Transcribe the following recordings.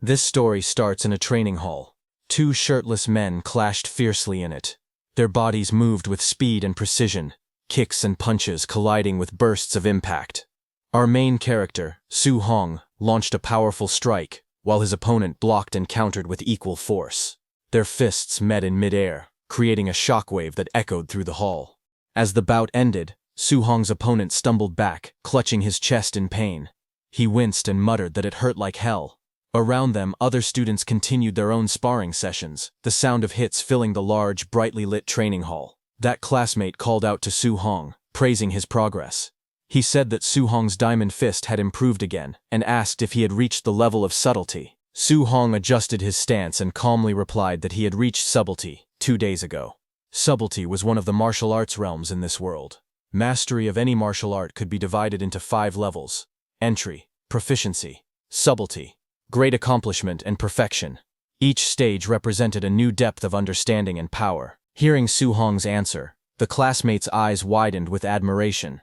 This story starts in a training hall. Two shirtless men clashed fiercely in it. Their bodies moved with speed and precision, kicks and punches colliding with bursts of impact. Our main character, Su Hong, launched a powerful strike, while his opponent blocked and countered with equal force. Their fists met in midair, creating a shockwave that echoed through the hall. As the bout ended, Su Hong's opponent stumbled back, clutching his chest in pain. He winced and muttered that it hurt like hell. Around them, other students continued their own sparring sessions, the sound of hits filling the large, brightly lit training hall. That classmate called out to Su Hong, praising his progress. He said that Su Hong's diamond fist had improved again, and asked if he had reached the level of subtlety. Su Hong adjusted his stance and calmly replied that he had reached subtlety 2 days ago. Subtlety was one of the martial arts realms in this world. Mastery of any martial art could be divided into 5 levels: entry, proficiency, subtlety, great accomplishment, and perfection. Each stage represented a new depth of understanding and power. Hearing Su Hong's answer, the classmate's eyes widened with admiration.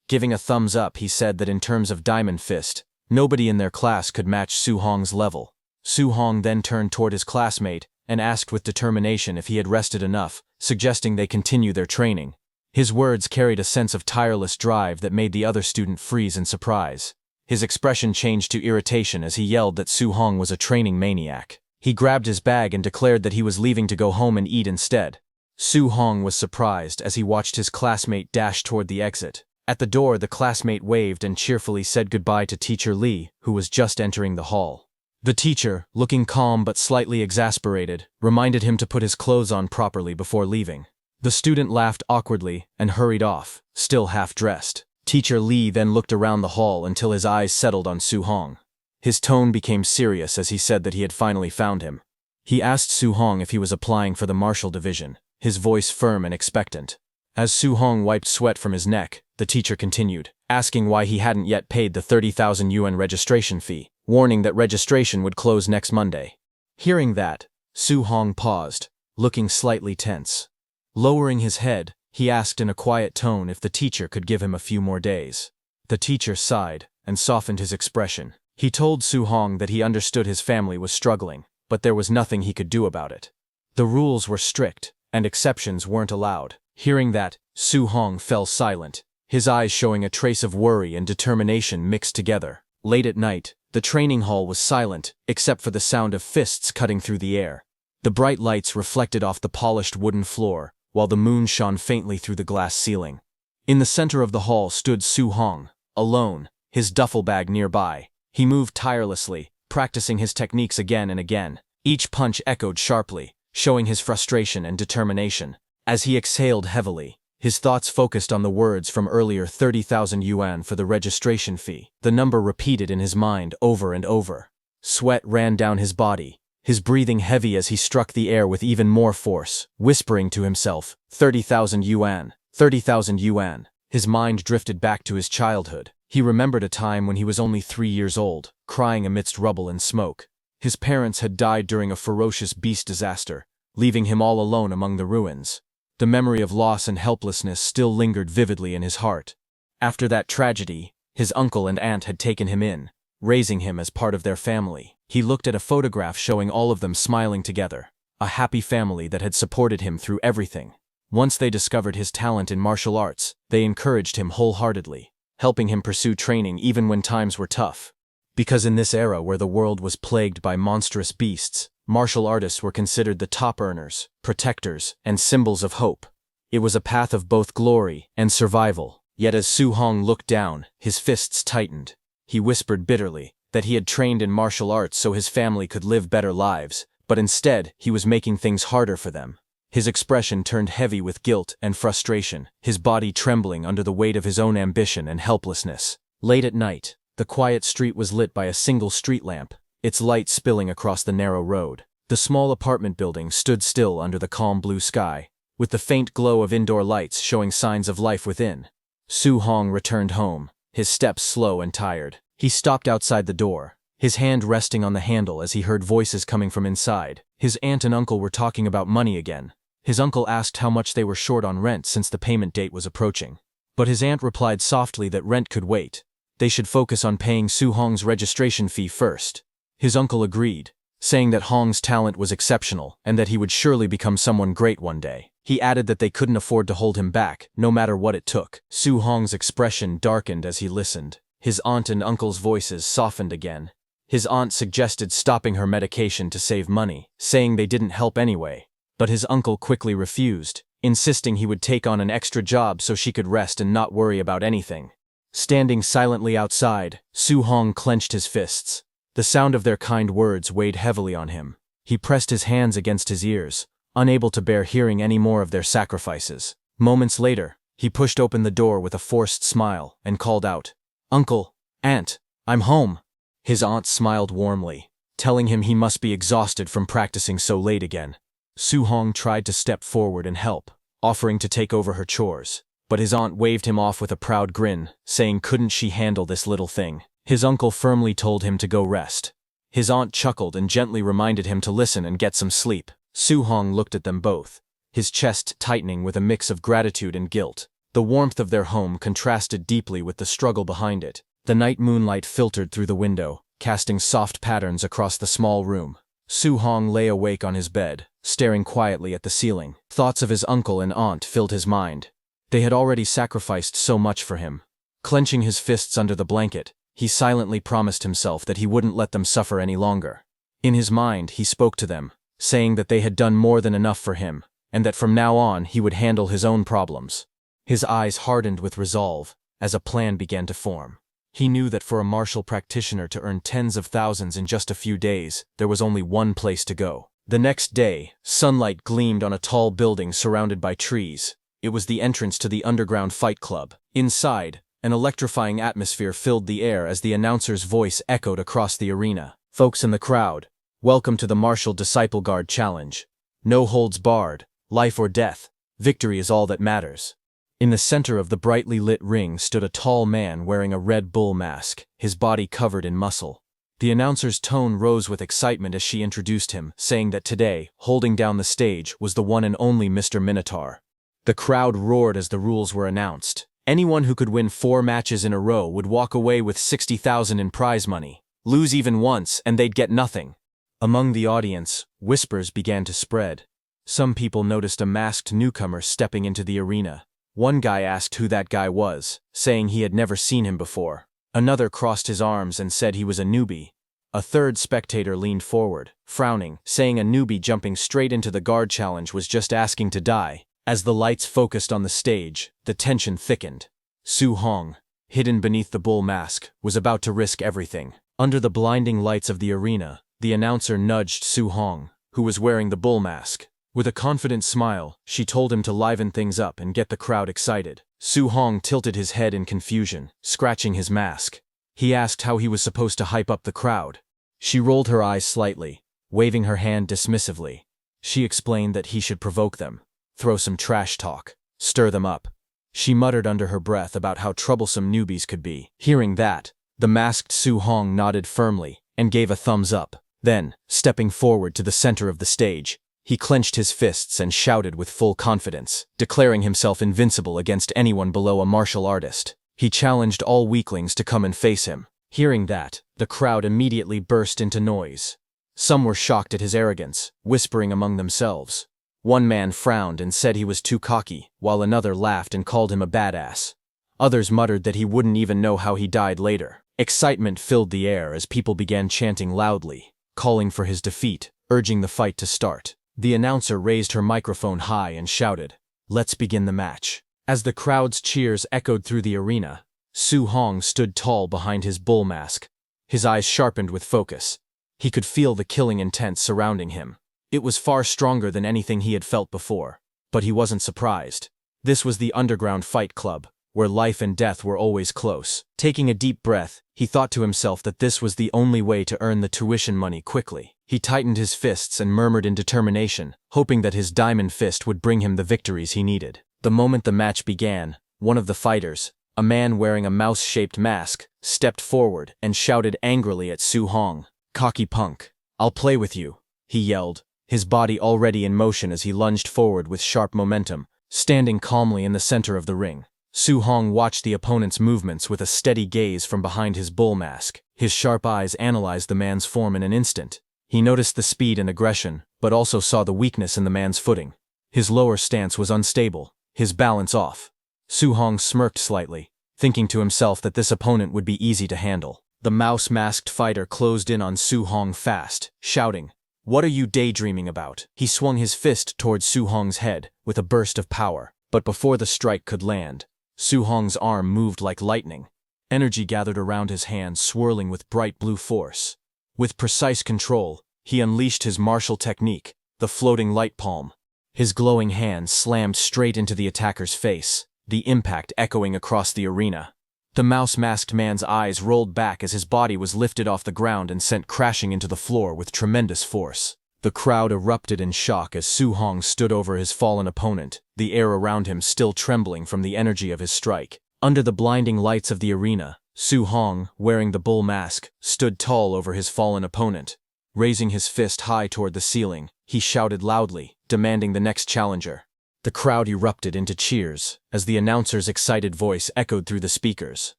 Giving a thumbs up, he said that in terms of diamond fist, nobody in their class could match Su Hong's level. Su Hong then turned toward his classmate and asked with determination if he had rested enough, suggesting they continue their training. His words carried a sense of tireless drive that made the other student freeze in surprise. His expression changed to irritation as he yelled that Su Hong was a training maniac. He grabbed his bag and declared that he was leaving to go home and eat instead. Su Hong was surprised as he watched his classmate dash toward the exit. At the door, the classmate waved and cheerfully said goodbye to Teacher Lee, who was just entering the hall. The teacher, looking calm but slightly exasperated, reminded him to put his clothes on properly before leaving. The student laughed awkwardly and hurried off, still half-dressed. Teacher Lee then looked around the hall until his eyes settled on Su Hong. His tone became serious as he said that he had finally found him. He asked Su Hong if he was applying for the martial division, his voice firm and expectant. As Su Hong wiped sweat from his neck, the teacher continued, asking why he hadn't yet paid the 30,000 yuan registration fee, warning that registration would close next Monday. Hearing that, Su Hong paused, looking slightly tense. Lowering his head, he asked in a quiet tone if the teacher could give him a few more days. The teacher sighed and softened his expression. He told Su Hong that he understood his family was struggling, but there was nothing he could do about it. The rules were strict, and exceptions weren't allowed. Hearing that, Su Hong fell silent, his eyes showing a trace of worry and determination mixed together. Late at night, the training hall was silent, except for the sound of fists cutting through the air. The bright lights reflected off the polished wooden floor, while the moon shone faintly through the glass ceiling. In the center of the hall stood Su Hong, alone, his duffel bag nearby. He moved tirelessly, practicing his techniques again and again. Each punch echoed sharply, showing his frustration and determination. As he exhaled heavily, his thoughts focused on the words from earlier: 30,000 yuan for the registration fee. The number repeated in his mind over and over. Sweat ran down his body, his breathing heavy as he struck the air with even more force, whispering to himself, 30,000 yuan, 30,000 yuan. His mind drifted back to his childhood. He remembered a time when he was only 3 years old, crying amidst rubble and smoke. His parents had died during a ferocious beast disaster, leaving him all alone among the ruins. The memory of loss and helplessness still lingered vividly in his heart. After that tragedy, his uncle and aunt had taken him in, raising him as part of their family. He looked at a photograph showing all of them smiling together, a happy family that had supported him through everything. Once they discovered his talent in martial arts, they encouraged him wholeheartedly, helping him pursue training even when times were tough. Because in this era where the world was plagued by monstrous beasts, martial artists were considered the top earners, protectors, and symbols of hope. It was a path of both glory and survival. Yet as Su Hong looked down, his fists tightened. He whispered bitterly that he had trained in martial arts so his family could live better lives, but instead he was making things harder for them. His expression turned heavy with guilt and frustration, his body trembling under the weight of his own ambition and helplessness. Late at night, the quiet street was lit by a single street lamp, its light spilling across the narrow road. The small apartment building stood still under the calm blue sky, with the faint glow of indoor lights showing signs of life within. Su Hong returned home, his steps slow and tired. He stopped outside the door, his hand resting on the handle as he heard voices coming from inside. His aunt and uncle were talking about money again. His uncle asked how much they were short on rent since the payment date was approaching. But his aunt replied softly that rent could wait. They should focus on paying Su Hong's registration fee first. His uncle agreed, saying that Hong's talent was exceptional and that he would surely become someone great one day. He added that they couldn't afford to hold him back, no matter what it took. Su Hong's expression darkened as he listened. His aunt and uncle's voices softened again. His aunt suggested stopping her medication to save money, saying they didn't help anyway. But his uncle quickly refused, insisting he would take on an extra job so she could rest and not worry about anything. Standing silently outside, Su Hong clenched his fists. The sound of their kind words weighed heavily on him. He pressed his hands against his ears, unable to bear hearing any more of their sacrifices. Moments later, he pushed open the door with a forced smile and called out, "Uncle, Aunt, I'm home." His aunt smiled warmly, telling him he must be exhausted from practicing so late again. Su Hong tried to step forward and help, offering to take over her chores. But his aunt waved him off with a proud grin, saying couldn't she handle this little thing. His uncle firmly told him to go rest. His aunt chuckled and gently reminded him to listen and get some sleep. Su Hong looked at them both, his chest tightening with a mix of gratitude and guilt. The warmth of their home contrasted deeply with the struggle behind it. The night moonlight filtered through the window, casting soft patterns across the small room. Su Hong lay awake on his bed, staring quietly at the ceiling. Thoughts of his uncle and aunt filled his mind. They had already sacrificed so much for him. Clenching his fists under the blanket, he silently promised himself that he wouldn't let them suffer any longer. In his mind, he spoke to them, saying that they had done more than enough for him, and that from now on he would handle his own problems. His eyes hardened with resolve, as a plan began to form. He knew that for a martial practitioner to earn tens of thousands in just a few days, there was only one place to go. The next day, sunlight gleamed on a tall building surrounded by trees. It was the entrance to the underground fight club. Inside, an electrifying atmosphere filled the air as the announcer's voice echoed across the arena. "Folks in the crowd, welcome to the Martial Disciple Guard Challenge. No holds barred, life or death, victory is all that matters." In the center of the brightly lit ring stood a tall man wearing a Red Bull mask, his body covered in muscle. The announcer's tone rose with excitement as she introduced him, saying that today, holding down the stage, was the one and only Mr. Minotaur. The crowd roared as the rules were announced. Anyone who could win 4 matches in a row would walk away with 60,000 in prize money. Lose even once, and they'd get nothing. Among the audience, whispers began to spread. Some people noticed a masked newcomer stepping into the arena. One guy asked who that guy was, saying he had never seen him before. Another crossed his arms and said he was a newbie. A third spectator leaned forward, frowning, saying a newbie jumping straight into the guard challenge was just asking to die. As the lights focused on the stage, the tension thickened. Su Hong, hidden beneath the bull mask, was about to risk everything. Under the blinding lights of the arena, the announcer nudged Su Hong, who was wearing the bull mask. With a confident smile, she told him to liven things up and get the crowd excited. Su Hong tilted his head in confusion, scratching his mask. He asked how he was supposed to hype up the crowd. She rolled her eyes slightly, waving her hand dismissively. She explained that he should provoke them, throw some trash talk, stir them up. She muttered under her breath about how troublesome newbies could be. Hearing that, the masked Su Hong nodded firmly and gave a thumbs up. Then, stepping forward to the center of the stage, he clenched his fists and shouted with full confidence, declaring himself invincible against anyone below a martial artist. He challenged all weaklings to come and face him. Hearing that, the crowd immediately burst into noise. Some were shocked at his arrogance, whispering among themselves. One man frowned and said he was too cocky, while another laughed and called him a badass. Others muttered that he wouldn't even know how he died later. Excitement filled the air as people began chanting loudly, calling for his defeat, urging the fight to start. The announcer raised her microphone high and shouted, "Let's begin the match." As the crowd's cheers echoed through the arena, Su Hong stood tall behind his bull mask, his eyes sharpened with focus. He could feel the killing intent surrounding him. It was far stronger than anything he had felt before, but he wasn't surprised. This was the underground fight club, where life and death were always close. Taking a deep breath, he thought to himself that this was the only way to earn the tuition money quickly. He tightened his fists and murmured in determination, hoping that his diamond fist would bring him the victories he needed. The moment the match began, one of the fighters, a man wearing a mouse-shaped mask, stepped forward and shouted angrily at Su Hong. "Cocky punk. I'll play with you," he yelled, his body already in motion as he lunged forward with sharp momentum, standing calmly in the center of the ring. Su Hong watched the opponent's movements with a steady gaze from behind his bull mask. His sharp eyes analyzed the man's form in an instant. He noticed the speed and aggression, but also saw the weakness in the man's footing. His lower stance was unstable, his balance off. Su Hong smirked slightly, thinking to himself that this opponent would be easy to handle. The mouse-masked fighter closed in on Su Hong fast, shouting, "What are you daydreaming about?" He swung his fist towards Su Hong's head with a burst of power, but before the strike could land, Su Hong's arm moved like lightning. Energy gathered around his hands, swirling with bright blue force. With precise control, he unleashed his martial technique, the floating light palm. His glowing hand slammed straight into the attacker's face, the impact echoing across the arena. The mouse-masked man's eyes rolled back as his body was lifted off the ground and sent crashing into the floor with tremendous force. The crowd erupted in shock as Su Hong stood over his fallen opponent, the air around him still trembling from the energy of his strike. Under the blinding lights of the arena, Su Hong, wearing the bull mask, stood tall over his fallen opponent. Raising his fist high toward the ceiling, he shouted loudly, demanding the next challenger. The crowd erupted into cheers as the announcer's excited voice echoed through the speakers.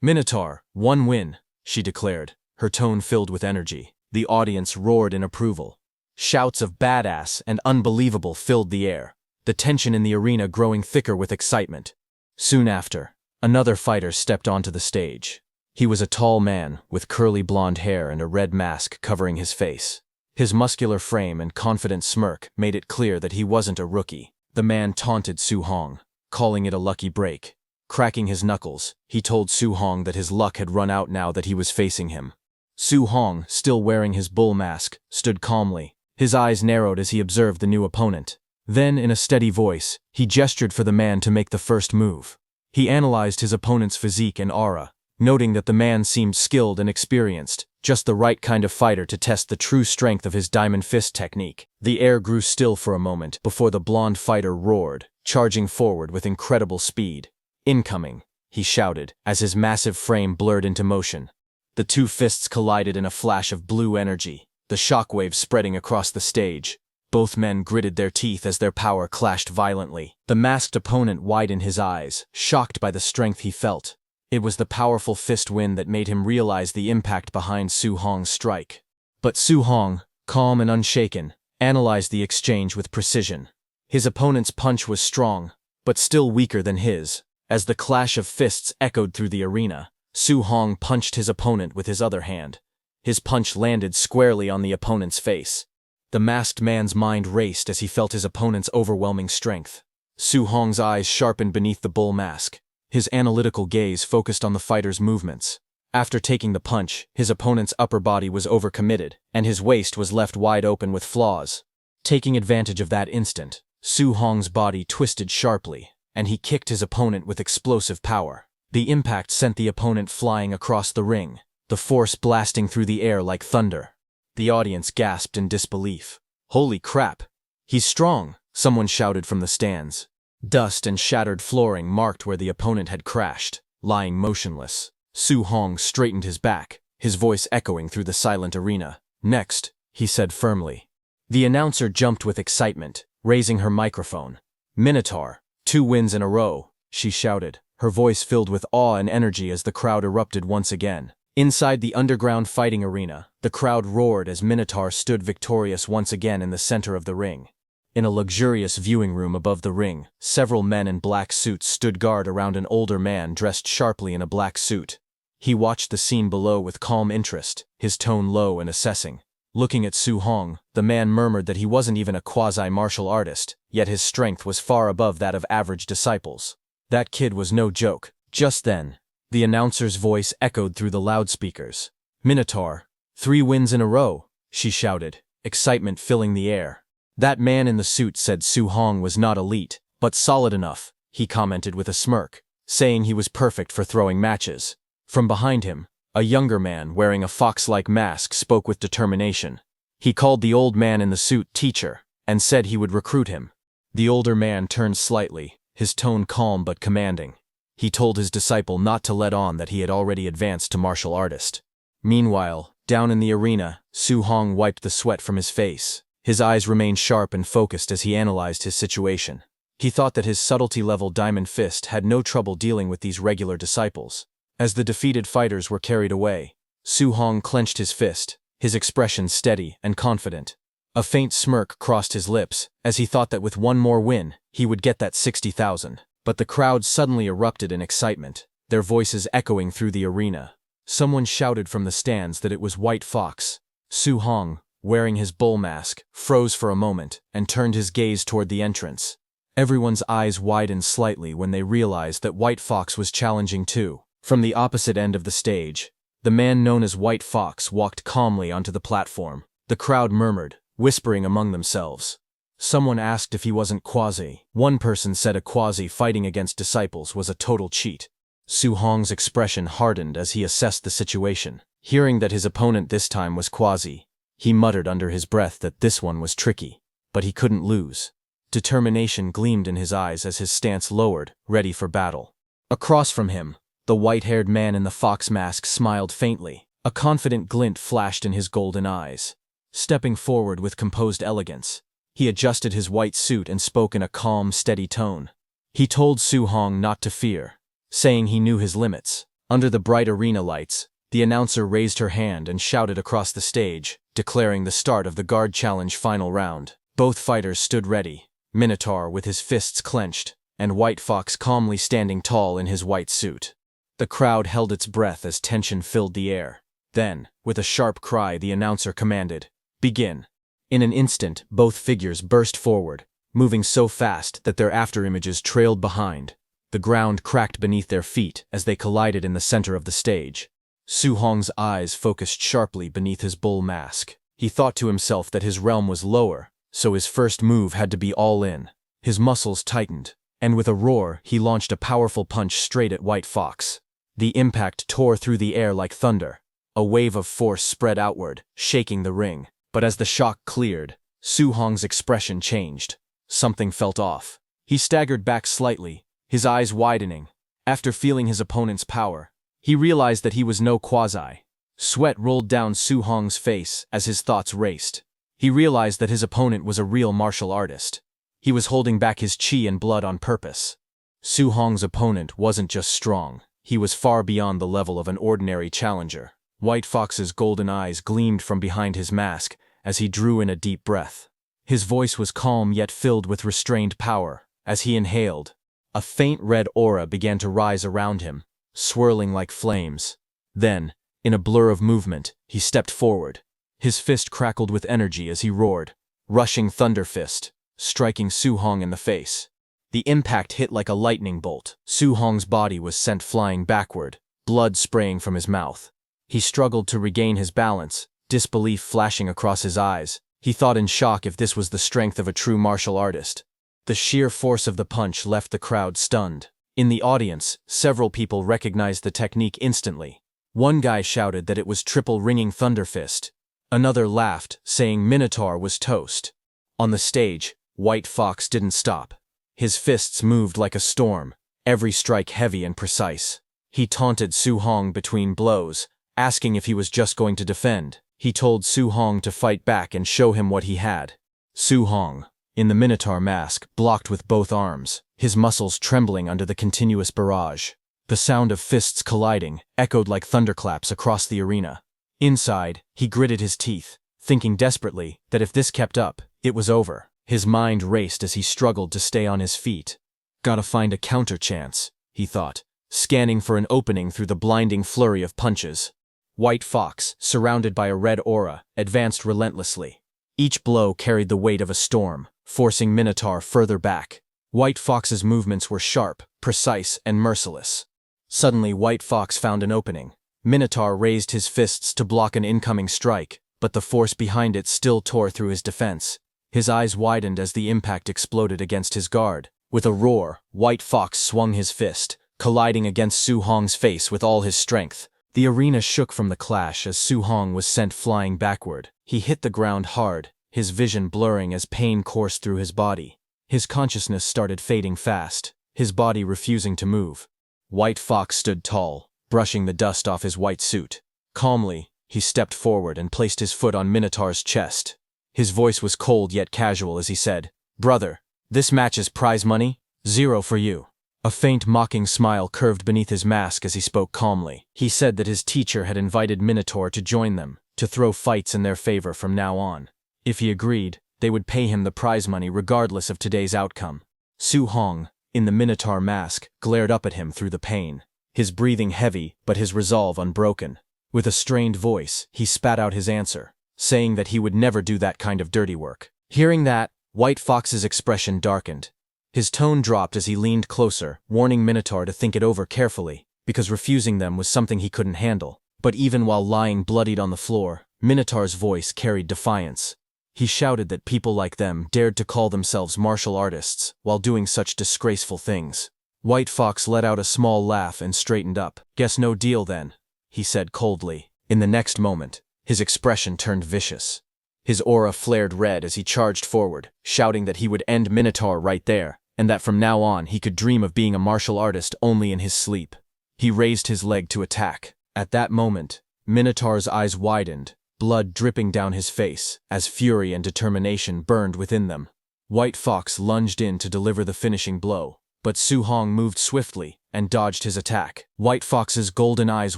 "Minotaur, 1 win," she declared, her tone filled with energy. The audience roared in approval. Shouts of "badass" and "unbelievable" filled the air, the tension in the arena growing thicker with excitement. Soon after, another fighter stepped onto the stage. He was a tall man with curly blonde hair and a red mask covering his face. His muscular frame and confident smirk made it clear that he wasn't a rookie. The man taunted Su Hong, calling it a lucky break. Cracking his knuckles, he told Su Hong that his luck had run out now that he was facing him. Su Hong, still wearing his bull mask, stood calmly. His eyes narrowed as he observed the new opponent. Then, in a steady voice, he gestured for the man to make the first move. He analyzed his opponent's physique and aura, noting that the man seemed skilled and experienced, just the right kind of fighter to test the true strength of his diamond fist technique. The air grew still for a moment before the blonde fighter roared, charging forward with incredible speed. "Incoming," he shouted, as his massive frame blurred into motion. The two fists collided in a flash of blue energy, the shockwaves spreading across the stage. Both men gritted their teeth as their power clashed violently. The masked opponent widened his eyes, shocked by the strength he felt. It was the powerful fist wind that made him realize the impact behind Su Hong's strike. But Su Hong, calm and unshaken, analyzed the exchange with precision. His opponent's punch was strong, but still weaker than his. As the clash of fists echoed through the arena, Su Hong punched his opponent with his other hand. His punch landed squarely on the opponent's face. The masked man's mind raced as he felt his opponent's overwhelming strength. Su Hong's eyes sharpened beneath the bull mask. His analytical gaze focused on the fighter's movements. After taking the punch, his opponent's upper body was overcommitted, and his waist was left wide open with flaws. Taking advantage of that instant, Su Hong's body twisted sharply, and he kicked his opponent with explosive power. The impact sent the opponent flying across the ring, the force blasting through the air like thunder. The audience gasped in disbelief. "Holy crap! He's strong!" someone shouted from the stands. Dust and shattered flooring marked where the opponent had crashed, lying motionless. Su Hong straightened his back, his voice echoing through the silent arena. "Next," he said firmly. The announcer jumped with excitement, raising her microphone. "Minotaur, 2 wins in a row," she shouted, her voice filled with awe and energy as the crowd erupted once again. Inside the underground fighting arena, the crowd roared as Minotaur stood victorious once again in the center of the ring. In a luxurious viewing room above the ring, several men in black suits stood guard around an older man dressed sharply in a black suit. He watched the scene below with calm interest, his tone low and assessing. Looking at Su Hong, the man murmured that he wasn't even a quasi-martial artist, yet his strength was far above that of average disciples. That kid was no joke. Just then, the announcer's voice echoed through the loudspeakers. "Minotaur, 3 wins in a row," she shouted, excitement filling the air. "That man in the suit said Su Hong was not elite, but solid enough," he commented with a smirk, saying he was perfect for throwing matches. From behind him, a younger man wearing a fox-like mask spoke with determination. He called the old man in the suit teacher, and said he would recruit him. The older man turned slightly, his tone calm but commanding. He told his disciple not to let on that he had already advanced to martial artist. Meanwhile, down in the arena, Su Hong wiped the sweat from his face. His eyes remained sharp and focused as he analyzed his situation. He thought that his subtlety-level diamond fist had no trouble dealing with these regular disciples. As the defeated fighters were carried away, Su Hong clenched his fist, his expression steady and confident. A faint smirk crossed his lips, as he thought that with one more win, he would get that 60,000. But the crowd suddenly erupted in excitement, their voices echoing through the arena. Someone shouted from the stands that it was White Fox. Su Hong, wearing his bull mask, froze for a moment and turned his gaze toward the entrance. Everyone's eyes widened slightly when they realized that White Fox was challenging too. From the opposite end of the stage, the man known as White Fox walked calmly onto the platform. The crowd murmured, whispering among themselves. Someone asked if he wasn't Quasi. One person said a Quasi fighting against disciples was a total cheat. Su Hong's expression hardened as he assessed the situation. Hearing that his opponent this time was Quasi, he muttered under his breath that this one was tricky, but he couldn't lose. Determination gleamed in his eyes as his stance lowered, ready for battle. Across from him, the white-haired man in the fox mask smiled faintly. A confident glint flashed in his golden eyes. Stepping forward with composed elegance, he adjusted his white suit and spoke in a calm, steady tone. He told Su Hong not to fear, saying he knew his limits. Under the bright arena lights, the announcer raised her hand and shouted across the stage, declaring the start of the guard challenge final round. Both fighters stood ready, Minotaur with his fists clenched, and White Fox calmly standing tall in his white suit. The crowd held its breath as tension filled the air. Then, with a sharp cry, the announcer commanded, "Begin." In an instant, both figures burst forward, moving so fast that their afterimages trailed behind. The ground cracked beneath their feet as they collided in the center of the stage. Su Hong's eyes focused sharply beneath his bull mask. He thought to himself that his realm was lower, so his first move had to be all in. His muscles tightened, and with a roar, he launched a powerful punch straight at White Fox. The impact tore through the air like thunder. A wave of force spread outward, shaking the ring. But as the shock cleared, Su Hong's expression changed. Something felt off. He staggered back slightly, his eyes widening. After feeling his opponent's power, he realized that he was no Quasi. Sweat rolled down Su Hong's face as his thoughts raced. He realized that his opponent was a real martial artist. He was holding back his chi and blood on purpose. Su Hong's opponent wasn't just strong, he was far beyond the level of an ordinary challenger. White Fox's golden eyes gleamed from behind his mask as he drew in a deep breath. His voice was calm yet filled with restrained power. As he inhaled, a faint red aura began to rise around him, swirling like flames. Then, in a blur of movement, he stepped forward. His fist crackled with energy as he roared, rushing thunder fist, striking Su Hong in the face. The impact hit like a lightning bolt. Su Hong's body was sent flying backward, blood spraying from his mouth. He struggled to regain his balance, disbelief flashing across his eyes. He thought in shock if this was the strength of a true martial artist. The sheer force of the punch left the crowd stunned. In the audience, several people recognized the technique instantly. One guy shouted that it was triple ringing thunder fist. Another laughed, saying Minotaur was toast. On the stage, White Fox didn't stop. His fists moved like a storm, every strike heavy and precise. He taunted Su Hong between blows, asking if he was just going to defend. He told Su Hong to fight back and show him what he had. Su Hong, in the Minotaur mask, blocked with both arms, his muscles trembling under the continuous barrage. The sound of fists colliding echoed like thunderclaps across the arena. Inside, he gritted his teeth, thinking desperately that if this kept up, it was over. His mind raced as he struggled to stay on his feet. Gotta find a counter chance, he thought, scanning for an opening through the blinding flurry of punches. White Fox, surrounded by a red aura, advanced relentlessly. Each blow carried the weight of a storm, forcing Minotaur further back. White Fox's movements were sharp, precise, and merciless. Suddenly, White Fox found an opening. Minotaur raised his fists to block an incoming strike, but the force behind it still tore through his defense. His eyes widened as the impact exploded against his guard. With a roar, White Fox swung his fist, colliding against Su Hong's face with all his strength. The arena shook from the clash as Su Hong was sent flying backward. He hit the ground hard, his vision blurring as pain coursed through his body. His consciousness started fading fast, his body refusing to move. White Fox stood tall, brushing the dust off his white suit. Calmly, he stepped forward and placed his foot on Minotaur's chest. His voice was cold yet casual as he said, "Brother, This match's prize money? 0 for you. A faint mocking smile curved beneath his mask as he spoke calmly. He said that his teacher had invited Minotaur to join them, to throw fights in their favor from now on. If he agreed, they would pay him the prize money regardless of today's outcome. Su Hong, in the Minotaur mask, glared up at him through the pane, his breathing heavy but his resolve unbroken. With a strained voice, he spat out his answer, saying that he would never do that kind of dirty work. Hearing that, White Fox's expression darkened. His tone dropped as he leaned closer, warning Minotaur to think it over carefully, because refusing them was something he couldn't handle. But even while lying bloodied on the floor, Minotaur's voice carried defiance. He shouted that people like them dared to call themselves martial artists while doing such disgraceful things. White Fox let out a small laugh and straightened up. "Guess no deal then," he said coldly. In the next moment, his expression turned vicious. His aura flared red as he charged forward, shouting that he would end Minotaur right there, and that from now on he could dream of being a martial artist only in his sleep. He raised his leg to attack. At that moment, Minotaur's eyes widened, blood dripping down his face, as fury and determination burned within them. White Fox lunged in to deliver the finishing blow, but Su Hong moved swiftly and dodged his attack. White Fox's golden eyes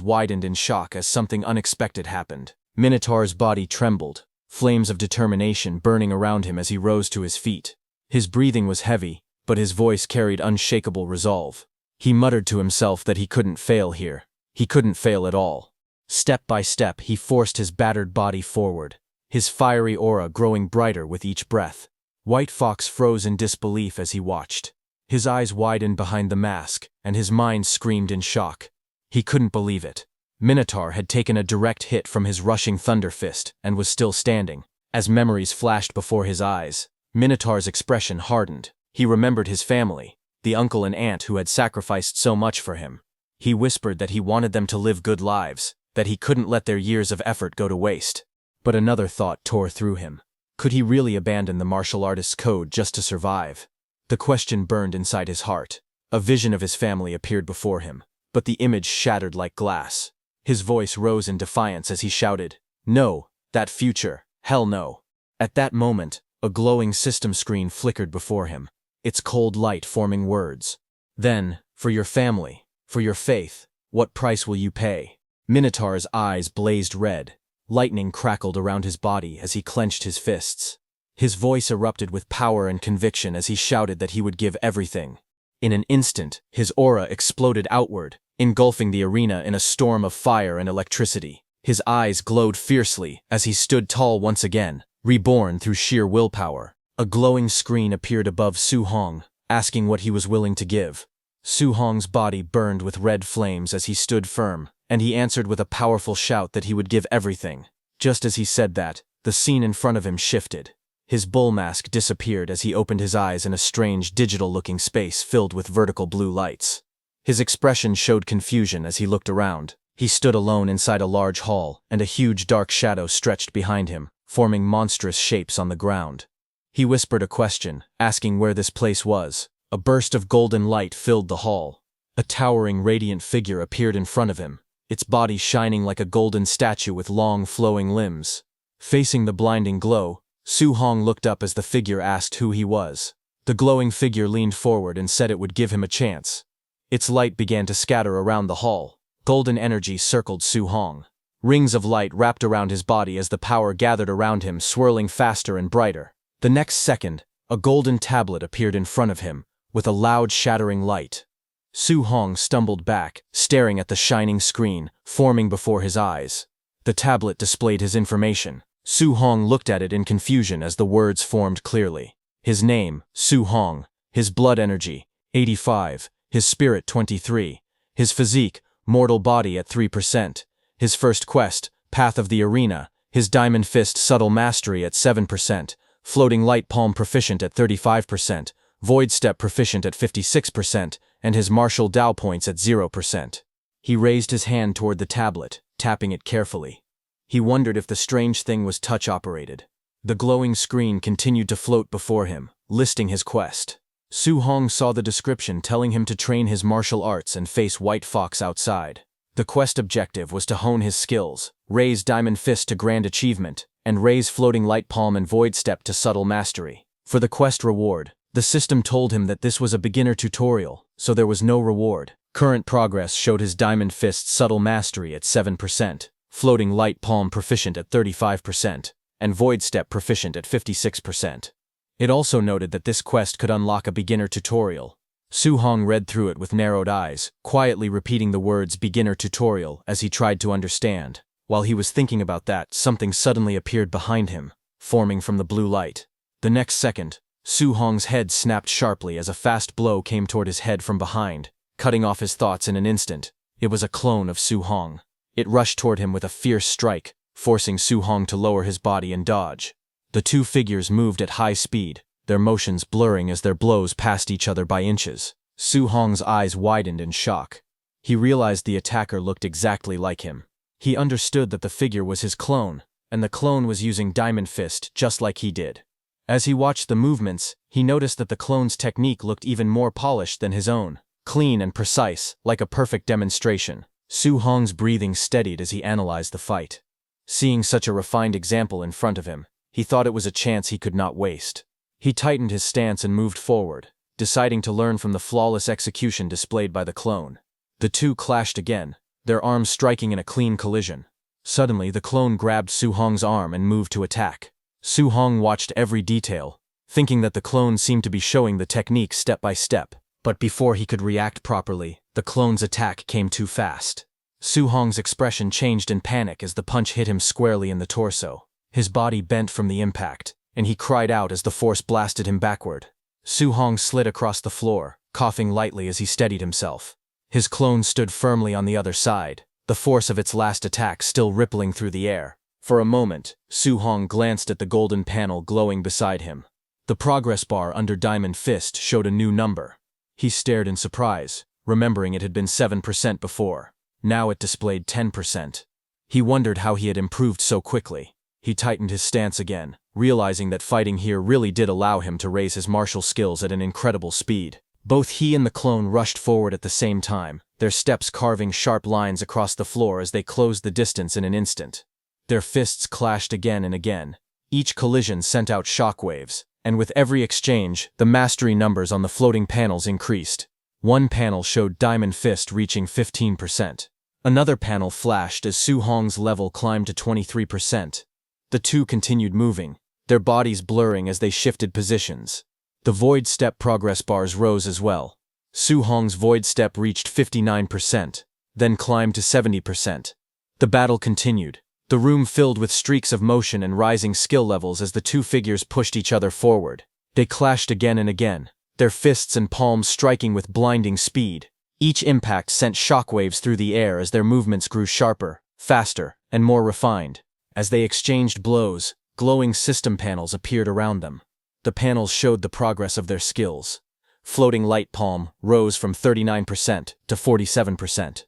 widened in shock as something unexpected happened. Minotaur's body trembled, flames of determination burning around him as he rose to his feet. His breathing was heavy, but his voice carried unshakable resolve. He muttered to himself that he couldn't fail here. He couldn't fail at all. Step by step, he forced his battered body forward, his fiery aura growing brighter with each breath. White Fox froze in disbelief as he watched. His eyes widened behind the mask, and his mind screamed in shock. He couldn't believe it. Minotaur had taken a direct hit from his rushing thunder fist and was still standing. As memories flashed before his eyes, Minotaur's expression hardened. He remembered his family, the uncle and aunt who had sacrificed so much for him. He whispered that he wanted them to live good lives, that he couldn't let their years of effort go to waste. But another thought tore through him. Could he really abandon the martial artist's code just to survive? The question burned inside his heart. A vision of his family appeared before him, but the image shattered like glass. His voice rose in defiance as he shouted, "No, that future, hell no." At that moment, a glowing system screen flickered before him, its cold light forming words. "Then, for your family, for your faith, what price will you pay?" Minotaur's eyes blazed red. Lightning crackled around his body as he clenched his fists. His voice erupted with power and conviction as he shouted that he would give everything. In an instant, his aura exploded outward, engulfing the arena in a storm of fire and electricity. His eyes glowed fiercely as he stood tall once again, reborn through sheer willpower. A glowing screen appeared above Su Hong, asking what he was willing to give. Su Hong's body burned with red flames as he stood firm, and he answered with a powerful shout that he would give everything. Just as he said that, the scene in front of him shifted. His bull mask disappeared as he opened his eyes in a strange digital-looking space filled with vertical blue lights. His expression showed confusion as he looked around. He stood alone inside a large hall, and a huge dark shadow stretched behind him, forming monstrous shapes on the ground. He whispered a question, asking where this place was. A burst of golden light filled the hall. A towering, radiant figure appeared in front of him, its body shining like a golden statue with long, flowing limbs. Facing the blinding glow, Su Hong looked up as the figure asked who he was. The glowing figure leaned forward and said it would give him a chance. Its light began to scatter around the hall. Golden energy circled Su Hong. Rings of light wrapped around his body as the power gathered around him, swirling faster and brighter. The next second, a golden tablet appeared in front of him, with a loud shattering light. Su Hong stumbled back, staring at the shining screen, forming before his eyes. The tablet displayed his information. Su Hong looked at it in confusion as the words formed clearly. His name, Su Hong. His blood energy, 85. His spirit, 23. His physique, mortal body at 3%. His first quest, Path of the Arena. His diamond fist subtle mastery at 7%. Floating light palm proficient at 35%. Void step proficient at 56%. And his martial Dao points at 0%. He raised his hand toward the tablet, tapping it carefully. He wondered if the strange thing was touch-operated. The glowing screen continued to float before him, listing his quest. Su Hong saw the description telling him to train his martial arts and face White Fox outside. The quest objective was to hone his skills, raise Diamond Fist to Grand Achievement, and raise Floating Light Palm and Void Step to Subtle Mastery. For the quest reward, The system told him that this was a beginner tutorial, so there was no reward. Current progress showed his Diamond Fist subtle mastery at 7%, Floating Light Palm proficient at 35%, and Void Step proficient at 56%. It also noted that this quest could unlock a beginner tutorial. Su Hong read through it with narrowed eyes, quietly repeating the words beginner tutorial as he tried to understand. While he was thinking about that, something suddenly appeared behind him, forming from the blue light. The next second, Su Hong's head snapped sharply as a fast blow came toward his head from behind, cutting off his thoughts in an instant. It was a clone of Su Hong. It rushed toward him with a fierce strike, forcing Su Hong to lower his body and dodge. The two figures moved at high speed, their motions blurring as their blows passed each other by inches. Su Hong's eyes widened in shock. He realized the attacker looked exactly like him. He understood that the figure was his clone, and the clone was using Diamond Fist just like he did. As he watched the movements, he noticed that the clone's technique looked even more polished than his own, clean and precise, like a perfect demonstration. Su Hong's breathing steadied as he analyzed the fight. Seeing such a refined example in front of him, he thought it was a chance he could not waste. He tightened his stance and moved forward, deciding to learn from the flawless execution displayed by the clone. The two clashed again, their arms striking in a clean collision. Suddenly, the clone grabbed Su Hong's arm and moved to attack. Su Hong watched every detail, thinking that the clone seemed to be showing the technique step by step. But before he could react properly, the clone's attack came too fast. Su Hong's expression changed in panic as the punch hit him squarely in the torso. His body bent from the impact, and he cried out as the force blasted him backward. Su Hong slid across the floor, coughing lightly as he steadied himself. His clone stood firmly on the other side, the force of its last attack still rippling through the air. For a moment, Su Hong glanced at the golden panel glowing beside him. The progress bar under Diamond Fist showed a new number. He stared in surprise, remembering it had been 7% before. Now it displayed 10%. He wondered how he had improved so quickly. He tightened his stance again, realizing that fighting here really did allow him to raise his martial skills at an incredible speed. Both he and the clone rushed forward at the same time, their steps carving sharp lines across the floor as they closed the distance in an instant. Their fists clashed again and again. Each collision sent out shockwaves, and with every exchange, the mastery numbers on the floating panels increased. One panel showed Diamond Fist reaching 15%. Another panel flashed as Su Hong's level climbed to 23%. The two continued moving, their bodies blurring as they shifted positions. The Void Step progress bars rose as well. Su Hong's Void Step reached 59%, then climbed to 70%. The battle continued, the room filled with streaks of motion and rising skill levels as the two figures pushed each other forward. They clashed again and again, their fists and palms striking with blinding speed. Each impact sent shockwaves through the air as their movements grew sharper, faster, and more refined. As they exchanged blows, glowing system panels appeared around them. The panels showed the progress of their skills. Floating Light Palm rose from 39% to 47%.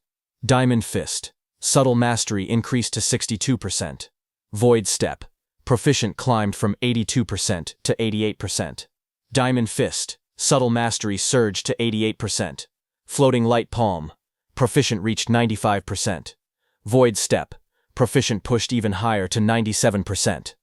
Diamond Fist, subtle mastery increased to 62%. Void Step, proficient climbed from 82% to 88%. Diamond Fist, subtle mastery surged to 88%. Floating Light Palm, proficient reached 95%. Void Step, proficient pushed even higher to 97%.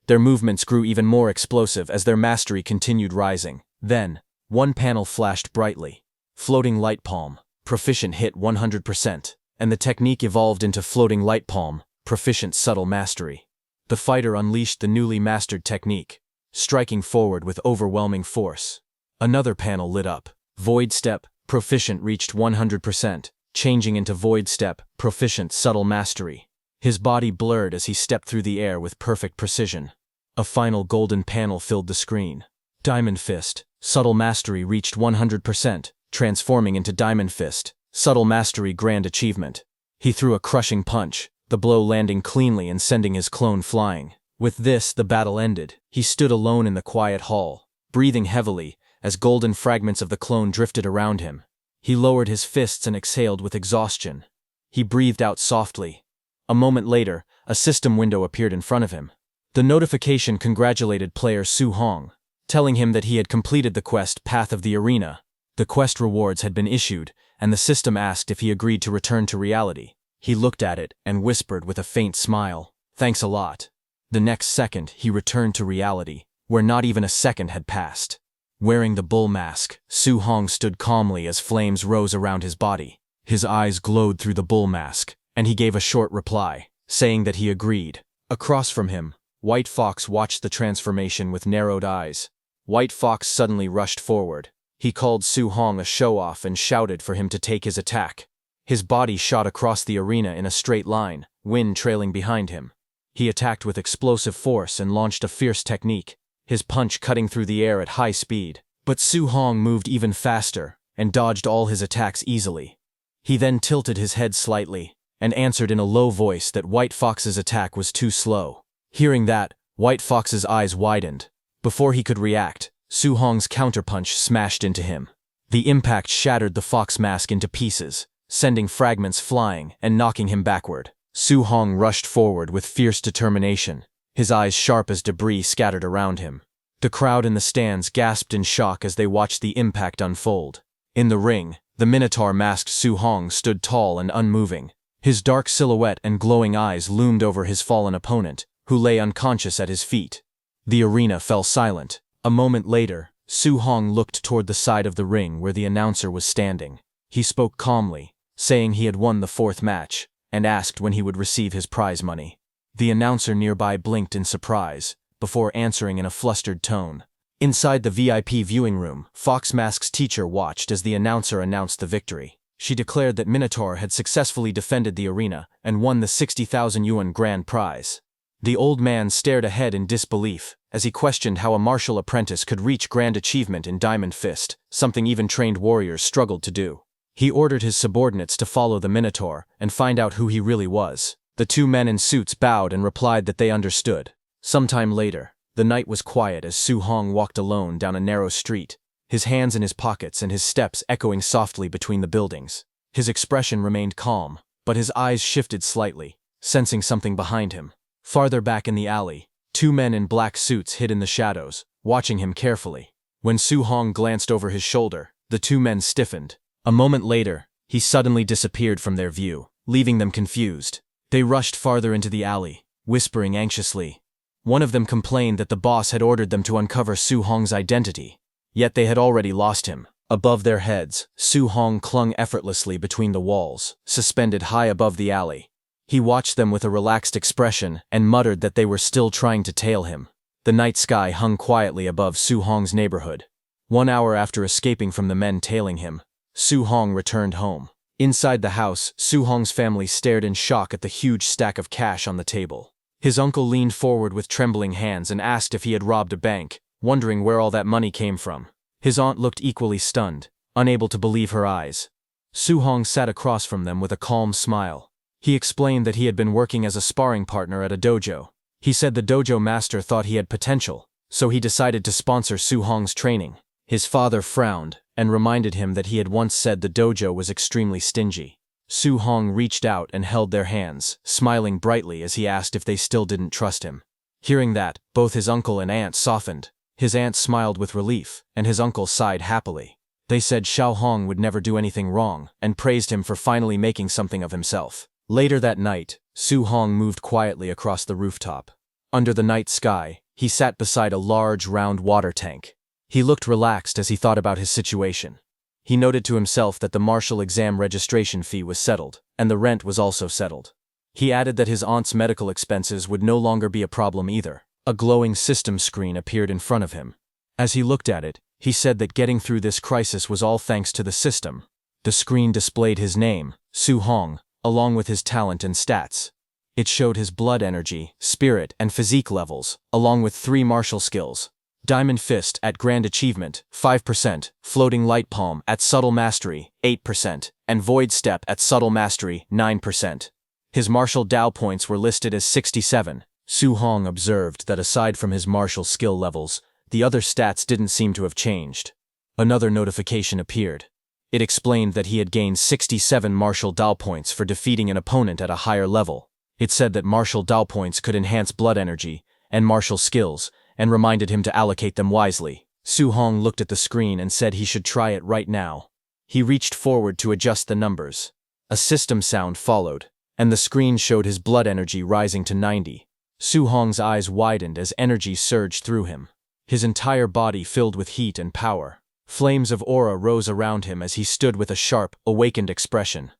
Their movements grew even more explosive as their mastery continued rising. Then, one panel flashed brightly. Floating Light Palm, proficient hit 100%, and the technique evolved into Floating Light Palm, proficient subtle mastery. The fighter unleashed the newly mastered technique, striking forward with overwhelming force. Another panel lit up. Void Step, proficient reached 100%, changing into Void Step, proficient subtle mastery. His body blurred as he stepped through the air with perfect precision. A final golden panel filled the screen. Diamond Fist, subtle mastery reached 100%, transforming into Diamond Fist, subtle mastery grand achievement. He threw a crushing punch, the blow landing cleanly and sending his clone flying. With this, the battle ended. He stood alone in the quiet hall, breathing heavily, as golden fragments of the clone drifted around him. He lowered his fists and exhaled with exhaustion. He breathed out softly. A moment later, a system window appeared in front of him. The notification congratulated player Su Hong, telling him that he had completed the quest Path of the Arena. The quest rewards had been issued, and the system asked if he agreed to return to reality. He looked at it and whispered with a faint smile, "Thanks a lot." The next second, he returned to reality, where not even a second had passed. Wearing the bull mask, Su Hong stood calmly as flames rose around his body. His eyes glowed through the bull mask, and he gave a short reply, saying that he agreed. Across from him, White Fox watched the transformation with narrowed eyes. White Fox suddenly rushed forward. He called Su Hong a show-off and shouted for him to take his attack. His body shot across the arena in a straight line, wind trailing behind him. He attacked with explosive force and launched a fierce technique, his punch cutting through the air at high speed. But Su Hong moved even faster and dodged all his attacks easily. He then tilted his head slightly and answered in a low voice that White Fox's attack was too slow. Hearing that, White Fox's eyes widened. Before he could react, Su Hong's counterpunch smashed into him. The impact shattered the fox mask into pieces, sending fragments flying and knocking him backward. Su Hong rushed forward with fierce determination, his eyes sharp as debris scattered around him. The crowd in the stands gasped in shock as they watched the impact unfold. In the ring, the Minotaur-masked Su Hong stood tall and unmoving. His dark silhouette and glowing eyes loomed over his fallen opponent, who lay unconscious at his feet. The arena fell silent. A moment later, Su Hong looked toward the side of the ring where the announcer was standing. He spoke calmly, saying he had won the fourth match, and asked when he would receive his prize money. The announcer nearby blinked in surprise, before answering in a flustered tone. Inside the VIP viewing room, Fox Mask's teacher watched as the announcer announced the victory. She declared that Minotaur had successfully defended the arena and won the 60,000 yuan grand prize. The old man stared ahead in disbelief as he questioned how a martial apprentice could reach grand achievement in Diamond Fist, something even trained warriors struggled to do. He ordered his subordinates to follow the Minotaur and find out who he really was. The two men in suits bowed and replied that they understood. Sometime later, the night was quiet as Su Hong walked alone down a narrow street, his hands in his pockets and his steps echoing softly between the buildings. His expression remained calm, but his eyes shifted slightly, sensing something behind him. Farther back in the alley, two men in black suits hid in the shadows, watching him carefully. When Su Hong glanced over his shoulder, the two men stiffened. A moment later, he suddenly disappeared from their view, leaving them confused. They rushed farther into the alley, whispering anxiously. One of them complained that the boss had ordered them to uncover Su Hong's identity, yet they had already lost him. Above their heads, Su Hong clung effortlessly between the walls, suspended high above the alley. He watched them with a relaxed expression and muttered that they were still trying to tail him. The night sky hung quietly above Su Hong's neighborhood. 1 hour after escaping from the men tailing him, Su Hong returned home. Inside the house, Su Hong's family stared in shock at the huge stack of cash on the table. His uncle leaned forward with trembling hands and asked if he had robbed a bank, wondering where all that money came from. His aunt looked equally stunned, unable to believe her eyes. Su Hong sat across from them with a calm smile. He explained that he had been working as a sparring partner at a dojo. He said the dojo master thought he had potential, so he decided to sponsor Su Hong's training. His father frowned and reminded him that he had once said the dojo was extremely stingy. Su Hong reached out and held their hands, smiling brightly as he asked if they still didn't trust him. Hearing that, both his uncle and aunt softened. His aunt smiled with relief, and his uncle sighed happily. They said Xiao Hong would never do anything wrong, and praised him for finally making something of himself. Later that night, Su Hong moved quietly across the rooftop. Under the night sky, he sat beside a large, round water tank. He looked relaxed as he thought about his situation. He noted to himself that the martial exam registration fee was settled, and the rent was also settled. He added that his aunt's medical expenses would no longer be a problem either. A glowing system screen appeared in front of him. As he looked at it, he said that getting through this crisis was all thanks to the system. The screen displayed his name, Su Hong, along with his talent and stats. It showed his blood energy, spirit, and physique levels, along with 3 martial skills. Diamond Fist at Grand Achievement, 5%, Floating Light Palm at Subtle Mastery, 8%, and Void Step at Subtle Mastery, 9%. His martial Dao points were listed as 67. Su Hong observed that aside from his martial skill levels, the other stats didn't seem to have changed. Another notification appeared. It explained that he had gained 67 martial Dao points for defeating an opponent at a higher level. It said that martial Dao points could enhance blood energy and martial skills, and reminded him to allocate them wisely. Su Hong looked at the screen and said he should try it right now. He reached forward to adjust the numbers. A system sound followed, and the screen showed his blood energy rising to 90. Su Hong's eyes widened as energy surged through him. his entire body filled with heat and power. Flames of aura rose around him as he stood with a sharp, awakened expression.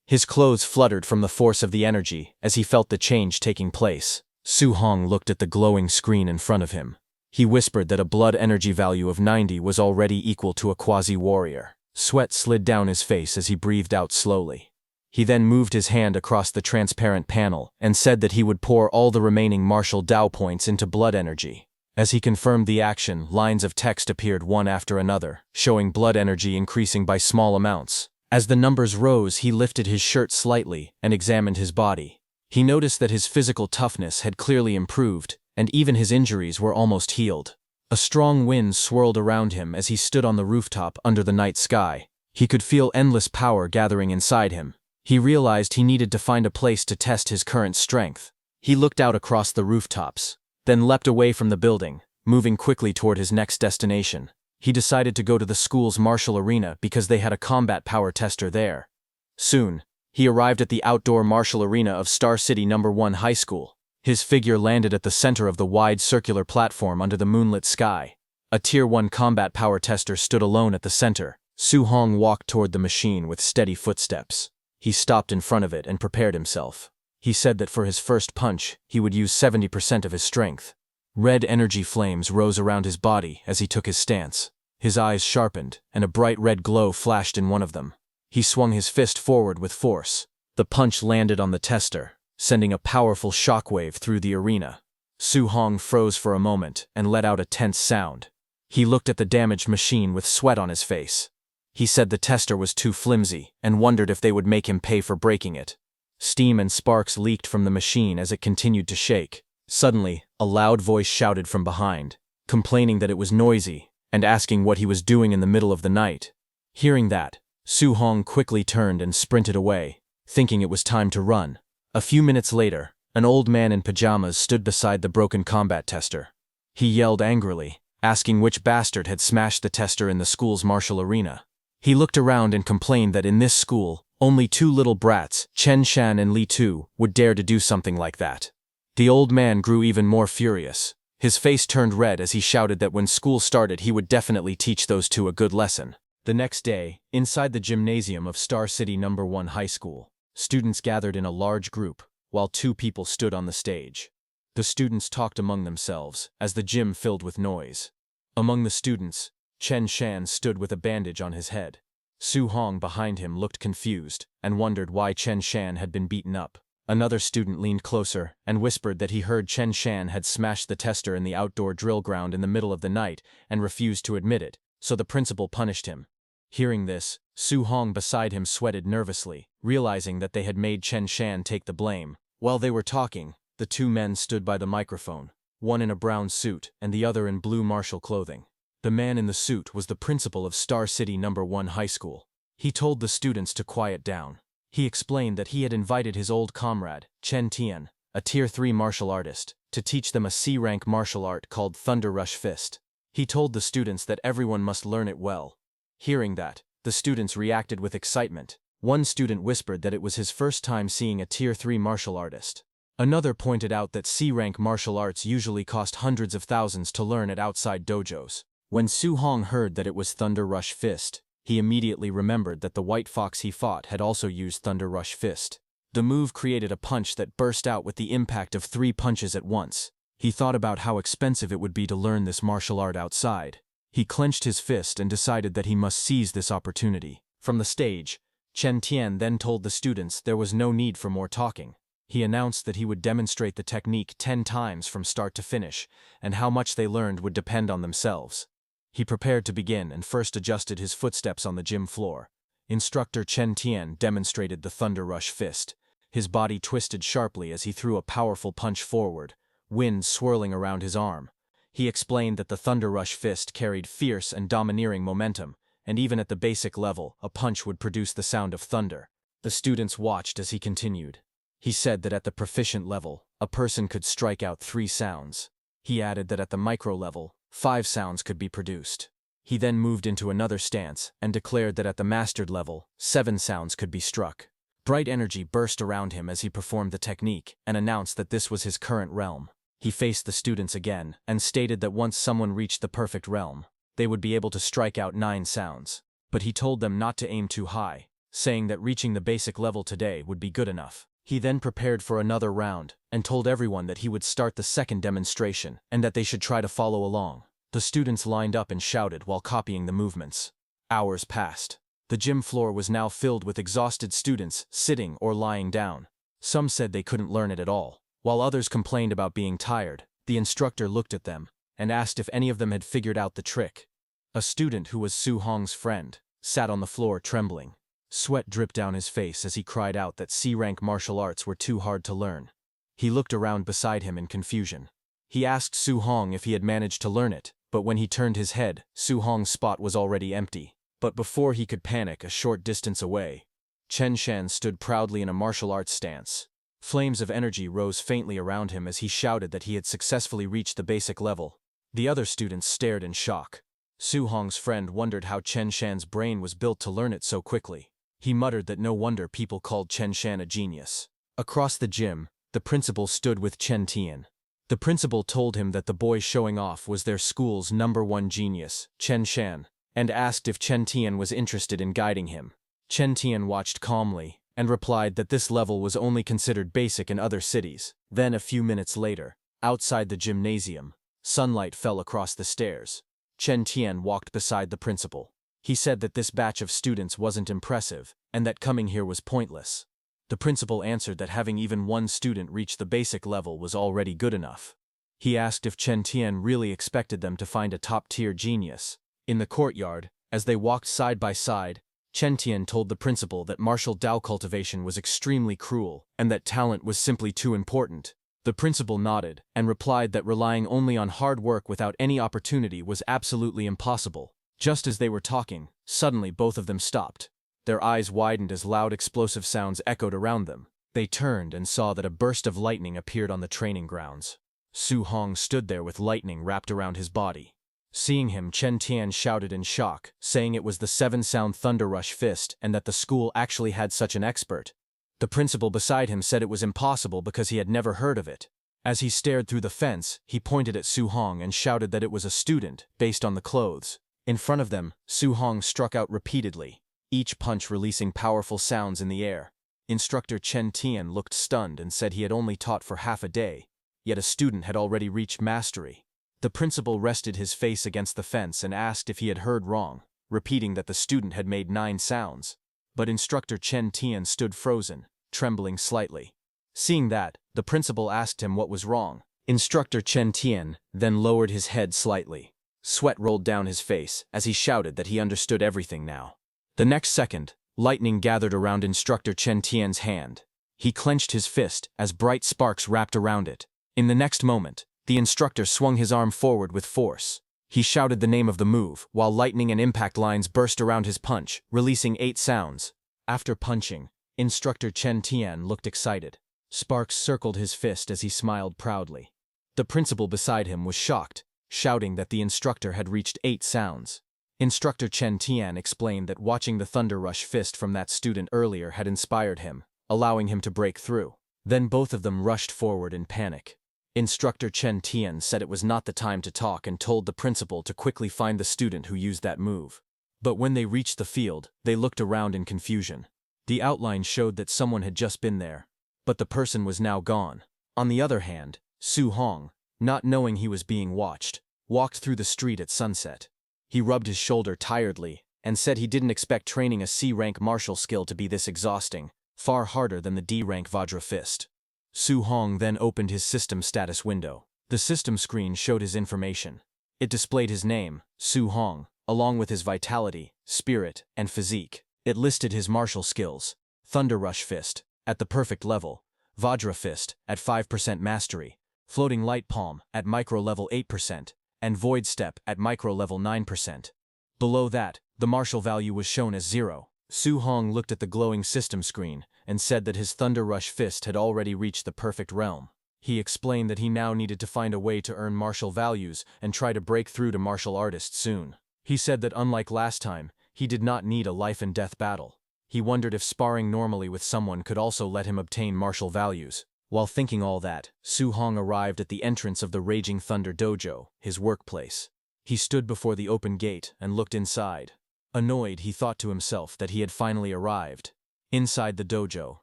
His clothes fluttered from the force of the energy as he felt the change taking place. Su Hong looked at the glowing screen in front of him. He whispered that a blood energy value of 90 was already equal to a quasi-warrior. Sweat slid down his face as he breathed out slowly. He then moved his hand across the transparent panel and said that he would pour all the remaining martial Dao points into blood energy. As he confirmed the action, lines of text appeared one after another, showing blood energy increasing by small amounts. As the numbers rose, he lifted his shirt slightly and examined his body. He noticed that his physical toughness had clearly improved, and even his injuries were almost healed. A strong wind swirled around him as he stood on the rooftop under the night sky. He could feel endless power gathering inside him. He realized he needed to find a place to test his current strength. He looked out across the rooftops, then leapt away from the building, moving quickly toward his next destination. He decided to go to the school's martial arena because they had a combat power tester there. Soon, he arrived at the outdoor martial arena of Star City No. 1 High School. His figure landed at the center of the wide circular platform under the moonlit sky. A Tier 1 combat power tester stood alone at the center. Su Hong walked toward the machine with steady footsteps. He stopped in front of it and prepared himself. He said that for his first punch, he would use 70% of his strength. Red energy flames rose around his body as he took his stance. His eyes sharpened, and a bright red glow flashed in one of them. He swung his fist forward with force. The punch landed on the tester, sending a powerful shockwave through the arena. Su Hong froze for a moment and let out a tense sound. He looked at the damaged machine with sweat on his face. He said the tester was too flimsy and wondered if they would make him pay for breaking it. Steam and sparks leaked from the machine as it continued to shake. Suddenly, a loud voice shouted from behind, complaining that it was noisy and asking what he was doing in the middle of the night. Hearing that, Su Hong quickly turned and sprinted away, thinking it was time to run. A few minutes later, an old man in pajamas stood beside the broken combat tester. He yelled angrily, asking which bastard had smashed the tester in the school's martial arena. He looked around and complained that in this school, only two little brats, Chen Shan and Li Tu, would dare to do something like that. The old man grew even more furious. His face turned red as he shouted that when school started he would definitely teach those two a good lesson. The next day, inside the gymnasium of Star City No. 1 High School, students gathered in a large group, while two people stood on the stage. The students talked among themselves as the gym filled with noise. Among the students, Chen Shan stood with a bandage on his head. Su Hong behind him looked confused and wondered why Chen Shan had been beaten up. Another student leaned closer and whispered that he heard Chen Shan had smashed the tester in the outdoor drill ground in the middle of the night and refused to admit it, so the principal punished him. Hearing this, Su Hong beside him sweated nervously, realizing that they had made Chen Shan take the blame. While they were talking, the two men stood by the microphone, one in a brown suit and the other in blue martial clothing. The man in the suit was the principal of Star City No. 1 High School. He told the students to quiet down. He explained that he had invited his old comrade, Chen Tian, a Tier 3 martial artist, to teach them a C-rank martial art called Thunder Rush Fist. He told the students that everyone must learn it well. Hearing that, the students reacted with excitement. One student whispered that it was his first time seeing a Tier 3 martial artist. Another pointed out that C-rank martial arts usually cost hundreds of thousands to learn at outside dojos. When Su Hong heard that it was Thunder Rush Fist, he immediately remembered that the white fox he fought had also used Thunder Rush Fist. The move created a punch that burst out with the impact of 3 punches at once. He thought about how expensive it would be to learn this martial art outside. He clenched his fist and decided that he must seize this opportunity. From the stage, Chen Tian then told the students there was no need for more talking. He announced that he would demonstrate the technique 10 times from start to finish, and how much they learned would depend on themselves. He prepared to begin and first adjusted his footsteps on the gym floor. Instructor Chen Tian demonstrated the Thunder Rush Fist. His body twisted sharply as he threw a powerful punch forward, wind swirling around his arm. He explained that the Thunder Rush Fist carried fierce and domineering momentum, and even at the basic level, a punch would produce the sound of thunder. The students watched as he continued. He said that at the proficient level, a person could strike out 3 sounds. He added that at the micro level, 5 sounds could be produced. He then moved into another stance and declared that at the mastered level, 7 sounds could be struck. Bright energy burst around him as he performed the technique and announced that this was his current realm. He faced the students again and stated that once someone reached the perfect realm, they would be able to strike out 9 sounds. But he told them not to aim too high, saying that reaching the basic level today would be good enough. He then prepared for another round and told everyone that he would start the second demonstration and that they should try to follow along. The students lined up and shouted while copying the movements. Hours passed. The gym floor was now filled with exhausted students sitting or lying down. Some said they couldn't learn it at all, while others complained about being tired. The instructor looked at them and asked if any of them had figured out the trick. A student who was Su Hong's friend sat on the floor trembling. Sweat dripped down his face as he cried out that C-rank martial arts were too hard to learn. He looked around beside him in confusion. He asked Su Hong if he had managed to learn it, but when he turned his head, Su Hong's spot was already empty. But before he could panic, a short distance away, Chen Shan stood proudly in a martial arts stance. Flames of energy rose faintly around him as he shouted that he had successfully reached the basic level. The other students stared in shock. Su Hong's friend wondered how Chen Shan's brain was built to learn it so quickly. He muttered that no wonder people called Chen Shan a genius. Across the gym, the principal stood with Chen Tian. The principal told him that the boy showing off was their school's #1 genius, Chen Shan, and asked if Chen Tian was interested in guiding him. Chen Tian watched calmly and replied that this level was only considered basic in other cities. Then a few minutes later, outside the gymnasium, sunlight fell across the stairs. Chen Tian walked beside the principal. He said that this batch of students wasn't impressive and that coming here was pointless. The principal answered that having even one student reach the basic level was already good enough. He asked if Chen Tian really expected them to find a top-tier genius. In the courtyard, as they walked side by side, Chen Tian told the principal that martial Dao cultivation was extremely cruel and that talent was simply too important. The principal nodded and replied that relying only on hard work without any opportunity was absolutely impossible. Just as they were talking, suddenly both of them stopped. Their eyes widened as loud explosive sounds echoed around them. They turned and saw that a burst of lightning appeared on the training grounds. Su Hong stood there with lightning wrapped around his body. Seeing him, Chen Tian shouted in shock, saying it was the 7-sound Thunder Rush Fist and that the school actually had such an expert. The principal beside him said it was impossible because he had never heard of it. As he stared through the fence, he pointed at Su Hong and shouted that it was a student, based on the clothes. In front of them, Su Hong struck out repeatedly, each punch releasing powerful sounds in the air. Instructor Chen Tian looked stunned and said he had only taught for half a day, yet a student had already reached mastery. The principal rested his face against the fence and asked if he had heard wrong, repeating that the student had made 9 sounds. But instructor Chen Tian stood frozen, trembling slightly. Seeing that, the principal asked him what was wrong. Instructor Chen Tian then lowered his head slightly. Sweat rolled down his face as he shouted that he understood everything now. The next second, lightning gathered around instructor Chen Tian's hand. He clenched his fist as bright sparks wrapped around it. In the next moment, the instructor swung his arm forward with force. He shouted the name of the move, while lightning and impact lines burst around his punch, releasing 8 sounds. After punching, instructor Chen Tian looked excited. Sparks circled his fist as he smiled proudly. The principal beside him was shocked, shouting that the instructor had reached 8 sounds. Instructor Chen Tian explained that watching the Thunder Rush Fist from that student earlier had inspired him, allowing him to break through. Then both of them rushed forward in panic. Instructor Chen Tian said it was not the time to talk and told the principal to quickly find the student who used that move. But when they reached the field, they looked around in confusion. The outline showed that someone had just been there, but the person was now gone. On the other hand, Su Hong, not knowing he was being watched, walked through the street at sunset. He rubbed his shoulder tiredly and said he didn't expect training a C-rank martial skill to be this exhausting, far harder than the D-rank Vajra Fist. Su Hong then opened his system status window. The system screen showed his information. It displayed his name, Su Hong, along with his vitality, spirit, and physique. It listed his martial skills: Thunder Rush Fist, at the perfect level; Vajra Fist, at 5% mastery; Floating Light Palm, at micro level 8%, and Void Step, at micro level 9%. Below that, the martial value was shown as 0. Su Hong looked at the glowing system screen and said that his Thunder Rush Fist had already reached the perfect realm. He explained that he now needed to find a way to earn martial values and try to break through to martial artist soon. He said that unlike last time, he did not need a life-and-death battle. He wondered if sparring normally with someone could also let him obtain martial values. While thinking all that, Su Hong arrived at the entrance of the Raging Thunder Dojo, his workplace. He stood before the open gate and looked inside. Annoyed, he thought to himself that he had finally arrived. Inside the dojo,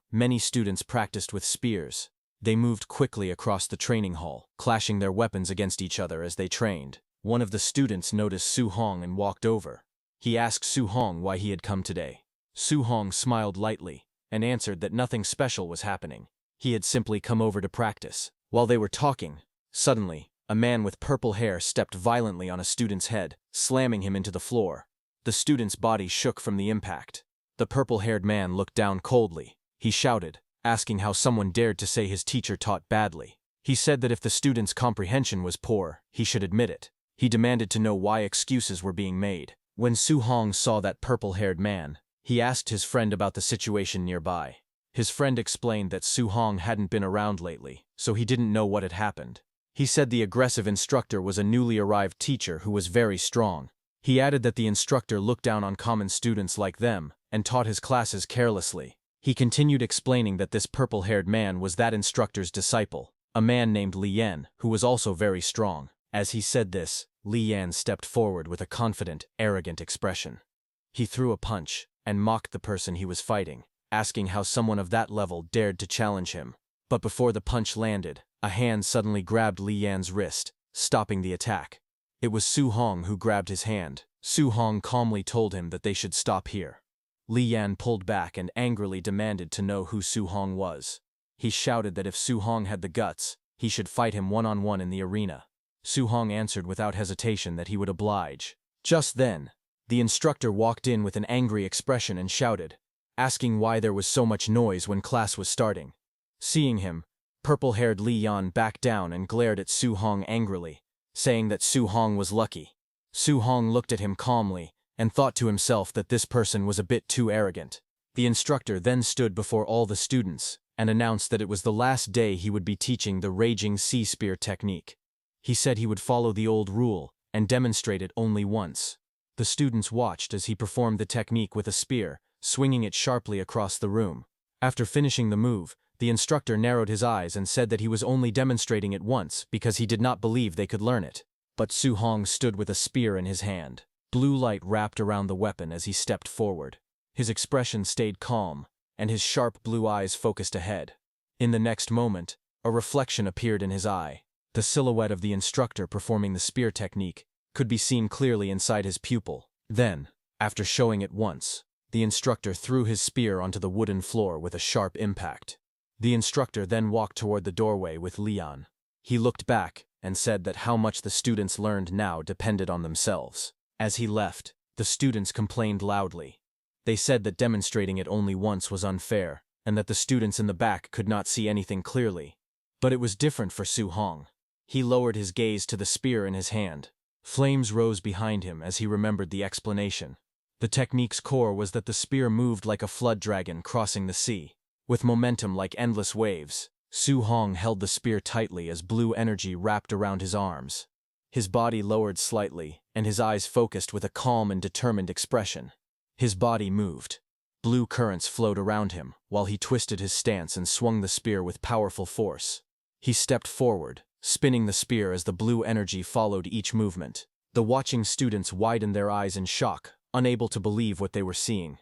many students practiced with spears. They moved quickly across the training hall, clashing their weapons against each other as they trained. One of the students noticed Su Hong and walked over. He asked Su Hong why he had come today. Su Hong smiled lightly and answered that nothing special was happening. He had simply come over to practice. While they were talking, suddenly, a man with purple hair stepped violently on a student's head, slamming him into the floor. The student's body shook from the impact. The purple-haired man looked down coldly. He shouted, asking how someone dared to say his teacher taught badly. He said that if the student's comprehension was poor, he should admit it. He demanded to know why excuses were being made. When Su Hong saw that purple-haired man, he asked his friend about the situation nearby. His friend explained that Su Hong hadn't been around lately, so he didn't know what had happened. He said the aggressive instructor was a newly arrived teacher who was very strong. He added that the instructor looked down on common students like them and taught his classes carelessly. He continued explaining that this purple-haired man was that instructor's disciple, a man named Li Yan, who was also very strong. As he said this, Li Yan stepped forward with a confident, arrogant expression. He threw a punch and mocked the person he was fighting, asking how someone of that level dared to challenge him. But before the punch landed, a hand suddenly grabbed Li Yan's wrist, stopping the attack. It was Su Hong who grabbed his hand. Su Hong calmly told him that they should stop here. Li Yan pulled back and angrily demanded to know who Su Hong was. He shouted that if Su Hong had the guts, he should fight him one-on-one in the arena. Su Hong answered without hesitation that he would oblige. Just then, the instructor walked in with an angry expression and shouted, asking why there was so much noise when class was starting. Seeing him, purple-haired Li Yan backed down and glared at Su Hong angrily, saying that Su Hong was lucky. Su Hong looked at him calmly and thought to himself that this person was a bit too arrogant. The instructor then stood before all the students and announced that it was the last day he would be teaching the Raging Sea Spear technique. He said he would follow the old rule and demonstrate it only once. The students watched as he performed the technique with a spear, swinging it sharply across the room. After finishing the move, the instructor narrowed his eyes and said that he was only demonstrating it once because he did not believe they could learn it. But Su Hong stood with a spear in his hand. Blue light wrapped around the weapon as he stepped forward. His expression stayed calm, and his sharp blue eyes focused ahead. In the next moment, a reflection appeared in his eye. The silhouette of the instructor performing the spear technique could be seen clearly inside his pupil. Then, after showing it once, the instructor threw his spear onto the wooden floor with a sharp impact. The instructor then walked toward the doorway with Li Yan. He looked back and said that how much the students learned now depended on themselves. As he left, the students complained loudly. They said that demonstrating it only once was unfair, and that the students in the back could not see anything clearly. But it was different for Su Hong. He lowered his gaze to the spear in his hand. Flames rose behind him as he remembered the explanation. The technique's core was that the spear moved like a flood dragon crossing the sea. With momentum like endless waves, Su Hong held the spear tightly as blue energy wrapped around his arms. His body lowered slightly, and his eyes focused with a calm and determined expression. His body moved. Blue currents flowed around him, while he twisted his stance and swung the spear with powerful force. He stepped forward, spinning the spear as the blue energy followed each movement. The watching students widened their eyes in shock, unable to believe what they were seeing.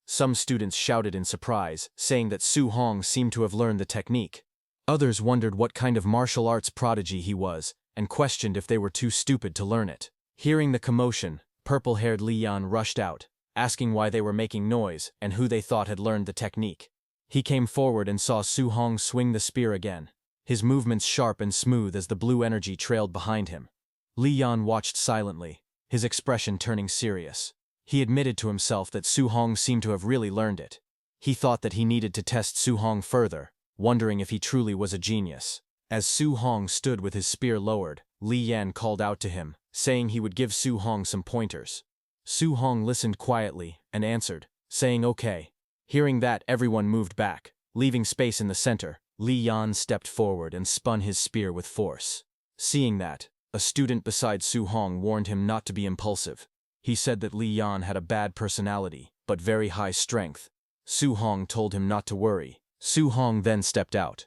Some students shouted in surprise, saying that Su Hong seemed to have learned the technique. Others wondered what kind of martial arts prodigy he was, and questioned if they were too stupid to learn it. Hearing the commotion, purple-haired Li Yan rushed out, asking why they were making noise and who they thought had learned the technique. He came forward and saw Su Hong swing the spear again, his movements sharp and smooth as the blue energy trailed behind him. Li Yan watched silently, his expression turning serious. He admitted to himself that Su Hong seemed to have really learned it. He thought that he needed to test Su Hong further, wondering if he truly was a genius. As Su Hong stood with his spear lowered, Li Yan called out to him, saying he would give Su Hong some pointers. Su Hong listened quietly and answered, saying okay. Hearing that, everyone moved back. Leaving space in the center, Li Yan stepped forward and spun his spear with force. Seeing that, a student beside Su Hong warned him not to be impulsive. He said that Li Yan had a bad personality, but very high strength. Su Hong told him not to worry. Su Hong then stepped out.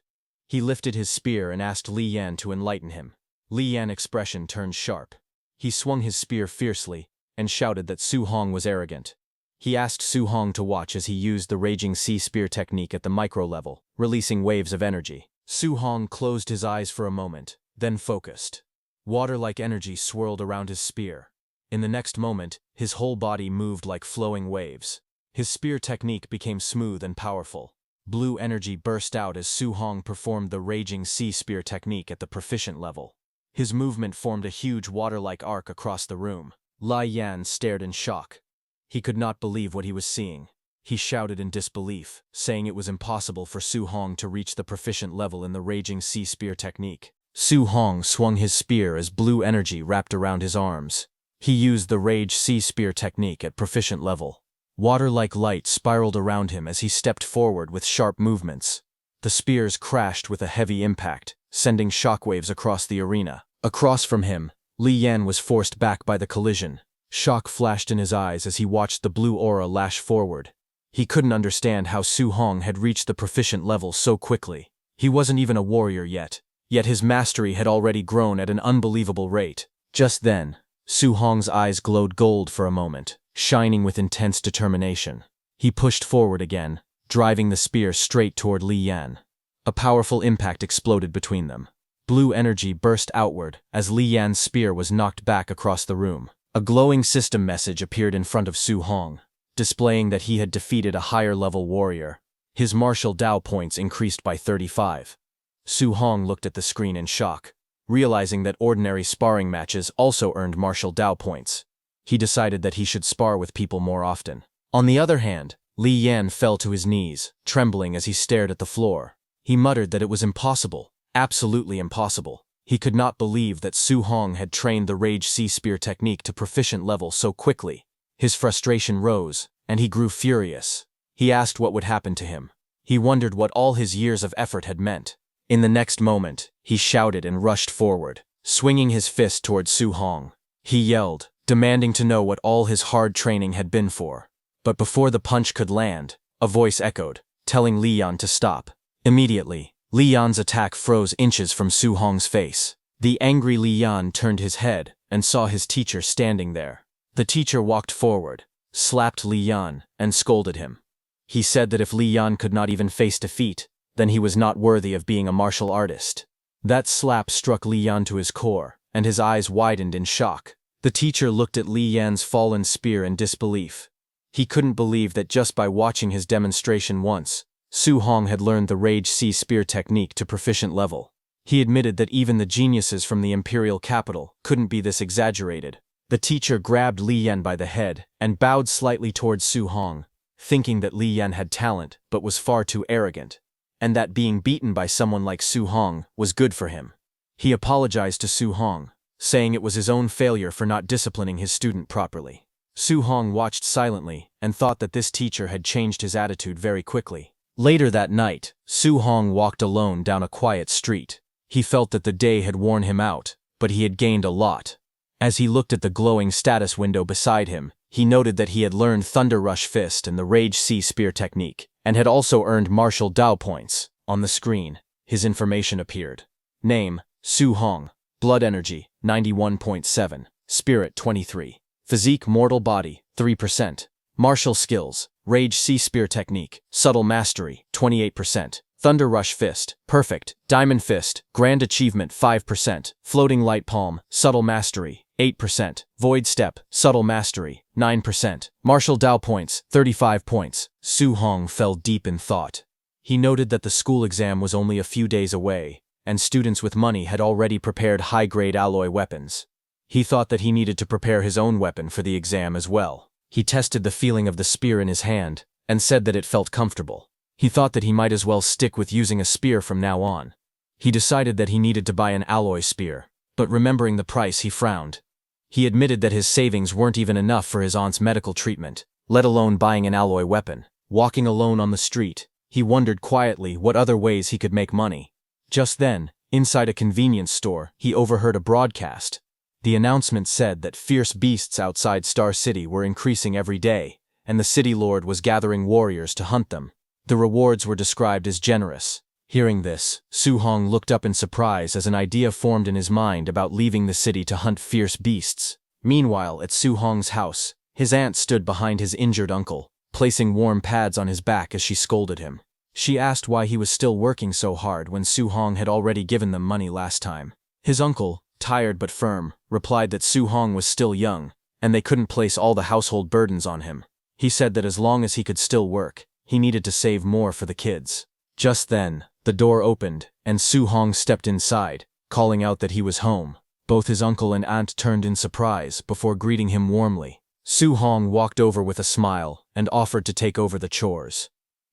He lifted his spear and asked Li Yan to enlighten him. Li Yan's expression turned sharp. He swung his spear fiercely and shouted that Su Hong was arrogant. He asked Su Hong to watch as he used the Raging Sea Spear technique at the micro level, releasing waves of energy. Su Hong closed his eyes for a moment, then focused. Water-like energy swirled around his spear. In the next moment, his whole body moved like flowing waves. His spear technique became smooth and powerful. Blue energy burst out as Su Hong performed the Raging Sea Spear technique at the proficient level. His movement formed a huge water-like arc across the room. Li Yan stared in shock. He could not believe what he was seeing. He shouted in disbelief, saying it was impossible for Su Hong to reach the proficient level in the Raging Sea Spear technique. Su Hong swung his spear as blue energy wrapped around his arms. He used the Rage Sea Spear technique at proficient level. Water-like light spiraled around him as he stepped forward with sharp movements. The spears crashed with a heavy impact, sending shockwaves across the arena. Across from him, Li Yan was forced back by the collision. Shock flashed in his eyes as he watched the blue aura lash forward. He couldn't understand how Su Hong had reached the proficient level so quickly. He wasn't even a warrior yet his mastery had already grown at an unbelievable rate. Just then, Su Hong's eyes glowed gold for a moment, shining with intense determination. He pushed forward again, driving the spear straight toward Li Yan. A powerful impact exploded between them. Blue energy burst outward as Li Yan's spear was knocked back across the room. A glowing system message appeared in front of Su Hong, displaying that he had defeated a higher-level warrior. His martial Dao points increased by 35. Su Hong looked at the screen in shock, realizing that ordinary sparring matches also earned martial Dao points. He decided that he should spar with people more often. On the other hand, Li Yan fell to his knees, trembling as he stared at the floor. He muttered that it was impossible, absolutely impossible. He could not believe that Su Hong had trained the Rage Sea Spear technique to proficient level so quickly. His frustration rose, and he grew furious. He asked what would happen to him. He wondered what all his years of effort had meant. In the next moment, he shouted and rushed forward, swinging his fist toward Su Hong. He yelled, demanding to know what all his hard training had been for. But before the punch could land, a voice echoed, telling Li Yan to stop. Immediately, Li Yan's attack froze inches from Su Hong's face. The angry Li Yan turned his head and saw his teacher standing there. The teacher walked forward, slapped Li Yan, and scolded him. He said that if Li Yan could not even face defeat, then he was not worthy of being a martial artist. That slap struck Li Yan to his core, and his eyes widened in shock. The teacher looked at Li Yan's fallen spear in disbelief. He couldn't believe that just by watching his demonstration once, Su Hong had learned the Rage Sea Spear technique to proficient level. He admitted that even the geniuses from the imperial capital couldn't be this exaggerated. The teacher grabbed Li Yan by the head and bowed slightly towards Su Hong, thinking that Li Yan had talent but was far too arrogant, and that being beaten by someone like Su Hong was good for him. He apologized to Su Hong, saying it was his own failure for not disciplining his student properly. Su Hong watched silently and thought that this teacher had changed his attitude very quickly. Later that night, Su Hong walked alone down a quiet street. He felt that the day had worn him out, but he had gained a lot. As he looked at the glowing status window beside him, he noted that he had learned Thunder Rush Fist and the Rage Sea Spear technique, and had also earned martial Dao points. On the screen, his information appeared. Name, Su Hong. Blood energy, 91.7. Spirit, 23. Physique mortal body, 3%. Martial skills, Rage Sea Spear technique, subtle mastery, 28%. Thunder Rush Fist, perfect. Diamond Fist, grand achievement, 5%. Floating Light Palm, subtle mastery, 8%. Void Step, subtle mastery, 9%. Martial Dao points, 35 points. Su Hong fell deep in thought. He noted that the school exam was only a few days away, and students with money had already prepared high-grade alloy weapons. He thought that he needed to prepare his own weapon for the exam as well. He tested the feeling of the spear in his hand, and said that it felt comfortable. He thought that he might as well stick with using a spear from now on. He decided that he needed to buy an alloy spear, but remembering the price, he frowned. He admitted that his savings weren't even enough for his aunt's medical treatment, let alone buying an alloy weapon. Walking alone on the street, he wondered quietly what other ways he could make money. Just then, inside a convenience store, he overheard a broadcast. The announcement said that fierce beasts outside Star City were increasing every day, and the city lord was gathering warriors to hunt them. The rewards were described as generous. Hearing this, Su Hong looked up in surprise as an idea formed in his mind about leaving the city to hunt fierce beasts. Meanwhile, at Su Hong's house, his aunt stood behind his injured uncle, placing warm pads on his back as she scolded him. She asked why he was still working so hard when Su Hong had already given them money last time. His uncle, tired but firm, replied that Su Hong was still young, and they couldn't place all the household burdens on him. He said that as long as he could still work, he needed to save more for the kids. Just then, the door opened, and Su Hong stepped inside, calling out that he was home. Both his uncle and aunt turned in surprise before greeting him warmly. Su Hong walked over with a smile and offered to take over the chores.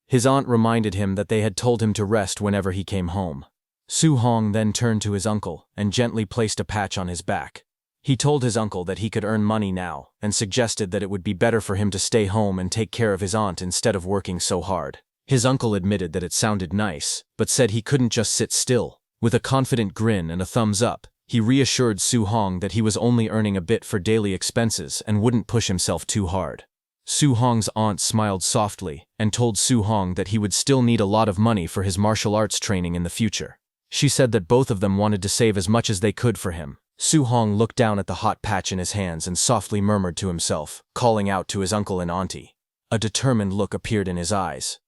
His aunt reminded him that they had told him to rest whenever he came home. Su Hong then turned to his uncle and gently placed a patch on his back. He told his uncle that he could earn money now and suggested that it would be better for him to stay home and take care of his aunt instead of working so hard. His uncle admitted that it sounded nice, but said he couldn't just sit still. With a confident grin and a thumbs up, he reassured Su Hong that he was only earning a bit for daily expenses and wouldn't push himself too hard. Su Hong's aunt smiled softly and told Su Hong that he would still need a lot of money for his martial arts training in the future. She said that both of them wanted to save as much as they could for him. Su Hong looked down at the hot patch in his hands and softly murmured to himself, calling out to his uncle and auntie. A determined look appeared in his eyes.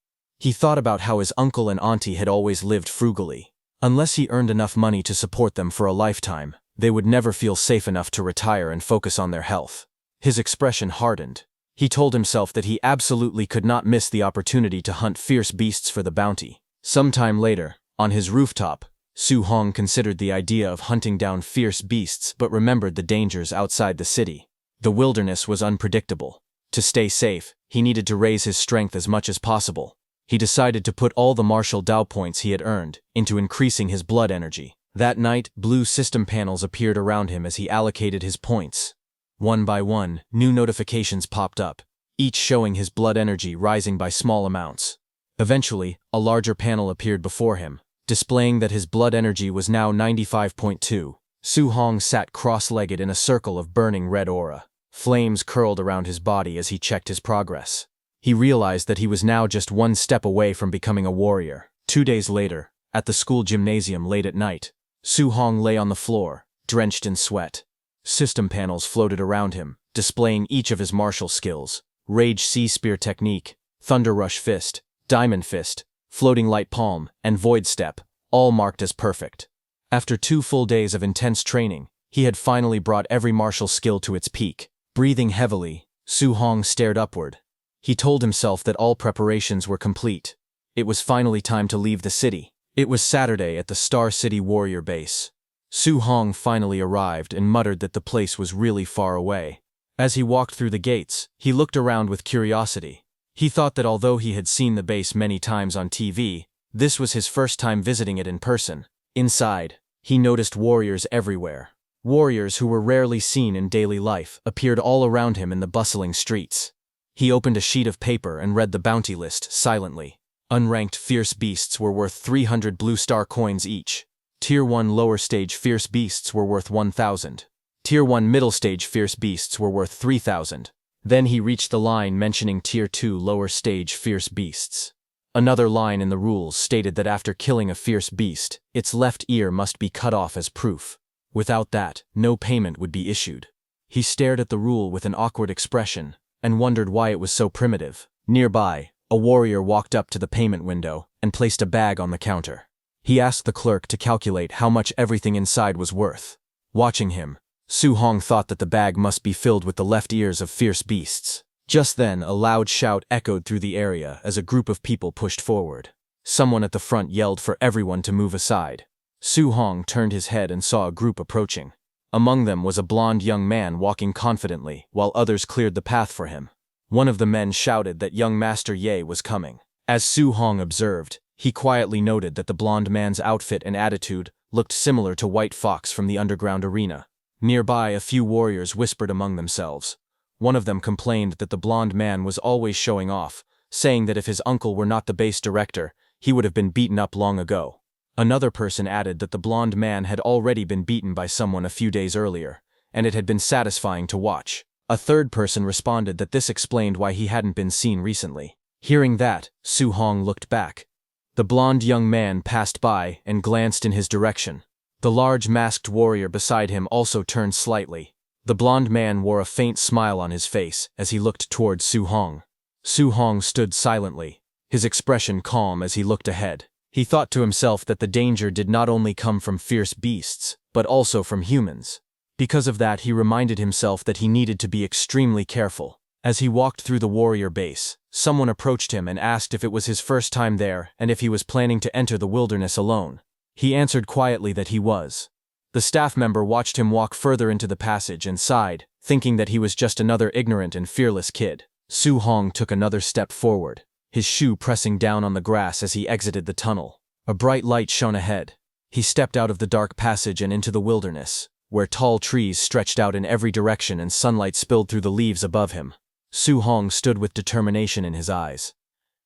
He thought about how his uncle and auntie had always lived frugally. Unless he earned enough money to support them for a lifetime, they would never feel safe enough to retire and focus on their health. His expression hardened. He told himself that he absolutely could not miss the opportunity to hunt fierce beasts for the bounty. Sometime later, on his rooftop, Su Hong considered the idea of hunting down fierce beasts but remembered the dangers outside the city. The wilderness was unpredictable. To stay safe, he needed to raise his strength as much as possible. He decided to put all the martial Dao points he had earned into increasing his blood energy. That night, blue system panels appeared around him as he allocated his points. One by one, new notifications popped up, each showing his blood energy rising by small amounts. Eventually, a larger panel appeared before him, displaying that his blood energy was now 95.2. Su Hong sat cross-legged in a circle of burning red aura. Flames curled around his body as he checked his progress. He realized that he was now just one step away from becoming a warrior. 2 days later, at the school gymnasium late at night, Su Hong lay on the floor, drenched in sweat. System panels floated around him, displaying each of his martial skills: Rage Sea Spear Technique, Thunder Rush Fist, Diamond Fist, Floating Light Palm, and Void Step, all marked as perfect. After 2 full days of intense training, he had finally brought every martial skill to its peak. Breathing heavily, Su Hong stared upward. He told himself that all preparations were complete. It was finally time to leave the city. It was Saturday at the Star City Warrior base. Su Hong finally arrived and muttered that the place was really far away. As he walked through the gates, he looked around with curiosity. He thought that although he had seen the base many times on TV, this was his first time visiting it in person. Inside, he noticed warriors everywhere. Warriors who were rarely seen in daily life appeared all around him in the bustling streets. He opened a sheet of paper and read the bounty list silently. Unranked fierce beasts were worth 300 blue star coins each. Tier 1 lower stage fierce beasts were worth 1,000. Tier 1 middle stage fierce beasts were worth 3,000. Then he reached the line mentioning Tier 2 lower stage fierce beasts. Another line in the rules stated that after killing a fierce beast, its left ear must be cut off as proof. Without that, no payment would be issued. He stared at the rule with an awkward expression and wondered why it was so primitive. Nearby, a warrior walked up to the payment window and placed a bag on the counter. He asked the clerk to calculate how much everything inside was worth. Watching him, Su Hong thought that the bag must be filled with the left ears of fierce beasts. Just then, a loud shout echoed through the area as a group of people pushed forward. Someone at the front yelled for everyone to move aside. Su Hong turned his head and saw a group approaching. Among them was a blond young man walking confidently, while others cleared the path for him. One of the men shouted that young Master Ye was coming. As Su Hong observed, he quietly noted that the blond man's outfit and attitude looked similar to White Fox from the underground arena. Nearby, a few warriors whispered among themselves. One of them complained that the blond man was always showing off, saying that if his uncle were not the base director, he would have been beaten up long ago. Another person added that the blond man had already been beaten by someone a few days earlier, and it had been satisfying to watch. A third person responded that this explained why he hadn't been seen recently. Hearing that, Su Hong looked back. The blond young man passed by and glanced in his direction. The large masked warrior beside him also turned slightly. The blond man wore a faint smile on his face as he looked toward Su Hong. Su Hong stood silently, his expression calm as he looked ahead. He thought to himself that the danger did not only come from fierce beasts, but also from humans. Because of that, he reminded himself that he needed to be extremely careful. As he walked through the warrior base, someone approached him and asked if it was his first time there and if he was planning to enter the wilderness alone. He answered quietly that he was. The staff member watched him walk further into the passage and sighed, thinking that he was just another ignorant and fearless kid. Su Hong took another step forward, his shoe pressing down on the grass as he exited the tunnel. A bright light shone ahead. He stepped out of the dark passage and into the wilderness, where tall trees stretched out in every direction and sunlight spilled through the leaves above him. Su Hong stood with determination in his eyes.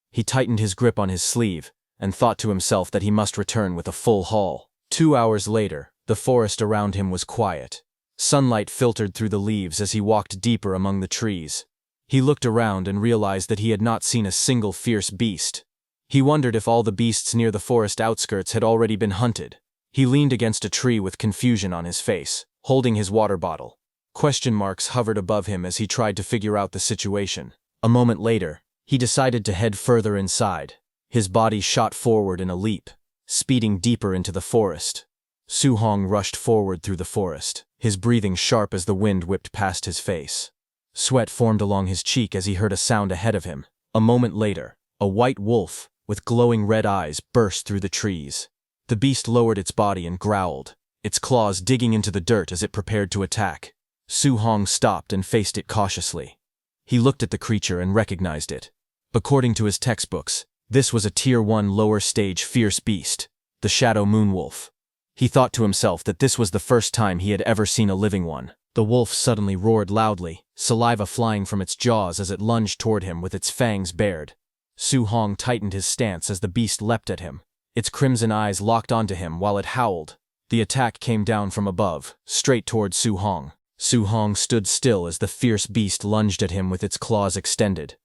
He tightened his grip on his sleeve and thought to himself that he must return with a full haul. 2 hours later, the forest around him was quiet. Sunlight filtered through the leaves as he walked deeper among the trees. He looked around and realized that he had not seen a single fierce beast. He wondered if all the beasts near the forest outskirts had already been hunted. He leaned against a tree with confusion on his face, holding his water bottle. Question marks hovered above him as he tried to figure out the situation. A moment later, he decided to head further inside. His body shot forward in a leap, speeding deeper into the forest. Su Hong rushed forward through the forest, his breathing sharp as the wind whipped past his face. Sweat formed along his cheek as he heard a sound ahead of him. A moment later, a white wolf, with glowing red eyes, burst through the trees. The beast lowered its body and growled, its claws digging into the dirt as it prepared to attack. Su Hong stopped and faced it cautiously. He looked at the creature and recognized it. According to his textbooks, this was a Tier 1 lower stage fierce beast, the Shadow Moonwolf. He thought to himself that this was the first time he had ever seen a living one. The wolf suddenly roared loudly, saliva flying from its jaws as it lunged toward him with its fangs bared. Su Hong tightened his stance as the beast leapt at him. Its crimson eyes locked onto him while it howled. The attack came down from above, straight toward Su Hong. Su Hong stood still as the fierce beast lunged at him with its claws extended.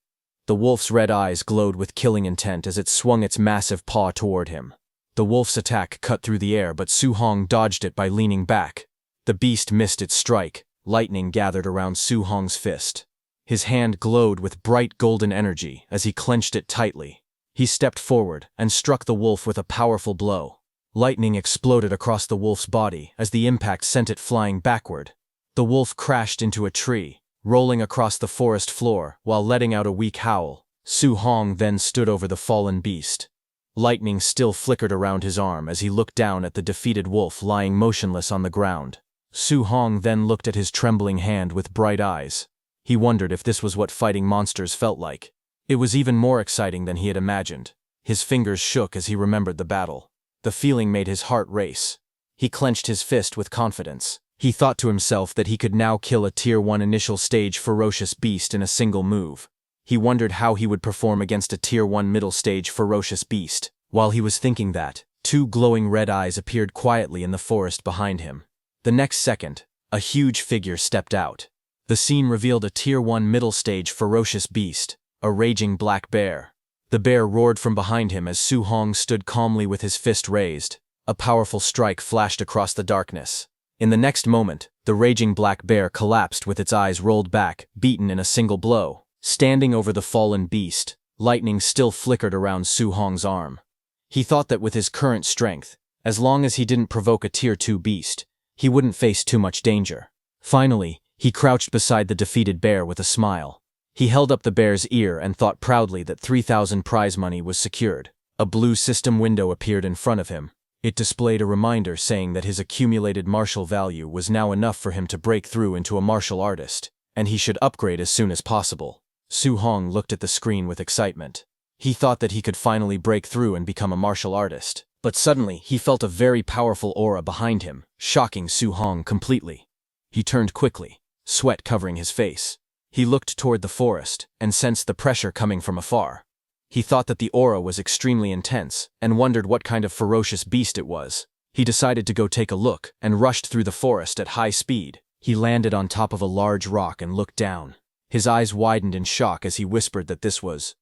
The wolf's red eyes glowed with killing intent as it swung its massive paw toward him. The wolf's attack cut through the air, but Su Hong dodged it by leaning back. The beast missed its strike. Lightning gathered around Su Hong's fist. His hand glowed with bright golden energy as he clenched it tightly. He stepped forward and struck the wolf with a powerful blow. Lightning exploded across the wolf's body as the impact sent it flying backward. The wolf crashed into a tree, rolling across the forest floor while letting out a weak howl. Su Hong then stood over the fallen beast. Lightning still flickered around his arm as he looked down at the defeated wolf lying motionless on the ground. Su Hong then looked at his trembling hand with bright eyes. He wondered if this was what fighting monsters felt like. It was even more exciting than he had imagined. His fingers shook as he remembered the battle. The feeling made his heart race. He clenched his fist with confidence. He thought to himself that he could now kill a Tier 1 initial stage ferocious beast in a single move. He wondered how he would perform against a Tier 1 middle stage ferocious beast. While he was thinking that, 2 glowing red eyes appeared quietly in the forest behind him. The next second, a huge figure stepped out. The scene revealed a Tier 1 middle stage ferocious beast, a raging black bear. The bear roared from behind him as Su Hong stood calmly with his fist raised. A powerful strike flashed across the darkness. In the next moment, the raging black bear collapsed with its eyes rolled back, beaten in a single blow. Standing over the fallen beast, lightning still flickered around Su Hong's arm. He thought that with his current strength, as long as he didn't provoke a Tier 2 beast, he wouldn't face too much danger. Finally, he crouched beside the defeated bear with a smile. He held up the bear's ear and thought proudly that 3,000 prize money was secured. A blue system window appeared in front of him. It displayed a reminder saying that his accumulated martial value was now enough for him to break through into a martial artist, and he should upgrade as soon as possible. Su Hong looked at the screen with excitement. He thought that he could finally break through and become a martial artist. But suddenly, he felt a very powerful aura behind him, shocking Su Hong completely. He turned quickly, sweat covering his face. He looked toward the forest and sensed the pressure coming from afar. He thought that the aura was extremely intense and wondered what kind of ferocious beast it was. He decided to go take a look and rushed through the forest at high speed. He landed on top of a large rock and looked down. His eyes widened in shock as he whispered that this was.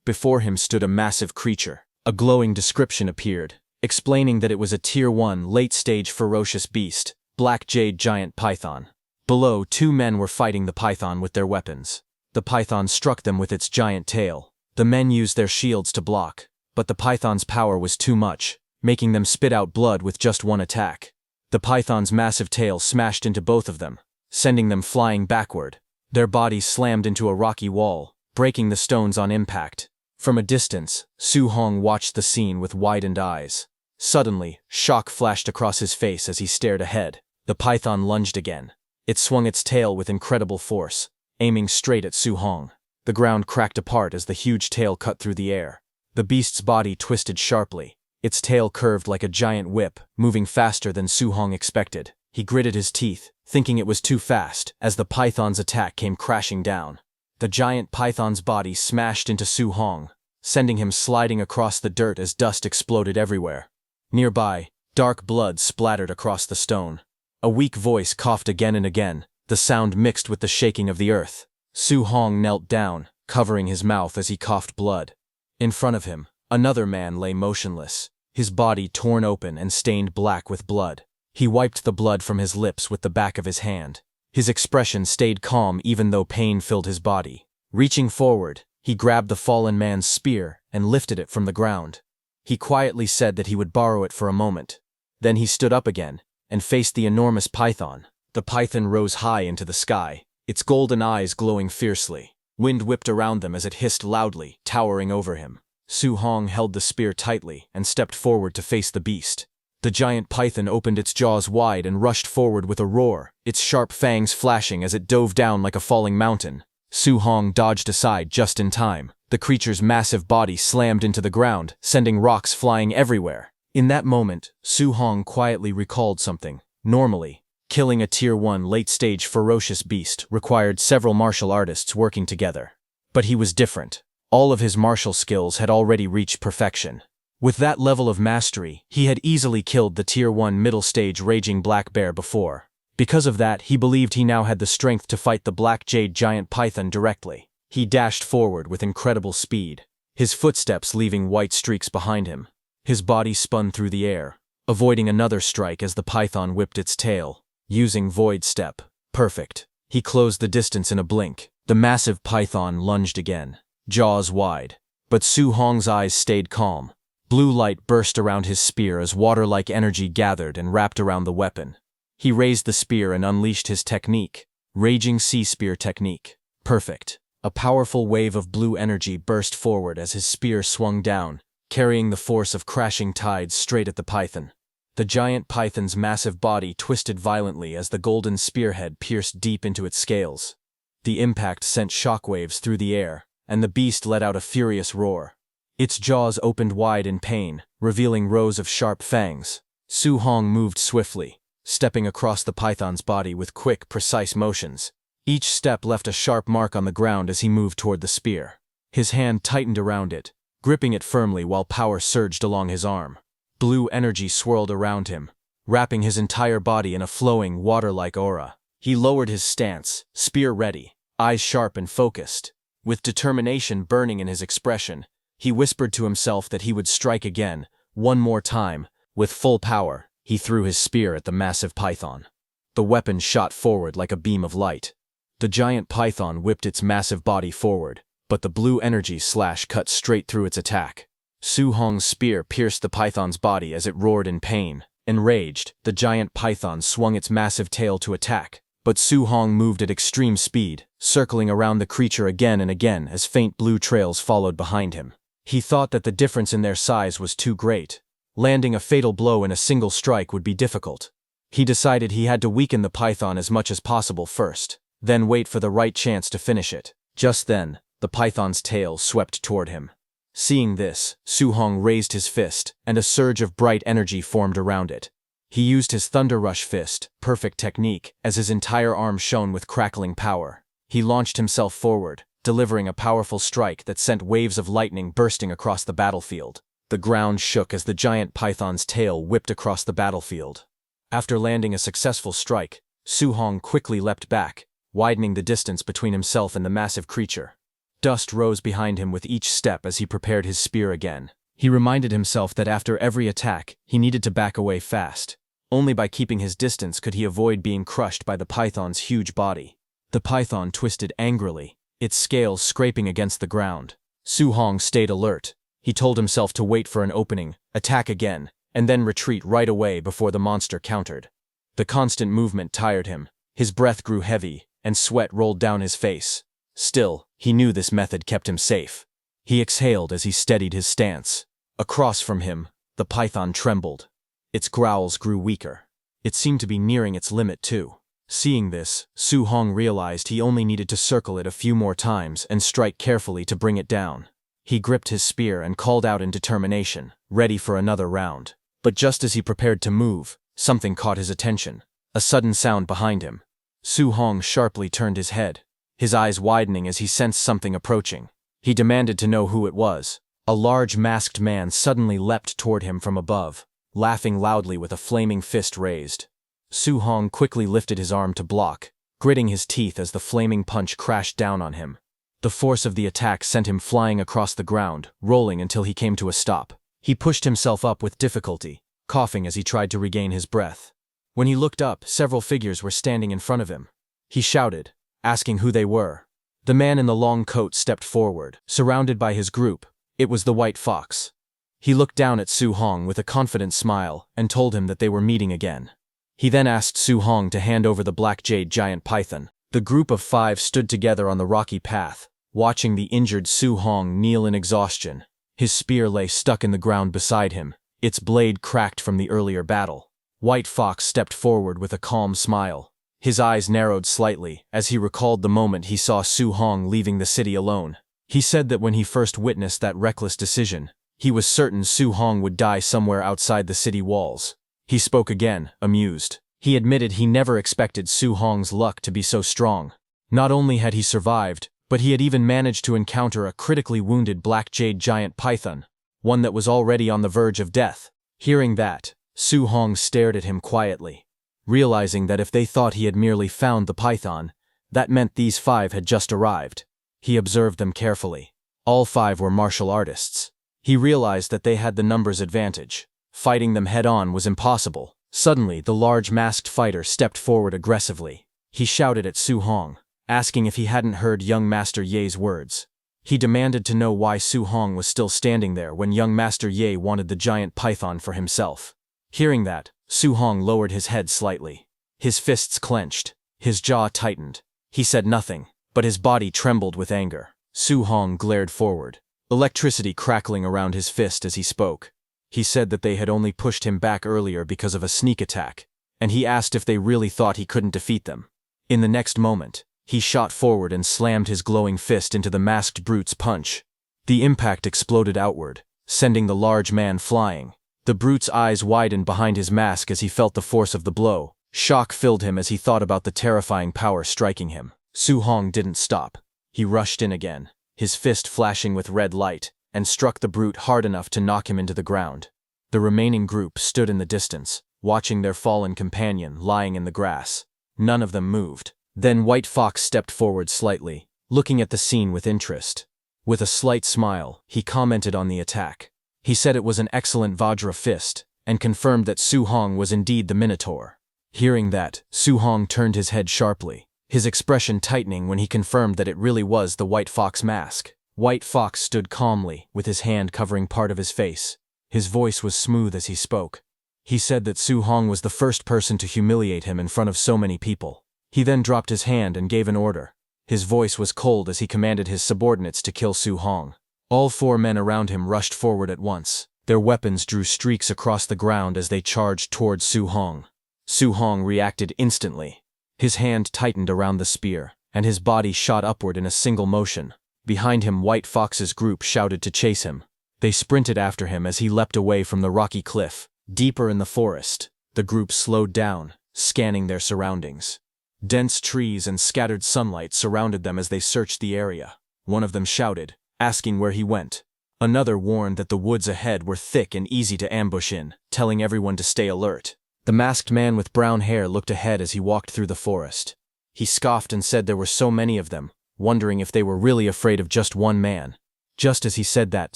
Before him stood a massive creature, A glowing description appeared, explaining that it was a Tier 1 late-stage ferocious beast, black jade giant python. Below, 2 men were fighting the python with their weapons. The python struck them with its giant tail. The men used their shields to block, but the python's power was too much, making them spit out blood with just one attack. The python's massive tail smashed into both of them, sending them flying backward. Their bodies slammed into a rocky wall, breaking the stones on impact. From a distance, Su Hong watched the scene with widened eyes. Suddenly, shock flashed across his face as he stared ahead. The python lunged again. It swung its tail with incredible force, aiming straight at Su Hong. The ground cracked apart as the huge tail cut through the air. The beast's body twisted sharply. Its tail curved like a giant whip, moving faster than Su Hong expected. He gritted his teeth, thinking it was too fast, as the python's attack came crashing down. The giant python's body smashed into Su Hong, sending him sliding across the dirt as dust exploded everywhere. Nearby, dark blood splattered across the stone. A weak voice coughed again and again, the sound mixed with the shaking of the earth. Su Hong knelt down, covering his mouth as he coughed blood. In front of him, another man lay motionless, his body torn open and stained black with blood. He wiped the blood from his lips with the back of his hand. His expression stayed calm even though pain filled his body. Reaching forward, he grabbed the fallen man's spear and lifted it from the ground. He quietly said that he would borrow it for a moment. Then he stood up again and faced the enormous python. The python rose high into the sky, its golden eyes glowing fiercely. Wind whipped around them as it hissed loudly, towering over him. Su Hong held the spear tightly and stepped forward to face the beast. The giant python opened its jaws wide and rushed forward with a roar, its sharp fangs flashing as it dove down like a falling mountain. Su Hong dodged aside just in time. The creature's massive body slammed into the ground, sending rocks flying everywhere. In that moment, Su Hong quietly recalled something. Normally, killing a Tier 1 late-stage ferocious beast required several martial artists working together. But he was different. All of his martial skills had already reached perfection. With that level of mastery, he had easily killed the Tier 1 middle-stage raging black bear before. Because of that, he believed he now had the strength to fight the black jade giant python directly. He dashed forward with incredible speed, his footsteps leaving white streaks behind him. His body spun through the air, avoiding another strike as the python whipped its tail. Using void step. Perfect. He closed the distance in a blink. The massive python lunged again, jaws wide. But Su Hong's eyes stayed calm. Blue light burst around his spear as water-like energy gathered and wrapped around the weapon. He raised the spear and unleashed his technique, Raging Sea Spear technique. Perfect. A powerful wave of blue energy burst forward as his spear swung down, carrying the force of crashing tides straight at the python. The giant python's massive body twisted violently as the golden spearhead pierced deep into its scales. The impact sent shockwaves through the air, and the beast let out a furious roar. Its jaws opened wide in pain, revealing rows of sharp fangs. Su Hong moved swiftly, stepping across the python's body with quick, precise motions. Each step left a sharp mark on the ground as he moved toward the spear. His hand tightened around it, gripping it firmly while power surged along his arm. Blue energy swirled around him, wrapping his entire body in a flowing, water-like aura. He lowered his stance, spear ready, eyes sharp and focused. With determination burning in his expression, he whispered to himself that he would strike again, one more time. With full power, he threw his spear at the massive python. The weapon shot forward like a beam of light. The giant python whipped its massive body forward, but the blue energy slash cut straight through its attack. Su Hong's spear pierced the python's body as it roared in pain. Enraged, the giant python swung its massive tail to attack, but Su Hong moved at extreme speed, circling around the creature again and again as faint blue trails followed behind him. He thought that the difference in their size was too great. Landing a fatal blow in a single strike would be difficult. He decided he had to weaken the python as much as possible first, then wait for the right chance to finish it. Just then, the python's tail swept toward him. Seeing this, Su Hong raised his fist, and a surge of bright energy formed around it. He used his Thunder Rush fist, perfect technique, as his entire arm shone with crackling power. He launched himself forward, delivering a powerful strike that sent waves of lightning bursting across the battlefield. The ground shook as the giant python's tail whipped across the battlefield. After landing a successful strike, Su Hong quickly leapt back, widening the distance between himself and the massive creature. Dust rose behind him with each step as he prepared his spear again. He reminded himself that after every attack, he needed to back away fast. Only by keeping his distance could he avoid being crushed by the python's huge body. The python twisted angrily, its scales scraping against the ground. Su Hong stayed alert. He told himself to wait for an opening, attack again, and then retreat right away before the monster countered. The constant movement tired him. His breath grew heavy, and sweat rolled down his face. Still, he knew this method kept him safe. He exhaled as he steadied his stance. Across from him, the python trembled. Its growls grew weaker. It seemed to be nearing its limit too. Seeing this, Su Hong realized he only needed to circle it a few more times and strike carefully to bring it down. He gripped his spear and called out in determination, ready for another round. But just as he prepared to move, something caught his attention. A sudden sound behind him. Su Hong sharply turned his head, his eyes widening as he sensed something approaching. He demanded to know who it was. A large masked man suddenly leapt toward him from above, laughing loudly with a flaming fist raised. Su Hong quickly lifted his arm to block, gritting his teeth as the flaming punch crashed down on him. The force of the attack sent him flying across the ground, rolling until he came to a stop. He pushed himself up with difficulty, coughing as he tried to regain his breath. When he looked up, several figures were standing in front of him. He shouted, asking who they were. The man in the long coat stepped forward, surrounded by his group. It was the White Fox. He looked down at Su Hong with a confident smile and told him that they were meeting again. He then asked Su Hong to hand over the black jade giant python. The group of 5 stood together on the rocky path, watching the injured Su Hong kneel in exhaustion. His spear lay stuck in the ground beside him, its blade cracked from the earlier battle. White Fox stepped forward with a calm smile. His eyes narrowed slightly as he recalled the moment he saw Su Hong leaving the city alone. He said that when he first witnessed that reckless decision, he was certain Su Hong would die somewhere outside the city walls. He spoke again, amused. He admitted he never expected Su Hong's luck to be so strong. Not only had he survived, but he had even managed to encounter a critically wounded black jade giant python, one that was already on the verge of death. Hearing that, Su Hong stared at him quietly, realizing that if they thought he had merely found the python, that meant these 5 had just arrived. He observed them carefully. All 5 were martial artists. He realized that they had the numbers advantage. Fighting them head-on was impossible. Suddenly, the large masked fighter stepped forward aggressively. He shouted at Su Hong, asking if he hadn't heard young Master Ye's words. He demanded to know why Su Hong was still standing there when young Master Ye wanted the giant python for himself. Hearing that, Su Hong lowered his head slightly. His fists clenched. His jaw tightened. He said nothing, but his body trembled with anger. Su Hong glared forward, electricity crackling around his fist as he spoke. He said that they had only pushed him back earlier because of a sneak attack, and he asked if they really thought he couldn't defeat them. In the next moment, he shot forward and slammed his glowing fist into the masked brute's punch. The impact exploded outward, sending the large man flying. The brute's eyes widened behind his mask as he felt the force of the blow. Shock filled him as he thought about the terrifying power striking him. Su Hong didn't stop. He rushed in again, his fist flashing with red light, and struck the brute hard enough to knock him into the ground. The remaining group stood in the distance, watching their fallen companion lying in the grass. None of them moved. Then White Fox stepped forward slightly, looking at the scene with interest. With a slight smile, he commented on the attack. He said it was an excellent Vajra fist, and confirmed that Su Hong was indeed the Minotaur. Hearing that, Su Hong turned his head sharply, his expression tightening when he confirmed that it really was the White Fox mask. White Fox stood calmly, with his hand covering part of his face. His voice was smooth as he spoke. He said that Su Hong was the first person to humiliate him in front of so many people. He then dropped his hand and gave an order. His voice was cold as he commanded his subordinates to kill Su Hong. All 4 men around him rushed forward at once. Their weapons drew streaks across the ground as they charged towards Su Hong. Su Hong reacted instantly. His hand tightened around the spear, and his body shot upward in a single motion. Behind him, White Fox's group shouted to chase him. They sprinted after him as he leapt away from the rocky cliff. Deeper in the forest, the group slowed down, scanning their surroundings. Dense trees and scattered sunlight surrounded them as they searched the area. One of them shouted, asking where he went. Another warned that the woods ahead were thick and easy to ambush in, telling everyone to stay alert. The masked man with brown hair looked ahead as he walked through the forest. He scoffed and said there were so many of them, wondering if they were really afraid of just one man. Just as he said that,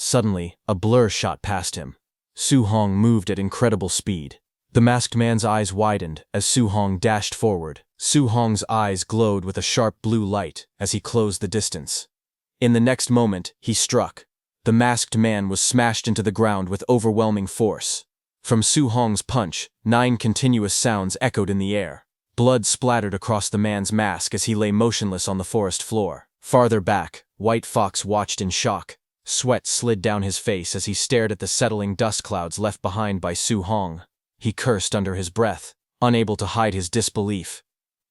suddenly, a blur shot past him. Su Hong moved at incredible speed. The masked man's eyes widened as Su Hong dashed forward. Su Hong's eyes glowed with a sharp blue light as he closed the distance. In the next moment, he struck. The masked man was smashed into the ground with overwhelming force. From Su Hong's punch, 9 continuous sounds echoed in the air. Blood splattered across the man's mask as he lay motionless on the forest floor. Farther back, White Fox watched in shock. Sweat slid down his face as he stared at the settling dust clouds left behind by Su Hong. He cursed under his breath, unable to hide his disbelief.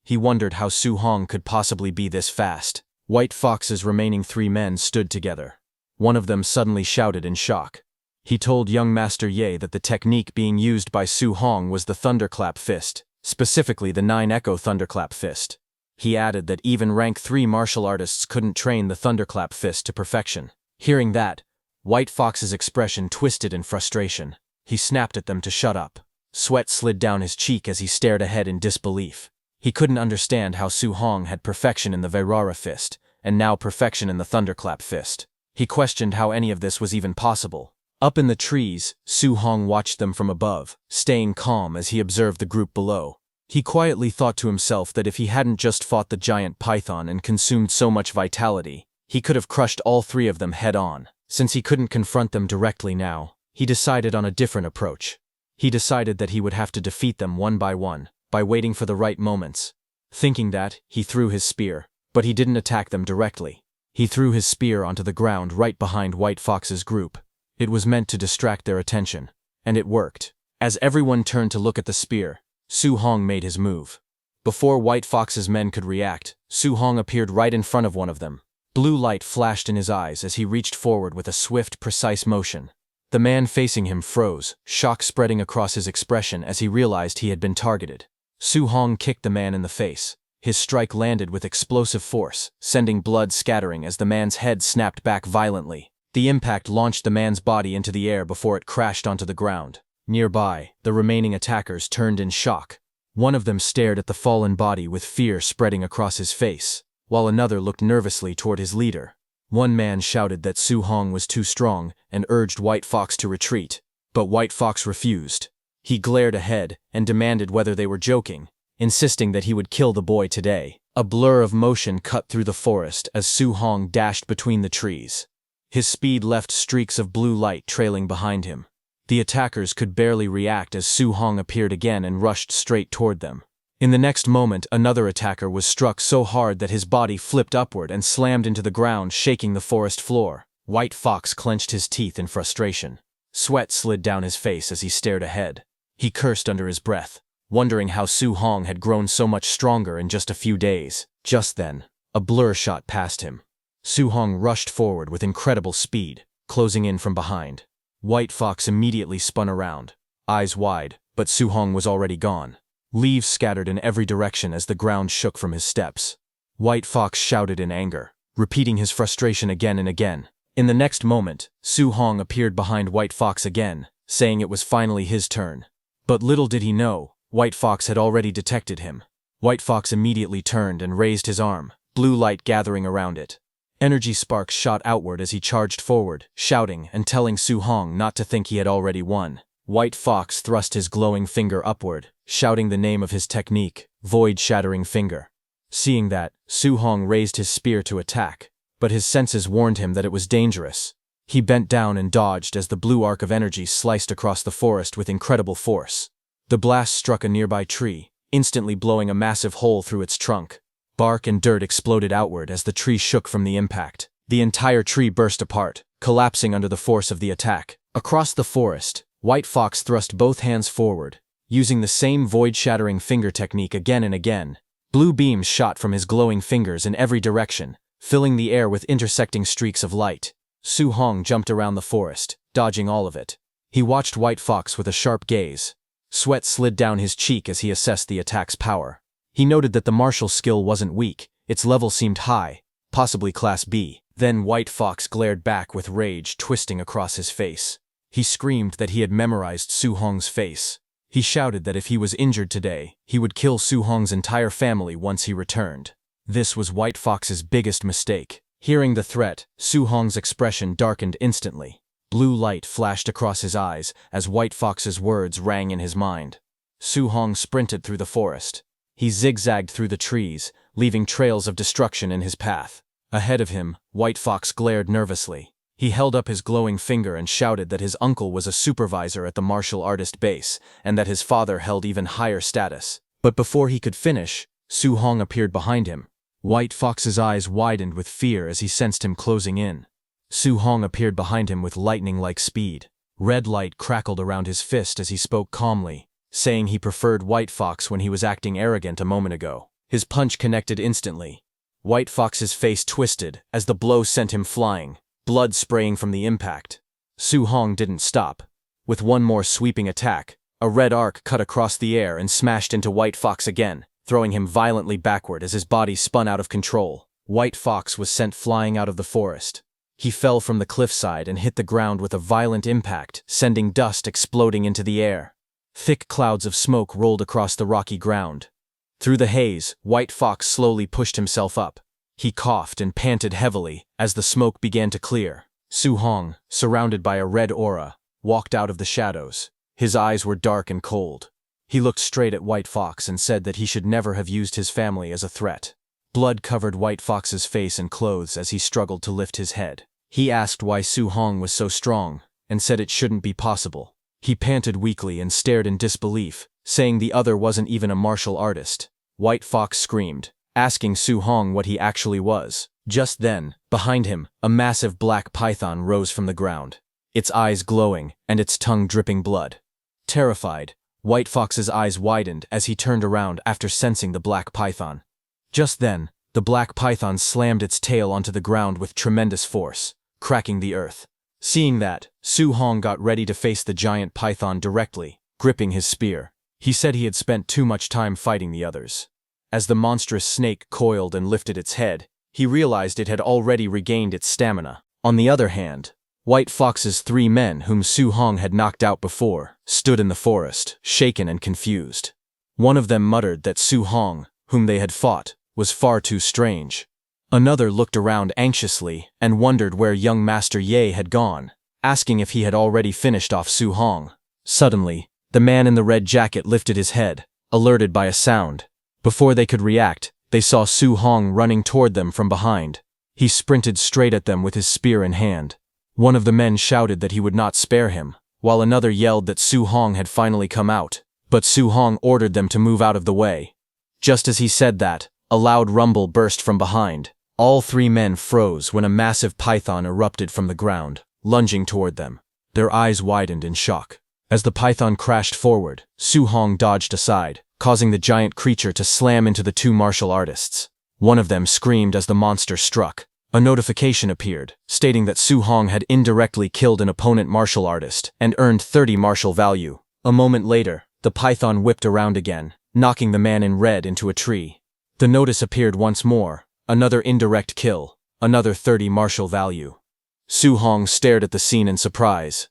He wondered how Su Hong could possibly be this fast. White Fox's remaining 3 men stood together. One of them suddenly shouted in shock. He told young Master Ye that the technique being used by Su Hong was the Thunderclap Fist, specifically the 9 Echo Thunderclap Fist. He added that even rank 3 martial artists couldn't train the Thunderclap Fist to perfection. Hearing that, White Fox's expression twisted in frustration. He snapped at them to shut up. Sweat slid down his cheek as he stared ahead in disbelief. He couldn't understand how Su Hong had perfection in the Vairara Fist, and now perfection in the Thunderclap Fist. He questioned how any of this was even possible. Up in the trees, Su Hong watched them from above, staying calm as he observed the group below. He quietly thought to himself that if he hadn't just fought the giant python and consumed so much vitality, he could have crushed all 3 of them head-on. Since he couldn't confront them directly now, he decided on a different approach. He decided that he would have to defeat them one by waiting for the right moments. Thinking that, he threw his spear, but he didn't attack them directly. He threw his spear onto the ground right behind White Fox's group. It was meant to distract their attention, and it worked. As everyone turned to look at the spear, Su Hong made his move. Before White Fox's men could react, Su Hong appeared right in front of one of them. Blue light flashed in his eyes as he reached forward with a swift, precise motion. The man facing him froze, shock spreading across his expression as he realized he had been targeted. Su Hong kicked the man in the face. His strike landed with explosive force, sending blood scattering as the man's head snapped back violently. The impact launched the man's body into the air before it crashed onto the ground. Nearby, the remaining attackers turned in shock. One of them stared at the fallen body with fear spreading across his face, while another looked nervously toward his leader. One man shouted that Su Hong was too strong and urged White Fox to retreat, but White Fox refused. He glared ahead and demanded whether they were joking, insisting that he would kill the boy today. A blur of motion cut through the forest as Su Hong dashed between the trees. His speed left streaks of blue light trailing behind him. The attackers could barely react as Su Hong appeared again and rushed straight toward them. In the next moment, another attacker was struck so hard that his body flipped upward and slammed into the ground, shaking the forest floor. White Fox clenched his teeth in frustration. Sweat slid down his face as he stared ahead. He cursed under his breath, wondering how Su Hong had grown so much stronger in just a few days. Just then, a blur shot past him. Su Hong rushed forward with incredible speed, closing in from behind. White Fox immediately spun around, eyes wide, but Su Hong was already gone. Leaves scattered in every direction as the ground shook from his steps. White Fox shouted in anger, repeating his frustration again and again. In the next moment, Su Hong appeared behind White Fox again, saying it was finally his turn. But little did he know, White Fox had already detected him. White Fox immediately turned and raised his arm, blue light gathering around it. Energy sparks shot outward as he charged forward, shouting and telling Su Hong not to think he had already won. White Fox thrust his glowing finger upward, shouting the name of his technique, Void-Shattering Finger. Seeing that, Su Hong raised his spear to attack, but his senses warned him that it was dangerous. He bent down and dodged as the blue arc of energy sliced across the forest with incredible force. The blast struck a nearby tree, instantly blowing a massive hole through its trunk. Bark and dirt exploded outward as the tree shook from the impact. The entire tree burst apart, collapsing under the force of the attack. Across the forest, White Fox thrust both hands forward, using the same void-shattering finger technique again and again. Blue beams shot from his glowing fingers in every direction, filling the air with intersecting streaks of light. Su Hong jumped around the forest, dodging all of it. He watched White Fox with a sharp gaze. Sweat slid down his cheek as he assessed the attack's power. He noted that the martial skill wasn't weak, its level seemed high, possibly Class B. Then White Fox glared back with rage twisting across his face. He screamed that he had memorized Su Hong's face. He shouted that if he was injured today, he would kill Su Hong's entire family once he returned. This was White Fox's biggest mistake. Hearing the threat, Su Hong's expression darkened instantly. Blue light flashed across his eyes as White Fox's words rang in his mind. Su Hong sprinted through the forest. He zigzagged through the trees, leaving trails of destruction in his path. Ahead of him, White Fox glared nervously. He held up his glowing finger and shouted that his uncle was a supervisor at the martial artist base, and that his father held even higher status. But before he could finish, Su Hong appeared behind him. White Fox's eyes widened with fear as he sensed him closing in. Su Hong appeared behind him with lightning-like speed. Red light crackled around his fist as he spoke calmly, saying he preferred White Fox when he was acting arrogant a moment ago. His punch connected instantly. White Fox's face twisted as the blow sent him flying, blood spraying from the impact. Su Hong didn't stop. With one more sweeping attack, a red arc cut across the air and smashed into White Fox again, throwing him violently backward as his body spun out of control. White Fox was sent flying out of the forest. He fell from the cliffside and hit the ground with a violent impact, sending dust exploding into the air. Thick clouds of smoke rolled across the rocky ground. Through the haze, White Fox slowly pushed himself up. He coughed and panted heavily as the smoke began to clear. Su Hong, surrounded by a red aura, walked out of the shadows. His eyes were dark and cold. He looked straight at White Fox and said that he should never have used his family as a threat. Blood covered White Fox's face and clothes as he struggled to lift his head. He asked why Su Hong was so strong, and said it shouldn't be possible. He panted weakly and stared in disbelief, saying the other wasn't even a martial artist. White Fox screamed, asking Su Hong what he actually was. Just then, behind him, a massive black python rose from the ground, its eyes glowing and its tongue dripping blood. Terrified, White Fox's eyes widened as he turned around after sensing the black python. Just then, the black python slammed its tail onto the ground with tremendous force, cracking the earth. Seeing that, Su Hong got ready to face the giant python directly, gripping his spear. He said he had spent too much time fighting the others. As the monstrous snake coiled and lifted its head, he realized it had already regained its stamina. On the other hand, White Fox's 3 men whom Su Hong had knocked out before stood in the forest, shaken and confused. One of them muttered that Su Hong, whom they had fought, was far too strange. Another looked around anxiously and wondered where young Master Ye had gone, asking if he had already finished off Su Hong. Suddenly, the man in the red jacket lifted his head, alerted by a sound. Before they could react, they saw Su Hong running toward them from behind. He sprinted straight at them with his spear in hand. One of the men shouted that he would not spare him, while another yelled that Su Hong had finally come out, but Su Hong ordered them to move out of the way. Just as he said that, a loud rumble burst from behind. All 3 men froze when a massive python erupted from the ground, lunging toward them. Their eyes widened in shock. As the python crashed forward, Su Hong dodged aside, causing the giant creature to slam into the 2 martial artists. One of them screamed as the monster struck. A notification appeared, stating that Su Hong had indirectly killed an opponent martial artist and earned 30 martial value. A moment later, the python whipped around again, knocking the man in red into a tree. The notice appeared once more, another indirect kill, another 30 martial value. Su Hong stared at the scene in surprise.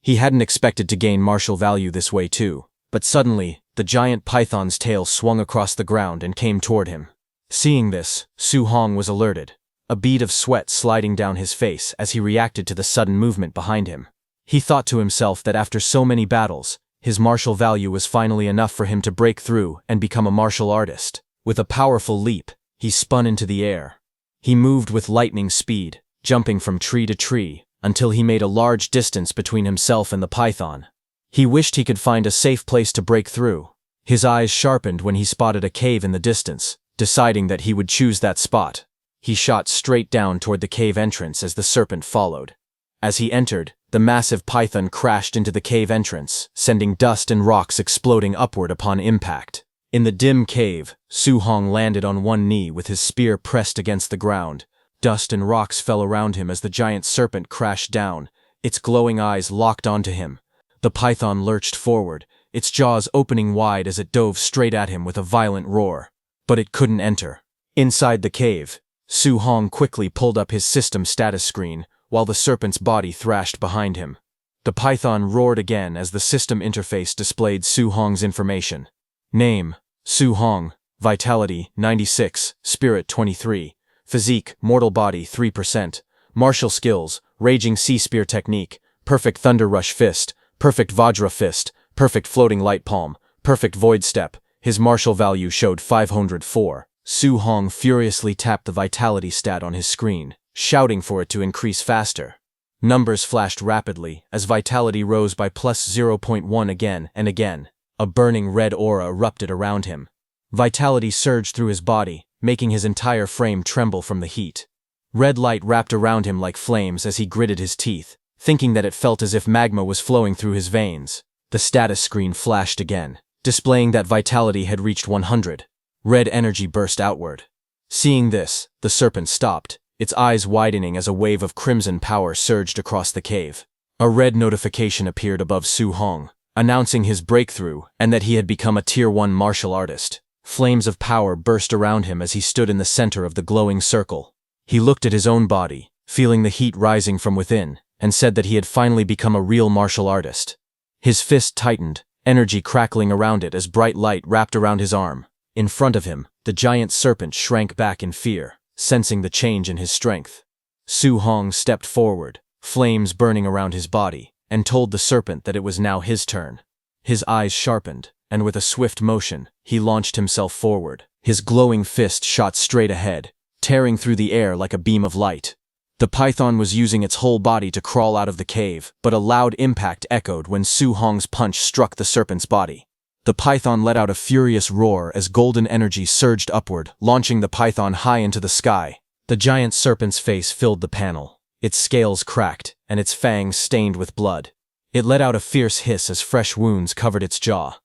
He hadn't expected to gain martial value this way too, but suddenly, the giant python's tail swung across the ground and came toward him. Seeing this, Su Hong was alerted, a bead of sweat sliding down his face as he reacted to the sudden movement behind him. He thought to himself that after so many battles, his martial value was finally enough for him to break through and become a martial artist. With a powerful leap, he spun into the air. He moved with lightning speed, jumping from tree to tree, until he made a large distance between himself and the python. He wished he could find a safe place to break through. His eyes sharpened when he spotted a cave in the distance, deciding that he would choose that spot. He shot straight down toward the cave entrance as the serpent followed. As he entered, the massive python crashed into the cave entrance, sending dust and rocks exploding upward upon impact. In the dim cave, Su Hong landed on one knee with his spear pressed against the ground. Dust and rocks fell around him as the giant serpent crashed down, its glowing eyes locked onto him. The python lurched forward, its jaws opening wide as it dove straight at him with a violent roar. But it couldn't enter. Inside the cave, Su Hong quickly pulled up his system status screen, while the serpent's body thrashed behind him. The python roared again as the system interface displayed Su Hong's information. Name: Su Hong, Vitality 96, Spirit 23, Physique, mortal body 3%. Martial skills, raging sea spear technique, perfect thunder rush fist, perfect vajra fist, perfect floating light palm, perfect void step. His martial value showed 504. Su Hong furiously tapped the vitality stat on his screen, shouting for it to increase faster. Numbers flashed rapidly as vitality rose by plus 0.1 again and again. A burning red aura erupted around him. Vitality surged through his body, making his entire frame tremble from the heat. Red light wrapped around him like flames as he gritted his teeth, thinking that it felt as if magma was flowing through his veins. The status screen flashed again, displaying that vitality had reached 100. Red energy burst outward. Seeing this, the serpent stopped, its eyes widening as a wave of crimson power surged across the cave. A red notification appeared above Su Hong, announcing his breakthrough and that he had become a Tier 1 martial artist. Flames of power burst around him as he stood in the center of the glowing circle. He looked at his own body, feeling the heat rising from within, and said that he had finally become a real martial artist. His fist tightened, energy crackling around it as bright light wrapped around his arm. In front of him, the giant serpent shrank back in fear, sensing the change in his strength. Su Hong stepped forward, flames burning around his body, and told the serpent that it was now his turn. His eyes sharpened, and with a swift motion, he launched himself forward. His glowing fist shot straight ahead, tearing through the air like a beam of light. The python was using its whole body to crawl out of the cave, but a loud impact echoed when Su Hong's punch struck the serpent's body. The python let out a furious roar as golden energy surged upward, launching the python high into the sky. The giant serpent's face filled the panel. Its scales cracked, and its fangs stained with blood. It let out a fierce hiss as fresh wounds covered its jaw.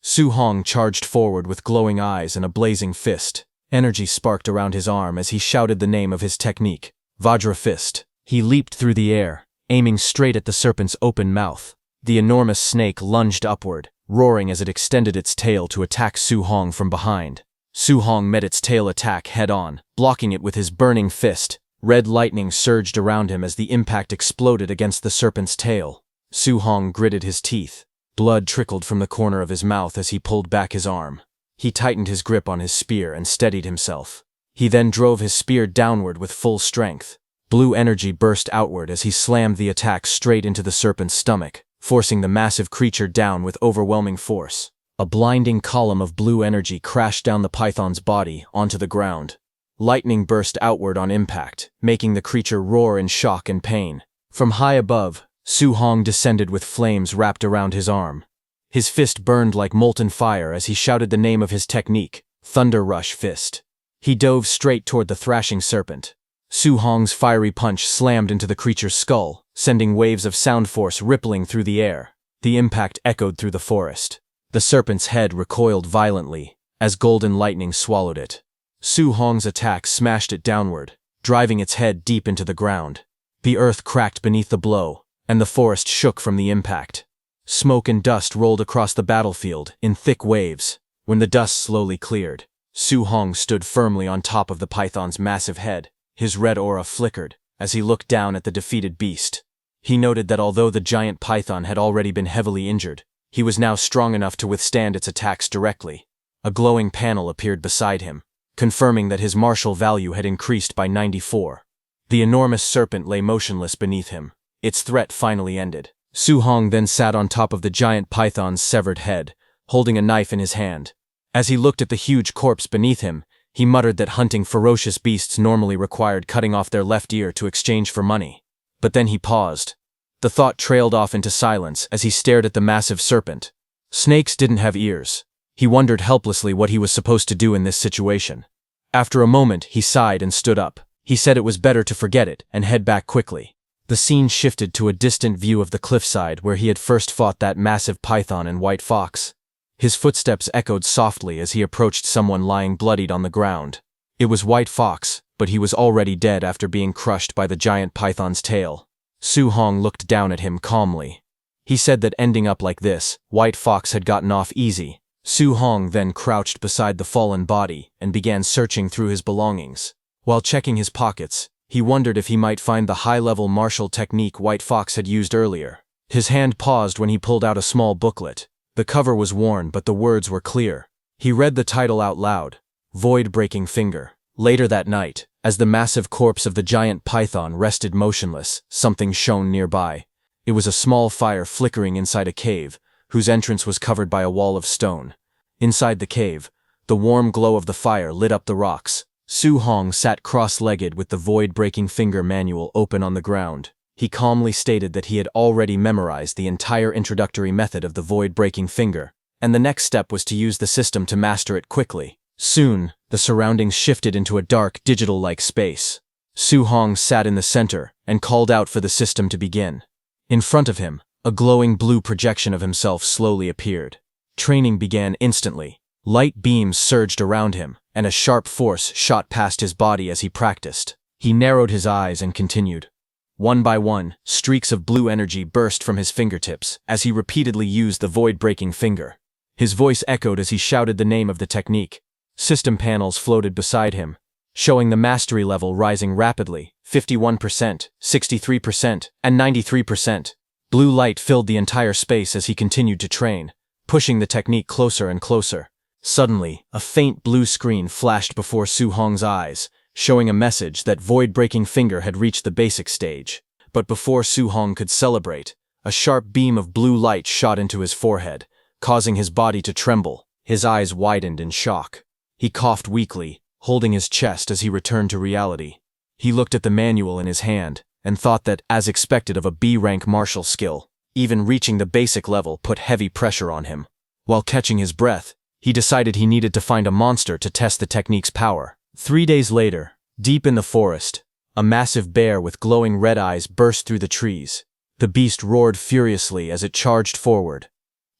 Su Hong charged forward with glowing eyes and a blazing fist. Energy sparked around his arm as he shouted the name of his technique, Vajra Fist. He leaped through the air, aiming straight at the serpent's open mouth. The enormous snake lunged upward, roaring as it extended its tail to attack Su Hong from behind. Su Hong met its tail attack head-on, blocking it with his burning fist. Red lightning surged around him as the impact exploded against the serpent's tail. Su Hong gritted his teeth. Blood trickled from the corner of his mouth as he pulled back his arm. He tightened his grip on his spear and steadied himself. He then drove his spear downward with full strength. Blue energy burst outward as he slammed the attack straight into the serpent's stomach, forcing the massive creature down with overwhelming force. A blinding column of blue energy crashed down the python's body onto the ground. Lightning burst outward on impact, making the creature roar in shock and pain. From high above, Su Hong descended with flames wrapped around his arm. His fist burned like molten fire as he shouted the name of his technique, Thunder Rush Fist. He dove straight toward the thrashing serpent. Su Hong's fiery punch slammed into the creature's skull, sending waves of sound force rippling through the air. The impact echoed through the forest. The serpent's head recoiled violently, as golden lightning swallowed it. Su Hong's attack smashed it downward, driving its head deep into the ground. The earth cracked beneath the blow, and the forest shook from the impact. Smoke and dust rolled across the battlefield in thick waves. When the dust slowly cleared, Su Hong stood firmly on top of the python's massive head. His red aura flickered as he looked down at the defeated beast. He noted that although the giant python had already been heavily injured, he was now strong enough to withstand its attacks directly. A glowing panel appeared beside him, confirming that his martial value had increased by 94. The enormous serpent lay motionless beneath him. Its threat finally ended. Su Hong then sat on top of the giant python's severed head, holding a knife in his hand. As he looked at the huge corpse beneath him, he muttered that hunting ferocious beasts normally required cutting off their left ear to exchange for money. But then he paused. The thought trailed off into silence as he stared at the massive serpent. Snakes didn't have ears. He wondered helplessly what he was supposed to do in this situation. After a moment, he sighed and stood up. He said it was better to forget it and head back quickly. The scene shifted to a distant view of the cliffside where he had first fought that massive python and white fox. His footsteps echoed softly as he approached someone lying bloodied on the ground. It was White Fox, but he was already dead after being crushed by the giant python's tail. Su Hong looked down at him calmly. He said that ending up like this, White Fox had gotten off easy. Su Hong then crouched beside the fallen body and began searching through his belongings. While checking his pockets, he wondered if he might find the high-level martial technique White Fox had used earlier. His hand paused when he pulled out a small booklet. The cover was worn, but the words were clear. He read the title out loud, Void Breaking Finger. Later that night, As the massive corpse of the giant python rested motionless, something shone nearby. It was a small fire flickering inside a cave, whose entrance was covered by a wall of stone. Inside the cave, the warm glow of the fire lit up the rocks. Su Hong sat cross-legged with the void-breaking finger manual open on the ground. He calmly stated that he had already memorized the entire introductory method of the void-breaking finger, and the next step was to use the system to master it quickly. Soon, the surroundings shifted into a dark, digital-like space. Su Hong sat in the center and called out for the system to begin. In front of him, a glowing blue projection of himself slowly appeared. Training began instantly. Light beams surged around him, and a sharp force shot past his body as he practiced. He narrowed his eyes and continued. One by one, streaks of blue energy burst from his fingertips as he repeatedly used the void-breaking finger. His voice echoed as he shouted the name of the technique. System panels floated beside him, showing the mastery level rising rapidly, 51%, 63%, and 93%. Blue light filled the entire space as he continued to train, pushing the technique closer and closer. Suddenly, a faint blue screen flashed before Su Hong's eyes, showing a message that void-breaking finger had reached the basic stage. But before Su Hong could celebrate, a sharp beam of blue light shot into his forehead, causing his body to tremble. His eyes widened in shock. He coughed weakly, holding his chest as he returned to reality. He looked at the manual in his hand and thought that, as expected of a B-rank martial skill, even reaching the basic level put heavy pressure on him. While catching his breath, he decided he needed to find a monster to test the technique's power. 3 days later, deep in the forest, a massive bear with glowing red eyes burst through the trees. The beast roared furiously as it charged forward.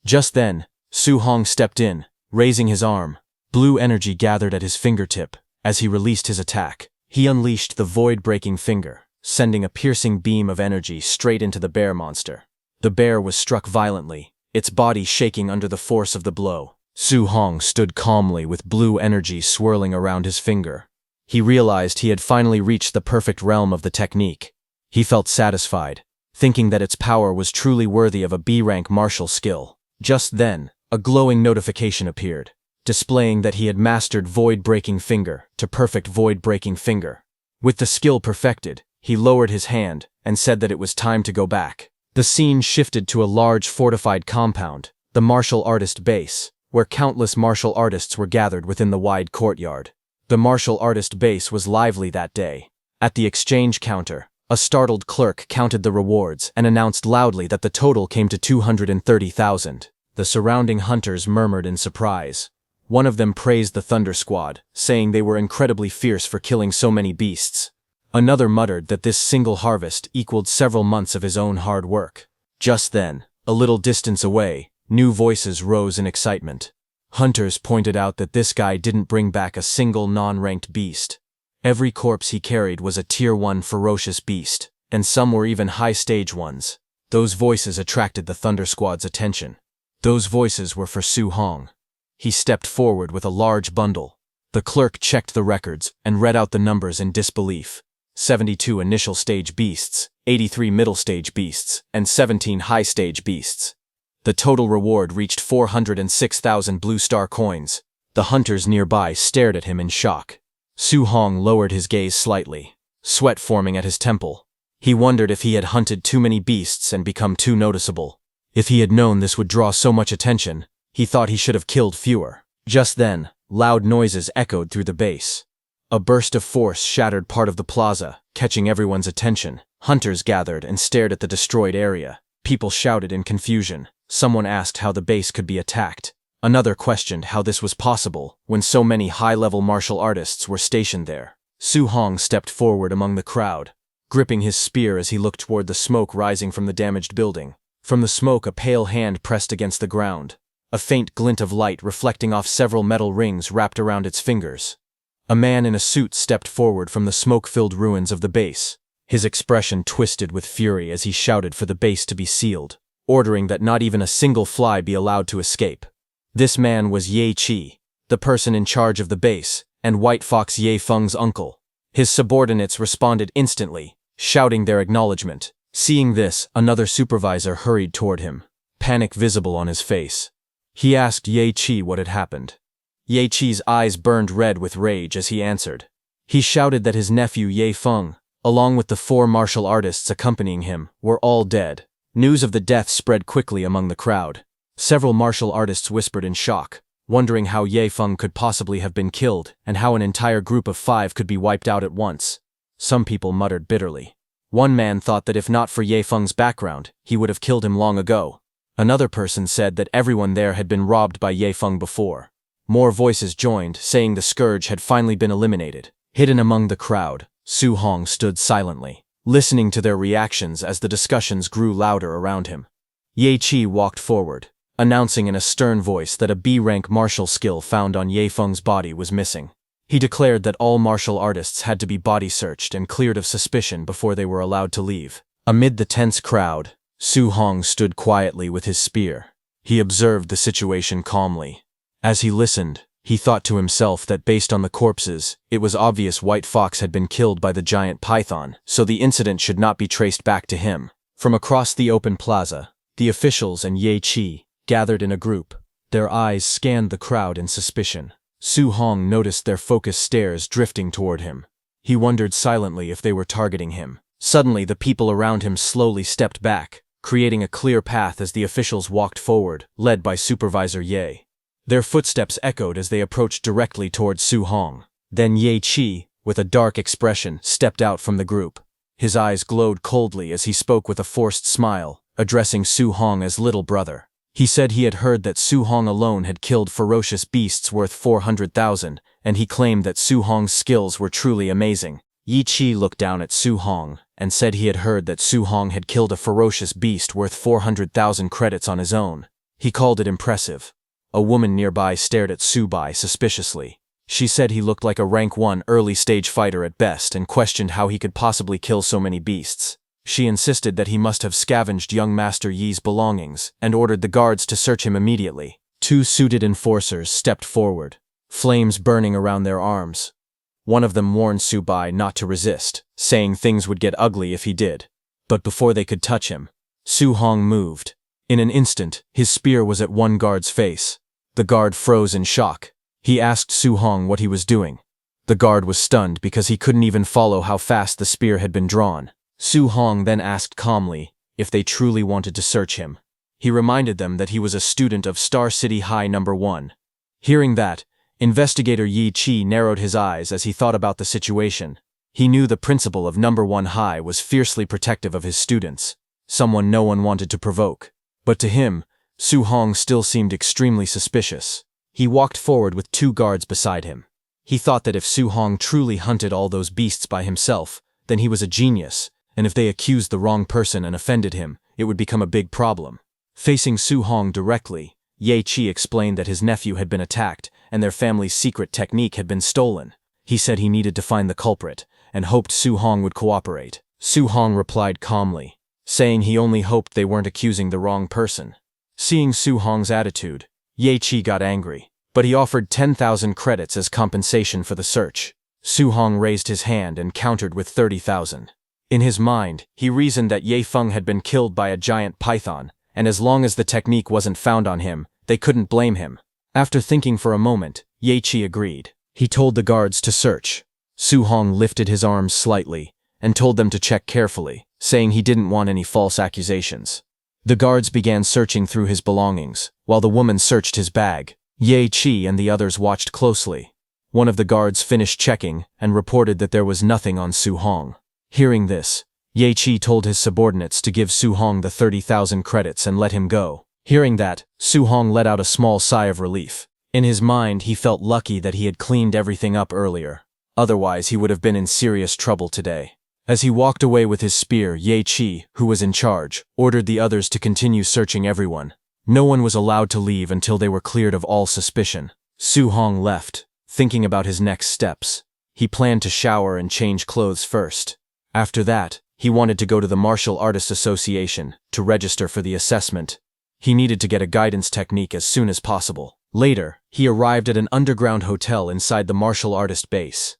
Just then, Su Hong stepped in, raising his arm. Blue energy gathered at his fingertip. As he released his attack, he unleashed the void-breaking finger, sending a piercing beam of energy straight into the bear monster. The bear was struck violently, its body shaking under the force of the blow. Su Hong stood calmly with blue energy swirling around his finger. He realized he had finally reached the perfect realm of the technique. He felt satisfied, thinking that its power was truly worthy of a B-rank martial skill. Just then, a glowing notification appeared, displaying that he had mastered void-breaking finger to perfect void-breaking finger. With the skill perfected, he lowered his hand and said that it was time to go back. The scene shifted to a large fortified compound, the martial artist base, where countless martial artists were gathered within the wide courtyard. The martial artist base was lively that day. At the exchange counter, a startled clerk counted the rewards and announced loudly that the total came to 230,000. The surrounding hunters murmured in surprise. One of them praised the Thunder Squad, saying they were incredibly fierce for killing so many beasts. Another muttered that this single harvest equaled several months of his own hard work. Just then, a little distance away, new voices rose in excitement. Hunters pointed out that this guy didn't bring back a single non-ranked beast. Every corpse he carried was a Tier 1 ferocious beast, and some were even high-stage ones. Those voices attracted the Thunder Squad's attention. Those voices were for Su Hong. He stepped forward with a large bundle. The clerk checked the records and read out the numbers in disbelief. 72 initial stage beasts, 83 middle stage beasts, and 17 high stage beasts. The total reward reached 406,000 blue star coins. The hunters nearby stared at him in shock. Su Hong lowered his gaze slightly, sweat forming at his temple. He wondered if he had hunted too many beasts and become too noticeable. If he had known this would draw so much attention, he thought he should have killed fewer. Just then, loud noises echoed through the base. A burst of force shattered part of the plaza, catching everyone's attention. Hunters gathered and stared at the destroyed area. People shouted in confusion. Someone asked how the base could be attacked. Another questioned how this was possible when so many high-level martial artists were stationed there. Su Hong stepped forward among the crowd, gripping his spear as he looked toward the smoke rising from the damaged building. From the smoke, a pale hand pressed against the ground, a faint glint of light reflecting off several metal rings wrapped around its fingers. A man in a suit stepped forward from the smoke-filled ruins of the base. His expression twisted with fury as he shouted for the base to be sealed, ordering that not even a single fly be allowed to escape. This man was Ye Qi, the person in charge of the base, and White Fox Ye Feng's uncle. His subordinates responded instantly, shouting their acknowledgement. Seeing this, another supervisor hurried toward him, panic visible on his face. He asked Ye Qi what had happened. Ye Qi's eyes burned red with rage as he answered. He shouted that his nephew Ye Feng, along with the 4 martial artists accompanying him, were all dead. News of the death spread quickly among the crowd. Several martial artists whispered in shock, wondering how Ye Feng could possibly have been killed and how an entire group of 5 could be wiped out at once. Some people muttered bitterly. One man thought that if not for Ye Feng's background, he would have killed him long ago. Another person said that everyone there had been robbed by Ye Feng before. More voices joined, saying the scourge had finally been eliminated. Hidden among the crowd, Su Hong stood silently, listening to their reactions as the discussions grew louder around him. Ye Qi walked forward, announcing in a stern voice that a B-rank martial skill found on Ye Feng's body was missing. He declared that all martial artists had to be body searched and cleared of suspicion before they were allowed to leave. Amid the tense crowd, Su Hong stood quietly with his spear. He observed the situation calmly. As he listened, he thought to himself that based on the corpses, it was obvious White Fox had been killed by the giant python, so the incident should not be traced back to him. From across the open plaza, the officials and Ye Qi gathered in a group. Their eyes scanned the crowd in suspicion. Su Hong noticed their focused stares drifting toward him. He wondered silently if they were targeting him. Suddenly, the people around him slowly stepped back, creating a clear path as the officials walked forward, led by Supervisor Ye. Their footsteps echoed as they approached directly towards Su Hong. Then Ye Qi, with a dark expression, stepped out from the group. His eyes glowed coldly as he spoke with a forced smile, addressing Su Hong as little brother. He said he had heard that Su Hong alone had killed ferocious beasts worth 400,000, and he claimed that Su Hong's skills were truly amazing. Ye Qi looked down at Su Hong and said he had heard that Su Hong had killed a ferocious beast worth 400,000 credits on his own. He called it impressive. A woman nearby stared at Su Bai suspiciously. She said he looked like a rank 1 early-stage fighter at best and questioned how he could possibly kill so many beasts. She insisted that he must have scavenged young Master Yi's belongings and ordered the guards to search him immediately. 2 suited enforcers stepped forward, flames burning around their arms. One of them warned Su Bai not to resist, saying things would get ugly if he did. But before they could touch him, Su Hong moved. In an instant, his spear was at one guard's face. The guard froze in shock. He asked Su Hong what he was doing. The guard was stunned because he couldn't even follow how fast the spear had been drawn. Su Hong then asked calmly if they truly wanted to search him. He reminded them that he was a student of Star City High No. 1. Hearing that, Investigator Ye Qi narrowed his eyes as he thought about the situation. He knew the principal of No. 1 High was fiercely protective of his students, someone no one wanted to provoke. But to him, Su Hong still seemed extremely suspicious. He walked forward with 2 guards beside him. He thought that if Su Hong truly hunted all those beasts by himself, then he was a genius, and if they accused the wrong person and offended him, it would become a big problem. Facing Su Hong directly, Ye Qi explained that his nephew had been attacked and their family's secret technique had been stolen. He said he needed to find the culprit and hoped Su Hong would cooperate. Su Hong replied calmly, saying he only hoped they weren't accusing the wrong person. Seeing Su Hong's attitude, Ye Qi got angry, but he offered 10,000 credits as compensation for the search. Su Hong raised his hand and countered with 30,000. In his mind, he reasoned that Ye Feng had been killed by a giant python, and as long as the technique wasn't found on him, they couldn't blame him. After thinking for a moment, Ye Qi agreed. He told the guards to search. Su Hong lifted his arms slightly and told them to check carefully, saying he didn't want any false accusations. The guards began searching through his belongings, while the woman searched his bag. Ye Qi and the others watched closely. One of the guards finished checking and reported that there was nothing on Su Hong. Hearing this, Ye Qi told his subordinates to give Su Hong the 30,000 credits and let him go. Hearing that, Su Hong let out a small sigh of relief. In his mind, he felt lucky that he had cleaned everything up earlier. Otherwise, he would have been in serious trouble today. As he walked away with his spear, Ye Qi, who was in charge, ordered the others to continue searching everyone. No one was allowed to leave until they were cleared of all suspicion. Su Hong left, thinking about his next steps. He planned to shower and change clothes first. After that, he wanted to go to the Martial Artists Association to register for the assessment. He needed to get a guidance technique as soon as possible. Later, he arrived at an underground hotel inside the martial artist base.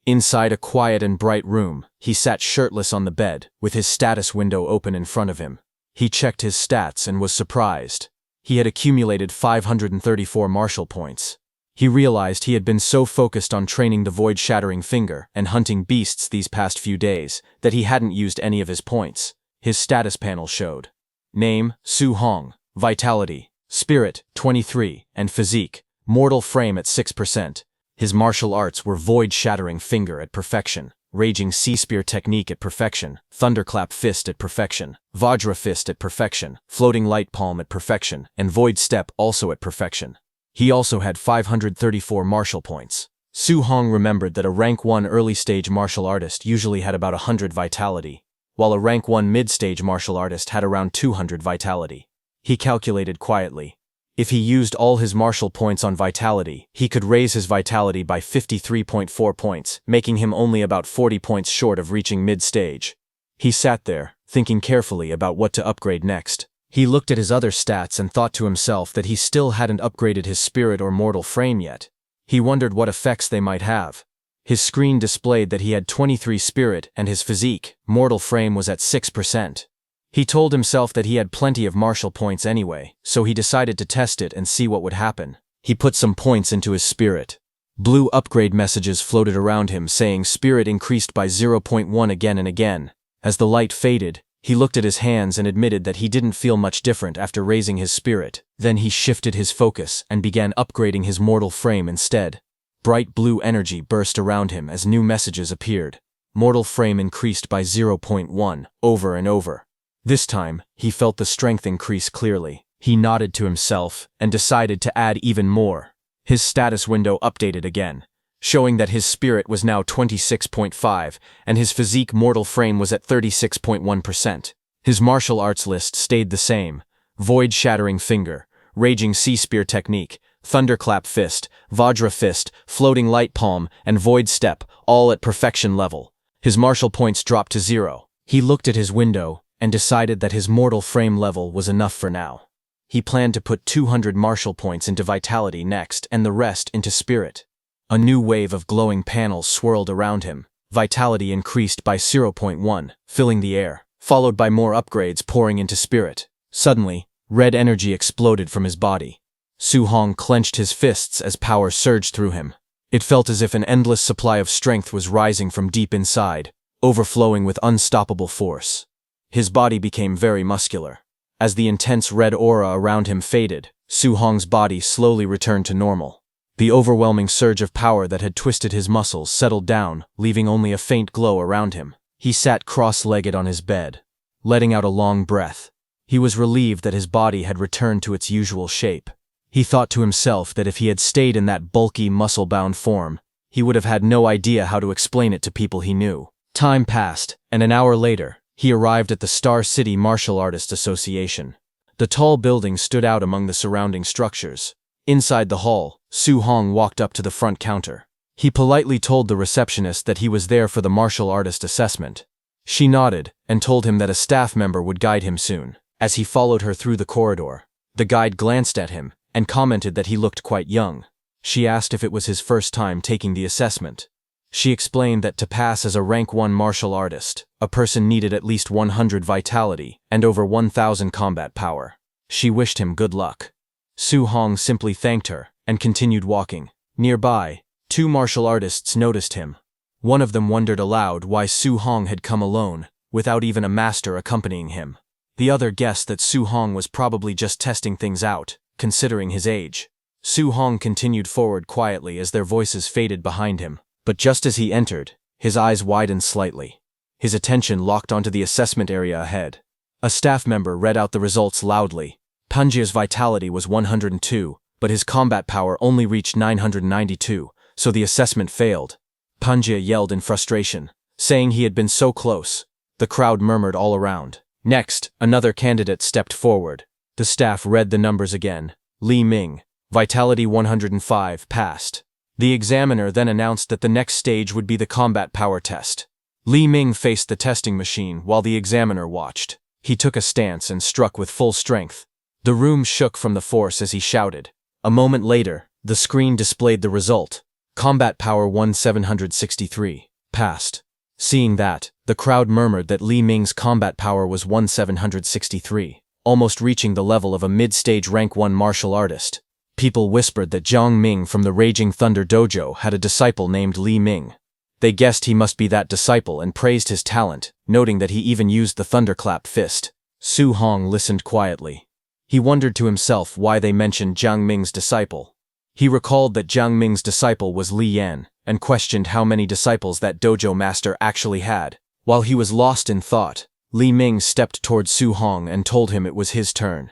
Inside a quiet and bright room, he sat shirtless on the bed, with his status window open in front of him. He checked his stats and was surprised. He had accumulated 534 martial points. He realized he had been so focused on training the void-shattering finger and hunting beasts these past few days that he hadn't used any of his points. His status panel showed name, Su Hong, vitality, spirit, 23, and physique, mortal frame at 6%. His martial arts were void-shattering finger at perfection, raging sea spear technique at perfection, thunderclap fist at perfection, vajra fist at perfection, floating light palm at perfection, and void step also at perfection. He also had 534 martial points. Su Hong remembered that a rank 1 early-stage martial artist usually had about 100 vitality, while a rank 1 mid-stage martial artist had around 200 vitality. He calculated quietly. If he used all his martial points on vitality, he could raise his vitality by 53.4 points, making him only about 40 points short of reaching mid-stage. He sat there, thinking carefully about what to upgrade next. He looked at his other stats and thought to himself that he still hadn't upgraded his spirit or mortal frame yet. He wondered what effects they might have. His screen displayed that he had 23 spirit and his physique, mortal frame was at 6%. He told himself that he had plenty of martial points anyway, so he decided to test it and see what would happen. He put some points into his spirit. Blue upgrade messages floated around him saying spirit increased by 0.1 again and again. As the light faded, he looked at his hands and admitted that he didn't feel much different after raising his spirit. Then he shifted his focus and began upgrading his mortal frame instead. Bright blue energy burst around him as new messages appeared. Mortal frame increased by 0.1, over and over. This time, he felt the strength increase clearly. He nodded to himself and decided to add even more. His status window updated again, showing that his spirit was now 26.5 and his physique mortal frame was at 36.1%. His martial arts list stayed the same: void-shattering finger, raging sea spear technique, thunderclap fist, vajra fist, floating light palm, and void step, all at perfection level. His martial points dropped to 0. He looked at his window and decided that his mortal frame level was enough for now. He planned to put 200 martial points into vitality next and the rest into spirit. A new wave of glowing panels swirled around him. Vitality increased by 0.1, filling the air, followed by more upgrades pouring into spirit. Suddenly, red energy exploded from his body. Su Hong clenched his fists as power surged through him. It felt as if an endless supply of strength was rising from deep inside, overflowing with unstoppable force. His body became very muscular. As the intense red aura around him faded, Su Hong's body slowly returned to normal. The overwhelming surge of power that had twisted his muscles settled down, leaving only a faint glow around him. He sat cross-legged on his bed, letting out a long breath. He was relieved that his body had returned to its usual shape. He thought to himself that if he had stayed in that bulky, muscle-bound form, he would have had no idea how to explain it to people he knew. Time passed, and an hour later, he arrived at the Star City Martial Artists Association. The tall building stood out among the surrounding structures. Inside the hall, Su Hong walked up to the front counter. He politely told the receptionist that he was there for the martial artist assessment. She nodded and told him that a staff member would guide him soon. As he followed her through the corridor, the guide glanced at him and commented that he looked quite young. She asked if it was his first time taking the assessment. She explained that to pass as a rank 1 martial artist, a person needed at least 100 vitality and over 1,000 combat power. She wished him good luck. Su Hong simply thanked her and continued walking. Nearby, 2 martial artists noticed him. One of them wondered aloud why Su Hong had come alone, without even a master accompanying him. The other guessed that Su Hong was probably just testing things out, considering his age. Su Hong continued forward quietly as their voices faded behind him. But just as he entered, his eyes widened slightly. His attention locked onto the assessment area ahead. A staff member read out the results loudly. Panjia's vitality was 102, but his combat power only reached 992, so the assessment failed. Panjia yelled in frustration, saying he had been so close. The crowd murmured all around. Next, another candidate stepped forward. The staff read the numbers again. Li Ming, vitality 105, passed. The examiner then announced that the next stage would be the combat power test. Li Ming faced the testing machine while the examiner watched. He took a stance and struck with full strength. The room shook from the force as he shouted. A moment later, the screen displayed the result. Combat power 1763, passed. Seeing that, the crowd murmured that Li Ming's combat power was 1763, almost reaching the level of a mid-stage rank 1 martial artist. People whispered that Jiang Ming from the Raging Thunder Dojo had a disciple named Li Ming. They guessed he must be that disciple and praised his talent, noting that he even used the thunderclap fist. Su Hong listened quietly. He wondered to himself why they mentioned Jiang Ming's disciple. He recalled that Jiang Ming's disciple was Li Yan, and questioned how many disciples that dojo master actually had. While he was lost in thought, Li Ming stepped toward Su Hong and told him it was his turn.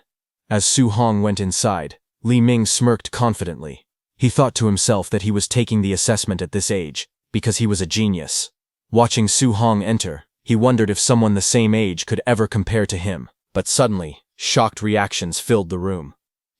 As Su Hong went inside, Li Ming smirked confidently. He thought to himself that he was taking the assessment at this age, because he was a genius. Watching Su Hong enter, he wondered if someone the same age could ever compare to him, but suddenly, shocked reactions filled the room.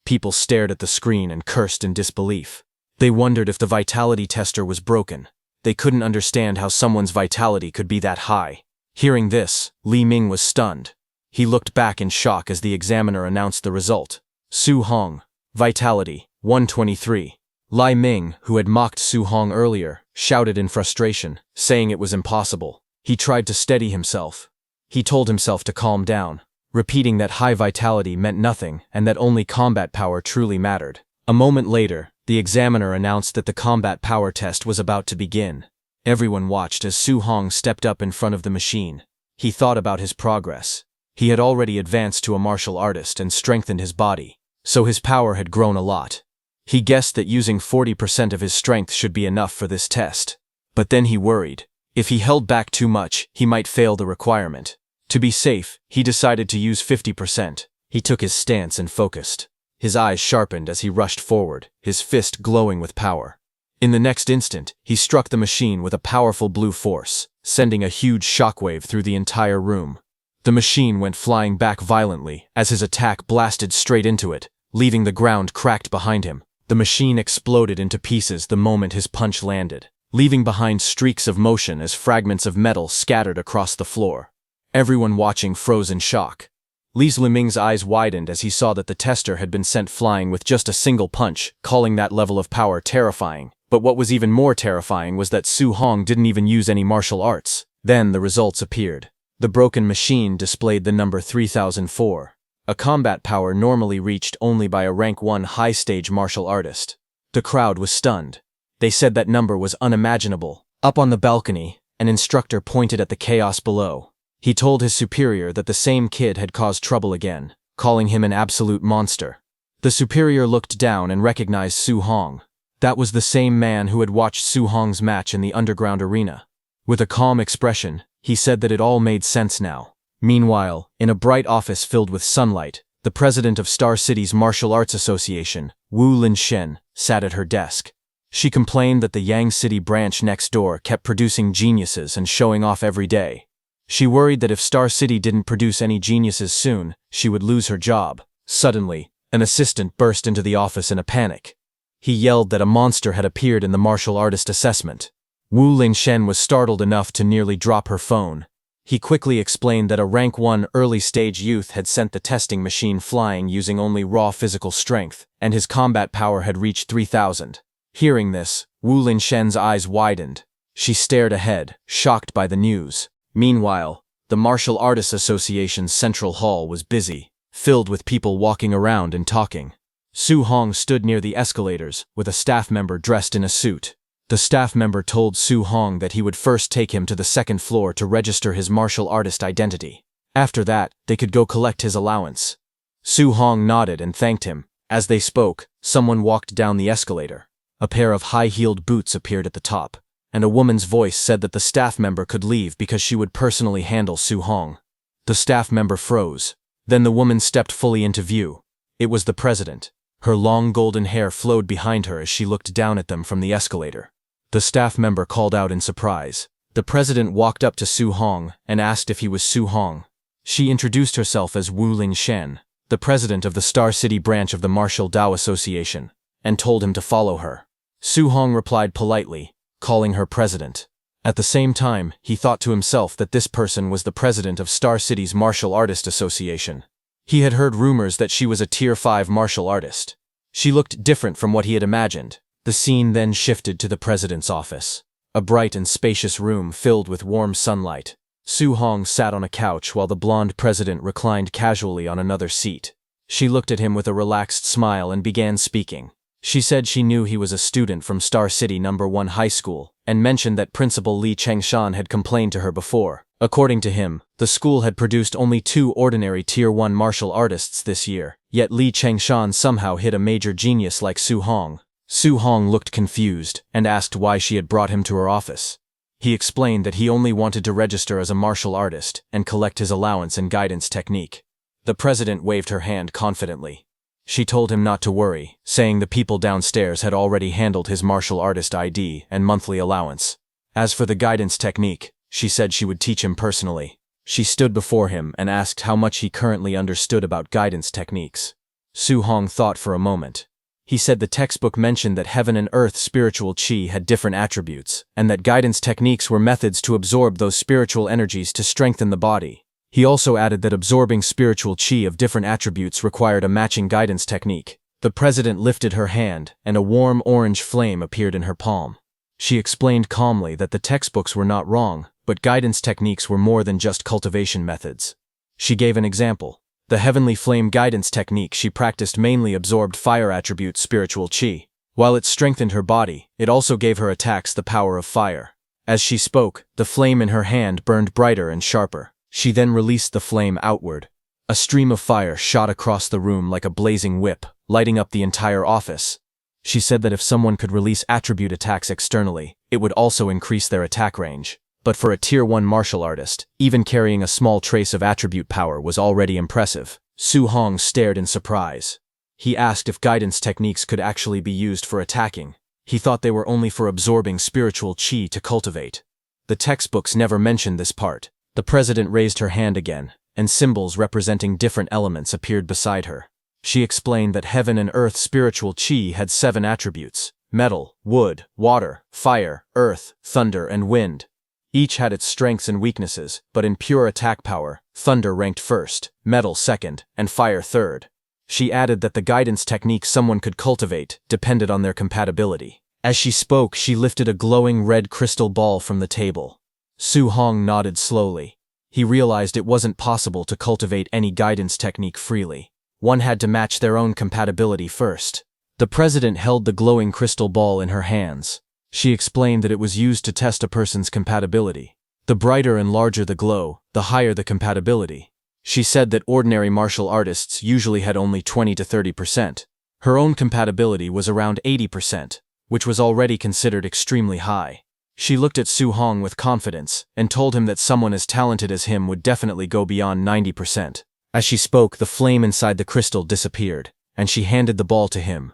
People stared at the screen and cursed in disbelief. They wondered if the vitality tester was broken. They couldn't understand how someone's vitality could be that high. Hearing this, Li Ming was stunned. He looked back in shock as the examiner announced the result. Su Hong, vitality, 123. Li Ming, who had mocked Su Hong earlier, shouted in frustration, saying it was impossible. He tried to steady himself. He told himself to calm down, repeating that high vitality meant nothing and that only combat power truly mattered. A moment later, the examiner announced that the combat power test was about to begin. Everyone watched as Su Hong stepped up in front of the machine. He thought about his progress. He had already advanced to a martial artist and strengthened his body, so his power had grown a lot. He guessed that using 40% of his strength should be enough for this test. But then he worried. If he held back too much, he might fail the requirement. To be safe, he decided to use 50%. He took his stance and focused. His eyes sharpened as he rushed forward, his fist glowing with power. In the next instant, he struck the machine with a powerful blue force, sending a huge shockwave through the entire room. The machine went flying back violently as his attack blasted straight into it, leaving the ground cracked behind him. The machine exploded into pieces the moment his punch landed, leaving behind streaks of motion as fragments of metal scattered across the floor. Everyone watching froze in shock. Li Ming's eyes widened as he saw that the tester had been sent flying with just a single punch, calling that level of power terrifying. But what was even more terrifying was that Su Hong didn't even use any martial arts. Then the results appeared. The broken machine displayed the number 3004, a combat power normally reached only by a rank 1 high-stage martial artist. The crowd was stunned. They said that number was unimaginable. Up on the balcony, an instructor pointed at the chaos below. He told his superior that the same kid had caused trouble again, calling him an absolute monster. The superior looked down and recognized Su Hong. That was the same man who had watched Su Hong's match in the underground arena. With a calm expression, he said that it all made sense now. Meanwhile, in a bright office filled with sunlight, the president of Star City's Martial Arts Association, Wu Linshen, sat at her desk. She complained that the Yang City branch next door kept producing geniuses and showing off every day. She worried that if Star City didn't produce any geniuses soon, she would lose her job. Suddenly, an assistant burst into the office in a panic. He yelled that a monster had appeared in the martial artist assessment. Wu Linshen was startled enough to nearly drop her phone. He quickly explained that a rank 1 early-stage youth had sent the testing machine flying using only raw physical strength, and his combat power had reached 3000. Hearing this, Wu Linshen's eyes widened. She stared ahead, shocked by the news. Meanwhile, the Martial Artists Association's central hall was busy, filled with people walking around and talking. Su Hong stood near the escalators, with a staff member dressed in a suit. The staff member told Su Hong that he would first take him to the second floor to register his martial artist identity. After that, they could go collect his allowance. Su Hong nodded and thanked him. As they spoke, someone walked down the escalator. A pair of high-heeled boots appeared at the top, and a woman's voice said that the staff member could leave because she would personally handle Su Hong. The staff member froze. Then the woman stepped fully into view. It was the president. Her long golden hair flowed behind her as she looked down at them from the escalator. The staff member called out in surprise. The president walked up to Su Hong and asked if he was Su Hong. She introduced herself as Wu Linshen, the president of the Star City branch of the Martial Dao Association, and told him to follow her. Su Hong replied politely, calling her president. At the same time, he thought to himself that this person was the president of Star City's Martial Artist Association. He had heard rumors that she was a Tier 5 martial artist. She looked different from what he had imagined. The scene then shifted to the president's office. A bright and spacious room filled with warm sunlight. Su Hong sat on a couch while the blonde president reclined casually on another seat. She looked at him with a relaxed smile and began speaking. She said she knew he was a student from Star City No. 1 High School, and mentioned that Principal Lee Chengshan had complained to her before. According to him, the school had produced only 2 ordinary Tier 1 martial artists this year, yet Lee Chengshan somehow hit a major genius like Su Hong. Su Hong looked confused, and asked why she had brought him to her office. He explained that he only wanted to register as a martial artist, and collect his allowance and guidance technique. The president waved her hand confidently. She told him not to worry, saying the people downstairs had already handled his martial artist ID and monthly allowance. As for the guidance technique, she said she would teach him personally. She stood before him and asked how much he currently understood about guidance techniques. Su Hong thought for a moment. He said the textbook mentioned that heaven and earth spiritual chi had different attributes, and that guidance techniques were methods to absorb those spiritual energies to strengthen the body. He also added that absorbing spiritual chi of different attributes required a matching guidance technique. The president lifted her hand, and a warm orange flame appeared in her palm. She explained calmly that the textbooks were not wrong, but guidance techniques were more than just cultivation methods. She gave an example. The heavenly flame guidance technique she practiced mainly absorbed fire attribute spiritual chi. While it strengthened her body, it also gave her attacks the power of fire. As she spoke, the flame in her hand burned brighter and sharper. She then released the flame outward. A stream of fire shot across the room like a blazing whip, lighting up the entire office. She said that if someone could release attribute attacks externally, it would also increase their attack range. But for a Tier 1 martial artist, even carrying a small trace of attribute power was already impressive. Su Hong stared in surprise. He asked if guidance techniques could actually be used for attacking. He thought they were only for absorbing spiritual chi to cultivate. The textbooks never mentioned this part. The president raised her hand again, and symbols representing different elements appeared beside her. She explained that heaven and earth spiritual chi had 7 attributes: metal, wood, water, fire, earth, thunder, and wind. Each had its strengths and weaknesses, but in pure attack power, thunder ranked first, metal second, and fire third. She added that the guidance technique someone could cultivate depended on their compatibility. As she spoke, she lifted a glowing red crystal ball from the table. Su Hong nodded slowly. He realized it wasn't possible to cultivate any guidance technique freely. One had to match their own compatibility first. The president held the glowing crystal ball in her hands. She explained that it was used to test a person's compatibility. The brighter and larger the glow, the higher the compatibility. She said that ordinary martial artists usually had only 20 to 30%. Her own compatibility was around 80%, which was already considered extremely high. She looked at Su Hong with confidence, and told him that someone as talented as him would definitely go beyond 90%. As she spoke, the flame inside the crystal disappeared, and she handed the ball to him.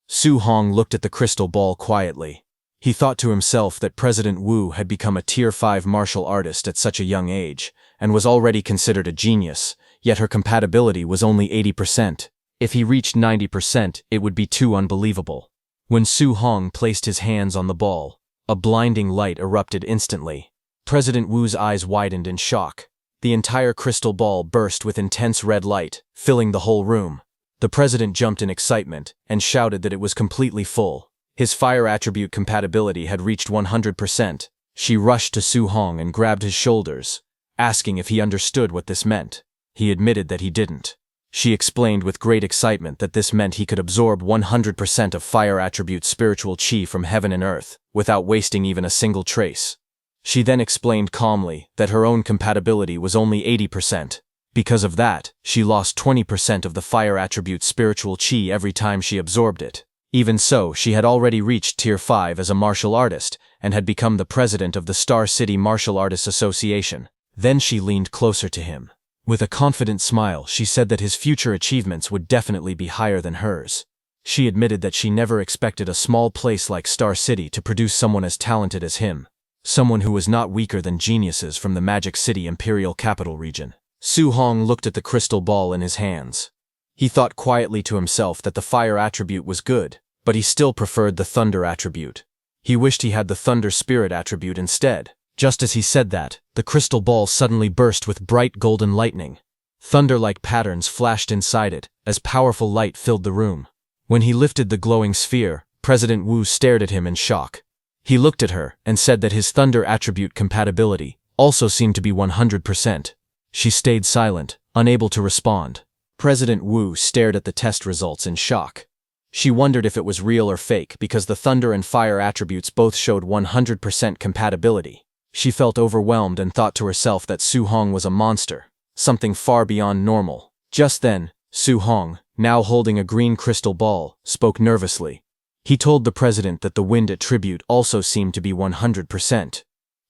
Su Hong looked at the crystal ball quietly. He thought to himself that President Wu had become a Tier 5 martial artist at such a young age, and was already considered a genius, yet her compatibility was only 80%. If he reached 90%, it would be too unbelievable. When Su Hong placed his hands on the ball, a blinding light erupted instantly. President Wu's eyes widened in shock. The entire crystal ball burst with intense red light, filling the whole room. The president jumped in excitement, and shouted that it was completely full. His fire attribute compatibility had reached 100%. She rushed to Su Hong and grabbed his shoulders, asking if he understood what this meant. He admitted that he didn't. She explained with great excitement that this meant he could absorb 100% of fire attribute spiritual chi from heaven and earth, without wasting even a single trace. She then explained calmly that her own compatibility was only 80%. Because of that, she lost 20% of the fire attribute spiritual chi every time she absorbed it. Even so, she had already reached Tier 5 as a martial artist, and had become the president of the Star City Martial Artists Association. Then she leaned closer to him. With a confident smile, she said that his future achievements would definitely be higher than hers. She admitted that she never expected a small place like Star City to produce someone as talented as him. Someone who was not weaker than geniuses from the Magic City Imperial Capital region. Su Hong looked at the crystal ball in his hands. He thought quietly to himself that the fire attribute was good, but he still preferred the thunder attribute. He wished he had the thunder spirit attribute instead. Just as he said that, the crystal ball suddenly burst with bright golden lightning. Thunder-like patterns flashed inside it, as powerful light filled the room. When he lifted the glowing sphere, President Wu stared at him in shock. He looked at her and said that his thunder attribute compatibility also seemed to be 100%. She stayed silent, unable to respond. President Wu stared at the test results in shock. She wondered if it was real or fake because the thunder and fire attributes both showed 100% compatibility. She felt overwhelmed and thought to herself that Su Hong was a monster, something far beyond normal. Just then, Su Hong, now holding a green crystal ball, spoke nervously. He told the president that the wind attribute also seemed to be 100%.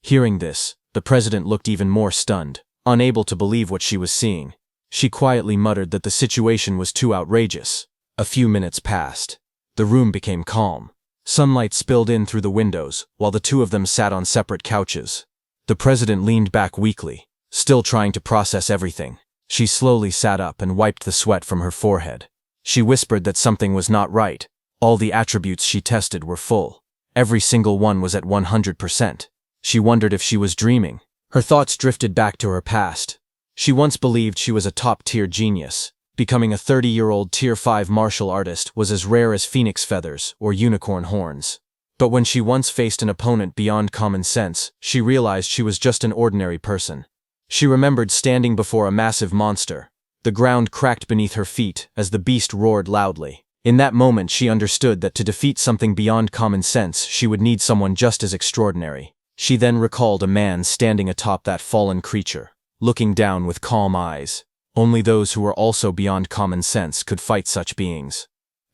Hearing this, the president looked even more stunned, unable to believe what she was seeing. She quietly muttered that the situation was too outrageous. A few minutes passed. The room became calm. Sunlight spilled in through the windows, while the two of them sat on separate couches. The president leaned back weakly, still trying to process everything. She slowly sat up and wiped the sweat from her forehead. She whispered that something was not right. All the attributes she tested were full. Every single one was at 100%. She wondered if she was dreaming. Her thoughts drifted back to her past. She once believed she was a top-tier genius. Becoming a 30-year-old Tier 5 martial artist was as rare as phoenix feathers or unicorn horns. But when she once faced an opponent beyond common sense, she realized she was just an ordinary person. She remembered standing before a massive monster. The ground cracked beneath her feet as the beast roared loudly. In that moment she understood that to defeat something beyond common sense she would need someone just as extraordinary. She then recalled a man standing atop that fallen creature, looking down with calm eyes. Only those who were also beyond common sense could fight such beings.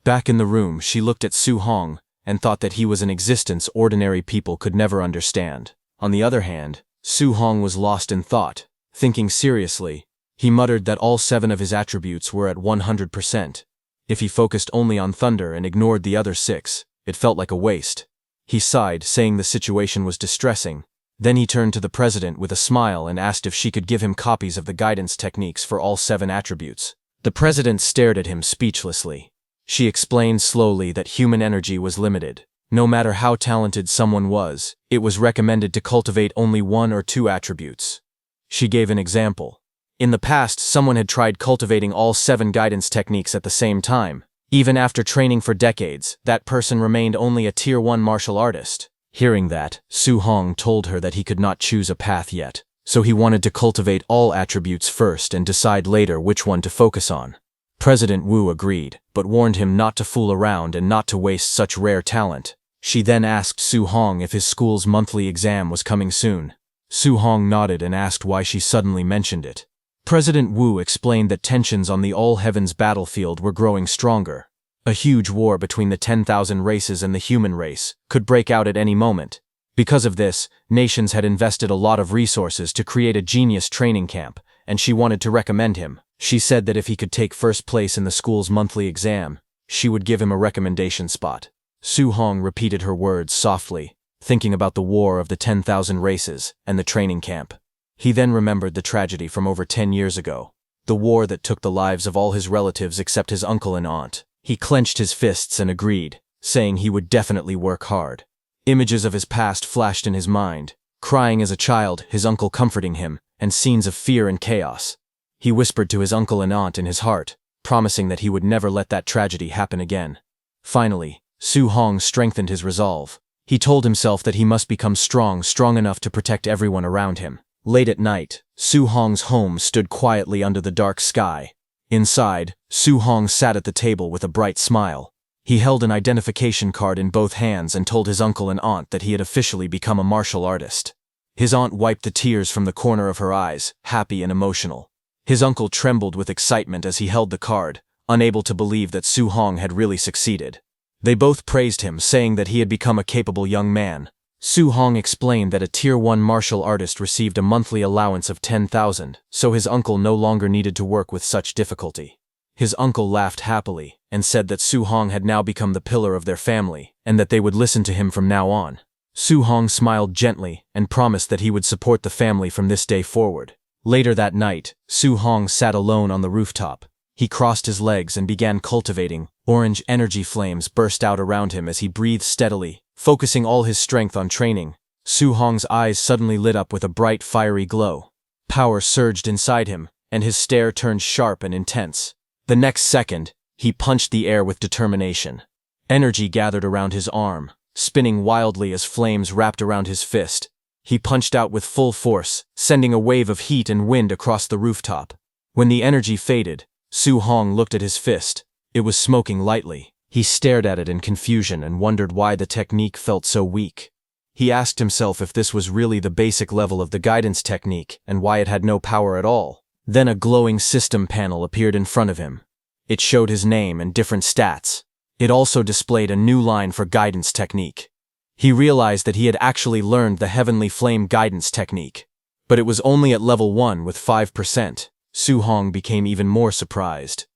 Back in the room, she looked at Su Hong and thought that he was an existence ordinary people could never understand. On the other hand, Su Hong was lost in thought. Thinking seriously, he muttered that all 7 of his attributes were at 100%. If he focused only on thunder and ignored the other 6, it felt like a waste. He sighed, saying the situation was distressing. Then he turned to the president with a smile and asked if she could give him copies of the guidance techniques for all 7 attributes. The president stared at him speechlessly. She explained slowly that human energy was limited. No matter how talented someone was, it was recommended to cultivate only 1 or 2 attributes. She gave an example. In the past, someone had tried cultivating all 7 guidance techniques at the same time. Even after training for decades, that person remained only a Tier 1 martial artist. Hearing that, Su Hong told her that he could not choose a path yet, so he wanted to cultivate all attributes first and decide later which one to focus on. President Wu agreed, but warned him not to fool around and not to waste such rare talent. She then asked Su Hong if his school's monthly exam was coming soon. Su Hong nodded and asked why she suddenly mentioned it. President Wu explained that tensions on the All-Heavens battlefield were growing stronger. A huge war between the 10,000 races and the human race could break out at any moment. Because of this, nations had invested a lot of resources to create a genius training camp, and she wanted to recommend him. She said that if he could take first place in the school's monthly exam, she would give him a recommendation spot. Su Hong repeated her words softly, thinking about the war of the 10,000 races and the training camp. He then remembered the tragedy from over 10 years ago, the war that took the lives of all his relatives except his uncle and aunt. He clenched his fists and agreed, saying he would definitely work hard. Images of his past flashed in his mind, crying as a child, his uncle comforting him, and scenes of fear and chaos. He whispered to his uncle and aunt in his heart, promising that he would never let that tragedy happen again. Finally, Su Hong strengthened his resolve. He told himself that he must become strong enough to protect everyone around him. Late at night, Su Hong's home stood quietly under the dark sky. Inside, Su Hong sat at the table with a bright smile. He held an identification card in both hands and told his uncle and aunt that he had officially become a martial artist. His aunt wiped the tears from the corner of her eyes, happy and emotional. His uncle trembled with excitement as he held the card, unable to believe that Su Hong had really succeeded. They both praised him, saying that he had become a capable young man. Su Hong explained that a Tier 1 martial artist received a monthly allowance of 10,000, so his uncle no longer needed to work with such difficulty. His uncle laughed happily and said that Su Hong had now become the pillar of their family and that they would listen to him from now on. Su Hong smiled gently and promised that he would support the family from this day forward. Later that night, Su Hong sat alone on the rooftop. He crossed his legs and began cultivating. Orange energy flames burst out around him as he breathed steadily, focusing all his strength on training. Su Hong's eyes suddenly lit up with a bright, fiery glow. Power surged inside him, and his stare turned sharp and intense. The next second, he punched the air with determination. Energy gathered around his arm, spinning wildly as flames wrapped around his fist. He punched out with full force, sending a wave of heat and wind across the rooftop. When the energy faded, Su Hong looked at his fist. It was smoking lightly, He stared at it in confusion and wondered why the technique felt so weak. He asked himself if this was really the basic level of the guidance technique and why it had no power at all. Then a glowing system panel appeared in front of him. It showed his name and different stats. It also displayed a new line for guidance technique. He realized that he had actually learned the Heavenly Flame guidance technique. But it was only at level 1 with 5%. Su Hong became even more surprised.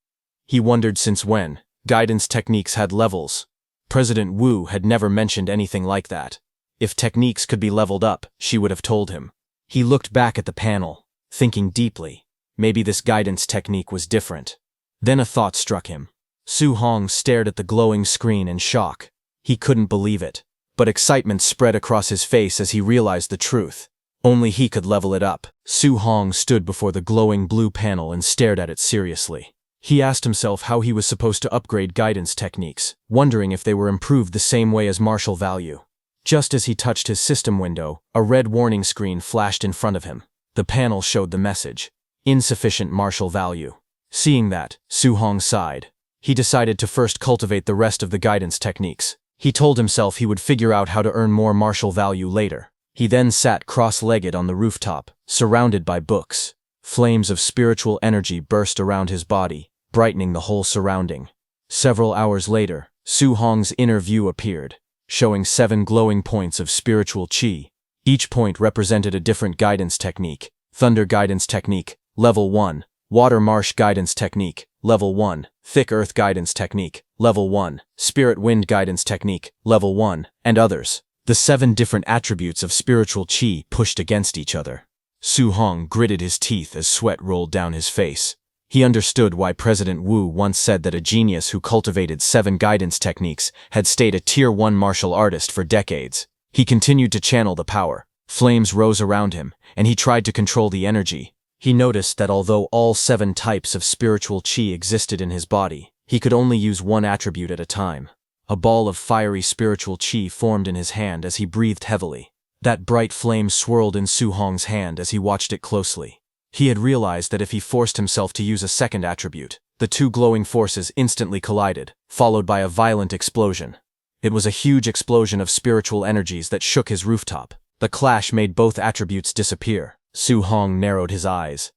He wondered since when guidance techniques had levels. President Wu had never mentioned anything like that. If techniques could be leveled up, she would have told him. He looked back at the panel, thinking deeply. Maybe this guidance technique was different. Then a thought struck him. Su Hong stared at the glowing screen in shock. He couldn't believe it, but excitement spread across his face as he realized the truth. Only he could level it up. Su Hong stood before the glowing blue panel and stared at it seriously. He asked himself how he was supposed to upgrade guidance techniques, wondering if they were improved the same way as martial value. Just as he touched his system window, a red warning screen flashed in front of him. The panel showed the message: insufficient martial value. Seeing that, Su Hong sighed. He decided to first cultivate the rest of the guidance techniques. He told himself he would figure out how to earn more martial value later. He then sat cross-legged on the rooftop, surrounded by books. Flames of spiritual energy burst around his body, brightening the whole surrounding. Several hours later, Su Hong's inner view appeared, showing 7 glowing points of spiritual qi. Each point represented a different guidance technique. Thunder guidance technique, level 1. Water marsh guidance technique, level 1. Thick earth guidance technique, level 1. Spirit wind guidance technique, level 1, and others. The 7 different attributes of spiritual qi pushed against each other. Su Hong gritted his teeth as sweat rolled down his face. He understood why President Wu once said that a genius who cultivated 7 guidance techniques had stayed a Tier 1 martial artist for decades. He continued to channel the power. Flames rose around him, and he tried to control the energy. He noticed that although all 7 types of spiritual qi existed in his body, he could only use one attribute at a time. A ball of fiery spiritual qi formed in his hand as he breathed heavily. That bright flame swirled in Su Hong's hand as he watched it closely. He had realized that if he forced himself to use a second attribute, the 2 glowing forces instantly collided, followed by a violent explosion. It was a huge explosion of spiritual energies that shook his rooftop. The clash made both attributes disappear. Su Hong narrowed his eyes.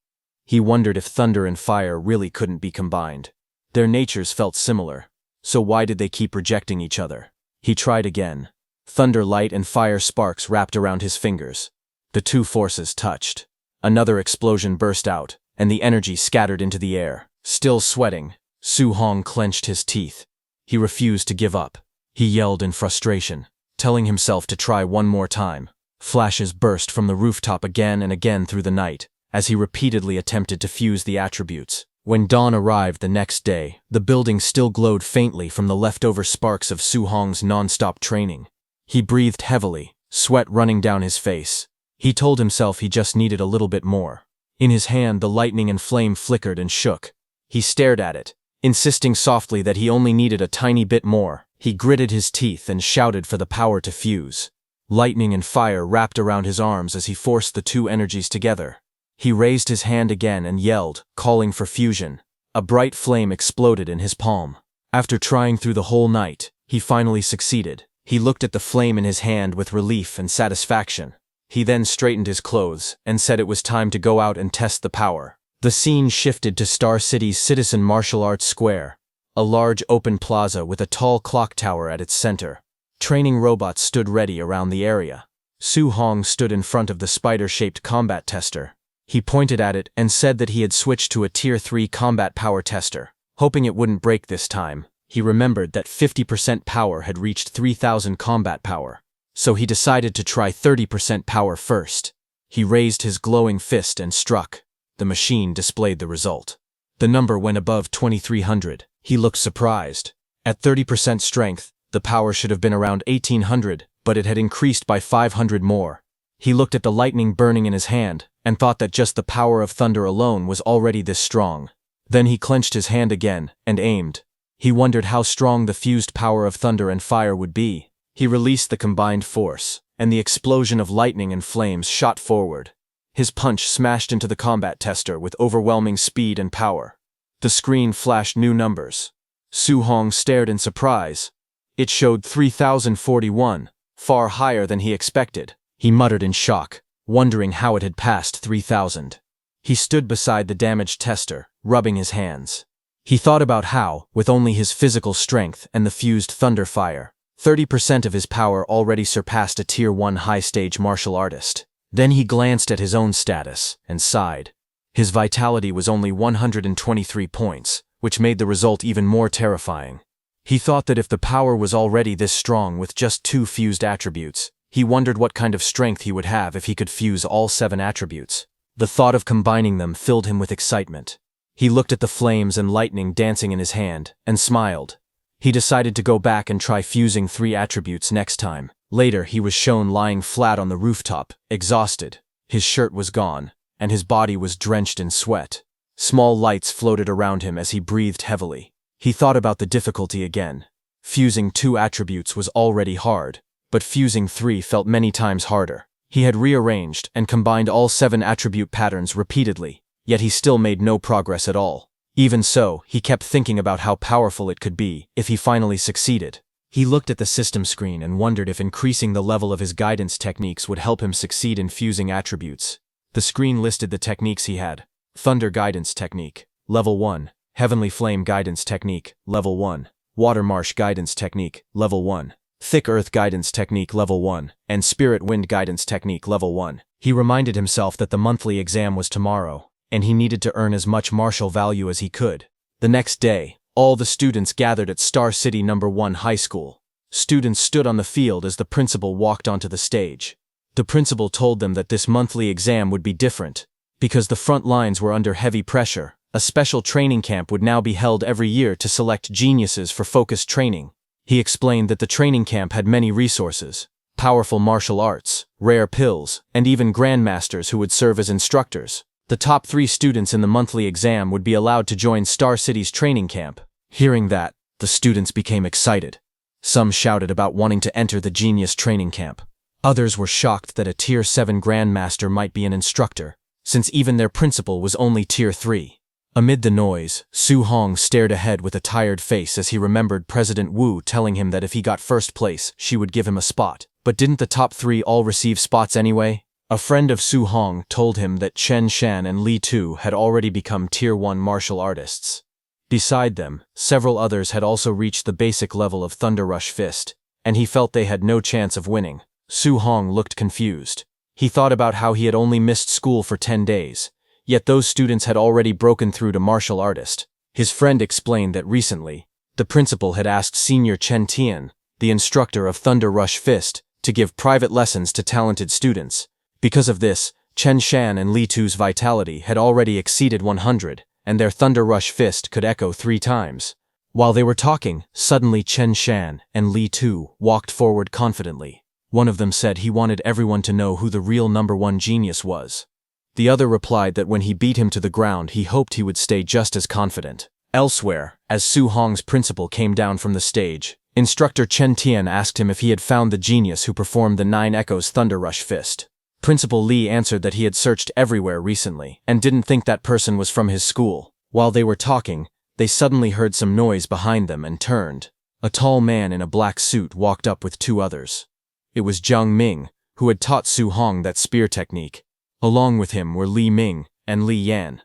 He wondered if thunder and fire really couldn't be combined. Their natures felt similar, so why did they keep rejecting each other? He tried again. Thunder light and fire sparks wrapped around his fingers. The 2 forces touched. Another explosion burst out, and the energy scattered into the air. Still sweating, Su Hong clenched his teeth. He refused to give up. He yelled in frustration, telling himself to try one more time. Flashes burst from the rooftop again and again through the night, as he repeatedly attempted to fuse the attributes. When dawn arrived the next day, the building still glowed faintly from the leftover sparks of Su Hong's non-stop training. He breathed heavily, sweat running down his face. He told himself he just needed a little bit more. In his hand, the lightning and flame flickered and shook. He stared at it, insisting softly that he only needed a tiny bit more. He gritted his teeth and shouted for the power to fuse. Lightning and fire wrapped around his arms as he forced the 2 energies together. He raised his hand again and yelled, calling for fusion. A bright flame exploded in his palm. After trying through the whole night, he finally succeeded. He looked at the flame in his hand with relief and satisfaction. He then straightened his clothes and said it was time to go out and test the power. The scene shifted to Star City's Citizen Martial Arts Square, a large open plaza with a tall clock tower at its center. Training robots stood ready around the area. Su Hong stood in front of the spider-shaped combat tester. He pointed at it and said that he had switched to a Tier 3 combat power tester. Hoping it wouldn't break this time, he remembered that 50% power had reached 3,000 combat power. So he decided to try 30% power first. He raised his glowing fist and struck. The machine displayed the result. The number went above 2,300. He looked surprised. At 30% strength, the power should have been around 1,800, but it had increased by 500 more. He looked at the lightning burning in his hand, and thought that just the power of thunder alone was already this strong. Then he clenched his hand again, and aimed. He wondered how strong the fused power of thunder and fire would be. He released the combined force, and the explosion of lightning and flames shot forward. His punch smashed into the combat tester with overwhelming speed and power. The screen flashed new numbers. Su Hong stared in surprise. It showed 3041, far higher than he expected. He muttered in shock, wondering how it had passed 3000. He stood beside the damaged tester, rubbing his hands. He thought about how, with only his physical strength and the fused thunder fire, 30% of his power already surpassed a Tier 1 high-stage martial artist. Then he glanced at his own status and sighed. His vitality was only 123 points, which made the result even more terrifying. He thought that if the power was already this strong with just 2 fused attributes, he wondered what kind of strength he would have if he could fuse all 7 attributes. The thought of combining them filled him with excitement. He looked at the flames and lightning dancing in his hand, and smiled. He decided to go back and try fusing 3 attributes next time. Later, he was shown lying flat on the rooftop, exhausted. His shirt was gone, and his body was drenched in sweat. Small lights floated around him as he breathed heavily. He thought about the difficulty again. Fusing 2 attributes was already hard, but fusing 3 felt many times harder. He had rearranged and combined all 7 attribute patterns repeatedly, yet he still made no progress at all. Even so, he kept thinking about how powerful it could be if he finally succeeded. He looked at the system screen and wondered if increasing the level of his guidance techniques would help him succeed in fusing attributes. The screen listed the techniques he had. Thunder Guidance Technique, Level 1. Heavenly Flame Guidance Technique, Level 1. Water Marsh Guidance Technique, Level 1. Thick Earth Guidance Technique Level 1, and Spirit Wind Guidance Technique Level 1. He reminded himself that the monthly exam was tomorrow, and he needed to earn as much martial value as he could. The next day, all the students gathered at Star City No. 1 High School. Students stood on the field as the principal walked onto the stage. The principal told them that this monthly exam would be different. Because the front lines were under heavy pressure, a special training camp would now be held every year to select geniuses for focused training. He explained that the training camp had many resources, powerful martial arts, rare pills, and even grandmasters who would serve as instructors. The top 3 students in the monthly exam would be allowed to join Star City's training camp. Hearing that, the students became excited. Some shouted about wanting to enter the genius training camp. Others were shocked that a Tier 7 grandmaster might be an instructor, since even their principal was only Tier 3. Amid the noise, Su Hong stared ahead with a tired face as he remembered President Wu telling him that if he got first place, she would give him a spot. But didn't the top 3 all receive spots anyway? A friend of Su Hong told him that Chen Shan and Li Tu had already become Tier 1 martial artists. Beside them, several others had also reached the basic level of Thunder Rush Fist, and he felt they had no chance of winning. Su Hong looked confused. He thought about how he had only missed school for 10 days. Yet those students had already broken through to martial artist. His friend explained that recently, the principal had asked Senior Chen Tian, the instructor of Thunder Rush Fist, to give private lessons to talented students. Because of this, Chen Shan and Li Tu's vitality had already exceeded 100, and their Thunder Rush Fist could echo 3 times. While they were talking, suddenly Chen Shan and Li Tu walked forward confidently. One of them said he wanted everyone to know who the real No. 1 genius was. The other replied that when he beat him to the ground he hoped he would stay just as confident. Elsewhere, as Su Hong's principal came down from the stage, instructor Chen Tian asked him if he had found the genius who performed the 9 Echoes Thunder Rush Fist. Principal Li answered that he had searched everywhere recently, and didn't think that person was from his school. While they were talking, they suddenly heard some noise behind them and turned. A tall man in a black suit walked up with 2 others. It was Jiang Ming, who had taught Su Hong that spear technique. Along with him were Li Ming and Li Yan.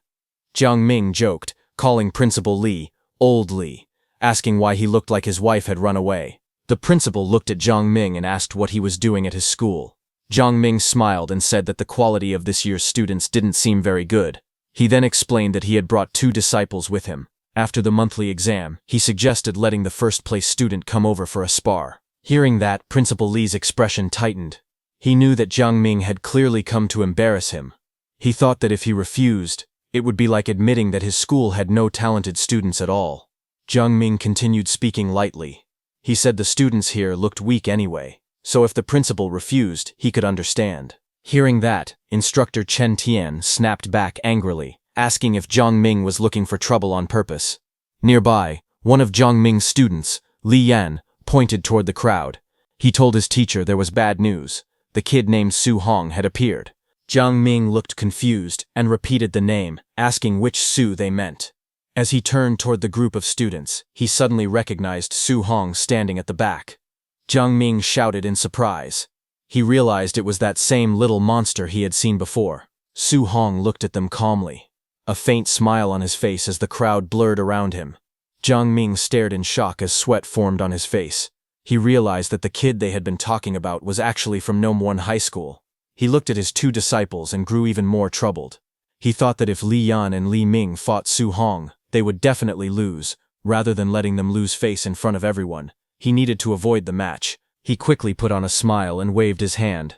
Jiang Ming joked, calling Principal Li, Old Li, asking why he looked like his wife had run away. The principal looked at Jiang Ming and asked what he was doing at his school. Jiang Ming smiled and said that the quality of this year's students didn't seem very good. He then explained that he had brought 2 disciples with him. After the monthly exam, he suggested letting the first-place student come over for a spar. Hearing that, Principal Li's expression tightened. He knew that Jiang Ming had clearly come to embarrass him. He thought that if he refused, it would be like admitting that his school had no talented students at all. Jiang Ming continued speaking lightly. He said the students here looked weak anyway, so if the principal refused, he could understand. Hearing that, instructor Chen Tian snapped back angrily, asking if Jiang Ming was looking for trouble on purpose. Nearby, one of Jiang Ming's students, Li Yan, pointed toward the crowd. He told his teacher there was bad news. The kid named Su Hong had appeared. Jiang Ming looked confused and repeated the name, asking which Su they meant. As he turned toward the group of students, he suddenly recognized Su Hong standing at the back. Jiang Ming shouted in surprise. He realized it was that same little monster he had seen before. Su Hong looked at them calmly, a faint smile on his face as the crowd blurred around him. Jiang Ming stared in shock as sweat formed on his face. He realized that the kid they had been talking about was actually from Nome High School. He looked at his two disciples and grew even more troubled. He thought that if Li Yan and Li Ming fought Su Hong, they would definitely lose. Rather than letting them lose face in front of everyone, he needed to avoid the match. He quickly put on a smile and waved his hand.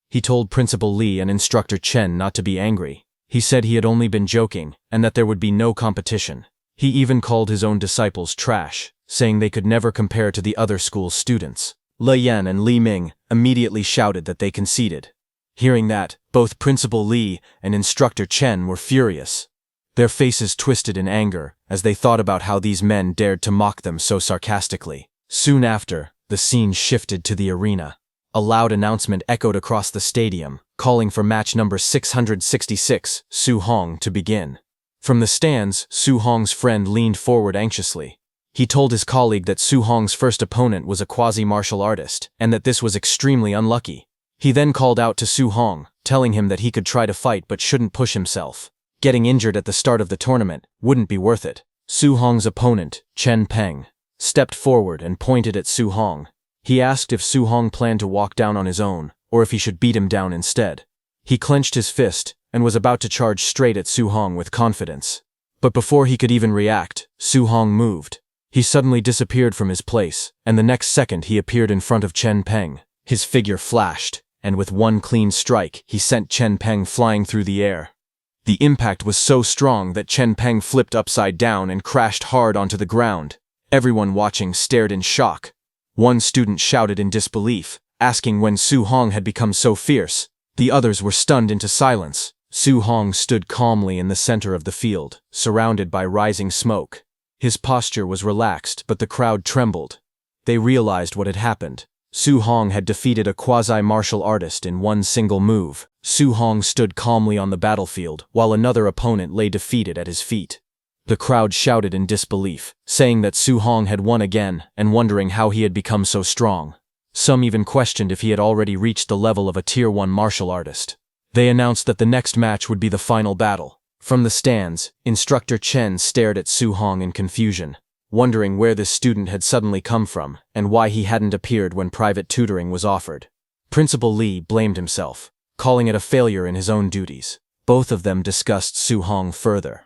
He told Principal Li and Instructor Chen not to be angry. He said he had only been joking and that there would be no competition. He even called his own disciples trash, saying they could never compare to the other school's students. Li Yan and Li Ming immediately shouted that they conceded. Hearing that, both Principal Li and Instructor Chen were furious. Their faces twisted in anger as they thought about how these men dared to mock them so sarcastically. Soon after, the scene shifted to the arena. A loud announcement echoed across the stadium, calling for match number 666, Su Hong, to begin. From the stands, Su Hong's friend leaned forward anxiously. He told his colleague that Su Hong's first opponent was a quasi-martial artist, and that this was extremely unlucky. He then called out to Su Hong, telling him that he could try to fight but shouldn't push himself. Getting injured at the start of the tournament wouldn't be worth it. Su Hong's opponent, Chen Peng, stepped forward and pointed at Su Hong. He asked if Su Hong planned to walk down on his own, or if he should beat him down instead. He clenched his fist and was about to charge straight at Su Hong with confidence. But before he could even react, Su Hong moved. He suddenly disappeared from his place, and the next second he appeared in front of Chen Peng. His figure flashed, and with one clean strike, he sent Chen Peng flying through the air. The impact was so strong that Chen Peng flipped upside down and crashed hard onto the ground. Everyone watching stared in shock. One student shouted in disbelief, asking when Su Hong had become so fierce. The others were stunned into silence. Su Hong stood calmly in the center of the field, surrounded by rising smoke. His posture was relaxed, but the crowd trembled. They realized what had happened. Su Hong had defeated a quasi-martial artist in one single move. Su Hong stood calmly on the battlefield, while another opponent lay defeated at his feet. The crowd shouted in disbelief, saying that Su Hong had won again and wondering how he had become so strong. Some even questioned if he had already reached the level of a Tier 1 martial artist. They announced that the next match would be the final battle. From the stands, Instructor Chen stared at Su Hong in confusion, wondering where this student had suddenly come from and why he hadn't appeared when private tutoring was offered. Principal Li blamed himself, calling it a failure in his own duties. Both of them discussed Su Hong further.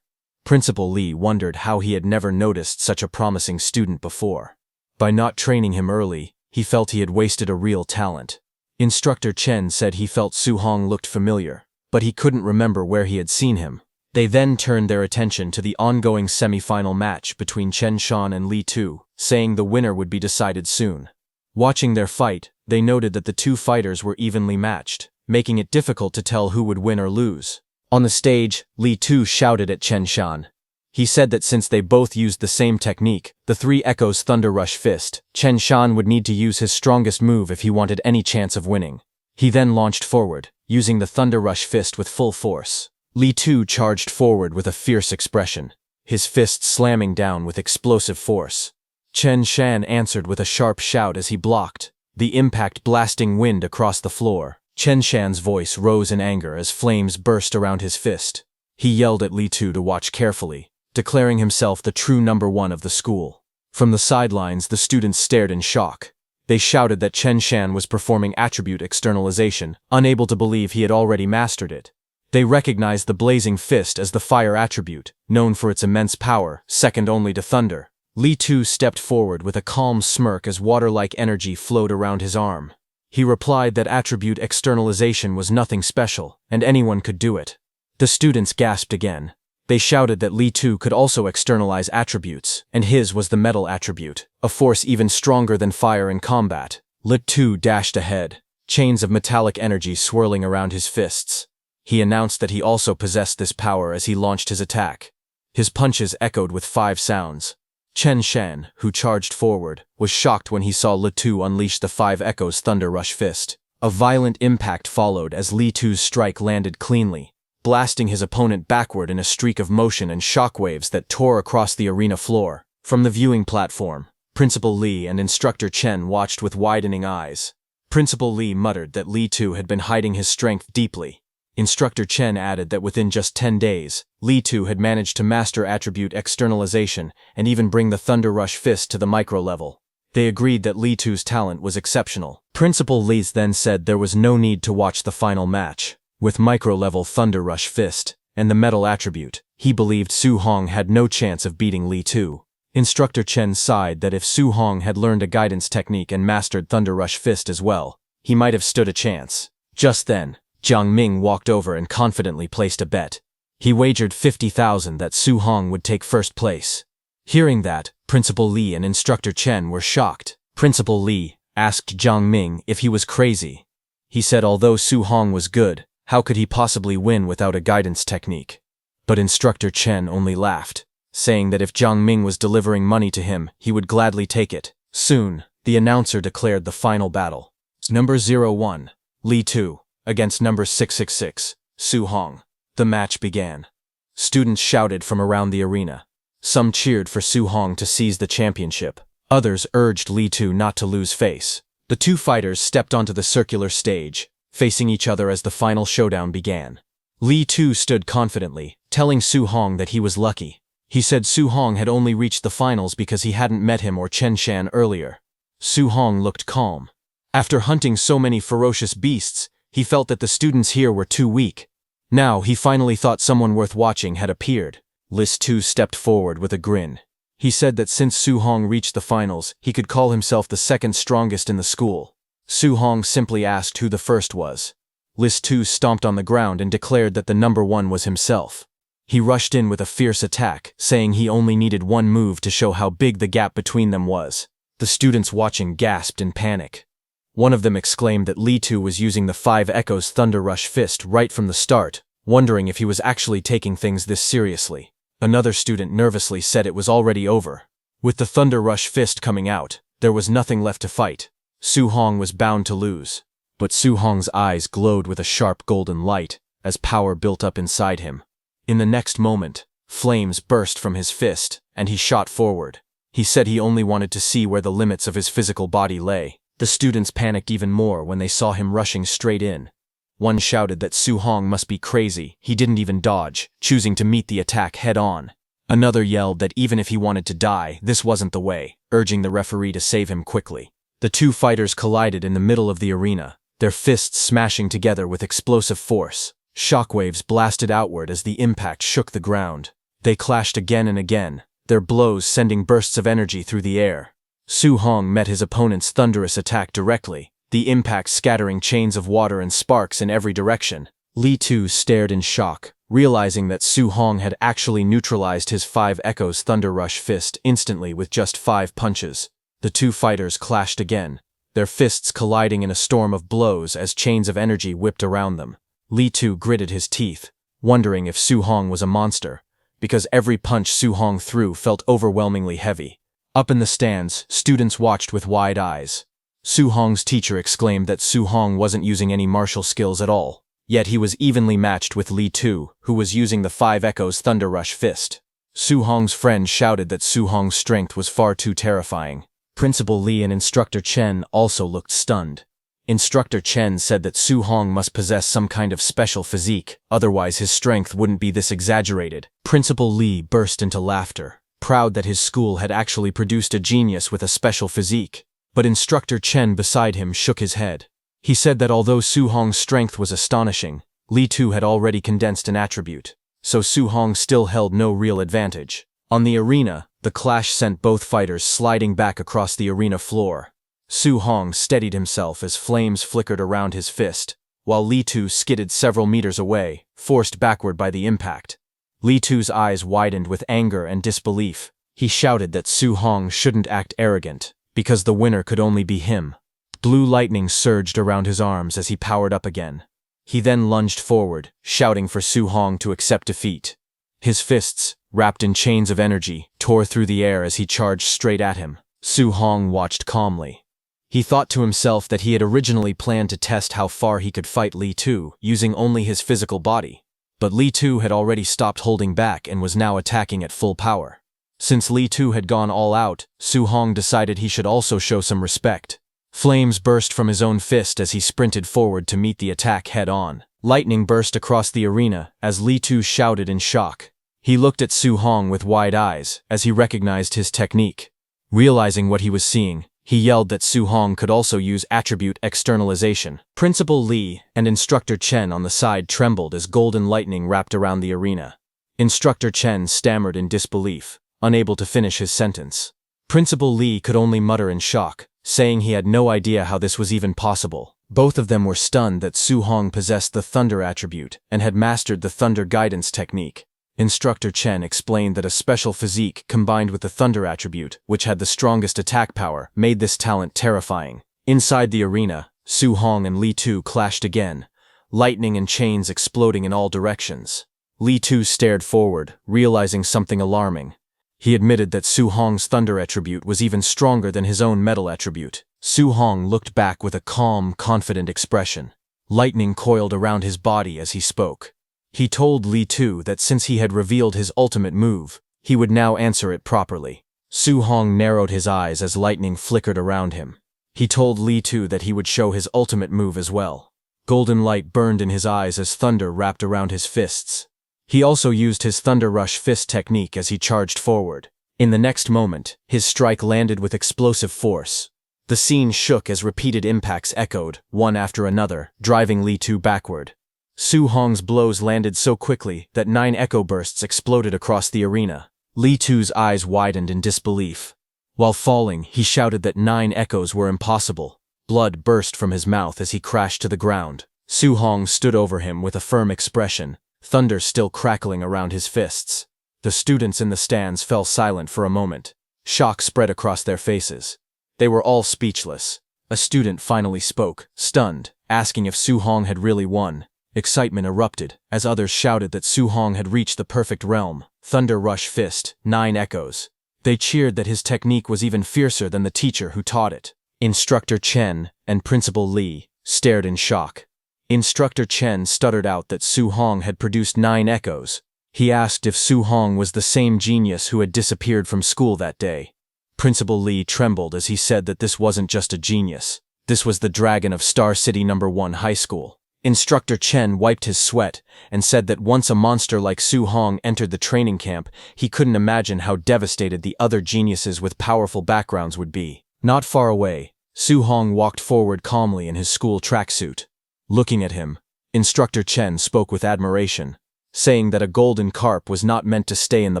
Principal Li wondered how he had never noticed such a promising student before. By not training him early, he felt he had wasted a real talent. Instructor Chen said he felt Su Hong looked familiar, but he couldn't remember where he had seen him. They then turned their attention to the ongoing semi-final match between Chen Shan and Li Tu, saying the winner would be decided soon. Watching their fight, they noted that the two fighters were evenly matched, making it difficult to tell who would win or lose. On the stage, Li Tu shouted at Chen Shan. He said that since they both used the same technique, the Three Echoes Thunder Rush Fist, Chen Shan would need to use his strongest move if he wanted any chance of winning. He then launched forward, using the Thunder Rush Fist with full force. Li Tu charged forward with a fierce expression, his fist slamming down with explosive force. Chen Shan answered with a sharp shout as he blocked, the impact blasting wind across the floor. Chen Shan's voice rose in anger as flames burst around his fist. He yelled at Li Tu to watch carefully, declaring himself the true number one of the school. From the sidelines, the students stared in shock. They shouted that Chen Shan was performing attribute externalization, unable to believe he had already mastered it. They recognized the blazing fist as the fire attribute, known for its immense power, second only to thunder. Li Tu stepped forward with a calm smirk as water-like energy flowed around his arm. He replied that attribute externalization was nothing special, and anyone could do it. The students gasped again. They shouted that Li Tu could also externalize attributes, and his was the metal attribute, a force even stronger than fire in combat. Li Tu dashed ahead, chains of metallic energy swirling around his fists. He announced that he also possessed this power as he launched his attack. His punches echoed with 5 sounds. Chen Shan, who charged forward, was shocked when he saw Li Tu unleash the 5 Echoes Thunder Rush Fist. A violent impact followed as Li Tu's strike landed cleanly. blasting his opponent backward in a streak of motion and shockwaves that tore across the arena floor. From the viewing platform, Principal Lee and Instructor Chen watched with widening eyes. Principal Lee muttered that Lee Tu had been hiding his strength deeply. Instructor Chen added that within just 10 days, Lee Tu had managed to master attribute externalization and even bring the Thunder Rush Fist to the micro level. They agreed that Lee Tu's talent was exceptional. Principal Lee then said there was no need to watch the final match. With micro-level Thunder Rush Fist and the metal attribute, he believed Su Hong had no chance of beating Lee Tu. Instructor Chen sighed that if Su Hong had learned a guidance technique and mastered Thunder Rush Fist as well, he might have stood a chance. Just then, Jiang Ming walked over and confidently placed a bet. He wagered 50,000 that Su Hong would take first place. Hearing that, Principal Lee and Instructor Chen were shocked. Principal Lee asked Jiang Ming if he was crazy. He said although Su Hong was good, how could he possibly win without a guidance technique? But Instructor Chen only laughed, saying that if Jiang Ming was delivering money to him, he would gladly take it. Soon, the announcer declared the final battle. Number 01, Lee Tu, against number 666, Su Hong. The match began. Students shouted from around the arena. Some cheered for Su Hong to seize the championship. Others urged Lee Tu not to lose face. The two fighters stepped onto the circular stage, facing each other as the final showdown began. Lee Tu stood confidently, telling Su Hong that he was lucky. He said Su Hong had only reached the finals because he hadn't met him or Chen Shan earlier. Su Hong looked calm. After hunting so many ferocious beasts, he felt that the students here were too weak. Now he finally thought someone worth watching had appeared. Lis Tu stepped forward with a grin. He said that since Su Hong reached the finals, he could call himself the second strongest in the school. Su Hong simply asked who the first was. Lis Tu stomped on the ground and declared that the number one was himself. He rushed in with a fierce attack, saying he only needed one move to show how big the gap between them was. The students watching gasped in panic. One of them exclaimed that Lee Tu was using the 5 Echoes Thunder Rush Fist right from the start, wondering if he was actually taking things this seriously. Another student nervously said it was already over. With the Thunder Rush Fist coming out, there was nothing left to fight. Su Hong was bound to lose. But Su Hong's eyes glowed with a sharp golden light, as power built up inside him. In the next moment, flames burst from his fist, and he shot forward. He said he only wanted to see where the limits of his physical body lay. The students panicked even more when they saw him rushing straight in. One shouted that Su Hong must be crazy, he didn't even dodge, choosing to meet the attack head-on. Another yelled that even if he wanted to die, this wasn't the way, urging the referee to save him quickly. The two fighters collided in the middle of the arena, their fists smashing together with explosive force. Shockwaves blasted outward as the impact shook the ground. They clashed again and again, their blows sending bursts of energy through the air. Su Hong met his opponent's thunderous attack directly, the impact scattering chains of water and sparks in every direction. Lee Tu stared in shock, realizing that Su Hong had actually neutralized his 5 Echoes Thunder Rush Fist instantly with just 5 punches. The two fighters clashed again, their fists colliding in a storm of blows as chains of energy whipped around them. Lee Tu gritted his teeth, wondering if Su Hong was a monster, because every punch Su Hong threw felt overwhelmingly heavy. Up in the stands, students watched with wide eyes. Su Hong's teacher exclaimed that Su Hong wasn't using any martial skills at all, yet he was evenly matched with Lee Tu, who was using the 5 Echoes Thunder Rush Fist. Su Hong's friend shouted that Su Hong's strength was far too terrifying. Principal Lee and Instructor Chen also looked stunned. Instructor Chen said that Su Hong must possess some kind of special physique, otherwise his strength wouldn't be this exaggerated. Principal Lee burst into laughter, proud that his school had actually produced a genius with a special physique. But Instructor Chen beside him shook his head. He said that although Su Hong's strength was astonishing, Lee Tu had already condensed an attribute, so Su Hong still held no real advantage. On the arena, the clash sent both fighters sliding back across the arena floor. Su Hong steadied himself as flames flickered around his fist, while Lee Tu skidded several meters away, forced backward by the impact. Lee Tu's eyes widened with anger and disbelief. He shouted that Su Hong shouldn't act arrogant, because the winner could only be him. Blue lightning surged around his arms as he powered up again. He then lunged forward, shouting for Su Hong to accept defeat. His fists, wrapped in chains of energy, tore through the air as he charged straight at him. Su Hong watched calmly. He thought to himself that he had originally planned to test how far he could fight Lee Tu, using only his physical body. But Li Tu had already stopped holding back and was now attacking at full power. Since Li Tu had gone all out, Su Hong decided he should also show some respect. Flames burst from his own fist as he sprinted forward to meet the attack head-on. Lightning burst across the arena as Li Tu shouted in shock. He looked at Su Hong with wide eyes as he recognized his technique. Realizing what he was seeing, he yelled that Su Hong could also use attribute externalization. Principal Li and Instructor Chen on the side trembled as golden lightning wrapped around the arena. Instructor Chen stammered in disbelief, unable to finish his sentence. Principal Li could only mutter in shock, saying he had no idea how this was even possible. Both of them were stunned that Su Hong possessed the Thunder attribute and had mastered the Thunder guidance technique. Instructor Chen explained that a special physique combined with the Thunder attribute, which had the strongest attack power, made this talent terrifying. Inside the arena, Su Hong and Li Tu clashed again, lightning and chains exploding in all directions. Li Tu stared forward, realizing something alarming. He admitted that Su Hong's Thunder attribute was even stronger than his own Metal attribute. Su Hong looked back with a calm, confident expression. Lightning coiled around his body as he spoke. He told Li Tu that since he had revealed his ultimate move, he would now answer it properly. Su Hong narrowed his eyes as lightning flickered around him. He told Li Tu that he would show his ultimate move as well. Golden light burned in his eyes as thunder wrapped around his fists. He also used his Thunder Rush fist technique as he charged forward. In the next moment, his strike landed with explosive force. The scene shook as repeated impacts echoed, one after another, driving Li Tu backward. Su Hong's blows landed so quickly that 9 echo bursts exploded across the arena. Li Tu's eyes widened in disbelief. While falling, he shouted that 9 echoes were impossible. Blood burst from his mouth as he crashed to the ground. Su Hong stood over him with a firm expression, thunder still crackling around his fists. The students in the stands fell silent for a moment. Shock spread across their faces. They were all speechless. A student finally spoke, stunned, asking if Su Hong had really won. Excitement erupted as others shouted that Su Hong had reached the perfect realm. Thunder Rush Fist, 9 echoes. They cheered that his technique was even fiercer than the teacher who taught it. Instructor Chen and Principal Li stared in shock. Instructor Chen stuttered out that Su Hong had produced 9 echoes. He asked if Su Hong was the same genius who had disappeared from school that day. Principal Li trembled as he said that this wasn't just a genius. This was the dragon of Star City No. 1 High School. Instructor Chen wiped his sweat and said that once a monster like Su Hong entered the training camp, he couldn't imagine how devastated the other geniuses with powerful backgrounds would be. Not far away, Su Hong walked forward calmly in his school tracksuit. Looking at him, Instructor Chen spoke with admiration, saying that a golden carp was not meant to stay in the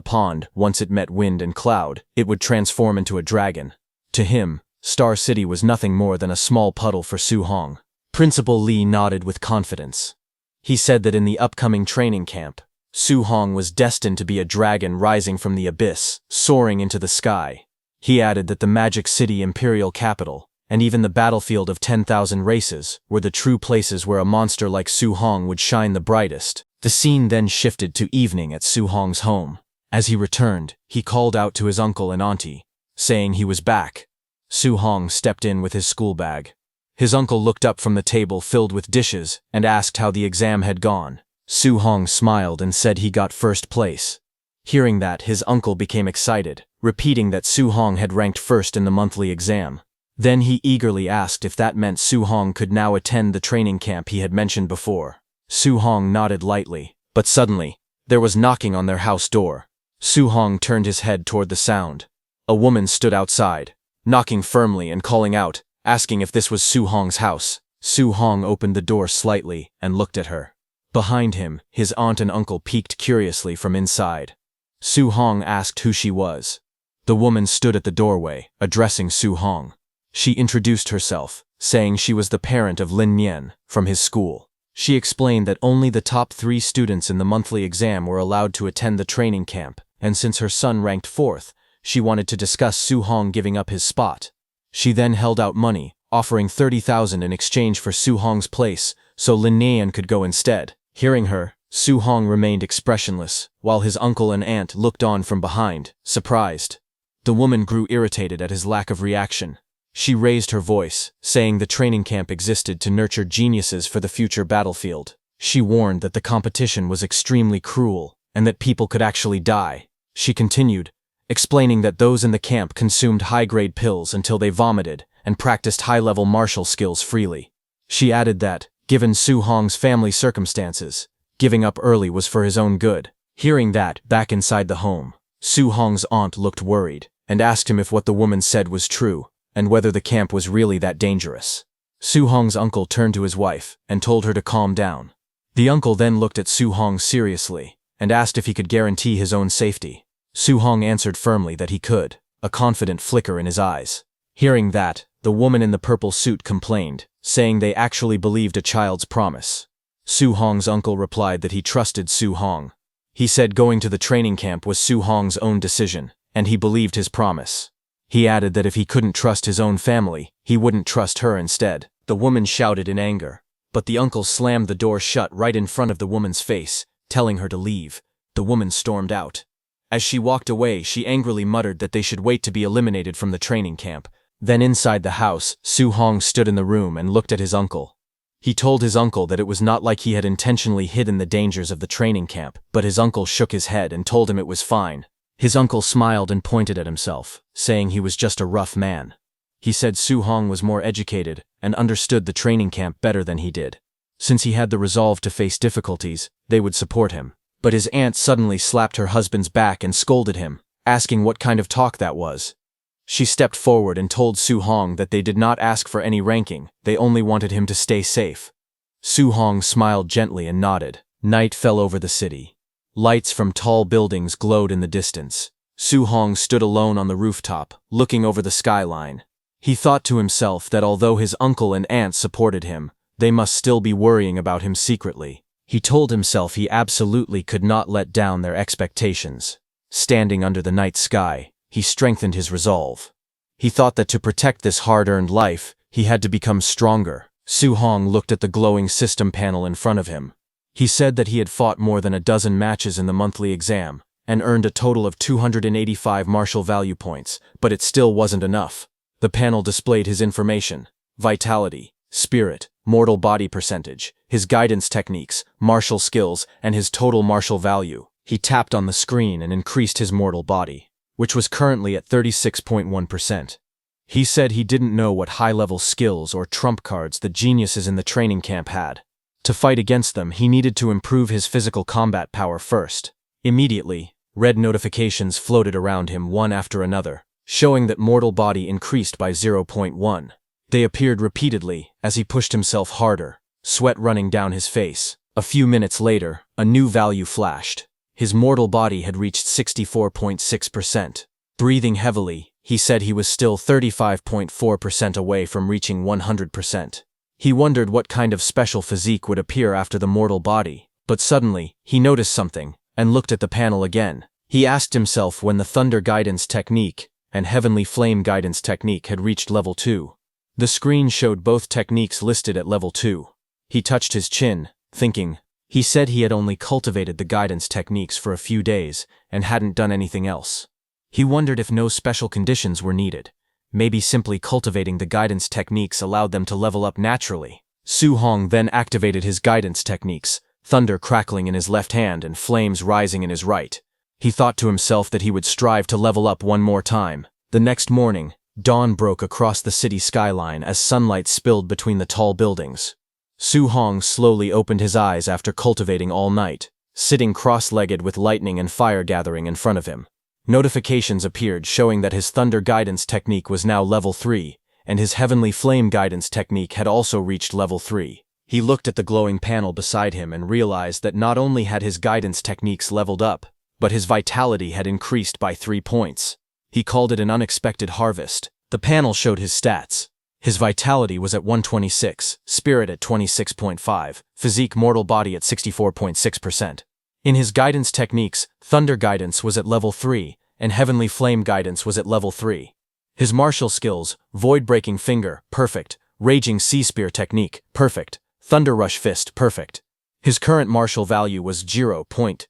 pond. Once it met wind and cloud, it would transform into a dragon. To him, Star City was nothing more than a small puddle for Su Hong. Principal Li nodded with confidence. He said that in the upcoming training camp, Su Hong was destined to be a dragon rising from the abyss, soaring into the sky. He added that the Magic City Imperial Capital, and even the battlefield of 10,000 races, were the true places where a monster like Su Hong would shine the brightest. The scene then shifted to evening at Su Hong's home. As he returned, he called out to his uncle and auntie, saying he was back. Su Hong stepped in with his school bag. His uncle looked up from the table filled with dishes and asked how the exam had gone. Su Hong smiled and said he got first place. Hearing that, his uncle became excited, repeating that Su Hong had ranked first in the monthly exam. Then he eagerly asked if that meant Su Hong could now attend the training camp he had mentioned before. Su Hong nodded lightly, but suddenly, there was knocking on their house door. Su Hong turned his head toward the sound. A woman stood outside, knocking firmly and calling out, asking if this was Su Hong's house. Su Hong opened the door slightly and looked at her. Behind him, his aunt and uncle peeked curiously from inside. Su Hong asked who she was. The woman stood at the doorway, addressing Su Hong. She introduced herself, saying she was the parent of Lin Nian, from his school. She explained that only the top 3 students in the monthly exam were allowed to attend the training camp, and since her son ranked 4th, she wanted to discuss Su Hong giving up his spot. She then held out money, offering 30,000 in exchange for Su Hong's place, so Lin Nian could go instead. Hearing her, Su Hong remained expressionless, while his uncle and aunt looked on from behind, surprised. The woman grew irritated at his lack of reaction. She raised her voice, saying the training camp existed to nurture geniuses for the future battlefield. She warned that the competition was extremely cruel and that people could actually die. She continued, explaining that those in the camp consumed high-grade pills until they vomited and practiced high-level martial skills freely. She added that, given Su Hong's family circumstances, giving up early was for his own good. Hearing that, back inside the home, Su Hong's aunt looked worried and asked him if what the woman said was true and whether the camp was really that dangerous. Su Hong's uncle turned to his wife and told her to calm down. The uncle then looked at Su Hong seriously and asked if he could guarantee his own safety. Su Hong answered firmly that he could, a confident flicker in his eyes. Hearing that, the woman in the purple suit complained, saying they actually believed a child's promise. Su Hong's uncle replied that he trusted Su Hong. He said going to the training camp was Su Hong's own decision, and he believed his promise. He added that if he couldn't trust his own family, he wouldn't trust her instead. The woman shouted in anger, but the uncle slammed the door shut right in front of the woman's face, telling her to leave. The woman stormed out. As she walked away, she angrily muttered that they should wait to be eliminated from the training camp. Then inside the house, Su Hong stood in the room and looked at his uncle. He told his uncle that it was not like he had intentionally hidden the dangers of the training camp, but his uncle shook his head and told him it was fine. His uncle smiled and pointed at himself, saying he was just a rough man. He said Su Hong was more educated and understood the training camp better than he did. Since he had the resolve to face difficulties, they would support him. But his aunt suddenly slapped her husband's back and scolded him, asking what kind of talk that was. She stepped forward and told Su Hong that they did not ask for any ranking, they only wanted him to stay safe. Su Hong smiled gently and nodded. Night fell over the city. Lights from tall buildings glowed in the distance. Su Hong stood alone on the rooftop, looking over the skyline. He thought to himself that although his uncle and aunt supported him, they must still be worrying about him secretly. He told himself he absolutely could not let down their expectations. Standing under the night sky, he strengthened his resolve. He thought that to protect this hard-earned life, he had to become stronger. Su Hong looked at the glowing system panel in front of him. He said that he had fought more than a dozen matches in the monthly exam, and earned a total of 285 martial value points, but it still wasn't enough. The panel displayed his information: vitality, spirit, mortal body percentage, his guidance techniques, martial skills, and his total martial value. He tapped on the screen and increased his mortal body, which was currently at 36.1%. He said he didn't know what high-level skills or trump cards the geniuses in the training camp had. To fight against them, he needed to improve his physical combat power first. Immediately, red notifications floated around him one after another, showing that mortal body increased by 0.1. They appeared repeatedly as he pushed himself harder, sweat running down his face. A few minutes later, a new value flashed. His mortal body had reached 64.6%. Breathing heavily, he said he was still 35.4% away from reaching 100%. He wondered what kind of special physique would appear after the mortal body, but suddenly, he noticed something and looked at the panel again. He asked himself when the Thunder Guidance Technique and Heavenly Flame Guidance Technique had reached level 2. The screen showed both techniques listed at level 2. He touched his chin, thinking. He said he had only cultivated the guidance techniques for a few days and hadn't done anything else. He wondered if no special conditions were needed. Maybe simply cultivating the guidance techniques allowed them to level up naturally. Su Hong then activated his guidance techniques, thunder crackling in his left hand and flames rising in his right. He thought to himself that he would strive to level up one more time. The next morning, dawn broke across the city skyline as sunlight spilled between the tall buildings. Su Hong slowly opened his eyes after cultivating all night, sitting cross-legged with lightning and fire gathering in front of him. Notifications appeared showing that his Thunder Guidance Technique was now level 3, and his Heavenly Flame Guidance Technique had also reached level 3. He looked at the glowing panel beside him and realized that not only had his guidance techniques leveled up, but his vitality had increased by 3 points. He called it an unexpected harvest. The panel showed his stats. His vitality was at 126, spirit at 26.5, physique mortal body at 64.6%. In his guidance techniques, Thunder Guidance was at level 3, and Heavenly Flame Guidance was at level 3. His martial skills, Void Breaking Finger, perfect, Raging Sea Spear Technique, perfect, Thunder Rush Fist, perfect. His current martial value was 0.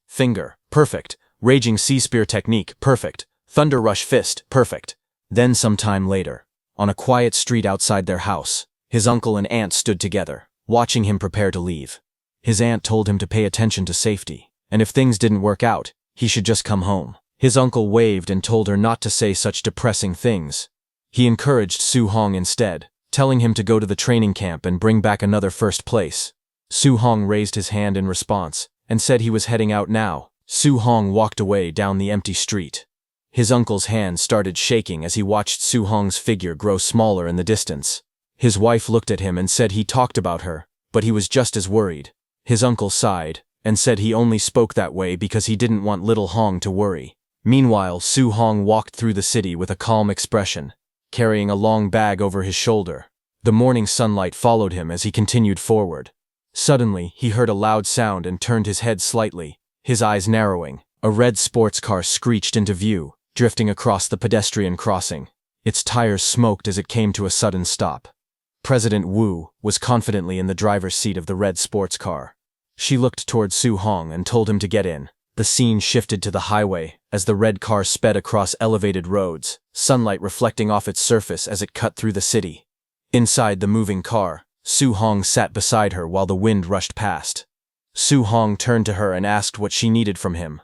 Finger, perfect, Raging Sea Spear Technique, perfect, Thunder Rush Fist, perfect. Then some time later, on a quiet street outside their house, his uncle and aunt stood together, watching him prepare to leave. His aunt told him to pay attention to safety, and if things didn't work out, he should just come home. His uncle waved and told her not to say such depressing things. He encouraged Su Hong instead, telling him to go to the training camp and bring back another first place. Su Hong raised his hand in response and said he was heading out now. Su Hong walked away down the empty street. His uncle's hand started shaking as he watched Su Hong's figure grow smaller in the distance. His wife looked at him and said he talked about her, but he was just as worried. His uncle sighed and said he only spoke that way because he didn't want little Hong to worry. Meanwhile, Su Hong walked through the city with a calm expression, carrying a long bag over his shoulder. The morning sunlight followed him as he continued forward. Suddenly, he heard a loud sound and turned his head slightly, his eyes narrowing. A red sports car screeched into view, drifting across the pedestrian crossing. Its tires smoked as it came to a sudden stop. President Wu was confidently in the driver's seat of the red sports car. She looked toward Su Hong and told him to get in. The scene shifted to the highway as the red car sped across elevated roads, sunlight reflecting off its surface as it cut through the city. Inside the moving car, Su Hong sat beside her while the wind rushed past. Su Hong turned to her and asked what she needed from him.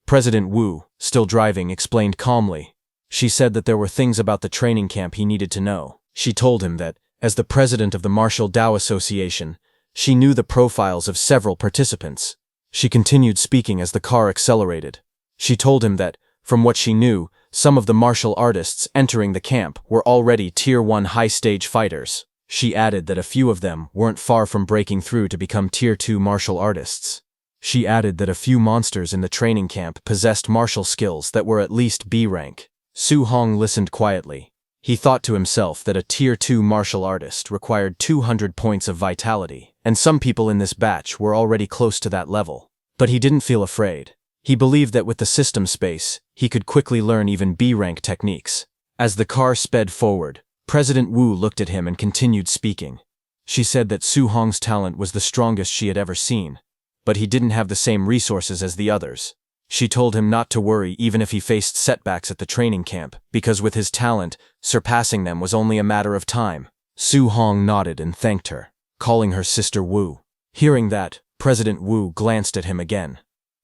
President Wu, still driving, explained calmly. She said that there were things about the training camp he needed to know. She told him that, as the president of the Martial Dao Association, she knew the profiles of several participants. She continued speaking as the car accelerated. She told him that, from what she knew, some of the martial artists entering the camp were already Tier 1 high-stage fighters. She added that a few of them weren't far from breaking through to become Tier 2 martial artists. She added that a few monsters in the training camp possessed martial skills that were at least B rank. Su Hong listened quietly. He thought to himself that a Tier 2 martial artist required 200 points of vitality, and some people in this batch were already close to that level. But he didn't feel afraid. He believed that with the system space, he could quickly learn even B-rank techniques. As the car sped forward, President Wu looked at him and continued speaking. She said that Su Hong's talent was the strongest she had ever seen, but he didn't have the same resources as the others. She told him not to worry even if he faced setbacks at the training camp, because with his talent, surpassing them was only a matter of time. Su Hong nodded and thanked her, calling her Sister Wu. Hearing that, President Wu glanced at him again.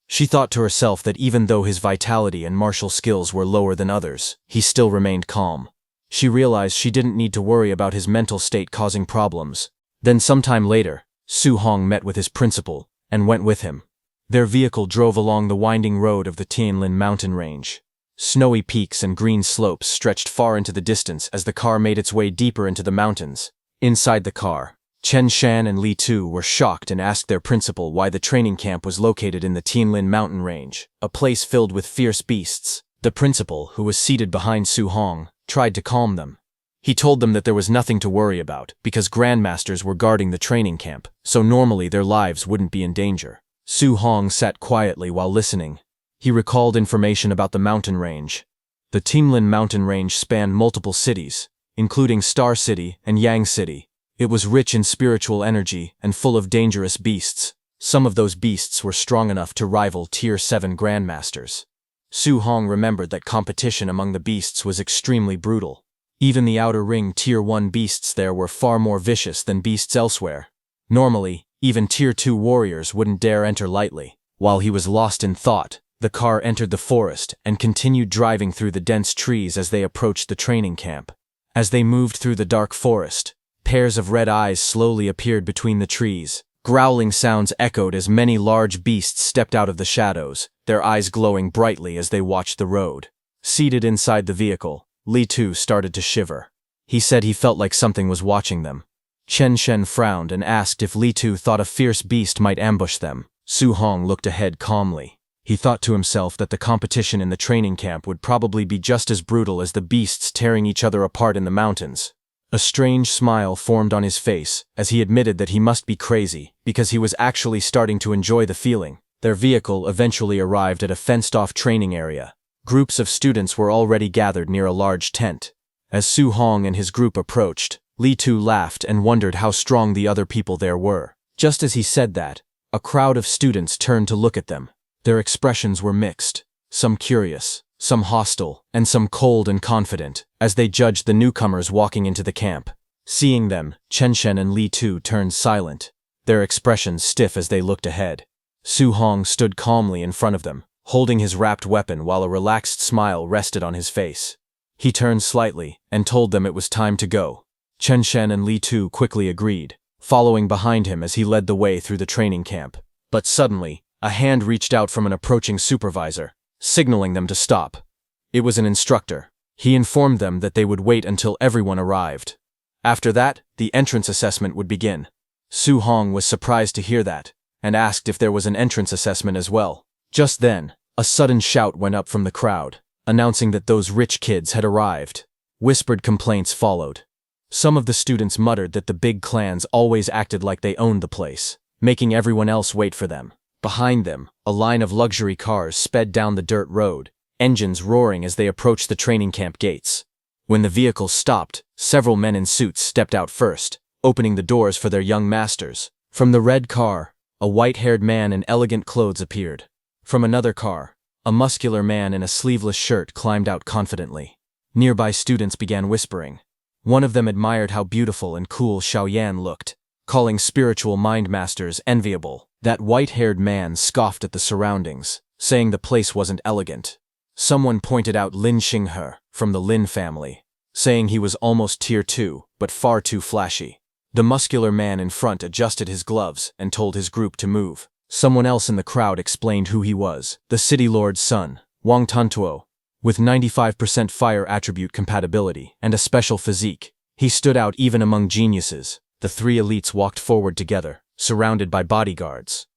She thought to herself that even though his vitality and martial skills were lower than others, he still remained calm. She realized she didn't need to worry about his mental state causing problems. Then sometime later, Su Hong met with his principal and went with him. Their vehicle drove along the winding road of the Tianlin mountain range. Snowy peaks and green slopes stretched far into the distance as the car made its way deeper into the mountains. Inside the car, Chen Shan and Li Tu were shocked and asked their principal why the training camp was located in the Tianlin mountain range, a place filled with fierce beasts. The principal, who was seated behind Su Hong, tried to calm them. He told them that there was nothing to worry about because grandmasters were guarding the training camp, so normally their lives wouldn't be in danger. Su Hong sat quietly while listening. He recalled information about the mountain range. The Tianlin mountain range spanned multiple cities, including Star City and Yang City. It was rich in spiritual energy and full of dangerous beasts. Some of those beasts were strong enough to rival Tier 7 grandmasters. Su Hong remembered that competition among the beasts was extremely brutal. Even the outer ring Tier 1 beasts there were far more vicious than beasts elsewhere. Normally, even Tier 2 warriors wouldn't dare enter lightly. While he was lost in thought, the car entered the forest and continued driving through the dense trees as they approached the training camp. As they moved through the dark forest, pairs of red eyes slowly appeared between the trees. Growling sounds echoed as many large beasts stepped out of the shadows, their eyes glowing brightly as they watched the road. Seated inside the vehicle, Li Tu started to shiver. He said he felt like something was watching them. Chen Shen frowned and asked if Li Tu thought a fierce beast might ambush them. Su Hong looked ahead calmly. He thought to himself that the competition in the training camp would probably be just as brutal as the beasts tearing each other apart in the mountains. A strange smile formed on his face as he admitted that he must be crazy because he was actually starting to enjoy the feeling. Their vehicle eventually arrived at a fenced-off training area. Groups of students were already gathered near a large tent. As Su Hong and his group approached, Li Tu laughed and wondered how strong the other people there were. Just as he said that, a crowd of students turned to look at them. Their expressions were mixed, some curious, some hostile, and some cold and confident, as they judged the newcomers walking into the camp. Seeing them, Chen Shen and Li Tu turned silent. their expressions stiff as they looked ahead. Su Hong stood calmly in front of them, holding his wrapped weapon while a relaxed smile rested on his face. He turned slightly and told them it was time to go. Chen Shen and Li Tu quickly agreed, following behind him as he led the way through the training camp. But suddenly, a hand reached out from an approaching supervisor, signaling them to stop. It was an instructor. He informed them that they would wait until everyone arrived. After that, the entrance assessment would begin. Su Hong was surprised to hear that, and asked if there was an entrance assessment as well. Just then, a sudden shout went up from the crowd, announcing that those rich kids had arrived. Whispered complaints followed. Some of the students muttered that the big clans always acted like they owned the place, making everyone else wait for them. Behind them, a line of luxury cars sped down the dirt road, engines roaring as they approached the training camp gates. When the vehicles stopped, several men in suits stepped out first, opening the doors for their young masters. From the red car, a white-haired man in elegant clothes appeared. From another car, a muscular man in a sleeveless shirt climbed out confidently. Nearby students began whispering. One of them admired how beautiful and cool Xiaoyan looked, calling spiritual mind masters enviable. That white-haired man scoffed at the surroundings, saying the place wasn't elegant. Someone pointed out Lin Xinghe, from the Lin family, saying he was almost tier 2, but far too flashy. The muscular man in front adjusted his gloves and told his group to move. Someone else in the crowd explained who he was, the city lord's son, Wang Tantuo. With 95% fire attribute compatibility and a special physique, he stood out even among geniuses. The three elites walked forward together, surrounded by bodyguards.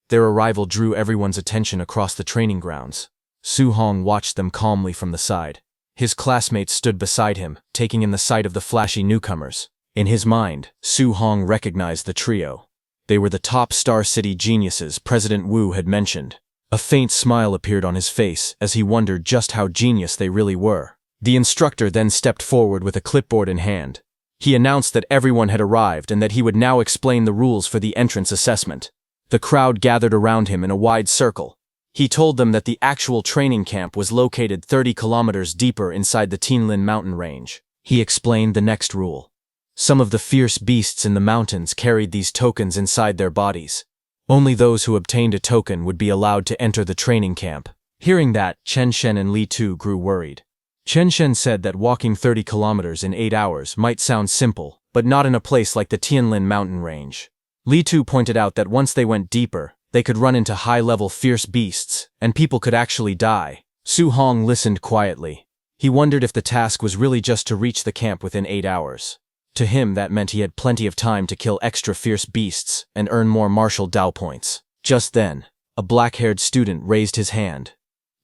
Their arrival drew everyone's attention across the training grounds. Su Hong watched them calmly from the side. His classmates stood beside him, taking in the sight of the flashy newcomers. In his mind, Su Hong recognized the trio. They were the top Star City geniuses President Wu had mentioned. A faint smile appeared on his face as he wondered just how genius they really were. The instructor then stepped forward with a clipboard in hand. He announced that everyone had arrived and that he would now explain the rules for the entrance assessment. The crowd gathered around him in a wide circle. He told them that the actual training camp was located 30 kilometers deeper inside the Tianlin mountain range. He explained the next rule. Some of the fierce beasts in the mountains carried these tokens inside their bodies. Only those who obtained a token would be allowed to enter the training camp. Hearing that, Chen Shen and Li Tu grew worried. Chen Shen said that walking 30 kilometers in 8 hours might sound simple, but not in a place like the Tianlin mountain range. Li Tu pointed out that once they went deeper, they could run into high-level fierce beasts, and people could actually die. Su Hong listened quietly. He wondered if the task was really just to reach the camp within 8 hours. To him, that meant he had plenty of time to kill extra fierce beasts and earn more martial Dao points. Just then, a black-haired student raised his hand.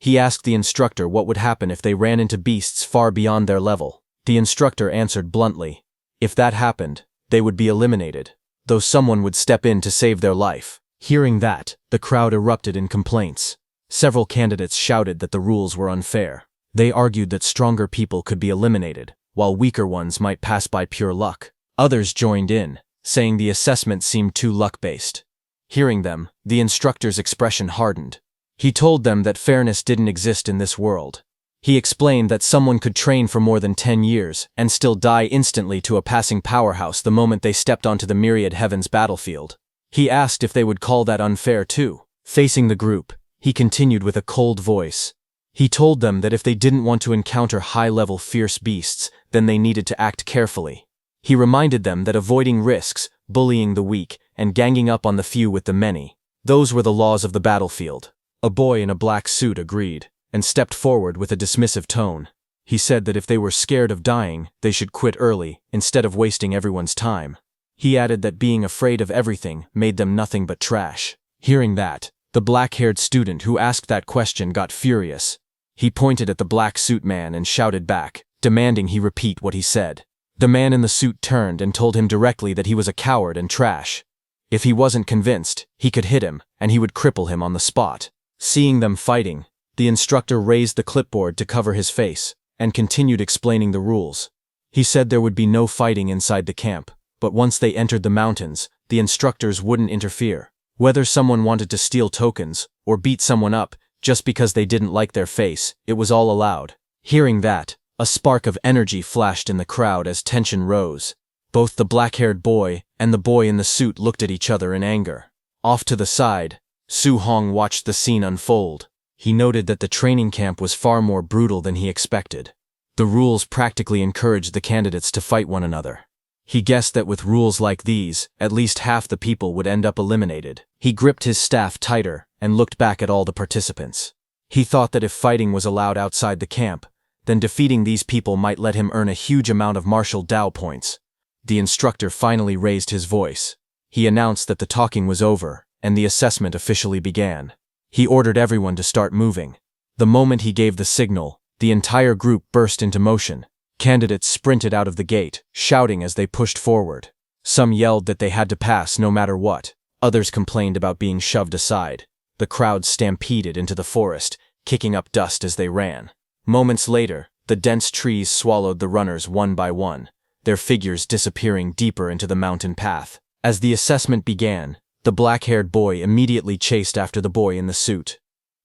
He asked the instructor what would happen if they ran into beasts far beyond their level. The instructor answered bluntly, if that happened, they would be eliminated, though someone would step in to save their life. Hearing that, the crowd erupted in complaints. Several candidates shouted that the rules were unfair. They argued that stronger people could be eliminated, while weaker ones might pass by pure luck. Others joined in, saying the assessment seemed too luck-based. Hearing them, the instructor's expression hardened. He told them that fairness didn't exist in this world. He explained that someone could train for more than 10 years and still die instantly to a passing powerhouse the moment they stepped onto the myriad heavens battlefield. He asked if they would call that unfair too. Facing the group, he continued with a cold voice. He told them that if they didn't want to encounter high-level fierce beasts, then they needed to act carefully. He reminded them that avoiding risks, bullying the weak, and ganging up on the few with the many, those were the laws of the battlefield. A boy in a black suit agreed, and stepped forward with a dismissive tone. He said that if they were scared of dying, they should quit early, instead of wasting everyone's time. He added that being afraid of everything made them nothing but trash. Hearing that, the black-haired student who asked that question got furious. He pointed at the black suit man and shouted back, demanding he repeat what he said. The man in the suit turned and told him directly that he was a coward and trash. If he wasn't convinced, he could hit him, and he would cripple him on the spot. Seeing them fighting, the instructor raised the clipboard to cover his face, and continued explaining the rules. He said there would be no fighting inside the camp, but once they entered the mountains, the instructors wouldn't interfere. Whether someone wanted to steal tokens, or beat someone up, just because they didn't like their face, it was all allowed. Hearing that, a spark of energy flashed in the crowd as tension rose. Both the black-haired boy and the boy in the suit looked at each other in anger. Off to the side, Su Hong watched the scene unfold. He noted that the training camp was far more brutal than he expected. The rules practically encouraged the candidates to fight one another. He guessed that with rules like these, at least half the people would end up eliminated. He gripped his staff tighter and looked back at all the participants. He thought that if fighting was allowed outside the camp, then defeating these people might let him earn a huge amount of martial Dao points. The instructor finally raised his voice. He announced that the talking was over, and the assessment officially began. He ordered everyone to start moving. The moment he gave the signal, the entire group burst into motion. Candidates sprinted out of the gate, shouting as they pushed forward. Some yelled that they had to pass no matter what. Others complained about being shoved aside. The crowd stampeded into the forest, kicking up dust as they ran. Moments later, the dense trees swallowed the runners one by one, their figures disappearing deeper into the mountain path. As the assessment began, the black-haired boy immediately chased after the boy in the suit.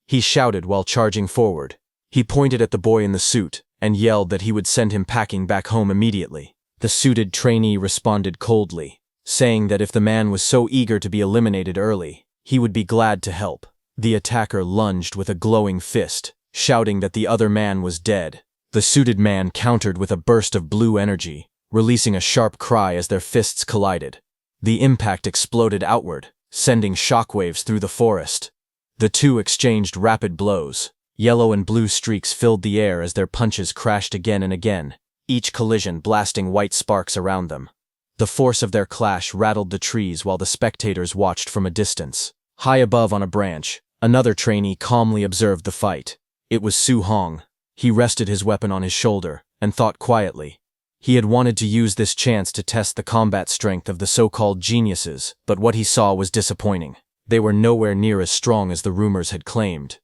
He shouted while charging forward. He pointed at the boy in the suit and yelled that he would send him packing back home immediately. The suited trainee responded coldly, saying that if the man was so eager to be eliminated early, he would be glad to help. The attacker lunged with a glowing fist, shouting that the other man was dead. The suited man countered with a burst of blue energy, releasing a sharp cry as their fists collided. The impact exploded outward, sending shockwaves through the forest. The two exchanged rapid blows. Yellow and blue streaks filled the air as their punches crashed again and again, each collision blasting white sparks around them. The force of their clash rattled the trees while the spectators watched from a distance. High above on a branch, another trainee calmly observed the fight. It was Su Hong. He rested his weapon on his shoulder and thought quietly. He had wanted to use this chance to test the combat strength of the so-called geniuses, but what he saw was disappointing. They were nowhere near as strong as the rumors had claimed.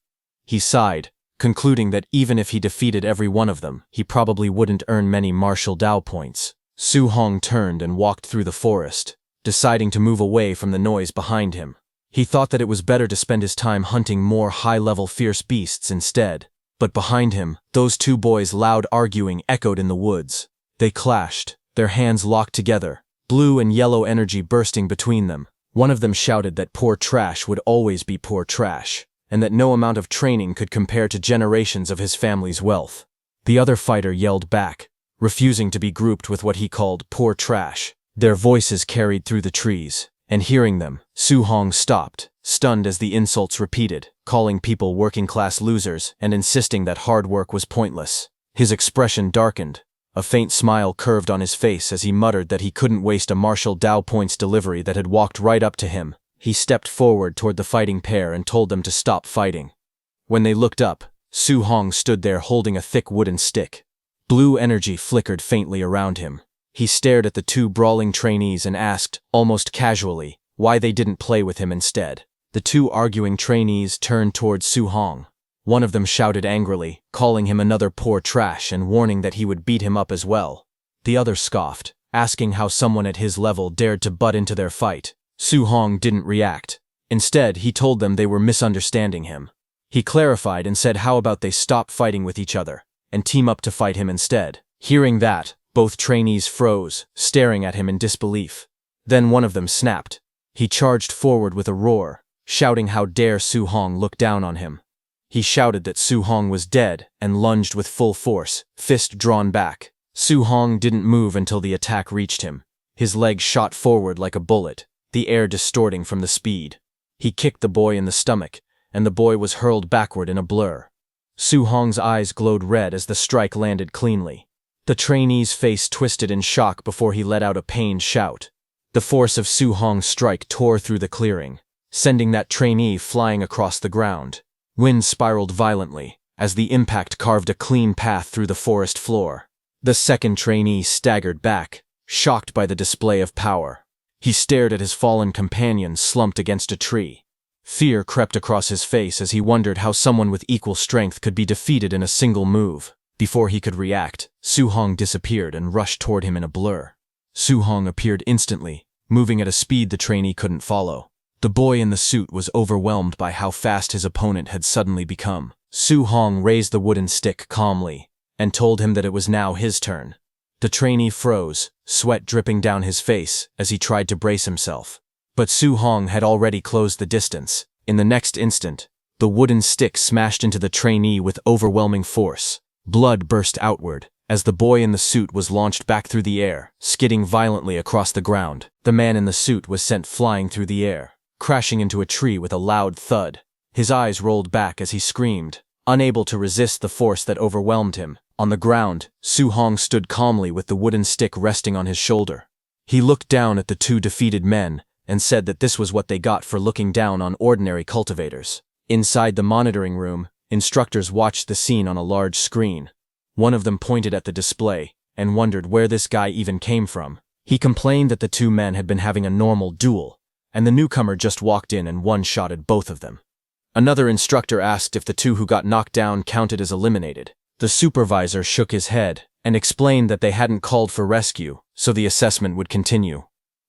He sighed, concluding that even if he defeated every one of them, he probably wouldn't earn many martial Dao points. Su Hong turned and walked through the forest, deciding to move away from the noise behind him. He thought that it was better to spend his time hunting more high-level fierce beasts instead. But behind him, those two boys' loud arguing echoed in the woods. They clashed, their hands locked together, blue and yellow energy bursting between them. One of them shouted that poor trash would always be poor trash, and that no amount of training could compare to generations of his family's wealth. The other fighter yelled back, refusing to be grouped with what he called poor trash. Their voices carried through the trees, and hearing them, Su Hong stopped, stunned as the insults repeated, calling people working-class losers and insisting that hard work was pointless. His expression darkened. A faint smile curved on his face as he muttered that he couldn't waste a martial Dao points delivery that had walked right up to him. He stepped forward toward the fighting pair and told them to stop fighting. When they looked up, Su Hong stood there holding a thick wooden stick. Blue energy flickered faintly around him. He stared at the two brawling trainees and asked, almost casually, why they didn't play with him instead. The two arguing trainees turned toward Su Hong. One of them shouted angrily, calling him another poor trash and warning that he would beat him up as well. The other scoffed, asking how someone at his level dared to butt into their fight. Su Hong didn't react. Instead, he told them they were misunderstanding him. He clarified and said how about they stop fighting with each other and team up to fight him instead. Hearing that, both trainees froze, staring at him in disbelief. Then one of them snapped. He charged forward with a roar, shouting how dare Su Hong look down on him. He shouted that Su Hong was dead and lunged with full force, fist drawn back. Su Hong didn't move until the attack reached him. His leg shot forward like a bullet, the air distorting from the speed. He kicked the boy in the stomach, and the boy was hurled backward in a blur. Su Hong's eyes glowed red as the strike landed cleanly. The trainee's face twisted in shock before he let out a pained shout. The force of Su Hong's strike tore through the clearing, sending that trainee flying across the ground. Wind spiraled violently, as the impact carved a clean path through the forest floor. The second trainee staggered back, shocked by the display of power. He stared at his fallen companion slumped against a tree. Fear crept across his face as he wondered how someone with equal strength could be defeated in a single move. Before he could react, Su Hong disappeared and rushed toward him in a blur. Su Hong appeared instantly, moving at a speed the trainee couldn't follow. The boy in the suit was overwhelmed by how fast his opponent had suddenly become. Su Hong raised the wooden stick calmly and told him that it was now his turn. The trainee froze, sweat dripping down his face as he tried to brace himself. But Su Hong had already closed the distance. In the next instant, the wooden stick smashed into the trainee with overwhelming force. Blood burst outward as the boy in the suit was launched back through the air, skidding violently across the ground. The man in the suit was sent flying through the air, crashing into a tree with a loud thud. His eyes rolled back as he screamed, unable to resist the force that overwhelmed him. On the ground, Su Hong stood calmly with the wooden stick resting on his shoulder. He looked down at the two defeated men and said that this was what they got for looking down on ordinary cultivators. Inside the monitoring room, instructors watched the scene on a large screen. One of them pointed at the display and wondered where this guy even came from. He complained that the two men had been having a normal duel, and the newcomer just walked in and one-shotted both of them. Another instructor asked if the two who got knocked down counted as eliminated. The supervisor shook his head and explained that they hadn't called for rescue, so the assessment would continue.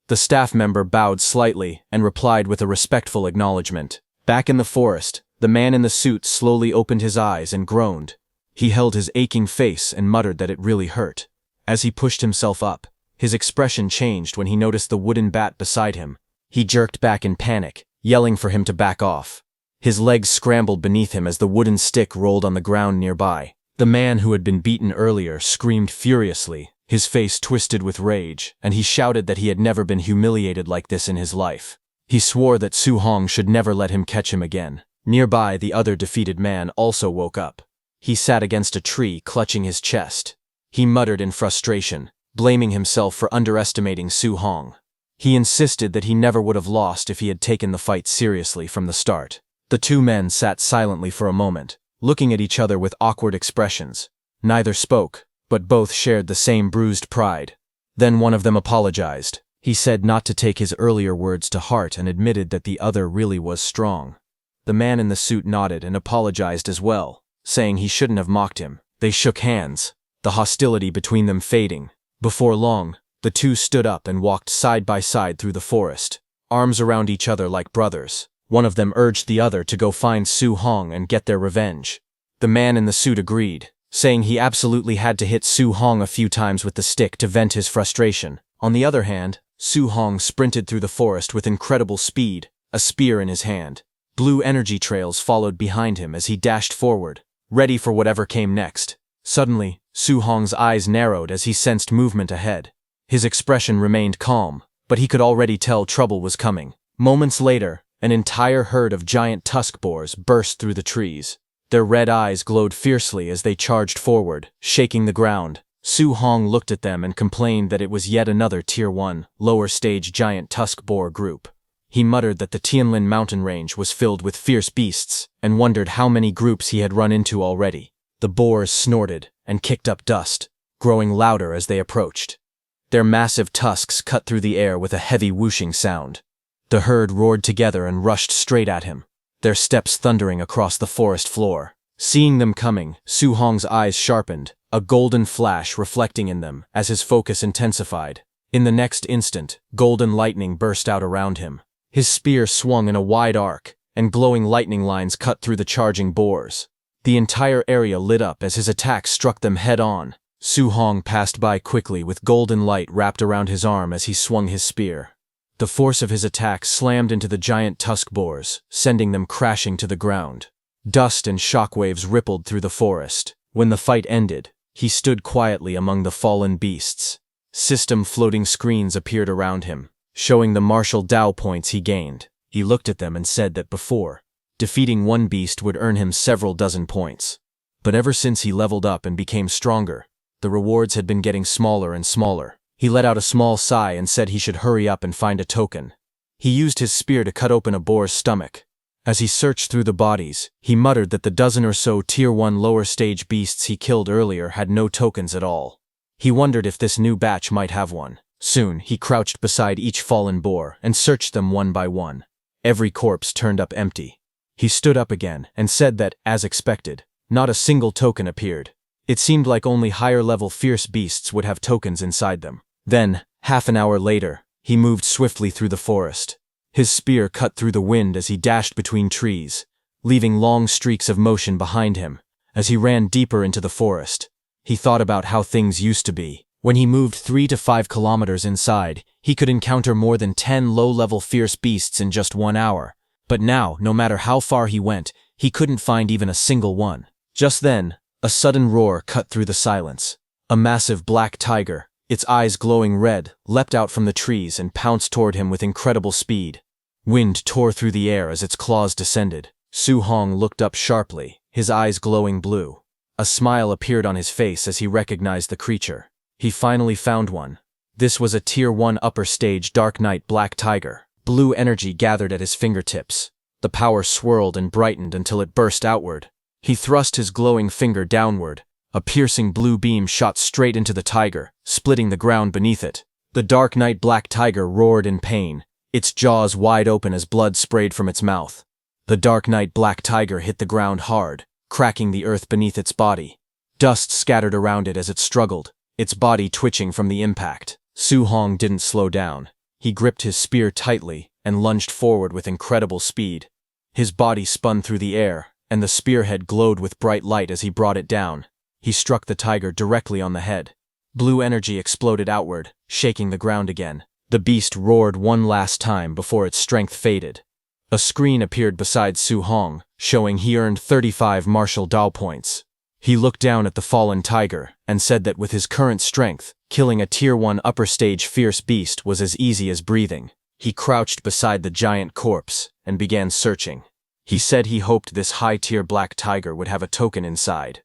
The staff member bowed slightly and replied with a respectful acknowledgement. Back in the forest, the man in the suit slowly opened his eyes and groaned. He held his aching face and muttered that it really hurt. As he pushed himself up, his expression changed when he noticed the wooden bat beside him. He jerked back in panic, yelling for him to back off. His legs scrambled beneath him as the wooden stick rolled on the ground nearby. The man who had been beaten earlier screamed furiously, his face twisted with rage, and he shouted that he had never been humiliated like this in his life. He swore that Su Hong should never let him catch him again. Nearby, the other defeated man also woke up. He sat against a tree, clutching his chest. He muttered in frustration, blaming himself for underestimating Su Hong. He insisted that he never would have lost if he had taken the fight seriously from the start. The two men sat silently for a moment, looking at each other with awkward expressions. Neither spoke, but both shared the same bruised pride. Then one of them apologized. He said not to take his earlier words to heart and admitted that the other really was strong. The man in the suit nodded and apologized as well, saying he shouldn't have mocked him. They shook hands, the hostility between them fading. Before long, the two stood up and walked side by side through the forest, arms around each other like brothers. One of them urged the other to go find Su Hong and get their revenge. The man in the suit agreed, saying he absolutely had to hit Su Hong a few times with the stick to vent his frustration. On the other hand, Su Hong sprinted through the forest with incredible speed, a spear in his hand. Blue energy trails followed behind him as he dashed forward, ready for whatever came next. Suddenly, Su Hong's eyes narrowed as he sensed movement ahead. His expression remained calm, but he could already tell trouble was coming. Moments later, an entire herd of giant tusk boars burst through the trees. Their red eyes glowed fiercely as they charged forward, shaking the ground. Su Hong looked at them and complained that it was yet another Tier 1, lower-stage giant tusk boar group. He muttered that the Tianlin mountain range was filled with fierce beasts, and wondered how many groups he had run into already. The boars snorted and kicked up dust, growing louder as they approached. Their massive tusks cut through the air with a heavy whooshing sound. The herd roared together and rushed straight at him, their steps thundering across the forest floor. Seeing them coming, Su Hong's eyes sharpened, a golden flash reflecting in them as his focus intensified. In the next instant, golden lightning burst out around him. His spear swung in a wide arc, and glowing lightning lines cut through the charging boars. The entire area lit up as his attack struck them head-on. Su Hong passed by quickly with golden light wrapped around his arm as he swung his spear. The force of his attack slammed into the giant tusk boars, sending them crashing to the ground. Dust and shockwaves rippled through the forest. When the fight ended, he stood quietly among the fallen beasts. System floating screens appeared around him, showing the martial Dao points he gained. He looked at them and said that before, defeating one beast would earn him several dozen points. But ever since he leveled up and became stronger, the rewards had been getting smaller and smaller. He let out a small sigh and said he should hurry up and find a token. He used his spear to cut open a boar's stomach. As he searched through the bodies, he muttered that the dozen or so Tier 1 lower-stage beasts he killed earlier had no tokens at all. He wondered if this new batch might have one. Soon, he crouched beside each fallen boar and searched them one by one. Every corpse turned up empty. He stood up again and said that, as expected, not a single token appeared. It seemed like only higher-level fierce beasts would have tokens inside them. Then, half an hour later, he moved swiftly through the forest. His spear cut through the wind as he dashed between trees, leaving long streaks of motion behind him. As he ran deeper into the forest, he thought about how things used to be. When he moved 3 to 5 kilometers inside, he could encounter more than 10 low-level fierce beasts in just 1 hour. But now, no matter how far he went, he couldn't find even a single one. Just then, a sudden roar cut through the silence. A massive black tiger, its eyes glowing red, leapt out from the trees and pounced toward him with incredible speed. Wind tore through the air as its claws descended. Su Hong looked up sharply, his eyes glowing blue. A smile appeared on his face as he recognized the creature. He finally found one. This was a Tier 1 upper stage Dark Knight black tiger. Blue energy gathered at his fingertips. The power swirled and brightened until it burst outward. He thrust his glowing finger downward. A piercing blue beam shot straight into the tiger, splitting the ground beneath it. The Dark Knight black tiger roared in pain, its jaws wide open as blood sprayed from its mouth. The Dark Knight black tiger hit the ground hard, cracking the earth beneath its body. Dust scattered around it as it struggled, its body twitching from the impact. Su Hong didn't slow down. He gripped his spear tightly and lunged forward with incredible speed. His body spun through the air, and the spearhead glowed with bright light as he brought it down. He struck the tiger directly on the head. Blue energy exploded outward, shaking the ground again. The beast roared one last time before its strength faded. A screen appeared beside Su Hong, showing he earned 35 martial Dao points. He looked down at the fallen tiger and said that with his current strength, killing a Tier 1 upper stage fierce beast was as easy as breathing. He crouched beside the giant corpse and began searching. He said he hoped this high-tier black tiger would have a token inside.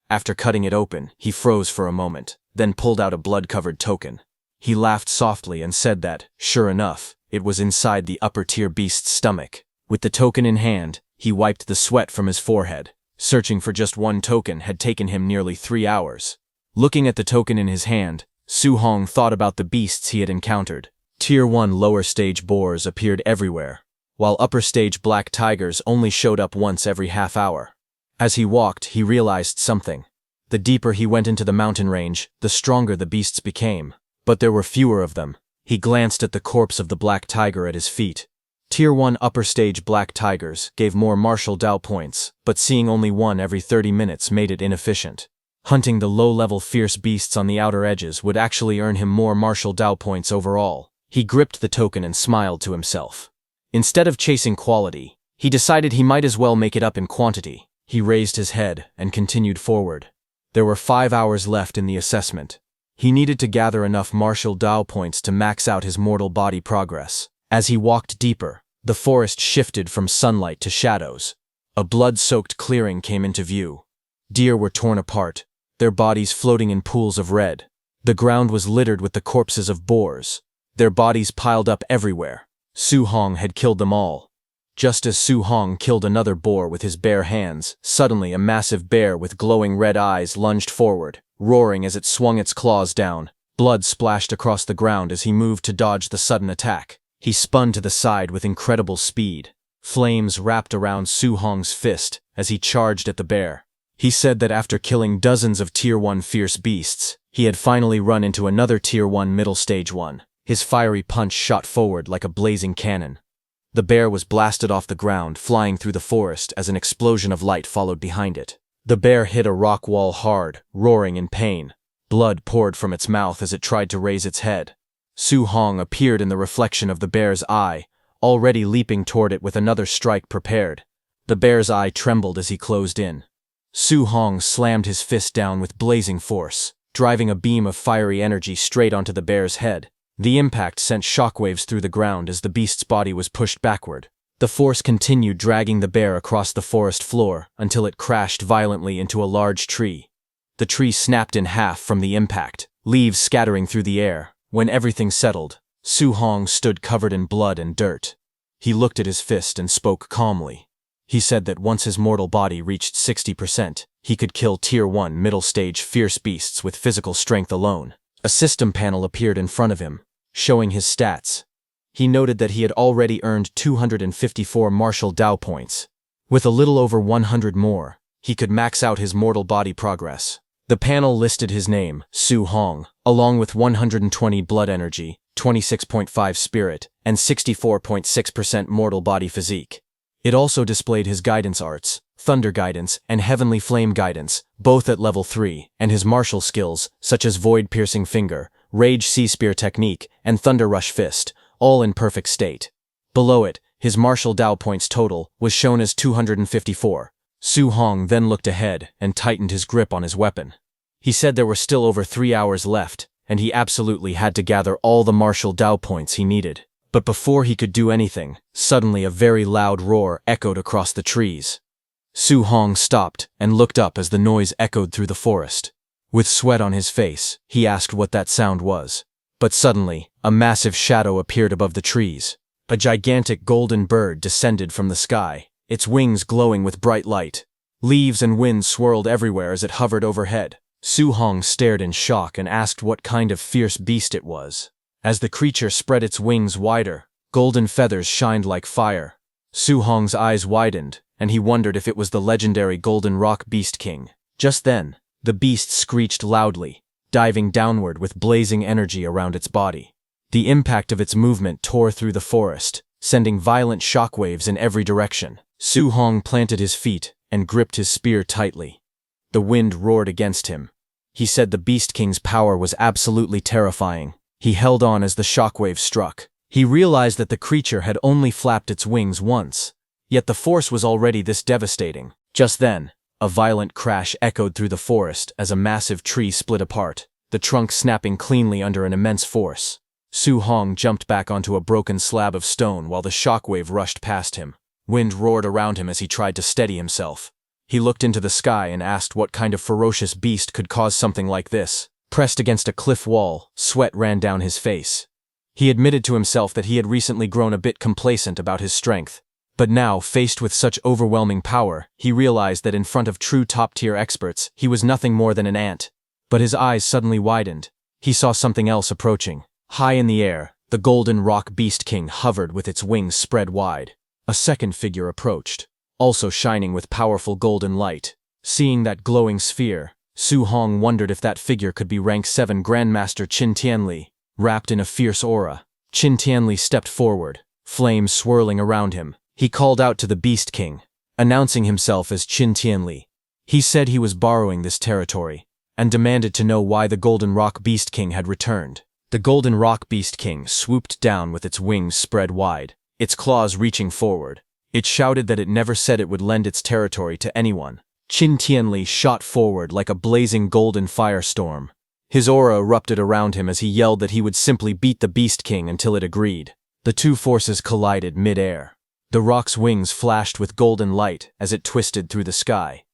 After cutting it open, he froze for a moment, then pulled out a blood-covered token. He laughed softly and said that, sure enough, it was inside the upper-tier beast's stomach. With the token in hand, he wiped the sweat from his forehead. Searching for just one token had taken him nearly 3 hours. Looking at the token in his hand, Su Hong thought about the beasts he had encountered. Tier 1 lower stage boars appeared everywhere, while upper stage black tigers only showed up once every half hour. As he walked, he realized something. The deeper he went into the mountain range, the stronger the beasts became. But there were fewer of them. He glanced at the corpse of the black tiger at his feet. Tier 1 upper stage black tigers gave more martial Dao points, but seeing only one every 30 minutes made it inefficient. Hunting the low-level fierce beasts on the outer edges would actually earn him more martial Dao points overall. He gripped the token and smiled to himself. Instead of chasing quality, he decided he might as well make it up in quantity. He raised his head and continued forward. There were 5 hours left in the assessment. He needed to gather enough martial Dao points to max out his mortal body progress. As he walked deeper, the forest shifted from sunlight to shadows. A blood-soaked clearing came into view. Deer were torn apart, their bodies floating in pools of red. The ground was littered with the corpses of boars, their bodies piled up everywhere. Su Hong had killed them all. Just as Su Hong killed another boar with his bare hands, suddenly a massive bear with glowing red eyes lunged forward, roaring as it swung its claws down. Blood splashed across the ground as he moved to dodge the sudden attack. He spun to the side with incredible speed. Flames wrapped around Su Hong's fist as he charged at the bear. He said that after killing dozens of Tier 1 fierce beasts, he had finally run into another Tier 1 middle stage one. His fiery punch shot forward like a blazing cannon. The bear was blasted off the ground, flying through the forest as an explosion of light followed behind it. The bear hit a rock wall hard, roaring in pain. Blood poured from its mouth as it tried to raise its head. Su Hong appeared in the reflection of the bear's eye, already leaping toward it with another strike prepared. The bear's eye trembled as he closed in. Su Hong slammed his fist down with blazing force, driving a beam of fiery energy straight onto the bear's head. The impact sent shockwaves through the ground as the beast's body was pushed backward. The force continued dragging the bear across the forest floor until it crashed violently into a large tree. The tree snapped in half from the impact, leaves scattering through the air. When everything settled, Su Hong stood covered in blood and dirt. He looked at his fist and spoke calmly. He said that once his mortal body reached 60%, he could kill Tier 1 middle-stage fierce beasts with physical strength alone. A system panel appeared in front of him, showing his stats. He noted that he had already earned 254 martial Dao points. With a little over 100 more, he could max out his mortal body progress. The panel listed his name, Su Hong, along with 120 blood energy, 26.5 spirit, and 64.6% mortal body physique. It also displayed his guidance arts, Thunder Guidance, and Heavenly Flame Guidance, both at level 3, and his martial skills, such as Void Piercing Finger, Rage Sea Spear Technique, and Thunder Rush Fist, all in perfect state. Below it, his martial Dao points total was shown as 254. Su Hong then looked ahead and tightened his grip on his weapon. He said there were still over 3 hours left, and he absolutely had to gather all the martial Dao points he needed. But before he could do anything, suddenly a very loud roar echoed across the trees. Su Hong stopped and looked up as the noise echoed through the forest. With sweat on his face, he asked what that sound was. But suddenly, a massive shadow appeared above the trees. A gigantic golden bird descended from the sky, its wings glowing with bright light. Leaves and wind swirled everywhere as it hovered overhead. Su Hong stared in shock and asked what kind of fierce beast it was. As the creature spread its wings wider, golden feathers shined like fire. Su Hong's eyes widened, and he wondered if it was the legendary Golden Rock Beast King. Just then, the beast screeched loudly, diving downward with blazing energy around its body. The impact of its movement tore through the forest, sending violent shockwaves in every direction. Su Hong planted his feet and gripped his spear tightly. The wind roared against him. He said the Beast King's power was absolutely terrifying. He held on as the shockwave struck. He realized that the creature had only flapped its wings once, yet the force was already this devastating. Just then, a violent crash echoed through the forest as a massive tree split apart, the trunk snapping cleanly under an immense force. Su Hong jumped back onto a broken slab of stone while the shockwave rushed past him. Wind roared around him as he tried to steady himself. He looked into the sky and asked what kind of ferocious beast could cause something like this. Pressed against a cliff wall, sweat ran down his face. He admitted to himself that he had recently grown a bit complacent about his strength. But now, faced with such overwhelming power, he realized that in front of true top-tier experts, he was nothing more than an ant. But his eyes suddenly widened. He saw something else approaching. High in the air, the Golden Rock Beast King hovered with its wings spread wide. A second figure approached, also shining with powerful golden light. Seeing that glowing sphere, Su Hong wondered if that figure could be rank 7 Grandmaster Qin Tianli. Wrapped in a fierce aura, Qin Tianli stepped forward, flames swirling around him. He called out to the Beast King, announcing himself as Qin Tianli. He said he was borrowing this territory, and demanded to know why the Golden Rock Beast King had returned. The Golden Rock Beast King swooped down with its wings spread wide, its claws reaching forward. It shouted that it never said it would lend its territory to anyone. Qin Tianli shot forward like a blazing golden firestorm. His aura erupted around him as he yelled that he would simply beat the Beast King until it agreed. The two forces collided mid-air. The rock's wings flashed with golden light as it twisted through the sky.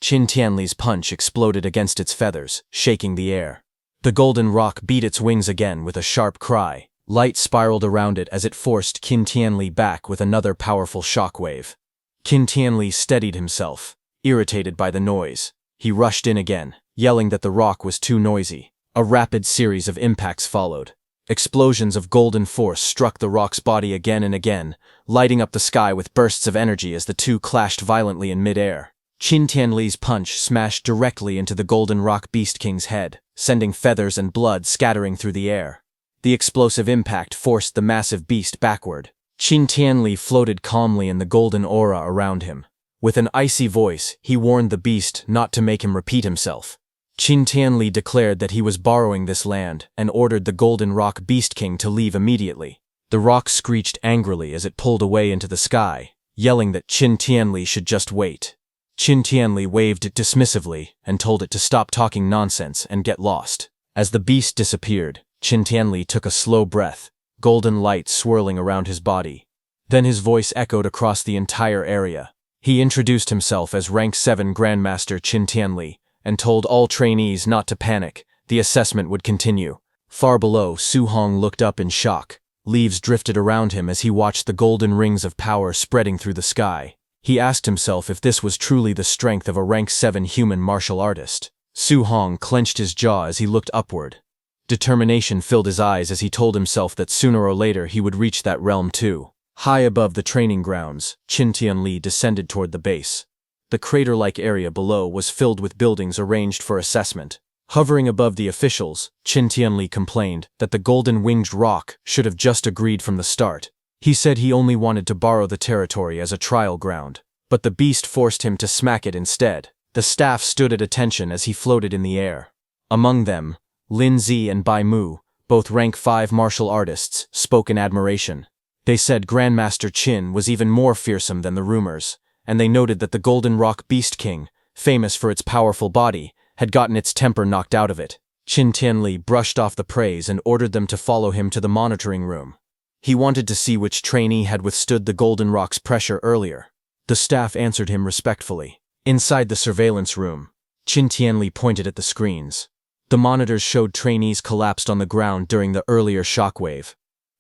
Qin Tianli's punch exploded against its feathers, shaking the air. The golden rock beat its wings again with a sharp cry. Light spiraled around it as it forced Qin Tianli back with another powerful shockwave. Qin Tianli steadied himself, irritated by the noise. He rushed in again, yelling that the rock was too noisy. A rapid series of impacts followed. Explosions of golden force struck the rock's body again and again, lighting up the sky with bursts of energy as the two clashed violently in mid-air. Qin Tianli's punch smashed directly into the Golden Rock Beast King's head, sending feathers and blood scattering through the air. The explosive impact forced the massive beast backward. Qin Tianli floated calmly in the golden aura around him. With an icy voice, he warned the beast not to make him repeat himself. Qin Tianli declared that he was borrowing this land and ordered the Golden Rock Beast King to leave immediately. The rock screeched angrily as it pulled away into the sky, yelling that Qin Tianli should just wait. Qin Tianli waved it dismissively and told it to stop talking nonsense and get lost. As the beast disappeared, Qin Tianli took a slow breath, golden light swirling around his body. Then his voice echoed across the entire area. He introduced himself as Rank 7 Grandmaster Qin Tianli and told all trainees not to panic. The assessment would continue. Far below, Su Hong looked up in shock. Leaves drifted around him as he watched the golden rings of power spreading through the sky. He asked himself if this was truly the strength of a Rank 7 human martial artist. Su Hong clenched his jaw as he looked upward. Determination filled his eyes as he told himself that sooner or later he would reach that realm too. High above the training grounds, Qin Tianli descended toward the base. The crater-like area below was filled with buildings arranged for assessment. Hovering above the officials, Qin Tianli complained that the golden-winged rock should have just agreed from the start. He said he only wanted to borrow the territory as a trial ground. but the beast forced him to smack it instead. The staff stood at attention as he floated in the air. Among them, Lin Zi and Bai Mu, both rank 5 martial artists, spoke in admiration. They said Grandmaster Qin was even more fearsome than the rumors, and they noted that the Golden Rock Beast King, famous for its powerful body, had gotten its temper knocked out of it. Qin Tianli brushed off the praise and ordered them to follow him to the monitoring room. He wanted to see which trainee had withstood the Golden Rock's pressure earlier. The staff answered him respectfully. Inside the surveillance room, Qin Tianli pointed at the screens. The monitors showed trainees collapsed on the ground during the earlier shockwave.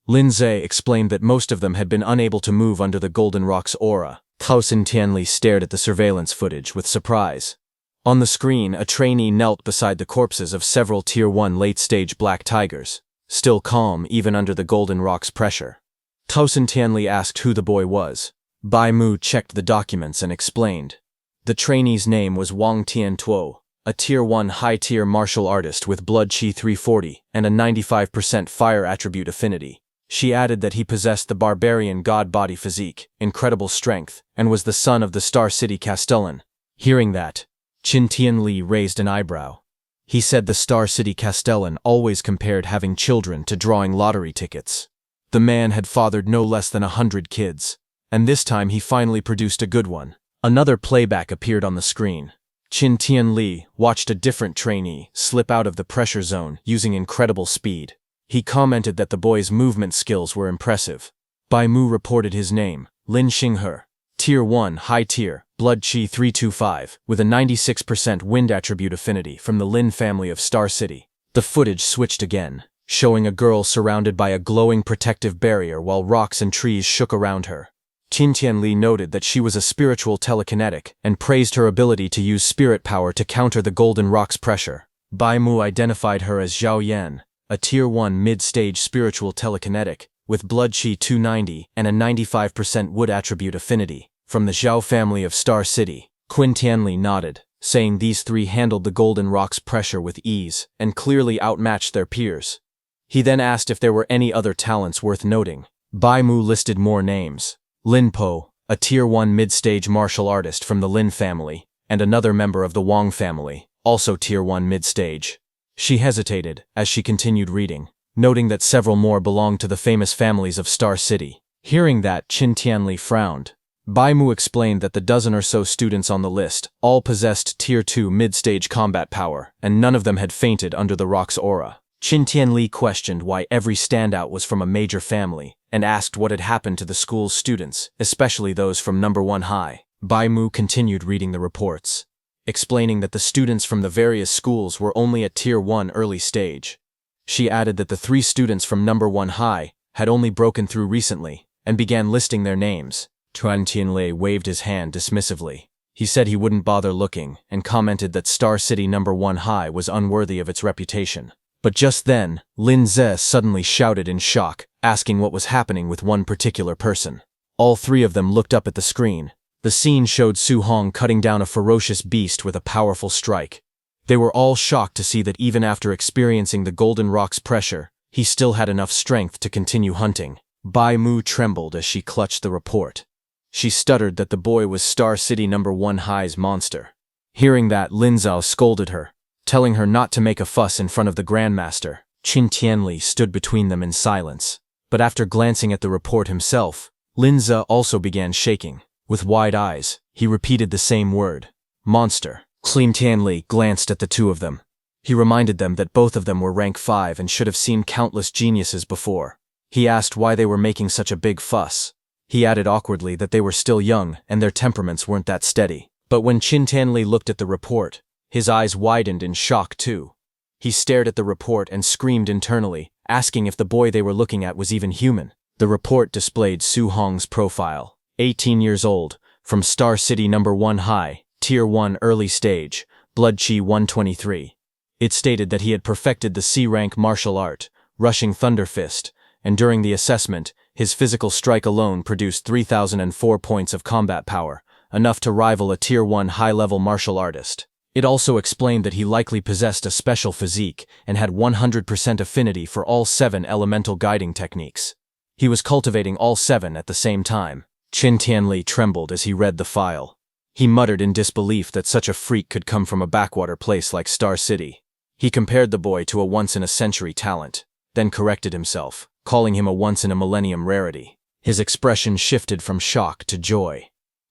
Lin Zi explained that most of them had been unable to move under the Golden Rock's aura. Qin Tianli stared at the surveillance footage with surprise. On the screen, a trainee knelt beside the corpses of several Tier 1 late-stage black tigers, still calm even under the Golden Rock's pressure. Qin Tianli asked who the boy was. Bai Mu checked the documents and explained. The trainee's name was Wang Tiantuo, a Tier 1 high-tier martial artist with blood chi 340 and a 95% fire attribute affinity. She added that he possessed the barbarian god-body physique, incredible strength, and was the son of the Star City Castellan. Hearing that, Qin Tianli raised an eyebrow. He said the Star City Castellan always compared having children to drawing lottery tickets. The man had fathered no less than 100 kids, and this time he finally produced a good one. Another playback appeared on the screen. Qin Tianli watched a different trainee slip out of the pressure zone using incredible speed. He commented that the boy's movement skills were impressive. Bai Mu reported his name, Lin Xinghe, Tier 1 high tier, blood chi 325, with a 96% wind attribute affinity from the Lin family of Star City. The footage switched again, showing a girl surrounded by a glowing protective barrier while rocks and trees shook around her. Qin Tianli noted that she was a spiritual telekinetic and praised her ability to use spirit power to counter the Golden Rock's pressure. Bai Mu identified her as Zhao Yan, a Tier 1 mid-stage spiritual telekinetic, with blood chi 290 and a 95% wood attribute affinity, from the Zhao family of Star City. Qin Tianli nodded, saying these three handled the Golden Rock's pressure with ease and clearly outmatched their peers. He then asked if there were any other talents worth noting. Bai Mu listed more names. Lin Po, a Tier 1 mid-stage martial artist from the Lin family, and another member of the Wang family, also Tier 1 mid-stage. She hesitated as she continued reading, noting that several more belonged to the famous families of Star City. Hearing that, Qin Tianli frowned. Bai Mu explained that the dozen or so students on the list all possessed Tier 2 mid-stage combat power, and none of them had fainted under the rock's aura. Qin Tianli questioned why every standout was from a major family, and asked what had happened to the school's students, especially those from number 1 high. Bai Mu continued reading the reports, explaining that the students from the various schools were only at Tier 1 early stage. She added that the 3 students from number 1 high had only broken through recently, and began listing their names. Qin Tianli waved his hand dismissively. He said he wouldn't bother looking, and commented that Star City number 1 high was unworthy of its reputation. But just then, Lin Zi suddenly shouted in shock, asking what was happening with one particular person. All 3 of them looked up at the screen. The scene showed Su Hong cutting down a ferocious beast with a powerful strike. They were all shocked to see that even after experiencing the Golden Rock's pressure, he still had enough strength to continue hunting. Bai Mu trembled as she clutched the report. She stuttered that the boy was Star City number 1 high's monster. Hearing that, Lin Zhao scolded her, telling her not to make a fuss in front of the Grandmaster. Qin Tianli stood between them in silence. But after glancing at the report himself, Lin Zhao also began shaking. With wide eyes, he repeated the same word, monster. Qin Tianli glanced at the 2 of them. He reminded them that both of them were rank 5 and should have seen countless geniuses before. He asked why they were making such a big fuss. He added awkwardly that they were still young and their temperaments weren't that steady. But when Qin Tianli looked at the report, his eyes widened in shock too. He stared at the report and screamed internally, asking if the boy they were looking at was even human. The report displayed Su Hong's profile. 18 years old, from Star City number 1 high, Tier 1 early stage, blood chi 123. It stated that he had perfected the C-rank martial art, Rushing Thunder Fist, and during the assessment, his physical strike alone produced 3,004 points of combat power, enough to rival a Tier 1 high-level martial artist. It also explained that he likely possessed a special physique and had 100% affinity for all 7 elemental guiding techniques. He was cultivating all 7 at the same time. Qin Tianli trembled as he read the file. He muttered in disbelief that such a freak could come from a backwater place like Star City. He compared the boy to a once-in-a-century talent, then corrected himself, calling him a once-in-a-millennium rarity. His expression shifted from shock to joy.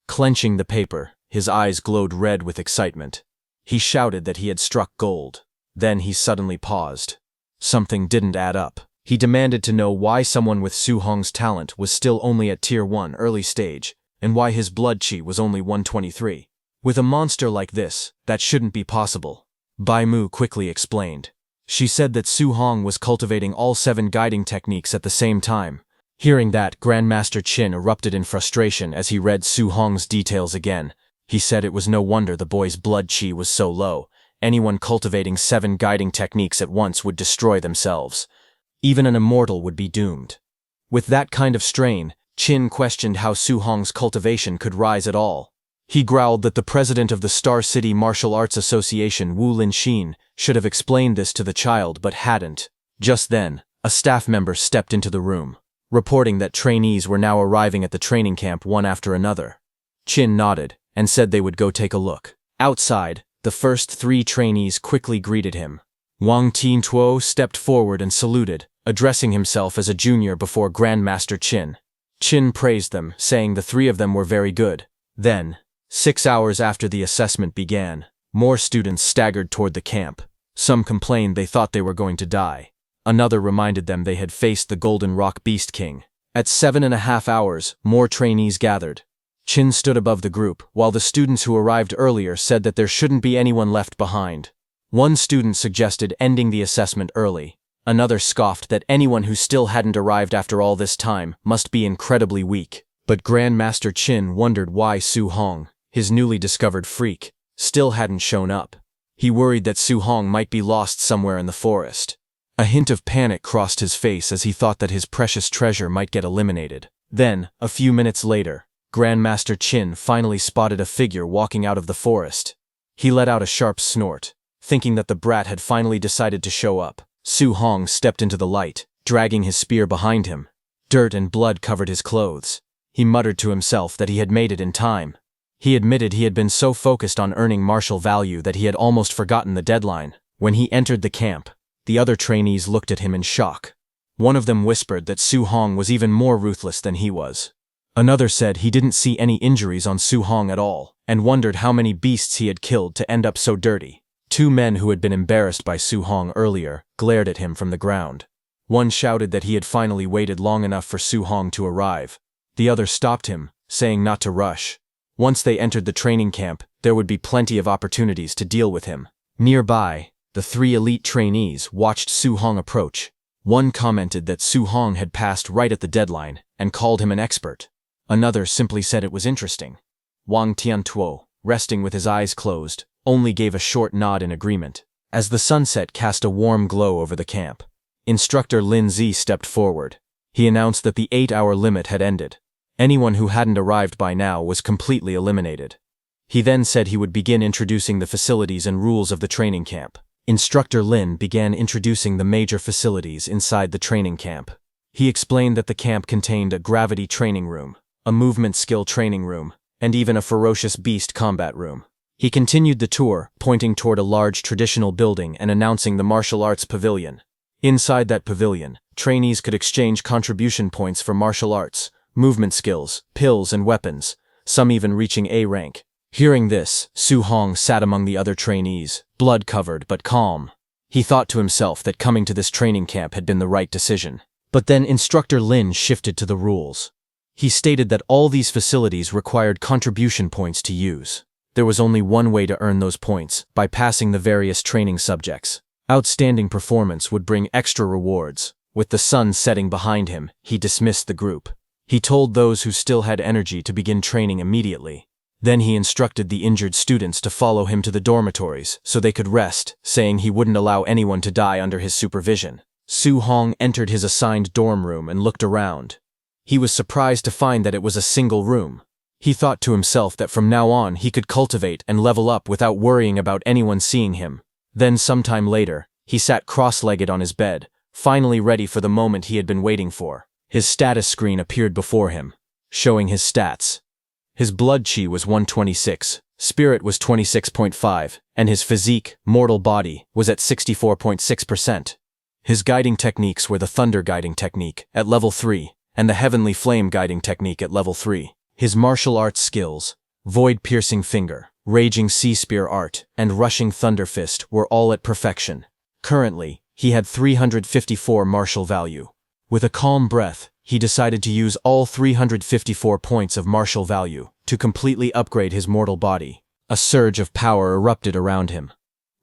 Clenching the paper, his eyes glowed red with excitement. He shouted that he had struck gold. Then he suddenly paused. Something didn't add up. He demanded to know why someone with Su Hong's talent was still only at Tier 1 early stage, and why his blood chi was only 123. With a monster like this, that shouldn't be possible. Bai Mu quickly explained. She said that Su Hong was cultivating all 7 guiding techniques at the same time. Hearing that, Grandmaster Qin erupted in frustration as he read Su Hong's details again. He said it was no wonder the boy's blood chi was so low. Anyone cultivating 7 guiding techniques at once would destroy themselves. Even an immortal would be doomed. With that kind of strain, Qin questioned how Su Hong's cultivation could rise at all. He growled that the president of the Star City Martial Arts Association, Wu Linxin, should have explained this to the child but hadn't. Just then, a staff member stepped into the room, reporting that trainees were now arriving at the training camp one after another. Qin nodded and said they would go take a look. Outside, the first 3 trainees quickly greeted him. Wang Tiantuo stepped forward and saluted, addressing himself as a junior before Grandmaster Qin. Qin praised them, saying the 3 of them were very good. Then, 6 hours after the assessment began, more students staggered toward the camp. Some complained they thought they were going to die. Another reminded them they had faced the Golden Rock Beast King. At 7.5 hours, more trainees gathered. Qin stood above the group, while the students who arrived earlier said that there shouldn't be anyone left behind. One student suggested ending the assessment early. Another scoffed that anyone who still hadn't arrived after all this time must be incredibly weak. But Grandmaster Qin wondered why Su Hong, his newly discovered freak, still hadn't shown up. He worried that Su Hong might be lost somewhere in the forest. A hint of panic crossed his face as he thought that his precious treasure might get eliminated. Then, a few minutes later, Grandmaster Qin finally spotted a figure walking out of the forest. He let out a sharp snort, thinking that the brat had finally decided to show up. Su Hong stepped into the light, dragging his spear behind him. Dirt and blood covered his clothes. He muttered to himself that he had made it in time. He admitted he had been so focused on earning martial value that he had almost forgotten the deadline. When he entered the camp, the other trainees looked at him in shock. One of them whispered that Su Hong was even more ruthless than he was. Another said he didn't see any injuries on Su Hong at all, and wondered how many beasts he had killed to end up so dirty. 2 men who had been embarrassed by Su Hong earlier glared at him from the ground. One shouted that he had finally waited long enough for Su Hong to arrive. The other stopped him, saying not to rush. Once they entered the training camp, there would be plenty of opportunities to deal with him. Nearby, the 3 elite trainees watched Su Hong approach. One commented that Su Hong had passed right at the deadline and called him an expert. Another simply said it was interesting. Wang Tiantuo, resting with his eyes closed, only gave a short nod in agreement. As the sunset cast a warm glow over the camp, Instructor Lin Zi stepped forward. He announced that the 8-hour limit had ended. Anyone who hadn't arrived by now was completely eliminated. He then said he would begin introducing the facilities and rules of the training camp. Instructor Lin began introducing the major facilities inside the training camp. He explained that the camp contained a gravity training room, a movement skill training room, and even a ferocious beast combat room. He continued the tour, pointing toward a large traditional building and announcing the martial arts pavilion. Inside that pavilion, trainees could exchange contribution points for martial arts, movement skills, pills, and weapons, some even reaching A rank. Hearing this, Su Hong sat among the other trainees, blood-covered but calm. He thought to himself that coming to this training camp had been the right decision. But then Instructor Lin shifted to the rules. He stated that all these facilities required contribution points to use. There was only one way to earn those points, by passing the various training subjects. Outstanding performance would bring extra rewards. With the sun setting behind him, he dismissed the group. He told those who still had energy to begin training immediately. Then he instructed the injured students to follow him to the dormitories so they could rest, saying he wouldn't allow anyone to die under his supervision. Su Hong entered his assigned dorm room and looked around. He was surprised to find that it was a single room. He thought to himself that from now on he could cultivate and level up without worrying about anyone seeing him. Then sometime later, he sat cross-legged on his bed, finally ready for the moment he had been waiting for. His status screen appeared before him. showing his stats. His blood chi was 126, spirit was 26.5, and his physique, mortal body, was at 64.6%. His guiding techniques were the thunder guiding technique at level 3 and the heavenly flame guiding technique at level 3. His martial arts skills, void piercing finger, raging sea spear art, and rushing thunder fist were all at perfection. Currently, he had 354 martial value. With a calm breath, he decided to use all 354 points of martial value to completely upgrade his mortal body. A surge of power erupted around him.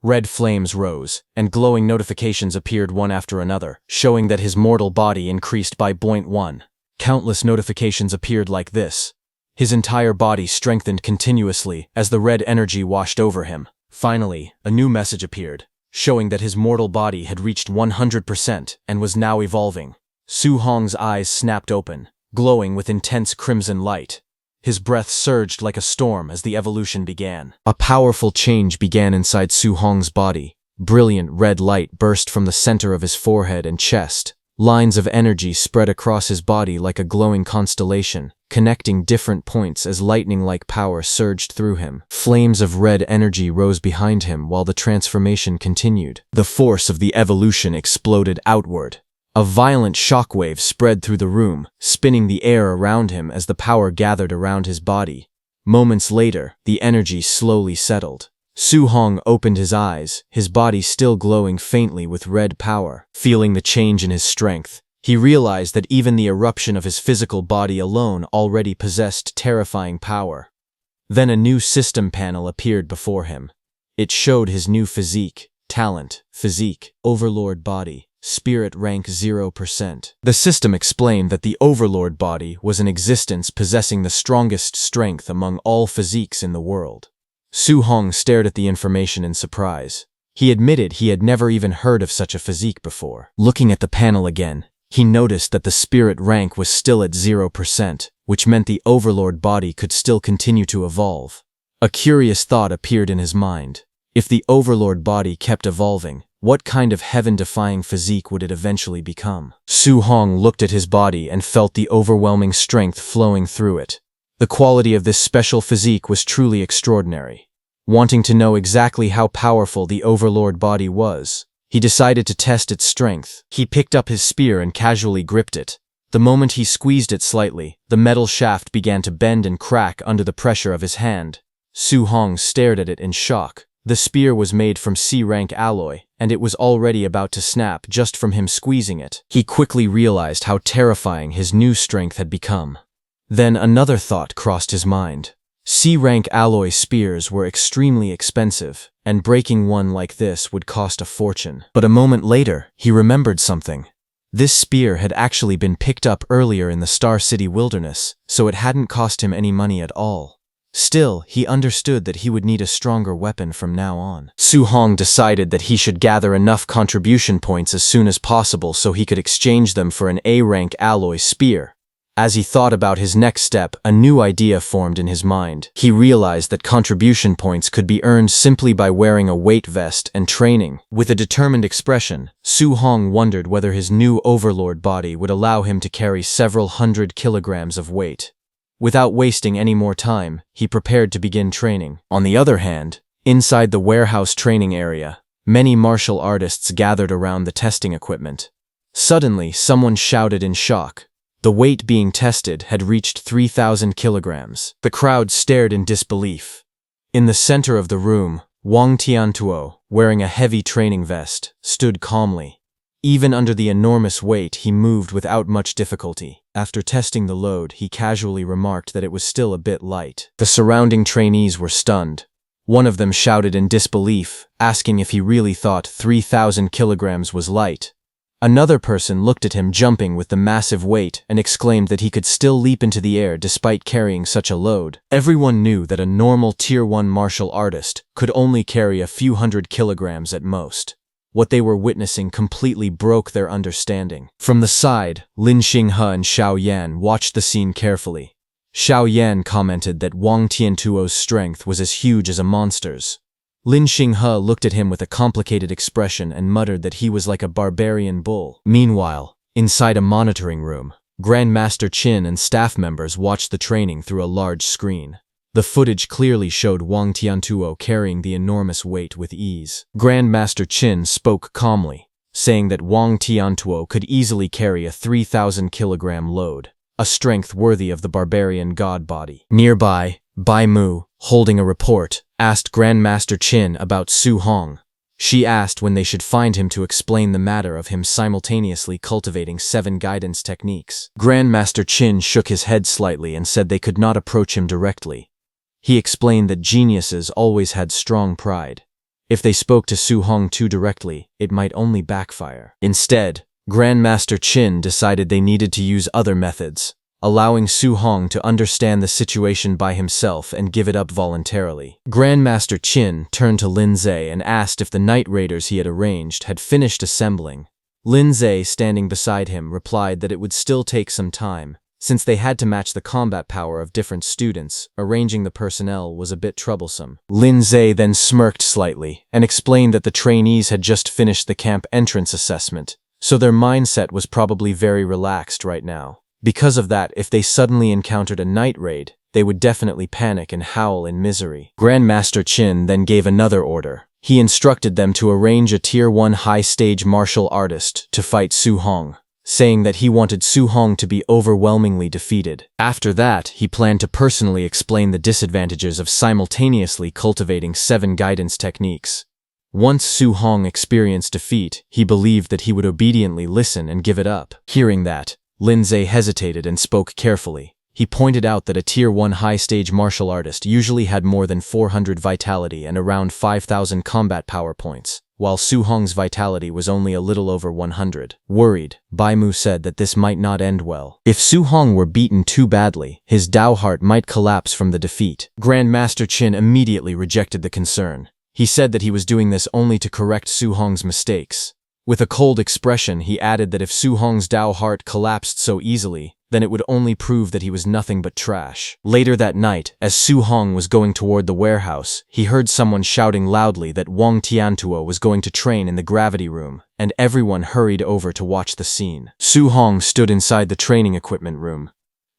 Red flames rose, and glowing notifications appeared one after another, showing that his mortal body increased by 0.1. Countless notifications appeared like this. His entire body strengthened continuously as the red energy washed over him. Finally, a new message appeared, showing that his mortal body had reached 100% and was now evolving. Su Hong's eyes snapped open, glowing with intense crimson light. His breath surged like a storm as the evolution began. A powerful change began inside Su Hong's body. Brilliant red light burst from the center of his forehead and chest. Lines of energy spread across his body like a glowing constellation, connecting different points as lightning-like power surged through him. Flames of red energy rose behind him while the transformation continued. The force of the evolution exploded outward. A violent shockwave spread through the room, spinning the air around him as the power gathered around his body. Moments later, the energy slowly settled. Su Hong opened his eyes, his body still glowing faintly with red power. Feeling the change in his strength, he realized that even the eruption of his physical body alone already possessed terrifying power. Then a new system panel appeared before him. It showed his new physique, talent, physique, overlord body. Spirit rank 0%. The system explained that the Overlord body was an existence possessing the strongest strength among all physiques in the world. Su Hong stared at the information in surprise. He admitted he had never even heard of such a physique before. Looking at the panel again, he noticed that the spirit rank was still at 0%, which meant the Overlord body could still continue to evolve. A curious thought appeared in his mind. If the Overlord body kept evolving, what kind of heaven-defying physique would it eventually become? Su Hong looked at his body and felt the overwhelming strength flowing through it. The quality of this special physique was truly extraordinary. Wanting to know exactly how powerful the Overlord body was, he decided to test its strength. He picked up his spear and casually gripped it. The moment he squeezed it slightly, the metal shaft began to bend and crack under the pressure of his hand. Su Hong stared at it in shock. The spear was made from C-rank alloy, and it was already about to snap just from him squeezing it. He quickly realized how terrifying his new strength had become. Then another thought crossed his mind. C-rank alloy spears were extremely expensive, and breaking one like this would cost a fortune. But a moment later, he remembered something. This spear had actually been picked up earlier in the Star City wilderness, so it hadn't cost him any money at all. Still, he understood that he would need a stronger weapon from now on. Su Hong decided that he should gather enough contribution points as soon as possible so he could exchange them for an A-rank alloy spear. As he thought about his next step, a new idea formed in his mind. He realized that contribution points could be earned simply by wearing a weight vest and training. With a determined expression, Su Hong wondered whether his new Overlord body would allow him to carry several hundred kilograms of weight. Without wasting any more time, he prepared to begin training. On the other hand, inside the warehouse training area, many martial artists gathered around the testing equipment. Suddenly, someone shouted in shock. The weight being tested had reached 3,000 kilograms. The crowd stared in disbelief. In the center of the room, Wang Tiantuo, wearing a heavy training vest, stood calmly. Even under the enormous weight, he moved without much difficulty. After testing the load, he casually remarked that it was still a bit light. The surrounding trainees were stunned. One of them shouted in disbelief, asking if he really thought 3,000 kilograms was light. Another person looked at him jumping with the massive weight and exclaimed that he could still leap into the air despite carrying such a load. Everyone knew that a normal Tier 1 martial artist could only carry a few hundred kilograms at most. What they were witnessing completely broke their understanding. From the side, Lin Xinghe and Xiao Yan watched the scene carefully. Xiao Yan commented that Wang Tiantuo's strength was as huge as a monster's. Lin Xinghe looked at him with a complicated expression and muttered that he was like a barbarian bull. Meanwhile, inside a monitoring room, Grandmaster Qin and staff members watched the training through a large screen. The footage clearly showed Wang Tiantuo carrying the enormous weight with ease. Grandmaster Qin spoke calmly, saying that Wang Tiantuo could easily carry a 3,000-kilogram load, a strength worthy of the barbarian god body. Nearby, Bai Mu, holding a report, asked Grandmaster Qin about Su Hong. She asked when they should find him to explain the matter of him simultaneously cultivating 7 guidance techniques. Grandmaster Qin shook his head slightly and said they could not approach him directly. He explained that geniuses always had strong pride. If they spoke to Su Hong too directly, it might only backfire. Instead, Grandmaster Qin decided they needed to use other methods, allowing Su Hong to understand the situation by himself and give it up voluntarily. Grandmaster Qin turned to Lin Zhe and asked if the night raiders he had arranged had finished assembling. Lin Zhe, standing beside him, replied that it would still take some time. Since they had to match the combat power of different students, arranging the personnel was a bit troublesome. Lin Zhe then smirked slightly and explained that the trainees had just finished the camp entrance assessment, so their mindset was probably very relaxed right now. Because of that, if they suddenly encountered a night raid, they would definitely panic and howl in misery. Grandmaster Qin then gave another order. He instructed them to arrange a Tier 1 high-stage martial artist to fight Su Hong, saying that he wanted Su Hong to be overwhelmingly defeated. After that, he planned to personally explain the disadvantages of simultaneously cultivating 7 guidance techniques. Once Su Hong experienced defeat, he believed that he would obediently listen and give it up. Hearing that, Lin Zhe hesitated and spoke carefully. He pointed out that a Tier 1 high-stage martial artist usually had more than 400 vitality and around 5,000 combat power points, while Su Hong's vitality was only a little over 100. Worried, Bai Mu said that this might not end well. If Su Hong were beaten too badly, his Dao heart might collapse from the defeat. Grandmaster Qin immediately rejected the concern. He said that he was doing this only to correct Su Hong's mistakes. With a cold expression, he added that if Su Hong's Dao heart collapsed so easily, then it would only prove that he was nothing but trash. Later that night, as Su Hong was going toward the warehouse, he heard someone shouting loudly that Wang Tiantuo was going to train in the gravity room, and everyone hurried over to watch the scene. Su Hong stood inside the training equipment room.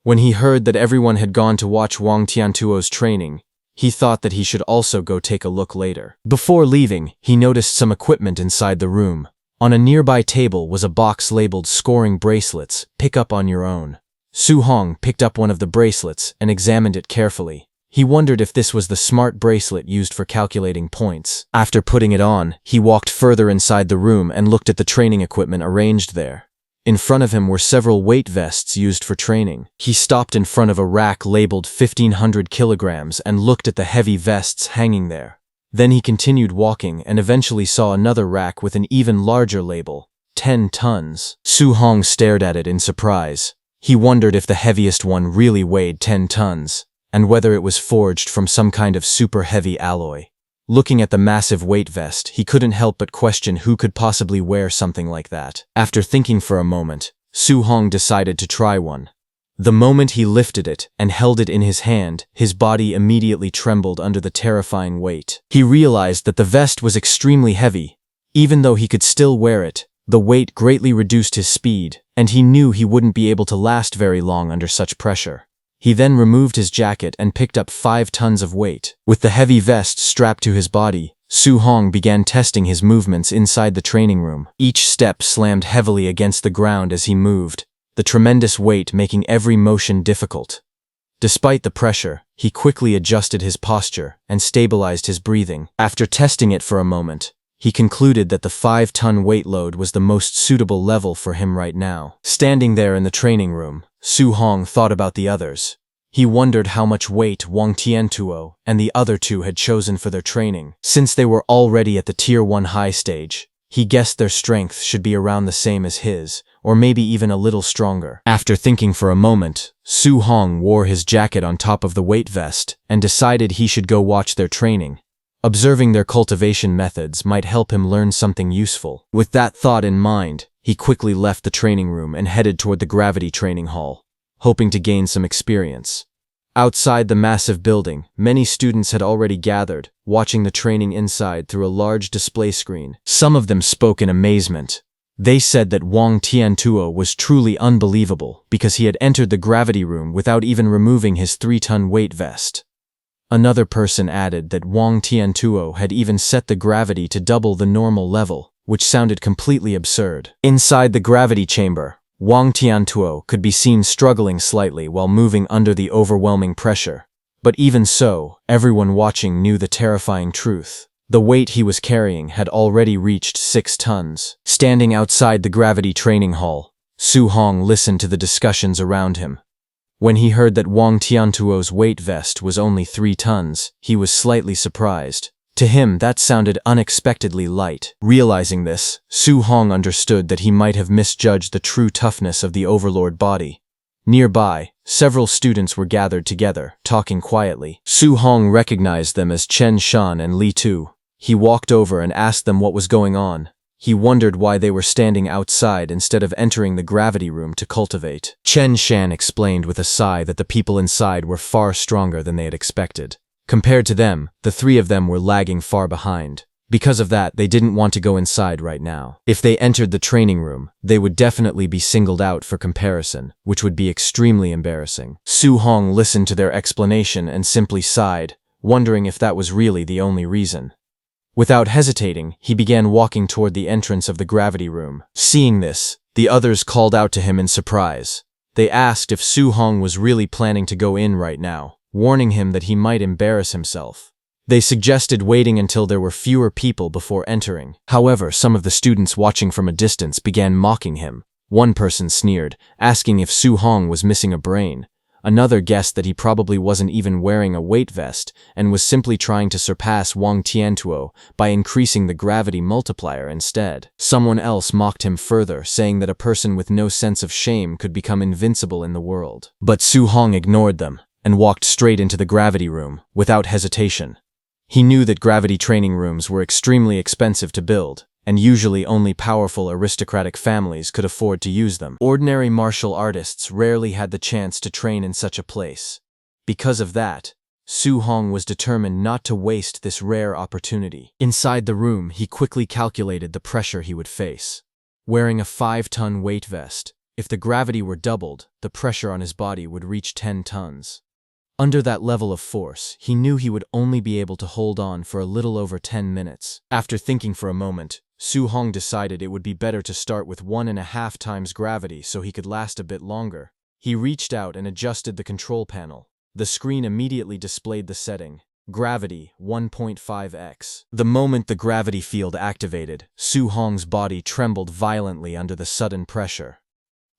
When he heard that everyone had gone to watch Wang Tiantuo's training, he thought that he should also go take a look later. Before leaving, he noticed some equipment inside the room. On a nearby table was a box labeled "Scoring Bracelets, pick up on your own." Su Hong picked up one of the bracelets and examined it carefully. He wondered if this was the smart bracelet used for calculating points. After putting it on, he walked further inside the room and looked at the training equipment arranged there. In front of him were several weight vests used for training. He stopped in front of a rack labeled 1,500 kilograms and looked at the heavy vests hanging there. Then he continued walking and eventually saw another rack with an even larger label, 10 tons. Su Hong stared at it in surprise. He wondered if the heaviest one really weighed 10 tons, and whether it was forged from some kind of super heavy alloy. Looking at the massive weight vest, he couldn't help but question who could possibly wear something like that. After thinking for a moment, Su Hong decided to try one. The moment he lifted it and held it in his hand, his body immediately trembled under the terrifying weight. He realized that the vest was extremely heavy. Even though he could still wear it, the weight greatly reduced his speed, and he knew he wouldn't be able to last very long under such pressure. He then removed his jacket and picked up 5 tons of weight. With the heavy vest strapped to his body, Su Hong began testing his movements inside the training room. Each step slammed heavily against the ground as he moved, the tremendous weight making every motion difficult. Despite the pressure, he quickly adjusted his posture and stabilized his breathing. After testing it for a moment, he concluded that the 5-ton weight load was the most suitable level for him right now. Standing there in the training room, Su Hong thought about the others. He wondered how much weight Wang Tiantuo and the other 2 had chosen for their training. Since they were already at the Tier 1 high stage, he guessed their strength should be around the same as his, or maybe even a little stronger. After thinking for a moment, Su Hong wore his jacket on top of the weight vest and decided he should go watch their training. Observing their cultivation methods might help him learn something useful. With that thought in mind, he quickly left the training room and headed toward the gravity training hall, hoping to gain some experience. Outside the massive building, many students had already gathered, watching the training inside through a large display screen. Some of them spoke in amazement. They said that Wang Tiantuo was truly unbelievable because he had entered the gravity room without even removing his 3-ton weight vest. Another person added that Wang Tiantuo had even set the gravity to double the normal level, which sounded completely absurd. Inside the gravity chamber, Wang Tiantuo could be seen struggling slightly while moving under the overwhelming pressure. But even so, everyone watching knew the terrifying truth. The weight he was carrying had already reached 6 tons. Standing outside the gravity training hall, Su Hong listened to the discussions around him. When he heard that Wang Tiantuo's weight vest was only 3 tons, he was slightly surprised. To him, that sounded unexpectedly light. Realizing this, Su Hong understood that he might have misjudged the true toughness of the overlord body. Nearby, several students were gathered together, talking quietly. Su Hong recognized them as Chen Shan and Li Tu. He walked over and asked them what was going on. He wondered why they were standing outside instead of entering the gravity room to cultivate. Chen Shan explained with a sigh that the people inside were far stronger than they had expected. Compared to them, the 3 of them were lagging far behind. Because of that, they didn't want to go inside right now. If they entered the training room, they would definitely be singled out for comparison, which would be extremely embarrassing. Su Hong listened to their explanation and simply sighed, wondering if that was really the only reason. Without hesitating, he began walking toward the entrance of the gravity room. Seeing this, the others called out to him in surprise. They asked if Su Hong was really planning to go in right now, warning him that he might embarrass himself. They suggested waiting until there were fewer people before entering. However, some of the students watching from a distance began mocking him. One person sneered, asking if Su Hong was missing a brain. Another guessed that he probably wasn't even wearing a weight vest and was simply trying to surpass Wang Tiantuo by increasing the gravity multiplier instead. Someone else mocked him further, saying that a person with no sense of shame could become invincible in the world. But Su Hong ignored them and walked straight into the gravity room, without hesitation. He knew that gravity training rooms were extremely expensive to build, and usually only powerful aristocratic families could afford to use them. Ordinary martial artists rarely had the chance to train in such a place. Because of that, Su Hong was determined not to waste this rare opportunity. Inside the room, he quickly calculated the pressure he would face. Wearing a 5-ton weight vest, if the gravity were doubled, the pressure on his body would reach 10 tons. Under that level of force, he knew he would only be able to hold on for a little over 10 minutes. After thinking for a moment, Su Hong decided it would be better to start with 1.5 times gravity so he could last a bit longer. He reached out and adjusted the control panel. The screen immediately displayed the setting: Gravity 1.5x. The moment the gravity field activated, Su Hong's body trembled violently under the sudden pressure.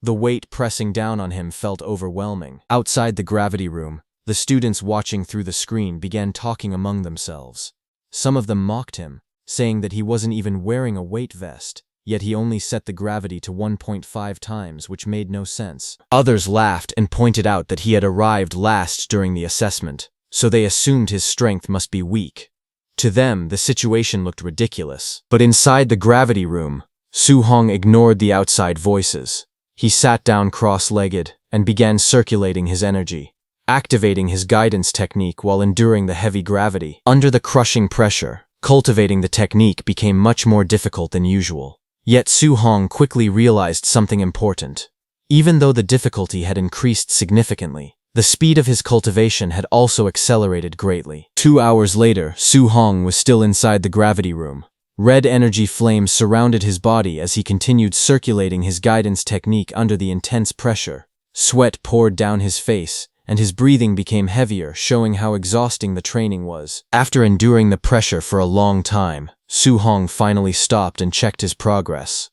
The weight pressing down on him felt overwhelming. Outside the gravity room, the students watching through the screen began talking among themselves. Some of them mocked him, saying that he wasn't even wearing a weight vest, yet he only set the gravity to 1.5 times, which made no sense. Others laughed and pointed out that he had arrived last during the assessment, so they assumed his strength must be weak. To them, the situation looked ridiculous. But inside the gravity room, Su Hong ignored the outside voices. He sat down cross-legged and began circulating his energy, activating his guidance technique while enduring the heavy gravity. Under the crushing pressure, cultivating the technique became much more difficult than usual. Yet Su Hong quickly realized something important. Even though the difficulty had increased significantly, the speed of his cultivation had also accelerated greatly. 2 hours later, Su Hong was still inside the gravity room. Red energy flames surrounded his body as he continued circulating his guidance technique under the intense pressure. Sweat poured down his face, and his breathing became heavier, showing how exhausting the training was. After enduring the pressure for a long time, Su Hong finally stopped and checked his progress.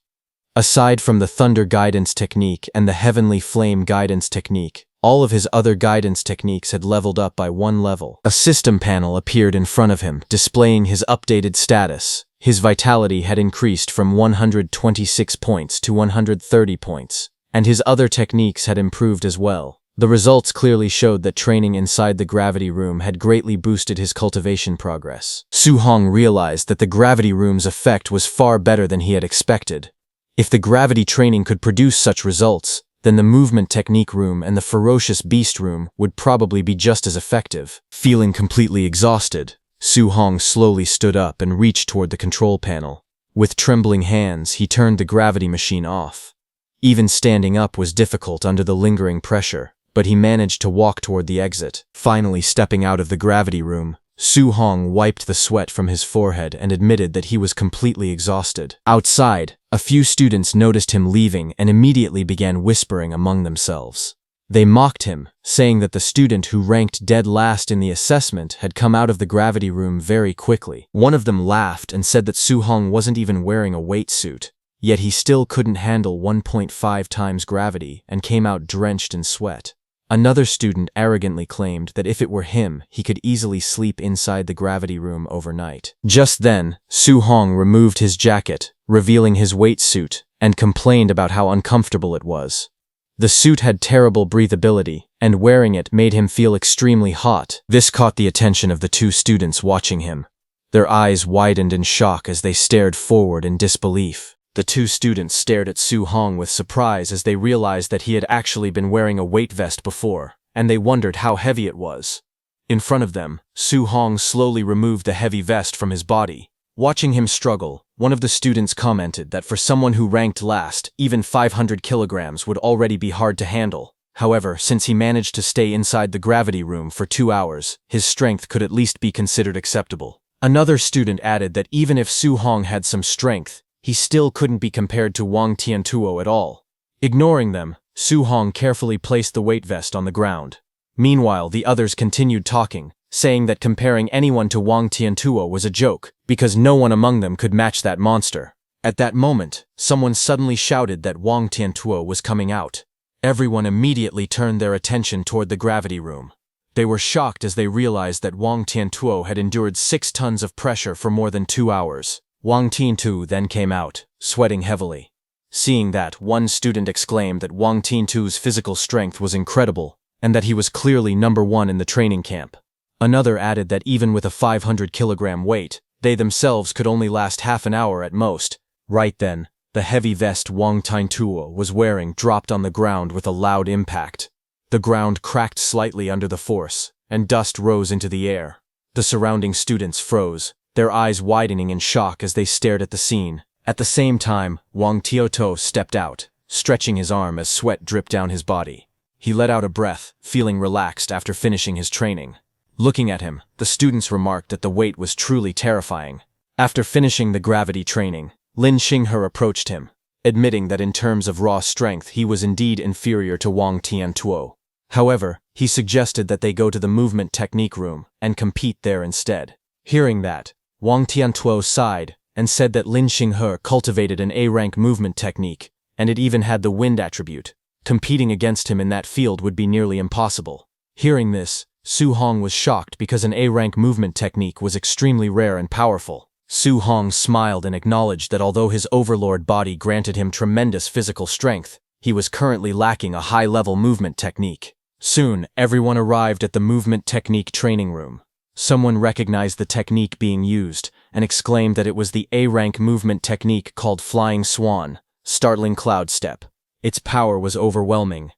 Aside from the Thunder Guidance Technique and the Heavenly Flame Guidance Technique, all of his other guidance techniques had leveled up by 1 level. A system panel appeared in front of him, displaying his updated status. His vitality had increased from 126 points to 130 points, and his other techniques had improved as well. The results clearly showed that training inside the gravity room had greatly boosted his cultivation progress. Su Hong realized that the gravity room's effect was far better than he had expected. If the gravity training could produce such results, then the movement technique room and the ferocious beast room would probably be just as effective. Feeling completely exhausted, Su Hong slowly stood up and reached toward the control panel. With trembling hands, he turned the gravity machine off. Even standing up was difficult under the lingering pressure, but he managed to walk toward the exit. Finally stepping out of the gravity room, Su-hong wiped the sweat from his forehead and admitted that he was completely exhausted. Outside, a few students noticed him leaving and immediately began whispering among themselves. They mocked him, saying that the student who ranked dead last in the assessment had come out of the gravity room very quickly. One of them laughed and said that Su-hong wasn't even wearing a weight suit, yet he still couldn't handle 1.5 times gravity and came out drenched in sweat. Another student arrogantly claimed that if it were him, he could easily sleep inside the gravity room overnight. Just then, Su-hong removed his jacket, revealing his weight suit, and complained about how uncomfortable it was. The suit had terrible breathability, and wearing it made him feel extremely hot. This caught the attention of the two students watching him. Their eyes widened in shock as they stared forward in disbelief. The two students stared at Su-hong with surprise as they realized that he had actually been wearing a weight vest before, and they wondered how heavy it was. In front of them, Su-hong slowly removed the heavy vest from his body. Watching him struggle, one of the students commented that for someone who ranked last, even 500 kilograms would already be hard to handle. However, since he managed to stay inside the gravity room for 2 hours, his strength could at least be considered acceptable. Another student added that even if Su-hong had some strength, he still couldn't be compared to Wang Tiantuo at all. Ignoring them, Su-hong carefully placed the weight vest on the ground. Meanwhile, the others continued talking, saying that comparing anyone to Wang Tiantuo was a joke, because no one among them could match that monster. At that moment, someone suddenly shouted that Wang Tiantuo was coming out. Everyone immediately turned their attention toward the gravity room. They were shocked as they realized that Wang Tiantuo had endured 6 tons of pressure for more than 2 hours. Wang Tiantuo then came out, sweating heavily. Seeing that, one student exclaimed that Wang Tiantuo's physical strength was incredible, and that he was clearly number 1 in the training camp. Another added that even with a 500-kilogram weight, they themselves could only last half an hour at most. Right then, the heavy vest Wang Tiantuo was wearing dropped on the ground with a loud impact. The ground cracked slightly under the force, and dust rose into the air. The surrounding students froze, their eyes widening in shock as they stared at the scene. At the same time, Wang Tiantuo stepped out, stretching his arm as sweat dripped down his body. He let out a breath, feeling relaxed after finishing his training. Looking at him, the students remarked that the weight was truly terrifying. After finishing the gravity training, Lin Xinghe approached him, admitting that in terms of raw strength he was indeed inferior to Wang Tiantuo. However, he suggested that they go to the movement technique room and compete there instead. Hearing that, Wang Tiantuo sighed and said that Lin Xinghe cultivated an A-rank movement technique, and it even had the wind attribute. Competing against him in that field would be nearly impossible. Hearing this, Su-hong was shocked because an A-rank movement technique was extremely rare and powerful. Su-hong smiled and acknowledged that although his overlord body granted him tremendous physical strength, he was currently lacking a high-level movement technique. Soon, everyone arrived at the movement technique training room. Someone recognized the technique being used and exclaimed that it was the A-rank movement technique called Flying Swan, Startling Cloud Step. Its power was overwhelming.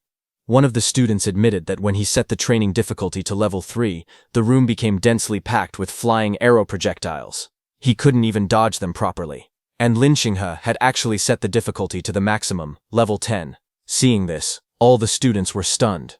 One of the students admitted that when he set the training difficulty to level 3, the room became densely packed with flying arrow projectiles. He couldn't even dodge them properly. And Lin Xinghe had actually set the difficulty to the maximum, level 10. Seeing this, all the students were stunned.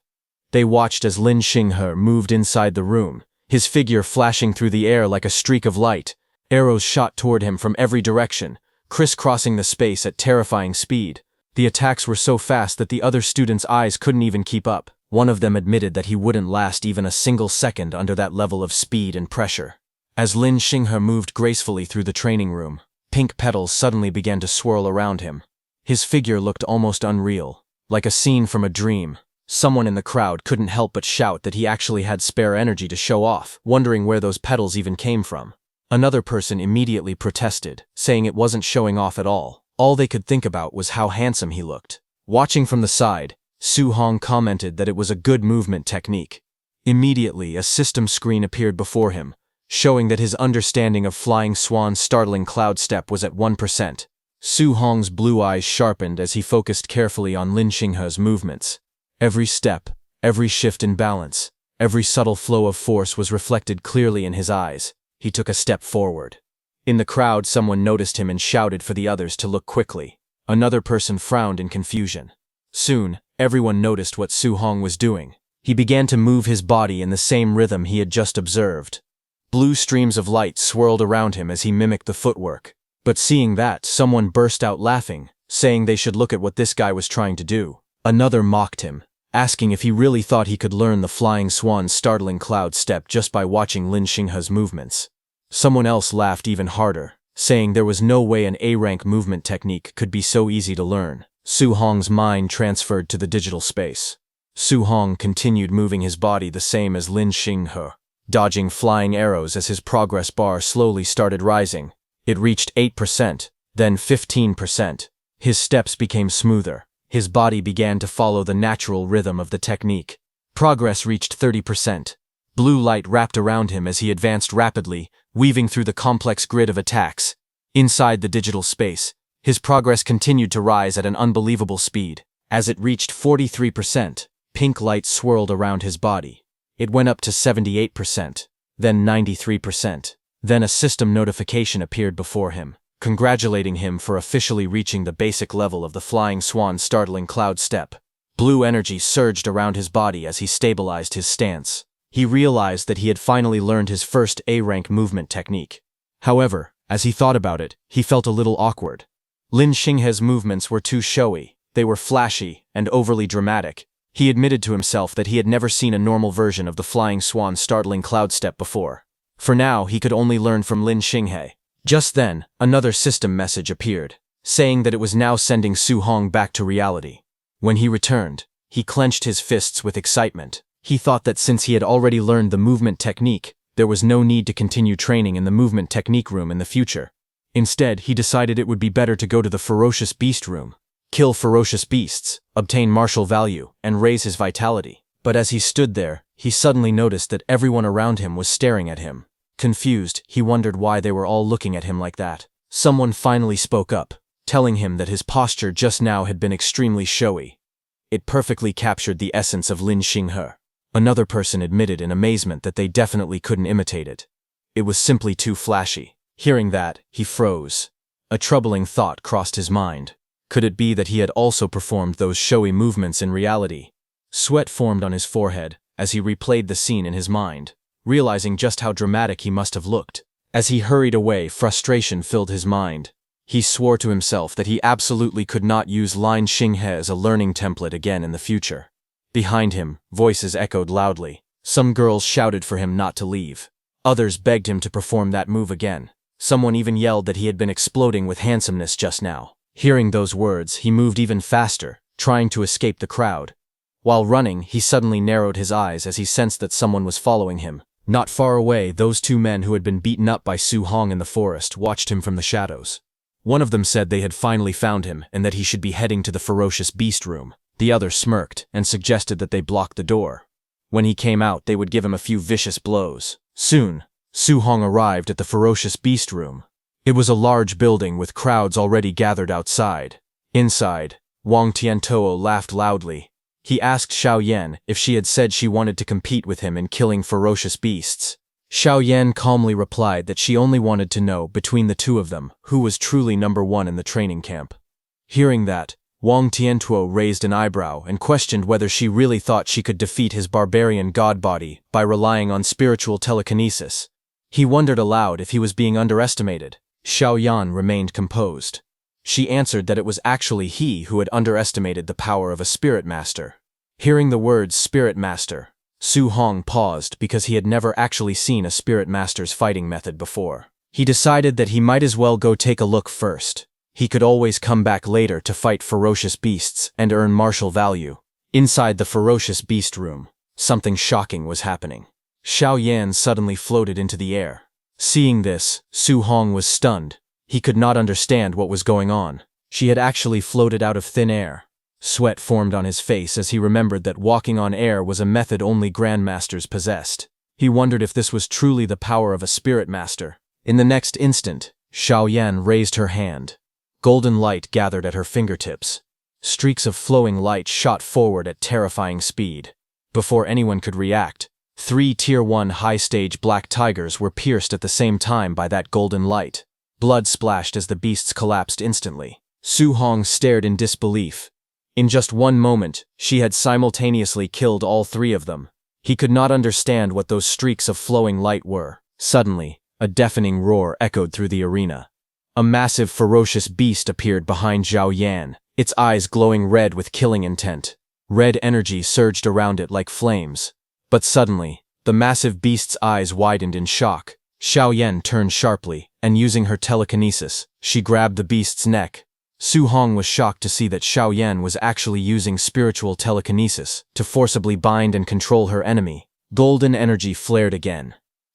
They watched as Lin Xinghe moved inside the room, his figure flashing through the air like a streak of light. Arrows shot toward him from every direction, crisscrossing the space at terrifying speed. The attacks were so fast that the other students' eyes couldn't even keep up. One of them admitted that he wouldn't last even a single second under that level of speed and pressure. As Lin Xinghe moved gracefully through the training room, pink petals suddenly began to swirl around him. His figure looked almost unreal, like a scene from a dream. Someone in the crowd couldn't help but shout that he actually had spare energy to show off, wondering where those petals even came from. Another person immediately protested, saying it wasn't showing off at all. All they could think about was how handsome he looked. Watching from the side, Su-hong commented that it was a good movement technique. Immediately, a system screen appeared before him, showing that his understanding of Flying Swan's Startling Cloud Step was at 1%. Su-hong's blue eyes sharpened as he focused carefully on Lin Xinghe's movements. Every step, every shift in balance, every subtle flow of force was reflected clearly in his eyes. He took a step forward. In the crowd, someone noticed him and shouted for the others to look quickly. Another person frowned in confusion. Soon, everyone noticed what Su Hong was doing. He began to move his body in the same rhythm he had just observed. Blue streams of light swirled around him as he mimicked the footwork. But seeing that, someone burst out laughing, saying they should look at what this guy was trying to do. Another mocked him, asking if he really thought he could learn the flying swan's startling cloud step just by watching Lin Xinghe's movements. Someone else laughed even harder, saying there was no way an A-rank movement technique could be so easy to learn. Su Hong's mind transferred to the digital space. Su Hong continued moving his body the same as Lin Xinghe, dodging flying arrows as his progress bar slowly started rising. It reached 8%, then 15%. His steps became smoother. His body began to follow the natural rhythm of the technique. Progress reached 30%. Blue light wrapped around him as he advanced rapidly, weaving through the complex grid of attacks. Inside the digital space, his progress continued to rise at an unbelievable speed. As it reached 43%, pink light swirled around his body. It went up to 78%, then 93%. Then a system notification appeared before him, congratulating him for officially reaching the basic level of the flying swan's startling cloud step. Blue energy surged around his body as he stabilized his stance. He realized that he had finally learned his first A-rank movement technique. However, as he thought about it, he felt a little awkward. Lin Xinghe's movements were too showy, they were flashy and overly dramatic. He admitted to himself that he had never seen a normal version of the flying swan's startling cloud step before. For now, he could only learn from Lin Xinghe. Just then, another system message appeared, saying that it was now sending Su Hong back to reality. When he returned, he clenched his fists with excitement. He thought that since he had already learned the movement technique, there was no need to continue training in the movement technique room in the future. Instead, he decided it would be better to go to the ferocious beast room, kill ferocious beasts, obtain martial value, and raise his vitality. But as he stood there, he suddenly noticed that everyone around him was staring at him. Confused, he wondered why they were all looking at him like that. Someone finally spoke up, telling him that his posture just now had been extremely showy. It perfectly captured the essence of Lin Xinghe. Another person admitted in amazement that they definitely couldn't imitate it. It was simply too flashy. Hearing that, he froze. A troubling thought crossed his mind. Could it be that he had also performed those showy movements in reality? Sweat formed on his forehead as he replayed the scene in his mind, realizing just how dramatic he must have looked. As he hurried away, frustration filled his mind. He swore to himself that he absolutely could not use Lin Xinghe as a learning template again in the future. Behind him, voices echoed loudly. Some girls shouted for him not to leave. Others begged him to perform that move again. Someone even yelled that he had been exploding with handsomeness just now. Hearing those words, he moved even faster, trying to escape the crowd. While running, he suddenly narrowed his eyes as he sensed that someone was following him. Not far away, those two men who had been beaten up by Su Hong in the forest watched him from the shadows. One of them said they had finally found him and that he should be heading to the ferocious beast room. The other smirked and suggested that they block the door. When he came out, they would give him a few vicious blows. Soon, Su Hong arrived at the ferocious beast room. It was a large building with crowds already gathered outside. Inside, Wang Tiantuo laughed loudly. He asked Xiao Yan if she had said she wanted to compete with him in killing ferocious beasts. Xiao Yan calmly replied that she only wanted to know, between the two of them, who was truly number one in the training camp. Hearing that, Wang Tiantuo raised an eyebrow and questioned whether she really thought she could defeat his barbarian god body by relying on spiritual telekinesis. He wondered aloud if he was being underestimated. Xiao Yan remained composed. She answered that it was actually he who had underestimated the power of a spirit master. Hearing the words spirit master, Su Hong paused because he had never actually seen a spirit master's fighting method before. He decided that he might as well go take a look first. He could always come back later to fight ferocious beasts and earn martial value. Inside the ferocious beast room, something shocking was happening. Xiao Yan suddenly floated into the air. Seeing this, Su Hong was stunned. He could not understand what was going on. She had actually floated out of thin air. Sweat formed on his face as he remembered that walking on air was a method only grandmasters possessed. He wondered if this was truly the power of a spirit master. In the next instant, Xiao Yan raised her hand. Golden light gathered at her fingertips. Streaks of flowing light shot forward at terrifying speed. Before anyone could react, 3 Tier 1 high-stage black tigers were pierced at the same time by that golden light. Blood splashed as the beasts collapsed instantly. Su Hong stared in disbelief. In just one moment, she had simultaneously killed all three of them. He could not understand what those streaks of flowing light were. Suddenly, a deafening roar echoed through the arena. A massive, ferocious beast appeared behind Zhao Yan, its eyes glowing red with killing intent. Red energy surged around it like flames. But suddenly, the massive beast's eyes widened in shock. Xiao Yan turned sharply, and using her telekinesis, she grabbed the beast's neck. Su Hong was shocked to see that Xiao Yan was actually using spiritual telekinesis to forcibly bind and control her enemy. Golden energy flared again.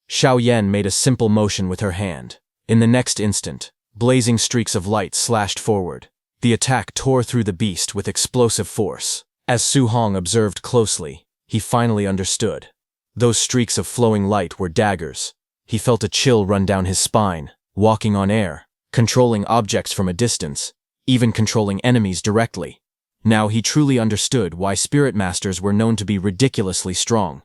Xiao Yan made a simple motion with her hand. In the next instant, blazing streaks of light slashed forward. The attack tore through the beast with explosive force. As Su Hong observed closely, he finally understood. Those streaks of flowing light were daggers. He felt a chill run down his spine, walking on air, controlling objects from a distance, even controlling enemies directly. Now he truly understood why spirit masters were known to be ridiculously strong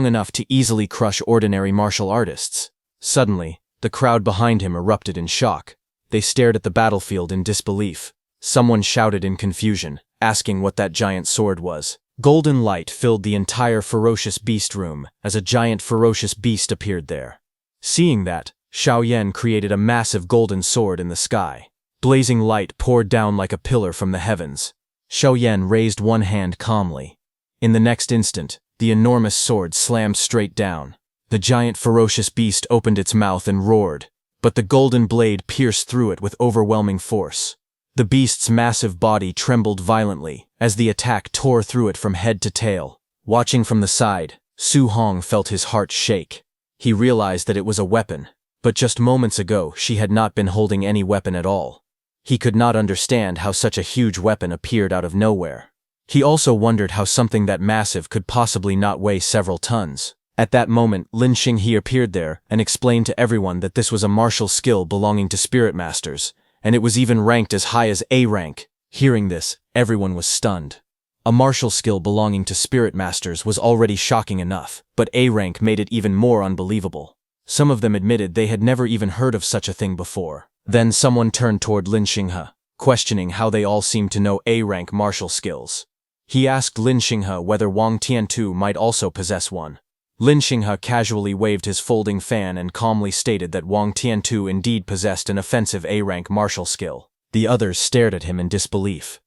enough to easily crush ordinary martial artists. Suddenly, the crowd behind him erupted in shock. They stared at the battlefield in disbelief. Someone shouted in confusion, asking what that giant sword was. Golden light filled the entire ferocious beast room as a giant ferocious beast appeared there. Seeing that, Xiao Yan created a massive golden sword in the sky. Blazing light poured down like a pillar from the heavens. Xiao Yan raised one hand calmly. In the next instant, the enormous sword slammed straight down. The giant ferocious beast opened its mouth and roared, but the golden blade pierced through it with overwhelming force. The beast's massive body trembled violently as the attack tore through it from head to tail. Watching from the side, Su Hong felt his heart shake. He realized that it was a weapon, but just moments ago she had not been holding any weapon at all. He could not understand how such a huge weapon appeared out of nowhere. He also wondered how something that massive could possibly not weigh several tons. At that moment, Lin Xinghe appeared there and explained to everyone that this was a martial skill belonging to spirit masters, and it was even ranked as high as A rank. Hearing this, everyone was stunned. A martial skill belonging to spirit masters was already shocking enough, but A rank made it even more unbelievable. Some of them admitted they had never even heard of such a thing before. Then someone turned toward Lin Xinghe, questioning how they all seemed to know A rank martial skills. He asked Lin Xinghe whether Wang Tiantu might also possess one. Lin Xinghe casually waved his folding fan and calmly stated that Wang Tiantu indeed possessed an offensive A-rank martial skill. The others stared at him in disbelief.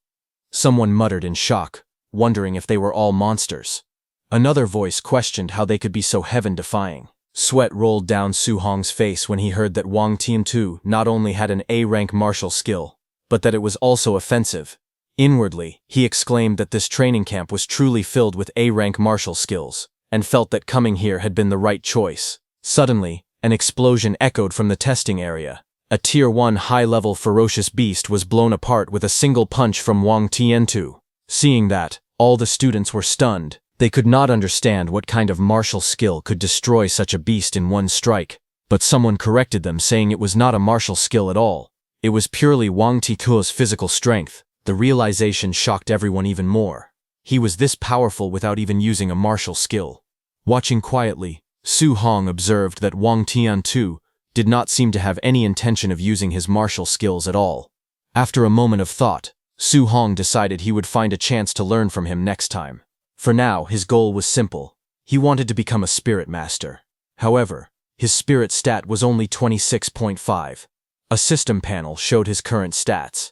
Someone muttered in shock, wondering if they were all monsters. Another voice questioned how they could be so heaven-defying. Sweat rolled down Su Hong's face when he heard that Wang Tiantu not only had an A-rank martial skill, but that it was also offensive. Inwardly, he exclaimed that this training camp was truly filled with A-rank martial skills, and felt that coming here had been the right choice. Suddenly, an explosion echoed from the testing area. A Tier 1 high-level ferocious beast was blown apart with a single punch from Wang Tiantu. Seeing that, all the students were stunned. They could not understand what kind of martial skill could destroy such a beast in one strike. But someone corrected them, saying it was not a martial skill at all. It was purely Wang Tiantu's physical strength. The realization shocked everyone even more. He was this powerful without even using a martial skill. Watching quietly, Su Hong observed that Wang Tiantu did not seem to have any intention of using his martial skills at all. After a moment of thought, Su Hong decided he would find a chance to learn from him next time. For now, his goal was simple. He wanted to become a spirit master. However, his spirit stat was only 26.5. A system panel showed his current stats.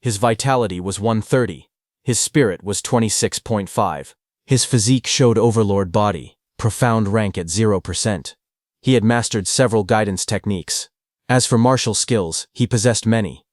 His vitality was 130. His spirit was 26.5. His physique showed overlord body, profound rank at 0%. He had mastered several guidance techniques. As for martial skills, he possessed many.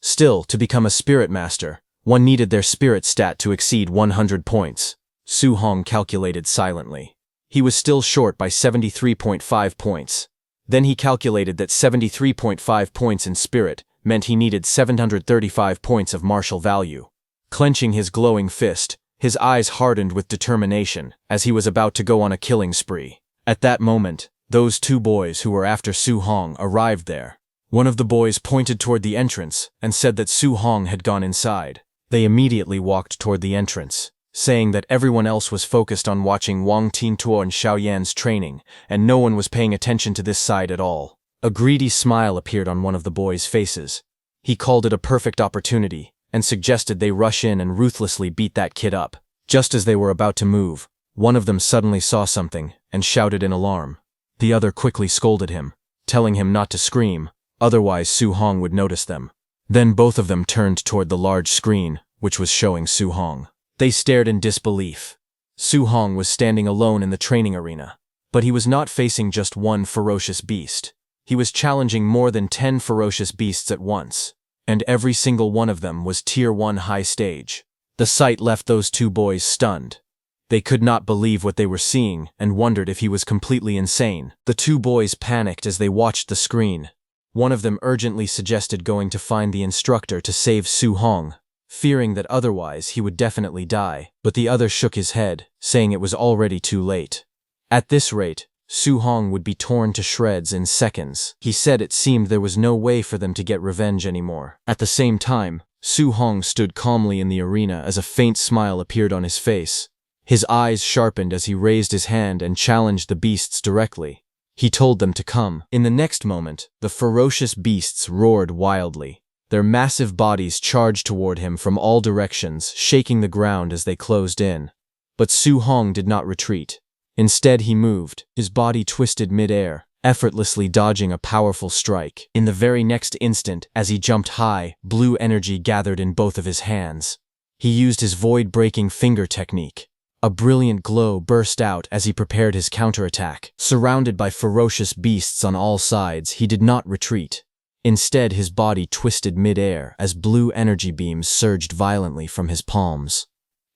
Still, to become a spirit master, one needed their spirit stat to exceed 100 points. Su Hong calculated silently. He was still short by 73.5 points. Then he calculated that 73.5 points in spirit meant he needed 735 points of martial value. Clenching his glowing fist, his eyes hardened with determination as he was about to go on a killing spree. At that moment, those two boys who were after Su Hong arrived there. One of the boys pointed toward the entrance and said that Su Hong had gone inside. They immediately walked toward the entrance, saying that everyone else was focused on watching Wang Tiantu and Xiao Yan's training, and no one was paying attention to this side at all. A greedy smile appeared on one of the boys' faces. He called it a perfect opportunity and suggested they rush in and ruthlessly beat that kid up. Just as they were about to move, one of them suddenly saw something and shouted in alarm. The other quickly scolded him, telling him not to scream, otherwise Su Hong would notice them. Then both of them turned toward the large screen, which was showing Su Hong. They stared in disbelief. Su Hong was standing alone in the training arena, but he was not facing just one ferocious beast. He was challenging more than 10 ferocious beasts at once, and every single one of them was Tier 1 high stage. The sight left those two boys stunned. They could not believe what they were seeing and wondered if he was completely insane. The two boys panicked as they watched the screen. One of them urgently suggested going to find the instructor to save Su Hong, fearing that otherwise he would definitely die, but the other shook his head, saying it was already too late. At this rate, Su Hong would be torn to shreds in seconds. He said it seemed there was no way for them to get revenge anymore. At the same time, Su Hong stood calmly in the arena as a faint smile appeared on his face. His eyes sharpened as he raised his hand and challenged the beasts directly. He told them to come. In the next moment, the ferocious beasts roared wildly. Their massive bodies charged toward him from all directions, shaking the ground as they closed in. But Su Hong did not retreat. Instead, he moved, his body twisted mid-air, effortlessly dodging a powerful strike. In the very next instant, as he jumped high, blue energy gathered in both of his hands. He used his void-breaking finger technique. A brilliant glow burst out as he prepared his counterattack. Surrounded by ferocious beasts on all sides, he did not retreat. Instead, his body twisted mid-air as blue energy beams surged violently from his palms.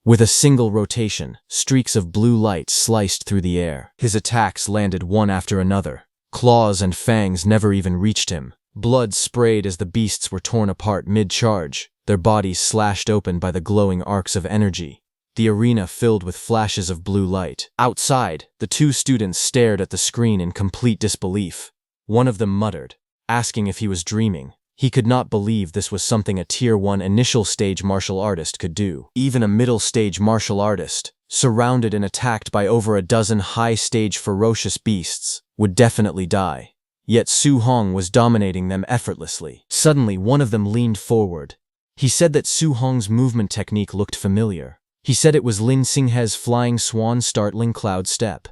With a single rotation, streaks of blue light sliced through the air. His attacks landed one after another. Claws and fangs never even reached him. Blood sprayed as the beasts were torn apart mid-charge, their bodies slashed open by the glowing arcs of energy. The arena filled with flashes of blue light. Outside, the two students stared at the screen in complete disbelief. One of them muttered, asking if he was dreaming. He could not believe this was something a Tier 1 initial stage martial artist could do. Even a middle stage martial artist, surrounded and attacked by over a dozen high stage ferocious beasts, would definitely die. Yet Su Hong was dominating them effortlessly. Suddenly, one of them leaned forward. He said that Su Hong's movement technique looked familiar. He said it was Lin Xinghe's flying swan startling cloud step.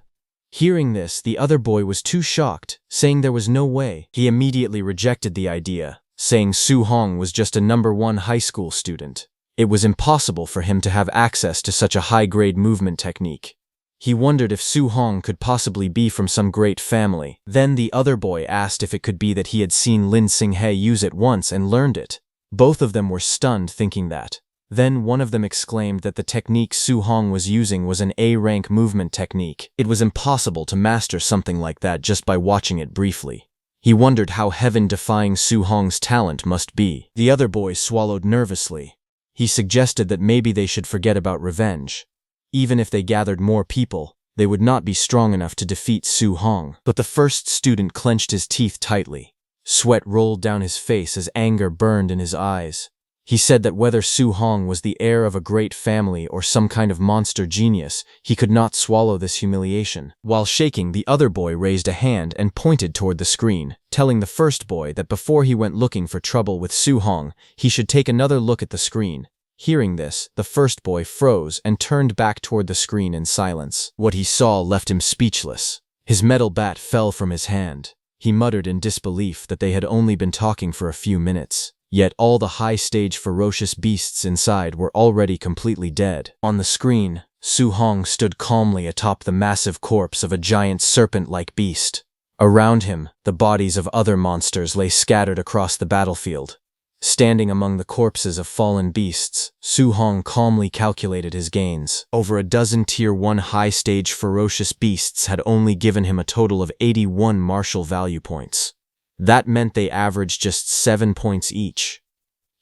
Hearing this, the other boy was too shocked, saying there was no way. He immediately rejected the idea, saying Su Hong was just a number 1 high school student. It was impossible for him to have access to such a high-grade movement technique. He wondered if Su Hong could possibly be from some great family. Then the other boy asked if it could be that he had seen Lin Xinghe use it once and learned it. Both of them were stunned thinking that. Then one of them exclaimed that the technique Su Hong was using was an A-rank movement technique. It was impossible to master something like that just by watching it briefly. He wondered how heaven-defying Su Hong's talent must be. The other boy swallowed nervously. He suggested that maybe they should forget about revenge. Even if they gathered more people, they would not be strong enough to defeat Su Hong. But the first student clenched his teeth tightly. Sweat rolled down his face as anger burned in his eyes. He said that whether Su Hong was the heir of a great family or some kind of monster genius, he could not swallow this humiliation. While shaking, the other boy raised a hand and pointed toward the screen, telling the first boy that before he went looking for trouble with Su Hong, he should take another look at the screen. Hearing this, the first boy froze and turned back toward the screen in silence. What he saw left him speechless. His metal bat fell from his hand. He muttered in disbelief that they had only been talking for a few minutes. Yet all the high-stage ferocious beasts inside were already completely dead. On the screen, Su Hong stood calmly atop the massive corpse of a giant serpent-like beast. Around him, the bodies of other monsters lay scattered across the battlefield. Standing among the corpses of fallen beasts, Su Hong calmly calculated his gains. Over a dozen Tier 1 high-stage ferocious beasts had only given him a total of 81 martial value points. That meant they averaged just 7 points each.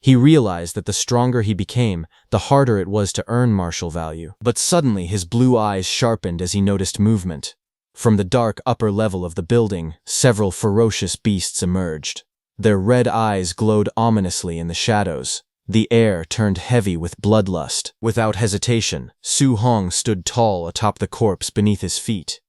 He realized that the stronger he became, the harder it was to earn martial value. But suddenly his blue eyes sharpened as he noticed movement. From the dark upper level of the building, several ferocious beasts emerged. Their red eyes glowed ominously in the shadows. The air turned heavy with bloodlust. Without hesitation, Su Hong stood tall atop the corpse beneath his feet.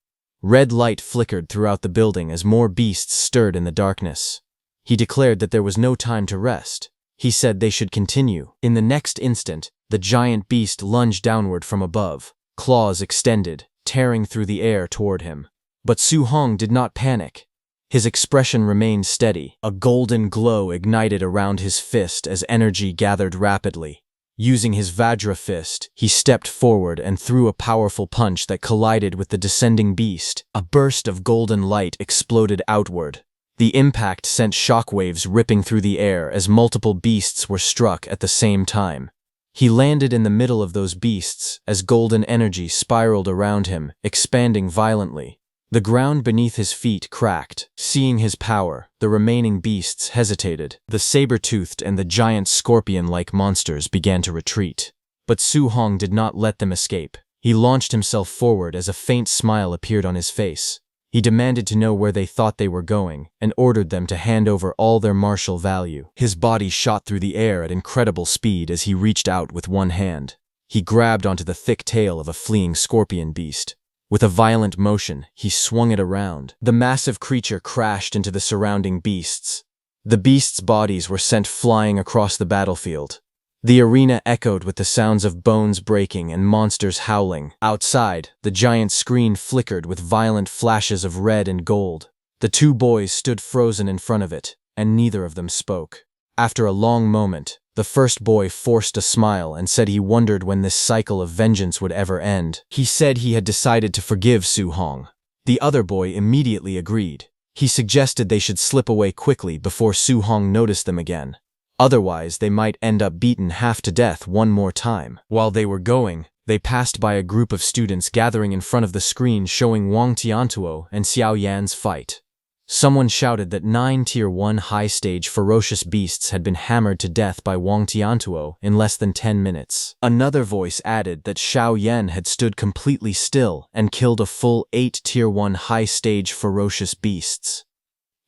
Red light flickered throughout the building as more beasts stirred in the darkness. He declared that there was no time to rest. He said they should continue. In the next instant, the giant beast lunged downward from above, claws extended, tearing through the air toward him. But Su Hong did not panic. His expression remained steady. A golden glow ignited around his fist as energy gathered rapidly. Using his Vajra fist, he stepped forward and threw a powerful punch that collided with the descending beast. A burst of golden light exploded outward. The impact sent shockwaves ripping through the air as multiple beasts were struck at the same time. He landed in the middle of those beasts as golden energy spiraled around him, expanding violently. The ground beneath his feet cracked. Seeing his power, the remaining beasts hesitated. The saber-toothed and the giant scorpion-like monsters began to retreat. But Su Hong did not let them escape. He launched himself forward as a faint smile appeared on his face. He demanded to know where they thought they were going, and ordered them to hand over all their martial value. His body shot through the air at incredible speed as he reached out with one hand. He grabbed onto the thick tail of a fleeing scorpion beast. With a violent motion, he swung it around. The massive creature crashed into the surrounding beasts. The beasts' bodies were sent flying across the battlefield. The arena echoed with the sounds of bones breaking and monsters howling. Outside, the giant screen flickered with violent flashes of red and gold. The two boys stood frozen in front of it, and neither of them spoke. After a long moment, the first boy forced a smile and said he wondered when this cycle of vengeance would ever end. He said he had decided to forgive Su Hong. The other boy immediately agreed. He suggested they should slip away quickly before Su Hong noticed them again. Otherwise, they might end up beaten half to death one more time. While they were going, they passed by a group of students gathering in front of the screen showing Wang Tiantuo and Xiao Yan's fight. Someone shouted that 9 Tier 1 high-stage ferocious beasts had been hammered to death by Wang Tiantuo in less than 10 minutes. Another voice added that Xiao Yan had stood completely still and killed a full 8 Tier 1 high-stage ferocious beasts.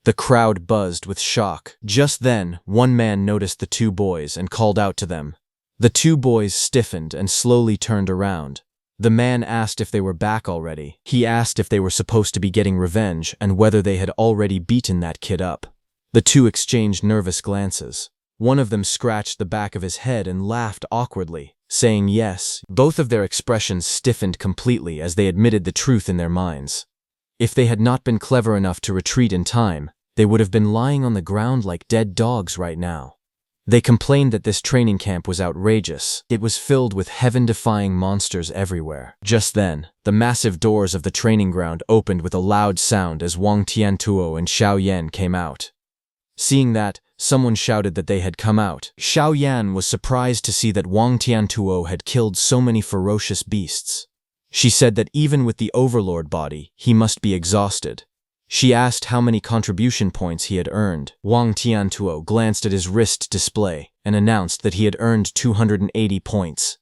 The crowd buzzed with shock. Just then, one man noticed the two boys and called out to them. The two boys stiffened and slowly turned around. The man asked if they were back already. He asked if they were supposed to be getting revenge and whether they had already beaten that kid up. The two exchanged nervous glances. One of them scratched the back of his head and laughed awkwardly, saying yes. Both of their expressions stiffened completely as they admitted the truth in their minds. If they had not been clever enough to retreat in time, they would have been lying on the ground like dead dogs right now. They complained that this training camp was outrageous. It was filled with heaven-defying monsters everywhere. Just then, the massive doors of the training ground opened with a loud sound as Wang Tiantuo and Xiao Yan came out. Seeing that, someone shouted that they had come out. Xiao Yan was surprised to see that Wang Tiantuo had killed so many ferocious beasts. She said that even with the overlord body, he must be exhausted. She asked how many contribution points he had earned. Wang Tiantuo glanced at his wrist display and announced that he had earned 280 points.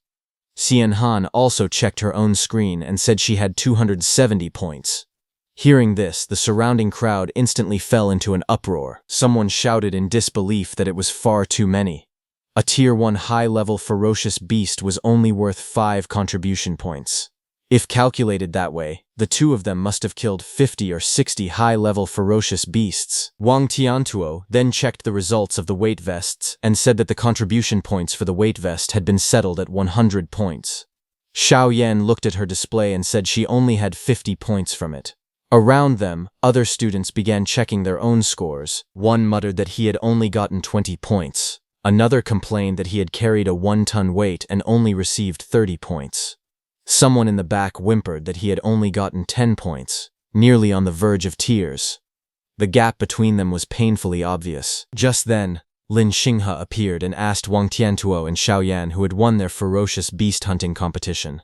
Xian Han also checked her own screen and said she had 270 points. Hearing this, the surrounding crowd instantly fell into an uproar. Someone shouted in disbelief that it was far too many. A Tier 1 high-level ferocious beast was only worth 5 contribution points. If calculated that way, the two of them must have killed 50 or 60 high-level ferocious beasts. Wang Tiantuo then checked the results of the weight vests and said that the contribution points for the weight vest had been settled at 100 points. Xiao Yan looked at her display and said she only had 50 points from it. Around them, other students began checking their own scores. One muttered that he had only gotten 20 points. Another complained that he had carried a 1-ton weight and only received 30 points. Someone in the back whimpered that he had only gotten 10 points, nearly on the verge of tears. The gap between them was painfully obvious. Just then, Lin Xinghe appeared and asked Wang Tiantuo and Xiao Yan who had won their ferocious beast hunting competition.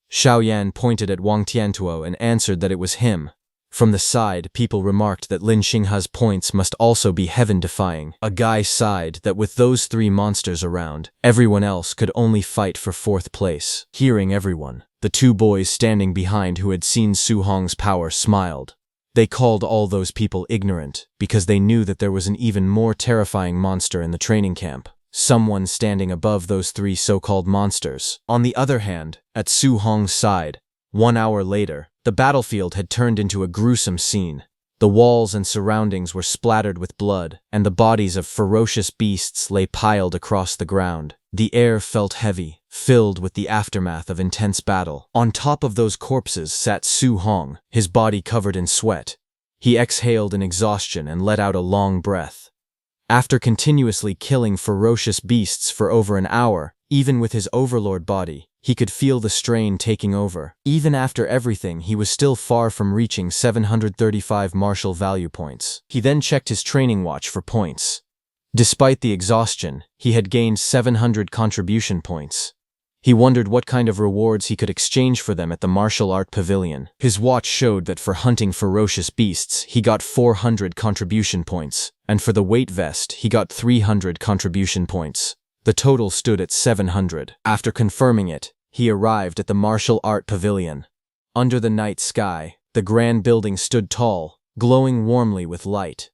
Xiao Yan pointed at Wang Tiantuo and answered that it was him. From the side, people remarked that Lin Xinghe's points must also be heaven-defying. A guy sighed that with those 3 monsters around, everyone else could only fight for 4th place. Hearing everyone, the 2 boys standing behind who had seen Su Hong's power smiled. They called all those people ignorant because they knew that there was an even more terrifying monster in the training camp. Someone standing above those 3 so-called monsters. On the other hand, at Su Hong's side, 1 hour later, The battlefield had turned into a gruesome scene. The walls and surroundings were splattered with blood, and the bodies of ferocious beasts lay piled across the ground. The air felt heavy, filled with the aftermath of intense battle. On top of those corpses sat Su Hong, his body covered in sweat. He exhaled in exhaustion and let out a long breath. After continuously killing ferocious beasts for over an hour, even with his overlord body, he could feel the strain taking over. Even after everything, he was still far from reaching 735 martial value points. He then checked his training watch for points. Despite the exhaustion, he had gained 700 contribution points. He wondered what kind of rewards he could exchange for them at the martial art pavilion. His watch showed that for hunting ferocious beasts, he got 400 contribution points, and for the weight vest, he got 300 contribution points. The total stood at 700. After confirming it, he arrived at the martial art pavilion. Under the night sky, the grand building stood tall, glowing warmly with light.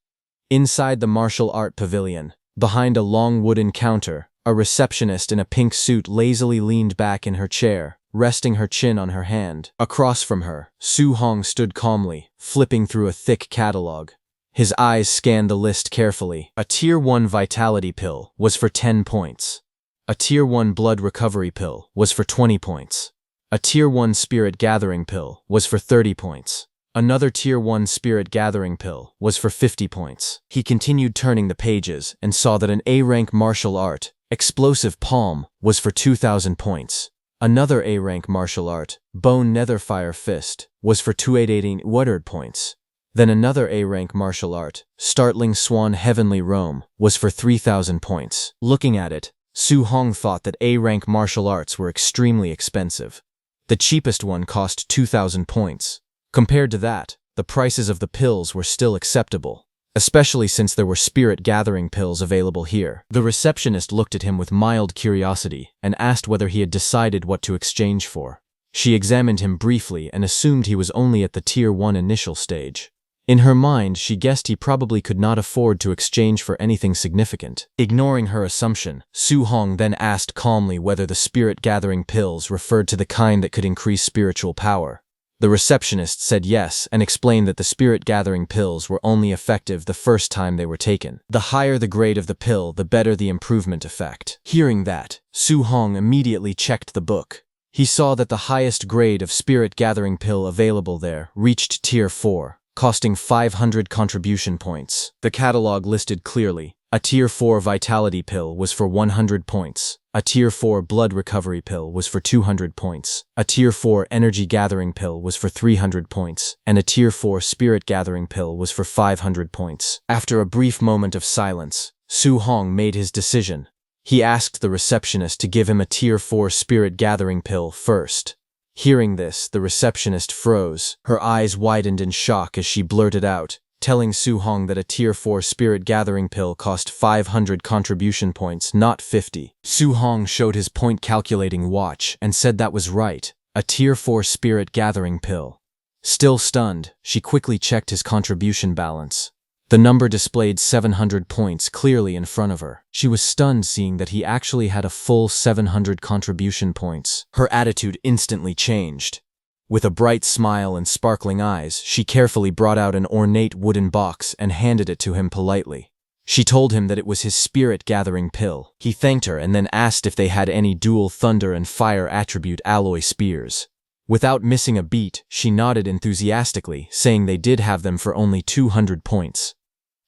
Inside the martial art pavilion, behind a long wooden counter, a receptionist in a pink suit lazily leaned back in her chair, resting her chin on her hand. Across from her, Su Hong stood calmly, flipping through a thick catalog. His eyes scanned the list carefully. A Tier 1 Vitality pill was for 10 points. A Tier 1 Blood Recovery pill was for 20 points. A Tier 1 Spirit Gathering pill was for 30 points. Another Tier 1 Spirit Gathering pill was for 50 points. He continued turning the pages and saw that an A-rank martial art, Explosive Palm, was for 2,000 points. Another A-rank martial art, Bone Netherfire Fist, was for 2,880 points. Then another A-rank martial art, Startling Swan Heavenly Roam, was for 3,000 points. Looking at it, Su Hong thought that A-rank martial arts were extremely expensive. The cheapest one cost 2,000 points. Compared to that, the prices of the pills were still acceptable, especially since there were spirit gathering pills available here. The receptionist looked at him with mild curiosity and asked whether he had decided what to exchange for. She examined him briefly and assumed he was only at the Tier 1 initial stage. In her mind, she guessed he probably could not afford to exchange for anything significant. Ignoring her assumption, Su Hong then asked calmly whether the spirit-gathering pills referred to the kind that could increase spiritual power. The receptionist said yes and explained that the spirit-gathering pills were only effective the first time they were taken. The higher the grade of the pill, the better the improvement effect. Hearing that, Su Hong immediately checked the book. He saw that the highest grade of spirit-gathering pill available there reached Tier 4. Costing 500 contribution points. The catalog listed clearly. A Tier 4 Vitality pill was for 100 points. A Tier 4 Blood Recovery pill was for 200 points. A Tier 4 Energy Gathering pill was for 300 points. And a Tier 4 Spirit Gathering pill was for 500 points. After a brief moment of silence, Su Hong made his decision. He asked the receptionist to give him a Tier 4 Spirit Gathering pill first. Hearing this, the receptionist froze. Her eyes widened in shock as she blurted out, telling Su Hong that a Tier 4 Spirit Gathering pill cost 500 contribution points, not 50. Su Hong showed his point-calculating watch and said that was right, a Tier 4 Spirit Gathering pill. Still stunned, she quickly checked his contribution balance. The number displayed 700 points clearly in front of her. She was stunned seeing that he actually had a full 700 contribution points. Her attitude instantly changed. With a bright smile and sparkling eyes, she carefully brought out an ornate wooden box and handed it to him politely. She told him that it was his spirit-gathering pill. He thanked her and then asked if they had any dual thunder and fire attribute alloy spears. Without missing a beat, she nodded enthusiastically, saying they did have them for only 200 points.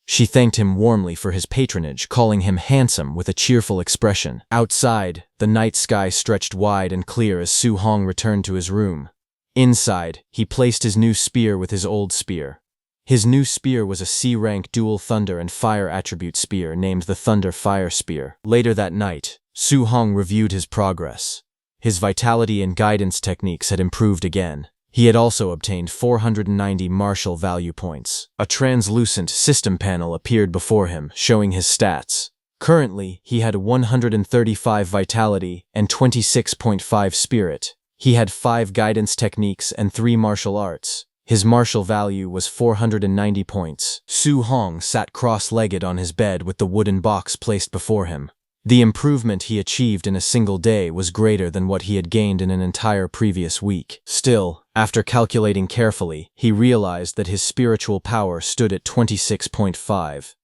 She thanked him warmly for his patronage, calling him handsome with a cheerful expression. Outside, the night sky stretched wide and clear as Su Hong returned to his room. Inside, he placed his new spear with his old spear. His new spear was a C-rank dual thunder and fire attribute spear named the Thunder Fire Spear. Later that night, Su Hong reviewed his progress. His vitality and guidance techniques had improved again. He had also obtained 490 martial value points. A translucent system panel appeared before him, showing his stats. Currently, he had 135 vitality and 26.5 spirit. He had 5 guidance techniques and 3 martial arts. His martial value was 490 points. Su Hong sat cross-legged on his bed with the wooden box placed before him. The improvement he achieved in a single day was greater than what he had gained in an entire previous week. Still, after calculating carefully, he realized that his spiritual power stood at 26.5.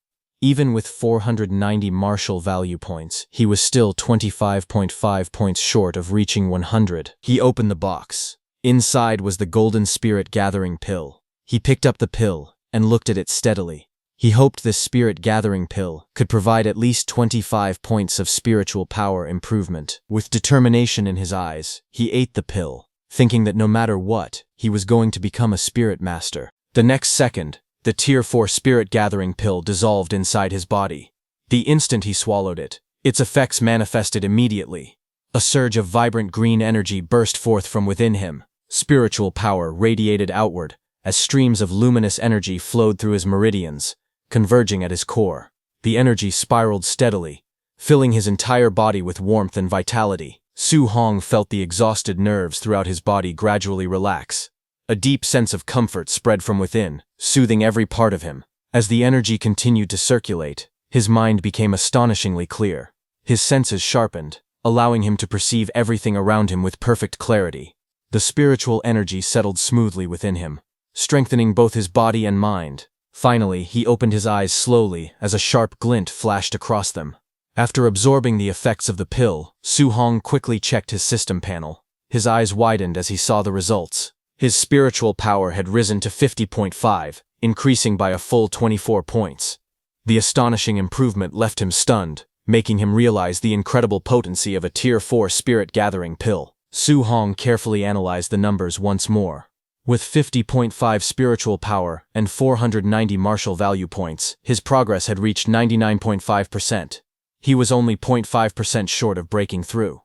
Even with 490 martial value points, he was still 25.5 points short of reaching 100. He opened the box. Inside was the golden spirit gathering pill. He picked up the pill and looked at it steadily. He hoped this spirit gathering pill could provide at least 25 points of spiritual power improvement. With determination in his eyes, he ate the pill, thinking that no matter what, he was going to become a spirit master. The next second, the Tier 4 spirit gathering pill dissolved inside his body. The instant he swallowed it, its effects manifested immediately. A surge of vibrant green energy burst forth from within him. Spiritual power radiated outward as streams of luminous energy flowed through his meridians, converging at his core. The energy spiraled steadily, filling his entire body with warmth and vitality. Su Hong felt the exhausted nerves throughout his body gradually relax. A deep sense of comfort spread from within, soothing every part of him. As the energy continued to circulate, his mind became astonishingly clear. His senses sharpened, allowing him to perceive everything around him with perfect clarity. The spiritual energy settled smoothly within him, strengthening both his body and mind. Finally, he opened his eyes slowly as a sharp glint flashed across them. After absorbing the effects of the pill, Su Hong quickly checked his system panel. His eyes widened as he saw the results. His spiritual power had risen to 50.5, increasing by a full 24 points. The astonishing improvement left him stunned, making him realize the incredible potency of a Tier 4 spirit gathering pill. Su Hong carefully analyzed the numbers once more. With 50.5 spiritual power and 490 martial value points, his progress had reached 99.5%. He was only 0.5% short of breaking through.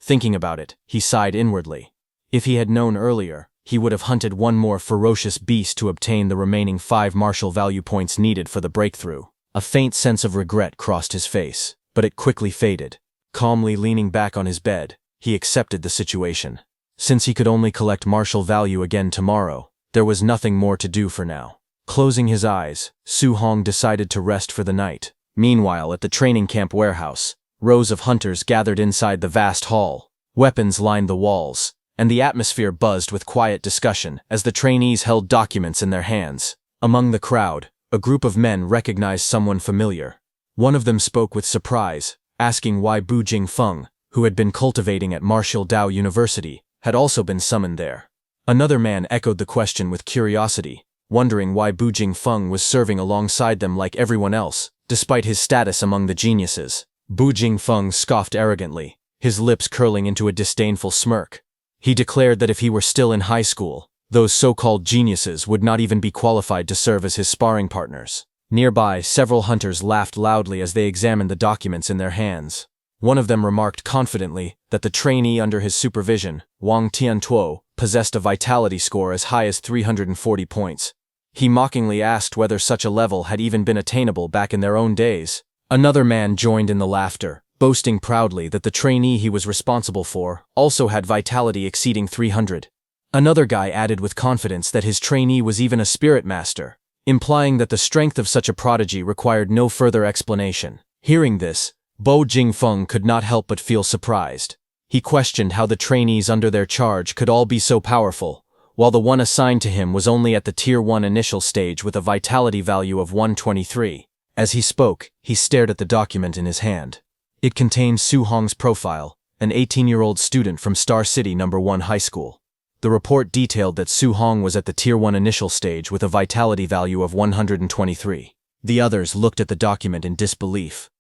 Thinking about it, he sighed inwardly. If he had known earlier, he would have hunted one more ferocious beast to obtain the remaining 5 martial value points needed for the breakthrough. A faint sense of regret crossed his face, but it quickly faded. Calmly leaning back on his bed, he accepted the situation. Since he could only collect martial value again tomorrow, there was nothing more to do for now. Closing his eyes, Su Hong decided to rest for the night. Meanwhile, at the training camp warehouse, rows of hunters gathered inside the vast hall. Weapons lined the walls, and the atmosphere buzzed with quiet discussion as the trainees held documents in their hands. Among the crowd, a group of men recognized someone familiar. One of them spoke with surprise, asking why Bu Jingfeng, who had been cultivating at Martial Dao University, had also been summoned there. Another man echoed the question with curiosity, wondering why Bu Jingfeng was serving alongside them like everyone else, despite his status among the geniuses. Bu Jingfeng scoffed arrogantly, his lips curling into a disdainful smirk. He declared that if he were still in high school, those so-called geniuses would not even be qualified to serve as his sparring partners. Nearby, several hunters laughed loudly as they examined the documents in their hands. One of them remarked confidently that the trainee under his supervision, Wang Tiantuo, possessed a vitality score as high as 340 points. He mockingly asked whether such a level had even been attainable back in their own days. Another man joined in the laughter, boasting proudly that the trainee he was responsible for also had vitality exceeding 300. Another guy added with confidence that his trainee was even a spirit master, implying that the strength of such a prodigy required no further explanation. Hearing this, Bu Jingfeng could not help but feel surprised. He questioned how the trainees under their charge could all be so powerful, while the one assigned to him was only at the Tier 1 initial stage with a vitality value of 123. As he spoke, he stared at the document in his hand. It contained Su Hong's profile, an 18-year-old student from Star City No. 1 High School. The report detailed that Su Hong was at the Tier 1 initial stage with a vitality value of 123. The others looked at the document in disbelief.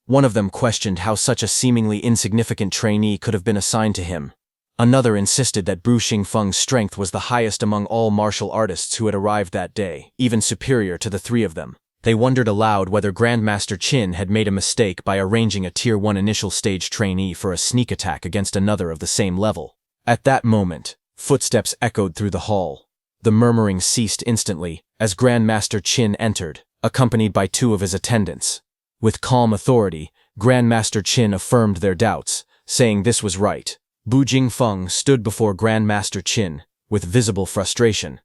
One of them questioned how such a seemingly insignificant trainee could have been assigned to him. Another insisted that Bu Jingfeng's strength was the highest among all martial artists who had arrived that day, even superior to the three of them. They wondered aloud whether Grandmaster Qin had made a mistake by arranging a Tier 1 initial stage trainee for a sneak attack against another of the same level. At that moment, footsteps echoed through the hall. The murmuring ceased instantly as Grandmaster Qin entered, accompanied by 2 of his attendants. With calm authority, Grandmaster Qin affirmed their doubts, saying this was right. Bu Jingfeng stood before Grandmaster Qin, with visible frustration.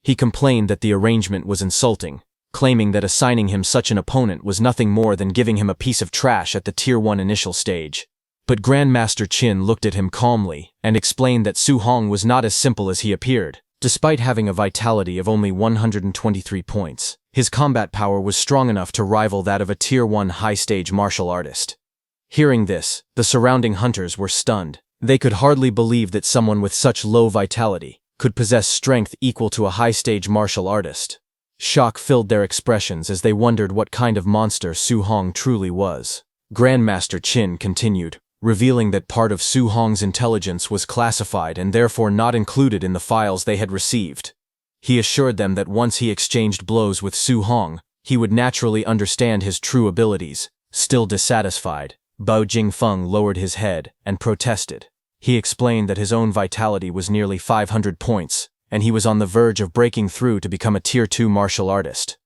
He complained that the arrangement was insulting, claiming that assigning him such an opponent was nothing more than giving him a piece of trash at the Tier 1 initial stage. But Grandmaster Qin looked at him calmly and explained that Su Hong was not as simple as he appeared. Despite having a vitality of only 123 points, his combat power was strong enough to rival that of a Tier 1 high-stage martial artist. Hearing this, the surrounding hunters were stunned. They could hardly believe that someone with such low vitality could possess strength equal to a high-stage martial artist. Shock filled their expressions as they wondered what kind of monster Su Hong truly was. Grandmaster Qin continued, revealing that part of Su Hong's intelligence was classified and therefore not included in the files they had received. He assured them that once he exchanged blows with Su Hong, he would naturally understand his true abilities. Still dissatisfied, Bao Jingfeng lowered his head and protested. He explained that his own vitality was nearly 500 points, and he was on the verge of breaking through to become a Tier 2 martial artist.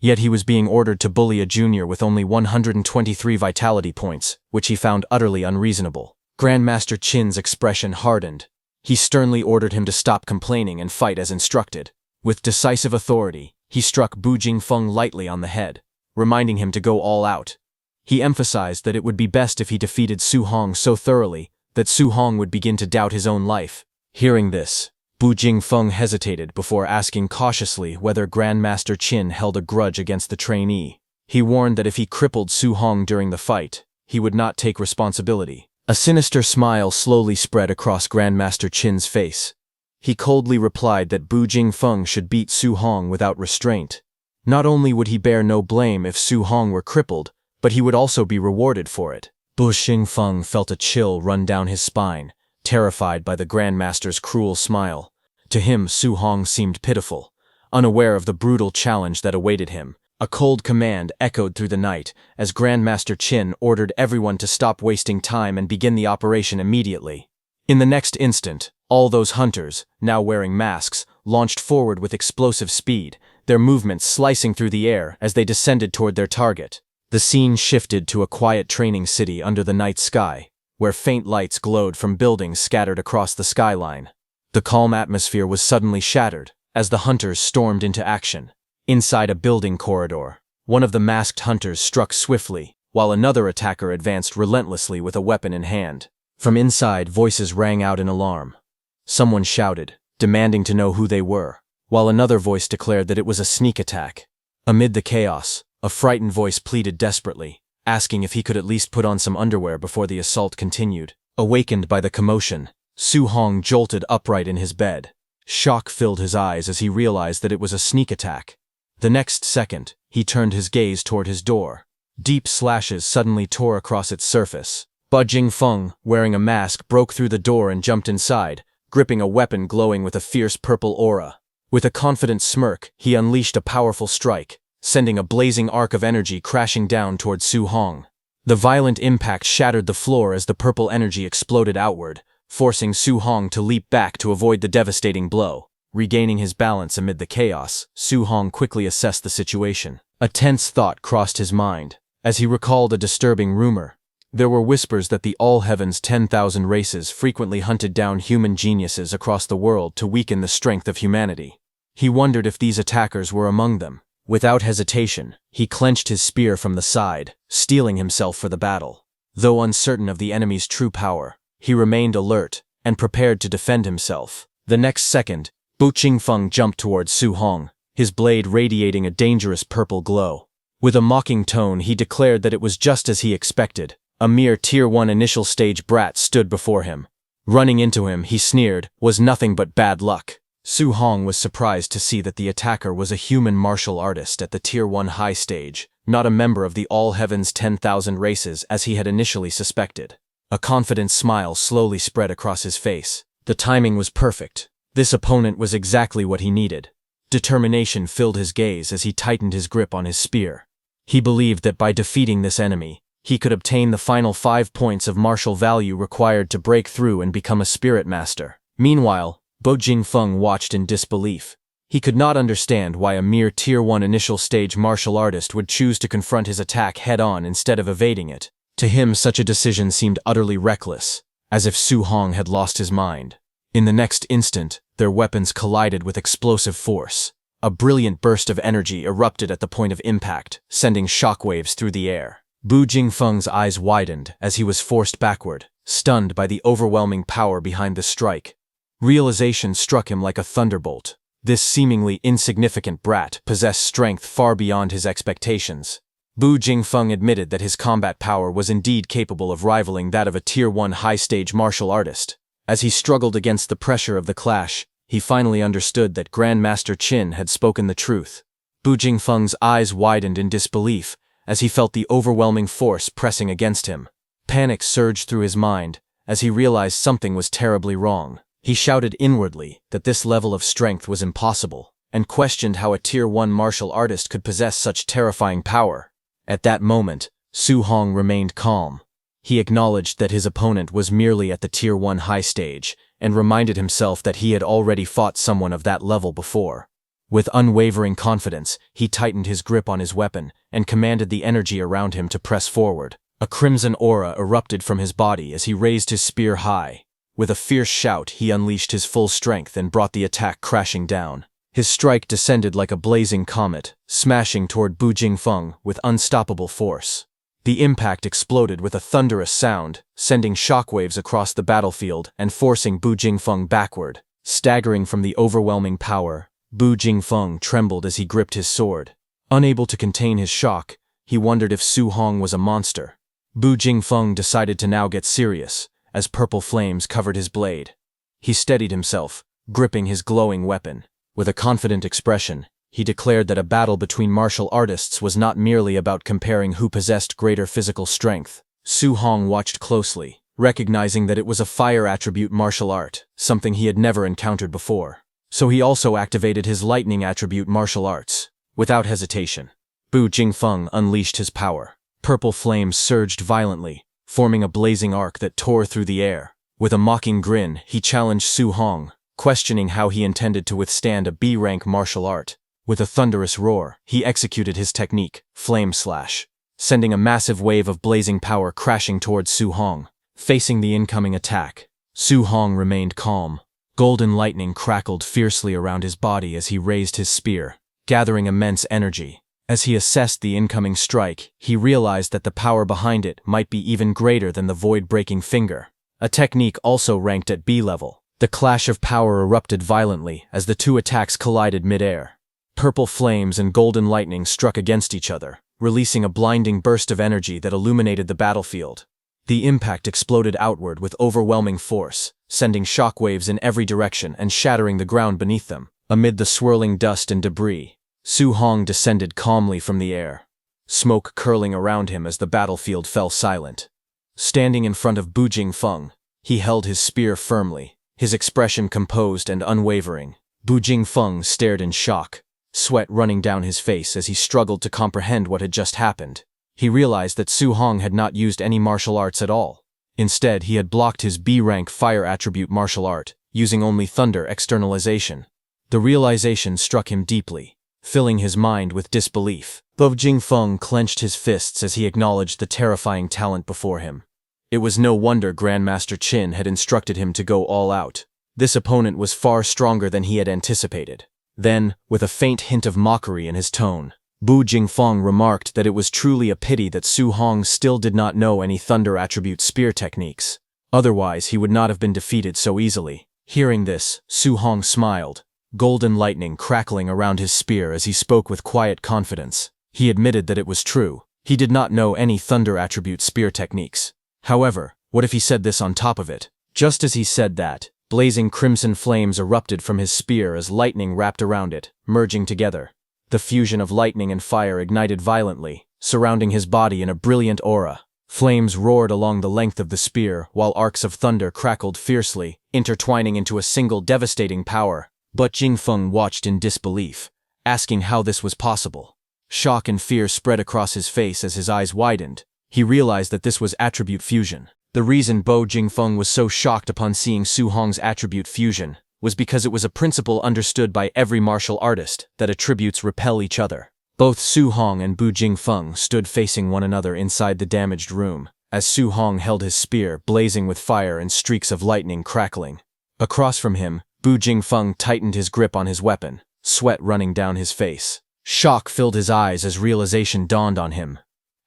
Yet he was being ordered to bully a junior with only 123 vitality points, which he found utterly unreasonable. Grandmaster Qin's expression hardened. He sternly ordered him to stop complaining and fight as instructed. With decisive authority, he struck Bu Jingfeng lightly on the head, reminding him to go all out. He emphasized that it would be best if he defeated Su Hong so thoroughly that Su Hong would begin to doubt his own life. Hearing this, Bu Jingfeng hesitated before asking cautiously whether Grandmaster Qin held a grudge against the trainee. He warned that if he crippled Su Hong during the fight, he would not take responsibility. A sinister smile slowly spread across Grandmaster Qin's face. He coldly replied that Bu Jingfeng should beat Su Hong without restraint. Not only would he bear no blame if Su Hong were crippled, but he would also be rewarded for it. Bu Jingfeng felt a chill run down his spine, terrified by the Grandmaster's cruel smile. To him, Su Hong seemed pitiful, unaware of the brutal challenge that awaited him. A cold command echoed through the night as Grandmaster Qin ordered everyone to stop wasting time and begin the operation immediately. In the next instant, all those hunters, now wearing masks, launched forward with explosive speed, their movements slicing through the air as they descended toward their target. The scene shifted to a quiet training city under the night sky, where faint lights glowed from buildings scattered across the skyline. The calm atmosphere was suddenly shattered as the hunters stormed into action. Inside a building corridor, one of the masked hunters struck swiftly, while another attacker advanced relentlessly with a weapon in hand. From inside, voices rang out in alarm. Someone shouted, demanding to know who they were, while another voice declared that it was a sneak attack. Amid the chaos, a frightened voice pleaded desperately, asking if he could at least put on some underwear before the assault continued. Awakened by the commotion, Su Hong jolted upright in his bed. Shock filled his eyes as he realized that it was a sneak attack. The next second, he turned his gaze toward his door. Deep slashes suddenly tore across its surface. Bu Jingfeng, wearing a mask, broke through the door and jumped inside, gripping a weapon glowing with a fierce purple aura. With a confident smirk, he unleashed a powerful strike, sending a blazing arc of energy crashing down toward Su Hong. The violent impact shattered the floor as the purple energy exploded outward, forcing Su Hong to leap back to avoid the devastating blow. Regaining his balance amid the chaos, Su Hong quickly assessed the situation. A tense thought crossed his mind, as he recalled a disturbing rumor. There were whispers that the All Heaven's 10,000 races frequently hunted down human geniuses across the world to weaken the strength of humanity. He wondered if these attackers were among them. Without hesitation, he clenched his spear from the side, steeling himself for the battle. Though uncertain of the enemy's true power, he remained alert and prepared to defend himself. The next second, Bu Jingfeng jumped towards Su Hong, his blade radiating a dangerous purple glow. With a mocking tone, he declared that it was just as he expected. A mere Tier 1 initial stage brat stood before him. Running into him, he sneered, was nothing but bad luck. Su Hong was surprised to see that the attacker was a human martial artist at the Tier 1 high stage, not a member of the All Heaven's 10,000 races as he had initially suspected. A confident smile slowly spread across his face. The timing was perfect. This opponent was exactly what he needed. Determination filled his gaze as he tightened his grip on his spear. He believed that by defeating this enemy, he could obtain the final 5 points of martial value required to break through and become a spirit master. Meanwhile, Bu Jingfeng watched in disbelief. He could not understand why a mere Tier 1 initial stage martial artist would choose to confront his attack head-on instead of evading it. To him, such a decision seemed utterly reckless, as if Su Hong had lost his mind. In the next instant, their weapons collided with explosive force. A brilliant burst of energy erupted at the point of impact, sending shockwaves through the air. Bu Jingfeng's eyes widened as he was forced backward, stunned by the overwhelming power behind the strike. Realization struck him like a thunderbolt. This seemingly insignificant brat possessed strength far beyond his expectations. Bu Jingfeng admitted that his combat power was indeed capable of rivaling that of a Tier 1 high-stage martial artist. As he struggled against the pressure of the clash, he finally understood that Grandmaster Qin had spoken the truth. Bu Jingfeng's eyes widened in disbelief as he felt the overwhelming force pressing against him. Panic surged through his mind as he realized something was terribly wrong. He shouted inwardly that this level of strength was impossible, and questioned how a Tier 1 martial artist could possess such terrifying power. At that moment, Su Hong remained calm. He acknowledged that his opponent was merely at the Tier 1 high stage, and reminded himself that he had already fought someone of that level before. With unwavering confidence, he tightened his grip on his weapon and commanded the energy around him to press forward. A crimson aura erupted from his body as he raised his spear high. With a fierce shout, he unleashed his full strength and brought the attack crashing down. His strike descended like a blazing comet, smashing toward Bu Jingfeng with unstoppable force. The impact exploded with a thunderous sound, sending shockwaves across the battlefield and forcing Bu Jingfeng backward. Staggering from the overwhelming power, Bu Jingfeng trembled as he gripped his sword. Unable to contain his shock, he wondered if Su Hong was a monster. Bu Jingfeng decided to now get serious, as purple flames covered his blade. He steadied himself, gripping his glowing weapon. With a confident expression, he declared that a battle between martial artists was not merely about comparing who possessed greater physical strength. Su Hong watched closely, recognizing that it was a fire attribute martial art, something he had never encountered before. So he also activated his lightning attribute martial arts. Without hesitation, Bu Jingfeng unleashed his power. Purple flames surged violently, forming a blazing arc that tore through the air. With a mocking grin, he challenged Su Hong, questioning how he intended to withstand a B-rank martial art. With a thunderous roar, he executed his technique, Flame Slash, sending a massive wave of blazing power crashing towards Su Hong. Facing the incoming attack, Su Hong remained calm. Golden lightning crackled fiercely around his body as he raised his spear, gathering immense energy. As he assessed the incoming strike, he realized that the power behind it might be even greater than the void-breaking finger. A technique also ranked at B level. The clash of power erupted violently as the two attacks collided mid-air. Purple flames and golden lightning struck against each other, releasing a blinding burst of energy that illuminated the battlefield. The impact exploded outward with overwhelming force, sending shockwaves in every direction and shattering the ground beneath them. Amid the swirling dust and debris, Su Hong descended calmly from the air, smoke curling around him as the battlefield fell silent. Standing in front of Bu Jingfeng, he held his spear firmly, his expression composed and unwavering. Bu Jingfeng stared in shock, sweat running down his face as he struggled to comprehend what had just happened. He realized that Su Hong had not used any martial arts at all. Instead, he had blocked his B-rank fire attribute martial art, using only thunder externalization. The realization struck him deeply, filling his mind with disbelief. Bu Jingfeng clenched his fists as he acknowledged the terrifying talent before him. It was no wonder Grandmaster Qin had instructed him to go all out. This opponent was far stronger than he had anticipated. Then, with a faint hint of mockery in his tone, Bu Jingfeng remarked that it was truly a pity that Su Hong still did not know any thunder attribute spear techniques. Otherwise, he would not have been defeated so easily. Hearing this, Su Hong smiled, golden lightning crackling around his spear as he spoke with quiet confidence. He admitted that it was true. He did not know any thunder attribute spear techniques. However, what if he said this on top of it? Just as he said that, blazing crimson flames erupted from his spear as lightning wrapped around it, merging together. The fusion of lightning and fire ignited violently, surrounding his body in a brilliant aura. Flames roared along the length of the spear, while arcs of thunder crackled fiercely, intertwining into a single devastating power. But Jingfeng watched in disbelief, asking how this was possible. Shock and fear spread across his face as his eyes widened. He realized that this was attribute fusion. The reason Bu Jingfeng was so shocked upon seeing Su Hong's attribute fusion was because it was a principle understood by every martial artist that attributes repel each other. Both Su Hong and Bu Jingfeng stood facing one another inside the damaged room, as Su Hong held his spear blazing with fire and streaks of lightning crackling. Across from him, Bu Jingfeng tightened his grip on his weapon, sweat running down his face. Shock filled his eyes as realization dawned on him.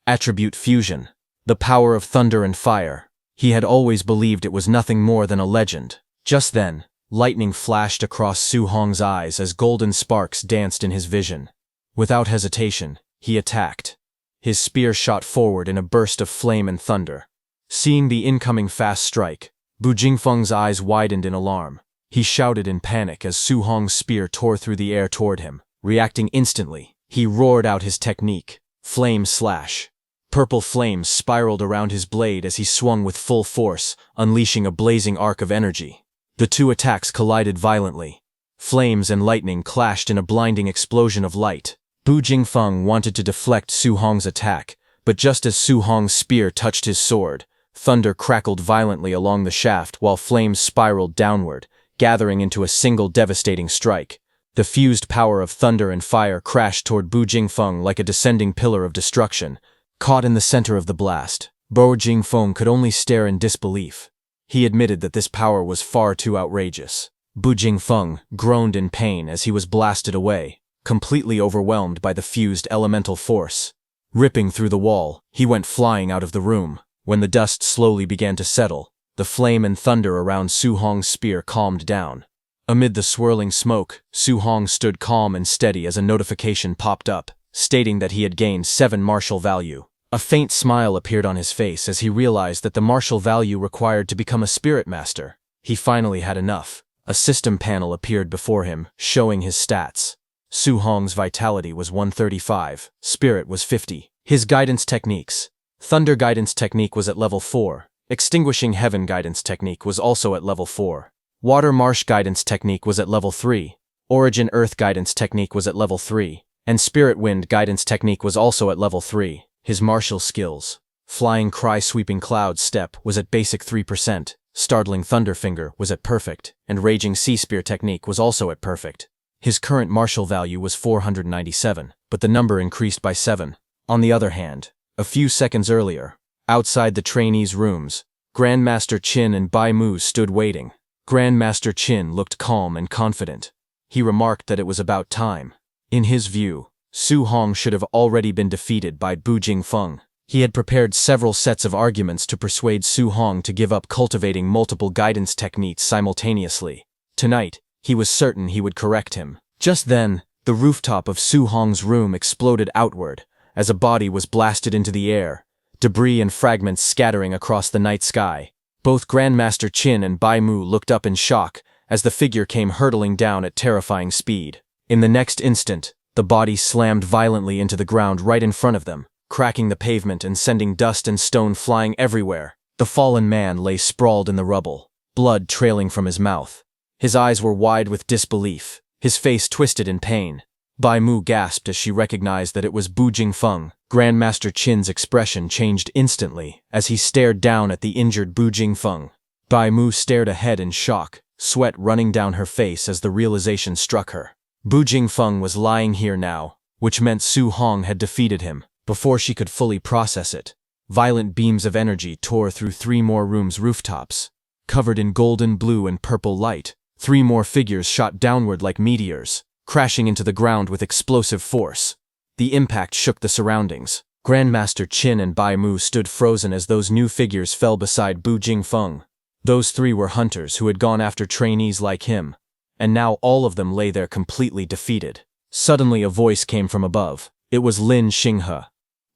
Attribute fusion. The power of thunder and fire. He had always believed it was nothing more than a legend. Just then, lightning flashed across Su Hong's eyes as golden sparks danced in his vision. Without hesitation, he attacked. His spear shot forward in a burst of flame and thunder. Seeing the incoming fast strike, Bu Jingfeng's eyes widened in alarm. He shouted in panic as Su Hong's spear tore through the air toward him. Reacting instantly, he roared out his technique, Flame Slash. Purple flames spiraled around his blade as he swung with full force, unleashing a blazing arc of energy. The two attacks collided violently. Flames and lightning clashed in a blinding explosion of light. Bu Jingfeng wanted to deflect Su Hong's attack, but just as Su Hong's spear touched his sword, thunder crackled violently along the shaft while flames spiraled downward, gathering into a single devastating strike. The fused power of thunder and fire crashed toward Bu Jingfeng like a descending pillar of destruction. Caught in the center of the blast, Bu Jingfeng could only stare in disbelief. He admitted that this power was far too outrageous. Bu Jingfeng groaned in pain as he was blasted away, completely overwhelmed by the fused elemental force. Ripping through the wall, he went flying out of the room. When the dust slowly began to settle, the flame and thunder around Su Hong's spear calmed down. Amid the swirling smoke, Su Hong stood calm and steady as a notification popped up, stating that he had gained 7 martial value. A faint smile appeared on his face as he realized that the martial value required to become a spirit master. He finally had enough. A system panel appeared before him, showing his stats. Su Hong's vitality was 135, spirit was 50. His guidance techniques. Thunder guidance technique was at level 4. Extinguishing heaven guidance technique was also at level 4. Water marsh guidance technique was at level 3. Origin earth guidance technique was at level 3. And spirit wind guidance technique was also at level 3. His martial skills. Flying cry sweeping cloud step was at basic 3%. Startling thunderfinger was at perfect, and raging sea spear technique was also at perfect. His current martial value was 497, but the number increased by 7. On the other hand, a few seconds earlier, outside the trainees' rooms, Grandmaster Qin and Bai Mu stood waiting. Grandmaster Qin looked calm and confident. He remarked that it was about time. In his view, Su Hong should have already been defeated by Bu Jingfeng. He had prepared several sets of arguments to persuade Su Hong to give up cultivating multiple guidance techniques simultaneously. Tonight, he was certain he would correct him. Just then, the rooftop of Su Hong's room exploded outward, as a body was blasted into the air, debris and fragments scattering across the night sky. Both Grandmaster Qin and Bai Mu looked up in shock as the figure came hurtling down at terrifying speed. In the next instant, the body slammed violently into the ground right in front of them, cracking the pavement and sending dust and stone flying everywhere. The fallen man lay sprawled in the rubble, blood trailing from his mouth. His eyes were wide with disbelief, his face twisted in pain. Bai Mu gasped as she recognized that it was Bu Jingfeng. Grandmaster Qin's expression changed instantly as he stared down at the injured Bu Jingfeng. Bai Mu stared ahead in shock, sweat running down her face as the realization struck her. Bu Jingfeng was lying here now, which meant Su Hong had defeated him. Before she could fully process it, violent beams of energy tore through 3 more rooms' rooftops. Covered in golden, blue, and purple light, 3 more figures shot downward like meteors, crashing into the ground with explosive force. The impact shook the surroundings. Grandmaster Qin and Bai Mu stood frozen as those new figures fell beside Bu Jingfeng. Those 3 were hunters who had gone after trainees like him, and now all of them lay there completely defeated. Suddenly a voice came from above. It was Lin Xinghe.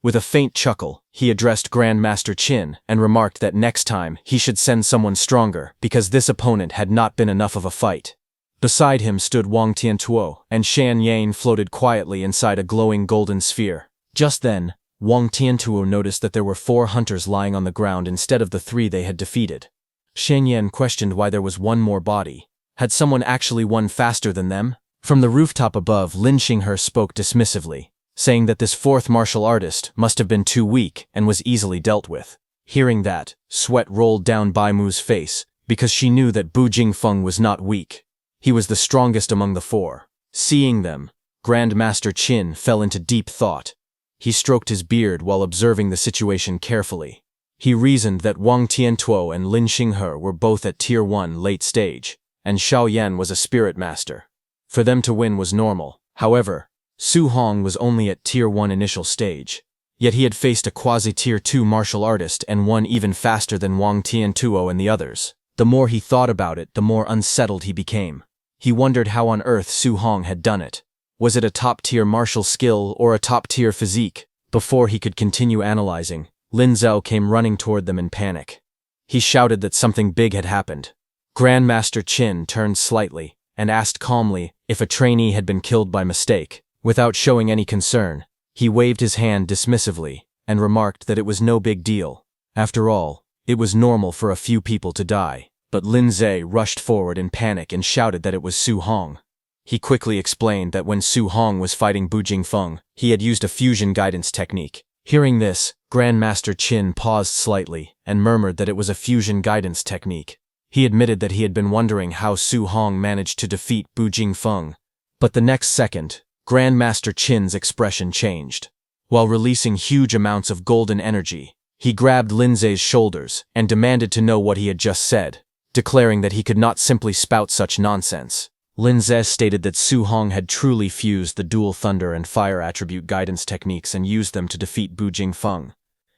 With a faint chuckle, he addressed Grandmaster Qin and remarked that next time he should send someone stronger because this opponent had not been enough of a fight. Beside him stood Wang Tiantuo, and Shan Yan floated quietly inside a glowing golden sphere. Just then, Wang Tiantuo noticed that there were 4 hunters lying on the ground instead of the 3 they had defeated. Shan Yan questioned why there was 1 more body. Had someone actually won faster than them? From the rooftop above, Lin Xinghe spoke dismissively, saying that this 4th martial artist must have been too weak and was easily dealt with. Hearing that, sweat rolled down Bai Mu's face, because she knew that Bu Jingfeng was not weak. He was the strongest among the 4. Seeing them, Grandmaster Qin fell into deep thought. He stroked his beard while observing the situation carefully. He reasoned that Wang Tiantuo and Lin Xinghe were both at Tier 1 late stage, and Xiao Yan was a spirit master. For them to win was normal. However, Su Hong was only at Tier 1 initial stage. Yet he had faced a quasi-Tier 2 martial artist and won even faster than Wang Tiantuo and the others. The more he thought about it, the more unsettled he became. He wondered how on earth Su Hong had done it. Was it a top-tier martial skill or a top-tier physique? Before he could continue analyzing, Lin Zhao came running toward them in panic. He shouted that something big had happened. Grandmaster Qin turned slightly and asked calmly if a trainee had been killed by mistake. Without showing any concern, he waved his hand dismissively and remarked that it was no big deal. After all, it was normal for a few people to die. But Lin Zhao rushed forward in panic and shouted that it was Su Hong. He quickly explained that when Su Hong was fighting Bu Jingfeng, he had used a fusion guidance technique. Hearing this, Grandmaster Qin paused slightly and murmured that it was a fusion guidance technique. He admitted that he had been wondering how Su Hong managed to defeat Bu Jingfeng. But the next second, Grandmaster Qin's expression changed. While releasing huge amounts of golden energy, he grabbed Lin Zhau's shoulders and demanded to know what he had just said, declaring that he could not simply spout such nonsense. Lin Zhao stated that Su Hong had truly fused the dual thunder and fire attribute guidance techniques and used them to defeat Bu Jingfeng.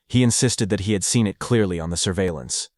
He insisted that he had seen it clearly on the surveillance.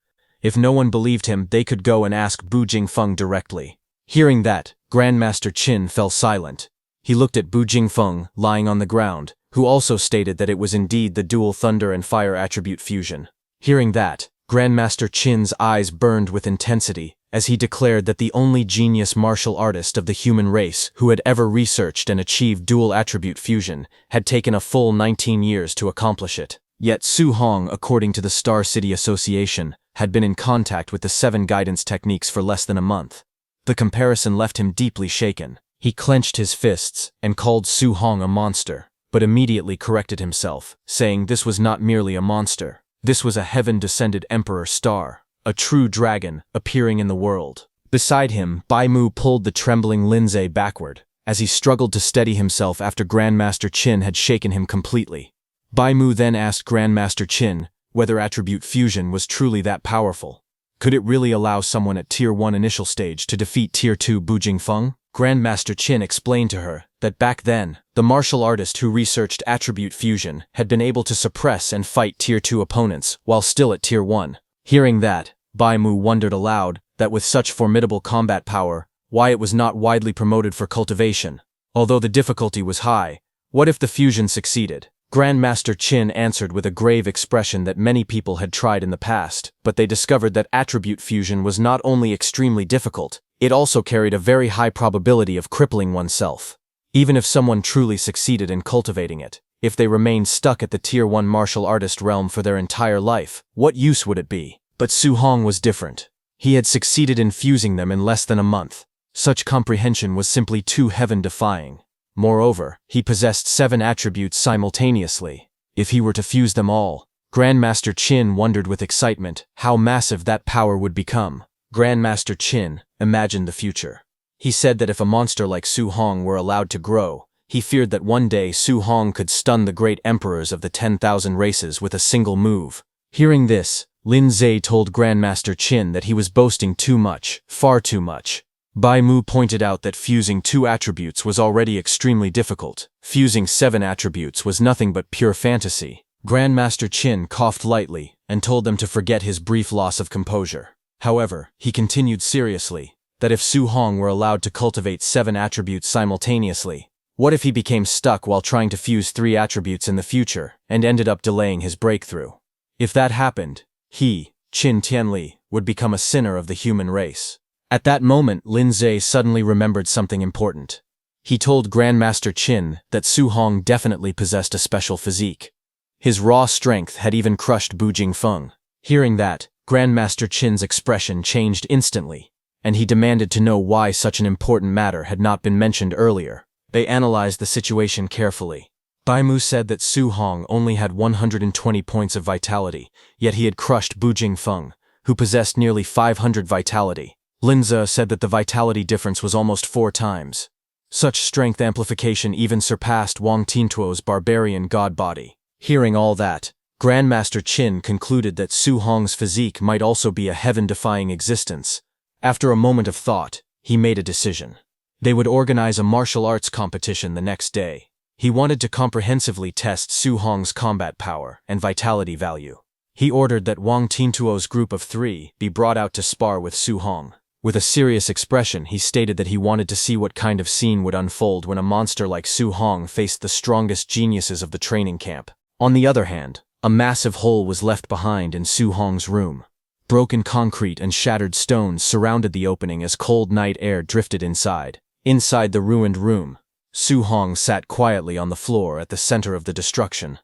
If no one believed him, they could go and ask Bu Jingfeng directly. Hearing that, Grandmaster Qin fell silent. He looked at Bu Jingfeng, lying on the ground, who also stated that it was indeed the dual thunder and fire attribute fusion. Hearing that, Grandmaster Qin's eyes burned with intensity as he declared that the only genius martial artist of the human race who had ever researched and achieved dual attribute fusion had taken a full 19 years to accomplish it. Yet Su Hong, according to the Star City Association, had been in contact with the 7 guidance techniques for less than a month. The comparison left him deeply shaken. He clenched his fists and called Su Hong a monster, but immediately corrected himself, saying this was not merely a monster. This was a heaven-descended Emperor Star, a true dragon appearing in the world. Beside him, Bai Mu pulled the trembling Lin Zhao backward, as he struggled to steady himself after Grandmaster Qin had shaken him completely. Bai Mu then asked Grandmaster Qin whether attribute fusion was truly that powerful. Could it really allow someone at Tier 1 initial stage to defeat Tier 2 Bu Jingfeng? Grandmaster Qin explained to her that back then, the martial artist who researched attribute fusion had been able to suppress and fight Tier 2 opponents while still at Tier 1. Hearing that, Bai Mu wondered aloud that with such formidable combat power, why it was not widely promoted for cultivation. Although the difficulty was high, what if the fusion succeeded? Grandmaster Qin answered with a grave expression that many people had tried in the past, but they discovered that attribute fusion was not only extremely difficult, it also carried a very high probability of crippling oneself. Even if someone truly succeeded in cultivating it, if they remained stuck at the Tier 1 martial artist realm for their entire life, what use would it be? But Su Hong was different. He had succeeded in fusing them in less than a month. Such comprehension was simply too heaven-defying. Moreover, he possessed 7 attributes simultaneously. If he were to fuse them all, Grandmaster Qin wondered with excitement how massive that power would become. Grandmaster Qin imagined the future. He said that if a monster like Su Hong were allowed to grow, he feared that one day Su Hong could stun the great emperors of the 10,000 races with a single move. Hearing this, Lin Zhao told Grandmaster Qin that he was boasting too much, far too much. Bai Mu pointed out that fusing 2 attributes was already extremely difficult. Fusing 7 attributes was nothing but pure fantasy. Grandmaster Qin coughed lightly and told them to forget his brief loss of composure. However, he continued seriously that if Su Hong were allowed to cultivate 7 attributes simultaneously, what if he became stuck while trying to fuse 3 attributes in the future and ended up delaying his breakthrough? If that happened, he, Qin Tianli, would become a sinner of the human race. At that moment, Lin Zhao suddenly remembered something important. He told Grandmaster Qin that Su Hong definitely possessed a special physique. His raw strength had even crushed Bu Jingfeng. Hearing that, Grandmaster Qin's expression changed instantly, and he demanded to know why such an important matter had not been mentioned earlier. They analyzed the situation carefully. Bai Mu said that Su Hong only had 120 points of vitality, yet he had crushed Bu Jingfeng, who possessed nearly 500 vitality. Lin Zhao said that the vitality difference was almost 4 times. Such strength amplification even surpassed Wang Tiantuo's barbarian god body. Hearing all that, Grandmaster Qin concluded that Su Hong's physique might also be a heaven-defying existence. After a moment of thought, he made a decision. They would organize a martial arts competition the next day. He wanted to comprehensively test Su Hong's combat power and vitality value. He ordered that Wang Tintuo's group of 3 be brought out to spar with Su Hong. With a serious expression, he stated that he wanted to see what kind of scene would unfold when a monster like Su Hong faced the strongest geniuses of the training camp. On the other hand, a massive hole was left behind in Su Hong's room. Broken concrete and shattered stones surrounded the opening as cold night air drifted inside. Inside the ruined room, Su Hong sat quietly on the floor at the center of the destruction.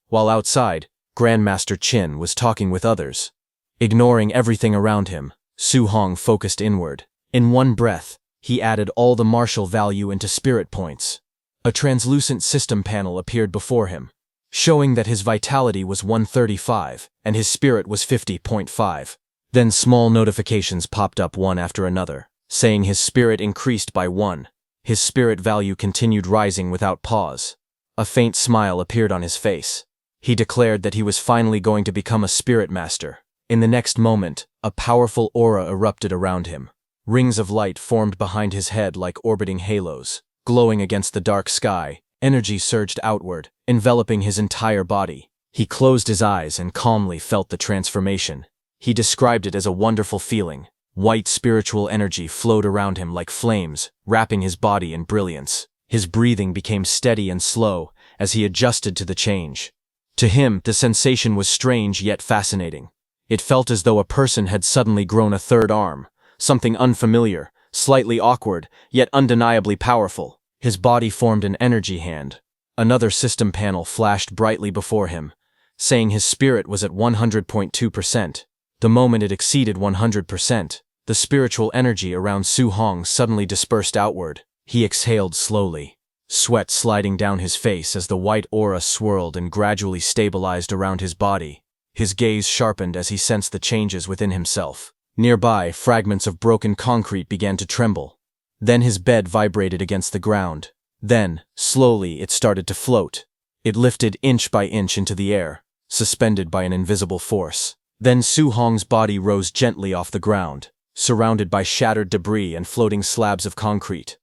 While outside, Grandmaster Qin was talking with others. Ignoring everything around him, Su Hong focused inward. In one breath, he added all the martial value into spirit points. A translucent system panel appeared before him, showing that his vitality was 135 and his spirit was 50.5. Then small notifications popped up one after another, saying his spirit increased by 1. His spirit value continued rising without pause. A faint smile appeared on his face. He declared that he was finally going to become a spirit master. In the next moment, a powerful aura erupted around him. Rings of light formed behind his head like orbiting halos. Glowing against the dark sky, energy surged outward, enveloping his entire body. He closed his eyes and calmly felt the transformation. He described it as a wonderful feeling. White spiritual energy flowed around him like flames, wrapping his body in brilliance. His breathing became steady and slow as he adjusted to the change. To him, the sensation was strange yet fascinating. It felt as though a person had suddenly grown a third arm, something unfamiliar, slightly awkward, yet undeniably powerful. His body formed an energy hand. Another system panel flashed brightly before him, saying his spirit was at 100.2%. The moment it exceeded 100%, the spiritual energy around Su Hong suddenly dispersed outward. He exhaled slowly, sweat sliding down his face as the white aura swirled and gradually stabilized around his body. His gaze sharpened as he sensed the changes within himself. Nearby, fragments of broken concrete began to tremble. Then his bed vibrated against the ground. Then, slowly, it started to float. It lifted inch by inch into the air, suspended by an invisible force. Then Su Hong's body rose gently off the ground, surrounded by shattered debris and floating slabs of concrete.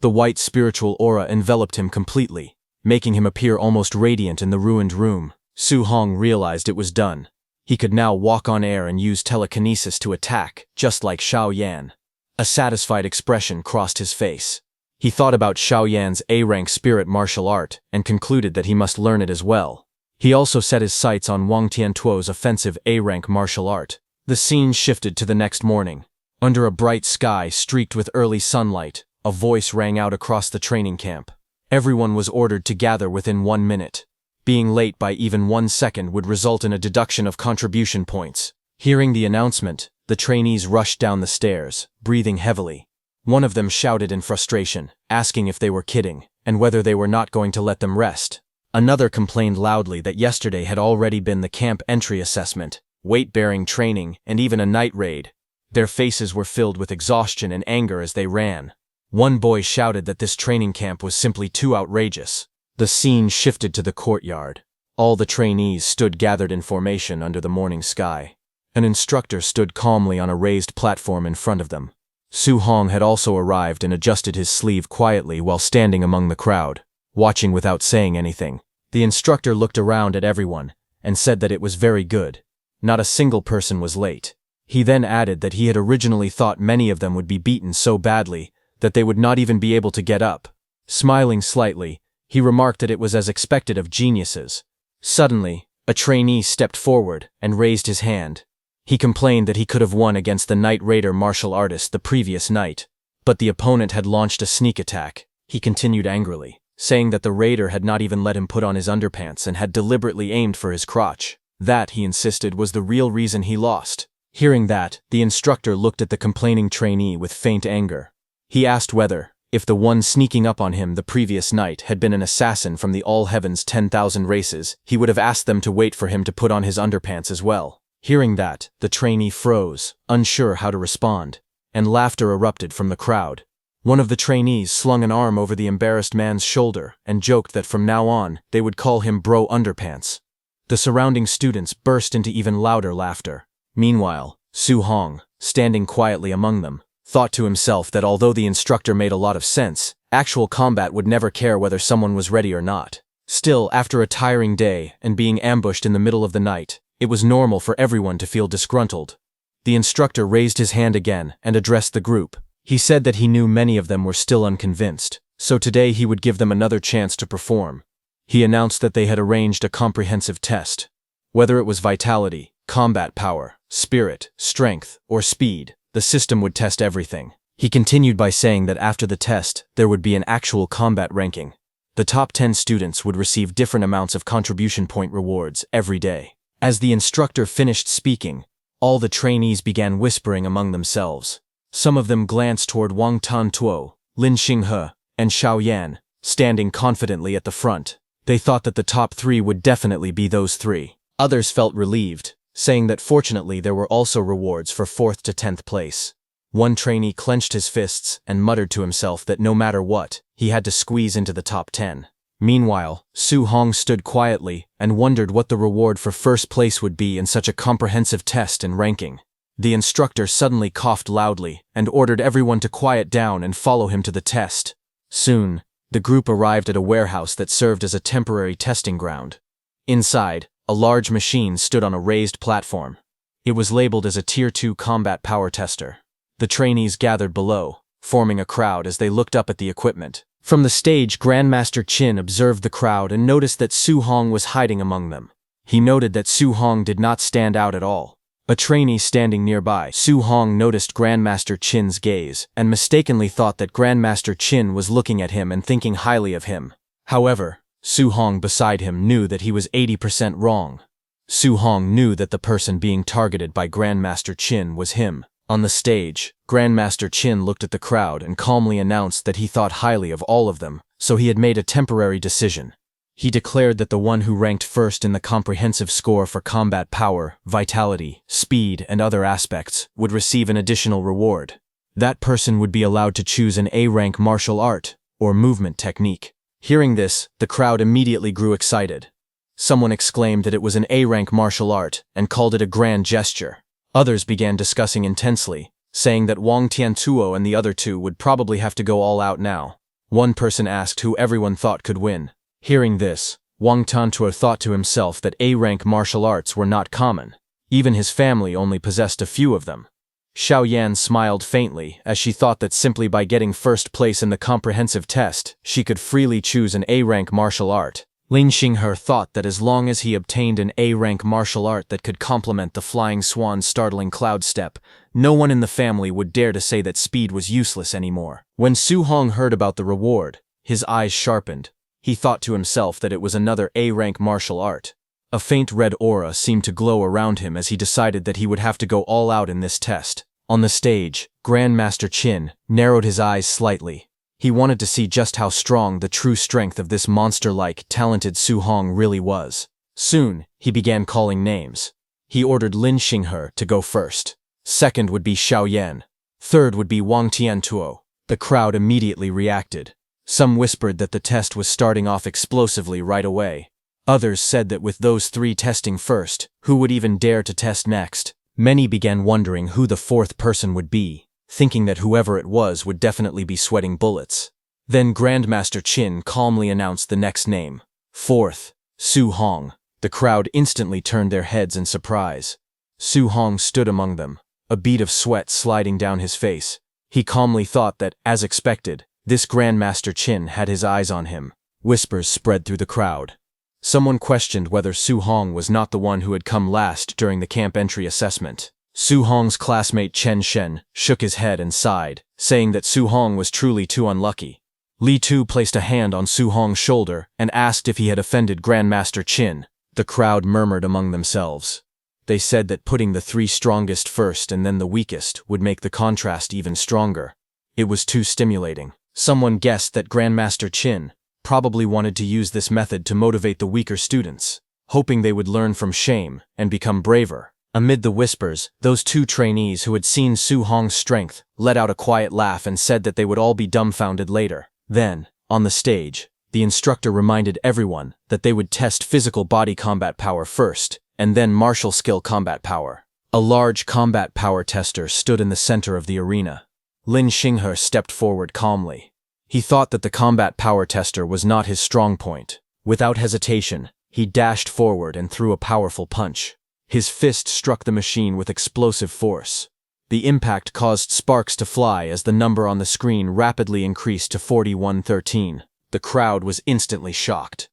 The white spiritual aura enveloped him completely, making him appear almost radiant in the ruined room. Su Hong realized it was done. He could now walk on air and use telekinesis to attack, just like Xiao Yan. A satisfied expression crossed his face. He thought about Xiao Yan's A-rank spirit martial art and concluded that he must learn it as well. He also set his sights on Wang Tiantuo's offensive A-rank martial art. The scene shifted to the next morning. Under a bright sky streaked with early sunlight, a voice rang out across the training camp. Everyone was ordered to gather within 1 minute. Being late by even 1 second would result in a deduction of contribution points. Hearing the announcement, the trainees rushed down the stairs, breathing heavily. One of them shouted in frustration, asking if they were kidding, and whether they were not going to let them rest. Another complained loudly that yesterday had already been the camp entry assessment, weight-bearing training, and even a night raid. Their faces were filled with exhaustion and anger as they ran. One boy shouted that this training camp was simply too outrageous. The scene shifted to the courtyard. All the trainees stood gathered in formation under the morning sky. An instructor stood calmly on a raised platform in front of them. Su Hong had also arrived and adjusted his sleeve quietly while standing among the crowd, watching without saying anything. The instructor looked around at everyone and said that it was very good. Not a single person was late. He then added that he had originally thought many of them would be beaten so badly that they would not even be able to get up. Smiling slightly, he remarked that it was as expected of geniuses. Suddenly, a trainee stepped forward and raised his hand. He complained that he could have won against the Night Raider martial artist the previous night, but the opponent had launched a sneak attack. He continued angrily, saying that the raider had not even let him put on his underpants and had deliberately aimed for his crotch. That, he insisted, was the real reason he lost. Hearing that, the instructor looked at the complaining trainee with faint anger. He asked whether, if the one sneaking up on him the previous night had been an assassin from the All Heaven's 10,000 races, he would have asked them to wait for him to put on his underpants as well. Hearing that, the trainee froze, unsure how to respond, and laughter erupted from the crowd. One of the trainees slung an arm over the embarrassed man's shoulder and joked that from now on, they would call him Bro Underpants. The surrounding students burst into even louder laughter. Meanwhile, Su Hong, standing quietly among them, thought to himself that although the instructor made a lot of sense, actual combat would never care whether someone was ready or not. Still, after a tiring day and being ambushed in the middle of the night, it was normal for everyone to feel disgruntled. The instructor raised his hand again and addressed the group. He said that he knew many of them were still unconvinced, so today he would give them another chance to perform. He announced that they had arranged a comprehensive test. Whether it was vitality, combat power, spirit, strength, or speed, the system would test everything. He continued by saying that after the test, there would be an actual combat ranking. The top 10 students would receive different amounts of contribution point rewards every day. As the instructor finished speaking, all the trainees began whispering among themselves. Some of them glanced toward Wang Tantuo, Lin Xinghe, and Xiao Yan, standing confidently at the front. They thought that the top 3 would definitely be those 3. Others felt relieved, saying that fortunately there were also rewards for 4th to 10th place. One trainee clenched his fists and muttered to himself that no matter what, he had to squeeze into the top 10. Meanwhile, Su Hong stood quietly and wondered what the reward for first place would be in such a comprehensive test and ranking. The instructor suddenly coughed loudly and ordered everyone to quiet down and follow him to the test. Soon, the group arrived at a warehouse that served as a temporary testing ground. Inside, a large machine stood on a raised platform. It was labeled as a Tier 2 combat power tester. The trainees gathered below, forming a crowd as they looked up at the equipment. From the stage, Grandmaster Qin observed the crowd and noticed that Su Hong was hiding among them. He noted that Su Hong did not stand out at all. A trainee standing nearby, Su Hong noticed Grandmaster Qin's gaze and mistakenly thought that Grandmaster Qin was looking at him and thinking highly of him. However, Su Hong beside him knew that he was 80% wrong. Su Hong knew that the person being targeted by Grandmaster Qin was him. On the stage, Grandmaster Qin looked at the crowd and calmly announced that he thought highly of all of them, so he had made a temporary decision. He declared that the one who ranked first in the comprehensive score for combat power, vitality, speed, and other aspects would receive an additional reward. That person would be allowed to choose an A-rank martial art or movement technique. Hearing this, the crowd immediately grew excited. Someone exclaimed that it was an A-rank martial art and called it a grand gesture. Others began discussing intensely, saying that Wang Tiantuo and the other 2 would probably have to go all out now. One person asked who everyone thought could win. Hearing this, Wang Tiantuo thought to himself that A-rank martial arts were not common. Even his family only possessed a few of them. Xiao Yan smiled faintly as she thought that simply by getting first place in the comprehensive test, she could freely choose an A-rank martial art. Lin Xinghe thought that as long as he obtained an A-rank martial art that could complement the Flying Swan's startling cloud step, no one in the family would dare to say that speed was useless anymore. When Su Hong heard about the reward, his eyes sharpened. He thought to himself that it was another A-rank martial art. A faint red aura seemed to glow around him as he decided that he would have to go all out in this test. On the stage, Grandmaster Qin narrowed his eyes slightly. He wanted to see just how strong the true strength of this monster-like, talented Su Hong really was. Soon, he began calling names. He ordered Lin Xinghe to go first. Second would be Xiao Yan. Third would be Wang Tiantuo. The crowd immediately reacted. Some whispered that the test was starting off explosively right away. Others said that with those 3 testing first, who would even dare to test next? Many began wondering who the 4th person would be, thinking that whoever it was would definitely be sweating bullets. Then Grandmaster Qin calmly announced the next name. 4th, Su Hong. The crowd instantly turned their heads in surprise. Su Hong stood among them, a bead of sweat sliding down his face. He calmly thought that, as expected, this Grandmaster Qin had his eyes on him. Whispers spread through the crowd. Someone questioned whether Su Hong was not the one who had come last during the camp entry assessment. Su Hong's classmate Chen Shen shook his head and sighed, saying that Su Hong was truly too unlucky. Li Tu placed a hand on Su Hong's shoulder and asked if he had offended Grandmaster Qin. The crowd murmured among themselves. They said that putting the 3 strongest first and then the weakest would make the contrast even stronger. It was too stimulating. Someone guessed that Grandmaster Qin probably wanted to use this method to motivate the weaker students, hoping they would learn from shame and become braver. Amid the whispers, those 2 trainees who had seen Su Hong's strength let out a quiet laugh and said that they would all be dumbfounded later. Then, on the stage, the instructor reminded everyone that they would test physical body combat power first, and then martial skill combat power. A large combat power tester stood in the center of the arena. Lin Xinghe stepped forward calmly. He thought that the combat power tester was not his strong point. Without hesitation, he dashed forward and threw a powerful punch. His fist struck the machine with explosive force. The impact caused sparks to fly as the number on the screen rapidly increased to 4113. The crowd was instantly shocked.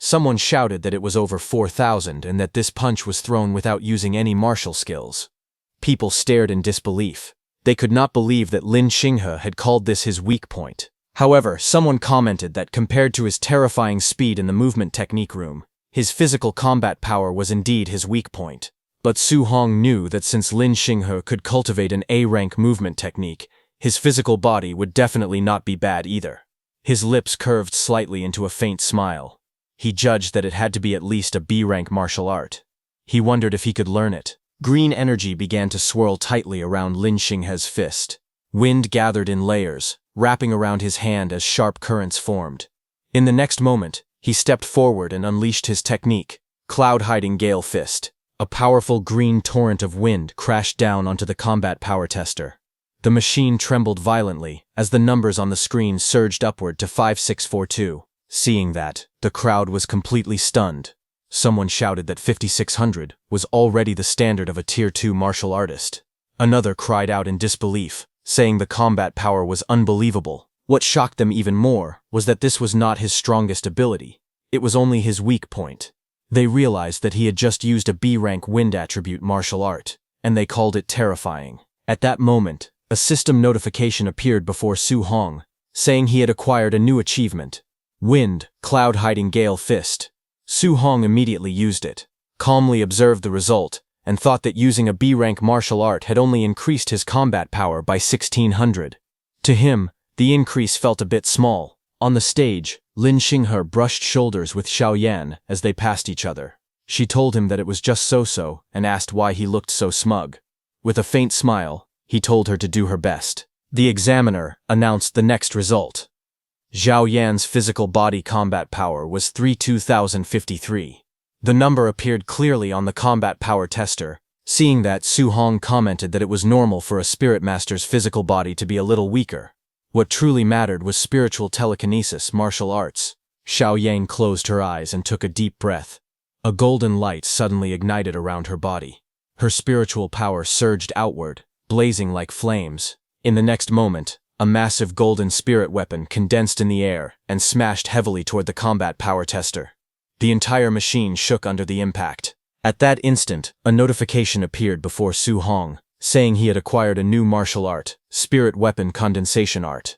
Someone shouted that it was over 4,000 and that this punch was thrown without using any martial skills. People stared in disbelief. They could not believe that Lin Xinghe had called this his weak point. However, someone commented that compared to his terrifying speed in the movement technique room, his physical combat power was indeed his weak point. But Su Hong knew that since Lin Xinghe could cultivate an A-rank movement technique, his physical body would definitely not be bad either. His lips curved slightly into a faint smile. He judged that it had to be at least a B-rank martial art. He wondered if he could learn it. Green energy began to swirl tightly around Lin Xinghe's fist. Wind gathered in layers, wrapping around his hand as sharp currents formed. In the next moment, he stepped forward and unleashed his technique, Cloud-Hiding Gale Fist. A powerful green torrent of wind crashed down onto the combat power tester. The machine trembled violently as the numbers on the screen surged upward to 5642. Seeing that, the crowd was completely stunned. Someone shouted that 5600 was already the standard of a Tier 2 martial artist. Another cried out in disbelief, saying the combat power was unbelievable. What shocked them even more was that this was not his strongest ability. It was only his weak point. They realized that he had just used a B-rank wind attribute martial art, and they called it terrifying. At that moment, a system notification appeared before Su Hong, saying he had acquired a new achievement. Wind, Cloud-Hiding Gale Fist. Su Hong immediately used it, calmly observed the result, and thought that using a B-rank martial art had only increased his combat power by 1600. To him, the increase felt a bit small. On the stage, Lin Xinghe brushed shoulders with Xiao Yan as they passed each other. She told him that it was just so-so and asked why he looked so smug. With a faint smile, he told her to do her best. The examiner announced the next result. Xiao Yan's physical body combat power was 32,053. The number appeared clearly on the combat power tester. Seeing that, Su Hong commented that it was normal for a spirit master's physical body to be a little weaker. What truly mattered was spiritual telekinesis, martial arts. Xiao Yan closed her eyes and took a deep breath. A golden light suddenly ignited around her body. Her spiritual power surged outward, blazing like flames. In the next moment, a massive golden spirit weapon condensed in the air and smashed heavily toward the combat power tester. The entire machine shook under the impact. At that instant, a notification appeared before Su Hong, saying he had acquired a new martial art, Spirit Weapon Condensation Art.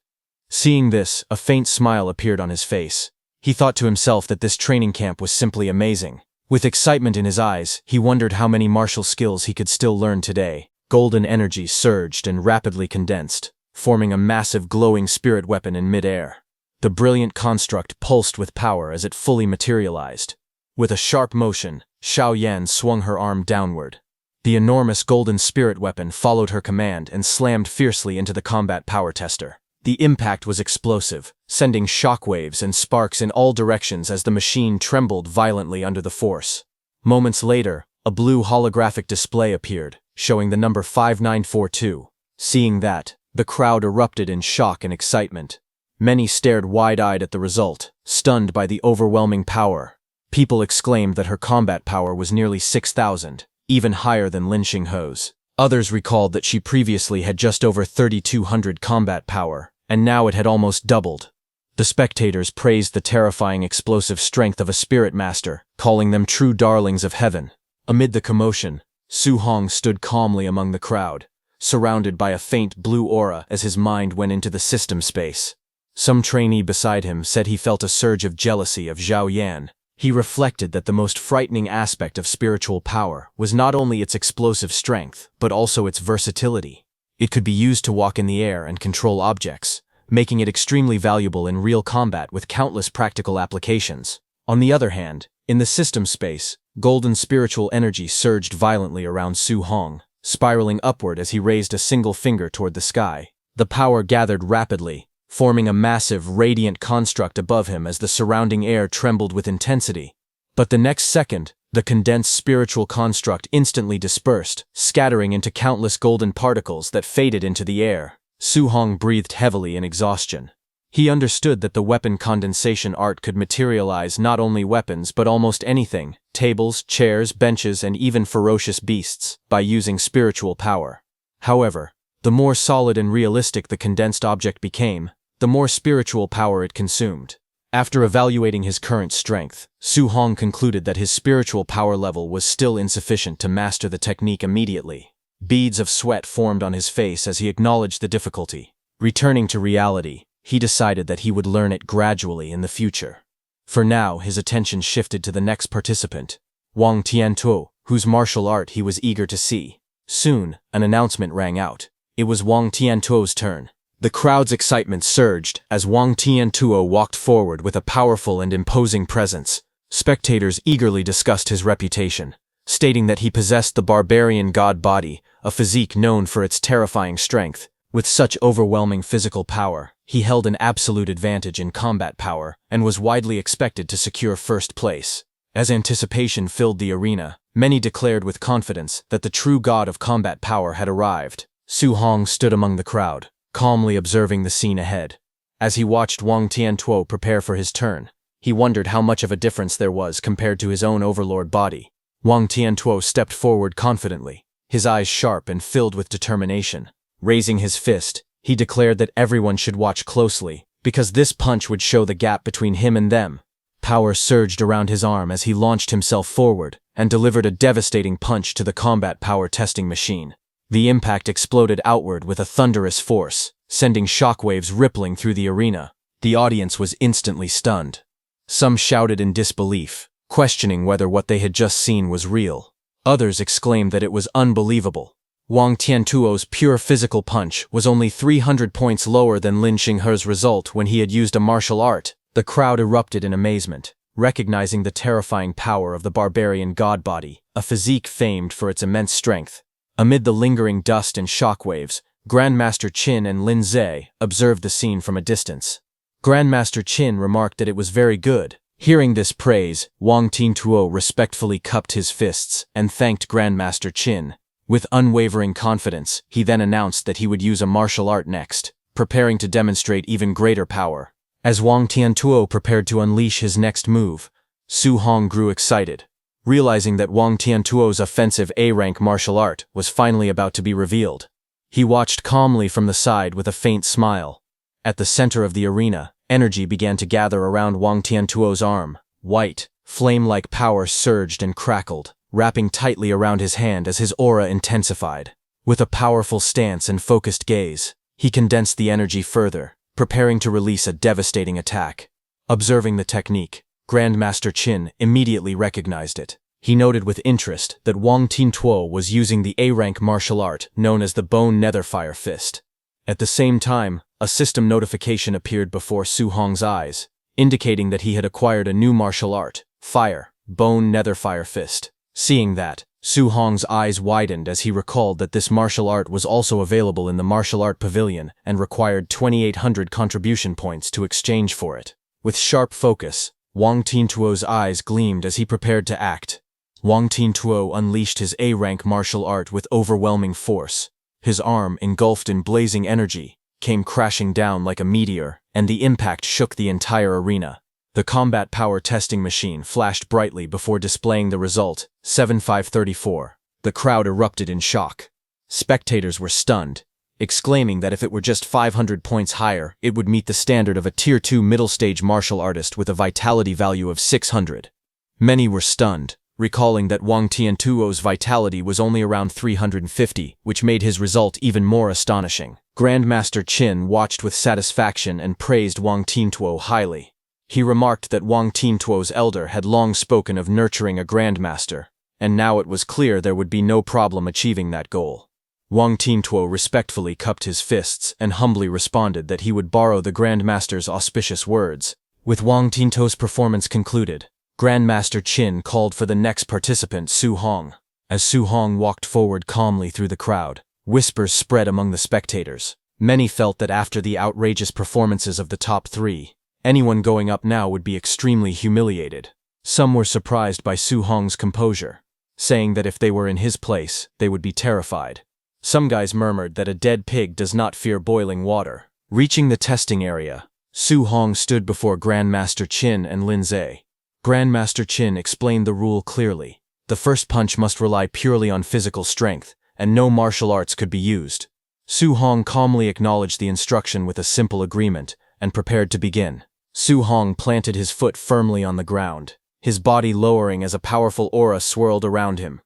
Seeing this, a faint smile appeared on his face. He thought to himself that this training camp was simply amazing. With excitement in his eyes, he wondered how many martial skills he could still learn today. Golden energy surged and rapidly condensed, forming a massive glowing spirit weapon in mid-air. The brilliant construct pulsed with power as it fully materialized. With a sharp motion, Xiao Yan swung her arm downward. The enormous golden spirit weapon followed her command and slammed fiercely into the combat power tester. The impact was explosive, sending shockwaves and sparks in all directions as the machine trembled violently under the force. Moments later, a blue holographic display appeared, showing the number 5942. Seeing that, the crowd erupted in shock and excitement. Many stared wide-eyed at the result, stunned by the overwhelming power. People exclaimed that her combat power was nearly 6,000. Even higher than Lin Xinghe's. Others recalled that she previously had just over 3,200 combat power, and now it had almost doubled. The spectators praised the terrifying explosive strength of a spirit master, calling them true darlings of heaven. Amid the commotion, Su Hong stood calmly among the crowd, surrounded by a faint blue aura as his mind went into the system space. Some trainee beside him said he felt a surge of jealousy of Xiao Yan. He reflected that the most frightening aspect of spiritual power was not only its explosive strength, but also its versatility. It could be used to walk in the air and control objects, making it extremely valuable in real combat with countless practical applications. On the other hand, in the system space, golden spiritual energy surged violently around Su Hong, spiraling upward as he raised a single finger toward the sky. The power gathered rapidly, forming a massive, radiant construct above him as the surrounding air trembled with intensity. But the next second, the condensed spiritual construct instantly dispersed, scattering into countless golden particles that faded into the air. Su Hong breathed heavily in exhaustion. He understood that the weapon condensation art could materialize not only weapons but almost anything, tables, chairs, benches, and even ferocious beasts, by using spiritual power. However, the more solid and realistic the condensed object became, the more spiritual power it consumed. After evaluating his current strength, Su Hong concluded that his spiritual power level was still insufficient to master the technique immediately. Beads of sweat formed on his face as he acknowledged the difficulty. Returning to reality, he decided that he would learn it gradually in the future. For now, his attention shifted to the next participant, Wang Tiantuo, whose martial art he was eager to see. Soon, an announcement rang out. It was Wang Tiantuo's turn. The crowd's excitement surged as Wang Tiantuo walked forward with a powerful and imposing presence. Spectators eagerly discussed his reputation, stating that he possessed the barbarian god body, a physique known for its terrifying strength. With such overwhelming physical power, he held an absolute advantage in combat power and was widely expected to secure first place. As anticipation filled the arena, many declared with confidence that the true god of combat power had arrived. Su Hong stood among the crowd, calmly observing the scene ahead. As he watched Wang Tiantuo prepare for his turn, he wondered how much of a difference there was compared to his own overlord body. Wang Tiantuo stepped forward confidently, his eyes sharp and filled with determination. Raising his fist, he declared that everyone should watch closely, because this punch would show the gap between him and them. Power surged around his arm as he launched himself forward and delivered a devastating punch to the combat power testing machine. The impact exploded outward with a thunderous force, sending shockwaves rippling through the arena. The audience was instantly stunned. Some shouted in disbelief, questioning whether what they had just seen was real. Others exclaimed that it was unbelievable. Wang Tiantuo's pure physical punch was only 300 points lower than Lin Xinghe's result when he had used a martial art. The crowd erupted in amazement, recognizing the terrifying power of the barbarian god body, a physique famed for its immense strength. Amid the lingering dust and shockwaves, Grandmaster Qin and Lin Ze observed the scene from a distance. Grandmaster Qin remarked that it was very good. Hearing this praise, Wang Tiantuo respectfully cupped his fists and thanked Grandmaster Qin. With unwavering confidence, he then announced that he would use a martial art next, preparing to demonstrate even greater power. As Wang Tiantuo prepared to unleash his next move, Su Hong grew excited, realizing that Wang Tiantuo's offensive A-rank martial art was finally about to be revealed. He watched calmly from the side with a faint smile. At the center of the arena, energy began to gather around Wang Tiantuo's arm. White, flame-like power surged and crackled, wrapping tightly around his hand as his aura intensified. With a powerful stance and focused gaze, he condensed the energy further, preparing to release a devastating attack. Observing the technique, Grandmaster Qin immediately recognized it. He noted with interest that Wang Tiantuo was using the A-rank martial art known as the Bone Netherfire Fist. At the same time, a system notification appeared before Su Hong's eyes, indicating that he had acquired a new martial art, Fire, Bone Netherfire Fist. Seeing that, Su Hong's eyes widened as he recalled that this martial art was also available in the martial art pavilion and required 2,800 contribution points to exchange for it. With sharp focus, Wang Tiantuo's eyes gleamed as he prepared to act. Wang Tiantuo unleashed his A-rank martial art with overwhelming force. His arm, engulfed in blazing energy, came crashing down like a meteor, and the impact shook the entire arena. The combat power testing machine flashed brightly before displaying the result, 7534. The crowd erupted in shock. Spectators were stunned, exclaiming that if it were just 500 points higher, it would meet the standard of a Tier 2 middle-stage martial artist with a vitality value of 600. Many were stunned, recalling that Wang Tiantuo's vitality was only around 350, which made his result even more astonishing. Grandmaster Qin watched with satisfaction and praised Wang Tiantuo highly. He remarked that Wang Tiantuo's elder had long spoken of nurturing a grandmaster, and now it was clear there would be no problem achieving that goal. Wang Tiantuo respectfully cupped his fists and humbly responded that he would borrow the grandmaster's auspicious words. With Wang Tiantuo's performance concluded, Grandmaster Qin called for the next participant, Su Hong. As Su Hong walked forward calmly through the crowd, whispers spread among the spectators. Many felt that after the outrageous performances of the top three, anyone going up now would be extremely humiliated. Some were surprised by Su Hong's composure, saying that if they were in his place, they would be terrified. Some guys murmured that a dead pig does not fear boiling water. Reaching the testing area, Su Hong stood before Grandmaster Qin and Lin Zhe. Grandmaster Qin explained the rule clearly. The first punch must rely purely on physical strength, and no martial arts could be used. Su Hong calmly acknowledged the instruction with a simple agreement, and prepared to begin. Su Hong planted his foot firmly on the ground, his body lowering as a powerful aura swirled around him.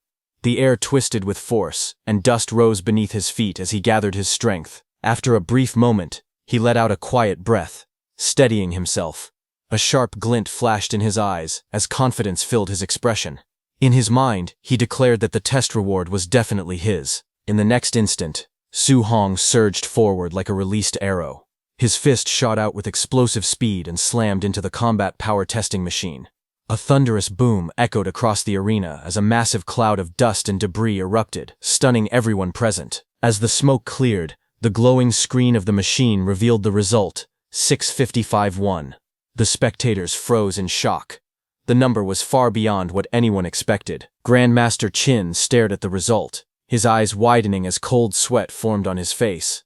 The air twisted with force, and dust rose beneath his feet as he gathered his strength. After a brief moment, he let out a quiet breath, steadying himself. A sharp glint flashed in his eyes as confidence filled his expression. In his mind, he declared that the test reward was definitely his. In the next instant, Su Hong surged forward like a released arrow. His fist shot out with explosive speed and slammed into the combat power testing machine. A thunderous boom echoed across the arena as a massive cloud of dust and debris erupted, stunning everyone present. As the smoke cleared, the glowing screen of the machine revealed the result, 655-1. The spectators froze in shock. The number was far beyond what anyone expected. Grandmaster Qin stared at the result, his eyes widening as cold sweat formed on his face.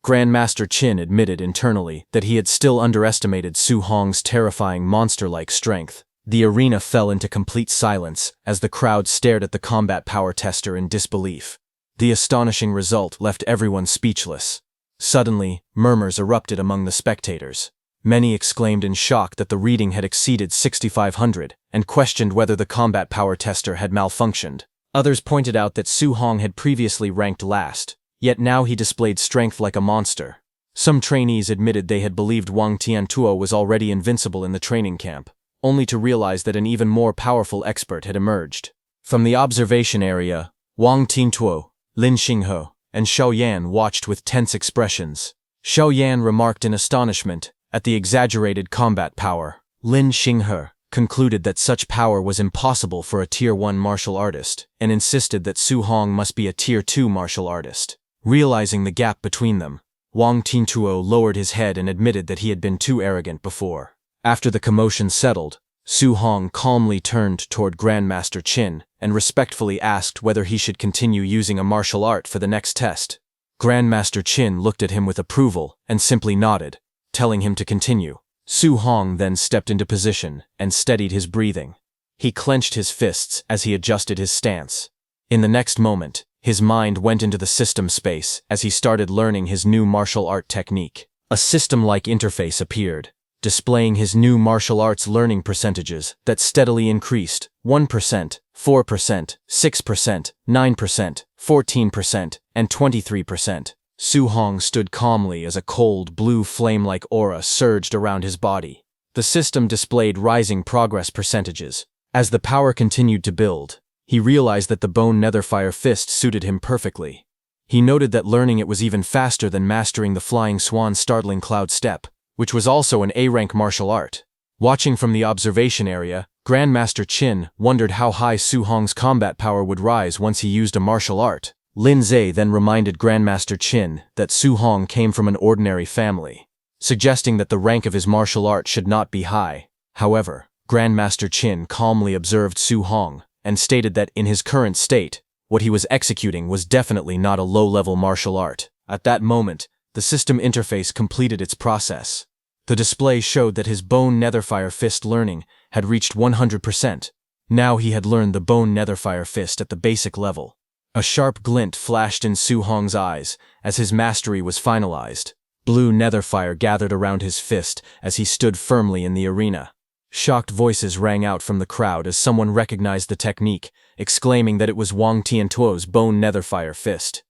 Grandmaster Qin admitted internally that he had still underestimated Su Hong's terrifying monster-like strength. The arena fell into complete silence as the crowd stared at the combat power tester in disbelief. The astonishing result left everyone speechless. Suddenly, murmurs erupted among the spectators. Many exclaimed in shock that the reading had exceeded 6,500 and questioned whether the combat power tester had malfunctioned. Others pointed out that Su Hong had previously ranked last, yet now he displayed strength like a monster. Some trainees admitted they had believed Wang Tiantuo was already invincible in the training camp, only to realize that an even more powerful expert had emerged. From the observation area, Wang Tiantuo, Lin Xinghe, and Xiao Yan watched with tense expressions. Xiao Yan remarked in astonishment at the exaggerated combat power. Lin Xinghe concluded that such power was impossible for a Tier 1 martial artist, and insisted that Su Hong must be a Tier 2 martial artist. Realizing the gap between them, Wang Tiantuo lowered his head and admitted that he had been too arrogant before. After the commotion settled, Su Hong calmly turned toward Grandmaster Qin and respectfully asked whether he should continue using a martial art for the next test. Grandmaster Qin looked at him with approval and simply nodded, telling him to continue. Su Hong then stepped into position and steadied his breathing. He clenched his fists as he adjusted his stance. In the next moment, his mind went into the system space as he started learning his new martial art technique. A system-like interface appeared, displaying his new martial arts learning percentages that steadily increased: 1%, 4%, 6%, 9%, 14%, and 23%. Su Hong stood calmly as a cold, blue flame-like aura surged around his body. The system displayed rising progress percentages. As the power continued to build, he realized that the bone netherfire fist suited him perfectly. He noted that learning it was even faster than mastering the flying swan startling cloud step, which was also an A-rank martial art. Watching from the observation area, Grandmaster Qin wondered how high Su Hong's combat power would rise once he used a martial art. Lin Zhe then reminded Grandmaster Qin that Su Hong came from an ordinary family, suggesting that the rank of his martial art should not be high. However, Grandmaster Qin calmly observed Su Hong and stated that in his current state, what he was executing was definitely not a low-level martial art. At that moment, the system interface completed its process. The display showed that his bone netherfire fist learning had reached 100%. Now he had learned the bone netherfire fist at the basic level. A sharp glint flashed in Su Hong's eyes as his mastery was finalized. Blue netherfire gathered around his fist as he stood firmly in the arena. Shocked voices rang out from the crowd as someone recognized the technique, exclaiming that it was Wang Tiantuo's bone netherfire fist.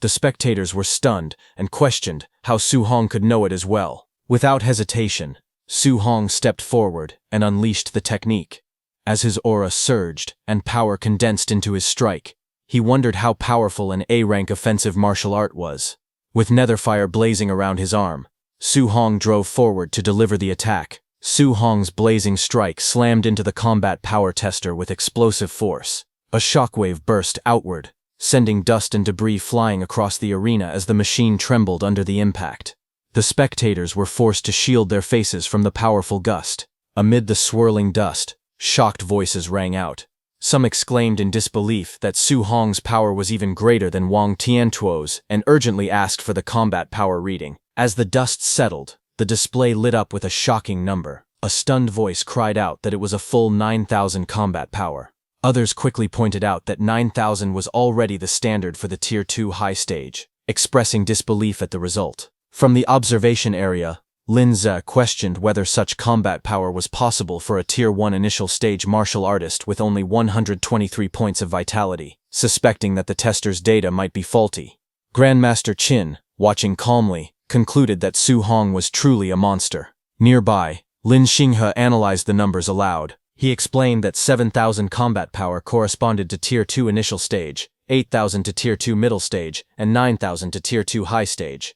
The spectators were stunned and questioned how Su Hong could know it as well. Without hesitation, Su Hong stepped forward and unleashed the technique. As his aura surged and power condensed into his strike, he wondered how powerful an A-rank offensive martial art was. With netherfire blazing around his arm, Su Hong drove forward to deliver the attack. Su Hong's blazing strike slammed into the combat power tester with explosive force. A shockwave burst outward, sending dust and debris flying across the arena as the machine trembled under the impact. The spectators were forced to shield their faces from the powerful gust. Amid the swirling dust, shocked voices rang out. Some exclaimed in disbelief that Su Hong's power was even greater than Wang Tiantuo's and urgently asked for the combat power reading. As the dust settled, the display lit up with a shocking number. A stunned voice cried out that it was a full 9,000 combat power. Others quickly pointed out that 9,000 was already the standard for the Tier 2 high stage, expressing disbelief at the result. From the observation area, Lin Ze questioned whether such combat power was possible for a Tier 1 initial stage martial artist with only 123 points of vitality, suspecting that the tester's data might be faulty. Grandmaster Qin, watching calmly, concluded that Su Hong was truly a monster. Nearby, Lin Xinghe analyzed the numbers aloud. He explained that 7,000 combat power corresponded to Tier 2 initial stage, 8,000 to Tier 2 middle stage, and 9,000 to Tier 2 high stage.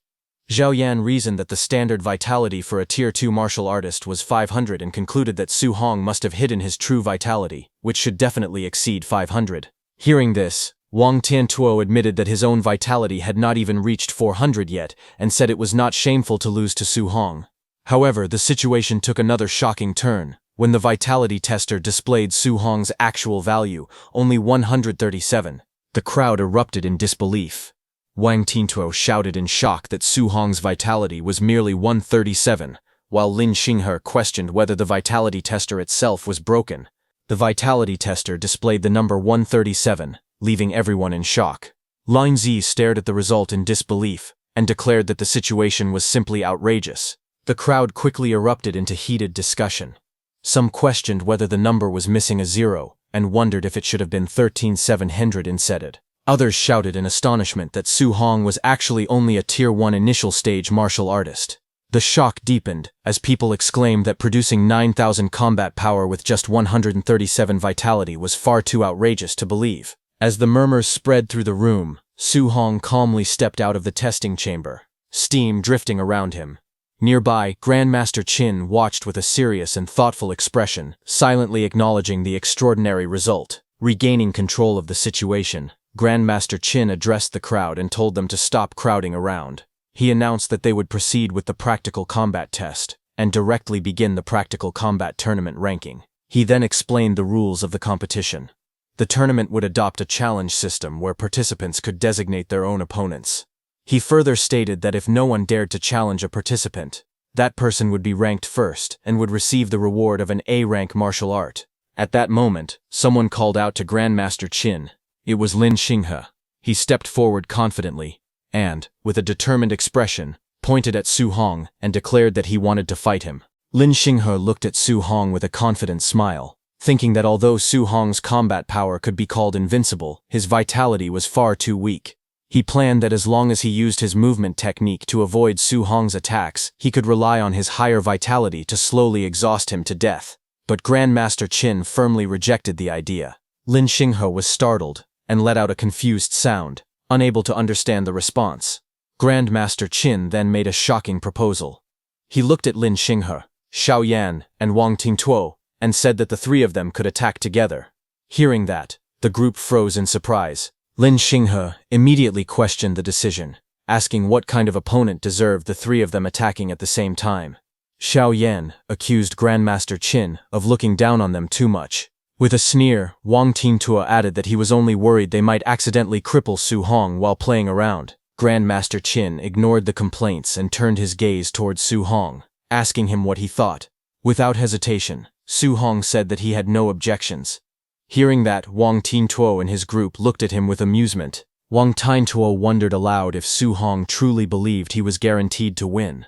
Zhao Yan reasoned that the standard vitality for a Tier 2 martial artist was 500 and concluded that Su Hong must have hidden his true vitality, which should definitely exceed 500. Hearing this, Wang Tiantuo admitted that his own vitality had not even reached 400 yet and said it was not shameful to lose to Su Hong. However, the situation took another shocking turn. When the vitality tester displayed Su Hong's actual value, only 137, the crowd erupted in disbelief. Wang Tiantuo shouted in shock that Su Hong's vitality was merely 137, while Lin Xinghe questioned whether the vitality tester itself was broken. The vitality tester displayed the number 137, leaving everyone in shock. Lin Zi stared at the result in disbelief and declared that the situation was simply outrageous. The crowd quickly erupted into heated discussion. Some questioned whether the number was missing a zero and wondered if it should have been 13,700 instead. Others shouted in astonishment that Su Hong was actually only a Tier 1 initial stage martial artist. The shock deepened as people exclaimed that producing 9,000 combat power with just 137 vitality was far too outrageous to believe. As the murmurs spread through the room, Su Hong calmly stepped out of the testing chamber, steam drifting around him. Nearby, Grandmaster Qin watched with a serious and thoughtful expression, silently acknowledging the extraordinary result. Regaining control of the situation, Grandmaster Qin addressed the crowd and told them to stop crowding around. He announced that they would proceed with the practical combat test and directly begin the practical combat tournament ranking. He then explained the rules of the competition. The tournament would adopt a challenge system where participants could designate their own opponents. He further stated that if no one dared to challenge a participant, that person would be ranked first and would receive the reward of an A-rank martial art. At that moment, someone called out to Grandmaster Qin. It was Lin Xinghe. He stepped forward confidently and, with a determined expression, pointed at Su Hong and declared that he wanted to fight him. Lin Xinghe looked at Su Hong with a confident smile, thinking that although Su Hong's combat power could be called invincible, his vitality was far too weak. He planned that as long as he used his movement technique to avoid Su Hong's attacks, he could rely on his higher vitality to slowly exhaust him to death. But Grandmaster Qin firmly rejected the idea. Lin Xinghe was startled and let out a confused sound, unable to understand the response. Grandmaster Qin then made a shocking proposal. He looked at Lin Xinghe, Zhao Yan, and Wang Tiantuo, and said that the three of them could attack together. Hearing that, the group froze in surprise. Lin Xinghe immediately questioned the decision, asking what kind of opponent deserved the three of them attacking at the same time. Zhao Yan accused Grandmaster Qin of looking down on them too much. With a sneer, Wang Tiantuo added that he was only worried they might accidentally cripple Su Hong while playing around. Grandmaster Qin ignored the complaints and turned his gaze towards Su Hong, asking him what he thought. Without hesitation, Su Hong said that he had no objections. Hearing that, Wang Tiantuo and his group looked at him with amusement. Wang Tiantuo wondered aloud if Su Hong truly believed he was guaranteed to win.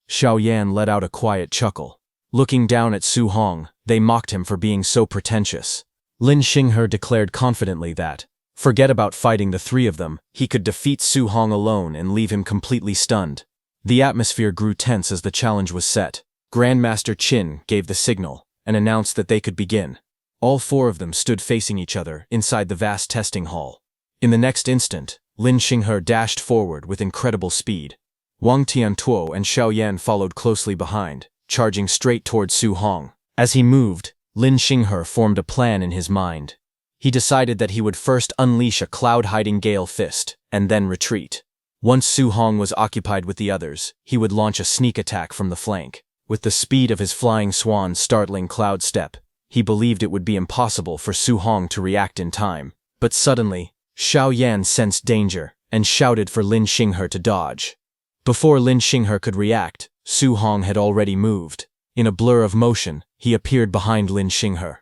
Zhao Yan let out a quiet chuckle. Looking down at Su Hong, they mocked him for being so pretentious. Lin Xinghe declared confidently that, forget about fighting the three of them, he could defeat Su Hong alone and leave him completely stunned. The atmosphere grew tense as the challenge was set. Grandmaster Qin gave the signal and announced that they could begin. All four of them stood facing each other inside the vast testing hall. In the next instant, Lin Xinghe dashed forward with incredible speed. Wang Tiantuo and Zhao Yan followed closely behind, charging straight towards Su Hong. As he moved, Lin Xinghe formed a plan in his mind. He decided that he would first unleash a cloud-hiding gale fist, and then retreat. Once Su Hong was occupied with the others, he would launch a sneak attack from the flank. With the speed of his flying swan startling Cloud Step, he believed it would be impossible for Su Hong to react in time. But suddenly, Xiao Yan sensed danger and shouted for Lin Xinghe to dodge. Before Lin Xinghe could react, Su Hong had already moved. In a blur of motion, he appeared behind Lin Xinghe.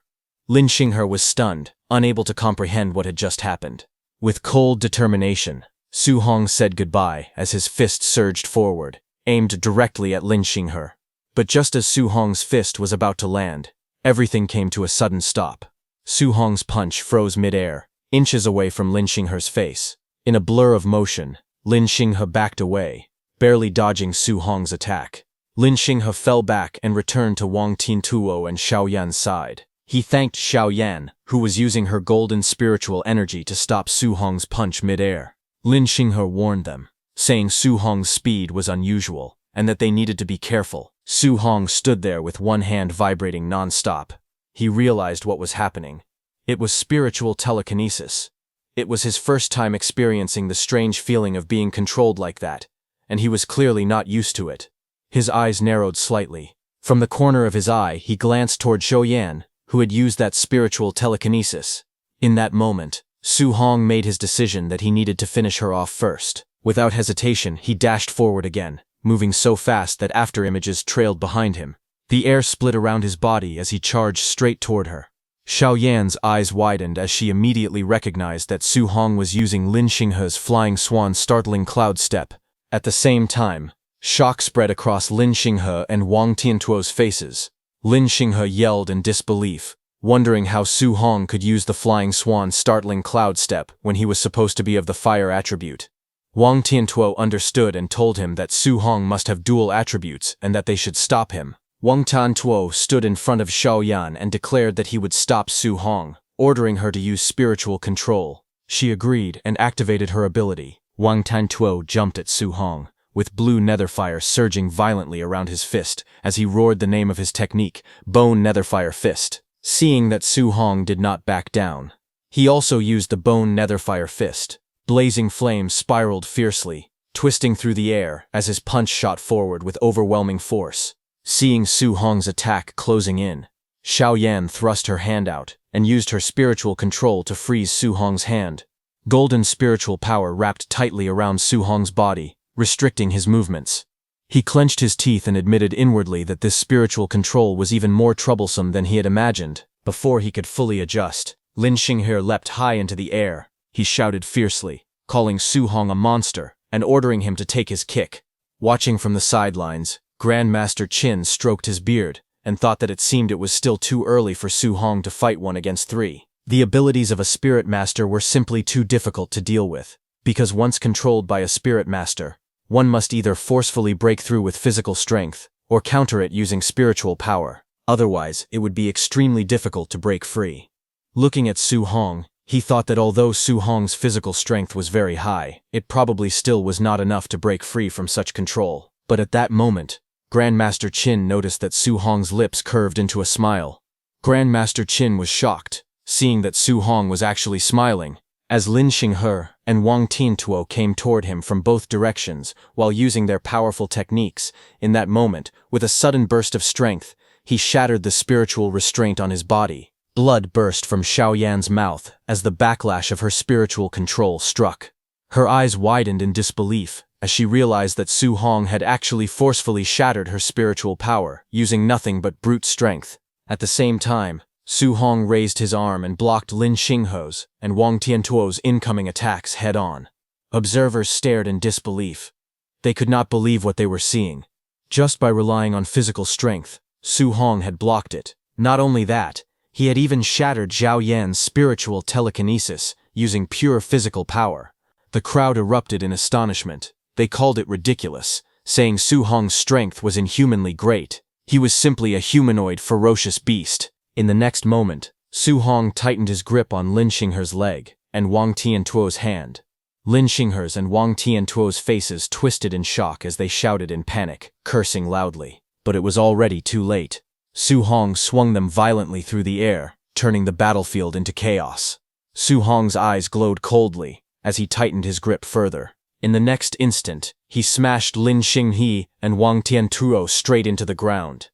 Lin Xinghe was stunned, unable to comprehend what had just happened. With cold determination, Su Hong said goodbye as his fist surged forward, aimed directly at Lin Xinghe. But just as Su Hong's fist was about to land, everything came to a sudden stop. Su Hong's punch froze mid-air, inches away from Lin Xinghe's face. In a blur of motion, Lin Xinghe backed away, barely dodging Su Hong's attack. Lin Xinghe fell back and returned to Wang Tiantuo and Xiao Yan's side. He thanked Xiao Yan, who was using her golden spiritual energy to stop Su Hong's punch mid-air. Lin Xinghe warned them, saying Su Hong's speed was unusual and that they needed to be careful. Su Hong stood there with one hand vibrating non-stop. He realized what was happening. It was spiritual telekinesis. It was his first time experiencing the strange feeling of being controlled like that, and he was clearly not used to it. His eyes narrowed slightly. From the corner of his eye, he glanced toward Xiao Yan, who had used that spiritual telekinesis. In that moment, Su Hong made his decision that he needed to finish her off first. Without hesitation, he dashed forward again, moving so fast that afterimages trailed behind him. The air split around his body as he charged straight toward her. Xiao Yan's eyes widened as she immediately recognized that Su Hong was using Lin Xinghe's flying swan startling cloud step. At the same time, shock spread across Lin Xinghe and Wang Tiantuo's faces. Lin Xinghe yelled in disbelief, wondering how Su Hong could use the flying swan startling cloud step when he was supposed to be of the fire attribute. Wang Tiantuo understood and told him that Su Hong must have dual attributes and that they should stop him. Wang Tiantuo stood in front of Xiao Yan and declared that he would stop Su Hong, ordering her to use spiritual control. She agreed and activated her ability. Wang Tiantuo jumped at Su Hong, with blue netherfire surging violently around his fist as he roared the name of his technique, Bone Netherfire Fist. Seeing that Su Hong did not back down, he also used the Bone Netherfire Fist. Blazing flames spiraled fiercely, twisting through the air as his punch shot forward with overwhelming force. Seeing Su Hong's attack closing in, Xiao Yan thrust her hand out and used her spiritual control to freeze Su Hong's hand. Golden spiritual power wrapped tightly around Su Hong's body, restricting his movements. He clenched his teeth and admitted inwardly that this spiritual control was even more troublesome than he had imagined. Before he could fully adjust, Lin Xinghe leapt high into the air. He shouted fiercely, calling Su Hong a monster and ordering him to take his kick. Watching from the sidelines, Grandmaster Qin stroked his beard and thought that it seemed it was still too early for Su Hong to fight 1 against 3. The abilities of a spirit master were simply too difficult to deal with, because once controlled by a spirit master, one must either forcefully break through with physical strength or counter it using spiritual power. Otherwise, it would be extremely difficult to break free. Looking at Su Hong, he thought that although Su Hong's physical strength was very high, it probably still was not enough to break free from such control. But at that moment, Grandmaster Qin noticed that Su Hong's lips curved into a smile. Grandmaster Qin was shocked, seeing that Su Hong was actually smiling, as Lin Xinghe and Wang Tiantuo came toward him from both directions while using their powerful techniques. In that moment, with a sudden burst of strength, he shattered the spiritual restraint on his body. Blood burst from Xiao Yan's mouth as the backlash of her spiritual control struck. Her eyes widened in disbelief as she realized that Su Hong had actually forcefully shattered her spiritual power, using nothing but brute strength. At the same time, Su Hong raised his arm and blocked Lin Xinghe's and Wang Tiantuo's incoming attacks head-on. Observers stared in disbelief. They could not believe what they were seeing. Just by relying on physical strength, Su Hong had blocked it. Not only that, he had even shattered Xiao Yan's spiritual telekinesis using pure physical power. The crowd erupted in astonishment. They called it ridiculous, saying Su Hong's strength was inhumanly great. He was simply a humanoid, ferocious beast. In the next moment, Su Hong tightened his grip on Lin Xinghe's leg and Wang Tiantuo's hand. Lin Xinghe's and Wang Tiantuo's faces twisted in shock as they shouted in panic, cursing loudly. But it was already too late. Su Hong swung them violently through the air, turning the battlefield into chaos. Su Hong's eyes glowed coldly as he tightened his grip further. In the next instant, he smashed Lin Xinghe and Wang Tiantuo straight into the ground.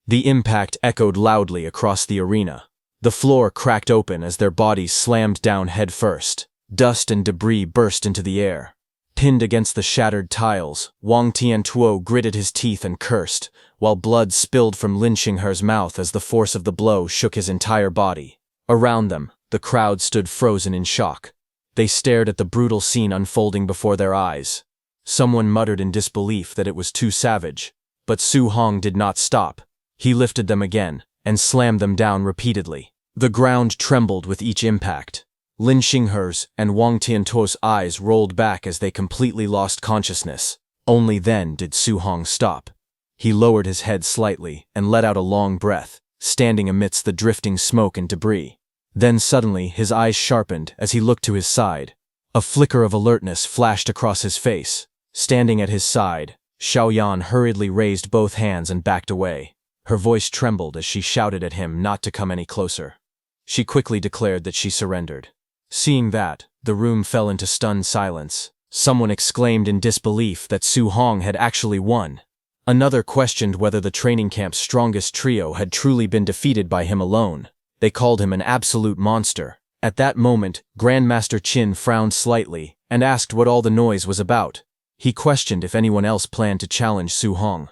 The impact echoed loudly across the arena. The floor cracked open as their bodies slammed down headfirst. Dust and debris burst into the air. Pinned against the shattered tiles, Wang Tiantuo gritted his teeth and cursed, while blood spilled from Lin Xinghe's mouth as the force of the blow shook his entire body. Around them, the crowd stood frozen in shock. They stared at the brutal scene unfolding before their eyes. Someone muttered in disbelief that it was too savage, but Su Hong did not stop. He lifted them again and slammed them down repeatedly. The ground trembled with each impact. Lin Xinghe's and Wang Tiantuo's eyes rolled back as they completely lost consciousness. Only then did Su Hong stop. He lowered his head slightly and let out a long breath, standing amidst the drifting smoke and debris. Then suddenly his eyes sharpened as he looked to his side. A flicker of alertness flashed across his face. Standing at his side, Xiaoyan hurriedly raised both hands and backed away. Her voice trembled as she shouted at him not to come any closer. She quickly declared that she surrendered. Seeing that, the room fell into stunned silence. Someone exclaimed in disbelief that Su Hong had actually won. Another questioned whether the training camp's strongest trio had truly been defeated by him alone. They called him an absolute monster. At that moment, Grandmaster Qin frowned slightly and asked what all the noise was about. He questioned if anyone else planned to challenge Su Hong.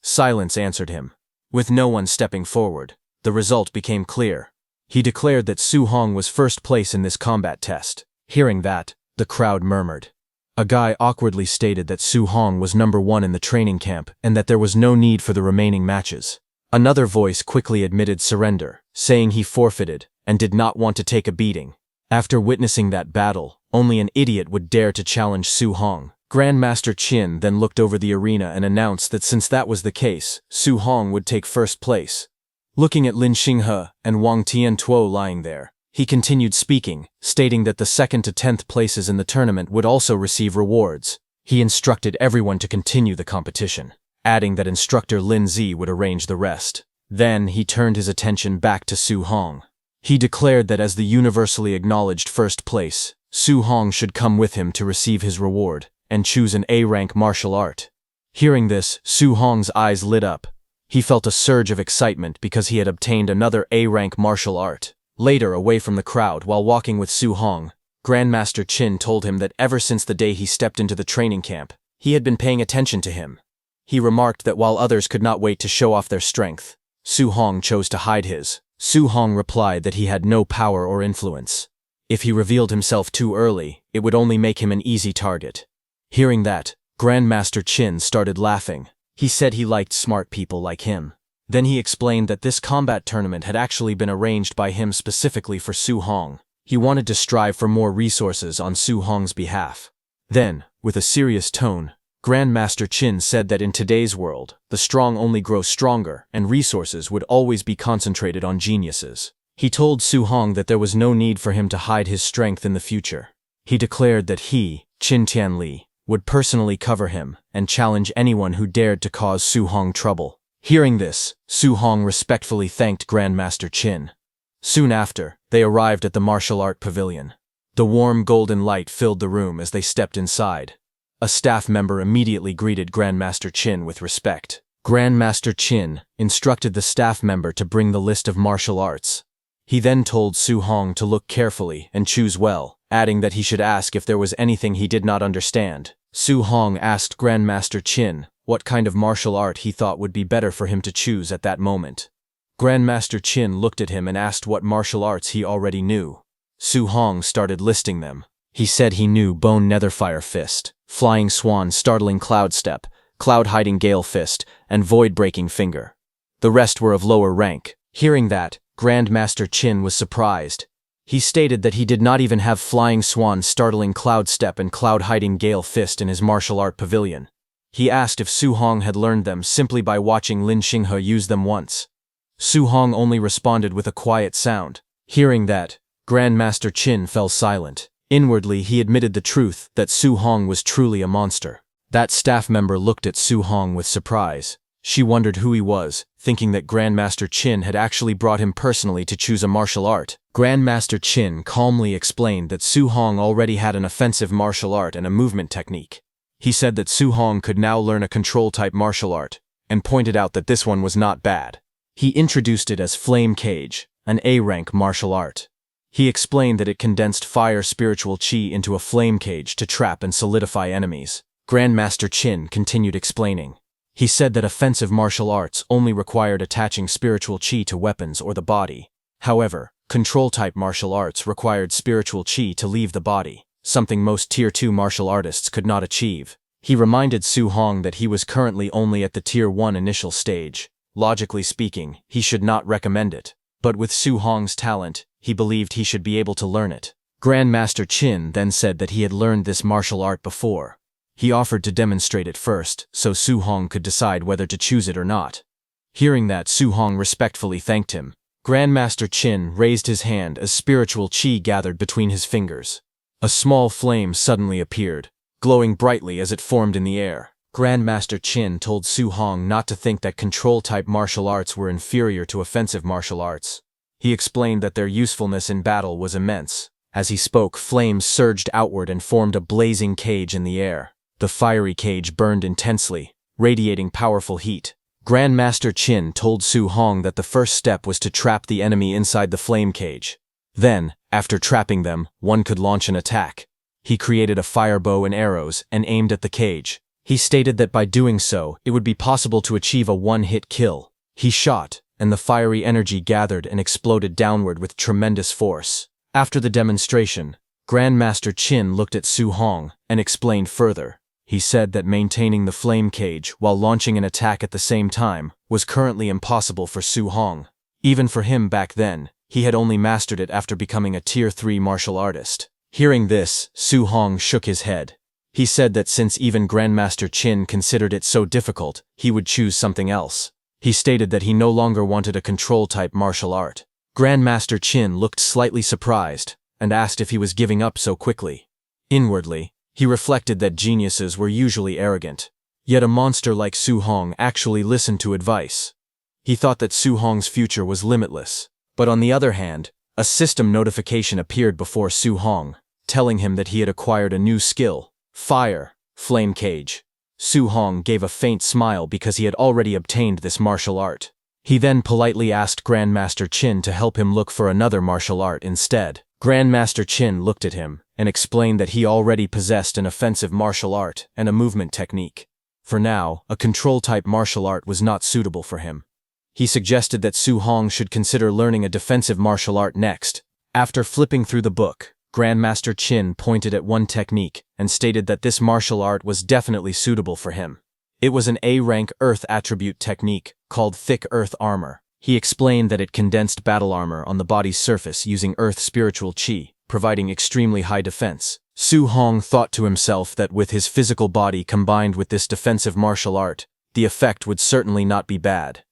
Silence answered him. With no one stepping forward, the result became clear. He declared that Su Hong was first place in this combat test. Hearing that, the crowd murmured. A guy awkwardly stated that Su Hong was number 1 in the training camp and that there was no need for the remaining matches. Another voice quickly admitted surrender, saying he forfeited and did not want to take a beating. After witnessing that battle, only an idiot would dare to challenge Su Hong. Grandmaster Qin then looked over the arena and announced that since that was the case, Su Hong would take first place. Looking at Lin Xinghe and Wang Tiantuo lying there, he continued speaking, stating that the 2nd to 10th places in the tournament would also receive rewards. He instructed everyone to continue the competition, adding that instructor Lin Zi would arrange the rest. Then he turned his attention back to Su Hong. He declared that as the universally acknowledged first place, Su Hong should come with him to receive his reward and choose an A-rank martial art. Hearing this, Su Hong's eyes lit up. He felt a surge of excitement because he had obtained another A-rank martial art. Later, away from the crowd, while walking with Su Hong, Grandmaster Qin told him that ever since the day he stepped into the training camp, he had been paying attention to him. He remarked that while others could not wait to show off their strength, Su Hong chose to hide his. Su Hong replied that he had no power or influence. If he revealed himself too early, it would only make him an easy target. Hearing that, Grandmaster Qin started laughing. He said he liked smart people like him. Then he explained that this combat tournament had actually been arranged by him specifically for Su Hong. He wanted to strive for more resources on Su Hong's behalf. Then, with a serious tone, Grandmaster Qin said that in today's world, the strong only grow stronger and resources would always be concentrated on geniuses. He told Su Hong that there was no need for him to hide his strength in the future. He declared that he, Qin Tianli, would personally cover him and challenge anyone who dared to cause Su Hong trouble. Hearing this, Su Hong respectfully thanked Grandmaster Qin. Soon after, they arrived at the martial art pavilion. The warm golden light filled the room as they stepped inside. A staff member immediately greeted Grandmaster Qin with respect. Grandmaster Qin instructed the staff member to bring the list of martial arts. He then told Su Hong to look carefully and choose well, adding that he should ask if there was anything he did not understand. Su Hong asked Grandmaster Qin what kind of martial art he thought would be better for him to choose at that moment. Grandmaster Qin looked at him and asked what martial arts he already knew. Su Hong started listing them. He said he knew Bone Netherfire Fist, Flying Swan Startling Cloud Step, Cloud Hiding Gale Fist, and Void Breaking Finger. The rest were of lower rank. Hearing that, Grandmaster Qin was surprised. He stated that he did not even have Flying Swan Startling Cloud Step and Cloud Hiding Gale Fist in his martial art pavilion. He asked if Su Hong had learned them simply by watching Lin Xinghe use them once. Su Hong only responded with a quiet sound. Hearing that, Grandmaster Qin fell silent. Inwardly, he admitted the truth that Su Hong was truly a monster. That staff member looked at Su Hong with surprise. She wondered who he was, thinking that Grandmaster Qin had actually brought him personally to choose a martial art. Grandmaster Qin calmly explained that Su Hong already had an offensive martial art and a movement technique. He said that Su Hong could now learn a control-type martial art, and pointed out that this one was not bad. He introduced it as Flame Cage, an A-rank martial art. He explained that it condensed fire spiritual chi into a flame cage to trap and solidify enemies. Grandmaster Qin continued explaining. He said that offensive martial arts only required attaching spiritual chi to weapons or the body. However, control-type martial arts required spiritual chi to leave the body, something most Tier 2 martial artists could not achieve. He reminded Su Hong that he was currently only at the Tier 1 initial stage. Logically speaking, he should not recommend it. But with Su Hong's talent, he believed he should be able to learn it. Grandmaster Qin then said that he had learned this martial art before. He offered to demonstrate it first, so Su Hong could decide whether to choose it or not. Hearing that, Su Hong respectfully thanked him. Grandmaster Qin raised his hand as spiritual chi gathered between his fingers. A small flame suddenly appeared, glowing brightly as it formed in the air. Grandmaster Qin told Su Hong not to think that control-type martial arts were inferior to offensive martial arts. He explained that their usefulness in battle was immense. As he spoke, flames surged outward and formed a blazing cage in the air. The fiery cage burned intensely, radiating powerful heat. Grandmaster Qin told Su Hong that the first step was to trap the enemy inside the flame cage. Then, after trapping them, one could launch an attack. He created a fire bow and arrows and aimed at the cage. He stated that by doing so, it would be possible to achieve a one-hit kill. He shot, and the fiery energy gathered and exploded downward with tremendous force. After the demonstration, Grandmaster Qin looked at Su Hong and explained further. He said that maintaining the flame cage while launching an attack at the same time was currently impossible for Su Hong. Even for him back then, he had only mastered it after becoming a Tier 3 martial artist. Hearing this, Su Hong shook his head. He said that since even Grandmaster Qin considered it so difficult, he would choose something else. He stated that he no longer wanted a control-type martial art. Grandmaster Qin looked slightly surprised and asked if he was giving up so quickly. Inwardly, he reflected that geniuses were usually arrogant. Yet a monster like Su Hong actually listened to advice. He thought that Su Hong's future was limitless. But on the other hand, a system notification appeared before Su Hong, telling him that he had acquired a new skill. Fire, flame cage. Su Hong gave a faint smile because he had already obtained this martial art. He then politely asked Grandmaster Qin to help him look for another martial art instead. Grandmaster Qin looked at him and explained that he already possessed an offensive martial art and a movement technique. For now, a control-type martial art was not suitable for him. He suggested that Su Hong should consider learning a defensive martial art next. After flipping through the book, Grandmaster Qin pointed at one technique and stated that this martial art was definitely suitable for him. It was an A-rank Earth attribute technique called Thick Earth Armor. He explained that it condensed battle armor on the body's surface using Earth spiritual chi, providing extremely high defense. Su Hong thought to himself that with his physical body combined with this defensive martial art, the effect would certainly not be bad.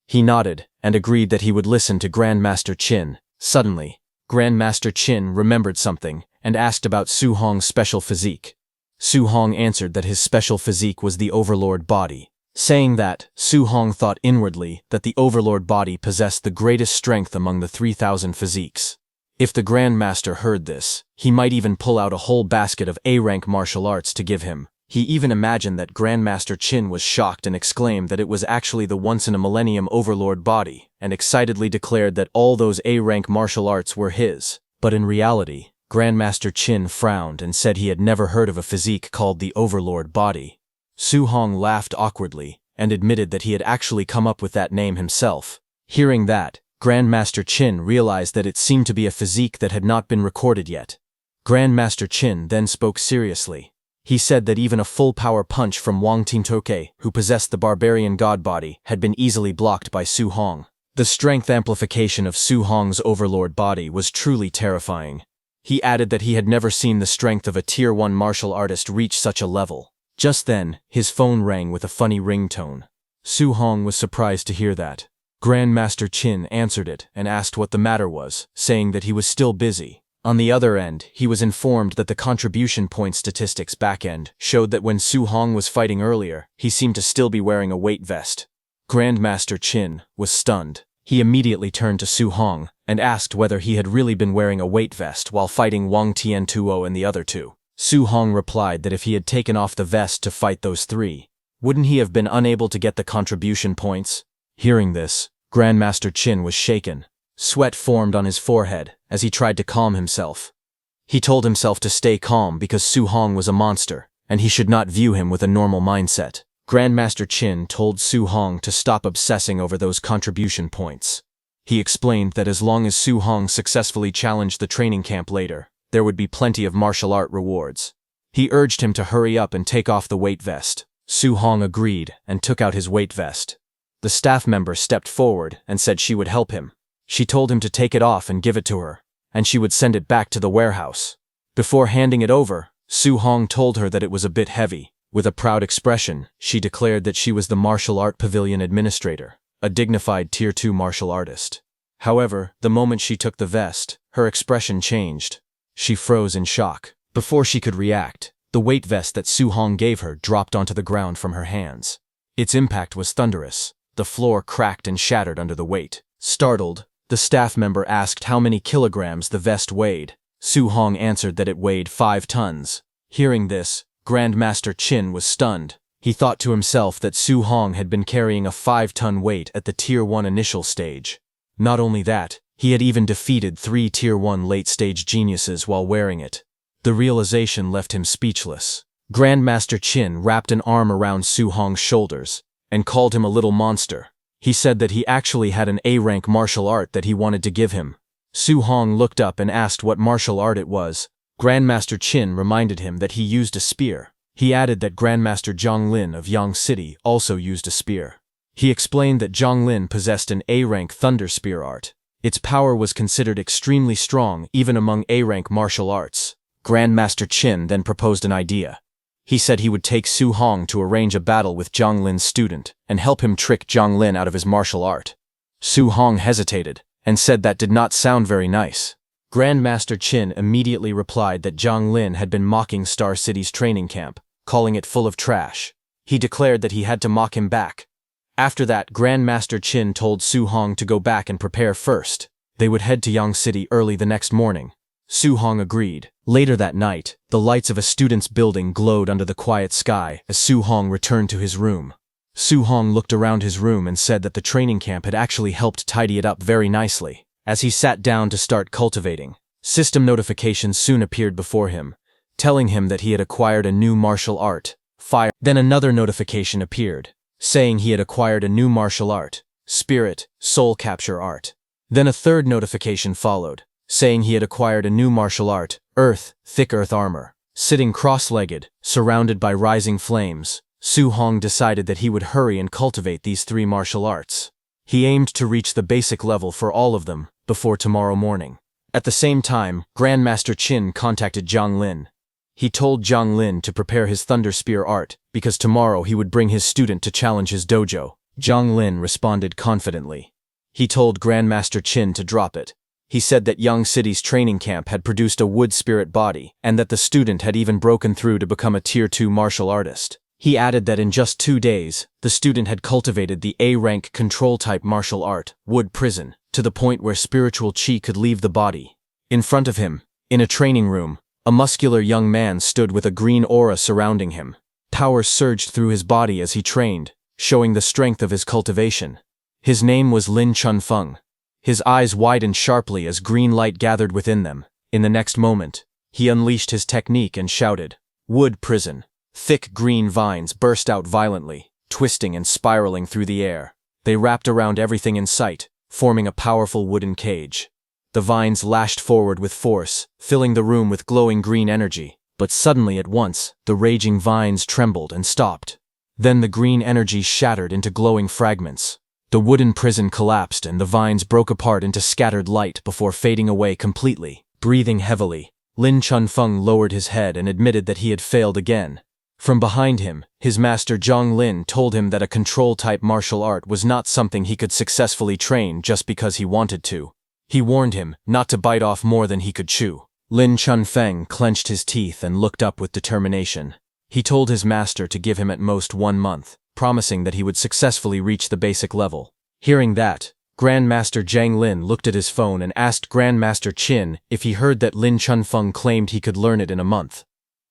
He nodded and agreed that he would listen to Grandmaster Qin. Suddenly, Grandmaster Qin remembered something and asked about Su Hong's special physique. Su Hong answered that his special physique was the Overlord body. Saying that, Su Hong thought inwardly that the Overlord body possessed the greatest strength among the 3,000 physiques. If the Grandmaster heard this, he might even pull out a whole basket of A-rank martial arts to give him. He even imagined that Grandmaster Qin was shocked and exclaimed that it was actually the once-in-a-millennium Overlord body, and excitedly declared that all those A-rank martial arts were his. But in reality, Grandmaster Qin frowned and said he had never heard of a physique called the Overlord body. Su Hong laughed awkwardly and admitted that he had actually come up with that name himself. Hearing that, Grandmaster Qin realized that it seemed to be a physique that had not been recorded yet. Grandmaster Qin then spoke seriously. He said that even a full-power punch from Wang Tintoke, who possessed the barbarian god body, had been easily blocked by Su Hong. The strength amplification of Su Hong's Overlord body was truly terrifying. He added that he had never seen the strength of a Tier 1 martial artist reach such a level. Just then, his phone rang with a funny ringtone. Su Hong was surprised to hear that. Grandmaster Qin answered it and asked what the matter was, saying that he was still busy. On the other end, he was informed that the contribution point statistics backend showed that when Su Hong was fighting earlier, he seemed to still be wearing a weight vest. Grandmaster Qin was stunned. He immediately turned to Su Hong and asked whether he had really been wearing a weight vest while fighting Wang Tiantuo and the other two. Su Hong replied that if he had taken off the vest to fight those three, wouldn't he have been unable to get the contribution points? Hearing this, Grandmaster Qin was shaken. Sweat formed on his forehead as he tried to calm himself. He told himself to stay calm because Su Hong was a monster, and he should not view him with a normal mindset. Grandmaster Qin told Su Hong to stop obsessing over those contribution points. He explained that as long as Su Hong successfully challenged the training camp later, there would be plenty of martial art rewards. He urged him to hurry up and take off the weight vest. Su Hong agreed and took out his weight vest. The staff member stepped forward and said she would help him. She told him to take it off and give it to her, and she would send it back to the warehouse. Before handing it over, Su Hong told her that it was a bit heavy. With a proud expression, she declared that she was the Martial Art Pavilion Administrator, a dignified Tier 2 martial artist. However, the moment she took the vest, her expression changed. She froze in shock. Before she could react, the weight vest that Su Hong gave her dropped onto the ground from her hands. Its impact was thunderous. The floor cracked and shattered under the weight. Startled, the staff member asked how many kilograms the vest weighed. Su Hong answered that it weighed 5 tons. Hearing this, Grandmaster Qin was stunned. He thought to himself that Su Hong had been carrying a 5-ton weight at the Tier 1 initial stage. Not only that, he had even defeated 3 Tier 1 late-stage geniuses while wearing it. The realization left him speechless. Grandmaster Qin wrapped an arm around Su Hong's shoulders and called him a little monster. He said that he actually had an A-rank martial art that he wanted to give him. Su Hong looked up and asked what martial art it was. Grandmaster Qin reminded him that he used a spear. He added that Grandmaster Zhang Lin of Yang City also used a spear. He explained that Zhang Lin possessed an A-rank thunder spear art. Its power was considered extremely strong even among A-rank martial arts. Grandmaster Qin then proposed an idea. He said he would take Su Hong to arrange a battle with Zhang Lin's student and help him trick Zhang Lin out of his martial art. Su Hong hesitated and said that did not sound very nice. Grandmaster Qin immediately replied that Zhang Lin had been mocking Star City's training camp, calling it full of trash. He declared that he had to mock him back. After that, Grandmaster Qin told Su Hong to go back and prepare first. They would head to Yang City early the next morning. Su Hong agreed. Later that night, the lights of a student's building glowed under the quiet sky as Su Hong returned to his room. Su Hong looked around his room and said that the training camp had actually helped tidy it up very nicely. As he sat down to start cultivating, system notifications soon appeared before him, telling him that he had acquired a new martial art, fire. Then another notification appeared, saying he had acquired a new martial art, spirit, soul capture art. Then a third notification followed, saying he had acquired a new martial art, earth, thick earth armor. Sitting cross-legged, surrounded by rising flames, Su Hong decided that he would hurry and cultivate these 3 martial arts. He aimed to reach the basic level for all of them before tomorrow morning. At the same time, Grandmaster Qin contacted Zhang Lin. He told Zhang Lin to prepare his Thunder Spear art because tomorrow he would bring his student to challenge his dojo. Zhang Lin responded confidently. He told Grandmaster Qin to drop it. He said that Yang City's training camp had produced a wood spirit body and that the student had even broken through to become a Tier 2 martial artist. He added that in just 2 days, the student had cultivated the A-rank control-type martial art, Wood Prison, to the point where spiritual chi could leave the body. In front of him, in a training room, a muscular young man stood with a green aura surrounding him. Power surged through his body as he trained, showing the strength of his cultivation. His name was Lin Chunfeng. His eyes widened sharply as green light gathered within them. In the next moment, he unleashed his technique and shouted, "Wood Prison." Thick green vines burst out violently, twisting and spiraling through the air. They wrapped around everything in sight, forming a powerful wooden cage. The vines lashed forward with force, filling the room with glowing green energy. But suddenly at once, the raging vines trembled and stopped. Then the green energy shattered into glowing fragments. The wooden prison collapsed and the vines broke apart into scattered light before fading away completely. Breathing heavily, Lin Chunfeng lowered his head and admitted that he had failed again. From behind him, his master Zhang Lin told him that a control-type martial art was not something he could successfully train just because he wanted to. He warned him not to bite off more than he could chew. Lin Chunfeng clenched his teeth and looked up with determination. He told his master to give him at most 1 month, promising that he would successfully reach the basic level. Hearing that, Grandmaster Zhang Lin looked at his phone and asked Grandmaster Qin if he heard that Lin Chunfeng claimed he could learn it in a month.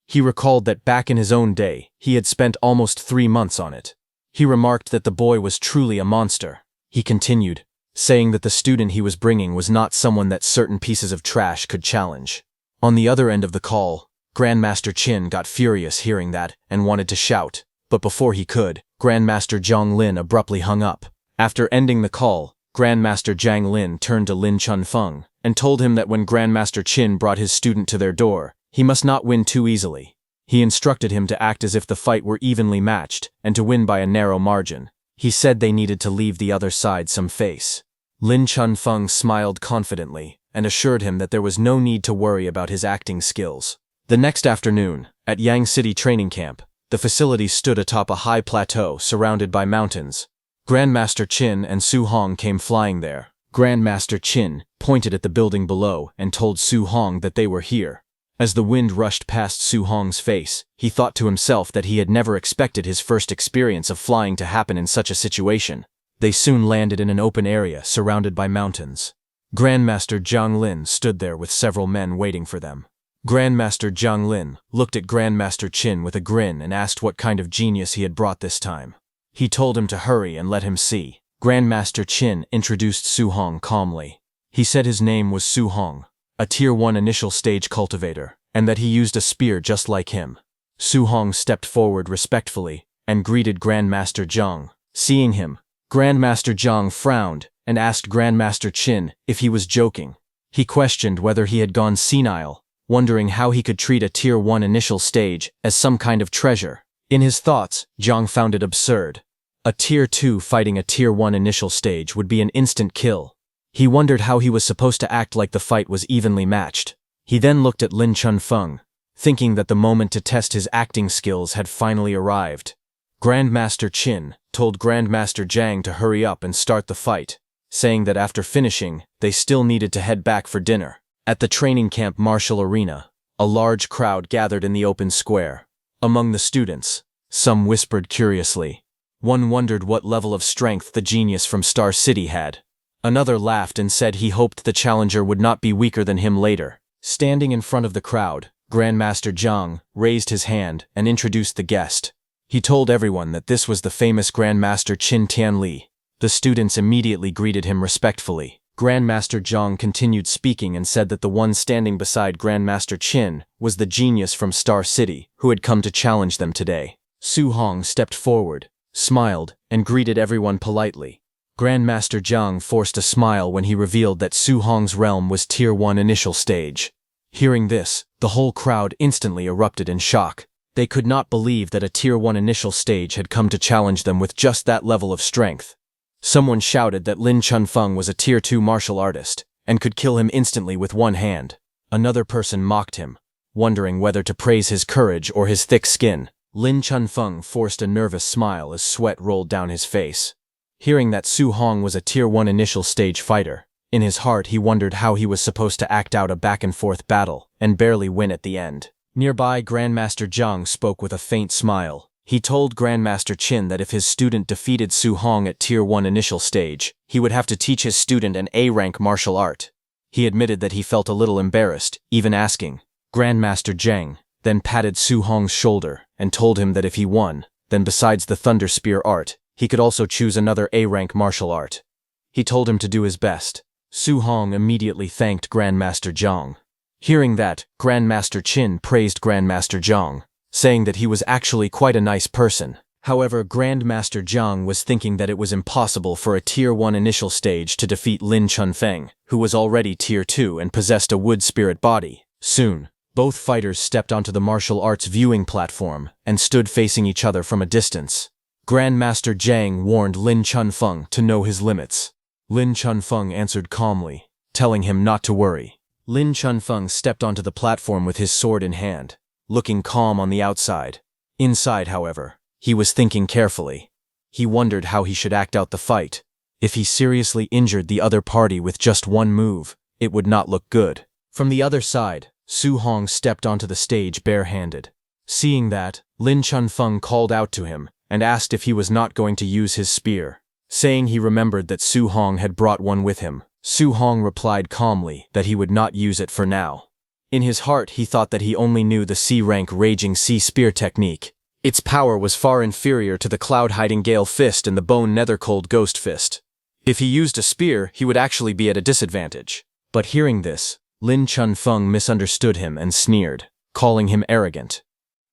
He recalled that back in his own day, he had spent almost 3 months on it. He remarked that the boy was truly a monster. He continued, saying that the student he was bringing was not someone that certain pieces of trash could challenge. On the other end of the call, Grandmaster Qin got furious hearing that and wanted to shout, but before he could, Grandmaster Zhang Lin abruptly hung up. After ending the call, Grandmaster Zhang Lin turned to Lin Chunfeng and told him that when Grandmaster Qin brought his student to their door, he must not win too easily. He instructed him to act as if the fight were evenly matched and to win by a narrow margin. He said they needed to leave the other side some face. Lin Chunfeng smiled confidently and assured him that there was no need to worry about his acting skills. The next afternoon, at Yang City training camp, the facility stood atop a high plateau surrounded by mountains. Grandmaster Qin and Su Hong came flying there. Grandmaster Qin pointed at the building below and told Su Hong that they were here. As the wind rushed past Su Hong's face, he thought to himself that he had never expected his first experience of flying to happen in such a situation. They soon landed in an open area surrounded by mountains. Grandmaster Zhang Lin stood there with several men waiting for them. Grandmaster Zhang Lin looked at Grandmaster Qin with a grin and asked what kind of genius he had brought this time. He told him to hurry and let him see. Grandmaster Qin introduced Su Hong calmly. He said his name was Su Hong, a Tier 1 initial stage cultivator, and that he used a spear just like him. Su Hong stepped forward respectfully and greeted Grandmaster Zhang. Seeing him, Grandmaster Zhang frowned and asked Grandmaster Qin if he was joking. He questioned whether he had gone senile, wondering how he could treat a Tier 1 initial stage as some kind of treasure. In his thoughts, Zhang found it absurd. A Tier 2 fighting a Tier 1 initial stage would be an instant kill. He wondered how he was supposed to act like the fight was evenly matched. He then looked at Lin Chunfeng, thinking that the moment to test his acting skills had finally arrived. Grandmaster Qin told Grandmaster Zhang to hurry up and start the fight, saying that after finishing, they still needed to head back for dinner. At the training camp martial arena, a large crowd gathered in the open square. Among the students, some whispered curiously. One wondered what level of strength the genius from Star City had. Another laughed and said he hoped the challenger would not be weaker than him later. Standing in front of the crowd, Grandmaster Zhang raised his hand and introduced the guest. He told everyone that this was the famous Grandmaster Qin Tianli. The students immediately greeted him respectfully. Grandmaster Zhang continued speaking and said that the one standing beside Grandmaster Qin was the genius from Star City who had come to challenge them today. Su Hong stepped forward, smiled, and greeted everyone politely. Grandmaster Zhang forced a smile when he revealed that Su Hong's realm was Tier 1 initial stage. Hearing this, the whole crowd instantly erupted in shock. They could not believe that a Tier 1 initial stage had come to challenge them with just that level of strength. Someone shouted that Lin Chunfeng was a Tier 2 martial artist and could kill him instantly with one hand. Another person mocked him, wondering whether to praise his courage or his thick skin. Lin Chunfeng forced a nervous smile as sweat rolled down his face. Hearing that Su Hong was a Tier 1 initial stage fighter, in his heart he wondered how he was supposed to act out a back-and-forth battle and barely win at the end. Nearby, Grandmaster Zhang spoke with a faint smile. He told Grandmaster Qin that if his student defeated Su Hong at Tier 1 initial stage, he would have to teach his student an A-rank martial art. He admitted that he felt a little embarrassed, even asking. Grandmaster Zhang then patted Su Hong's shoulder and told him that if he won, then besides the Thunder Spear art, he could also choose another A-rank martial art. He told him to do his best. Su Hong immediately thanked Grandmaster Zhang. Hearing that, Grandmaster Qin praised Grandmaster Zhang, saying that he was actually quite a nice person. However, Grandmaster Zhang was thinking that it was impossible for a Tier 1 initial stage to defeat Lin Chunfeng, who was already Tier 2 and possessed a wood spirit body. Soon, both fighters stepped onto the martial arts viewing platform and stood facing each other from a distance. Grandmaster Zhang warned Lin Chunfeng to know his limits. Lin Chunfeng answered calmly, telling him not to worry. Lin Chunfeng stepped onto the platform with his sword in hand, looking calm on the outside. Inside, however, he was thinking carefully. He wondered how he should act out the fight. If he seriously injured the other party with just one move, it would not look good. From the other side, Su Hong stepped onto the stage barehanded. Seeing that, Lin Chunfeng called out to him and asked if he was not going to use his spear. Saying he remembered that Su Hong had brought one with him, Su Hong replied calmly that he would not use it for now. In his heart, he thought that he only knew the C-rank Raging Sea Spear technique. Its power was far inferior to the Cloud Hiding Gale Fist and the Bone Nether Cold Ghost Fist. If he used a spear, he would actually be at a disadvantage. But hearing this, Lin Chunfeng misunderstood him and sneered, calling him arrogant.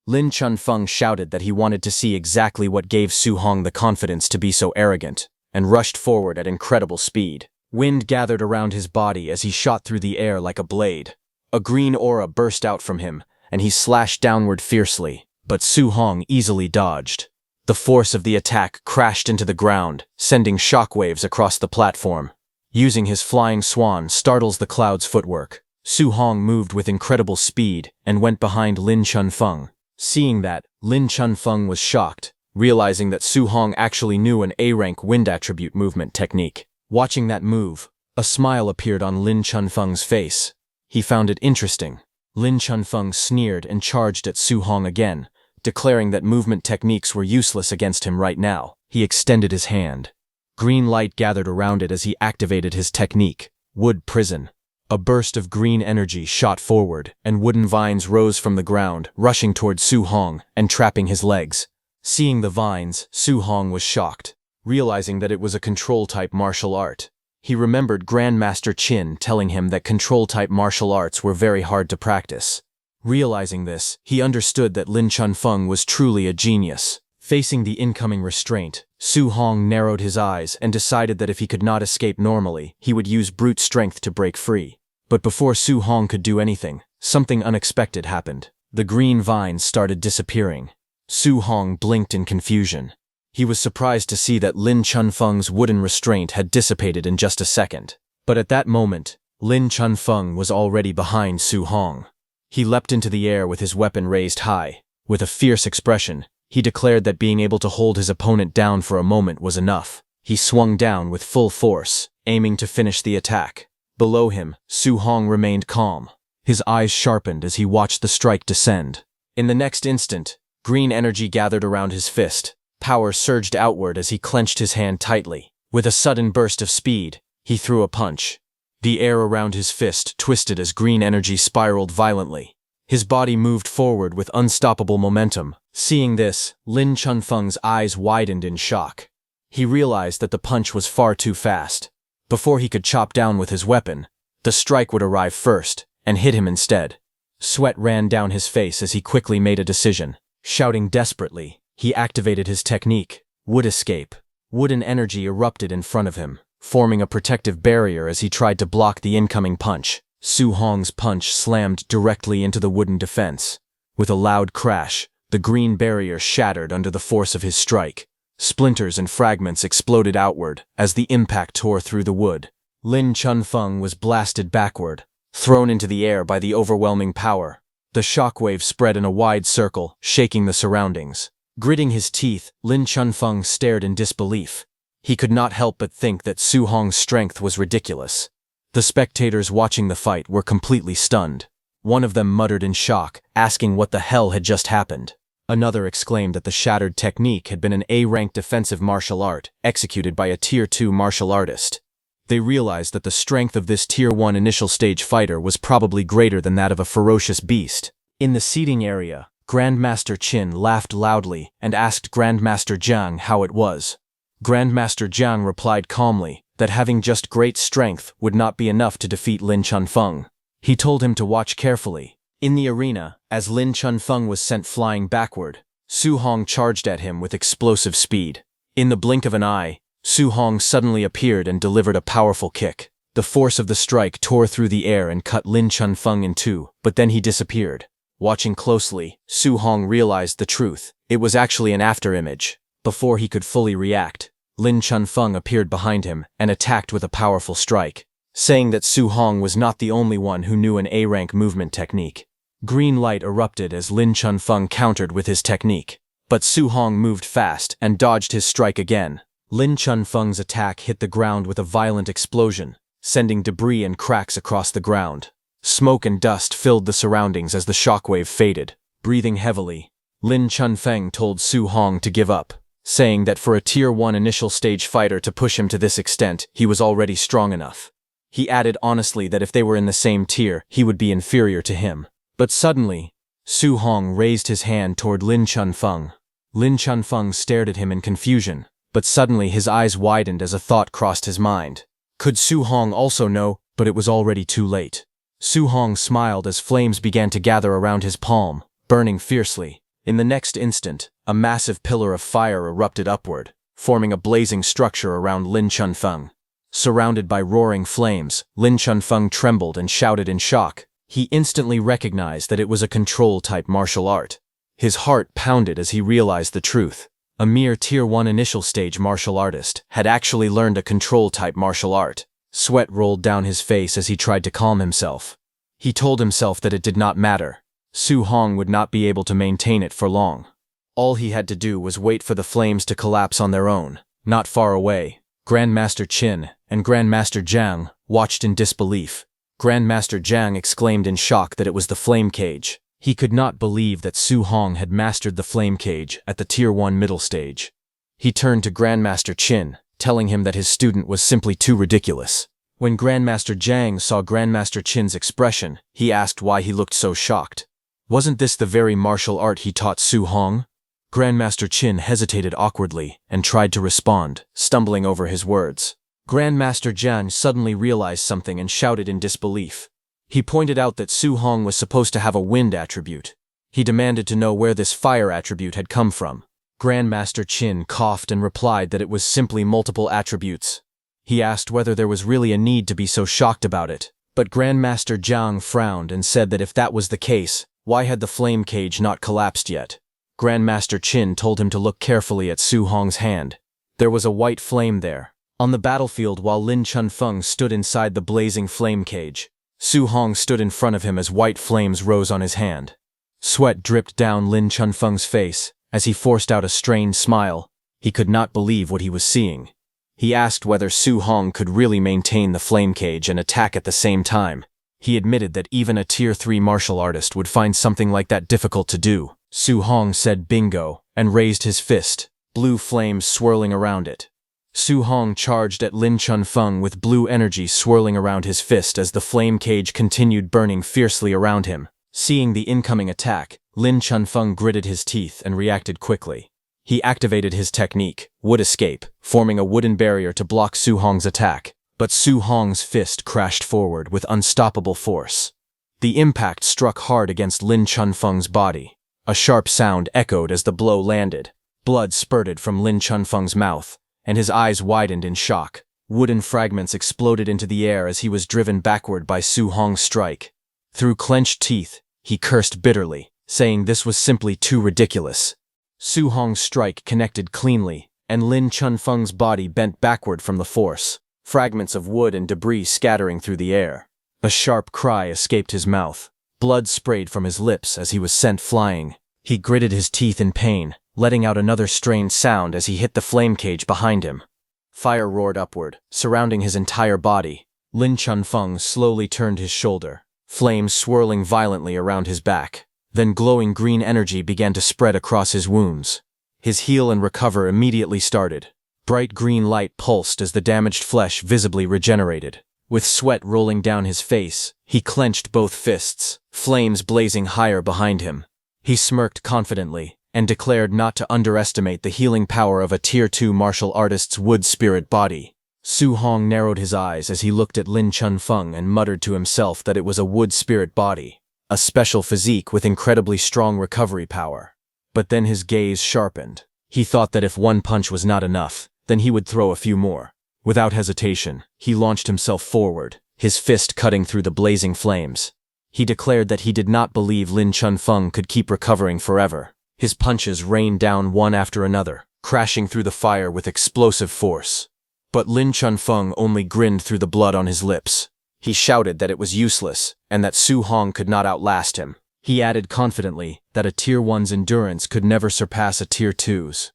Lin Chunfeng shouted that he wanted to see exactly what gave Su Hong the confidence to be so arrogant, and rushed forward at incredible speed. Wind gathered around his body as he shot through the air like a blade. A green aura burst out from him, and he slashed downward fiercely, but Su Hong easily dodged. The force of the attack crashed into the ground, sending shockwaves across the platform. Using his flying swan startles the cloud's footwork, Su Hong moved with incredible speed and went behind Lin Chunfeng. Seeing that, Lin Chunfeng was shocked, realizing that Su Hong actually knew an A-rank wind attribute movement technique. Watching that move, a smile appeared on Lin Chunfeng's face. He found it interesting. Lin Chunfeng sneered and charged at Su Hong again, declaring that movement techniques were useless against him right now. He extended his hand. Green light gathered around it as he activated his technique, Wood Prison. A burst of green energy shot forward, and wooden vines rose from the ground, rushing toward Su Hong and trapping his legs. Seeing the vines, Su Hong was shocked, realizing that it was a control-type martial art. He remembered Grandmaster Qin telling him that control-type martial arts were very hard to practice. Realizing this, he understood that Lin Chunfeng was truly a genius. Facing the incoming restraint, Su Hong narrowed his eyes and decided that if he could not escape normally, he would use brute strength to break free. But before Su Hong could do anything, something unexpected happened. The green vines started disappearing. Su Hong blinked in confusion. He was surprised to see that Lin Chunfeng's wooden restraint had dissipated in just a second. But at that moment, Lin Chunfeng was already behind Su Hong. He leapt into the air with his weapon raised high. With a fierce expression, he declared that being able to hold his opponent down for a moment was enough. He swung down with full force, aiming to finish the attack. Below him, Su Hong remained calm. His eyes sharpened as he watched the strike descend. In the next instant, green energy gathered around his fist. Power surged outward as he clenched his hand tightly. With a sudden burst of speed, he threw a punch. The air around his fist twisted as green energy spiraled violently. His body moved forward with unstoppable momentum. Seeing this, Lin Chunfeng's eyes widened in shock. He realized that the punch was far too fast. Before he could chop down with his weapon, the strike would arrive first, and hit him instead. Sweat ran down his face as he quickly made a decision. Shouting desperately, he activated his technique, Wood Escape. Wooden energy erupted in front of him, forming a protective barrier as he tried to block the incoming punch. Su Hong's punch slammed directly into the wooden defense. With a loud crash, the green barrier shattered under the force of his strike. Splinters and fragments exploded outward as the impact tore through the wood. Lin Chunfeng was blasted backward, thrown into the air by the overwhelming power. The shockwave spread in a wide circle, shaking the surroundings. Gritting his teeth, Lin Chunfeng stared in disbelief. He could not help but think that Su Hong's strength was ridiculous. The spectators watching the fight were completely stunned. One of them muttered in shock, asking what the hell had just happened. Another exclaimed that the shattered technique had been an A-rank defensive martial art, executed by a Tier 2 martial artist. They realized that the strength of this Tier 1 initial stage fighter was probably greater than that of a ferocious beast. In the seating area, Grandmaster Qin laughed loudly and asked Grandmaster Jiang how it was. Grandmaster Jiang replied calmly that having just great strength would not be enough to defeat Lin Chunfeng. He told him to watch carefully. In the arena, as Lin Chunfeng was sent flying backward, Su Hong charged at him with explosive speed. In the blink of an eye, Su Hong suddenly appeared and delivered a powerful kick. The force of the strike tore through the air and cut Lin Chunfeng in two, but then he disappeared. Watching closely, Su Hong realized the truth. It was actually an afterimage. Before he could fully react, Lin Chunfeng appeared behind him and attacked with a powerful strike, saying that Su Hong was not the only one who knew an A-rank movement technique. Green light erupted as Lin Chunfeng countered with his technique, but Su Hong moved fast and dodged his strike again. Lin Chunfeng's attack hit the ground with a violent explosion, sending debris and cracks across the ground. Smoke and dust filled the surroundings as the shockwave faded. Breathing heavily, Lin Chunfeng told Su Hong to give up, saying that for a Tier 1 initial stage fighter to push him to this extent, he was already strong enough. He added honestly that if they were in the same tier, he would be inferior to him. But suddenly, Su Hong raised his hand toward Lin Chunfeng. Lin Chunfeng stared at him in confusion, but suddenly his eyes widened as a thought crossed his mind. Could Su Hong also know? But it was already too late. Su Hong smiled as flames began to gather around his palm, burning fiercely. In the next instant, a massive pillar of fire erupted upward, forming a blazing structure around Lin Chunfeng. Surrounded by roaring flames, Lin Chunfeng trembled and shouted in shock. He instantly recognized that it was a control-type martial art. His heart pounded as he realized the truth. A mere Tier 1 initial stage martial artist had actually learned a control-type martial art. Sweat rolled down his face as he tried to calm himself. He told himself that it did not matter. Su Hong would not be able to maintain it for long. All he had to do was wait for the flames to collapse on their own. Not far away, Grandmaster Qin and Grandmaster Jiang watched in disbelief. Grandmaster Jiang exclaimed in shock that it was the flame cage. He could not believe that Su Hong had mastered the flame cage at the Tier 1 middle stage. He turned to Grandmaster Qin, telling him that his student was simply too ridiculous. When Grandmaster Jiang saw Grandmaster Qin's expression, he asked why he looked so shocked. Wasn't this the very martial art he taught Su Hong? Grandmaster Qin hesitated awkwardly and tried to respond, stumbling over his words. Grandmaster Jiang suddenly realized something and shouted in disbelief. He pointed out that Su Hong was supposed to have a wind attribute. He demanded to know where this fire attribute had come from. Grandmaster Qin coughed and replied that it was simply multiple attributes. He asked whether there was really a need to be so shocked about it. But Grandmaster Jiang frowned and said that if that was the case, why had the flame cage not collapsed yet? Grandmaster Qin told him to look carefully at Su Hong's hand. There was a white flame there. On the battlefield while Lin Chunfeng stood inside the blazing flame cage, Su Hong stood in front of him as white flames rose on his hand. Sweat dripped down Lin Chunfeng's face as he forced out a strained smile. He could not believe what he was seeing. He asked whether Su Hong could really maintain the flame cage and attack at the same time. He admitted that even a Tier 3 martial artist would find something like that difficult to do. Su Hong said bingo and raised his fist, blue flames swirling around it. Su Hong charged at Lin Chunfeng with blue energy swirling around his fist as the flame cage continued burning fiercely around him. Seeing the incoming attack, Lin Chunfeng gritted his teeth and reacted quickly. He activated his technique, Wood Escape, forming a wooden barrier to block Su Hong's attack. But Su Hong's fist crashed forward with unstoppable force. The impact struck hard against Lin Chunfeng's body. A sharp sound echoed as the blow landed. Blood spurted from Lin Chunfeng's mouth, and his eyes widened in shock. Wooden fragments exploded into the air as he was driven backward by Su Hong's strike. Through clenched teeth, he cursed bitterly, saying this was simply too ridiculous. Su Hong's strike connected cleanly, and Lin Chunfeng's body bent backward from the force, fragments of wood and debris scattering through the air. A sharp cry escaped his mouth. Blood sprayed from his lips as he was sent flying. He gritted his teeth in pain, letting out another strained sound as he hit the flame cage behind him. Fire roared upward, surrounding his entire body. Lin Chunfeng slowly turned his shoulder, flames swirling violently around his back. Then glowing green energy began to spread across his wounds. His heal and recover immediately started. Bright green light pulsed as the damaged flesh visibly regenerated. With sweat rolling down his face, he clenched both fists, flames blazing higher behind him. He smirked confidently and declared not to underestimate the healing power of a Tier 2 martial artist's wood spirit body. Su Hong narrowed his eyes as he looked at Lin Chunfeng and muttered to himself that it was a wood spirit body, a special physique with incredibly strong recovery power. But then his gaze sharpened. He thought that if one punch was not enough, then he would throw a few more. Without hesitation, he launched himself forward, his fist cutting through the blazing flames. He declared that he did not believe Lin Chunfeng could keep recovering forever. His punches rained down one after another, crashing through the fire with explosive force. But Lin Chunfeng only grinned through the blood on his lips. He shouted that it was useless, and that Su Hong could not outlast him. He added confidently that a Tier 1's endurance could never surpass a Tier 2's.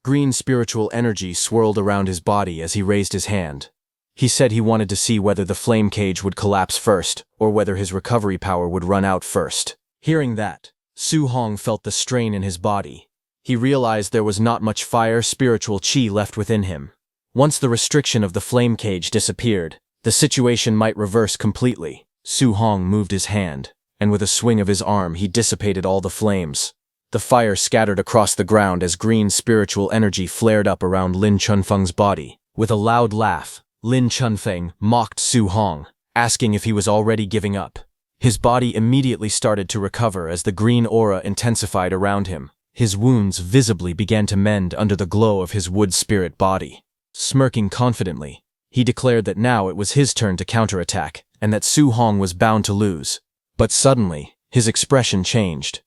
Green spiritual energy swirled around his body as he raised his hand. He said he wanted to see whether the flame cage would collapse first, or whether his recovery power would run out first. Hearing that, Su Hong felt the strain in his body. He realized there was not much fire spiritual chi left within him. Once the restriction of the flame cage disappeared, the situation might reverse completely. Su Hong moved his hand, and with a swing of his arm he dissipated all the flames. The fire scattered across the ground as green spiritual energy flared up around Lin Chunfeng's body. With a loud laugh, Lin Chunfeng mocked Su Hong, asking if he was already giving up. His body immediately started to recover as the green aura intensified around him. His wounds visibly began to mend under the glow of his wood spirit body. Smirking confidently, he declared that now it was his turn to counterattack, and that Su Hong was bound to lose. But suddenly, his expression changed.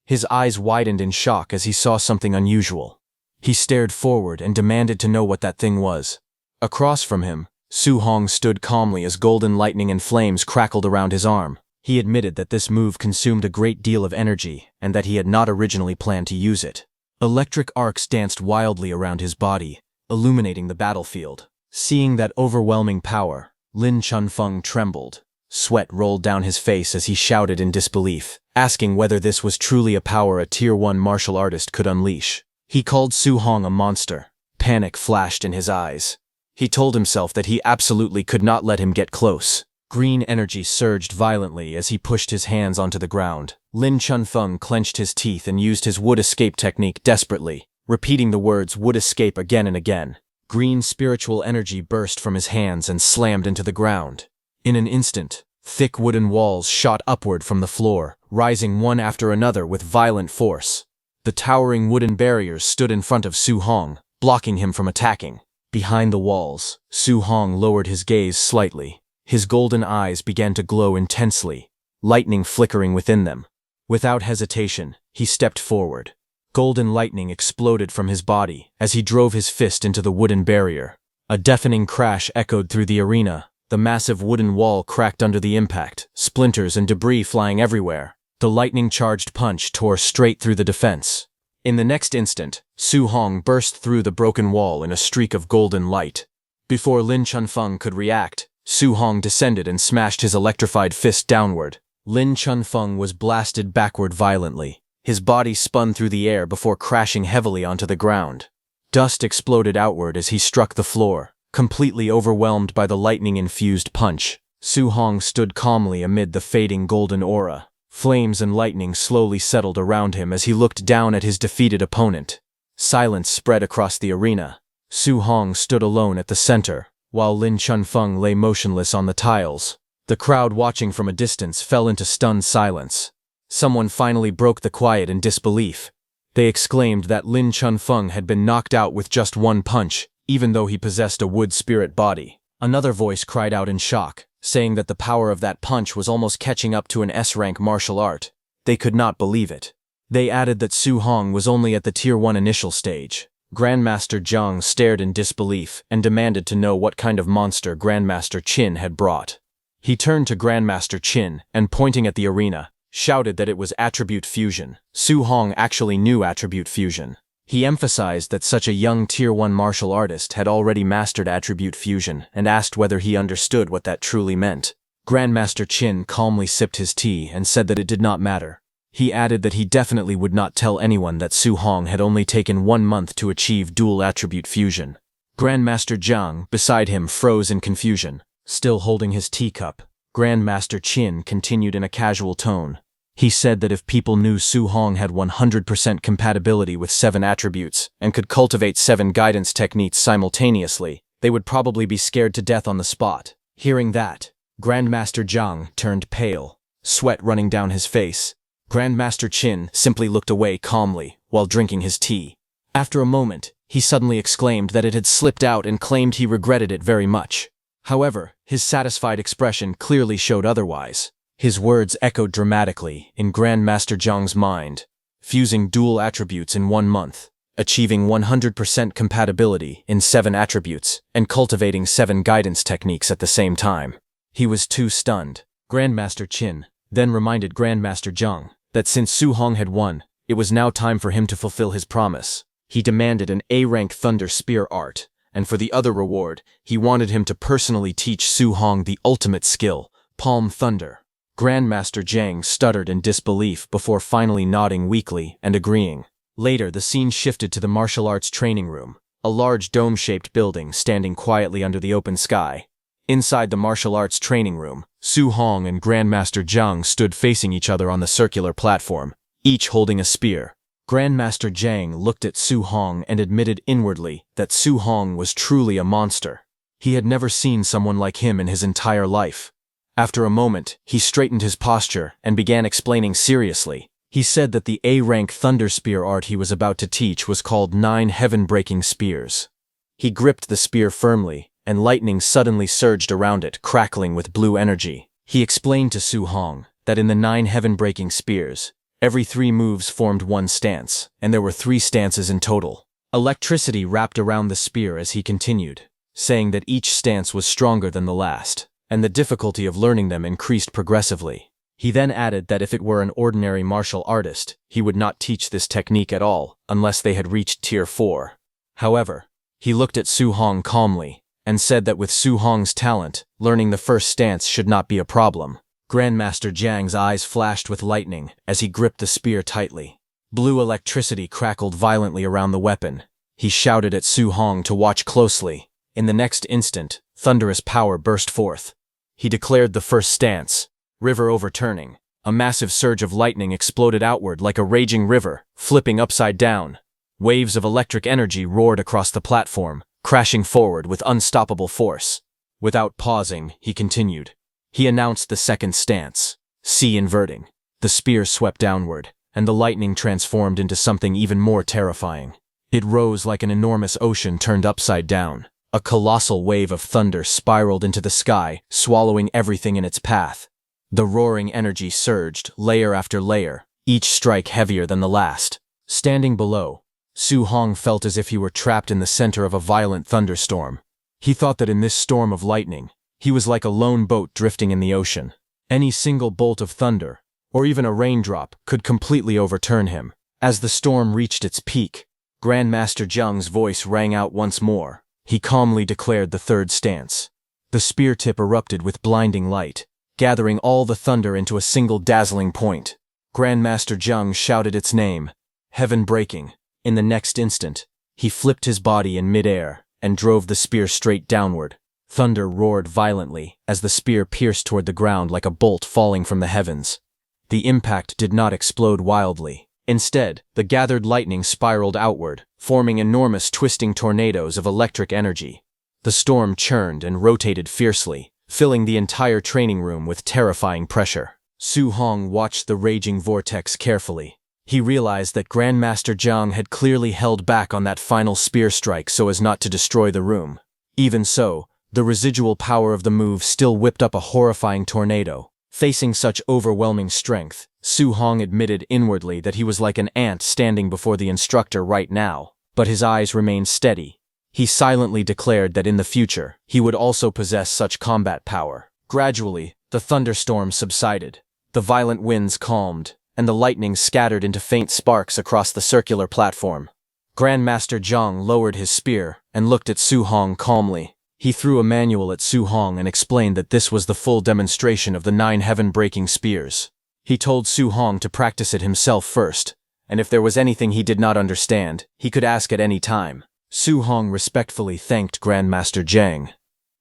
His eyes widened in shock as he saw something unusual. He stared forward and demanded to know what that thing was. Across from him, Su Hong stood calmly as golden lightning and flames crackled around his arm. He admitted that this move consumed a great deal of energy and that he had not originally planned to use it. Electric arcs danced wildly around his body, illuminating the battlefield. Seeing that overwhelming power, Lin Chunfeng trembled. Sweat rolled down his face as he shouted in disbelief, asking whether this was truly a power a Tier 1 martial artist could unleash. He called Su Hong a monster. Panic flashed in his eyes. He told himself that he absolutely could not let him get close. Green energy surged violently as he pushed his hands onto the ground. Lin Chunfeng clenched his teeth and used his wood escape technique desperately, repeating the words wood escape again and again. Green spiritual energy burst from his hands and slammed into the ground. In an instant, thick wooden walls shot upward from the floor, rising one after another with violent force. The towering wooden barriers stood in front of Su Hong, blocking him from attacking. Behind the walls, Su Hong lowered his gaze slightly. His golden eyes began to glow intensely, lightning flickering within them. Without hesitation, he stepped forward. Golden lightning exploded from his body as he drove his fist into the wooden barrier. A deafening crash echoed through the arena. The massive wooden wall cracked under the impact, splinters and debris flying everywhere. The lightning-charged punch tore straight through the defense. In the next instant, Su Hong burst through the broken wall in a streak of golden light. Before Lin Chunfeng could react, Su Hong descended and smashed his electrified fist downward. Lin Chunfeng was blasted backward violently. His body spun through the air before crashing heavily onto the ground. Dust exploded outward as he struck the floor, completely overwhelmed by the lightning-infused punch. Su Hong stood calmly amid the fading golden aura. Flames and lightning slowly settled around him as he looked down at his defeated opponent. Silence spread across the arena. Su Hong stood alone at the center, while Lin Chunfeng lay motionless on the tiles. The crowd watching from a distance fell into stunned silence. Someone finally broke the quiet in disbelief. They exclaimed that Lin Chunfeng had been knocked out with just one punch, even though he possessed a wood spirit body. Another voice cried out in shock, saying that the power of that punch was almost catching up to an S-rank martial art. They could not believe it. They added that Su Hong was only at the Tier 1 initial stage. Grandmaster Zhang stared in disbelief and demanded to know what kind of monster Grandmaster Qin had brought. He turned to Grandmaster Qin and, pointing at the arena, shouted that it was attribute fusion. Su Hong actually knew attribute fusion. He emphasized that such a young Tier 1 martial artist had already mastered attribute fusion and asked whether he understood what that truly meant. Grandmaster Qin calmly sipped his tea and said that it did not matter. He added that he definitely would not tell anyone that Su Hong had only taken 1 month to achieve dual attribute fusion. Grandmaster Zhang, beside him, froze in confusion. Still holding his teacup, Grandmaster Qin continued in a casual tone. He said that if people knew Su Hong had 100% compatibility with 7 attributes and could cultivate 7 guidance techniques simultaneously, they would probably be scared to death on the spot. Hearing that, Grandmaster Zhang turned pale, sweat running down his face. Grandmaster Qin simply looked away calmly while drinking his tea. After a moment, he suddenly exclaimed that it had slipped out and claimed he regretted it very much. However, his satisfied expression clearly showed otherwise. His words echoed dramatically in Grandmaster Zhang's mind. Fusing dual attributes in 1 month, achieving 100% compatibility in 7 attributes, and cultivating 7 guidance techniques at the same time. He was too stunned. Grandmaster Qin then reminded Grandmaster Zhang that since Su Hong had won, it was now time for him to fulfill his promise. He demanded an A-rank Thunder Spear art, and for the other reward, he wanted him to personally teach Su Hong the ultimate skill, Palm Thunder. Grandmaster Zhang stuttered in disbelief before finally nodding weakly and agreeing. Later, the scene shifted to the martial arts training room, a large dome-shaped building standing quietly under the open sky. Inside the martial arts training room, Su Hong and Grandmaster Zhang stood facing each other on the circular platform, each holding a spear. Grandmaster Jiang looked at Su Hong and admitted inwardly that Su Hong was truly a monster. He had never seen someone like him in his entire life. After a moment, he straightened his posture and began explaining seriously. He said that the A-rank Thunder Spear art he was about to teach was called 9 heaven-breaking spears. He gripped the spear firmly, and lightning suddenly surged around it, crackling with blue energy. He explained to Su Hong that in the 9 heaven-breaking spears, every 3 moves formed one stance, and there were 3 stances in total. Electricity wrapped around the spear as he continued, saying that each stance was stronger than the last, and the difficulty of learning them increased progressively. He then added that if it were an ordinary martial artist, he would not teach this technique at all unless they had reached Tier 4. However, he looked at Su Hong calmly and said that with Su Hong's talent, learning the first stance should not be a problem. Grandmaster Jiang's eyes flashed with lightning as he gripped the spear tightly. Blue electricity crackled violently around the weapon. He shouted at Su Hong to watch closely. In the next instant, thunderous power burst forth. He declared the first stance, river overturning. A massive surge of lightning exploded outward like a raging river, flipping upside down. Waves of electric energy roared across the platform, crashing forward with unstoppable force. Without pausing, he continued. He announced the second stance, sea inverting. The spear swept downward, and the lightning transformed into something even more terrifying. It rose like an enormous ocean turned upside down. A colossal wave of thunder spiraled into the sky, swallowing everything in its path. The roaring energy surged, layer after layer, each strike heavier than the last. Standing below, Su Hong felt as if he were trapped in the center of a violent thunderstorm. He thought that in this storm of lightning, he was like a lone boat drifting in the ocean. Any single bolt of thunder, or even a raindrop, could completely overturn him. As the storm reached its peak, Grandmaster Jiang's voice rang out once more. He calmly declared the third stance. The spear tip erupted with blinding light, gathering all the thunder into a single dazzling point. Grandmaster Jiang shouted its name, heaven breaking. In the next instant, he flipped his body in midair and drove the spear straight downward. Thunder roared violently as the spear pierced toward the ground like a bolt falling from the heavens. The impact did not explode wildly. Instead, the gathered lightning spiraled outward, forming enormous twisting tornadoes of electric energy. The storm churned and rotated fiercely, filling the entire training room with terrifying pressure. Su Hong watched the raging vortex carefully. He realized that Grandmaster Jiang had clearly held back on that final spear strike so as not to destroy the room. Even so, the residual power of the move still whipped up a horrifying tornado. Facing such overwhelming strength, Su Hong admitted inwardly that he was like an ant standing before the instructor right now, but his eyes remained steady. He silently declared that in the future, he would also possess such combat power. Gradually, the thunderstorm subsided. The violent winds calmed, and the lightning scattered into faint sparks across the circular platform. Grandmaster Jiang lowered his spear and looked at Su Hong calmly. He threw a manual at Su Hong and explained that this was the full demonstration of the 9 heaven-breaking spears. He told Su Hong to practice it himself first, and if there was anything he did not understand, he could ask at any time. Su Hong respectfully thanked Grandmaster Jiang.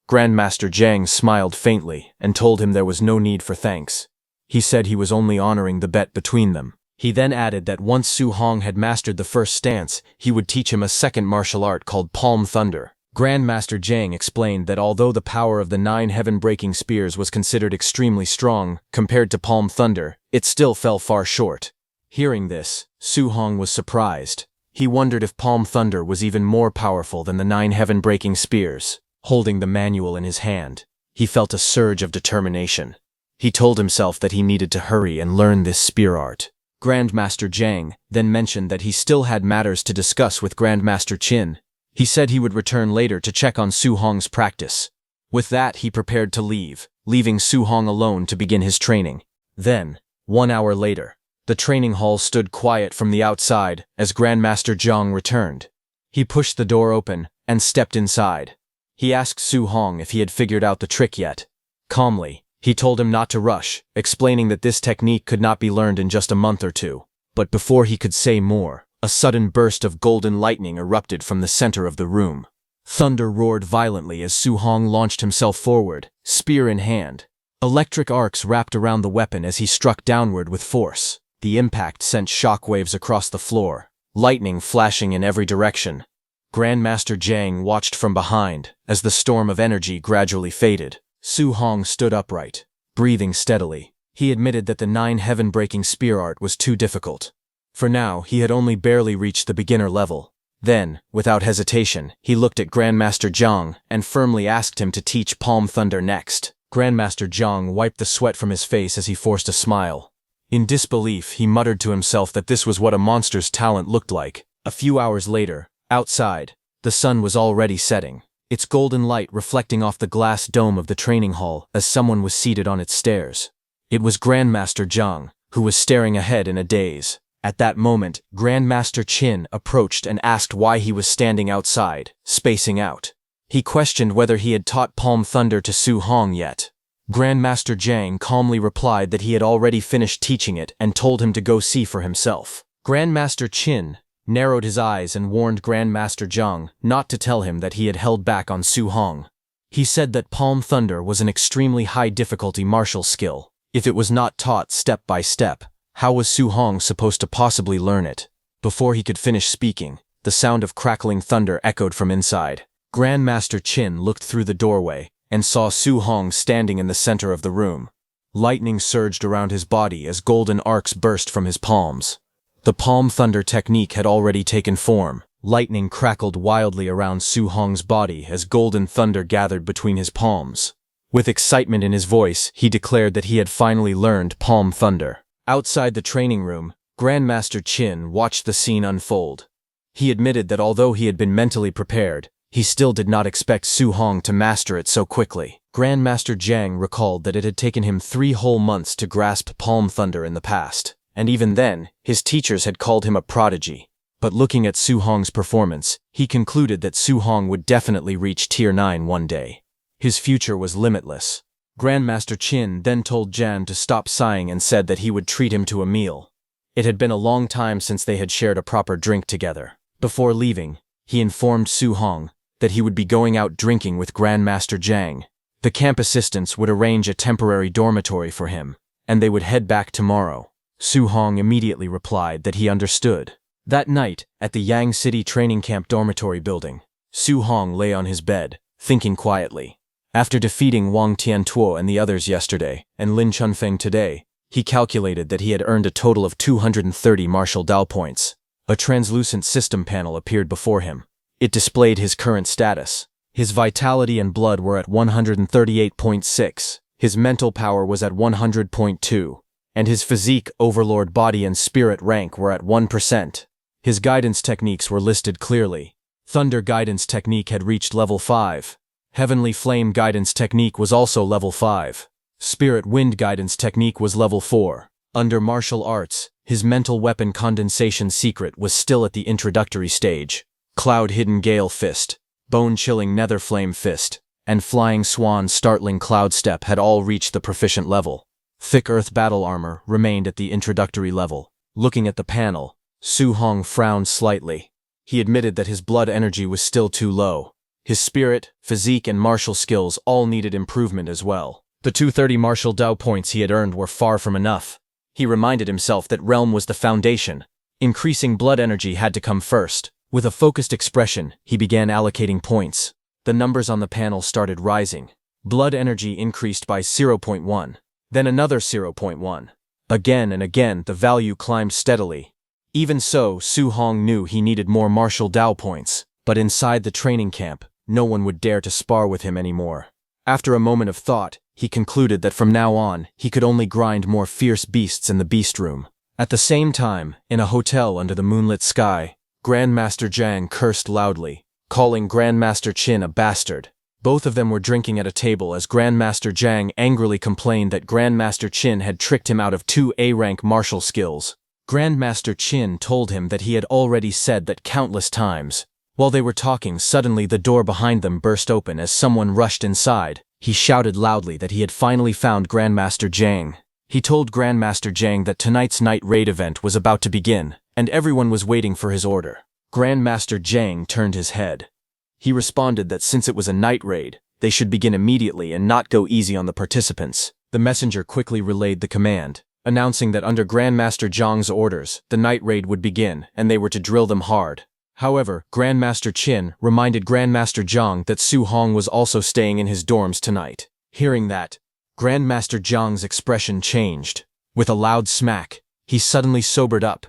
Grandmaster Jiang smiled faintly and told him there was no need for thanks. He said he was only honoring the bet between them. He then added that once Su Hong had mastered the first stance, he would teach him a second martial art called Palm Thunder. Grandmaster Jiang explained that although the power of the 9 heaven-breaking spears was considered extremely strong compared to Palm Thunder, it still fell far short. Hearing this, Su Hong was surprised. He wondered if Palm Thunder was even more powerful than the 9 heaven-breaking spears. Holding the manual in his hand, he felt a surge of determination. He told himself that he needed to hurry and learn this spear art. Grandmaster Jiang then mentioned that he still had matters to discuss with Grandmaster Qin. He said he would return later to check on Su Hong's practice. With that, he prepared to leave, leaving Su Hong alone to begin his training. Then, 1 hour later, the training hall stood quiet from the outside as Grandmaster Jiang returned. He pushed the door open and stepped inside. He asked Su Hong if he had figured out the trick yet. Calmly, he told him not to rush, explaining that this technique could not be learned in just a month or two. But before he could say more, a sudden burst of golden lightning erupted from the center of the room. Thunder roared violently as Su Hong launched himself forward, spear in hand. Electric arcs wrapped around the weapon as he struck downward with force. The impact sent shockwaves across the floor, lightning flashing in every direction. Grandmaster Zhang watched from behind as the storm of energy gradually faded. Su Hong stood upright, breathing steadily. He admitted that the 9 heaven-breaking spear art was too difficult. For now, he had only barely reached the beginner level. Then, without hesitation, he looked at Grandmaster Zhang and firmly asked him to teach Palm Thunder next. Grandmaster Zhang wiped the sweat from his face as he forced a smile. In disbelief, he muttered to himself that this was what a monster's talent looked like. A few hours later, outside, the sun was already setting, its golden light reflecting off the glass dome of the training hall as someone was seated on its stairs. It was Grandmaster Zhang, who was staring ahead in a daze. At that moment, Grandmaster Qin approached and asked why he was standing outside, spacing out. He questioned whether he had taught Palm Thunder to Su Hong yet. Grandmaster Zhang calmly replied that he had already finished teaching it and told him to go see for himself. Grandmaster Qin narrowed his eyes and warned Grandmaster Zhang not to tell him that he had held back on Su Hong. He said that Palm Thunder was an extremely high-difficulty martial skill. If it was not taught step by step, how was Su Hong supposed to possibly learn it? Before he could finish speaking, the sound of crackling thunder echoed from inside. Grandmaster Qin looked through the doorway and saw Su Hong standing in the center of the room. Lightning surged around his body as golden arcs burst from his palms. The Palm Thunder technique had already taken form. Lightning crackled wildly around Su Hong's body as golden thunder gathered between his palms. With excitement in his voice, he declared that he had finally learned Palm Thunder. Outside the training room, Grandmaster Qin watched the scene unfold. He admitted that although he had been mentally prepared, he still did not expect Su Hong to master it so quickly. Grandmaster Zhang recalled that it had taken him 3 whole months to grasp Palm Thunder in the past. And even then, his teachers had called him a prodigy. But looking at Su Hong's performance, he concluded that Su Hong would definitely reach Tier 9 one day. His future was limitless. Grandmaster Qin then told Jan to stop sighing and said that he would treat him to a meal. It had been a long time since they had shared a proper drink together. Before leaving, he informed Su Hong that he would be going out drinking with Grandmaster Zhang. The camp assistants would arrange a temporary dormitory for him, and they would head back tomorrow. Su Hong immediately replied that he understood. That night, at the Yang City Training Camp dormitory building, Su Hong lay on his bed, thinking quietly. After defeating Wang Tiantuo and the others yesterday, and Lin Chunfeng today, he calculated that he had earned a total of 230 martial Dao points. A translucent system panel appeared before him. It displayed his current status. His vitality and blood were at 138.6, his mental power was at 100.2, and his physique, overlord body and spirit rank were at 1%. His guidance techniques were listed clearly. Thunder guidance technique had reached level 5. Heavenly flame guidance technique was also level 5. Spirit wind guidance technique was level 4. Under martial arts, his mental weapon condensation secret was still at the introductory stage. Cloud hidden gale fist, bone chilling nether flame fist, and flying swan startling cloud step had all reached the proficient level. Thick earth battle armor remained at the introductory level. Looking at the panel, Su Hong frowned slightly. He admitted that his blood energy was still too low. His spirit, physique and martial skills all needed improvement as well. The 230 martial Dao points he had earned were far from enough. He reminded himself that realm was the foundation. Increasing blood energy had to come first. With a focused expression, he began allocating points. The numbers on the panel started rising. Blood energy increased by 0.1. Then another 0.1. Again and again, the value climbed steadily. Even so, Su Hong knew he needed more martial Dao points. But inside the training camp, no one would dare to spar with him anymore. After a moment of thought, he concluded that from now on, he could only grind more fierce beasts in the beast room. At the same time, in a hotel under the moonlit sky, Grandmaster Zhang cursed loudly, calling Grandmaster Qin a bastard. Both of them were drinking at a table as Grandmaster Zhang angrily complained that Grandmaster Qin had tricked him out of 2 A-rank martial skills. Grandmaster Qin told him that he had already said that countless times. While they were talking, suddenly the door behind them burst open as someone rushed inside. He shouted loudly that he had finally found Grandmaster Zhang. He told Grandmaster Zhang that tonight's night raid event was about to begin, and everyone was waiting for his order. Grandmaster Zhang turned his head. He responded that since it was a night raid, they should begin immediately and not go easy on the participants. The messenger quickly relayed the command. announcing that under Grandmaster Zhang's orders, the night raid would begin and they were to drill them hard. However, Grandmaster Qin reminded Grandmaster Zhang that Su Hong was also staying in his dorms tonight. Hearing that, Grandmaster Zhang's expression changed. With a loud smack, he suddenly sobered up.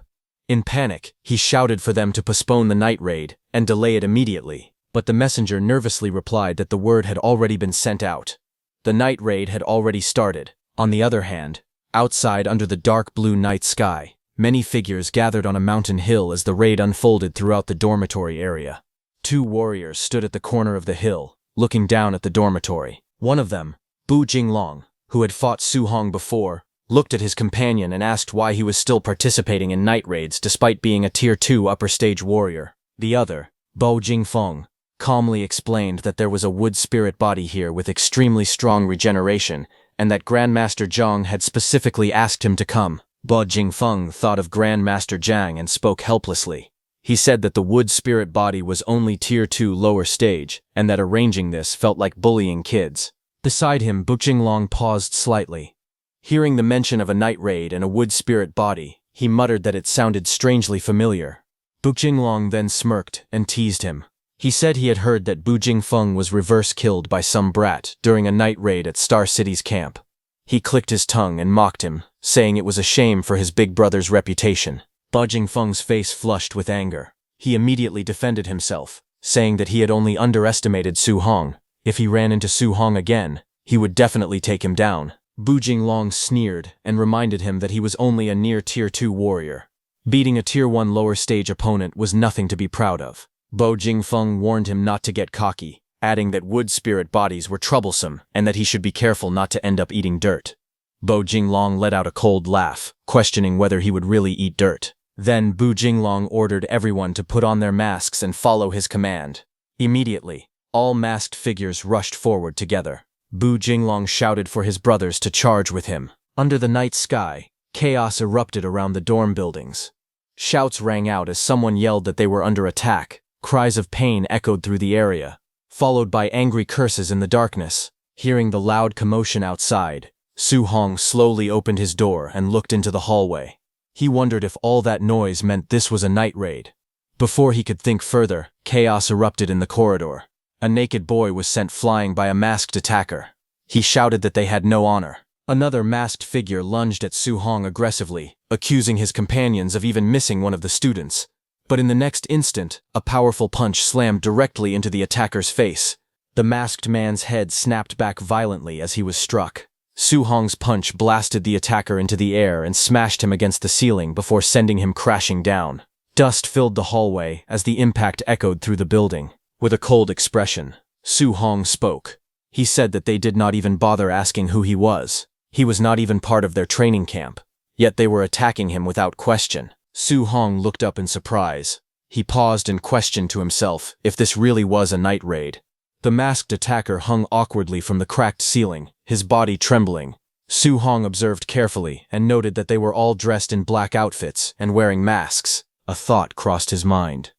In panic, he shouted for them to postpone the night raid and delay it immediately, but the messenger nervously replied that the word had already been sent out. The night raid had already started. On the other hand, outside under the dark blue night sky, many figures gathered on a mountain hill as the raid unfolded throughout the dormitory area. 2 warriors stood at the corner of the hill, looking down at the dormitory. One of them, Bu Jinglong, who had fought Su Hong before, looked at his companion and asked why he was still participating in night raids despite being a Tier 2 upper stage warrior. The other, Bo Jingfeng, calmly explained that there was a wood spirit body here with extremely strong regeneration and that Grandmaster Zhang had specifically asked him to come. Bo Jingfeng thought of Grandmaster Zhang and spoke helplessly. He said that the wood spirit body was only Tier 2 lower stage and that arranging this felt like bullying kids. Beside him, Bu Jinglong paused slightly. Hearing the mention of a night raid and a wood spirit body, he muttered that it sounded strangely familiar. Bu Jinglong then smirked and teased him. He said he had heard that Bu Jingfeng was reverse killed by some brat during a night raid at Star City's camp. He clicked his tongue and mocked him, saying it was a shame for his big brother's reputation. Bu Jingfeng's face flushed with anger. He immediately defended himself, saying that he had only underestimated Su Hong. If he ran into Su Hong again, he would definitely take him down. Bu Jinglong sneered and reminded him that he was only a near Tier 2 warrior. Beating a Tier 1 lower stage opponent was nothing to be proud of. Bo Jingfeng warned him not to get cocky, adding that wood spirit bodies were troublesome and that he should be careful not to end up eating dirt. Bo Jinglong let out a cold laugh, questioning whether he would really eat dirt. Then Bu Jinglong ordered everyone to put on their masks and follow his command. Immediately, all masked figures rushed forward together. Bu Jinglong shouted for his brothers to charge with him. Under the night sky, chaos erupted around the dorm buildings. Shouts rang out as someone yelled that they were under attack. Cries of pain echoed through the area, followed by angry curses in the darkness. Hearing the loud commotion outside, Su Hong slowly opened his door and looked into the hallway. He wondered if all that noise meant this was a night raid. Before he could think further, chaos erupted in the corridor. A naked boy was sent flying by a masked attacker. He shouted that they had no honor. Another masked figure lunged at Su Hong aggressively, accusing his companions of even missing one of the students. But in the next instant, a powerful punch slammed directly into the attacker's face. The masked man's head snapped back violently as he was struck. Su Hong's punch blasted the attacker into the air and smashed him against the ceiling before sending him crashing down. Dust filled the hallway as the impact echoed through the building. With a cold expression, Su Hong spoke. He said that they did not even bother asking who he was. He was not even part of their training camp. Yet they were attacking him without question. Su Hong looked up in surprise. He paused and questioned to himself if this really was a night raid. The masked attacker hung awkwardly from the cracked ceiling, his body trembling. Su Hong observed carefully and noted that they were all dressed in black outfits and wearing masks. A thought crossed his mind.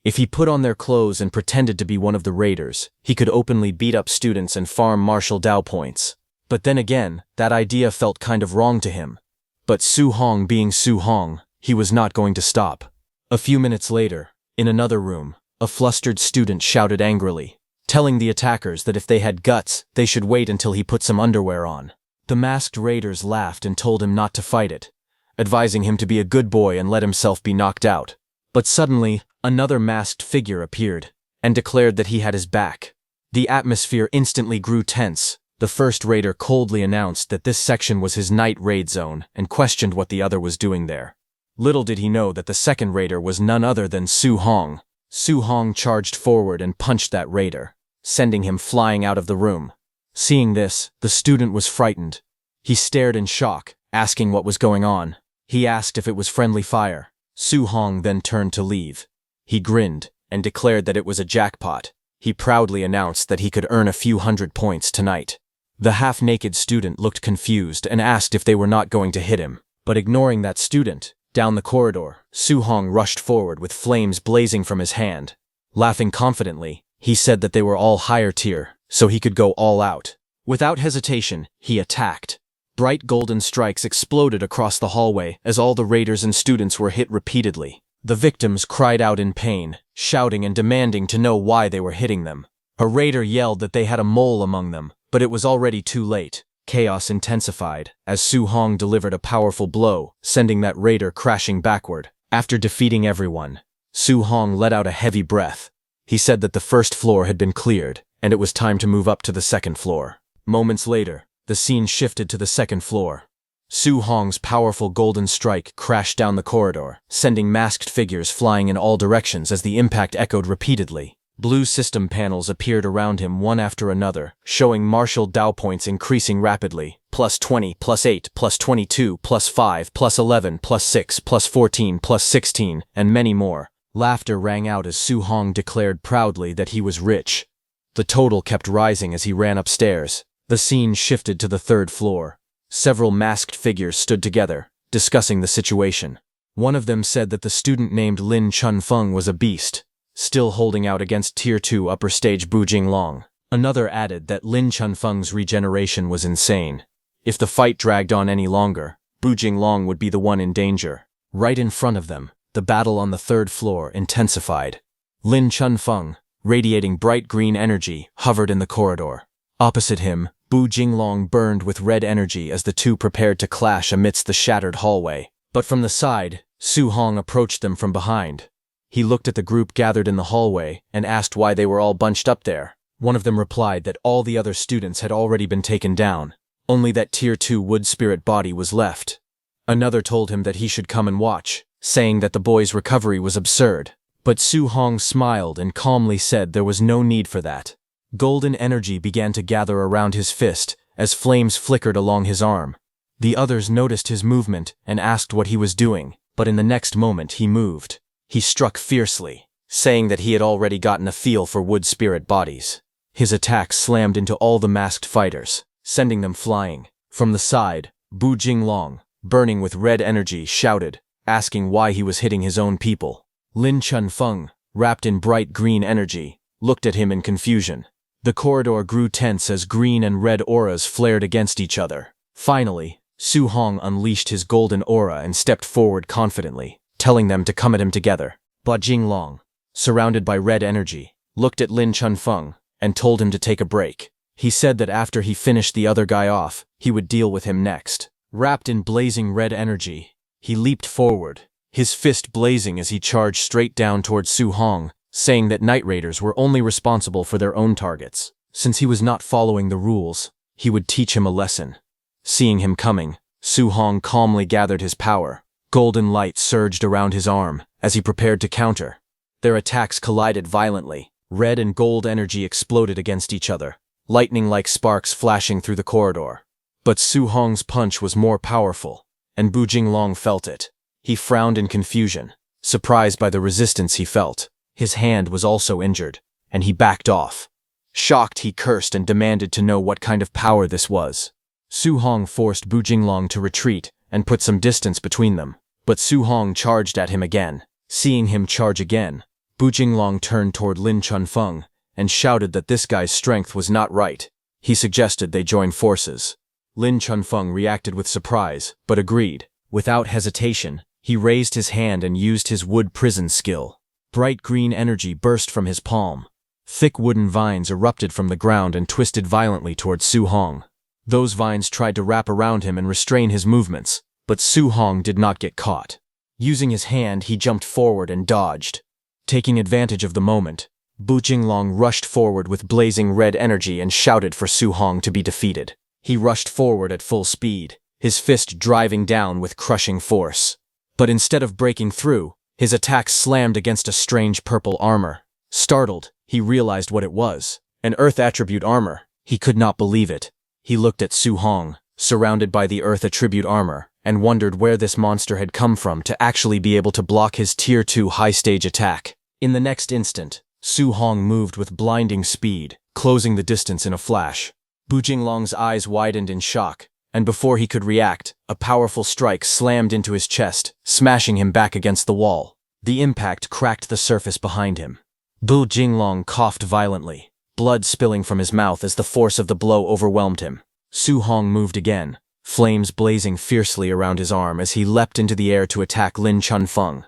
If he put on their clothes and pretended to be one of the raiders, he could openly beat up students and farm martial Dao points. But then again, that idea felt kind of wrong to him. But Su Hong being Su Hong, he was not going to stop. A few minutes later, in another room, a flustered student shouted angrily, telling the attackers that if they had guts, they should wait until he put some underwear on. The masked raiders laughed and told him not to fight it, advising him to be a good boy and let himself be knocked out. But suddenly, another masked figure appeared and declared that he had his back. The atmosphere instantly grew tense. The first raider coldly announced that this section was his night raid zone and questioned what the other was doing there. Little did he know that the second raider was none other than Su Hong. Su Hong charged forward and punched that raider, sending him flying out of the room. Seeing this, the student was frightened. He stared in shock, asking what was going on. He asked if it was friendly fire. Su Hong then turned to leave. He grinned and declared that it was a jackpot. He proudly announced that he could earn a few hundred points tonight. The half-naked student looked confused and asked if they were not going to hit him. But ignoring that student, down the corridor, Su Hong rushed forward with flames blazing from his hand. Laughing confidently, he said that they were all higher tier, so he could go all out. Without hesitation, he attacked. Bright golden strikes exploded across the hallway as all the raiders and students were hit repeatedly. The victims cried out in pain, shouting and demanding to know why they were hitting them. A raider yelled that they had a mole among them, but it was already too late. Chaos intensified as Su Hong delivered a powerful blow, sending that raider crashing backward. After defeating everyone, Su Hong let out a heavy breath. He said that the first floor had been cleared, and it was time to move up to the second floor. Moments later, the scene shifted to the second floor. Su Hong's powerful golden strike crashed down the corridor, sending masked figures flying in all directions as the impact echoed repeatedly. Blue system panels appeared around him one after another, showing martial Dao points increasing rapidly. +20, +8, +22, +5, +11, +6, +14, +16, and many more. Laughter rang out as Su Hong declared proudly that he was rich. The total kept rising as he ran upstairs. The scene shifted to the third floor. Several masked figures stood together, discussing the situation. One of them said that the student named Lin Chunfeng was a beast, still holding out against Tier 2 upper stage Bu Jinglong. Another added that Lin Chunfeng's regeneration was insane. If the fight dragged on any longer, Bu Jinglong would be the one in danger. Right in front of them, the battle on the third floor intensified. Lin Chunfeng, radiating bright green energy, hovered in the corridor. Opposite him, Bu Jinglong burned with red energy as the two prepared to clash amidst the shattered hallway. But from the side, Su Hong approached them from behind. He looked at the group gathered in the hallway and asked why they were all bunched up there. One of them replied that all the other students had already been taken down. Only that Tier 2 wood spirit body was left. Another told him that he should come and watch, saying that the boy's recovery was absurd. But Su Hong smiled and calmly said there was no need for that. Golden energy began to gather around his fist as flames flickered along his arm. The others noticed his movement and asked what he was doing, but in the next moment he moved. He struck fiercely, saying that he had already gotten a feel for wood spirit bodies. His attack slammed into all the masked fighters, sending them flying. From the side, Bu Jinglong, burning with red energy, shouted, asking why he was hitting his own people. Lin Chunfeng, wrapped in bright green energy, looked at him in confusion. The corridor grew tense as green and red auras flared against each other. Finally, Su Hong unleashed his golden aura and stepped forward confidently, telling them to come at him together. Bu Jinglong, surrounded by red energy, looked at Lin Chunfeng and told him to take a break. He said that after he finished the other guy off, he would deal with him next. Wrapped in blazing red energy, he leaped forward, his fist blazing as he charged straight down towards Su Hong, saying that Night Raiders were only responsible for their own targets. Since he was not following the rules, he would teach him a lesson. Seeing him coming, Su Hong calmly gathered his power. Golden light surged around his arm as he prepared to counter. Their attacks collided violently. Red and gold energy exploded against each other, lightning-like sparks flashing through the corridor. But Su Hong's punch was more powerful, and Bu Jinglong felt it. He frowned in confusion, surprised by the resistance he felt. His hand was also injured, and he backed off. Shocked, he cursed and demanded to know what kind of power this was. Su Hong forced Bu Jinglong to retreat and put some distance between them, but Su Hong charged at him again. Seeing him charge again, Bu Jinglong turned toward Lin Chunfeng and shouted that this guy's strength was not right. He suggested they join forces. Lin Chunfeng reacted with surprise, but agreed. Without hesitation, he raised his hand and used his wood prison skill. Bright green energy burst from his palm. Thick wooden vines erupted from the ground and twisted violently towards Su Hong. Those vines tried to wrap around him and restrain his movements, but Su Hong did not get caught. Using his hand, he jumped forward and dodged. Taking advantage of the moment, Bu Jinglong rushed forward with blazing red energy and shouted for Su Hong to be defeated. He rushed forward at full speed, his fist driving down with crushing force. But instead of breaking through, his attack slammed against a strange purple armor. Startled, he realized what it was. An Earth attribute armor. He could not believe it. He looked at Su Hong, surrounded by the Earth attribute armor, and wondered where this monster had come from to actually be able to block his Tier 2 high-stage attack. In the next instant, Su Hong moved with blinding speed, closing the distance in a flash. Bu Jinglong's eyes widened in shock, and before he could react, a powerful strike slammed into his chest, smashing him back against the wall. The impact cracked the surface behind him. Bu Jinglong coughed violently, blood spilling from his mouth as the force of the blow overwhelmed him. Su Hong moved again, flames blazing fiercely around his arm as he leapt into the air to attack Lin Chunfeng.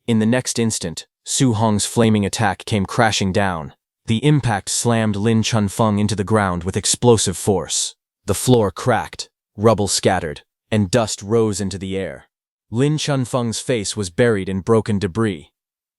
In the next instant, Su Hong's flaming attack came crashing down. The impact slammed Lin Chunfeng into the ground with explosive force. The floor cracked, rubble scattered, and dust rose into the air. Lin Chunfeng's face was buried in broken debris.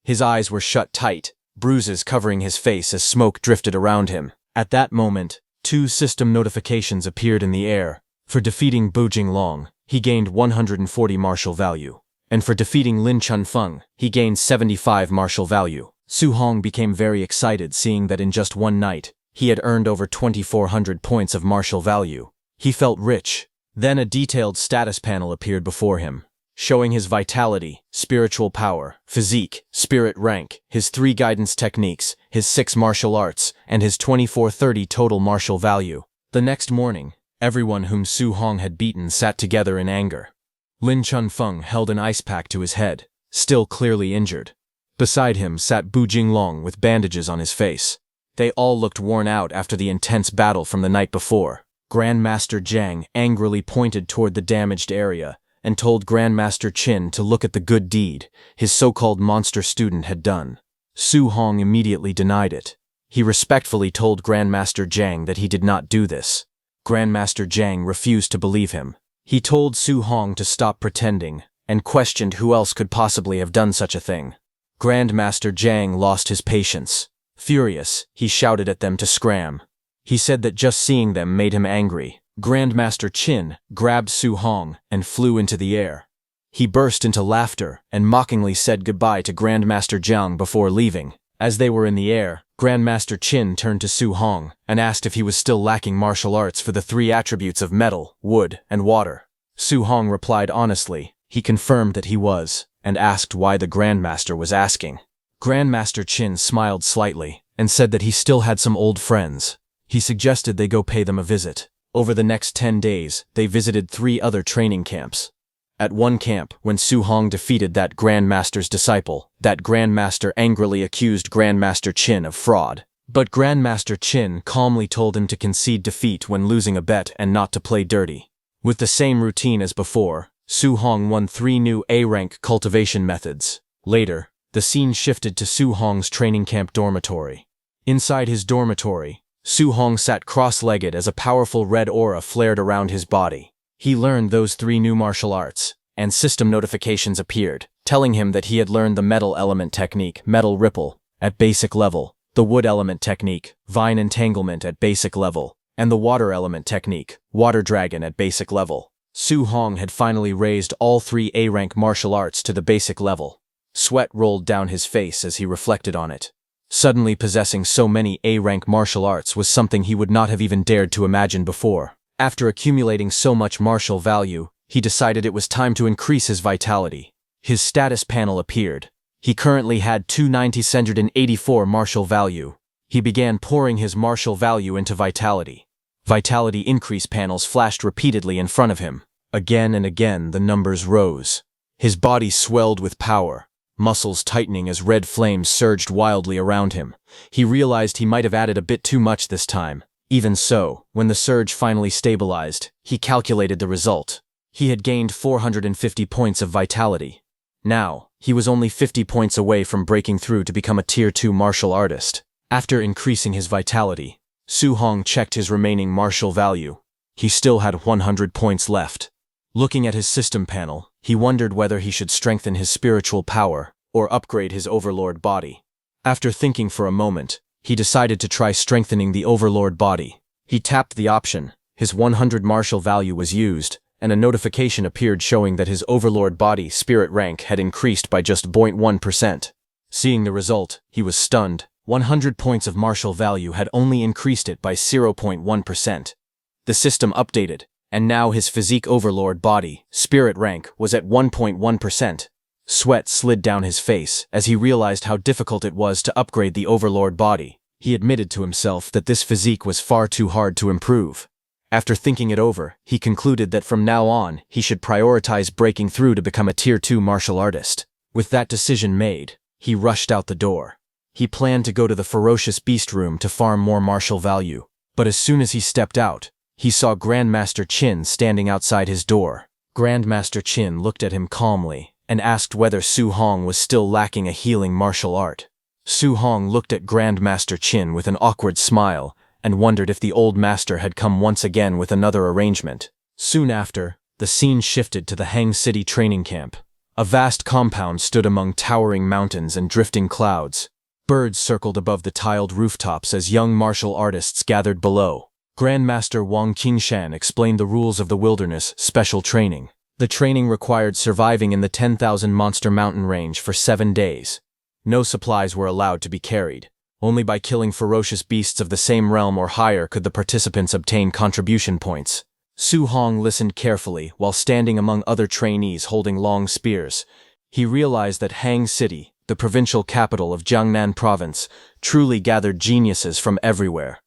His eyes were shut tight, bruises covering his face as smoke drifted around him. At that moment, 2 system notifications appeared in the air. For defeating Bu Jinglong, he gained 140 martial value. And for defeating Lin Chunfeng, he gained 75 martial value. Su Hong became very excited seeing that in just one night, he had earned over 2,400 points of martial value. He felt rich. Then a detailed status panel appeared before him, showing his vitality, spiritual power, physique, spirit rank, his 3 guidance techniques, his 6 martial arts, and his 2430 total martial value. The next morning, everyone whom Su Hong had beaten sat together in anger. Lin Chunfeng held an ice pack to his head, still clearly injured. Beside him sat Bu Jinglong with bandages on his face. They all looked worn out after the intense battle from the night before. Grandmaster Zhang angrily pointed toward the damaged area and told Grandmaster Qin to look at the good deed his so-called monster student had done. Su Hong immediately denied it. He respectfully told Grandmaster Zhang that he did not do this. Grandmaster Zhang refused to believe him. He told Su Hong to stop pretending and questioned who else could possibly have done such a thing. Grandmaster Zhang lost his patience. Furious, he shouted at them to scram. He said that just seeing them made him angry. Grandmaster Qin grabbed Su Hong and flew into the air. He burst into laughter and mockingly said goodbye to Grandmaster Zhang before leaving. As they were in the air, Grandmaster Qin turned to Su Hong and asked if he was still lacking martial arts for the 3 attributes of metal, wood, and water. Su Hong replied honestly. He confirmed that he was, and asked why the Grandmaster was asking. Grandmaster Qin smiled slightly and said that he still had some old friends. He suggested they go pay them a visit. Over the next 10 days, they visited 3 other training camps. At one camp, when Su Hong defeated that Grandmaster's disciple, that Grandmaster angrily accused Grandmaster Qin of fraud. But Grandmaster Qin calmly told him to concede defeat when losing a bet and not to play dirty. With the same routine as before, Su Hong won 3 new A-rank cultivation methods. Later, the scene shifted to Su Hong's training camp dormitory. Inside his dormitory, Su Hong sat cross-legged as a powerful red aura flared around his body. He learned those 3 new martial arts, and system notifications appeared, telling him that he had learned the metal element technique, Metal Repel, at basic level, the wood element technique, Vine Entanglement at basic level, and the water element technique, Water Dragon at basic level. Su Hong had finally raised all 3 A-rank martial arts to the basic level. Sweat rolled down his face as he reflected on it. Suddenly possessing so many A-rank martial arts was something he would not have even dared to imagine before. After accumulating so much martial value, he decided it was time to increase his vitality. His status panel appeared. He currently had 2,984 martial value. He began pouring his martial value into vitality. Vitality increase panels flashed repeatedly in front of him. Again and again the numbers rose. His body swelled with power, muscles tightening as red flames surged wildly around him. He realized he might have added a bit too much this time. Even so, when the surge finally stabilized, he calculated the result. He had gained 450 points of vitality. Now, he was only 50 points away from breaking through to become a Tier 2 martial artist. After increasing his vitality, Su Hong checked his remaining martial value. He still had 100 points left. Looking at his system panel, he wondered whether he should strengthen his spiritual power or upgrade his overlord body. After thinking for a moment, he decided to try strengthening the overlord body. He tapped the option, his 100 martial value was used, and a notification appeared showing that his overlord body spirit rank had increased by just 0.1%. Seeing the result, he was stunned. 100 points of martial value had only increased it by 0.1%. The system updated, and now his physique overlord body, spirit rank, was at 1.1%. Sweat slid down his face as he realized how difficult it was to upgrade the overlord body. He admitted to himself that this physique was far too hard to improve. After thinking it over, he concluded that from now on, he should prioritize breaking through to become a Tier 2 martial artist. With that decision made, he rushed out the door. He planned to go to the ferocious beast room to farm more martial value. But as soon as he stepped out, he saw Grandmaster Qin standing outside his door. Grandmaster Qin looked at him calmly and asked whether Su Hong was still lacking a healing martial art. Su Hong looked at Grandmaster Qin with an awkward smile and wondered if the old master had come once again with another arrangement. Soon after, the scene shifted to the Hang City training camp. A vast compound stood among towering mountains and drifting clouds. Birds circled above the tiled rooftops as young martial artists gathered below. Grandmaster Wang Qingshan explained the rules of the wilderness special training. The training required surviving in the 10,000 monster mountain range for 7 days. No supplies were allowed to be carried. Only by killing ferocious beasts of the same realm or higher could the participants obtain contribution points. Su Hong listened carefully while standing among other trainees holding long spears. He realized that Hang City, the provincial capital of Jiangnan Province, truly gathered geniuses from everywhere.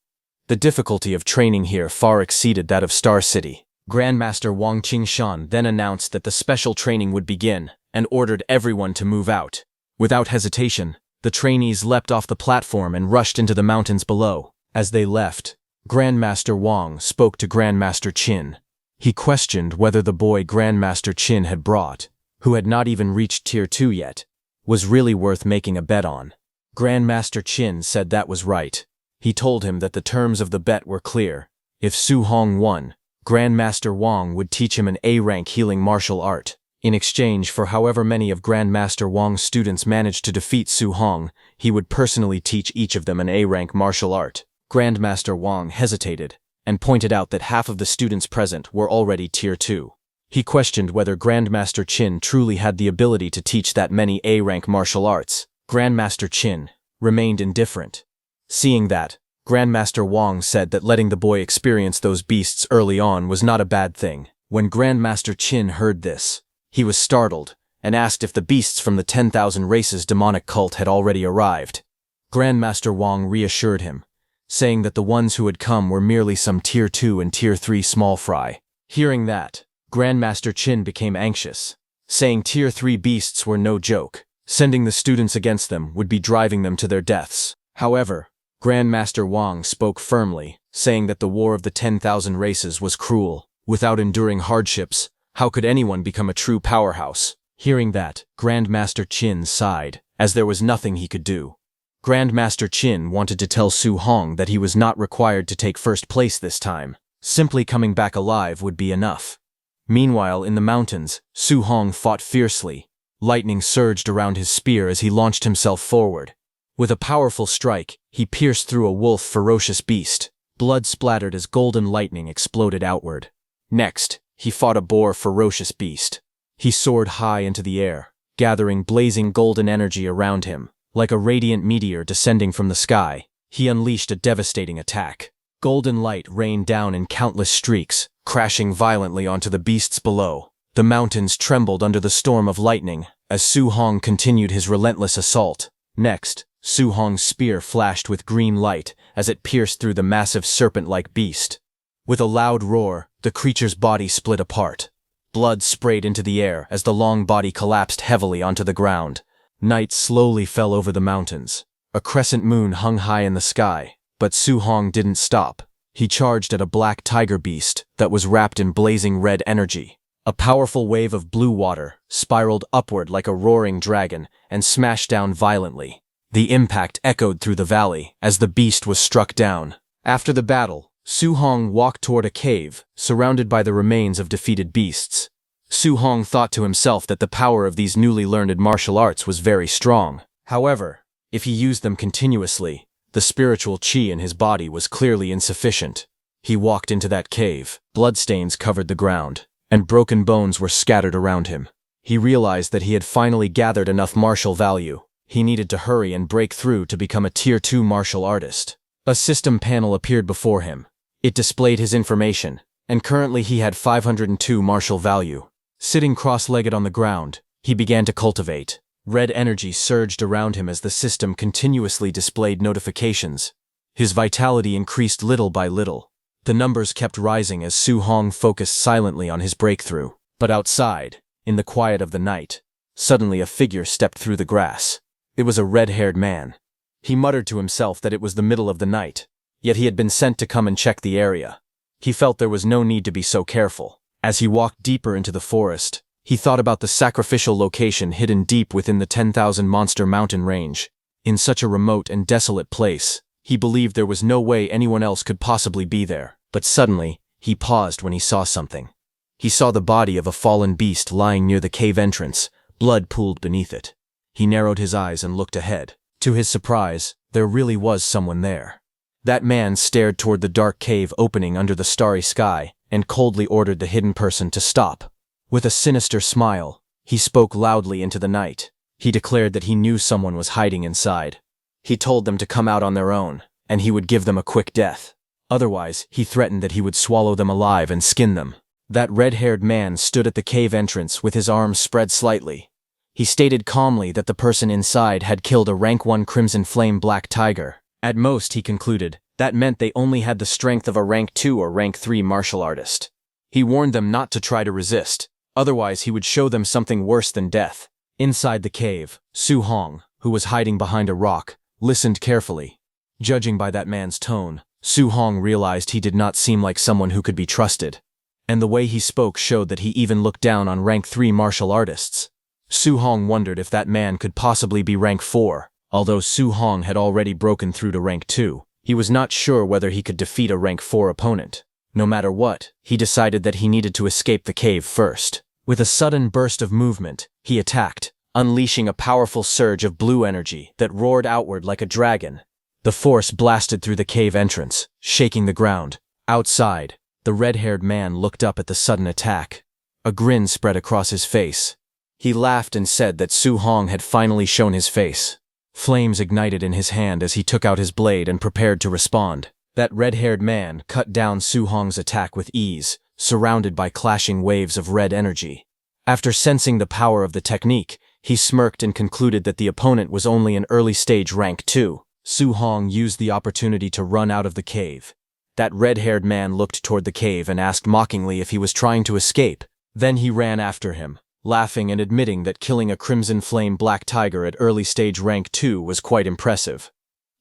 The difficulty of training here far exceeded that of Star City. Grandmaster Wang Qingshan then announced that the special training would begin and ordered everyone to move out. Without hesitation, the trainees leapt off the platform and rushed into the mountains below. As they left, Grandmaster Wang spoke to Grandmaster Qin. He questioned whether the boy Grandmaster Qin had brought, who had not even reached Tier 2 yet, was really worth making a bet on. Grandmaster Qin said that was right. He told him that the terms of the bet were clear. If Su Hong won, Grandmaster Wang would teach him an A-rank healing martial art. In exchange for however many of Grandmaster Wang's students managed to defeat Su Hong, he would personally teach each of them an A-rank martial art. Grandmaster Wang hesitated and pointed out that half of the students present were already Tier 2. He questioned whether Grandmaster Qin truly had the ability to teach that many A-rank martial arts. Grandmaster Qin remained indifferent. Seeing that, Grandmaster Wang said that letting the boy experience those beasts early on was not a bad thing. When Grandmaster Qin heard this, he was startled and asked if the beasts from the 10,000 races demonic cult had already arrived. Grandmaster Wang reassured him, saying that the ones who had come were merely some Tier 2 and Tier 3 small fry. Hearing that, Grandmaster Qin became anxious, saying Tier 3 beasts were no joke. Sending the students against them would be driving them to their deaths. However, Grandmaster Wang spoke firmly, saying that the war of the 10,000 races was cruel. Without enduring hardships, how could anyone become a true powerhouse? Hearing that, Grandmaster Qin sighed, as there was nothing he could do. Grandmaster Qin wanted to tell Su Hong that he was not required to take first place this time. Simply coming back alive would be enough. Meanwhile, in the mountains, Su Hong fought fiercely. Lightning surged around his spear as he launched himself forward. With a powerful strike, he pierced through a wolf ferocious beast. Blood splattered as golden lightning exploded outward. Next, he fought a boar ferocious beast. He soared high into the air, gathering blazing golden energy around him. Like a radiant meteor descending from the sky, he unleashed a devastating attack. Golden light rained down in countless streaks, crashing violently onto the beasts below. The mountains trembled under the storm of lightning as Su Hong continued his relentless assault. Next, Su Hong's spear flashed with green light as it pierced through the massive serpent-like beast. With a loud roar, the creature's body split apart. Blood sprayed into the air as the long body collapsed heavily onto the ground. Night slowly fell over the mountains. A crescent moon hung high in the sky, but Su Hong didn't stop. He charged at a black tiger beast that was wrapped in blazing red energy. A powerful wave of blue water spiraled upward like a roaring dragon and smashed down violently. The impact echoed through the valley as the beast was struck down. After the battle, Su Hong walked toward a cave, surrounded by the remains of defeated beasts. Su Hong thought to himself that the power of these newly learned martial arts was very strong. However, if he used them continuously, the spiritual qi in his body was clearly insufficient. He walked into that cave. Bloodstains covered the ground, and broken bones were scattered around him. He realized that he had finally gathered enough martial value. He needed to hurry and break through to become a Tier 2 martial artist. A system panel appeared before him. It displayed his information, and currently he had 502 martial value. Sitting cross-legged on the ground, he began to cultivate. Red energy surged around him as the system continuously displayed notifications. His vitality increased little by little. The numbers kept rising as Su Hong focused silently on his breakthrough. But outside, in the quiet of the night, suddenly a figure stepped through the grass. It was a red-haired man. He muttered to himself that it was the middle of the night, yet he had been sent to come and check the area. He felt there was no need to be so careful. As he walked deeper into the forest, he thought about the sacrificial location hidden deep within the 10,000 monster mountain range. In such a remote and desolate place, he believed there was no way anyone else could possibly be there. But suddenly, he paused when he saw something. He saw the body of a fallen beast lying near the cave entrance, blood pooled beneath it. He narrowed his eyes and looked ahead. To his surprise, there really was someone there. That man stared toward the dark cave opening under the starry sky and coldly ordered the hidden person to stop. With a sinister smile, he spoke loudly into the night. He declared that he knew someone was hiding inside. He told them to come out on their own, and he would give them a quick death. Otherwise, he threatened that he would swallow them alive and skin them. That red-haired man stood at the cave entrance with his arms spread slightly. He stated calmly that the person inside had killed a rank 1 Crimson Flame Black Tiger. At most, he concluded, that meant they only had the strength of a rank 2 or rank 3 martial artist. He warned them not to try to resist, otherwise he would show them something worse than death. Inside the cave, Su Hong, who was hiding behind a rock, listened carefully. Judging by that man's tone, Su Hong realized he did not seem like someone who could be trusted. And the way he spoke showed that he even looked down on rank 3 martial artists. Su Hong wondered if that man could possibly be rank 4. Although Su Hong had already broken through to rank 2, he was not sure whether he could defeat a rank 4 opponent. No matter what, he decided that he needed to escape the cave first. With a sudden burst of movement, he attacked, unleashing a powerful surge of blue energy that roared outward like a dragon. The force blasted through the cave entrance, shaking the ground. Outside, the red-haired man looked up at the sudden attack. A grin spread across his face. He laughed and said that Su Hong had finally shown his face. Flames ignited in his hand as he took out his blade and prepared to respond. That red-haired man cut down Su Hong's attack with ease, surrounded by clashing waves of red energy. After sensing the power of the technique, he smirked and concluded that the opponent was only an early-stage rank 2. Su Hong used the opportunity to run out of the cave. That red-haired man looked toward the cave and asked mockingly if he was trying to escape. Then he ran after him, laughing and admitting that killing a Crimson Flame Black Tiger at early-stage rank 2 was quite impressive.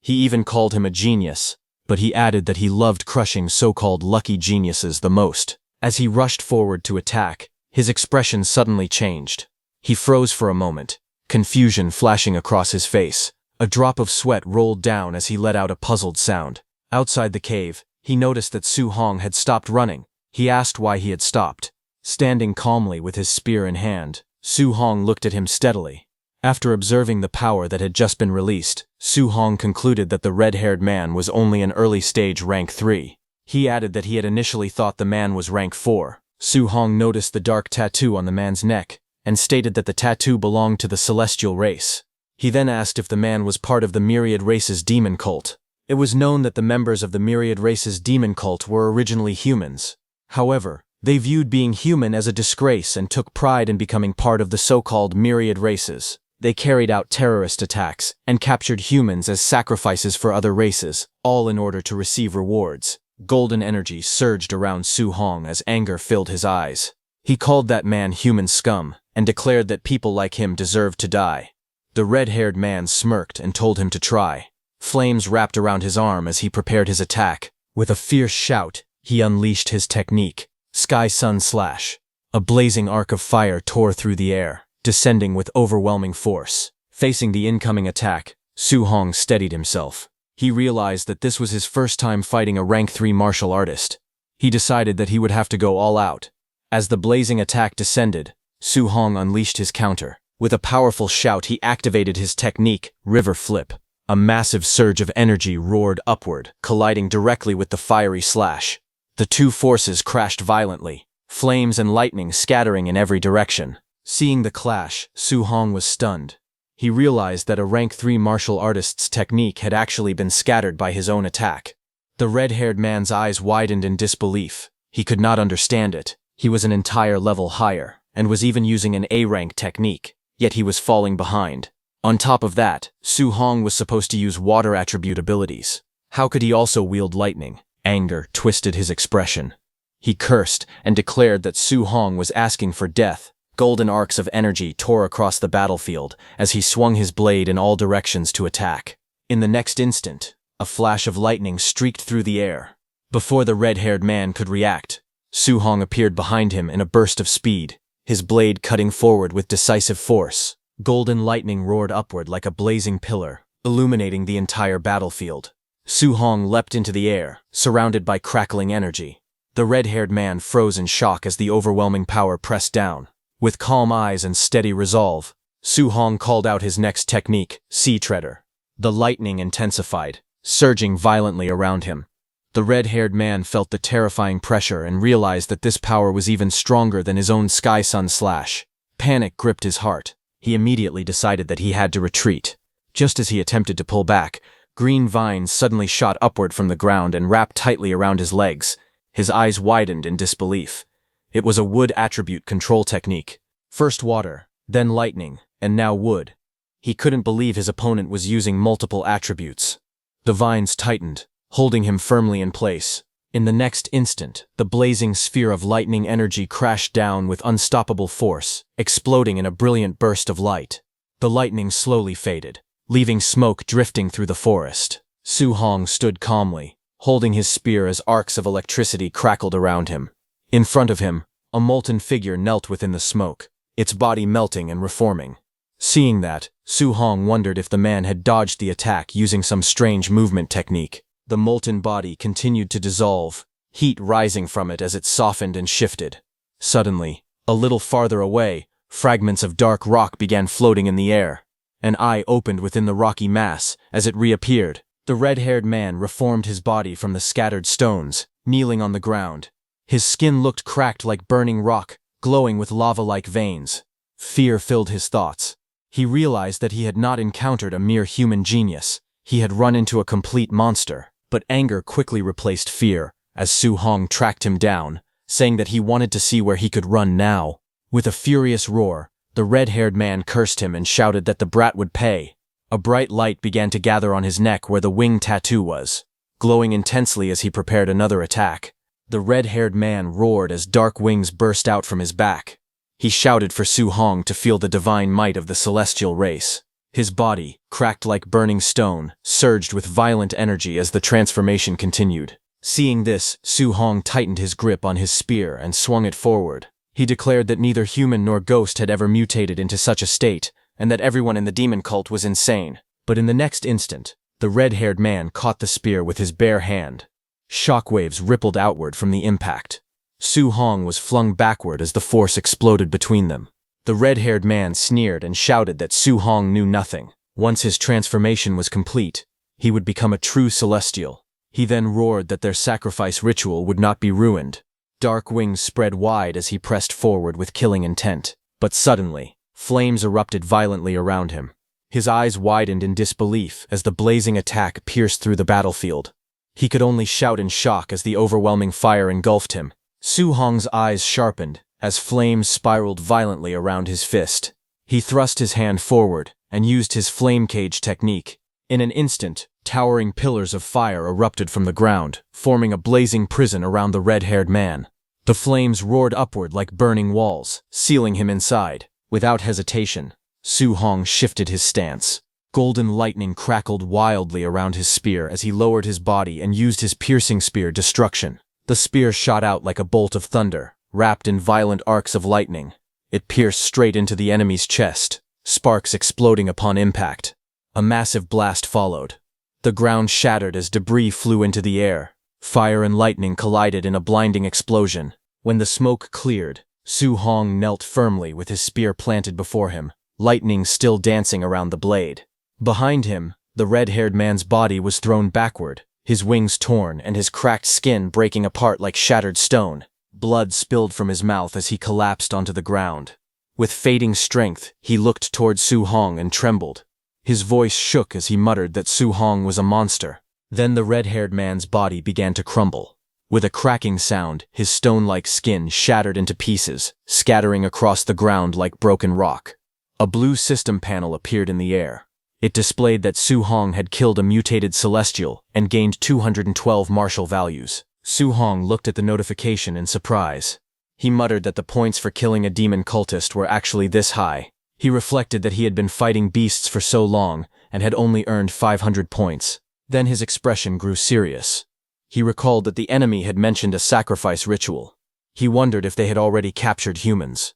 He even called him a genius, but he added that he loved crushing so-called lucky geniuses the most. As he rushed forward to attack, his expression suddenly changed. He froze for a moment, confusion flashing across his face. A drop of sweat rolled down as he let out a puzzled sound. Outside the cave, he noticed that Su Hong had stopped running. He asked why he had stopped. Standing calmly with his spear in hand, Su Hong looked at him steadily. After observing the power that had just been released, Su Hong concluded that the red-haired man was only an early-stage rank 3. He added that he had initially thought the man was rank 4. Su Hong noticed the dark tattoo on the man's neck, and stated that the tattoo belonged to the celestial race. He then asked if the man was part of the Myriad Race's demon cult. It was known that the members of the Myriad Race's demon cult were originally humans. However, they viewed being human as a disgrace and took pride in becoming part of the so-called Myriad Races. They carried out terrorist attacks and captured humans as sacrifices for other races, all in order to receive rewards. Golden energy surged around Su Hong as anger filled his eyes. He called that man human scum and declared that people like him deserved to die. The red-haired man smirked and told him to try. Flames wrapped around his arm as he prepared his attack. With a fierce shout, he unleashed his technique, Sky Sun Slash. A blazing arc of fire tore through the air, descending with overwhelming force. Facing the incoming attack, Su Hong steadied himself. He realized that this was his first time fighting a rank 3 martial artist. He decided that he would have to go all out. As the blazing attack descended, Su Hong unleashed his counter. With a powerful shout, he activated his technique, River Flip. A massive surge of energy roared upward, colliding directly with the fiery slash. The two forces crashed violently, flames and lightning scattering in every direction. Seeing the clash, Su Hong was stunned. He realized that a rank 3 martial artist's technique had actually been scattered by his own attack. The red-haired man's eyes widened in disbelief. He could not understand it. He was an entire level higher, and was even using an A-rank technique. Yet he was falling behind. On top of that, Su Hong was supposed to use water attribute abilities. How could he also wield lightning? Anger twisted his expression. He cursed and declared that Su Hong was asking for death. Golden arcs of energy tore across the battlefield as he swung his blade in all directions to attack. In the next instant, a flash of lightning streaked through the air. Before the red-haired man could react, Su Hong appeared behind him in a burst of speed, his blade cutting forward with decisive force. Golden lightning roared upward like a blazing pillar, illuminating the entire battlefield. Su Hong leapt into the air, surrounded by crackling energy. The red-haired man froze in shock as the overwhelming power pressed down. With calm eyes and steady resolve, Su Hong called out his next technique, Sea Treader. The lightning intensified, surging violently around him. The red-haired man felt the terrifying pressure and realized that this power was even stronger than his own Sky Sun Slash. Panic gripped his heart. He immediately decided that he had to retreat. Just as he attempted to pull back, green vines suddenly shot upward from the ground and wrapped tightly around his legs. His eyes widened in disbelief. It was a wood attribute control technique. First water, then lightning, and now wood. He couldn't believe his opponent was using multiple attributes. The vines tightened, holding him firmly in place. In the next instant, the blazing sphere of lightning energy crashed down with unstoppable force, exploding in a brilliant burst of light. The lightning slowly faded, leaving smoke drifting through the forest. Su Hong stood calmly, holding his spear as arcs of electricity crackled around him. In front of him, a molten figure knelt within the smoke, its body melting and reforming. Seeing that, Su Hong wondered if the man had dodged the attack using some strange movement technique. The molten body continued to dissolve, heat rising from it as it softened and shifted. Suddenly, a little farther away, fragments of dark rock began floating in the air. An eye opened within the rocky mass as it reappeared. The red-haired man reformed his body from the scattered stones, kneeling on the ground. His skin looked cracked like burning rock, glowing with lava-like veins. Fear filled his thoughts. He realized that he had not encountered a mere human genius. He had run into a complete monster. But anger quickly replaced fear, as Su Hong tracked him down, saying that he wanted to see where he could run now. With a furious roar, the red-haired man cursed him and shouted that the brat would pay. A bright light began to gather on his neck where the wing tattoo was, glowing intensely as he prepared another attack. The red-haired man roared as dark wings burst out from his back. He shouted for Su Hong to feel the divine might of the celestial race. His body, cracked like burning stone, surged with violent energy as the transformation continued. Seeing this, Su Hong tightened his grip on his spear and swung it forward. He declared that neither human nor ghost had ever mutated into such a state, and that everyone in the demon cult was insane. But in the next instant, the red-haired man caught the spear with his bare hand. Shockwaves rippled outward from the impact. Su Hong was flung backward as the force exploded between them. The red-haired man sneered and shouted that Su Hong knew nothing. Once his transformation was complete, he would become a true celestial. He then roared that their sacrifice ritual would not be ruined. Dark wings spread wide as he pressed forward with killing intent. But suddenly, flames erupted violently around him. His eyes widened in disbelief as the blazing attack pierced through the battlefield. He could only shout in shock as the overwhelming fire engulfed him. Su Hong's eyes sharpened as flames spiraled violently around his fist. He thrust his hand forward and used his flame cage technique. In an instant, towering pillars of fire erupted from the ground, forming a blazing prison around the red-haired man. The flames roared upward like burning walls, sealing him inside. Without hesitation, Su Hong shifted his stance. Golden lightning crackled wildly around his spear as he lowered his body and used his piercing spear Destruction. The spear shot out like a bolt of thunder, wrapped in violent arcs of lightning. It pierced straight into the enemy's chest, sparks exploding upon impact. A massive blast followed. The ground shattered as debris flew into the air. Fire and lightning collided in a blinding explosion. When the smoke cleared, Su Hong knelt firmly with his spear planted before him, lightning still dancing around the blade. Behind him, the red-haired man's body was thrown backward, his wings torn and his cracked skin breaking apart like shattered stone. Blood spilled from his mouth as he collapsed onto the ground. With fading strength, he looked toward Su Hong and trembled. His voice shook as he muttered that Su Hong was a monster. Then the red-haired man's body began to crumble. With a cracking sound, his stone-like skin shattered into pieces, scattering across the ground like broken rock. A blue system panel appeared in the air. It displayed that Su Hong had killed a mutated celestial and gained 212 martial values. Su Hong looked at the notification in surprise. He muttered that the points for killing a demon cultist were actually this high. He reflected that he had been fighting beasts for so long and had only earned 500 points. Then his expression grew serious. He recalled that the enemy had mentioned a sacrifice ritual. He wondered if they had already captured humans.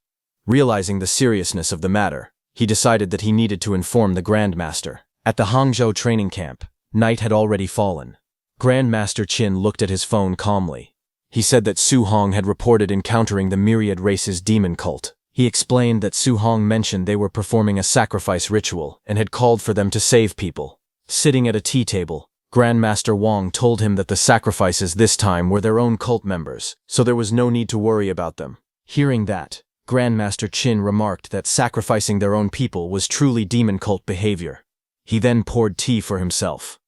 Realizing the seriousness of the matter, he decided that he needed to inform the Grandmaster. At the Hangzhou training camp, night had already fallen. Grandmaster Qin looked at his phone calmly. He said that Su Hong had reported encountering the myriad race's demon cult. He explained that Su Hong mentioned they were performing a sacrifice ritual and had called for them to save people. Sitting at a tea table, Grandmaster Wang told him that the sacrifices this time were their own cult members, so there was no need to worry about them. Hearing that, Grandmaster Qin remarked that sacrificing their own people was truly demon cult behavior. He then poured tea for himself.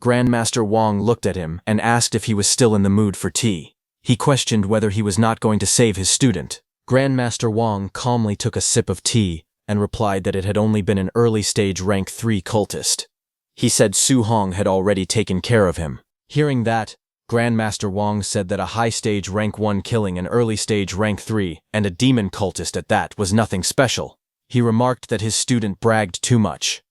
Grandmaster Wang looked at him and asked if he was still in the mood for tea. He questioned whether he was not going to save his student. Grandmaster Wang calmly took a sip of tea and replied that it had only been an early-stage rank 3 cultist. He said Su Hong had already taken care of him. Hearing that, Grandmaster Wang said that a high-stage rank 1 killing an early-stage rank 3 and a demon cultist at that was nothing special. He remarked that his student bragged too much.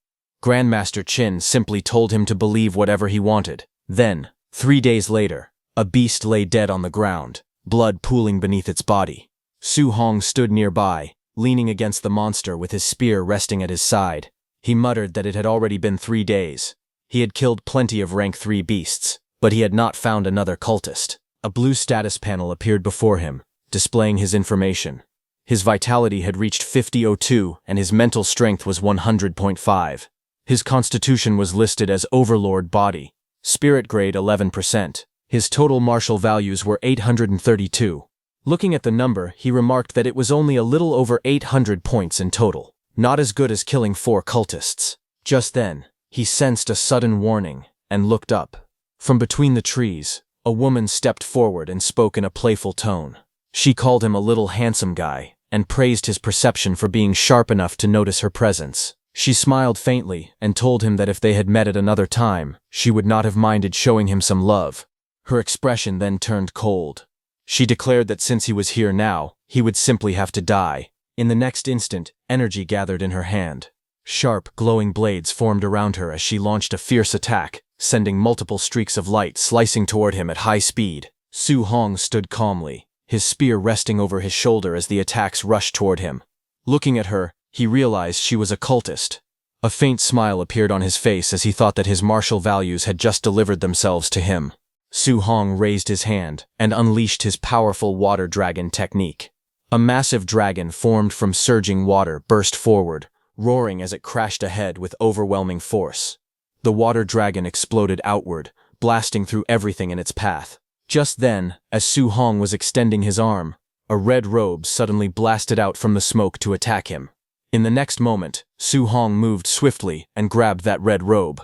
Grandmaster Qin simply told him to believe whatever he wanted. Then, 3 days later, a beast lay dead on the ground, blood pooling beneath its body. Su Hong stood nearby, leaning against the monster with his spear resting at his side. He muttered that it had already been 3 days. He had killed plenty of rank 3 beasts, but he had not found another cultist. A blue status panel appeared before him, displaying his information. His vitality had reached 5002 and his mental strength was 100.5. His constitution was listed as Overlord Body, Spirit Grade 11%. His total martial values were 832. Looking at the number, he remarked that it was only a little over 800 points in total. Not as good as killing 4 cultists. Just then, he sensed a sudden warning and looked up. From between the trees, a woman stepped forward and spoke in a playful tone. She called him a little handsome guy and praised his perception for being sharp enough to notice her presence. She smiled faintly and told him that if they had met at another time, she would not have minded showing him some love. Her expression then turned cold. She declared that since he was here now, he would simply have to die. In the next instant, energy gathered in her hand. Sharp, glowing blades formed around her as she launched a fierce attack, sending multiple streaks of light slicing toward him at high speed. Su Hong stood calmly, his spear resting over his shoulder as the attacks rushed toward him. Looking at her, he realized she was a cultist. A faint smile appeared on his face as he thought that his martial values had just delivered themselves to him. Su Hong raised his hand and unleashed his powerful water dragon technique. A massive dragon formed from surging water burst forward, roaring as it crashed ahead with overwhelming force. The water dragon exploded outward, blasting through everything in its path. Just then, as Su Hong was extending his arm, a red robe suddenly blasted out from the smoke to attack him. In the next moment, Su Hong moved swiftly and grabbed that red robe.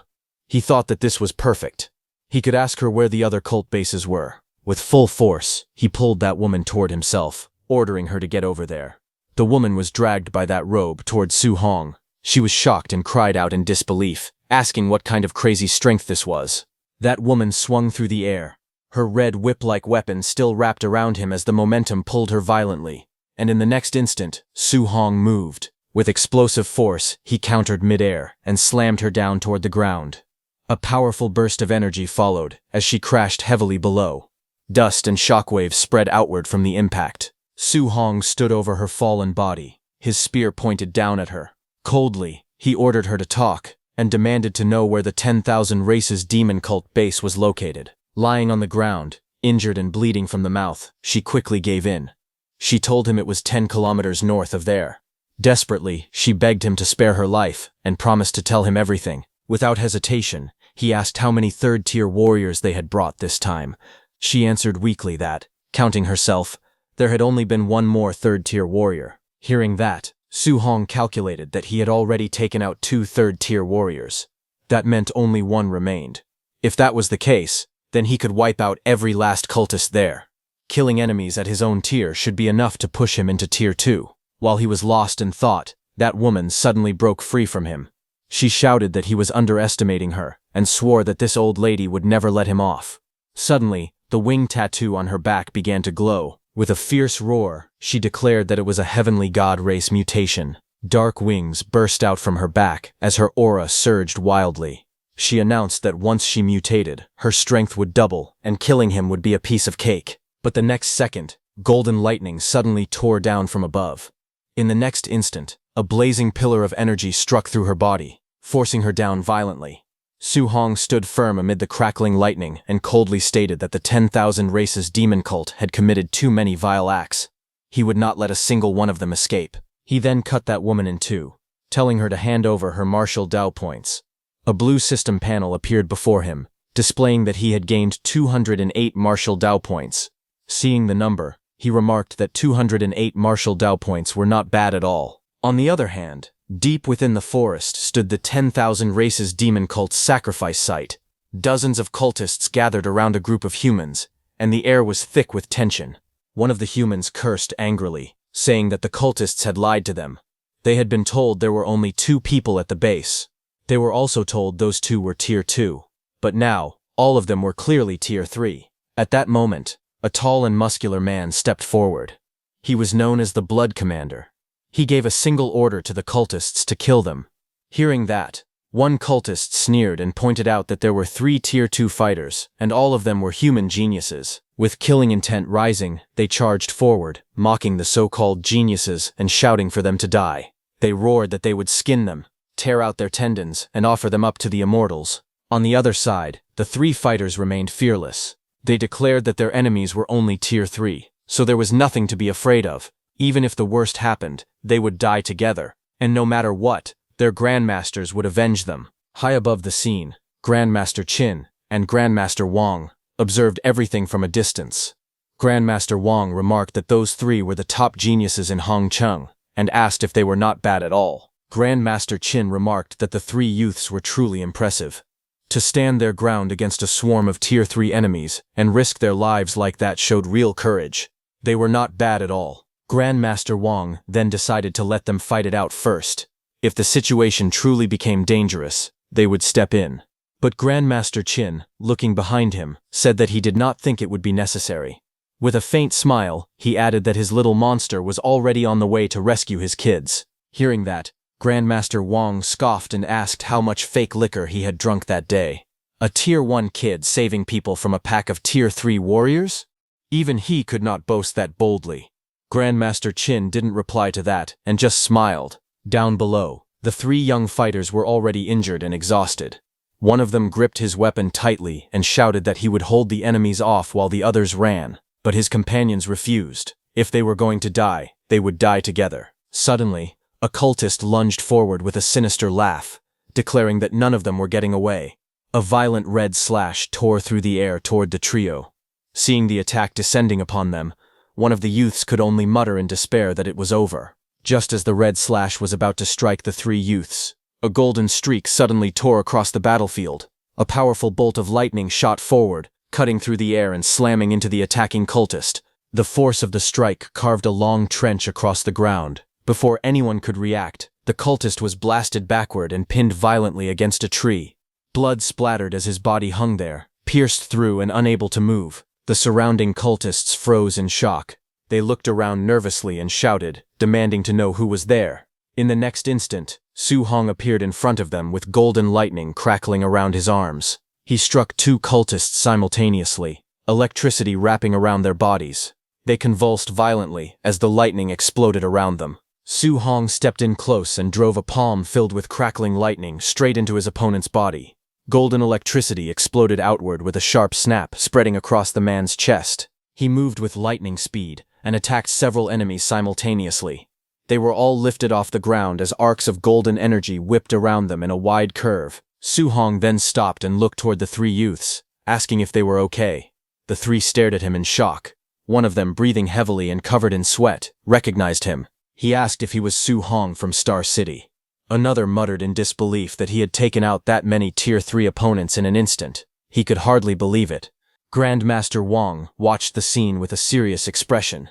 He thought that this was perfect. He could ask her where the other cult bases were. With full force, he pulled that woman toward himself, ordering her to get over there. The woman was dragged by that robe toward Su Hong. She was shocked and cried out in disbelief, asking what kind of crazy strength this was. That woman swung through the air, her red whip-like weapon still wrapped around him as the momentum pulled her violently. And in the next instant, Su Hong moved. With explosive force, he countered mid-air and slammed her down toward the ground. A powerful burst of energy followed as she crashed heavily below. Dust and shockwaves spread outward from the impact. Su Hong stood over her fallen body, his spear pointed down at her. Coldly, he ordered her to talk and demanded to know where the 10,000 Races demon cult base was located. Lying on the ground, injured and bleeding from the mouth, she quickly gave in. She told him it was 10 kilometers north of there. Desperately, she begged him to spare her life and promised to tell him everything. Without hesitation, he asked how many third-tier warriors they had brought this time. She answered weakly that, counting herself, there had only been one more third-tier warrior. Hearing that, Su Hong calculated that he had already taken out 2 third-tier warriors. That meant only one remained. If that was the case, then he could wipe out every last cultist there. Killing enemies at his own tier should be enough to push him into tier 2. While he was lost in thought, that woman suddenly broke free from him. She shouted that he was underestimating her and swore that this old lady would never let him off. Suddenly, the wing tattoo on her back began to glow. With a fierce roar, she declared that it was a heavenly god race mutation. Dark wings burst out from her back as her aura surged wildly. She announced that once she mutated, her strength would double, and killing him would be a piece of cake. But the next second, golden lightning suddenly tore down from above. In the next instant, a blazing pillar of energy struck through her body, forcing her down violently. Su Hong stood firm amid the crackling lightning and coldly stated that the 10,000 Races demon cult had committed too many vile acts. He would not let a single one of them escape. He then cut that woman in two, telling her to hand over her martial Dao points. A blue system panel appeared before him, displaying that he had gained 208 martial Dao points. Seeing the number, he remarked that 208 martial Dao points were not bad at all. On the other hand, deep within the forest stood the 10,000 Races demon cult's sacrifice site. Dozens of cultists gathered around a group of humans, and the air was thick with tension. One of the humans cursed angrily, saying that the cultists had lied to them. They had been told there were only 2 people at the base. They were also told those 2 were Tier 2. But now, all of them were clearly Tier 3. At that moment, a tall and muscular man stepped forward. He was known as the Blood Commander. He gave a single order to the cultists to kill them. Hearing that, one cultist sneered and pointed out that there were 3 Tier 2 fighters, and all of them were human geniuses. With killing intent rising, they charged forward, mocking the so-called geniuses and shouting for them to die. They roared that they would skin them, tear out their tendons, and offer them up to the immortals. On the other side, the 3 fighters remained fearless. They declared that their enemies were only Tier 3, so there was nothing to be afraid of. Even if the worst happened, they would die together, and no matter what, their grandmasters would avenge them. High above the scene, Grandmaster Qin and Grandmaster Wang observed everything from a distance. Grandmaster Wang remarked that those 3 were the top geniuses in Hongcheng, and asked if they were not bad at all. Grandmaster Qin remarked that the 3 youths were truly impressive. To stand their ground against a swarm of Tier 3 enemies and risk their lives like that showed real courage. They were not bad at all. Grandmaster Wang then decided to let them fight it out first. If the situation truly became dangerous, they would step in. But Grandmaster Qin, looking behind him, said that he did not think it would be necessary. With a faint smile, he added that his little monster was already on the way to rescue his kids. Hearing that, Grandmaster Wang scoffed and asked how much fake liquor he had drunk that day. A Tier 1 kid saving people from a pack of Tier 3 warriors? Even he could not boast that boldly. Grandmaster Qin didn't reply to that and just smiled. Down below, the 3 young fighters were already injured and exhausted. One of them gripped his weapon tightly and shouted that he would hold the enemies off while the others ran, but his companions refused. If they were going to die, they would die together. Suddenly, a cultist lunged forward with a sinister laugh, declaring that none of them were getting away. A violent red slash tore through the air toward the trio. Seeing the attack descending upon them, one of the youths could only mutter in despair that it was over. Just as the red slash was about to strike the 3 youths, a golden streak suddenly tore across the battlefield. A powerful bolt of lightning shot forward, cutting through the air and slamming into the attacking cultist. The force of the strike carved a long trench across the ground. Before anyone could react, the cultist was blasted backward and pinned violently against a tree. Blood splattered as his body hung there, pierced through and unable to move. The surrounding cultists froze in shock. They looked around nervously and shouted, demanding to know who was there. In the next instant, Su Hong appeared in front of them with golden lightning crackling around his arms. He struck 2 cultists simultaneously, electricity wrapping around their bodies. They convulsed violently as the lightning exploded around them. Su Hong stepped in close and drove a palm filled with crackling lightning straight into his opponent's body. Golden electricity exploded outward with a sharp snap spreading across the man's chest. He moved with lightning speed and attacked several enemies simultaneously. They were all lifted off the ground as arcs of golden energy whipped around them in a wide curve. Su Hong then stopped and looked toward the 3 youths, asking if they were okay. The 3 stared at him in shock. One of them, breathing heavily and covered in sweat, recognized him. He asked if he was Su Hong from Star City. Another muttered in disbelief that he had taken out that many Tier 3 opponents in an instant. He could hardly believe it. Grandmaster Wang watched the scene with a serious expression.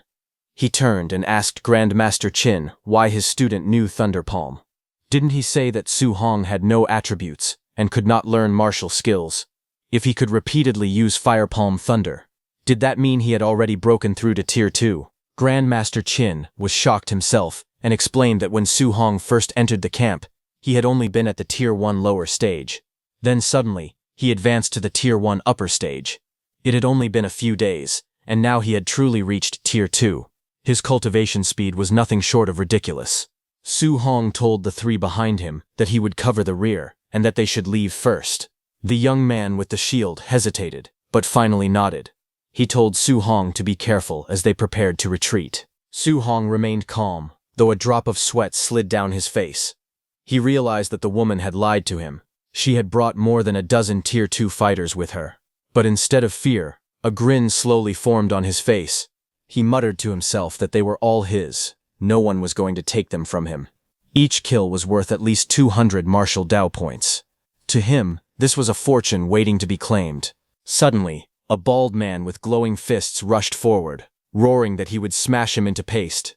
He turned and asked Grandmaster Qin why his student knew Thunder Palm. Didn't he say that Su Hong had no attributes and could not learn martial skills? If he could repeatedly use Fire Palm Thunder, did that mean he had already broken through to Tier 2? Grandmaster Qin was shocked himself and explained that when Su Hong first entered the camp, he had only been at the Tier 1 lower stage. Then suddenly, he advanced to the Tier 1 upper stage. It had only been a few days, and now he had truly reached Tier 2. His cultivation speed was nothing short of ridiculous. Su Hong told the three behind him that he would cover the rear, and that they should leave first. The young man with the shield hesitated, but finally nodded. He told Su Hong to be careful as they prepared to retreat. Su Hong remained calm, though a drop of sweat slid down his face. He realized that the woman had lied to him. She had brought more than a dozen Tier 2 fighters with her. But instead of fear, a grin slowly formed on his face. He muttered to himself that they were all his. No one was going to take them from him. Each kill was worth at least 200 martial Dao points. To him, this was a fortune waiting to be claimed. Suddenly, a bald man with glowing fists rushed forward, roaring that he would smash him into paste.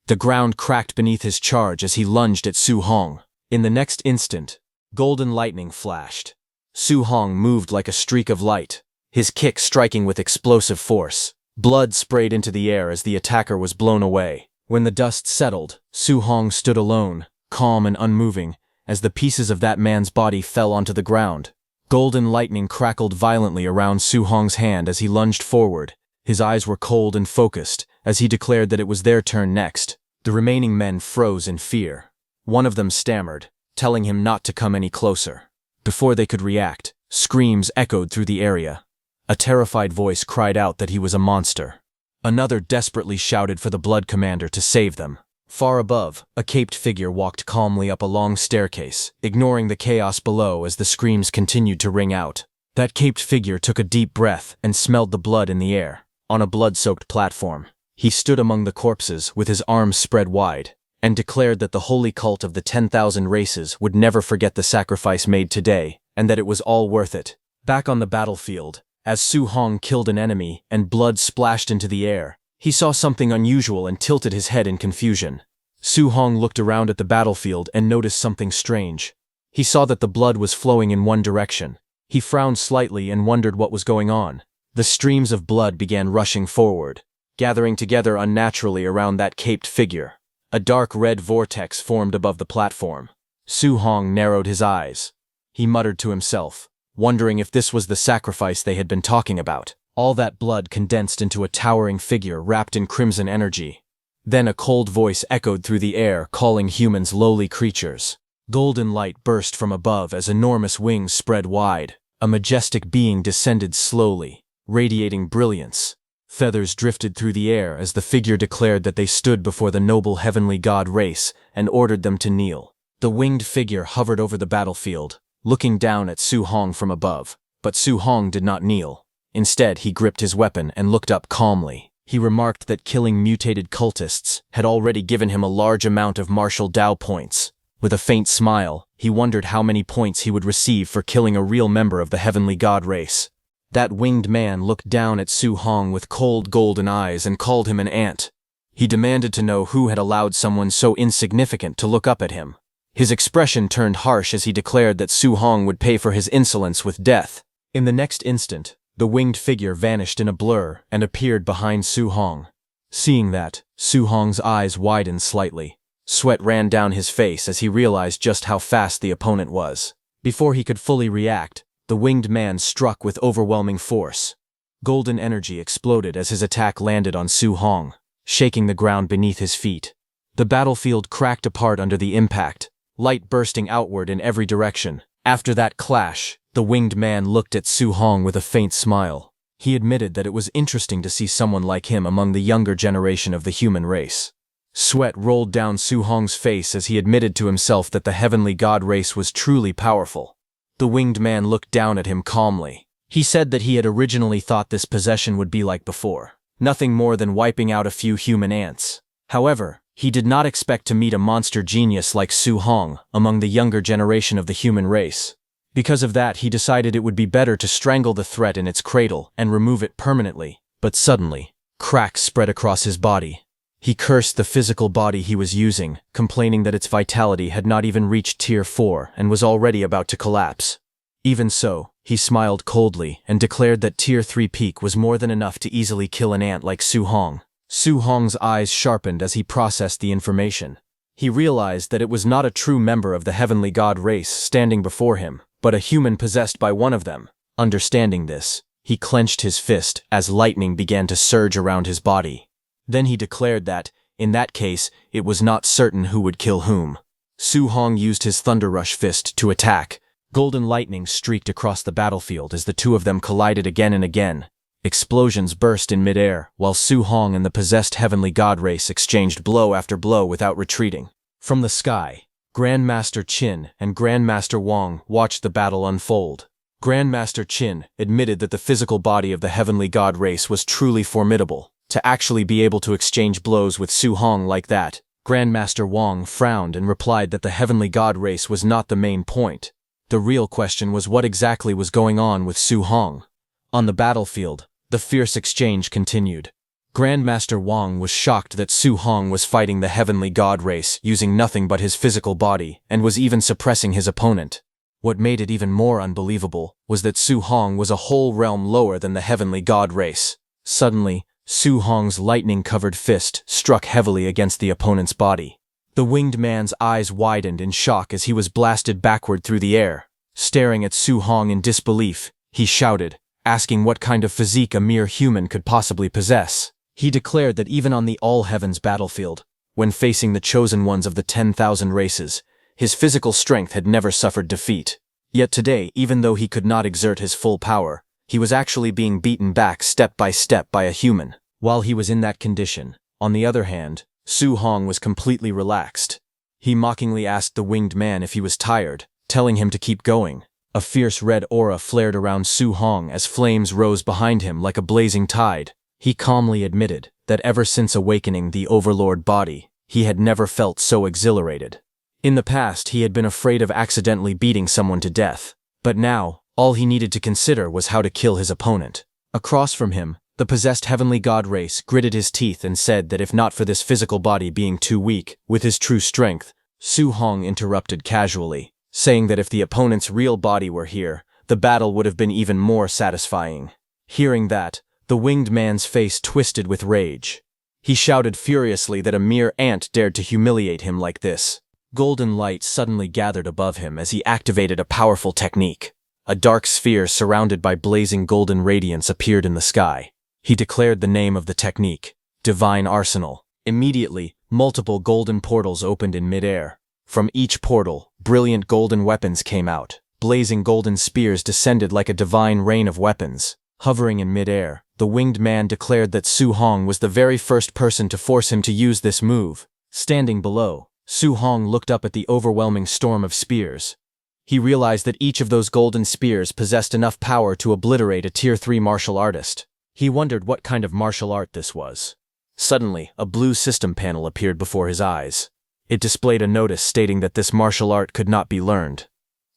The ground cracked beneath his charge as he lunged at Su Hong. In the next instant, golden lightning flashed. Su Hong moved like a streak of light, his kick striking with explosive force. Blood sprayed into the air as the attacker was blown away. When the dust settled, Su Hong stood alone, calm and unmoving, as the pieces of that man's body fell onto the ground. Golden lightning crackled violently around Su Hong's hand as he lunged forward. His eyes were cold and focused, as he declared that it was their turn next. The remaining men froze in fear. One of them stammered, telling him not to come any closer. Before they could react, screams echoed through the area. A terrified voice cried out that he was a monster. Another desperately shouted for the Blood Commander to save them. Far above, a caped figure walked calmly up a long staircase, ignoring the chaos below as the screams continued to ring out. That caped figure took a deep breath and smelled the blood in the air. On a blood-soaked platform, he stood among the corpses with his arms spread wide, and declared that the holy cult of the 10,000 races would never forget the sacrifice made today, and that it was all worth it. Back on the battlefield, as Su Hong killed an enemy and blood splashed into the air, he saw something unusual and tilted his head in confusion. Su Hong looked around at the battlefield and noticed something strange. He saw that the blood was flowing in one direction. He frowned slightly and wondered what was going on. The streams of blood began rushing forward, gathering together unnaturally around that caped figure. A dark red vortex formed above the platform. Su Hong narrowed his eyes. He muttered to himself, wondering if this was the sacrifice they had been talking about. All that blood condensed into a towering figure wrapped in crimson energy. Then a cold voice echoed through the air, calling humans lowly creatures. Golden light burst from above as enormous wings spread wide. A majestic being descended slowly, radiating brilliance. Feathers drifted through the air as the figure declared that they stood before the noble heavenly god race and ordered them to kneel. The winged figure hovered over the battlefield, looking down at Su Hong from above. But Su Hong did not kneel. Instead, he gripped his weapon and looked up calmly. He remarked that killing mutated cultists had already given him a large amount of martial Dao points. With a faint smile, he wondered how many points he would receive for killing a real member of the heavenly god race. That winged man looked down at Su Hong with cold golden eyes and called him an ant. He demanded to know who had allowed someone so insignificant to look up at him. His expression turned harsh as he declared that Su Hong would pay for his insolence with death. In the next instant, the winged figure vanished in a blur and appeared behind Su Hong. Seeing that, Su Hong's eyes widened slightly. Sweat ran down his face as he realized just how fast the opponent was. Before he could fully react, the winged man struck with overwhelming force. Golden energy exploded as his attack landed on Su Hong, shaking the ground beneath his feet. The battlefield cracked apart under the impact, light bursting outward in every direction. After that clash, the winged man looked at Su Hong with a faint smile. He admitted that it was interesting to see someone like him among the younger generation of the human race. Sweat rolled down Su Hong's face as he admitted to himself that the heavenly god race was truly powerful. The winged man looked down at him calmly. He said that he had originally thought this possession would be like before, nothing more than wiping out a few human ants. However, he did not expect to meet a monster genius like Su Hong among the younger generation of the human race. Because of that, he decided it would be better to strangle the threat in its cradle and remove it permanently. But suddenly, cracks spread across his body. He cursed the physical body he was using, complaining that its vitality had not even reached Tier 4 and was already about to collapse. Even so, he smiled coldly and declared that Tier 3 peak was more than enough to easily kill an ant like Su Hong. Su Hong's eyes sharpened as he processed the information. He realized that it was not a true member of the heavenly god race standing before him, but a human possessed by one of them. Understanding this, he clenched his fist as lightning began to surge around his body. Then he declared that, in that case, it was not certain who would kill whom. Su Hong used his Thunder Rush fist to attack. Golden lightning streaked across the battlefield as the two of them collided again and again. Explosions burst in midair, while Su Hong and the possessed heavenly god race exchanged blow after blow without retreating. From the sky, Grandmaster Qin and Grandmaster Wang watched the battle unfold. Grandmaster Qin admitted that the physical body of the heavenly god race was truly formidable. To actually be able to exchange blows with Su Hong like that, Grandmaster Wang frowned and replied that the heavenly god race was not the main point. The real question was what exactly was going on with Su Hong. On the battlefield, the fierce exchange continued. Grandmaster Wang was shocked that Su Hong was fighting the heavenly god race using nothing but his physical body and was even suppressing his opponent. What made it even more unbelievable was that Su Hong was a whole realm lower than the heavenly god race. Suddenly, Su Hong's lightning-covered fist struck heavily against the opponent's body. The winged man's eyes widened in shock as he was blasted backward through the air. Staring at Su Hong in disbelief, he shouted, asking what kind of physique a mere human could possibly possess. He declared that even on the all-heavens battlefield, when facing the chosen ones of the 10,000 races, his physical strength had never suffered defeat. Yet today, even though he could not exert his full power, he was actually being beaten back step by a human. While he was in that condition, on the other hand, Su Hong was completely relaxed. He mockingly asked the winged man if he was tired, telling him to keep going. A fierce red aura flared around Su Hong as flames rose behind him like a blazing tide. He calmly admitted that ever since awakening the overlord body, he had never felt so exhilarated. In the past, he had been afraid of accidentally beating someone to death, but now, all he needed to consider was how to kill his opponent. Across from him, the possessed heavenly god race gritted his teeth and said that if not for this physical body being too weak, with his true strength, Su Hong interrupted casually, saying that if the opponent's real body were here, the battle would have been even more satisfying. Hearing that, the winged man's face twisted with rage. He shouted furiously that a mere ant dared to humiliate him like this. Golden light suddenly gathered above him as he activated a powerful technique. A dark sphere surrounded by blazing golden radiance appeared in the sky. He declared the name of the technique, Divine Arsenal. Immediately, multiple golden portals opened in midair. From each portal, brilliant golden weapons came out. Blazing golden spears descended like a divine rain of weapons. Hovering in midair, the winged man declared that Su Hong was the very first person to force him to use this move. Standing below, Su Hong looked up at the overwhelming storm of spears. He realized that each of those golden spears possessed enough power to obliterate a Tier 3 martial artist. He wondered what kind of martial art this was. Suddenly, a blue system panel appeared before his eyes. It displayed a notice stating that this martial art could not be learned.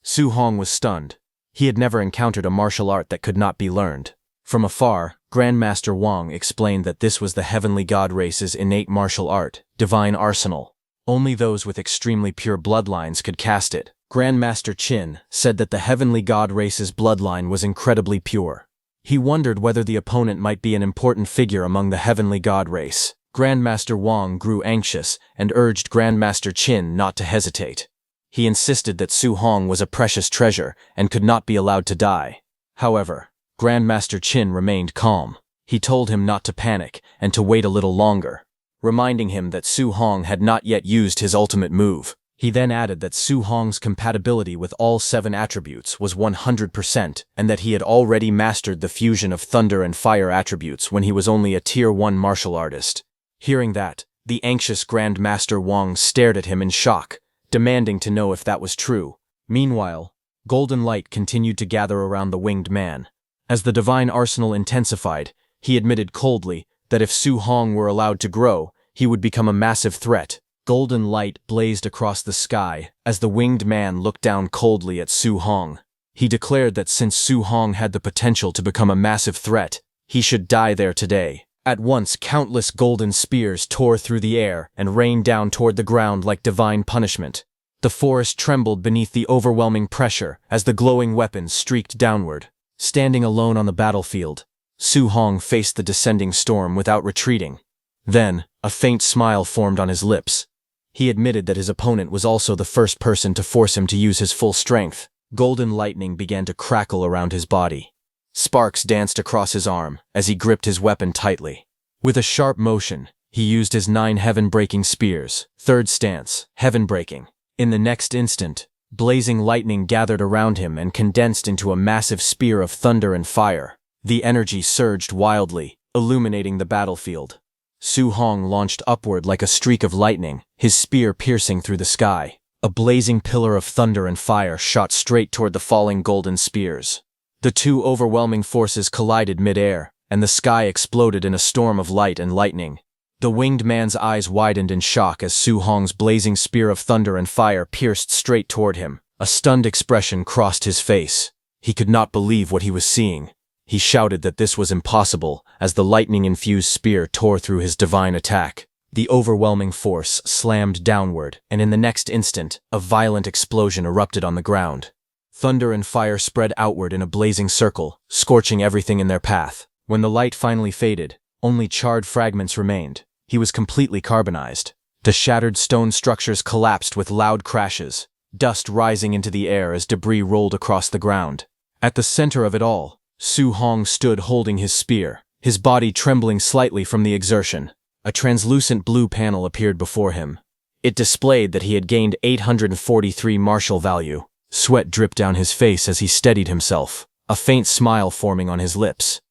Su Hong was stunned. He had never encountered a martial art that could not be learned. From afar, Grandmaster Wang explained that this was the heavenly god race's innate martial art, Divine Arsenal. Only those with extremely pure bloodlines could cast it. Grandmaster Qin said that the heavenly god race's bloodline was incredibly pure. He wondered whether the opponent might be an important figure among the heavenly god race. Grandmaster Wang grew anxious and urged Grandmaster Qin not to hesitate. He insisted that Su Hong was a precious treasure and could not be allowed to die. However, Grandmaster Qin remained calm. He told him not to panic and to wait a little longer, reminding him that Su Hong had not yet used his ultimate move. He then added that Su Hong's compatibility with all 7 attributes was 100% and that he had already mastered the fusion of thunder and fire attributes when he was only a Tier 1 martial artist. Hearing that, the anxious Grandmaster Wang stared at him in shock, demanding to know if that was true. Meanwhile, golden light continued to gather around the winged man. As the divine arsenal intensified, he admitted coldly that if Su Hong were allowed to grow, he would become a massive threat. Golden light blazed across the sky as the winged man looked down coldly at Su Hong. He declared that since Su Hong had the potential to become a massive threat, he should die there today. At once, countless golden spears tore through the air and rained down toward the ground like divine punishment. The forest trembled beneath the overwhelming pressure as the glowing weapons streaked downward. Standing alone on the battlefield, Su Hong faced the descending storm without retreating. Then, a faint smile formed on his lips. He admitted that his opponent was also the first person to force him to use his full strength. Golden lightning began to crackle around his body. Sparks danced across his arm as he gripped his weapon tightly. With a sharp motion, he used his 9 heaven-breaking spears. Third stance, heaven-breaking. In the next instant, blazing lightning gathered around him and condensed into a massive spear of thunder and fire. The energy surged wildly, illuminating the battlefield. Su Hong launched upward like a streak of lightning, his spear piercing through the sky. A blazing pillar of thunder and fire shot straight toward the falling golden spears. The two overwhelming forces collided mid-air, and the sky exploded in a storm of light and lightning. The winged man's eyes widened in shock as Su Hong's blazing spear of thunder and fire pierced straight toward him. A stunned expression crossed his face. He could not believe what he was seeing. He shouted that this was impossible as the lightning-infused spear tore through his divine attack. The overwhelming force slammed downward, and in the next instant, a violent explosion erupted on the ground. Thunder and fire spread outward in a blazing circle, scorching everything in their path. When the light finally faded, only charred fragments remained. He was completely carbonized. The shattered stone structures collapsed with loud crashes, dust rising into the air as debris rolled across the ground. At the center of it all, Su Hong stood holding his spear, his body trembling slightly from the exertion. A translucent blue panel appeared before him. It displayed that he had gained 843 martial value. Sweat dripped down his face as he steadied himself, a faint smile forming on his lips.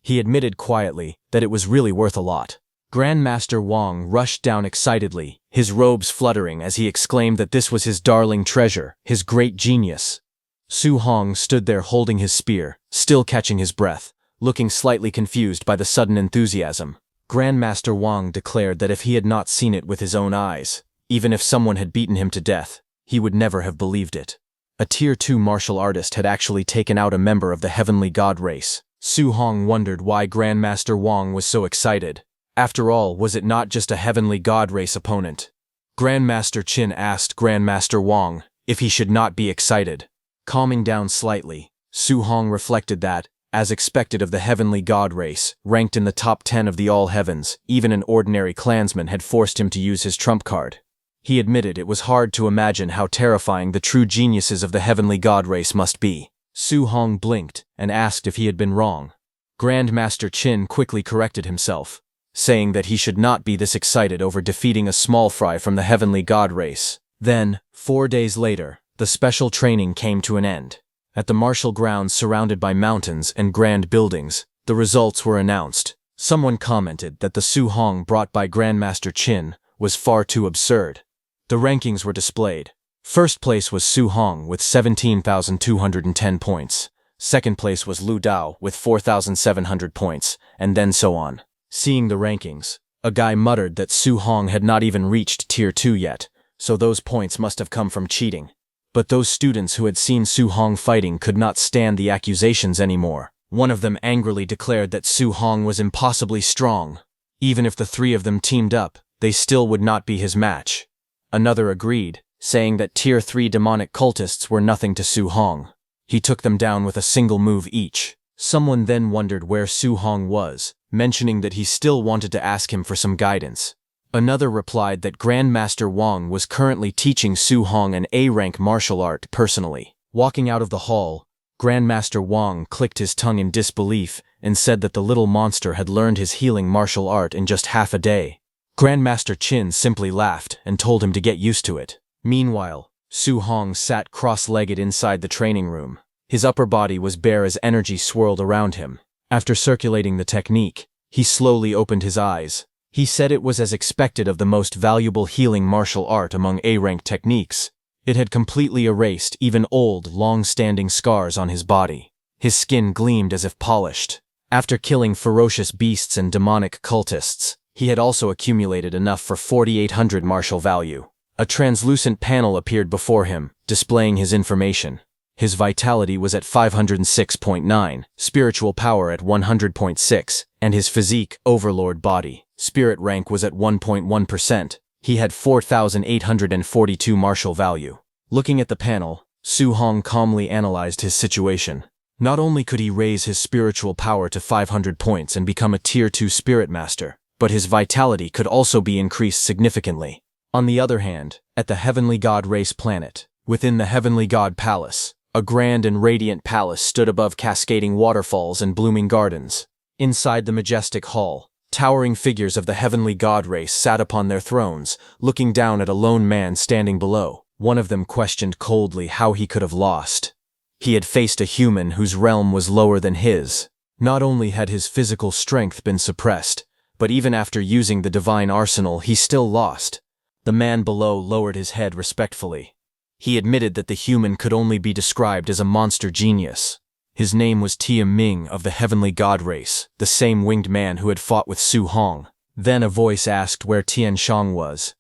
He admitted quietly that it was really worth a lot. Grandmaster Wang rushed down excitedly, his robes fluttering as he exclaimed that this was his darling treasure, his great genius. Su Hong stood there holding his spear, still catching his breath, looking slightly confused by the sudden enthusiasm. Grandmaster Wang declared that if he had not seen it with his own eyes, even if someone had beaten him to death, he would never have believed it. A Tier 2 martial artist had actually taken out a member of the heavenly god race. Su Hong wondered why Grandmaster Wang was so excited. After all, was it not just a heavenly god race opponent? Grandmaster Qin asked Grandmaster Wang if he should not be excited. Calming down slightly, Su Hong reflected that, as expected of the heavenly god race, ranked in the top 10 of the all heavens, even an ordinary clansman had forced him to use his trump card. He admitted it was hard to imagine how terrifying the true geniuses of the heavenly god race must be. Su Hong blinked and asked if he had been wrong. Grandmaster Qin quickly corrected himself, saying that he should not be this excited over defeating a small fry from the heavenly god race. Then, 4 days later, the special training came to an end. At the martial grounds surrounded by mountains and grand buildings, the results were announced. Someone commented that the Su Hong brought by Grandmaster Qin was far too absurd. The rankings were displayed. First place was Su Hong with 17,210 points. Second place was Lu Dao with 4,700 points, and then so on. Seeing the rankings, a guy muttered that Su Hong had not even reached Tier 2 yet, so those points must have come from cheating. But those students who had seen Su Hong fighting could not stand the accusations anymore. One of them angrily declared that Su Hong was impossibly strong. Even if the 3 of them teamed up, they still would not be his match. Another agreed, saying that Tier 3 demonic cultists were nothing to Su Hong. He took them down with a single move each. Someone then wondered where Su Hong was, mentioning that he still wanted to ask him for some guidance. Another replied that Grandmaster Wang was currently teaching Su Hong an A-rank martial art personally. Walking out of the hall, Grandmaster Wang clicked his tongue in disbelief and said that the little monster had learned his healing martial art in just half a day. Grandmaster Qin simply laughed and told him to get used to it. Meanwhile, Su Hong sat cross-legged inside the training room. His upper body was bare as energy swirled around him. After circulating the technique, he slowly opened his eyes. He said it was as expected of the most valuable healing martial art among A-rank techniques. It had completely erased even old, long-standing scars on his body. His skin gleamed as if polished. After killing ferocious beasts and demonic cultists, he had also accumulated enough for 4,800 martial value. A translucent panel appeared before him, displaying his information. His vitality was at 506.9, spiritual power at 100.6, and his physique, overlord body. Spirit rank was at 1.1%. He had 4,842 martial value. Looking at the panel, Su Hong calmly analyzed his situation. Not only could he raise his spiritual power to 500 points and become a Tier 2 Spirit Master, but his vitality could also be increased significantly. On the other hand, at the Heavenly God Race planet, within the Heavenly God Palace, A grand and radiant palace stood above cascading waterfalls and blooming gardens. Inside the majestic hall, towering figures of the heavenly god race sat upon their thrones, looking down at a lone man standing below. One of them questioned coldly how he could have lost. He had faced a human whose realm was lower than his. Not only had his physical strength been suppressed, but even after using the divine arsenal, he still lost. The man below lowered his head respectfully. He admitted that the human could only be described as a monster genius. His name was Tia Ming of the heavenly god race, the same winged man who had fought with Su Hong. Then a voice asked where Tian Shang was.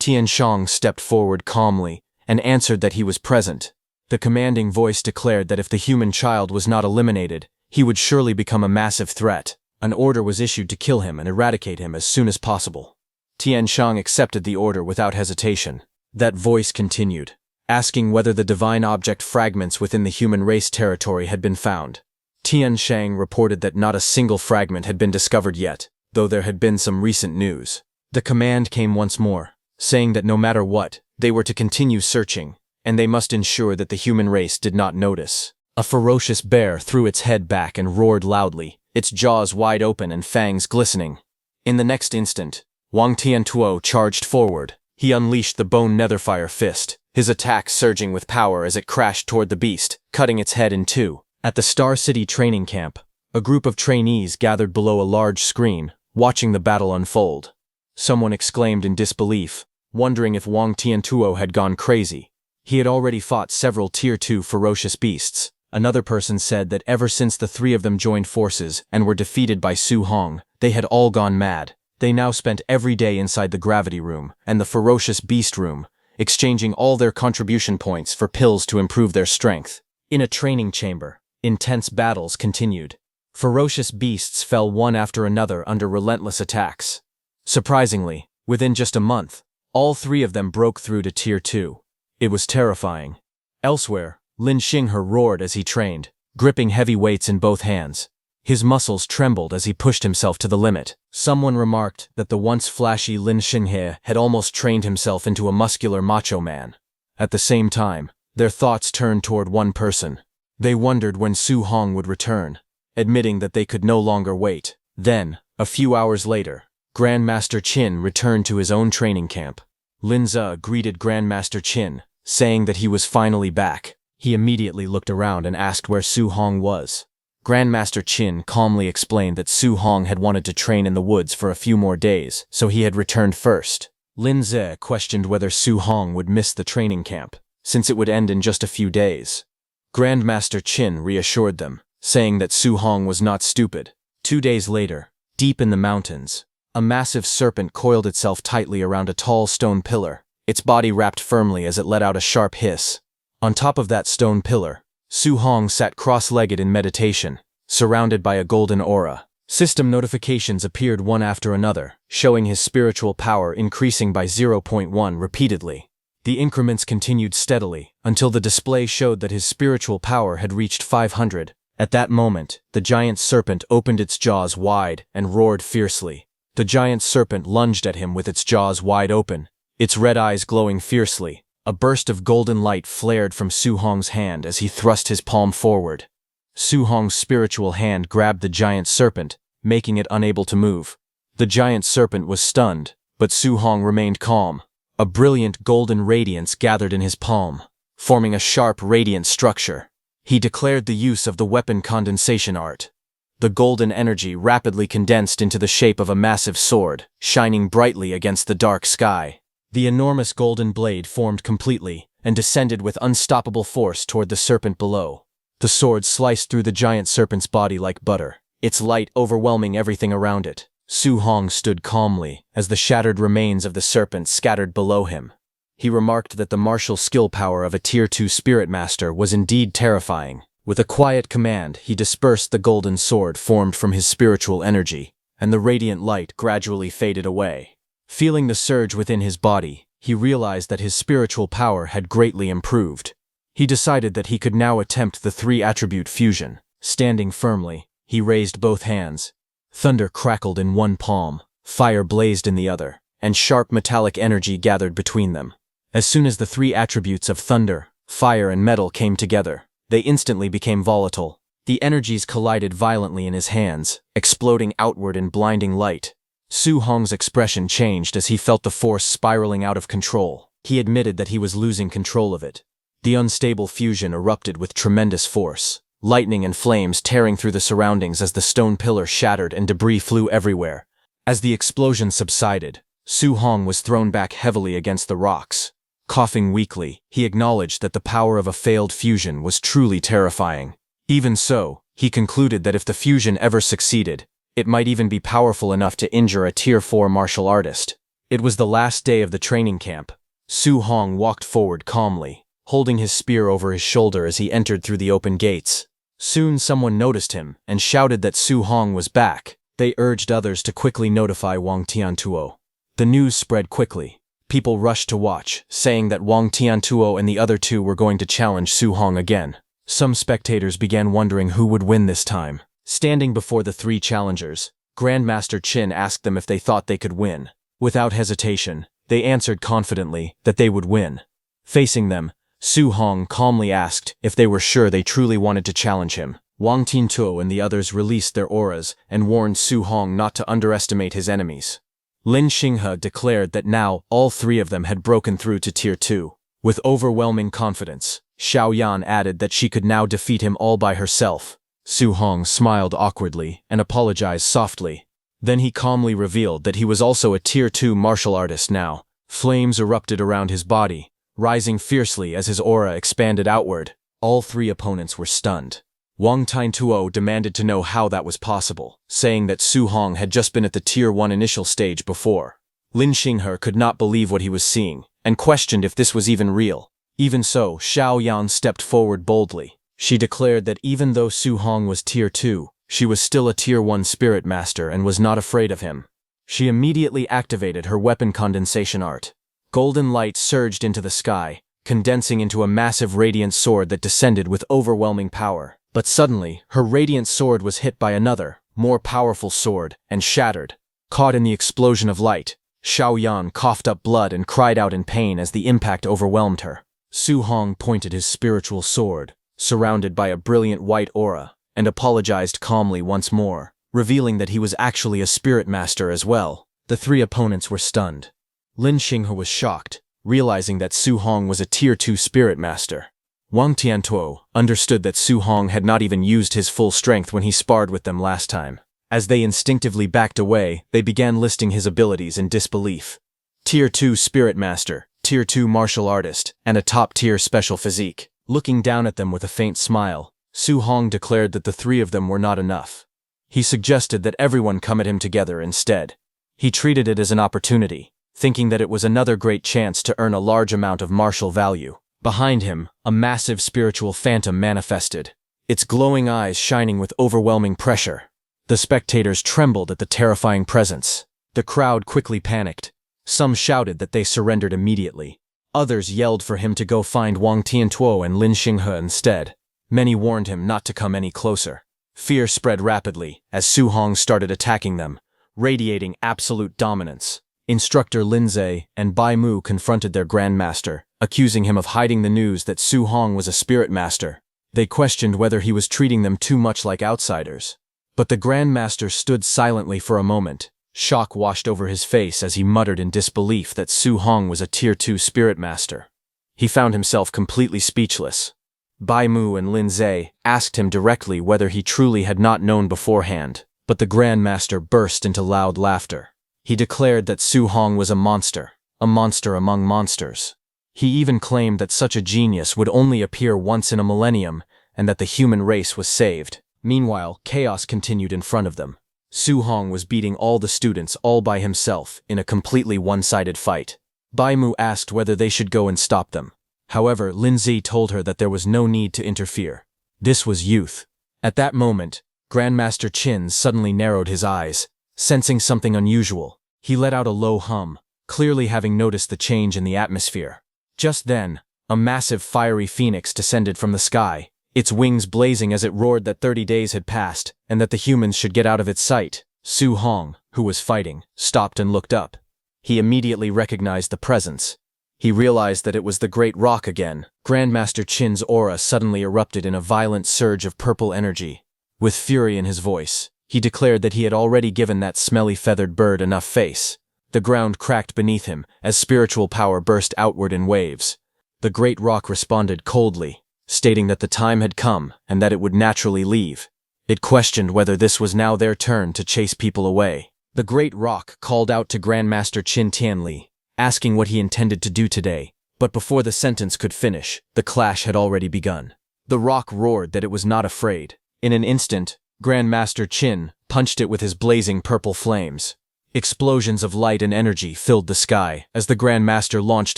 Tian Shang stepped forward calmly and answered that he was present. The commanding voice declared that if the human child was not eliminated, he would surely become a massive threat. An order was issued to kill him and eradicate him as soon as possible. Tian Shang accepted the order without hesitation. That voice continued, asking whether the divine object fragments within the human race territory had been found. Tian Shang reported that not a single fragment had been discovered yet, though there had been some recent news. The command came once more, saying that no matter what, they were to continue searching, and they must ensure that the human race did not notice. A ferocious bear threw its head back and roared loudly, its jaws wide open and fangs glistening. In the next instant, Wang Tiantuo charged forward. He unleashed the bone netherfire fist, his attack surging with power as it crashed toward the beast, cutting its head in two. At the Star City training camp, a group of trainees gathered below a large screen, watching the battle unfold. Someone exclaimed in disbelief, wondering if Wang Tiantuo had gone crazy. He had already fought several Tier 2 ferocious beasts. Another person said that ever since the three of them joined forces and were defeated by Su Hong, they had all gone mad. They now spent every day inside the gravity room and the ferocious beast room, exchanging all their contribution points for pills to improve their strength. In a training chamber, intense battles continued. Ferocious beasts fell one after another under relentless attacks. Surprisingly, within just a month, all three of them broke through to Tier 2. It was terrifying. Elsewhere, Lin Xinghe roared as he trained, gripping heavy weights in both hands. His muscles trembled as he pushed himself to the limit. Someone remarked that the once flashy Lin Xinghe had almost trained himself into a muscular macho man. At the same time, their thoughts turned toward one person. They wondered when Su Hong would return, admitting that they could no longer wait. Then, a few hours later, Grandmaster Qin returned to his own training camp. Lin Ze greeted Grandmaster Qin, saying that he was finally back. He immediately looked around and asked where Su Hong was. Grandmaster Qin calmly explained that Su Hong had wanted to train in the woods for a few more days, so he had returned first. Lin Ze questioned whether Su Hong would miss the training camp, since it would end in just a few days. Grandmaster Qin reassured them, saying that Su Hong was not stupid. 2 days later, deep in the mountains, a massive serpent coiled itself tightly around a tall stone pillar, its body wrapped firmly as it let out a sharp hiss. On top of that stone pillar, Su Hong sat cross-legged in meditation, surrounded by a golden aura. System notifications appeared one after another, showing his spiritual power increasing by 0.1 repeatedly. The increments continued steadily, until the display showed that his spiritual power had reached 500. At that moment, the giant serpent opened its jaws wide and roared fiercely. The giant serpent lunged at him with its jaws wide open, its red eyes glowing fiercely. A burst of golden light flared from Su Hong's hand as he thrust his palm forward. Su Hong's spiritual hand grabbed the giant serpent, making it unable to move. The giant serpent was stunned, but Su Hong remained calm. A brilliant golden radiance gathered in his palm, forming a sharp radiant structure. He declared the use of the weapon condensation art. The golden energy rapidly condensed into the shape of a massive sword, shining brightly against the dark sky. The enormous golden blade formed completely and descended with unstoppable force toward the serpent below. The sword sliced through the giant serpent's body like butter, its light overwhelming everything around it. Su Hong stood calmly as the shattered remains of the serpent scattered below him. He remarked that the martial skill power of a Tier 2 spirit master was indeed terrifying. With a quiet command, he dispersed the golden sword formed from his spiritual energy, and the radiant light gradually faded away. Feeling the surge within his body, he realized that his spiritual power had greatly improved. He decided that he could now attempt the 3-attribute fusion. Standing firmly, he raised both hands. Thunder crackled in one palm, fire blazed in the other, and sharp metallic energy gathered between them. As soon as the 3 attributes of thunder, fire, and metal came together, they instantly became volatile. The energies collided violently in his hands, exploding outward in blinding light. Su Hong's expression changed as he felt the force spiraling out of control. He admitted that he was losing control of it. The unstable fusion erupted with tremendous force, lightning and flames tearing through the surroundings as the stone pillar shattered and debris flew everywhere. As the explosion subsided, Su Hong was thrown back heavily against the rocks. Coughing weakly, he acknowledged that the power of a failed fusion was truly terrifying. Even so, he concluded that if the fusion ever succeeded, it might even be powerful enough to injure a Tier 4 martial artist. It was the last day of the training camp. Su Hong walked forward calmly, holding his spear over his shoulder as he entered through the open gates. Soon someone noticed him and shouted that Su Hong was back. They urged others to quickly notify Wang Tiantuo. The news spread quickly. People rushed to watch, saying that Wang Tiantuo and the other two were going to challenge Su Hong again. Some spectators began wondering who would win this time. Standing before the three challengers, Grandmaster Qin asked them if they thought they could win. Without hesitation, they answered confidently that they would win. Facing them, Su Hong calmly asked if they were sure they truly wanted to challenge him. Wang Tiantuo and the others released their auras and warned Su Hong not to underestimate his enemies. Lin Xinghe declared that now all three of them had broken through to Tier 2. With overwhelming confidence, Xiao Yan added that she could now defeat him all by herself. Su Hong smiled awkwardly and apologized softly. Then he calmly revealed that he was also a Tier 2 martial artist now. Flames erupted around his body, rising fiercely as his aura expanded outward. All three opponents were stunned. Wang Tiantuo demanded to know how that was possible, saying that Su Hong had just been at the Tier 1 initial stage before. Lin Xinghe could not believe what he was seeing, and questioned if this was even real. Even so, Xiao Yan stepped forward boldly. She declared that even though Su Hong was Tier 2, she was still a Tier 1 spirit master and was not afraid of him. She immediately activated her weapon condensation art. Golden light surged into the sky, condensing into a massive radiant sword that descended with overwhelming power. But suddenly, her radiant sword was hit by another, more powerful sword, and shattered. Caught in the explosion of light, Xiao Yan coughed up blood and cried out in pain as the impact overwhelmed her. Su Hong pointed his spiritual sword, surrounded by a brilliant white aura, and apologized calmly once more, revealing that he was actually a spirit master as well. The three opponents were stunned. Lin Xinghe was shocked, realizing that Su Hong was a Tier 2 spirit master. Wang Tiantuo understood that Su Hong had not even used his full strength when he sparred with them last time. As they instinctively backed away, they began listing his abilities in disbelief. Tier 2 Spirit Master, Tier 2 Martial Artist, and a top-tier special physique. Looking down at them with a faint smile, Su Hong declared that the three of them were not enough. He suggested that everyone come at him together instead. He treated it as an opportunity, thinking that it was another great chance to earn a large amount of martial value. Behind him, a massive spiritual phantom manifested, its glowing eyes shining with overwhelming pressure. The spectators trembled at the terrifying presence. The crowd quickly panicked. Some shouted that they surrendered immediately. Others yelled for him to go find Wang Tiantuo and Lin Xinghe instead. Many warned him not to come any closer. Fear spread rapidly as Su Hong started attacking them, radiating absolute dominance. Instructor Linze and Bai Mu confronted their grandmaster, accusing him of hiding the news that Su Hong was a spirit master. They questioned whether he was treating them too much like outsiders. But the grandmaster stood silently for a moment. Shock washed over his face as he muttered in disbelief that Su Hong was a Tier 2 spirit master. He found himself completely speechless. Bai Mu and Linze asked him directly whether he truly had not known beforehand, but the grandmaster burst into loud laughter. He declared that Su Hong was a monster among monsters. He even claimed that such a genius would only appear once in a millennium and that the human race was saved. Meanwhile, chaos continued in front of them. Su Hong was beating all the students all by himself in a completely one-sided fight. Bai Mu asked whether they should go and stop them. However, Linzi told her that there was no need to interfere. This was youth. At that moment, Grandmaster Qin suddenly narrowed his eyes, sensing something unusual. He let out a low hum, clearly having noticed the change in the atmosphere. Just then, a massive fiery phoenix descended from the sky, its wings blazing as it roared that 30 days had passed and that the humans should get out of its sight. Su Hong, who was fighting, stopped and looked up. He immediately recognized the presence. He realized that it was the Great Rock again. Grandmaster Qin's aura suddenly erupted in a violent surge of purple energy. With fury in his voice, he declared that he had already given that smelly feathered bird enough face. The ground cracked beneath him as spiritual power burst outward in waves. The Great Rock responded coldly, stating that the time had come and that it would naturally leave. It questioned whether this was now their turn to chase people away. The Great Rock called out to Grandmaster Qin Tianli, asking what he intended to do today, but before the sentence could finish, the clash had already begun. The rock roared that it was not afraid. In an instant, Grandmaster Qin punched it with his blazing purple flames. Explosions of light and energy filled the sky as the Grandmaster launched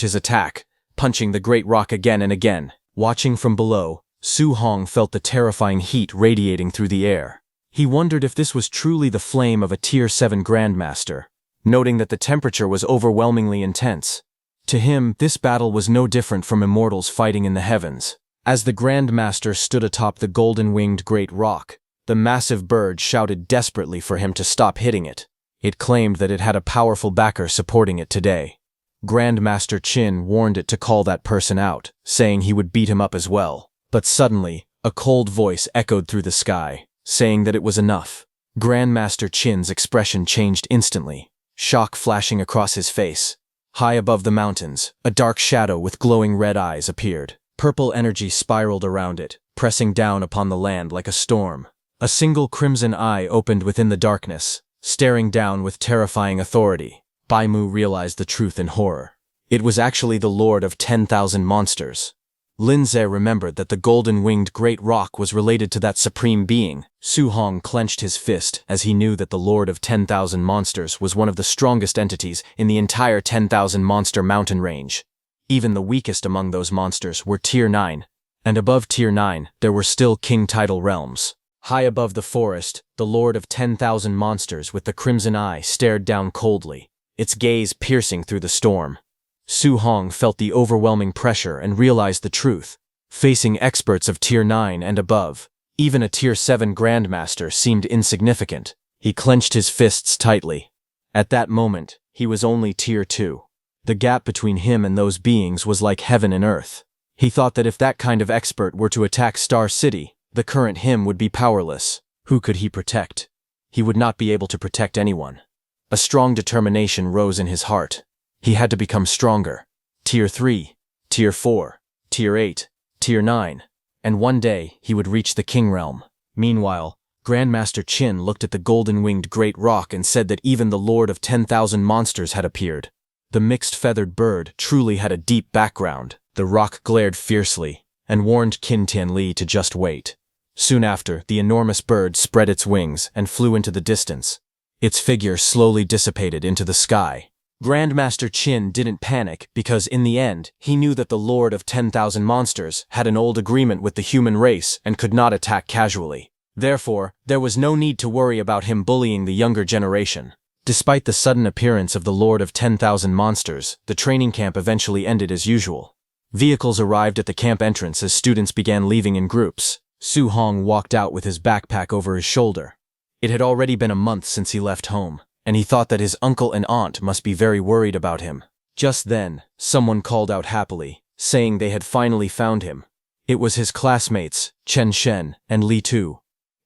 his attack, punching the Great Rock again and again. Watching from below, Su Hong felt the terrifying heat radiating through the air. He wondered if this was truly the flame of a Tier 7 Grandmaster, noting that the temperature was overwhelmingly intense. To him, this battle was no different from immortals fighting in the heavens. As the Grandmaster stood atop the golden-winged Great Rock, the massive bird shouted desperately for him to stop hitting it. It claimed that it had a powerful backer supporting it today. Grandmaster Qin warned it to call that person out, saying he would beat him up as well. But suddenly, a cold voice echoed through the sky, saying that it was enough. Grandmaster Qin's expression changed instantly, shock flashing across his face. High above the mountains, a dark shadow with glowing red eyes appeared. Purple energy spiraled around it, pressing down upon the land like a storm. A single crimson eye opened within the darkness, staring down with terrifying authority. Bai Mu realized the truth in horror. It was actually the Lord of 10,000 Monsters. Linze remembered that the golden-winged Great Rock was related to that supreme being. Su Hong clenched his fist as he knew that the Lord of 10,000 Monsters was one of the strongest entities in the entire 10,000 monster mountain range. Even the weakest among those monsters were Tier 9, and above Tier 9 there were still King Tidal realms. High above the forest, the Lord of 10,000 Monsters with the crimson eye stared down coldly, its gaze piercing through the storm. Su Hong felt the overwhelming pressure and realized the truth. Facing experts of Tier 9 and above, even a Tier 7 Grandmaster seemed insignificant. He clenched his fists tightly. At that moment, he was only Tier 2. The gap between him and those beings was like heaven and earth. He thought that if that kind of expert were to attack Star City, the current him would be powerless. Who could he protect? He would not be able to protect anyone. A strong determination rose in his heart. He had to become stronger. Tier 3, Tier 4, Tier 8, Tier 9, and one day he would reach the King Realm. Meanwhile, Grandmaster Qin looked at the golden-winged Great Rock and said that even the Lord of 10,000 Monsters had appeared. The mixed feathered bird truly had a deep background. The rock glared fiercely and warned Qin Tianli to just wait. Soon after, the enormous bird spread its wings and flew into the distance. Its figure slowly dissipated into the sky. Grandmaster Qin didn't panic because, in the end, he knew that the Lord of 10,000 Monsters had an old agreement with the human race and could not attack casually. Therefore, there was no need to worry about him bullying the younger generation. Despite the sudden appearance of the Lord of 10,000 Monsters, the training camp eventually ended as usual. Vehicles arrived at the camp entrance as students began leaving in groups. Su Hong walked out with his backpack over his shoulder. It had already been a month since he left home, and he thought that his uncle and aunt must be very worried about him. Just then, someone called out happily, saying they had finally found him. It was his classmates, Chen Shen and Li Tu.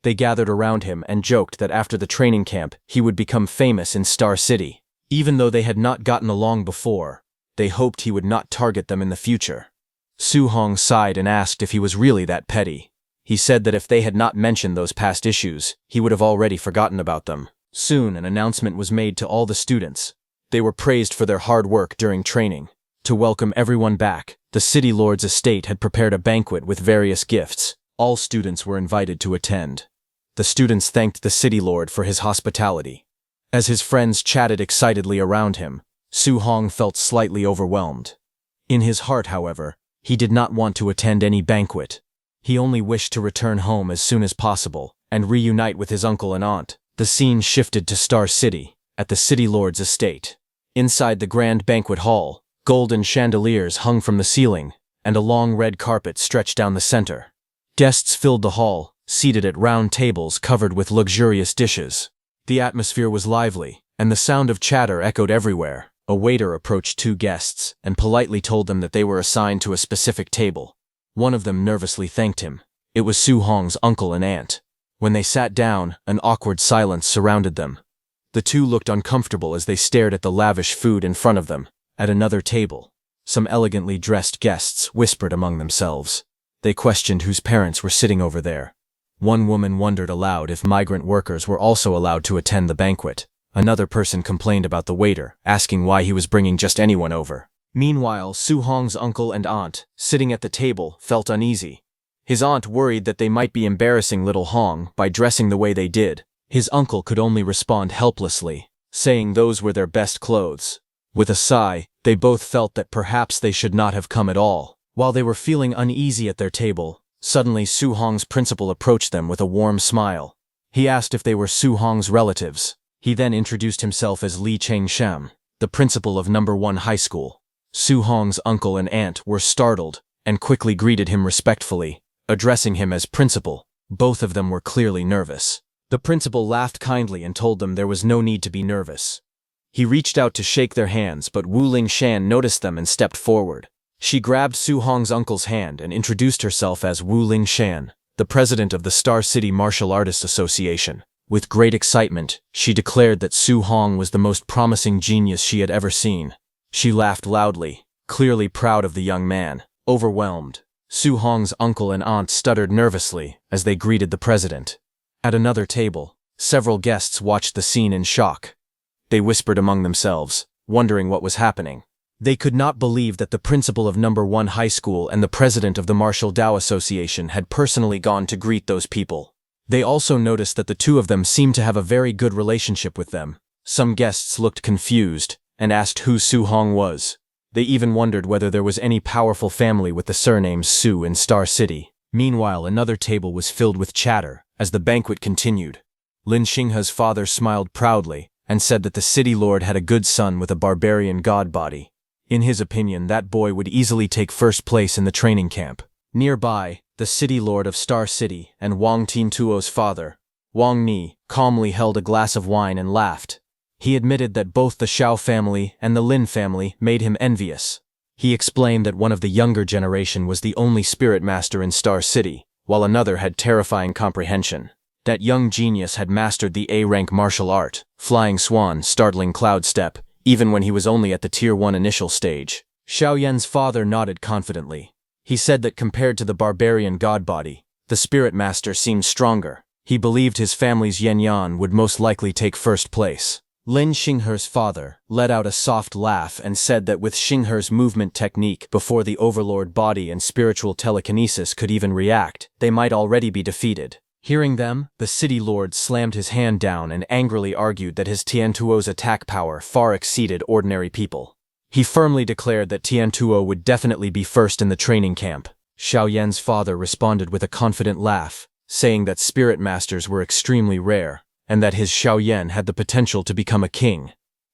They gathered around him and joked that after the training camp, he would become famous in Star City. Even though they had not gotten along before, they hoped he would not target them in the future. Su Hong sighed and asked if he was really that petty. He said that if they had not mentioned those past issues, he would have already forgotten about them. Soon, an announcement was made to all the students. They were praised for their hard work during training. To welcome everyone back, the City Lord's estate had prepared a banquet with various gifts. All students were invited to attend. The students thanked the City Lord for his hospitality. As his friends chatted excitedly around him, Su Hong felt slightly overwhelmed. In his heart, however, he did not want to attend any banquet. He only wished to return home as soon as possible and reunite with his uncle and aunt. The scene shifted to Star City, at the City Lord's estate. Inside the grand banquet hall, golden chandeliers hung from the ceiling, and a long red carpet stretched down the center. Guests filled the hall, seated at round tables covered with luxurious dishes. The atmosphere was lively, and the sound of chatter echoed everywhere. A waiter approached two guests and politely told them that they were assigned to a specific table. One of them nervously thanked him. It was Su Hong's uncle and aunt. When they sat down, an awkward silence surrounded them. The two looked uncomfortable as they stared at the lavish food in front of them. At another table, some elegantly dressed guests whispered among themselves. They questioned whose parents were sitting over there. One woman wondered aloud if migrant workers were also allowed to attend the banquet. Another person complained about the waiter, asking why he was bringing just anyone over. Meanwhile, Su Hong's uncle and aunt, sitting at the table, felt uneasy. His aunt worried that they might be embarrassing little Hong by dressing the way they did. His uncle could only respond helplessly, saying those were their best clothes. With a sigh, they both felt that perhaps they should not have come at all. While they were feeling uneasy at their table, suddenly Su Hong's principal approached them with a warm smile. He asked if they were Su Hong's relatives. He then introduced himself as Li Chengsham, the principal of No. 1 High School. Su Hong's uncle and aunt were startled and quickly greeted him respectfully, addressing him as principal. Both of them were clearly nervous. The principal laughed kindly and told them there was no need to be nervous. He reached out to shake their hands, but Wu Lingshan noticed them and stepped forward. She grabbed Su Hong's uncle's hand and introduced herself as Wu Lingshan, the president of the Star City Martial Artists Association. With great excitement, she declared that Su Hong was the most promising genius she had ever seen. She laughed loudly, clearly proud of the young man. Overwhelmed, Su Hong's uncle and aunt stuttered nervously as they greeted the president. At another table, several guests watched the scene in shock. They whispered among themselves, wondering what was happening. They could not believe that the principal of No. 1 High School and the president of the Martial Dao Association had personally gone to greet those people. They also noticed that the two of them seemed to have a very good relationship with them. Some guests looked confused and asked who Su Hong was. They even wondered whether there was any powerful family with the surname Su in Star City. Meanwhile, another table was filled with chatter as the banquet continued. Lin Xinghe's father smiled proudly and said that the city lord had a good son with a barbarian god body. In his opinion, that boy would easily take first place in the training camp. Nearby, the city lord of Star City and Wang Tiantuo's father, Wang Ni, calmly held a glass of wine and laughed. He admitted that both the Xiao family and the Lin family made him envious. He explained that one of the younger generation was the only spirit master in Star City, while another had terrifying comprehension. That young genius had mastered the A-rank martial art, Flying Swan, Startling Cloud Step, even when he was only at the Tier 1 initial stage. Xiaoyan's father nodded confidently. He said that compared to the barbarian god body, the spirit master seemed stronger. He believed his family's Yanyan would most likely take first place. Lin Xinghe's father let out a soft laugh and said that with Xinghe's movement technique before the overlord body and spiritual telekinesis could even react, they might already be defeated. Hearing them, the city lord slammed his hand down and angrily argued that his Tiantuo's attack power far exceeded ordinary people. He firmly declared that Tiantuo would definitely be first in the training camp. Xiaoyan's father responded with a confident laugh, saying that spirit masters were extremely rare, and that his Xiaoyan had the potential to become a king.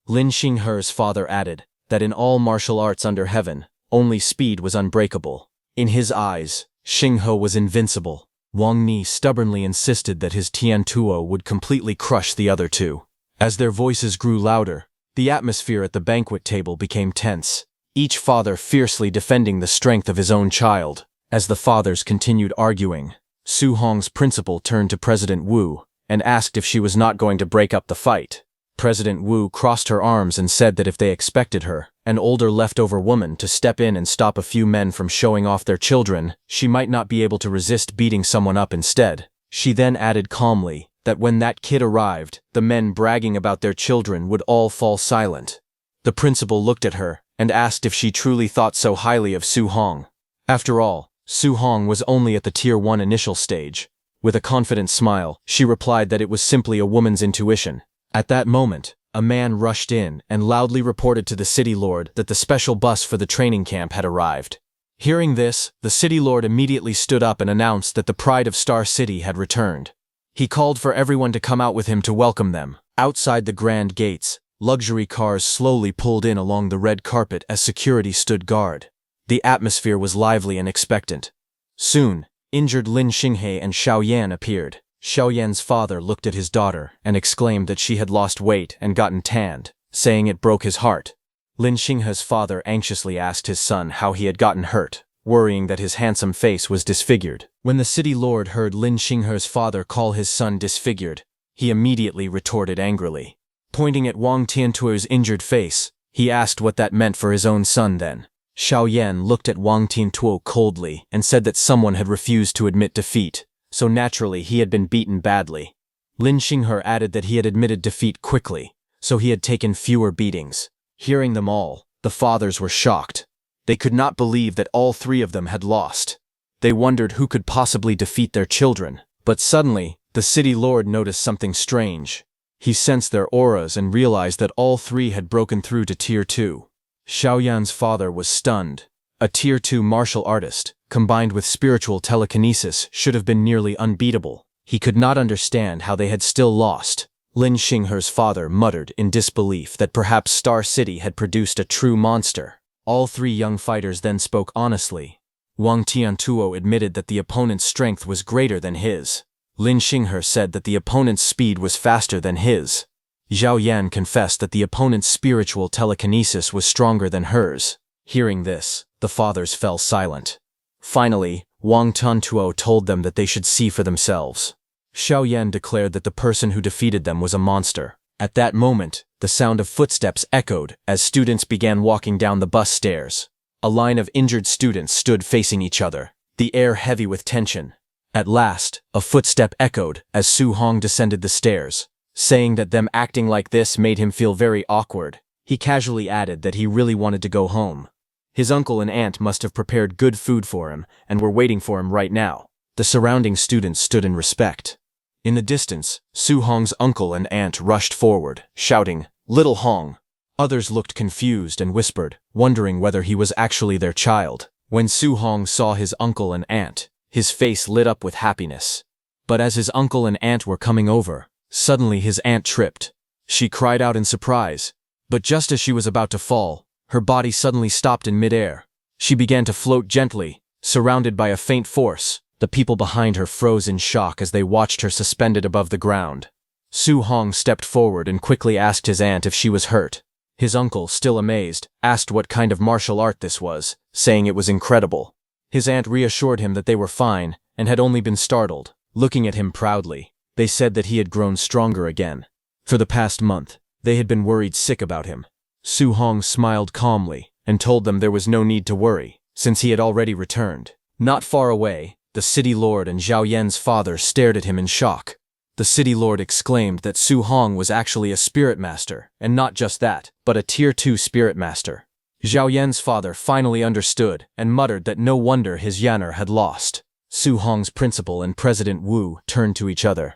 Lin Xinghe's father added that in all martial arts under heaven, only speed was unbreakable. In his eyes, Xinghe was invincible. Wang Ni stubbornly insisted that his Tiantuo would completely crush the other two. As their voices grew louder, the atmosphere at the banquet table became tense, each father fiercely defending the strength of his own child. As the fathers continued arguing, Su Hong's principal turned to President Wu and asked if she was not going to break up the fight. President Wu crossed her arms and said that if they expected her, an older leftover woman, to step in and stop a few men from showing off their children, she might not be able to resist beating someone up instead. She then added calmly that when that kid arrived, the men bragging about their children would all fall silent. The principal looked at her and asked if she truly thought so highly of Su Hong. After all, Su Hong was only at the Tier 1 initial stage. With a confident smile, she replied that it was simply a woman's intuition. At that moment, a man rushed in and loudly reported to the city lord that the special bus for the training camp had arrived. Hearing this, the city lord immediately stood up and announced that the pride of Star City had returned. He called for everyone to come out with him to welcome them. Outside the grand gates, luxury cars slowly pulled in along the red carpet as security stood guard. The atmosphere was lively and expectant. Soon, injured Lin Xinghe and Xiaoyan appeared. Xiaoyan's father looked at his daughter and exclaimed that she had lost weight and gotten tanned, saying it broke his heart. Lin Xinghe's father anxiously asked his son how he had gotten hurt, worrying that his handsome face was disfigured. When the city lord heard Lin Xinghe's father call his son disfigured, he immediately retorted angrily. Pointing at Wang Tiantuo's injured face, he asked what that meant for his own son then. Xiao Yan looked at Wang Tiantuo coldly and said that someone had refused to admit defeat, so naturally he had been beaten badly. Lin Xinghe added that he had admitted defeat quickly, so he had taken fewer beatings. Hearing them all, the fathers were shocked. They could not believe that all three of them had lost. They wondered who could possibly defeat their children. But suddenly, the city lord noticed something strange. He sensed their auras and realized that all three had broken through to Tier 2. Xiao Yan's father was stunned. A Tier 2 martial artist, combined with spiritual telekinesis, should have been nearly unbeatable. He could not understand how they had still lost. Lin Xinghe's father muttered in disbelief that perhaps Star City had produced a true monster. All three young fighters then spoke honestly. Wang Tiantuo admitted that the opponent's strength was greater than his. Lin Xinghe said that the opponent's speed was faster than his. Xiao Yan confessed that the opponent's spiritual telekinesis was stronger than hers. Hearing this, the fathers fell silent. Finally, Wang Tiantuo told them that they should see for themselves. Xiao Yan declared that the person who defeated them was a monster. At that moment, the sound of footsteps echoed as students began walking down the bus stairs. A line of injured students stood facing each other, the air heavy with tension. At last, a footstep echoed as Su Hong descended the stairs, saying that them acting like this made him feel very awkward. He casually added that he really wanted to go home. His uncle and aunt must have prepared good food for him and were waiting for him right now. The surrounding students stood in respect. In the distance, Su Hong's uncle and aunt rushed forward, shouting, "Little Hong!" Others looked confused and whispered, wondering whether he was actually their child. When Su Hong saw his uncle and aunt, his face lit up with happiness. But as his uncle and aunt were coming over, suddenly his aunt tripped. She cried out in surprise, but just as she was about to fall, her body suddenly stopped in midair. She began to float gently, surrounded by a faint force. The people behind her froze in shock as they watched her suspended above the ground. Su Hong stepped forward and quickly asked his aunt if she was hurt. His uncle, still amazed, asked what kind of martial art this was, saying it was incredible. His aunt reassured him that they were fine and had only been startled. Looking at him proudly, they said that he had grown stronger again. For the past month, they had been worried sick about him. Su Hong smiled calmly and told them there was no need to worry, since he had already returned. Not far away, the city lord and Xiao Yan's father stared at him in shock. The city lord exclaimed that Su Hong was actually a spirit master, and not just that, but a Tier 2 spirit master. Xiao Yan's father finally understood and muttered that no wonder his Yanner had lost. Su Hong's principal and President Wu turned to each other.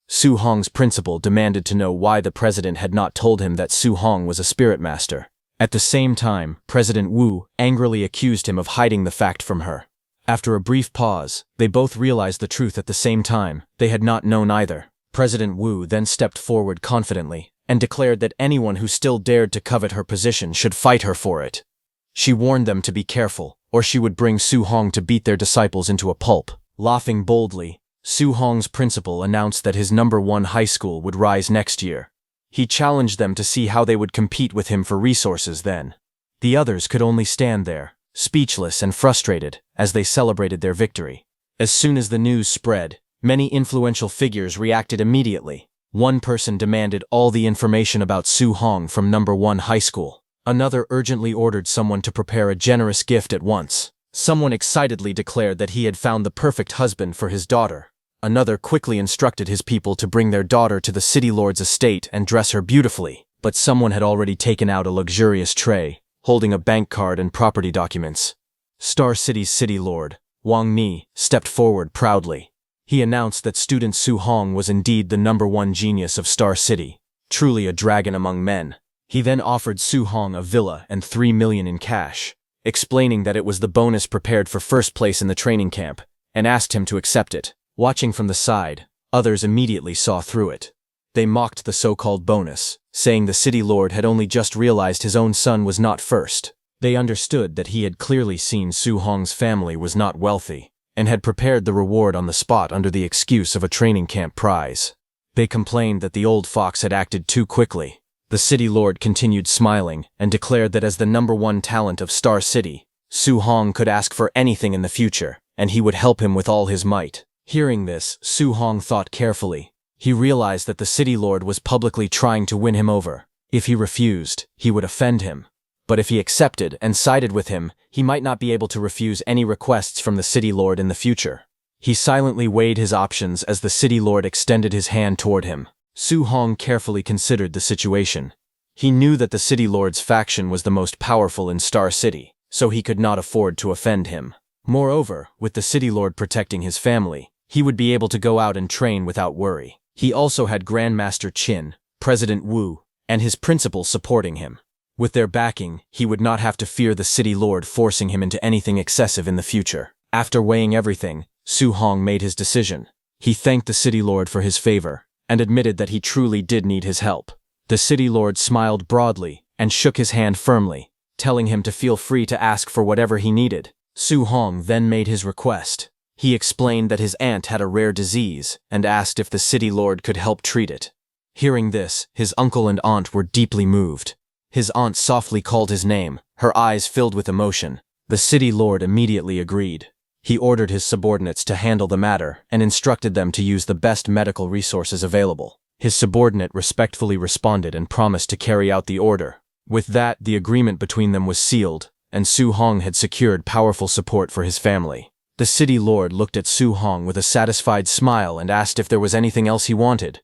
Su Hong's principal demanded to know why the president had not told him that Su Hong was a spirit master. At the same time, President Wu angrily accused him of hiding the fact from her. After a brief pause, they both realized the truth at the same time. They had not known either. President Wu then stepped forward confidently and declared that anyone who still dared to covet her position should fight her for it. She warned them to be careful, or she would bring Su Hong to beat their disciples into a pulp. Laughing boldly, Su Hong's principal announced that his #1 high school would rise next year. He challenged them to see how they would compete with him for resources then. The others could only stand there, speechless and frustrated, as they celebrated their victory. As soon as the news spread, many influential figures reacted immediately. One person demanded all the information about Su Hong from #1 high school. Another urgently ordered someone to prepare a generous gift at once. Someone excitedly declared that he had found the perfect husband for his daughter. Another quickly instructed his people to bring their daughter to the city lord's estate and dress her beautifully. But someone had already taken out a luxurious tray, holding a bank card and property documents. Star City's city lord, Wang Ni, stepped forward proudly. He announced that student Su Hong was indeed the #1 genius of Star City, truly a dragon among men. He then offered Su Hong a villa and 3 million in cash, explaining that it was the bonus prepared for first place in the training camp, and asked him to accept it. Watching from the side, others immediately saw through it. They mocked the so-called bonus, saying the city lord had only just realized his own son was not first. They understood that he had clearly seen Su Hong's family was not wealthy, and had prepared the reward on the spot under the excuse of a training camp prize. They complained that the old fox had acted too quickly. The The city lord continued smiling and declared that as the #1 talent of Star City, Su Hong could ask for anything in the future, and he would help him with all his might. Hearing this, Su Hong thought carefully. He realized that the city lord was publicly trying to win him over. If he refused, he would offend him. But if he accepted and sided with him, he might not be able to refuse any requests from the city lord in the future. He silently weighed his options as the city lord extended his hand toward him. Su Hong carefully considered the situation. He knew that the city lord's faction was the most powerful in Star City, so he could not afford to offend him. Moreover, with the city lord protecting his family, he would be able to go out and train without worry. He also had Grandmaster Qin, President Wu, and his principals supporting him. With their backing, he would not have to fear the city lord forcing him into anything excessive in the future. After weighing everything, Su Hong made his decision. He thanked the city lord for his favor, and admitted that he truly did need his help. The city lord smiled broadly and shook his hand firmly, telling him to feel free to ask for whatever he needed. Su Hong then made his request. He explained that his aunt had a rare disease and asked if the city lord could help treat it. Hearing this, his uncle and aunt were deeply moved. His aunt softly called his name, her eyes filled with emotion. The city lord immediately agreed. He ordered his subordinates to handle the matter and instructed them to use the best medical resources available. His subordinate respectfully responded and promised to carry out the order. With that, the agreement between them was sealed, and Su Hong had secured powerful support for his family. The city lord looked at Su Hong with a satisfied smile and asked if there was anything else he wanted.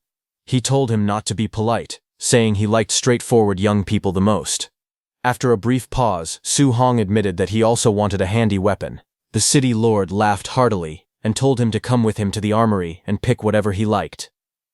He told him not to be polite, saying he liked straightforward young people the most. After a brief pause, Su Hong admitted that he also wanted a handy weapon. The city lord laughed heartily and told him to come with him to the armory and pick whatever he liked.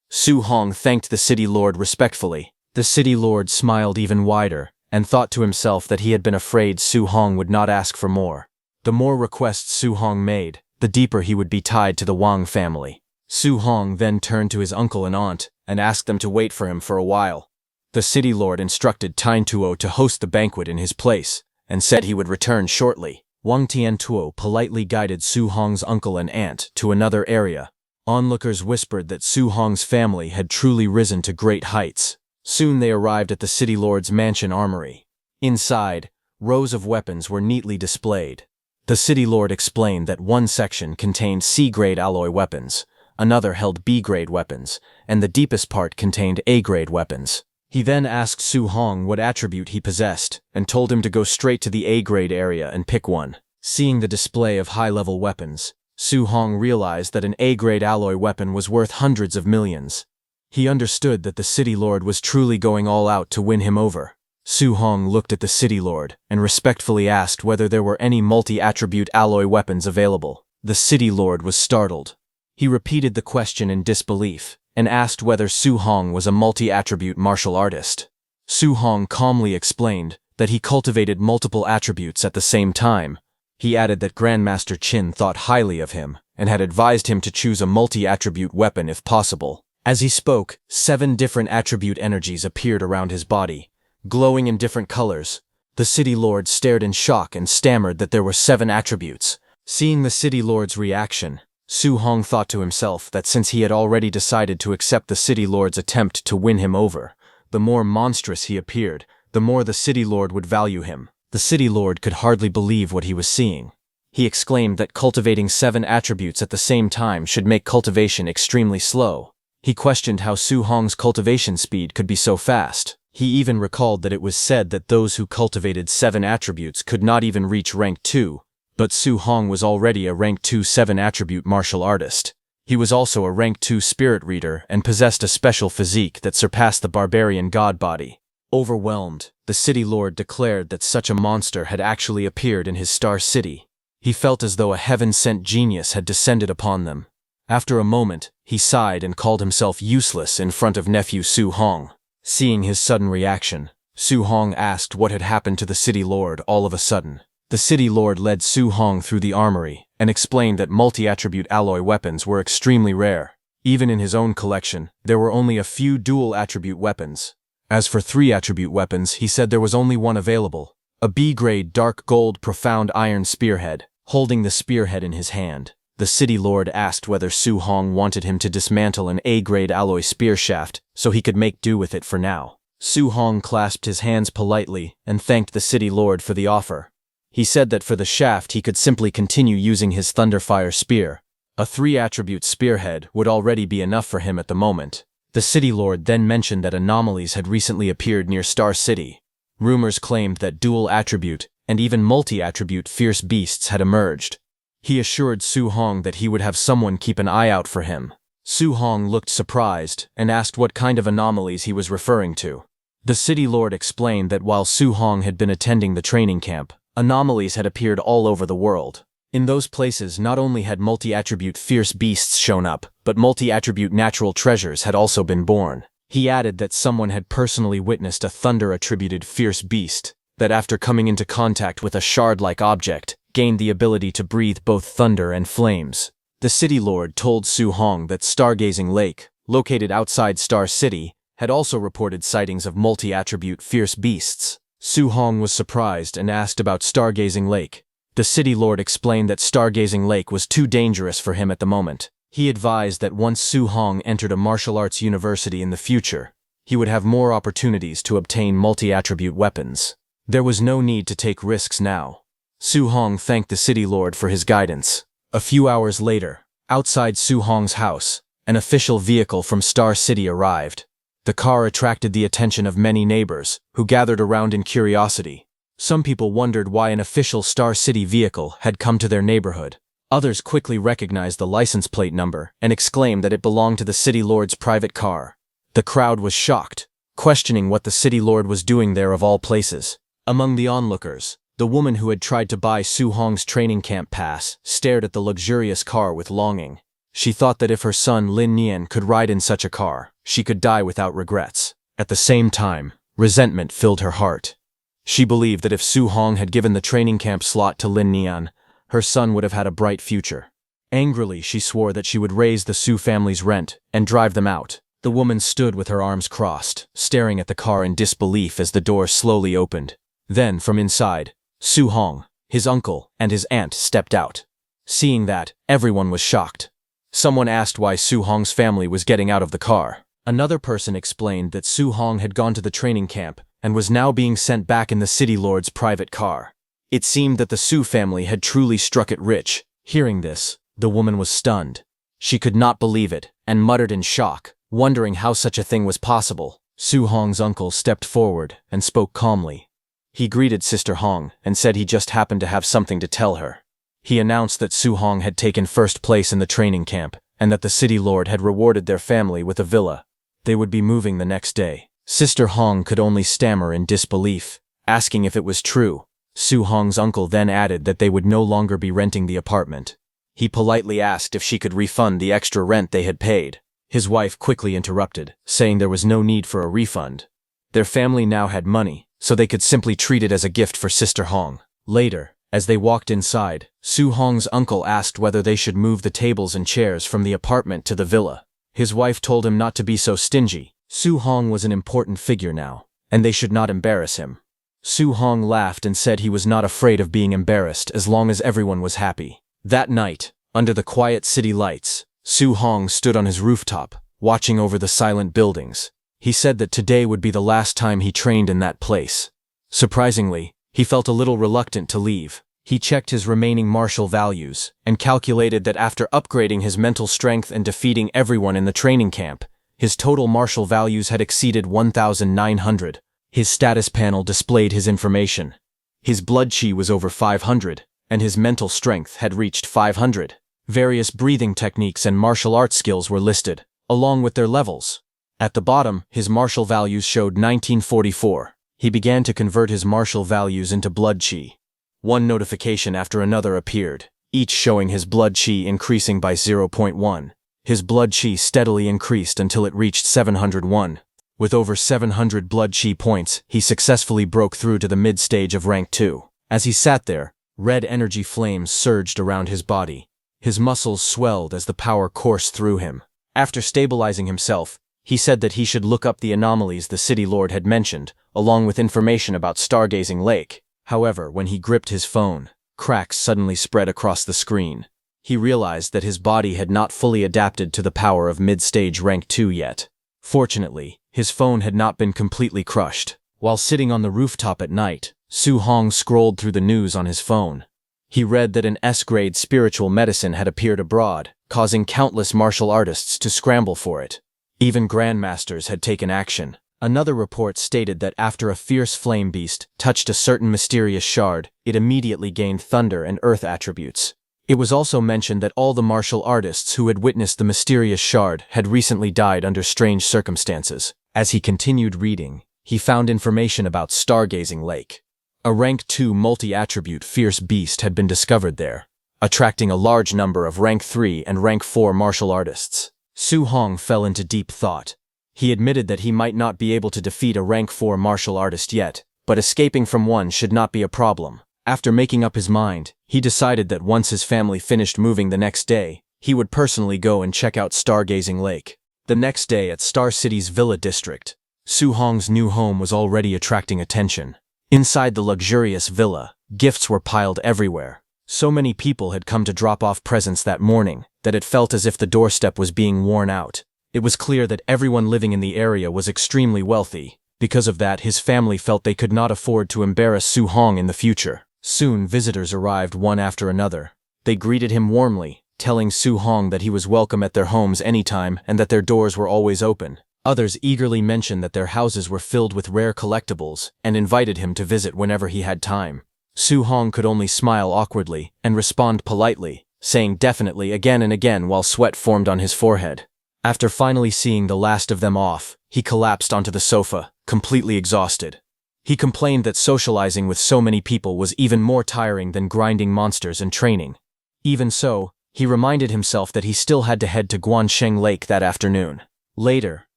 Su Hong thanked the city lord respectfully. The city lord smiled even wider and thought to himself that he had been afraid Su Hong would not ask for more. The more requests Su Hong made, the deeper he would be tied to the Wang family. Su Hong then turned to his uncle and aunt and asked them to wait for him for a while. The city lord instructed Tine Tuo to host the banquet in his place and said he would return shortly. Wang Tiantuo politely guided Su Hong's uncle and aunt to another area. Onlookers whispered that Su Hong's family had truly risen to great heights. Soon they arrived at the city lord's mansion armory. Inside, rows of weapons were neatly displayed. The city lord explained that one section contained C-grade alloy weapons, another held B-grade weapons, and the deepest part contained A-grade weapons. He then asked Su Hong what attribute he possessed and told him to go straight to the A-grade area and pick one. Seeing the display of high-level weapons, Su Hong realized that an A-grade alloy weapon was worth hundreds of millions. He understood that the city lord was truly going all out to win him over. Su Hong looked at the city lord and respectfully asked whether there were any multi-attribute alloy weapons available. The city lord was startled. He repeated the question in disbelief and asked whether Su Hong was a multi-attribute martial artist. Su Hong calmly explained that he cultivated multiple attributes at the same time. He added that Grandmaster Qin thought highly of him and had advised him to choose a multi-attribute weapon if possible. As he spoke, 7 different attribute energies appeared around his body, glowing in different colors. The city lord stared in shock and stammered that there were 7 attributes. Seeing the city lord's reaction, Su Hong thought to himself that since he had already decided to accept the city lord's attempt to win him over, the more monstrous he appeared, the more the city lord would value him. The city lord could hardly believe what he was seeing. He exclaimed that cultivating 7 attributes at the same time should make cultivation extremely slow. He questioned how Su Hong's cultivation speed could be so fast. He even recalled that it was said that those who cultivated 7 attributes could not even reach rank 2, but Su Hong was already a rank 2 7-attribute martial artist. He was also a rank 2 spirit reader and possessed a special physique that surpassed the barbarian god body. Overwhelmed, the city lord declared that such a monster had actually appeared in his Star City. He felt as though a heaven-sent genius had descended upon them. After a moment, he sighed and called himself useless in front of nephew Su Hong. Seeing his sudden reaction, Su Hong asked what had happened to the city lord all of a sudden. The city lord led Su Hong through the armory and explained that multi-attribute alloy weapons were extremely rare. Even in his own collection, there were only a few dual-attribute weapons. As for 3-attribute weapons, he said there was only one available, a B-grade dark gold profound iron spearhead. Holding the spearhead in his hand, the city lord asked whether Su Hong wanted him to dismantle an A-grade alloy spear shaft so he could make do with it for now. Su Hong clasped his hands politely and thanked the city lord for the offer. He said that for the shaft he could simply continue using his Thunderfire spear. A 3-attribute spearhead would already be enough for him at the moment. The city lord then mentioned that anomalies had recently appeared near Star City. Rumors claimed that dual-attribute and even multi-attribute fierce beasts had emerged. He assured Su Hong that he would have someone keep an eye out for him. Su Hong looked surprised and asked what kind of anomalies he was referring to. The city lord explained that while Su Hong had been attending the training camp, anomalies had appeared all over the world. In those places, not only had multi-attribute fierce beasts shown up, but multi-attribute natural treasures had also been born. He added that someone had personally witnessed a thunder-attributed fierce beast that, after coming into contact with a shard-like object, gained the ability to breathe both thunder and flames. The city lord told Su Hong that Stargazing Lake, located outside Star City, had also reported sightings of multi-attribute fierce beasts. Su Hong was surprised and asked about Stargazing Lake. The city lord explained that Stargazing Lake was too dangerous for him at the moment. He advised that once Su Hong entered a martial arts university in the future, he would have more opportunities to obtain multi-attribute weapons. There was no need to take risks now. Su Hong thanked the city lord for his guidance. A few hours later, outside Su Hong's house, an official vehicle from Star City arrived. The car attracted the attention of many neighbors, who gathered around in curiosity. Some people wondered why an official Star City vehicle had come to their neighborhood. Others quickly recognized the license plate number and exclaimed that it belonged to the city lord's private car. The crowd was shocked, questioning what the city lord was doing there of all places. Among the onlookers, the woman who had tried to buy Su Hong's training camp pass stared at the luxurious car with longing. She thought that if her son Lin Nian could ride in such a car, she could die without regrets. At the same time, resentment filled her heart. She believed that if Su Hong had given the training camp slot to Lin Nian, her son would have had a bright future. Angrily, she swore that she would raise the Su family's rent and drive them out. The woman stood with her arms crossed, staring at the car in disbelief as the door slowly opened. Then, from inside, Su Hong, his uncle, and his aunt stepped out. Seeing that, everyone was shocked. Someone asked why Su Hong's family was getting out of the car. Another person explained that Su Hong had gone to the training camp and was now being sent back in the city lord's private car. It seemed that the Su family had truly struck it rich. Hearing this, the woman was stunned. She could not believe it and muttered in shock, wondering how such a thing was possible. Su Hong's uncle stepped forward and spoke calmly. He greeted Sister Hong and said he just happened to have something to tell her. He announced that Su Hong had taken first place in the training camp and that the city lord had rewarded their family with a villa. They would be moving the next day. Sister Hong could only stammer in disbelief, asking if it was true. Su Hong's uncle then added that they would no longer be renting the apartment. He politely asked if she could refund the extra rent they had paid. His wife quickly interrupted, saying there was no need for a refund. Their family now had money, so they could simply treat it as a gift for Sister Hong. Later, as they walked inside, Su Hong's uncle asked whether they should move the tables and chairs from the apartment to the villa. His wife told him not to be so stingy. Su Hong was an important figure now, and they should not embarrass him. Su Hong laughed and said he was not afraid of being embarrassed as long as everyone was happy. That night, under the quiet city lights, Su Hong stood on his rooftop, watching over the silent buildings. He said that today would be the last time he trained in that place. Surprisingly, he felt a little reluctant to leave. He checked his remaining martial values and calculated that after upgrading his mental strength and defeating everyone in the training camp, his total martial values had exceeded 1,900. His status panel displayed his information. His blood chi was over 500, and his mental strength had reached 500. Various breathing techniques and martial arts skills were listed, along with their levels. At the bottom, his martial values showed 1944. He began to convert his martial values into blood chi. One notification after another appeared, each showing his blood chi increasing by 0.1. His blood chi steadily increased until it reached 701. With over 700 blood chi points, he successfully broke through to the mid-stage of rank 2. As he sat there, red energy flames surged around his body. His muscles swelled as the power coursed through him. After stabilizing himself, he said that he should look up the anomalies the city lord had mentioned, along with information about Stargazing Lake. However, when he gripped his phone, cracks suddenly spread across the screen. He realized that his body had not fully adapted to the power of mid-stage rank 2 yet. Fortunately, his phone had not been completely crushed. While sitting on the rooftop at night, Su Hong scrolled through the news on his phone. He read that an S-grade spiritual medicine had appeared abroad, causing countless martial artists to scramble for it. Even grandmasters had taken action. Another report stated that after a fierce flame beast touched a certain mysterious shard, it immediately gained thunder and earth attributes. It was also mentioned that all the martial artists who had witnessed the mysterious shard had recently died under strange circumstances. As he continued reading, he found information about Stargazing Lake. A rank 2 multi-attribute fierce beast had been discovered there, attracting a large number of rank 3 and rank 4 martial artists. Su Hong fell into deep thought. He admitted that he might not be able to defeat a rank 4 martial artist yet, but escaping from one should not be a problem. After making up his mind, he decided that once his family finished moving the next day, he would personally go and check out Stargazing Lake. The next day at Star City's Villa District, Su Hong's new home was already attracting attention. Inside the luxurious villa, gifts were piled everywhere. So many people had come to drop off presents that morning that it felt as if the doorstep was being worn out. It was clear that everyone living in the area was extremely wealthy. Because of that, his family felt they could not afford to embarrass Su Hong in the future. Soon, visitors arrived one after another. They greeted him warmly, telling Su Hong that he was welcome at their homes anytime and that their doors were always open. Others eagerly mentioned that their houses were filled with rare collectibles and invited him to visit whenever he had time. Su Hong could only smile awkwardly and respond politely, saying definitely again and again while sweat formed on his forehead. After finally seeing the last of them off, he collapsed onto the sofa, completely exhausted. He complained that socializing with so many people was even more tiring than grinding monsters and training. Even so, he reminded himself that he still had to head to Guansheng Lake that afternoon. Later,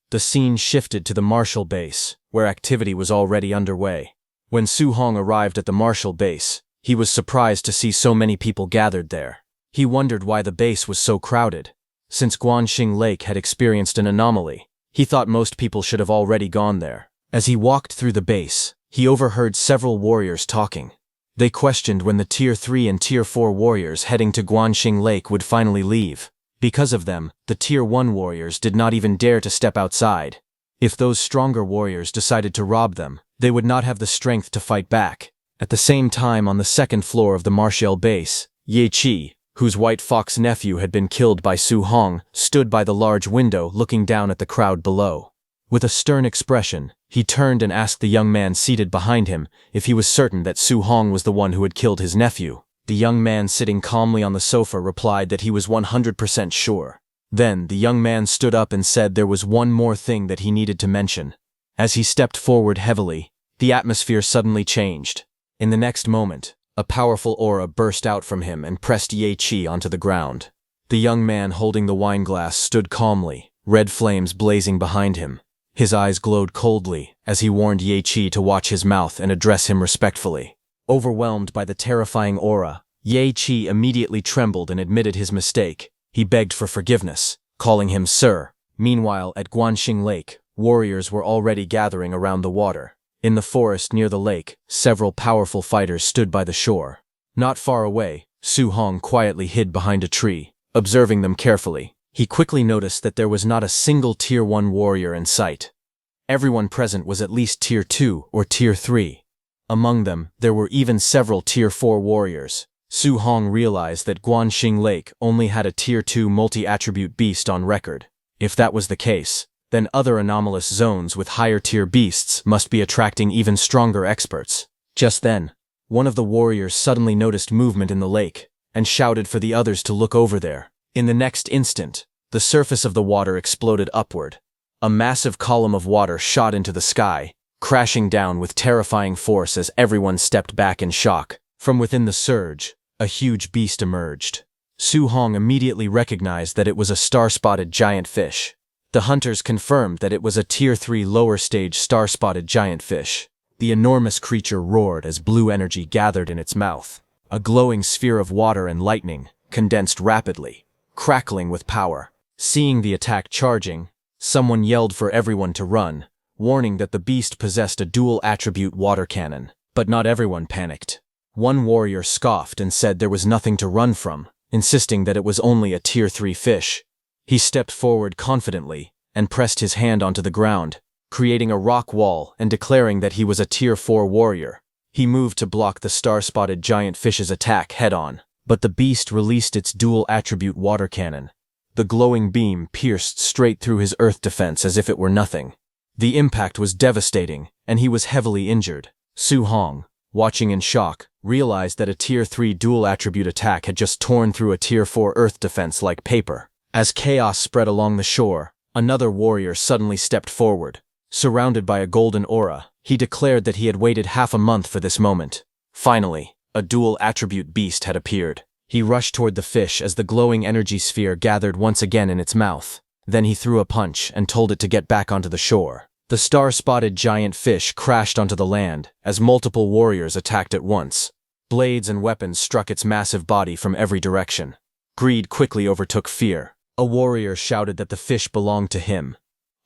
the scene shifted to the Martial Base, where activity was already underway. When Su Hong arrived at the Martial Base, he was surprised to see so many people gathered there. He wondered why the base was so crowded. Since Guanxing Lake had experienced an anomaly, he thought most people should have already gone there. As he walked through the base, he overheard several warriors talking. They questioned when the Tier 3 and Tier 4 warriors heading to Guanxing Lake would finally leave. Because of them, the Tier 1 warriors did not even dare to step outside. If those stronger warriors decided to rob them, they would not have the strength to fight back. At the same time, on the second floor of the Martial Base, Ye Qi, whose White Fox nephew had been killed by Su Hong, stood by the large window looking down at the crowd below. With a stern expression, he turned and asked the young man seated behind him if he was certain that Su Hong was the one who had killed his nephew. The young man sitting calmly on the sofa replied that he was 100% sure. Then, the young man stood up and said there was one more thing that he needed to mention. As he stepped forward heavily, the atmosphere suddenly changed. In the next moment, a powerful aura burst out from him and pressed Ye Qi onto the ground. The young man holding the wine glass stood calmly, red flames blazing behind him. His eyes glowed coldly as he warned Ye Qi to watch his mouth and address him respectfully. Overwhelmed by the terrifying aura, Ye Qi immediately trembled and admitted his mistake. He begged for forgiveness, calling him sir. Meanwhile, at Guanxing Lake, warriors were already gathering around the water. In the forest near the lake, several powerful fighters stood by the shore. Not far away, Su Hong quietly hid behind a tree, observing them carefully. He quickly noticed that there was not a single Tier 1 warrior in sight. Everyone present was at least Tier 2 or Tier 3. Among them, there were even several Tier 4 warriors. Su Hong realized that Guanxing Lake only had a Tier 2 multi-attribute beast on record. If that was the case, then other anomalous zones with higher-tier beasts must be attracting even stronger experts. Just then, one of the warriors suddenly noticed movement in the lake and shouted for the others to look over there. In the next instant, the surface of the water exploded upward. A massive column of water shot into the sky, crashing down with terrifying force as everyone stepped back in shock. From within the surge, a huge beast emerged. Su Hong immediately recognized that it was a star-spotted giant fish. The hunters confirmed that it was a Tier 3 lower-stage star-spotted giant fish. The enormous creature roared as blue energy gathered in its mouth. A glowing sphere of water and lightning condensed rapidly, crackling with power. Seeing the attack charging, someone yelled for everyone to run, warning that the beast possessed a dual-attribute water cannon. But not everyone panicked. One warrior scoffed and said there was nothing to run from, insisting that it was only a Tier 3 fish. He stepped forward confidently and pressed his hand onto the ground, creating a rock wall and declaring that he was a Tier 4 warrior. He moved to block the star-spotted giant fish's attack head-on, but the beast released its dual-attribute water cannon. The glowing beam pierced straight through his earth defense as if it were nothing. The impact was devastating, and he was heavily injured. Su Hong, watching in shock, realized that a Tier 3 dual-attribute attack had just torn through a Tier 4 earth defense like paper. As chaos spread along the shore, another warrior suddenly stepped forward. Surrounded by a golden aura, he declared that he had waited half a month for this moment. Finally, a dual-attribute beast had appeared. He rushed toward the fish as the glowing energy sphere gathered once again in its mouth. Then he threw a punch and told it to get back onto the shore. The star-spotted giant fish crashed onto the land as multiple warriors attacked at once. Blades and weapons struck its massive body from every direction. Greed quickly overtook fear. A warrior shouted that the fish belonged to him.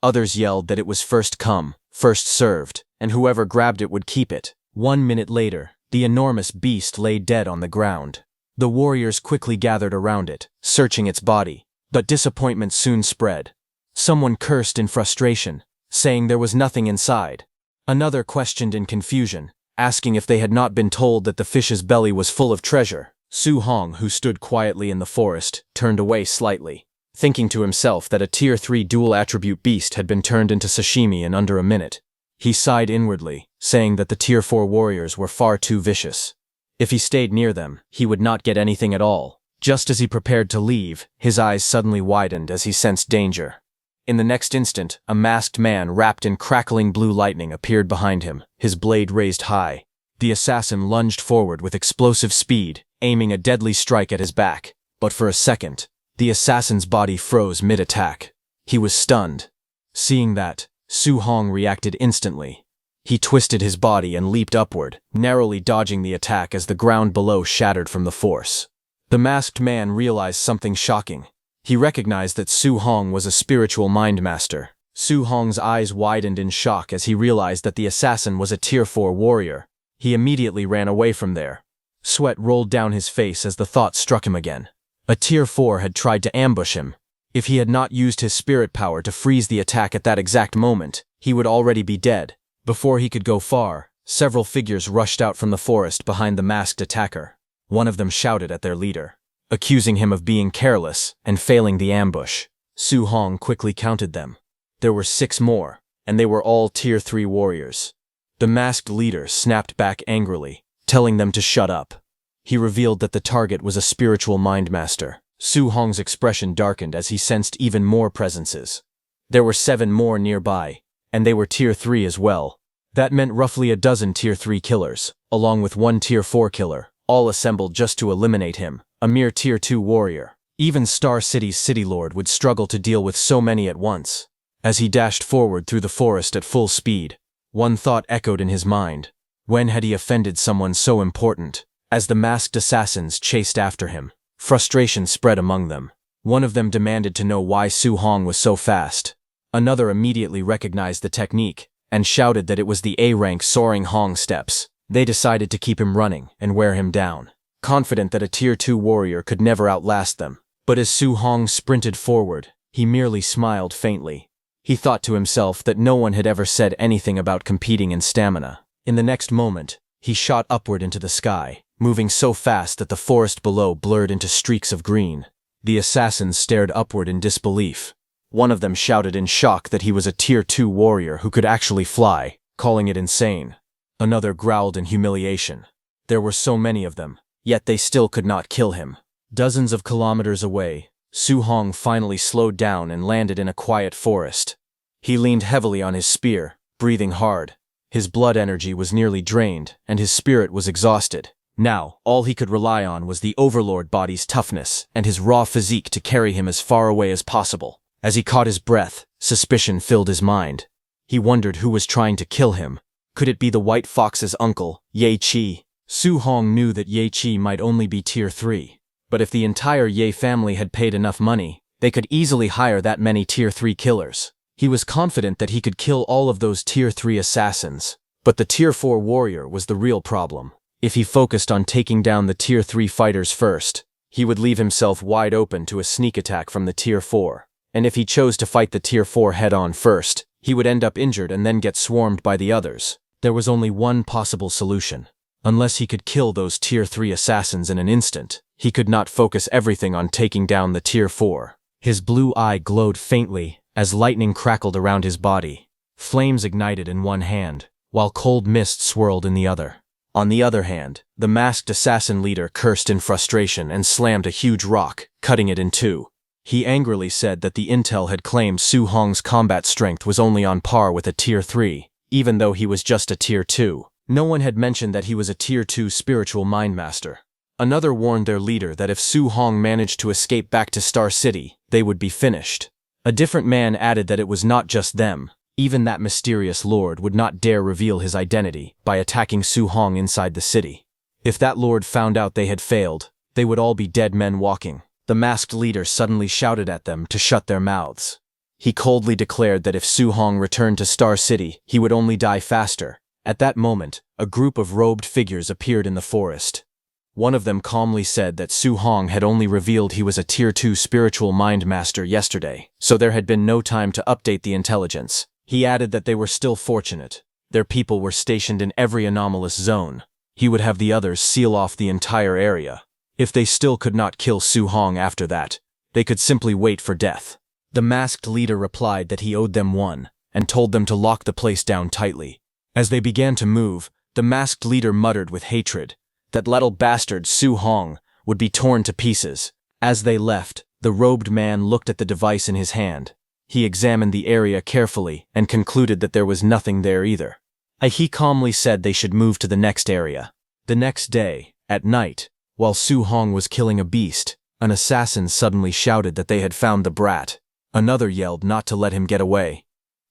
Others yelled that it was first come, first served, and whoever grabbed it would keep it. 1 minute later, the enormous beast lay dead on the ground. The warriors quickly gathered around it, searching its body, but disappointment soon spread. Someone cursed in frustration, saying there was nothing inside. Another questioned in confusion, asking if they had not been told that the fish's belly was full of treasure. Su Hong, who stood quietly in the forest, turned away slightly, thinking to himself that a Tier 3 dual-attribute beast had been turned into sashimi in under a minute. He sighed inwardly, saying that the Tier 4 warriors were far too vicious. If he stayed near them, he would not get anything at all. Just as he prepared to leave, his eyes suddenly widened as he sensed danger. In the next instant, a masked man wrapped in crackling blue lightning appeared behind him, his blade raised high. The assassin lunged forward with explosive speed, aiming a deadly strike at his back. But for a second, the assassin's body froze mid-attack. He was stunned. Seeing that, Su Hong reacted instantly. He twisted his body and leaped upward, narrowly dodging the attack as the ground below shattered from the force. The masked man realized something shocking. He recognized that Su Hong was a spiritual mind master. Su Hong's eyes widened in shock as he realized that the assassin was a Tier 4 warrior. He immediately ran away from there. Sweat rolled down his face as the thought struck him again. A Tier 4 had tried to ambush him. If he had not used his spirit power to freeze the attack at that exact moment, he would already be dead. Before he could go far, several figures rushed out from the forest behind the masked attacker. One of them shouted at their leader, accusing him of being careless and failing the ambush. Su Hong quickly counted them. There were 6 more, and they were all Tier 3 warriors. The masked leader snapped back angrily, telling them to shut up. He revealed that the target was a spiritual mind master. Su Hong's expression darkened as he sensed even more presences. There were 7 more nearby, and they were Tier 3 as well. That meant roughly a dozen Tier 3 killers, along with 1 Tier 4 killer, all assembled just to eliminate him, a mere Tier 2 warrior. Even Star City's city lord would struggle to deal with so many at once. As he dashed forward through the forest at full speed, one thought echoed in his mind. When had he offended someone so important? As the masked assassins chased after him, frustration spread among them. One of them demanded to know why Su Hong was so fast. Another immediately recognized the technique and shouted that it was the A-rank soaring Hong steps. They decided to keep him running and wear him down, confident that a Tier 2 warrior could never outlast them. But as Su Hong sprinted forward, he merely smiled faintly. He thought to himself that no one had ever said anything about competing in stamina. In the next moment, he shot upward into the sky, moving so fast that the forest below blurred into streaks of green. The assassins stared upward in disbelief. One of them shouted in shock that he was a Tier 2 warrior who could actually fly, calling it insane. Another growled in humiliation. There were so many of them, yet they still could not kill him. Dozens of kilometers away, Su Hong finally slowed down and landed in a quiet forest. He leaned heavily on his spear, breathing hard. His blood energy was nearly drained, and his spirit was exhausted. Now, all he could rely on was the Overlord body's toughness and his raw physique to carry him as far away as possible. As he caught his breath, suspicion filled his mind. He wondered who was trying to kill him. Could it be the White Fox's uncle, Ye Qi? Su Hong knew that Ye Qi might only be Tier 3. But if the entire Ye family had paid enough money, they could easily hire that many Tier 3 killers. He was confident that he could kill all of those Tier 3 assassins. But the Tier 4 warrior was the real problem. If he focused on taking down the Tier 3 fighters first, he would leave himself wide open to a sneak attack from the Tier 4. and if he chose to fight the Tier 4 head-on first, he would end up injured and then get swarmed by the others. There was only one possible solution. Unless he could kill those Tier 3 assassins in an instant, he could not focus everything on taking down the Tier 4. His blue eye glowed faintly as lightning crackled around his body. Flames ignited in one hand, while cold mist swirled in the other. On the other hand, the masked assassin leader cursed in frustration and slammed a huge rock, cutting it in two. He angrily said that the intel had claimed Su Hong's combat strength was only on par with a Tier 3, even though he was just a Tier 2. No one had mentioned that he was a Tier 2 spiritual mind master. Another warned their leader that if Su Hong managed to escape back to Star City, they would be finished. A different man added that it was not just them. Even that mysterious lord would not dare reveal his identity by attacking Su Hong inside the city. If that lord found out they had failed, they would all be dead men walking. The masked leader suddenly shouted at them to shut their mouths. He coldly declared that if Su Hong returned to Star City, he would only die faster. At that moment, a group of robed figures appeared in the forest. One of them calmly said that Su Hong had only revealed he was a Tier 2 spiritual mind master yesterday, so there had been no time to update the intelligence. He added that they were still fortunate. Their people were stationed in every anomalous zone. He would have the others seal off the entire area. If they still could not kill Su Hong after that, they could simply wait for death. The masked leader replied that he owed them one, and told them to lock the place down tightly. As they began to move, the masked leader muttered with hatred that little bastard Su Hong would be torn to pieces. As they left, the robed man looked at the device in his hand. He examined the area carefully and concluded that there was nothing there either. He calmly said they should move to the next area. The next day, at night, while Su Hong was killing a beast, an assassin suddenly shouted that they had found the brat. Another yelled not to let him get away.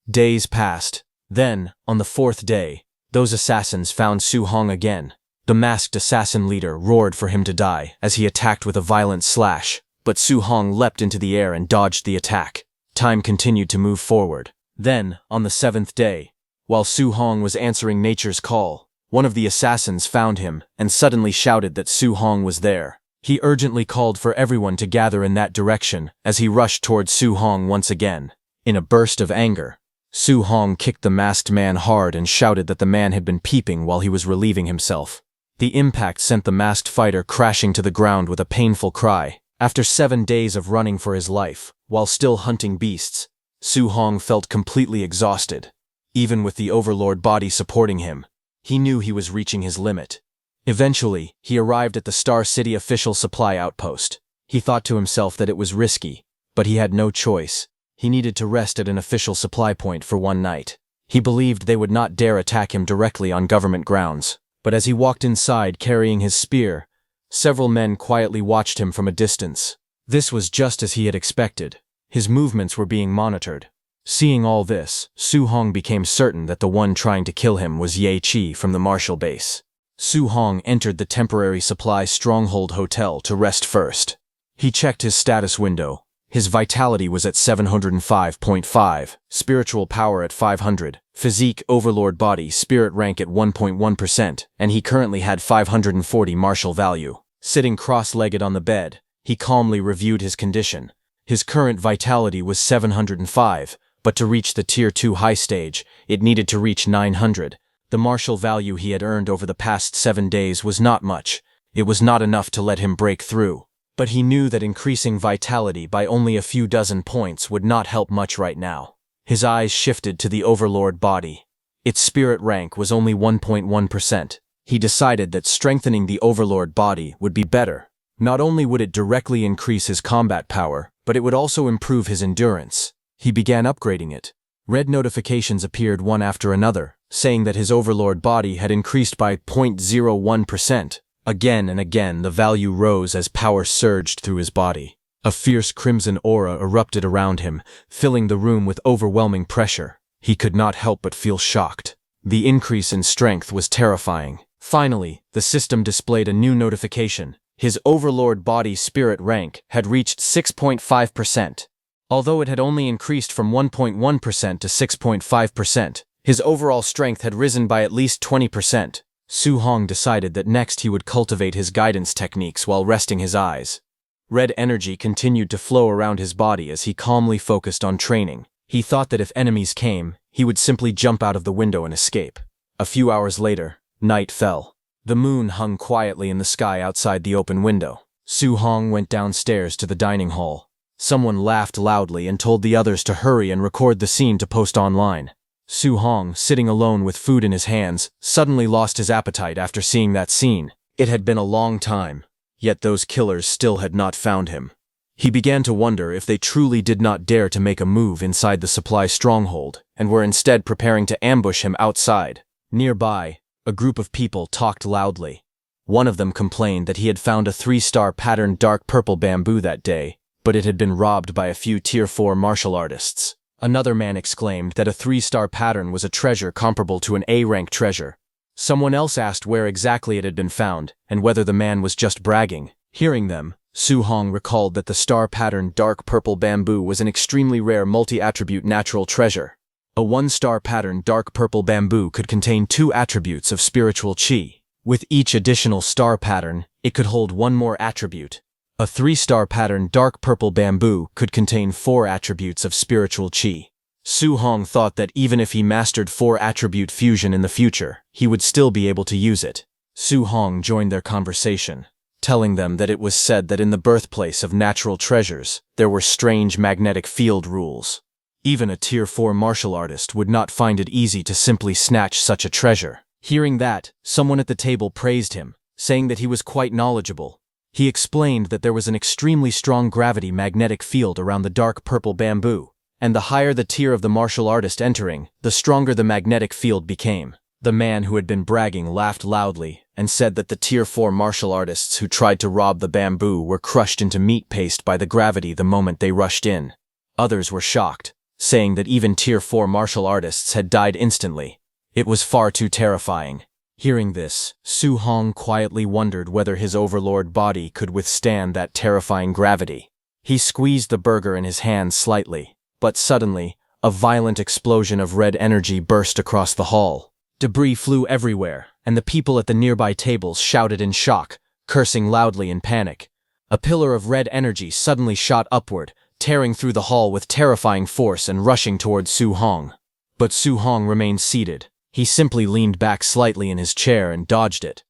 Days passed. Then, on the fourth day, those assassins found Su Hong again. The masked assassin leader roared for him to die as he attacked with a violent slash, but Su Hong leapt into the air and dodged the attack. Time continued to move forward. Then, on the seventh day, while Su Hong was answering nature's call, one of the assassins found him and suddenly shouted that Su Hong was there. He urgently called for everyone to gather in that direction as he rushed towards Su Hong once again. In a burst of anger, Su Hong kicked the masked man hard and shouted that the man had been peeping while he was relieving himself. The impact sent the masked fighter crashing to the ground with a painful cry. After 7 days of running for his life, while still hunting beasts, Su Hong felt completely exhausted. Even with the overlord body supporting him, he knew he was reaching his limit. Eventually, he arrived at the Star City official supply outpost. He thought to himself that it was risky, but he had no choice. He needed to rest at an official supply point for one night. He believed they would not dare attack him directly on government grounds. But as he walked inside carrying his spear, several men quietly watched him from a distance. This was just as he had expected. His movements were being monitored. Seeing all this, Su Hong became certain that the one trying to kill him was Ye Qi from the Martial base. Su Hong entered the temporary supply stronghold hotel to rest first. He checked his status window. His vitality was at 705.5, spiritual power at 500, physique overlord body spirit rank at 1.1%, and he currently had 540 martial value. Sitting cross-legged on the bed, he calmly reviewed his condition. His current vitality was 705, but to reach the Tier 2 high stage, it needed to reach 900. The martial value he had earned over the past 7 days was not much. It was not enough to let him break through. But he knew that increasing vitality by only a few dozen points would not help much right now. His eyes shifted to the overlord body. Its spirit rank was only 1.1%. He decided that strengthening the overlord body would be better. Not only would it directly increase his combat power, but it would also improve his endurance. He began upgrading it. Red notifications appeared one after another, saying that his overlord body had increased by 0.01%. Again and again, the value rose as power surged through his body. A fierce crimson aura erupted around him, filling the room with overwhelming pressure. He could not help but feel shocked. The increase in strength was terrifying. Finally, the system displayed a new notification. His overlord body spirit rank had reached 6.5%. Although it had only increased from 1.1% to 6.5%, his overall strength had risen by at least 20%. Su Hong decided that next he would cultivate his guidance techniques while resting his eyes. Red energy continued to flow around his body as he calmly focused on training. He thought that if enemies came, he would simply jump out of the window and escape. A few hours later, night fell. The moon hung quietly in the sky outside the open window. Su Hong went downstairs to the dining hall. Someone laughed loudly and told the others to hurry and record the scene to post online. Su Hong, sitting alone with food in his hands, suddenly lost his appetite after seeing that scene. It had been a long time, yet those killers still had not found him. He began to wonder if they truly did not dare to make a move inside the supply stronghold and were instead preparing to ambush him outside. Nearby, a group of people talked loudly. One of them complained that he had found a 3-star patterned dark purple bamboo that day, but it had been robbed by a few Tier 4 martial artists. Another man exclaimed that a 3-star pattern was a treasure comparable to an A-rank treasure. Someone else asked where exactly it had been found, and whether the man was just bragging. Hearing them, Su Hong recalled that the star-patterned dark purple bamboo was an extremely rare multi-attribute natural treasure. A 1-star patterned dark purple bamboo could contain 2 attributes of spiritual qi. With each additional star pattern, it could hold 1 more attribute. A 3-star patterned dark purple bamboo could contain 4 attributes of spiritual qi. Su Hong thought that even if he mastered 4-attribute fusion in the future, he would still be able to use it. Su Hong joined their conversation, telling them that it was said that in the birthplace of natural treasures, there were strange magnetic field rules. Even a Tier 4 martial artist would not find it easy to simply snatch such a treasure. Hearing that, someone at the table praised him, saying that he was quite knowledgeable. He explained that there was an extremely strong gravity magnetic field around the dark purple bamboo, and the higher the tier of the martial artist entering, the stronger the magnetic field became. The man who had been bragging laughed loudly and said that the Tier 4 martial artists who tried to rob the bamboo were crushed into meat paste by the gravity the moment they rushed in. Others were shocked, saying that even Tier 4 martial artists had died instantly. It was far too terrifying. Hearing this, Su Hong quietly wondered whether his overlord body could withstand that terrifying gravity. He squeezed the burger in his hand slightly, but suddenly, a violent explosion of red energy burst across the hall. Debris flew everywhere, and the people at the nearby tables shouted in shock, cursing loudly in panic. A pillar of red energy suddenly shot upward, tearing through the hall with terrifying force and rushing towards Su Hong. But Su Hong remained seated. He simply leaned back slightly in his chair and dodged it.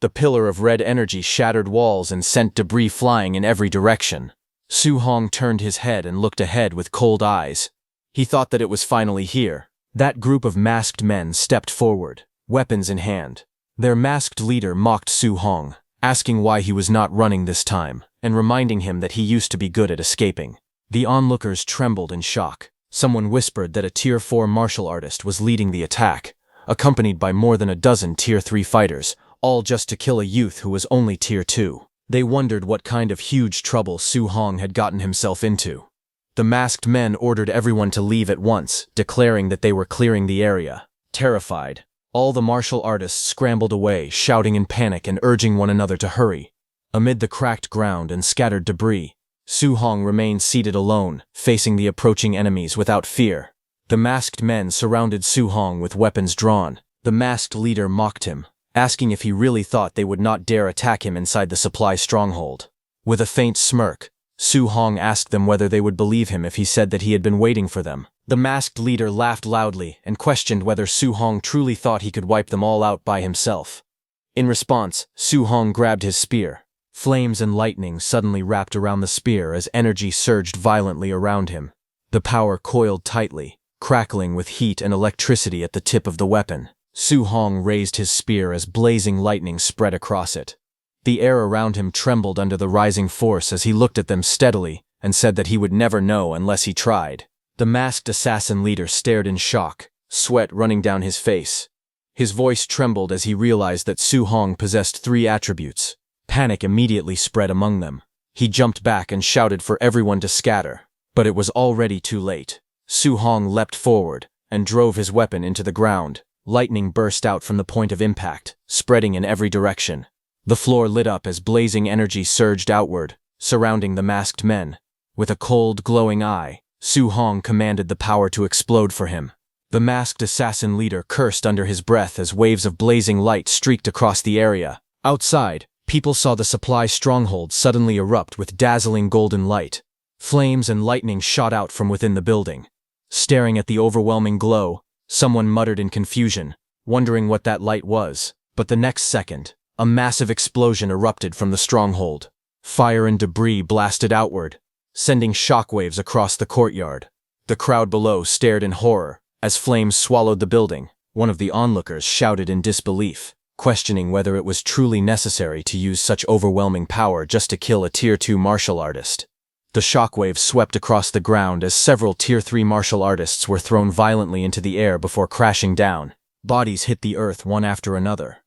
The pillar of red energy shattered walls and sent debris flying in every direction. Su Hong turned his head and looked ahead with cold eyes. He thought that it was finally here. That group of masked men stepped forward, weapons in hand. Their masked leader mocked Su Hong, asking why he was not running this time, and reminding him that he used to be good at escaping. The onlookers trembled in shock. Someone whispered that a Tier 4 martial artist was leading the attack, accompanied by more than a dozen Tier 3 fighters, all just to kill a youth who was only Tier 2. They wondered what kind of huge trouble Su Hong had gotten himself into. The masked men ordered everyone to leave at once, declaring that they were clearing the area. Terrified, all the martial artists scrambled away, shouting in panic and urging one another to hurry. Amid the cracked ground and scattered debris, Su Hong remained seated alone, facing the approaching enemies without fear. The masked men surrounded Su Hong with weapons drawn. The masked leader mocked him, asking if he really thought they would not dare attack him inside the supply stronghold. With a faint smirk, Su Hong asked them whether they would believe him if he said that he had been waiting for them. The masked leader laughed loudly and questioned whether Su Hong truly thought he could wipe them all out by himself. In response, Su Hong grabbed his spear. Flames and lightning suddenly wrapped around the spear as energy surged violently around him. The power coiled tightly, crackling with heat and electricity at the tip of the weapon. Su Hong raised his spear as blazing lightning spread across it. The air around him trembled under the rising force as he looked at them steadily and said that he would never know unless he tried. The masked assassin leader stared in shock, sweat running down his face. His voice trembled as he realized that Su Hong possessed 3 attributes. Panic immediately spread among them. He jumped back and shouted for everyone to scatter, but it was already too late. Su Hong leapt forward and drove his weapon into the ground. Lightning burst out from the point of impact, spreading in every direction. The floor lit up as blazing energy surged outward, surrounding the masked men. With a cold, glowing eye, Su Hong commanded the power to explode for him. The masked assassin leader cursed under his breath as waves of blazing light streaked across the area. Outside, People saw the supply stronghold suddenly erupt with dazzling golden light. Flames and lightning shot out from within the building. Staring at the overwhelming glow, someone muttered in confusion, wondering what that light was. But the next second, a massive explosion erupted from the stronghold. Fire and debris blasted outward, sending shockwaves across the courtyard. The crowd below stared in horror as flames swallowed the building. One of the onlookers shouted in disbelief, questioning whether it was truly necessary to use such overwhelming power just to kill a Tier 2 martial artist. The shockwaves swept across the ground as several Tier 3 martial artists were thrown violently into the air before crashing down. Bodies hit the earth one after another.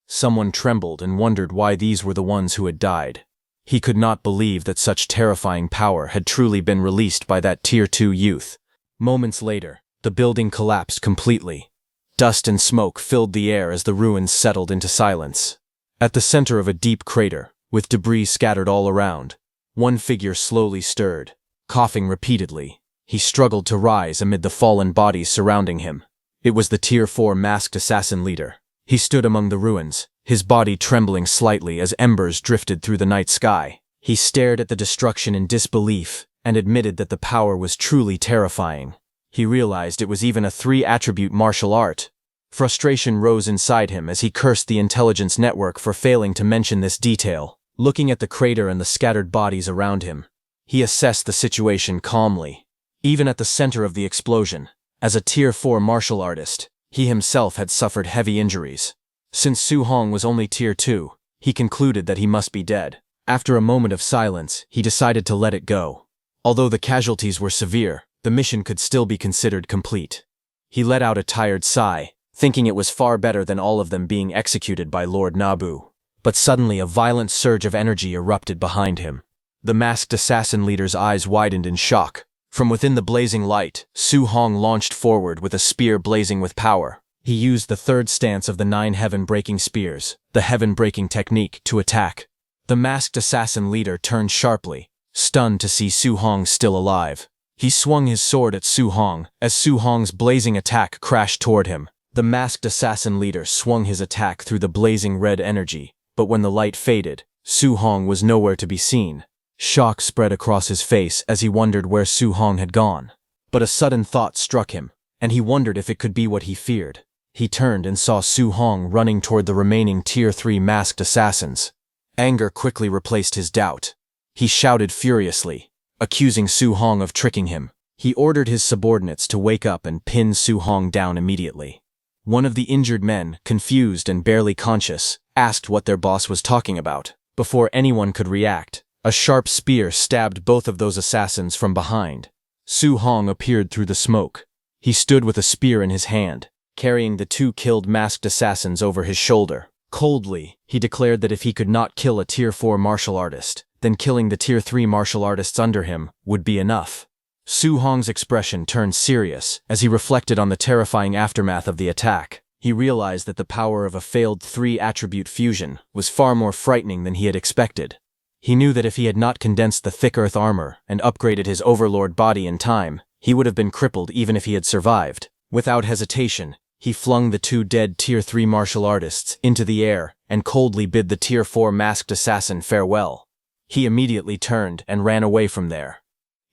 Someone trembled and wondered why these were the ones who had died. He could not believe that such terrifying power had truly been released by that Tier 2 youth. Moments later, the building collapsed completely. Dust and smoke filled the air as the ruins settled into silence. At the center of a deep crater, with debris scattered all around, one figure slowly stirred, coughing repeatedly. He struggled to rise amid the fallen bodies surrounding him. It was the Tier 4 masked assassin leader. He stood among the ruins, his body trembling slightly as embers drifted through the night sky. He stared at the destruction in disbelief and admitted that the power was truly terrifying. He realized it was even a 3-attribute martial art. Frustration rose inside him as he cursed the intelligence network for failing to mention this detail. Looking at the crater and the scattered bodies around him, he assessed the situation calmly. Even at the center of the explosion, as a Tier 4 martial artist, he himself had suffered heavy injuries. Since Su Hong was only Tier 2, he concluded that he must be dead. After a moment of silence, he decided to let it go. Although the casualties were severe, the mission could still be considered complete. He let out a tired sigh, thinking it was far better than all of them being executed by Lord Nabu. But suddenly a violent surge of energy erupted behind him. The masked assassin leader's eyes widened in shock. From within the blazing light, Su Hong launched forward with a spear blazing with power. He used the third stance of the 9 heaven-breaking spears, the heaven-breaking technique, to attack. The masked assassin leader turned sharply, stunned to see Su Hong still alive. He swung his sword at Su Hong as Su Hong's blazing attack crashed toward him. The masked assassin leader swung his attack through the blazing red energy, but when the light faded, Su Hong was nowhere to be seen. Shock spread across his face as he wondered where Su Hong had gone. But a sudden thought struck him, and he wondered if it could be what he feared. He turned and saw Su Hong running toward the remaining Tier 3 masked assassins. Anger quickly replaced his doubt. He shouted furiously, accusing Su Hong of tricking him. He ordered his subordinates to wake up and pin Su Hong down immediately. One of the injured men, confused and barely conscious, asked what their boss was talking about. Before anyone could react, a sharp spear stabbed both of those assassins from behind. Su Hong appeared through the smoke. He stood with a spear in his hand, carrying the 2 killed masked assassins over his shoulder. Coldly, he declared that if he could not kill a Tier 4 martial artist, then killing the Tier 3 martial artists under him would be enough. Su Hong's expression turned serious as he reflected on the terrifying aftermath of the attack. He realized that the power of a failed 3-attribute fusion was far more frightening than he had expected. He knew that if he had not condensed the thick earth armor and upgraded his overlord body in time, he would have been crippled even if he had survived. Without hesitation, he flung the 2 dead Tier 3 martial artists into the air and coldly bid the Tier 4 masked assassin farewell. He immediately turned and ran away from there.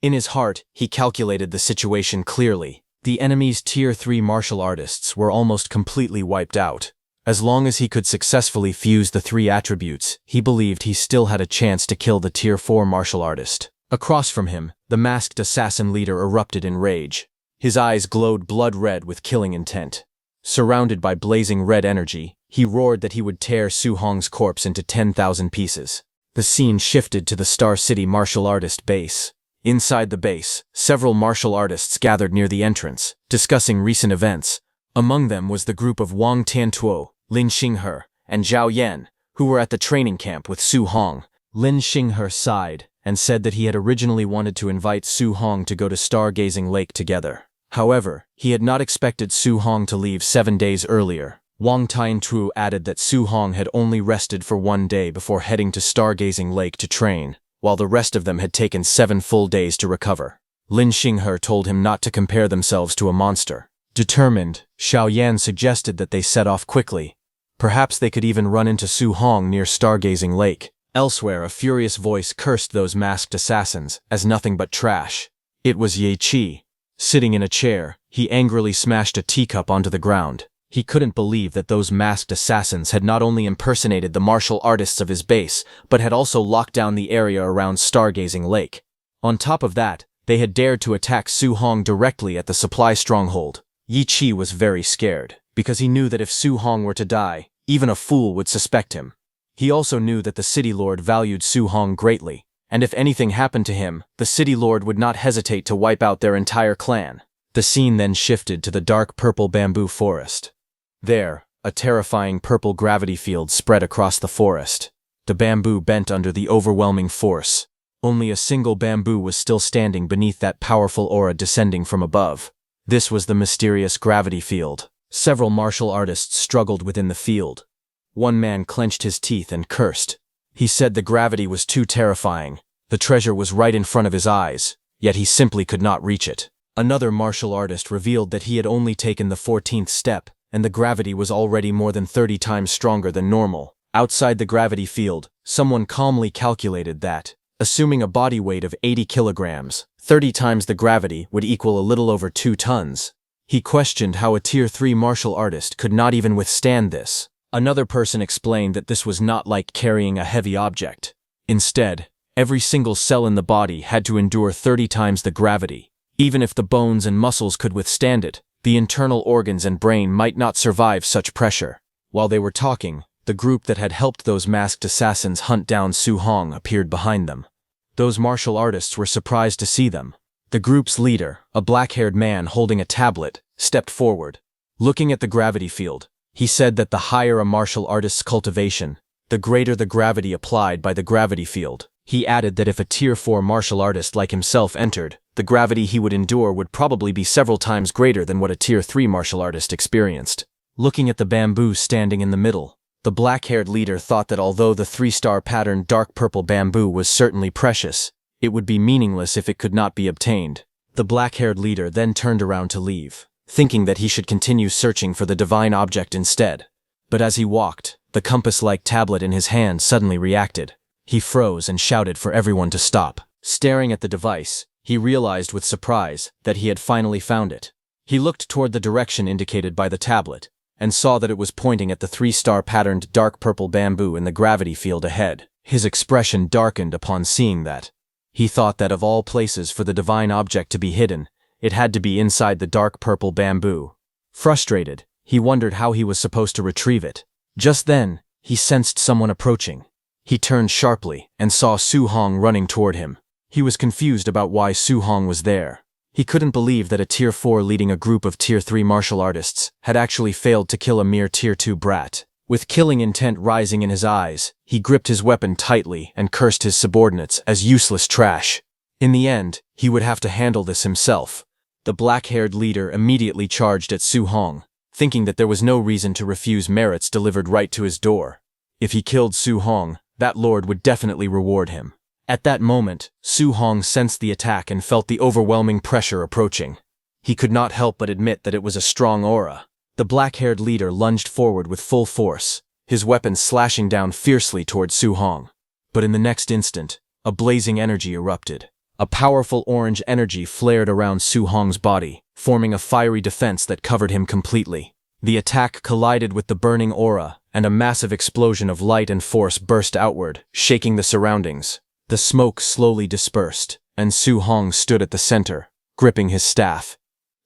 In his heart, he calculated the situation clearly. The enemy's Tier 3 martial artists were almost completely wiped out. As long as he could successfully fuse the 3 attributes, he believed he still had a chance to kill the Tier 4 martial artist. Across from him, the masked assassin leader erupted in rage. His eyes glowed blood red with killing intent. Surrounded by blazing red energy, he roared that he would tear Su Hong's corpse into 10,000 pieces. The scene shifted to the Star City martial artist base. Inside the base, several martial artists gathered near the entrance, discussing recent events. Among them was the group of Wang Tiantuo, Lin Xinghe, and Zhao Yan, who were at the training camp with Su Hong. Lin Xinghe sighed and said that he had originally wanted to invite Su Hong to go to Stargazing Lake together. However, he had not expected Su Hong to leave 7 days earlier. Wang Tiantuo added that Su Hong had only rested for 1 day before heading to Stargazing Lake to train, while the rest of them had taken 7 full days to recover. Lin Xinghe told him not to compare themselves to a monster. Determined, Xiao Yan suggested that they set off quickly. Perhaps they could even run into Su Hong near Stargazing Lake. Elsewhere, a furious voice cursed those masked assassins as nothing but trash. It was Ye Qi. Sitting in a chair, he angrily smashed a teacup onto the ground. He couldn't believe that those masked assassins had not only impersonated the martial artists of his base, but had also locked down the area around Stargazing Lake. On top of that, they had dared to attack Su Hong directly at the supply stronghold. Ye Qi was very scared, because he knew that if Su Hong were to die, even a fool would suspect him. He also knew that the City Lord valued Su Hong greatly, and if anything happened to him, the City Lord would not hesitate to wipe out their entire clan. The scene then shifted to the dark purple bamboo forest. There, a terrifying purple gravity field spread across the forest. The bamboo bent under the overwhelming force. Only a single bamboo was still standing beneath that powerful aura descending from above. This was the mysterious gravity field. Several martial artists struggled within the field. One man clenched his teeth and cursed. He said the gravity was too terrifying. The treasure was right in front of his eyes, yet he simply could not reach it. Another martial artist revealed that he had only taken the 14th step, and the gravity was already more than 30 times stronger than normal. Outside the gravity field, someone calmly calculated that, assuming a body weight of 80 kilograms, 30 times the gravity would equal a little over 2 tons. He questioned how a Tier 3 martial artist could not even withstand this. Another person explained that this was not like carrying a heavy object. Instead, every single cell in the body had to endure 30 times the gravity. Even if the bones and muscles could withstand it, the internal organs and brain might not survive such pressure. While they were talking, the group that had helped those masked assassins hunt down Su Hong appeared behind them. Those martial artists were surprised to see them. The group's leader, a black-haired man holding a tablet, stepped forward. Looking at the gravity field, he said that the higher a martial artist's cultivation, the greater the gravity applied by the gravity field. He added that if a Tier 4 martial artist like himself entered, the gravity he would endure would probably be several times greater than what a Tier 3 martial artist experienced. Looking at the bamboo standing in the middle, the black-haired leader thought that although the 3-star patterned dark purple bamboo was certainly precious, it would be meaningless if it could not be obtained. The black-haired leader then turned around to leave, thinking that he should continue searching for the divine object instead. But as he walked, the compass-like tablet in his hand suddenly reacted. He froze and shouted for everyone to stop. Staring at the device, he realized with surprise that he had finally found it. He looked toward the direction indicated by the tablet, and saw that it was pointing at the 3-star patterned dark purple bamboo in the gravity field ahead. His expression darkened upon seeing that. He thought that of all places for the divine object to be hidden, it had to be inside the dark purple bamboo. Frustrated, he wondered how he was supposed to retrieve it. Just then, he sensed someone approaching. He turned sharply and saw Su Hong running toward him. He was confused about why Su Hong was there. He couldn't believe that a Tier 4 leading a group of Tier 3 martial artists had actually failed to kill a mere Tier 2 brat. With killing intent rising in his eyes, he gripped his weapon tightly and cursed his subordinates as useless trash. In the end, he would have to handle this himself. The black-haired leader immediately charged at Su Hong, thinking that there was no reason to refuse merits delivered right to his door. If he killed Su Hong, that lord would definitely reward him. At that moment, Su Hong sensed the attack and felt the overwhelming pressure approaching. He could not help but admit that it was a strong aura. The black-haired leader lunged forward with full force, his weapon slashing down fiercely toward Su Hong. But in the next instant, a blazing energy erupted. A powerful orange energy flared around Su Hong's body, forming a fiery defense that covered him completely. The attack collided with the burning aura, and a massive explosion of light and force burst outward, shaking the surroundings. The smoke slowly dispersed, and Su Hong stood at the center, gripping his staff.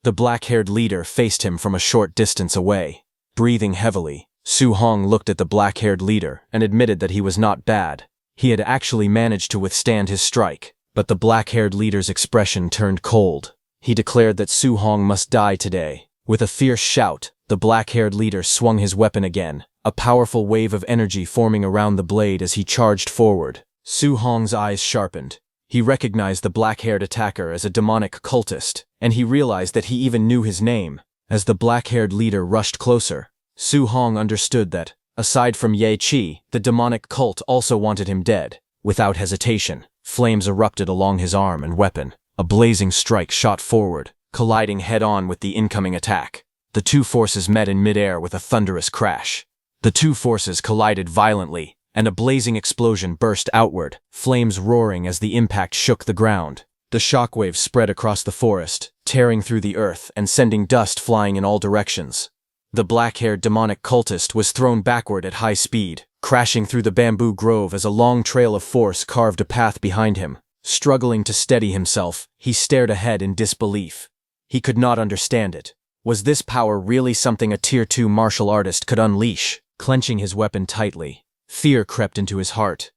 The black-haired leader faced him from a short distance away. Breathing heavily, Su Hong looked at the black-haired leader and admitted that he was not bad. He had actually managed to withstand his strike, but the black-haired leader's expression turned cold. He declared that Su Hong must die today. With a fierce shout, the black-haired leader swung his weapon again, a powerful wave of energy forming around the blade as he charged forward. Su Hong's eyes sharpened. He recognized the black-haired attacker as a demonic cultist, and he realized that he even knew his name. As the black-haired leader rushed closer, Su Hong understood that, aside from Ye Qi, the demonic cult also wanted him dead. Without hesitation, flames erupted along his arm and weapon. A blazing strike shot forward, colliding head-on with the incoming attack. The two forces met in midair with a thunderous crash. The two forces collided violently, and a blazing explosion burst outward, flames roaring as the impact shook the ground. The shockwaves spread across the forest, tearing through the earth and sending dust flying in all directions. The black-haired demonic cultist was thrown backward at high speed, crashing through the bamboo grove as a long trail of force carved a path behind him. Struggling to steady himself, he stared ahead in disbelief. He could not understand it. Was this power really something a Tier 2 martial artist could unleash? Clenching his weapon tightly, fear crept into his heart.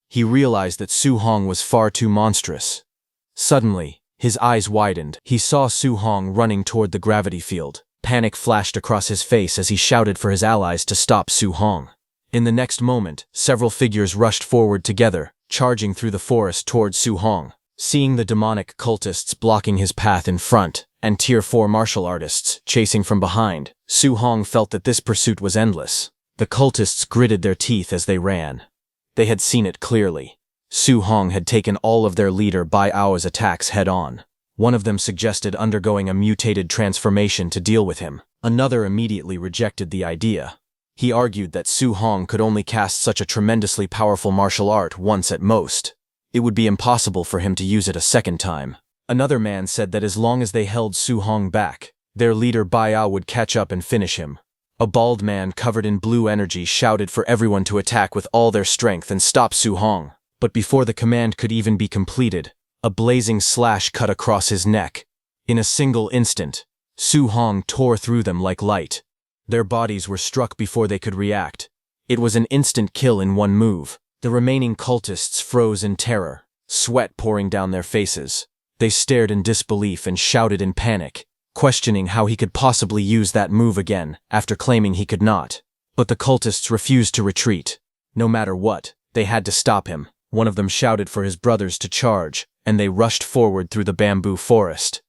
He realized that Su Hong was far too monstrous. Suddenly, his eyes widened. He saw Su Hong running toward the gravity field. Panic flashed across his face as he shouted for his allies to stop Su Hong. In the next moment, several figures rushed forward together, charging through the forest toward Su Hong. Seeing the demonic cultists blocking his path in front, and Tier 4 martial artists chasing from behind, Su Hong felt that this pursuit was endless. The cultists gritted their teeth as they ran. They had seen it clearly. Su Hong had taken all of their leader Bai Ao's attacks head-on. One of them suggested undergoing a mutated transformation to deal with him. Another immediately rejected the idea. He argued that Su Hong could only cast such a tremendously powerful martial art once at most. It would be impossible for him to use it a second time. Another man said that as long as they held Su Hong back, their leader Bai Ao would catch up and finish him. A bald man covered in blue energy shouted for everyone to attack with all their strength and stop Su Hong. But before the command could even be completed, a blazing slash cut across his neck. In a single instant, Su Hong tore through them like light. Their bodies were struck before they could react. It was an instant kill in one move. The remaining cultists froze in terror, sweat pouring down their faces. They stared in disbelief and shouted in panic, questioning how he could possibly use that move again after claiming he could not. But the cultists refused to retreat. No matter what, they had to stop him. One of them shouted for his brothers to charge, and they rushed forward through the bamboo forest.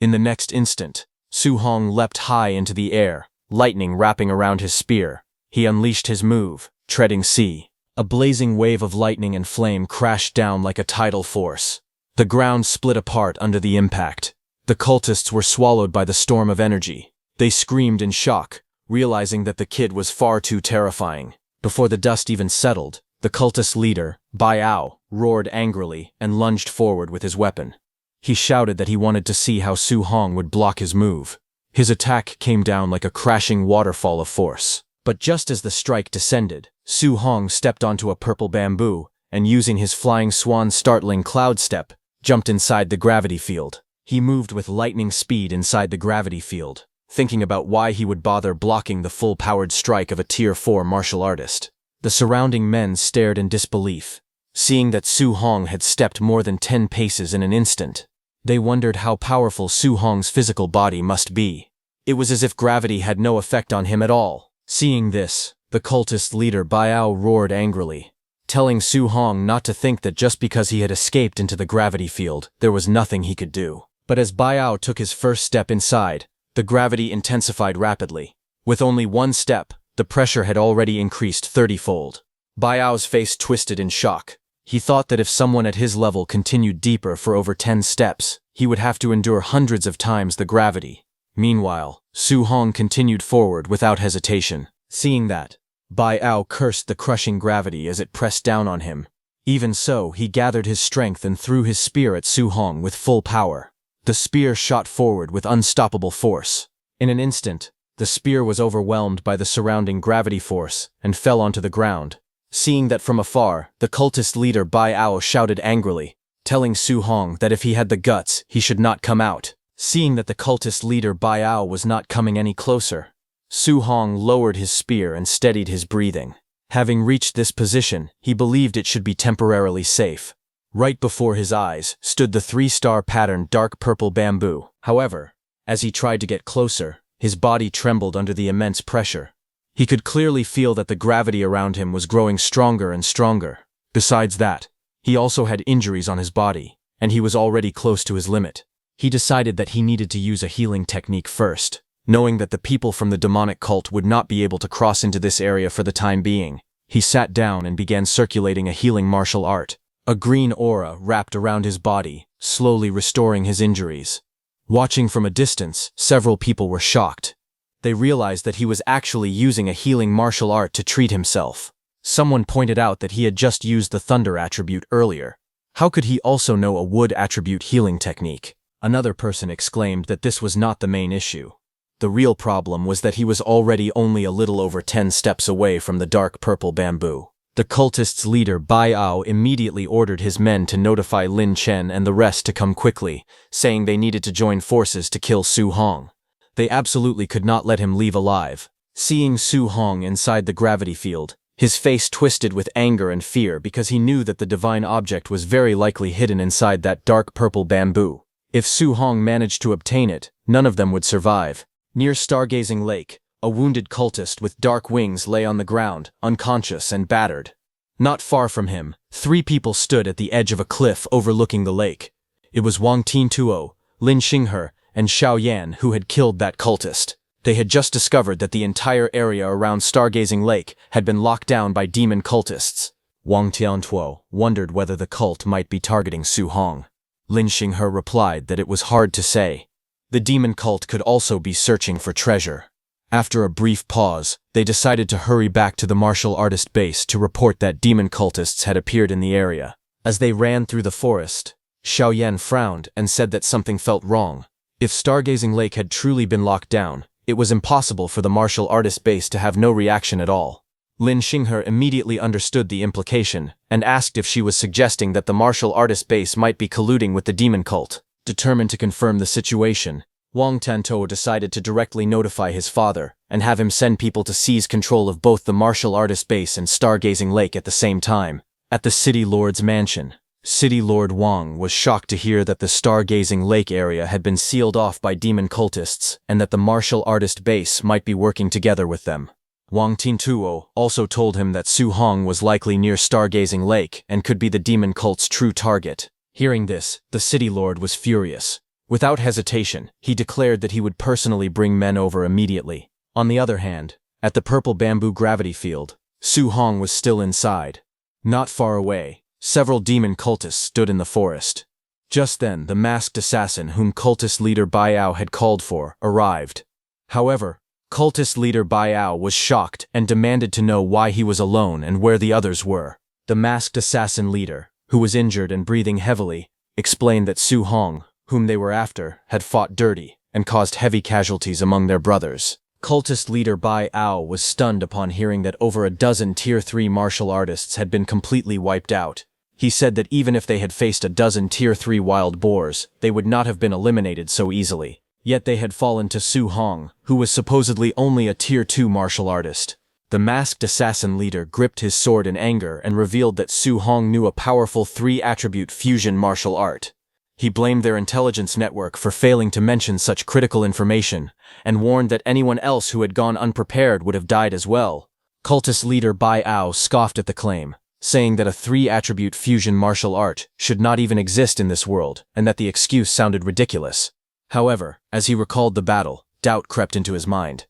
In the next instant, Su Hong leapt high into the air, lightning wrapping around his spear. He unleashed his move, treading sea. A blazing wave of lightning and flame crashed down like a tidal force. The ground split apart under the impact. The cultists were swallowed by the storm of energy. They screamed in shock, realizing that the kid was far too terrifying. Before the dust even settled, the cultist leader, Bai Ao, roared angrily and lunged forward with his weapon. He shouted that he wanted to see how Su Hong would block his move. His attack came down like a crashing waterfall of force. But just as the strike descended, Su Hong stepped onto a purple bamboo and, using his flying swan startling cloud step, jumped inside the gravity field. He moved with lightning speed inside the gravity field, thinking about why he would bother blocking the full-powered strike of a Tier 4 martial artist. The surrounding men stared in disbelief, seeing that Su Hong had stepped more than 10 paces in an instant. They wondered how powerful Su Hong's physical body must be. It was as if gravity had no effect on him at all. Seeing this, the cultist leader Bai Ao roared angrily, telling Su Hong not to think that just because he had escaped into the gravity field, there was nothing he could do. But as Bai Ao took his first step inside, the gravity intensified rapidly. With only one step, the pressure had already increased 30-fold. Bai Ao's face twisted in shock. He thought that if someone at his level continued deeper for over 10 steps, he would have to endure hundreds of times the gravity. Meanwhile, Su Hong continued forward without hesitation. Seeing that, Bai Ao cursed the crushing gravity as it pressed down on him. Even so, he gathered his strength and threw his spear at Su Hong with full power. The spear shot forward with unstoppable force. In an instant, the spear was overwhelmed by the surrounding gravity force and fell onto the ground. Seeing that from afar, the cultist leader Bai Ao shouted angrily, telling Su Hong that if he had the guts, he should not come out. Seeing that the cultist leader Bai Ao was not coming any closer, Su Hong lowered his spear and steadied his breathing. Having reached this position, he believed it should be temporarily safe. Right before his eyes stood the 3-star patterned dark purple bamboo. However, as he tried to get closer, his body trembled under the immense pressure. He could clearly feel that the gravity around him was growing stronger and stronger. Besides that, he also had injuries on his body, and he was already close to his limit. He decided that he needed to use a healing technique first. Knowing that the people from the demonic cult would not be able to cross into this area for the time being, he sat down and began circulating a healing martial art. A green aura wrapped around his body, slowly restoring his injuries. Watching from a distance, several people were shocked. They realized that he was actually using a healing martial art to treat himself. Someone pointed out that he had just used the thunder attribute earlier. How could he also know a wood attribute healing technique? Another person exclaimed that this was not the main issue. The real problem was that he was already only a little over 10 steps away from the dark purple bamboo. The cultists' leader Bai Ao immediately ordered his men to notify Lin Chen and the rest to come quickly, saying they needed to join forces to kill Su Hong. They absolutely could not let him leave alive. Seeing Su Hong inside the gravity field, his face twisted with anger and fear because he knew that the divine object was very likely hidden inside that dark purple bamboo. If Su Hong managed to obtain it, none of them would survive. Near Stargazing Lake, a wounded cultist with dark wings lay on the ground, unconscious and battered. Not far from him, 3 people stood at the edge of a cliff overlooking the lake. It was Wang Tintuo, Lin Xinghe, and Xiao Yan who had killed that cultist. They had just discovered that the entire area around Stargazing Lake had been locked down by demon cultists. Wang Tiantuo wondered whether the cult might be targeting Su Hong. Lin Xinghe replied that it was hard to say. The demon cult could also be searching for treasure. After a brief pause, they decided to hurry back to the martial artist base to report that demon cultists had appeared in the area. As they ran through the forest, Xiao Yan frowned and said that something felt wrong. If Stargazing Lake had truly been locked down, it was impossible for the martial artist base to have no reaction at all. Lin Xinghe immediately understood the implication and asked if she was suggesting that the martial artist base might be colluding with the demon cult. Determined to confirm the situation, Wang Tiantuo decided to directly notify his father and have him send people to seize control of both the martial artist base and Stargazing Lake at the same time. At the City Lord's mansion, City Lord Wang was shocked to hear that the Stargazing Lake area had been sealed off by demon cultists and that the martial artist base might be working together with them. Wang Tintuo also told him that Su Hong was likely near Stargazing Lake and could be the demon cult's true target. Hearing this, the City Lord was furious. Without hesitation, he declared that he would personally bring men over immediately. On the other hand, at the purple bamboo gravity field, Su Hong was still inside. Not far away, several demon cultists stood in the forest. Just then, the masked assassin whom cultist leader Bai Ao had called for arrived. However, cultist leader Bai Ao was shocked and demanded to know why he was alone and where the others were. The masked assassin leader, who was injured and breathing heavily, explained that Su Hong, whom they were after, had fought dirty and caused heavy casualties among their brothers. Cultist leader Bai Ao was stunned upon hearing that over a dozen Tier 3 martial artists had been completely wiped out. He said that even if they had faced a dozen Tier 3 wild boars, they would not have been eliminated so easily. Yet they had fallen to Su Hong, who was supposedly only a Tier 2 martial artist. The masked assassin leader gripped his sword in anger and revealed that Su Hong knew a powerful 3-attribute fusion martial art. He blamed their intelligence network for failing to mention such critical information, and warned that anyone else who had gone unprepared would have died as well. Cultist leader Bai Ao scoffed at the claim, saying that a 3-attribute fusion martial art should not even exist in this world, and that the excuse sounded ridiculous. However, as he recalled the battle, doubt crept into his mind.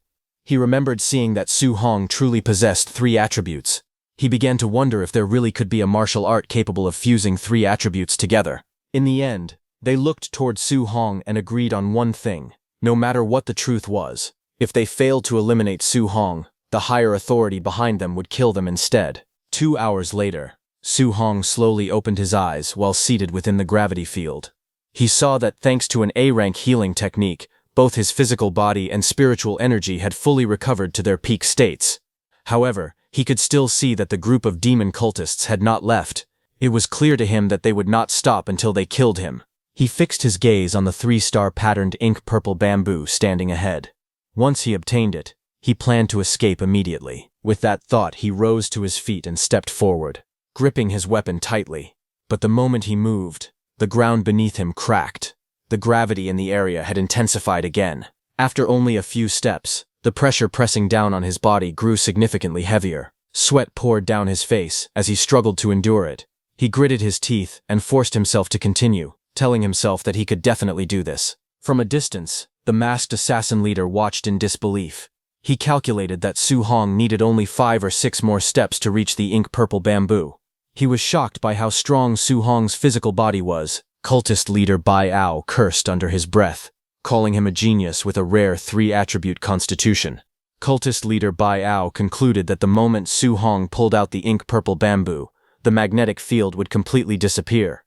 He remembered seeing that Su Hong truly possessed 3 attributes. He began to wonder if there really could be a martial art capable of fusing 3 attributes together. In the end, they looked toward Su Hong and agreed on one thing. No matter what the truth was, if they failed to eliminate Su Hong, the higher authority behind them would kill them instead. 2 hours later, Su Hong slowly opened his eyes while seated within the gravity field. He saw that thanks to an A-rank healing technique, both his physical body and spiritual energy had fully recovered to their peak states. However, he could still see that the group of demon cultists had not left. It was clear to him that they would not stop until they killed him. He fixed his gaze on the 3-star patterned ink purple bamboo standing ahead. Once he obtained it, he planned to escape immediately. With that thought, he rose to his feet and stepped forward, gripping his weapon tightly. But the moment he moved, the ground beneath him cracked. The gravity in the area had intensified again. After only a few steps, the pressure pressing down on his body grew significantly heavier. Sweat poured down his face as he struggled to endure it. He gritted his teeth and forced himself to continue, telling himself that he could definitely do this. From a distance, the masked assassin leader watched in disbelief. He calculated that Su Hong needed only 5 or 6 more steps to reach the ink purple bamboo. He was shocked by how strong Su Hong's physical body was. Cultist leader Bai Ao cursed under his breath. calling him a genius with a rare 3-attribute constitution. Cultist leader Bai Ao concluded that the moment Su Hong pulled out the ink-purple bamboo, the magnetic field would completely disappear.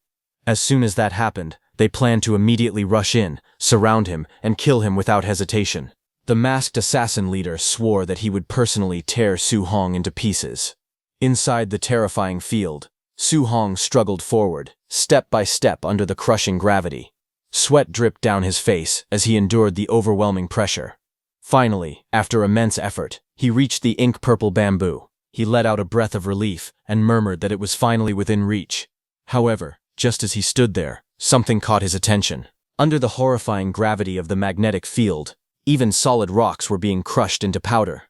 As soon as that happened, they planned to immediately rush in, surround him, and kill him without hesitation. The masked assassin leader swore that he would personally tear Su Hong into pieces. Inside the terrifying field, Su Hong struggled forward, step by step under the crushing gravity. Sweat dripped down his face as he endured the overwhelming pressure. Finally, after immense effort, he reached the ink-purple bamboo. He let out a breath of relief and murmured that it was finally within reach. However, just as he stood there, something caught his attention. Under the horrifying gravity of the magnetic field, even solid rocks were being crushed into powder.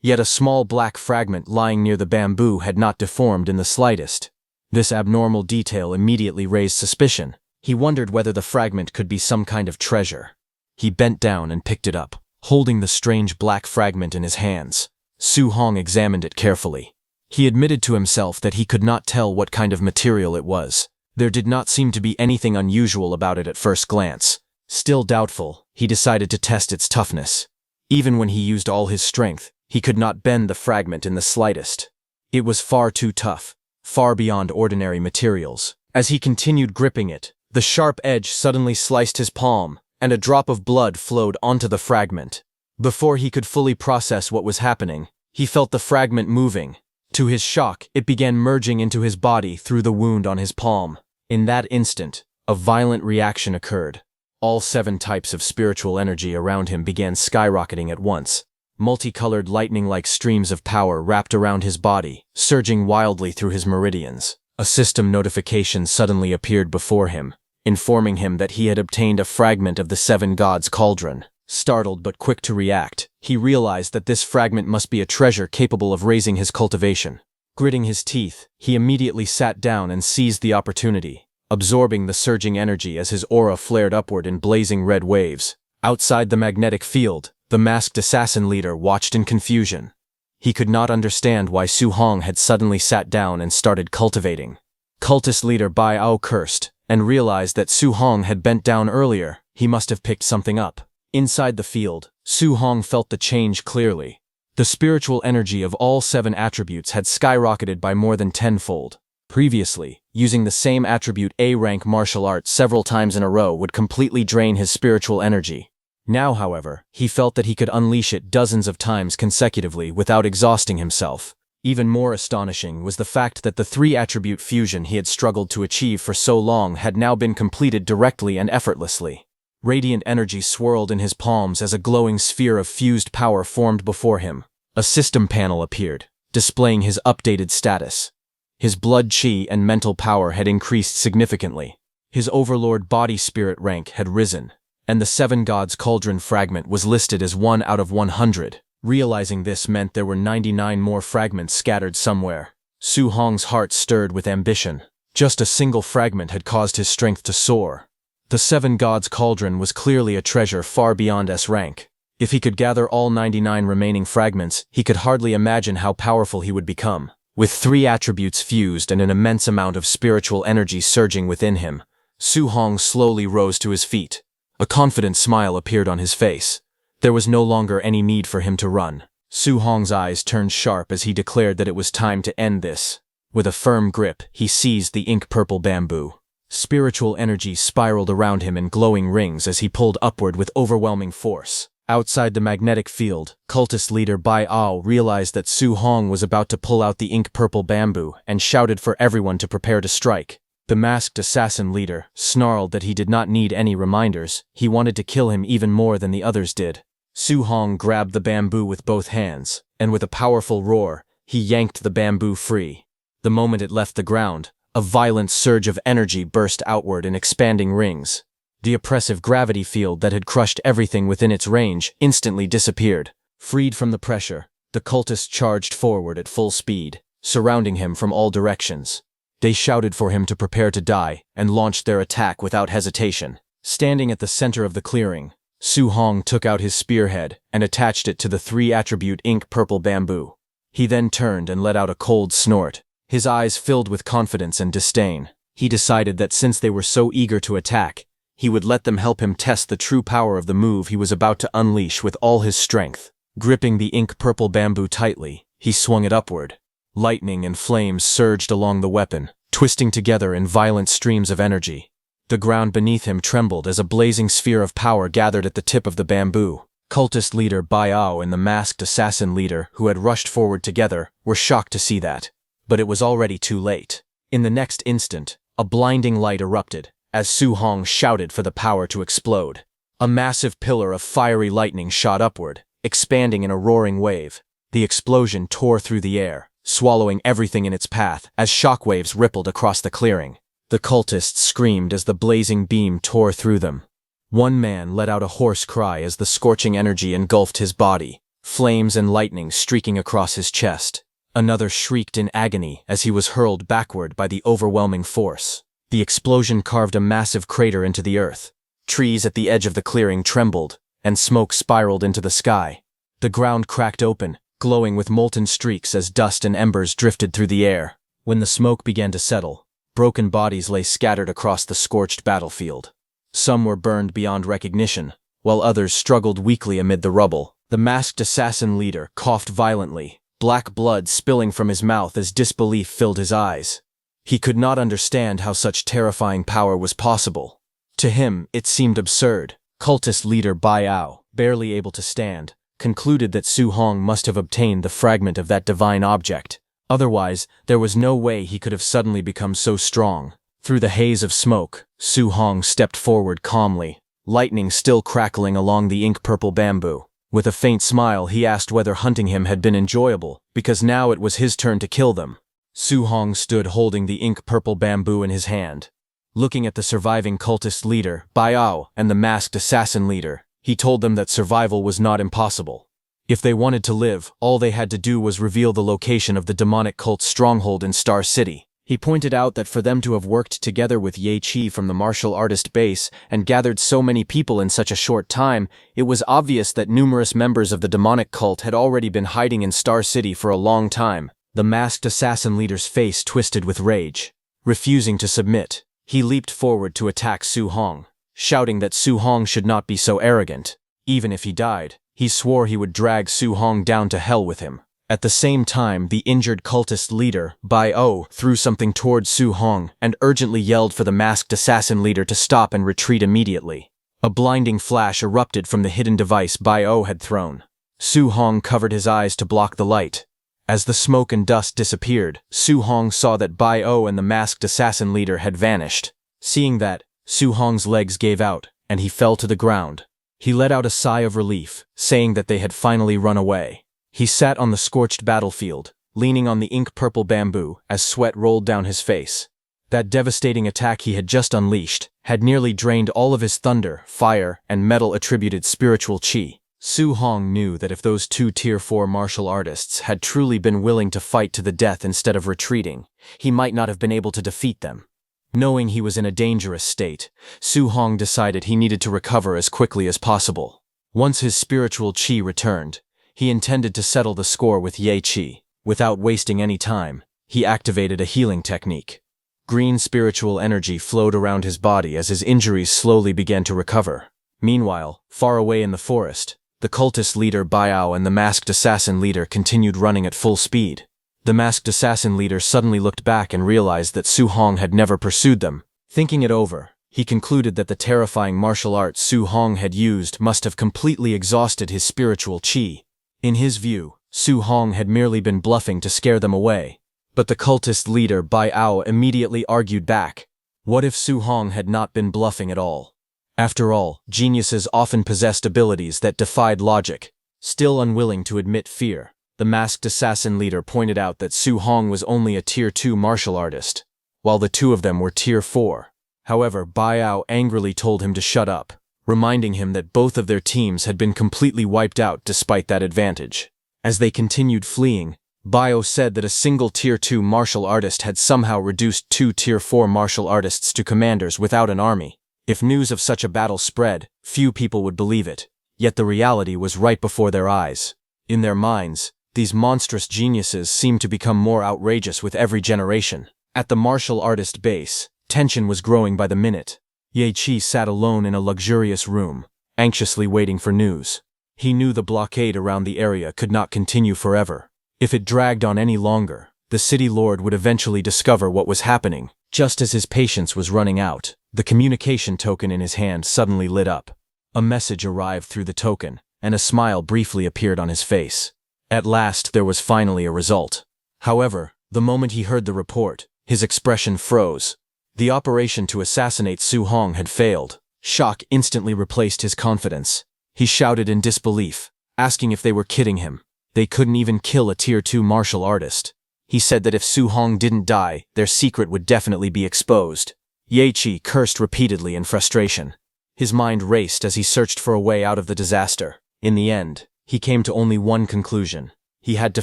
Yet a small black fragment lying near the bamboo had not deformed in the slightest. This abnormal detail immediately raised suspicion. He wondered whether the fragment could be some kind of treasure. He bent down and picked it up, holding the strange black fragment in his hands. Su Hong examined it carefully. He admitted to himself that he could not tell what kind of material it was. There did not seem to be anything unusual about it at first glance. Still doubtful, he decided to test its toughness. Even when he used all his strength, he could not bend the fragment in the slightest. It was far too tough, far beyond ordinary materials. As he continued gripping it, the sharp edge suddenly sliced his palm, and a drop of blood flowed onto the fragment. Before he could fully process what was happening, he felt the fragment moving. To his shock, it began merging into his body through the wound on his palm. In that instant, a violent reaction occurred. All 7 types of spiritual energy around him began skyrocketing at once. Multicolored lightning-like streams of power wrapped around his body, surging wildly through his meridians. A system notification suddenly appeared before him, informing him that he had obtained a fragment of the 7 gods' cauldron. Startled but quick to react, he realized that this fragment must be a treasure capable of raising his cultivation. Gritting his teeth, he immediately sat down and seized the opportunity, absorbing the surging energy as his aura flared upward in blazing red waves. Outside the magnetic field, the masked assassin leader watched in confusion. He could not understand why Su Hong had suddenly sat down and started cultivating. Cultist leader Bai Ao cursed, and realized that Su Hong had bent down earlier. He must have picked something up. Inside the field, Su Hong felt the change clearly. The spiritual energy of all 7 attributes had skyrocketed by more than 10-fold. Previously, using the same attribute A-rank martial arts several times in a row would completely drain his spiritual energy. Now, however, he felt that he could unleash it dozens of times consecutively without exhausting himself. Even more astonishing was the fact that the 3-attribute fusion he had struggled to achieve for so long had now been completed directly and effortlessly. Radiant energy swirled in his palms as a glowing sphere of fused power formed before him. A system panel appeared, displaying his updated status. His blood chi and mental power had increased significantly. His overlord body spirit rank had risen, and the 7 gods cauldron fragment was listed as 1 out of 100. Realizing this meant there were 99 more fragments scattered somewhere. Su Hong's heart stirred with ambition. Just a single fragment had caused his strength to soar. The 7 gods cauldron was clearly a treasure far beyond S rank. If he could gather all 99 remaining fragments, he could hardly imagine how powerful he would become. With 3 attributes fused and an immense amount of spiritual energy surging within him, Su Hong slowly rose to his feet. A confident smile appeared on his face. There was no longer any need for him to run. Su Hong's eyes turned sharp as he declared that it was time to end this. With a firm grip, he seized the ink-purple bamboo. Spiritual energy spiraled around him in glowing rings as he pulled upward with overwhelming force. Outside the magnetic field, cultist leader Bai Ao realized that Su Hong was about to pull out the ink-purple bamboo and shouted for everyone to prepare to strike. The masked assassin leader snarled that he did not need any reminders. He wanted to kill him even more than the others did. Su Hong grabbed the bamboo with both hands, and with a powerful roar, he yanked the bamboo free. The moment it left the ground, a violent surge of energy burst outward in expanding rings. The oppressive gravity field that had crushed everything within its range instantly disappeared. Freed from the pressure, the cultists charged forward at full speed, surrounding him from all directions. They shouted for him to prepare to die and launched their attack without hesitation. Standing at the center of the clearing, Su Hong took out his spearhead and attached it to the 3-attribute ink-purple bamboo. He then turned and let out a cold snort. His eyes filled with confidence and disdain. He decided that since they were so eager to attack, he would let them help him test the true power of the move he was about to unleash with all his strength. Gripping the ink-purple bamboo tightly, he swung it upward. Lightning and flames surged along the weapon, twisting together in violent streams of energy. The ground beneath him trembled as a blazing sphere of power gathered at the tip of the bamboo. Cultist leader Bai Ao and the masked assassin leader, who had rushed forward together, were shocked to see that. But it was already too late. In the next instant, a blinding light erupted, as Su Hong shouted for the power to explode. A massive pillar of fiery lightning shot upward, expanding in a roaring wave. The explosion tore through the air, swallowing everything in its path as shockwaves rippled across the clearing. The cultists screamed as the blazing beam tore through them. One man let out a hoarse cry as the scorching energy engulfed his body, flames and lightning streaking across his chest. Another shrieked in agony as he was hurled backward by the overwhelming force. The explosion carved a massive crater into the earth. Trees at the edge of the clearing trembled, and smoke spiraled into the sky. The ground cracked open, glowing with molten streaks as dust and embers drifted through the air. When the smoke began to settle, broken bodies lay scattered across the scorched battlefield. Some were burned beyond recognition, while others struggled weakly amid the rubble. The masked assassin leader coughed violently, black blood spilling from his mouth as disbelief filled his eyes. He could not understand how such terrifying power was possible. To him, it seemed absurd. Cultist leader Bai Ao, barely able to stand, concluded that Su Hong must have obtained the fragment of that divine object. Otherwise, there was no way he could have suddenly become so strong. Through the haze of smoke, Su Hong stepped forward calmly, lightning still crackling along the ink-purple bamboo. With a faint smile, he asked whether hunting him had been enjoyable, because now it was his turn to kill them. Su Hong stood holding the ink-purple bamboo in his hand. Looking at the surviving cultist leader, Bai Ao, and the masked assassin leader, he told them that survival was not impossible. If they wanted to live, all they had to do was reveal the location of the demonic cult's stronghold in Star City. He pointed out that for them to have worked together with Ye Qi from the martial artist base and gathered so many people in such a short time, it was obvious that numerous members of the demonic cult had already been hiding in Star City for a long time. The masked assassin leader's face twisted with rage. Refusing to submit, he leaped forward to attack Su Hong, shouting that Su Hong should not be so arrogant. Even if he died, he swore he would drag Su Hong down to hell with him. At the same time, the injured cultist leader, Bai Ao, threw something towards Su Hong and urgently yelled for the masked assassin leader to stop and retreat immediately. A blinding flash erupted from the hidden device Bai Ao had thrown. Su Hong covered his eyes to block the light. As the smoke and dust disappeared, Su Hong saw that Bai Ao and the masked assassin leader had vanished. Seeing that, Su Hong's legs gave out, and he fell to the ground. He let out a sigh of relief, saying that they had finally run away. He sat on the scorched battlefield, leaning on the ink-purple bamboo as sweat rolled down his face. That devastating attack he had just unleashed had nearly drained all of his thunder, fire, and metal-attributed spiritual qi. Su Hong knew that if those two Tier 4 martial artists had truly been willing to fight to the death instead of retreating, he might not have been able to defeat them. Knowing he was in a dangerous state, Su Hong decided he needed to recover as quickly as possible. Once his spiritual qi returned, he intended to settle the score with Ye Qi. Without wasting any time, he activated a healing technique. Green spiritual energy flowed around his body as his injuries slowly began to recover. Meanwhile, far away in the forest, the cultist leader Bai Ao and the masked assassin leader continued running at full speed. The masked assassin leader suddenly looked back and realized that Su Hong had never pursued them. Thinking it over, he concluded that the terrifying martial arts Su Hong had used must have completely exhausted his spiritual qi. In his view, Su Hong had merely been bluffing to scare them away. But the cultist leader Bai Ao immediately argued back. What if Su Hong had not been bluffing at all? After all, geniuses often possessed abilities that defied logic. Still unwilling to admit fear, the masked assassin leader pointed out that Su Hong was only a Tier 2 martial artist, while the two of them were Tier 4. However, Bai Ao angrily told him to shut up, reminding him that both of their teams had been completely wiped out despite that advantage. As they continued fleeing, Bai Ao said that a single Tier 2 martial artist had somehow reduced two Tier 4 martial artists to commanders without an army. If news of such a battle spread, few people would believe it, yet the reality was right before their eyes. In their minds, these monstrous geniuses seemed to become more outrageous with every generation. At the martial artist base, tension was growing by the minute. Ye Qi sat alone in a luxurious room, anxiously waiting for news. He knew the blockade around the area could not continue forever. If it dragged on any longer, the city lord would eventually discover what was happening. Just as his patience was running out, the communication token in his hand suddenly lit up. A message arrived through the token, and a smile briefly appeared on his face. At last there was finally a result. However, the moment he heard the report, his expression froze. The operation to assassinate Su Hong had failed. Shock instantly replaced his confidence. He shouted in disbelief, asking if they were kidding him. They couldn't even kill a Tier 2 martial artist. He said that if Su Hong didn't die, their secret would definitely be exposed. Ye Qi cursed repeatedly in frustration. His mind raced as he searched for a way out of the disaster. In the end, he came to only one conclusion. He had to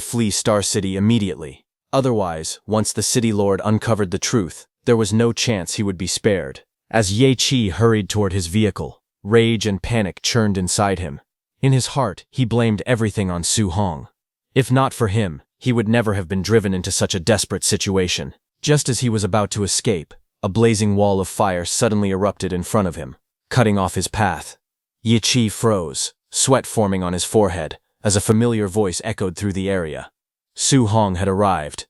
flee Star City immediately. Otherwise, once the city lord uncovered the truth, there was no chance he would be spared. As Ye Qi hurried toward his vehicle, rage and panic churned inside him. In his heart, he blamed everything on Su Hong. If not for him, he would never have been driven into such a desperate situation. Just as he was about to escape, a blazing wall of fire suddenly erupted in front of him, cutting off his path. Ye Qi froze, sweat forming on his forehead, as a familiar voice echoed through the area. Su Hong had arrived.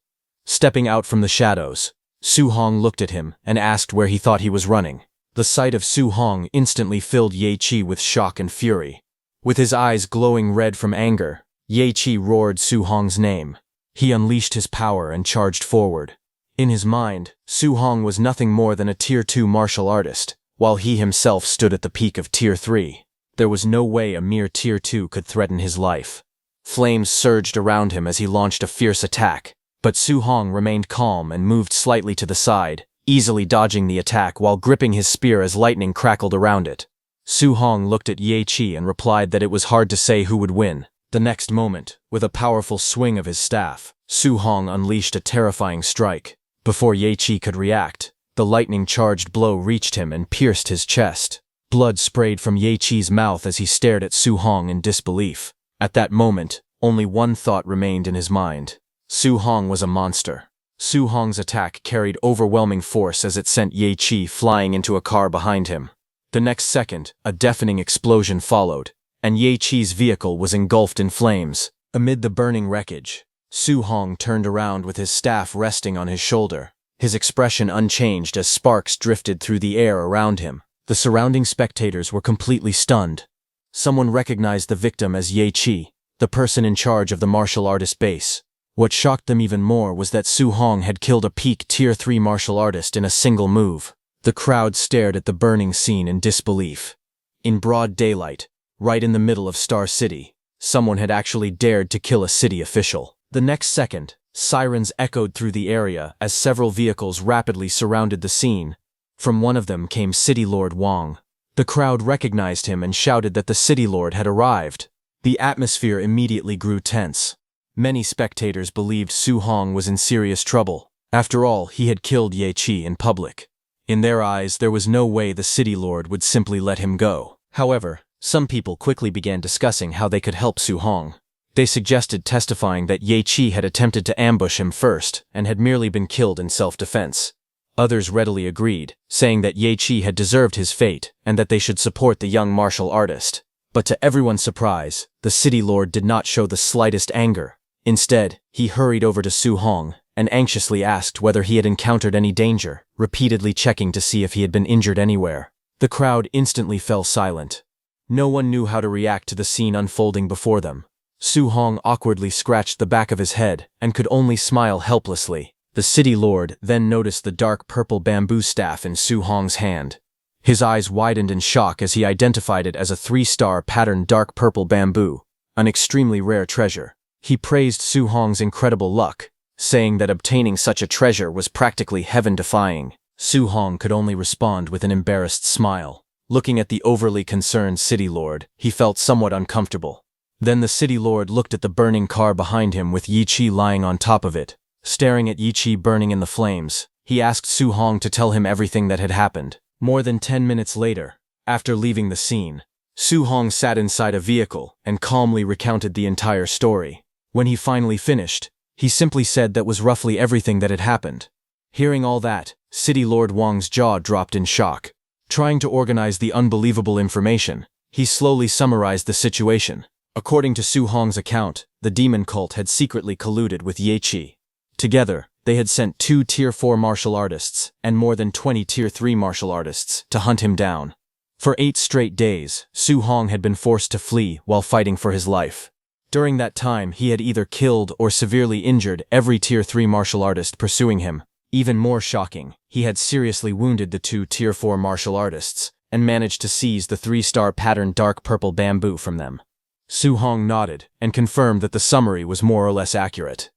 Stepping out from the shadows, Su Hong looked at him and asked where he thought he was running. The sight of Su Hong instantly filled Ye Qi with shock and fury. With his eyes glowing red from anger, Ye Qi roared Su Hong's name. He unleashed his power and charged forward. In his mind, Su Hong was nothing more than a Tier 2 martial artist, while he himself stood at the peak of Tier 3. There was no way a mere Tier 2 could threaten his life. Flames surged around him as he launched a fierce attack, but Su Hong remained calm and moved slightly to the side, easily dodging the attack while gripping his spear as lightning crackled around it. Su Hong looked at Ye Qi and replied that it was hard to say who would win. The next moment, with a powerful swing of his staff, Su Hong unleashed a terrifying strike. Before Ye Qi could react, the lightning-charged blow reached him and pierced his chest. Blood sprayed from Ye Qi's mouth as he stared at Su Hong in disbelief. At that moment, only one thought remained in his mind. Su Hong was a monster. Su Hong's attack carried overwhelming force as it sent Ye Qi flying into a car behind him. The next second, a deafening explosion followed, and Ye Qi's vehicle was engulfed in flames. Amid the burning wreckage, Su Hong turned around with his staff resting on his shoulder, his expression unchanged as sparks drifted through the air around him. The surrounding spectators were completely stunned. Someone recognized the victim as Ye Qi, the person in charge of the martial artist base. What shocked them even more was that Su Hong had killed a peak Tier 3 martial artist in a single move. The crowd stared at the burning scene in disbelief. In broad daylight, right in the middle of Star City, someone had actually dared to kill a city official. The next second, sirens echoed through the area as several vehicles rapidly surrounded the scene. From one of them came City Lord Wang. The crowd recognized him and shouted that the City Lord had arrived. The atmosphere immediately grew tense. Many spectators believed Su Hong was in serious trouble. After all, he had killed Ye Qi in public. In their eyes, there was no way the City Lord would simply let him go. However, some people quickly began discussing how they could help Su Hong. They suggested testifying that Ye Qi had attempted to ambush him first and had merely been killed in self-defense. Others readily agreed, saying that Ye Qi had deserved his fate and that they should support the young martial artist. But to everyone's surprise, the City Lord did not show the slightest anger. Instead, he hurried over to Su Hong and anxiously asked whether he had encountered any danger, repeatedly checking to see if he had been injured anywhere. The crowd instantly fell silent. No one knew how to react to the scene unfolding before them. Su Hong awkwardly scratched the back of his head and could only smile helplessly. The City Lord then noticed the dark purple bamboo staff in Su Hong's hand. His eyes widened in shock as he identified it as a 3-star patterned dark purple bamboo, an extremely rare treasure. He praised Su Hong's incredible luck, saying that obtaining such a treasure was practically heaven-defying. Su Hong could only respond with an embarrassed smile. Looking at the overly concerned City Lord, he felt somewhat uncomfortable. Then the City Lord looked at the burning car behind him with Ye Qi lying on top of it. Staring at Ye Qi burning in the flames, he asked Su Hong to tell him everything that had happened. More than 10 minutes later, after leaving the scene, Su Hong sat inside a vehicle and calmly recounted the entire story. When he finally finished, he simply said that was roughly everything that had happened. Hearing all that, City Lord Wang's jaw dropped in shock. Trying to organize the unbelievable information, he slowly summarized the situation. According to Su Hong's account, the demon cult had secretly colluded with Ye Qi. Together, they had sent 2 Tier 4 martial artists and more than 20 Tier 3 martial artists to hunt him down. For 8 straight days, Su Hong had been forced to flee while fighting for his life. During that time, he had either killed or severely injured every Tier 3 martial artist pursuing him. Even more shocking, he had seriously wounded the 2 Tier 4 martial artists and managed to seize the 3-star patterned dark purple bamboo from them. Su Hong nodded and confirmed that the summary was more or less accurate.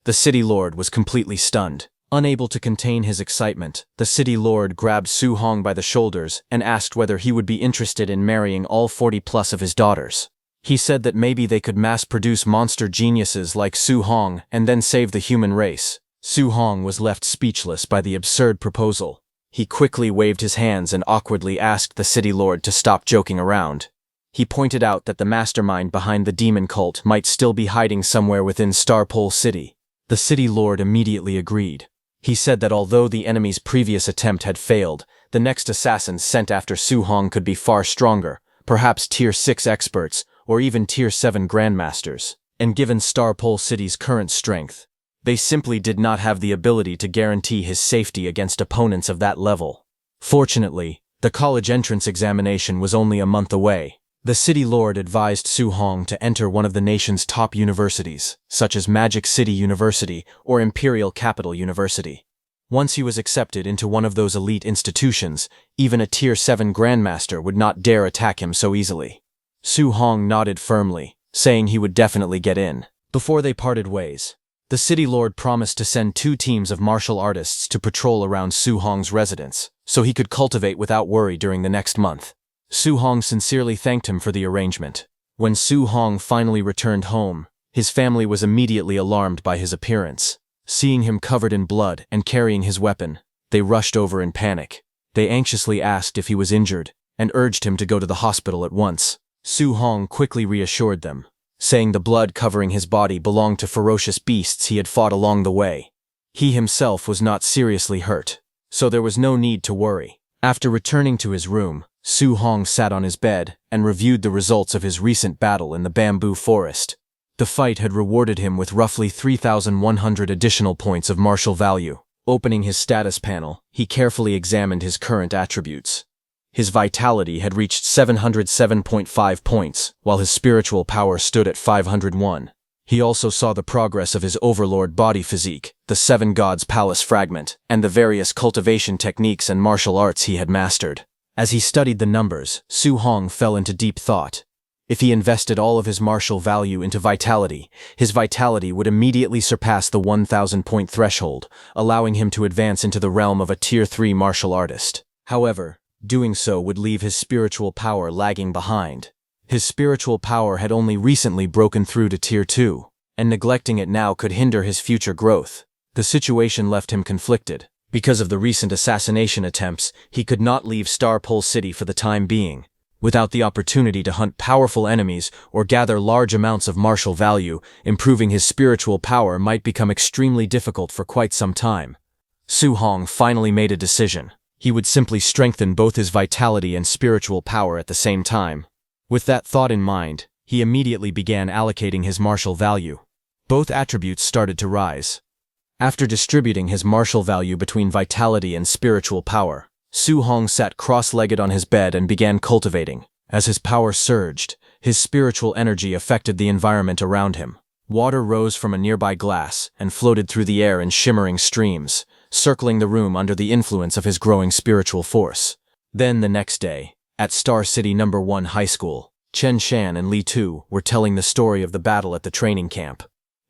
The city lord was completely stunned. Unable to contain his excitement, the city lord grabbed Su Hong by the shoulders and asked whether he would be interested in marrying all 40+ of his daughters. He said that maybe they could mass-produce monster geniuses like Su Hong and then save the human race. Su Hong was left speechless by the absurd proposal. He quickly waved his hands and awkwardly asked the city lord to stop joking around. He pointed out that the mastermind behind the demon cult might still be hiding somewhere within Starpole City. The city lord immediately agreed. He said that although the enemy's previous attempt had failed, the next assassins sent after Su Hong could be far stronger, perhaps Tier 6 experts or even Tier 7 grandmasters. And given Starpole City's current strength, they simply did not have the ability to guarantee his safety against opponents of that level. Fortunately, the college entrance examination was only a month away. The city lord advised Su Hong to enter one of the nation's top universities, such as Magic City University or Imperial Capital University. Once he was accepted into one of those elite institutions, even a Tier 7 grandmaster would not dare attack him so easily. Su Hong nodded firmly, saying he would definitely get in. Before they parted ways, the city lord promised to send 2 teams of martial artists to patrol around Su Hong's residence, so he could cultivate without worry during the next month. Su Hong sincerely thanked him for the arrangement. When Su Hong finally returned home, his family was immediately alarmed by his appearance. Seeing him covered in blood and carrying his weapon, they rushed over in panic. They anxiously asked if he was injured and urged him to go to the hospital at once. Su Hong quickly reassured them, saying the blood covering his body belonged to ferocious beasts he had fought along the way. He himself was not seriously hurt, so there was no need to worry. After returning to his room, Su Hong sat on his bed and reviewed the results of his recent battle in the bamboo forest. The fight had rewarded him with roughly 3,100 additional points of martial value. Opening his status panel, he carefully examined his current attributes. His vitality had reached 707.5 points, while his spiritual power stood at 501. He also saw the progress of his overlord body physique, the 7 Gods Palace fragment, and the various cultivation techniques and martial arts he had mastered. As he studied the numbers, Su Hong fell into deep thought. If he invested all of his martial value into vitality, his vitality would immediately surpass the 1,000-point threshold, allowing him to advance into the realm of a Tier 3 martial artist. However, doing so would leave his spiritual power lagging behind. His spiritual power had only recently broken through to Tier 2, and neglecting it now could hinder his future growth. The situation left him conflicted. Because of the recent assassination attempts, he could not leave Starpole City for the time being. Without the opportunity to hunt powerful enemies or gather large amounts of martial value, improving his spiritual power might become extremely difficult for quite some time. Su Hong finally made a decision. He would simply strengthen both his vitality and spiritual power at the same time. With that thought in mind, he immediately began allocating his martial value. Both attributes started to rise. After distributing his martial value between vitality and spiritual power, Su Hong sat cross-legged on his bed and began cultivating. As his power surged, his spiritual energy affected the environment around him. Water rose from a nearby glass and floated through the air in shimmering streams, circling the room under the influence of his growing spiritual force. Then the next day, at Star City No. 1 High School, Chen Shan and Li Tu were telling the story of the battle at the training camp.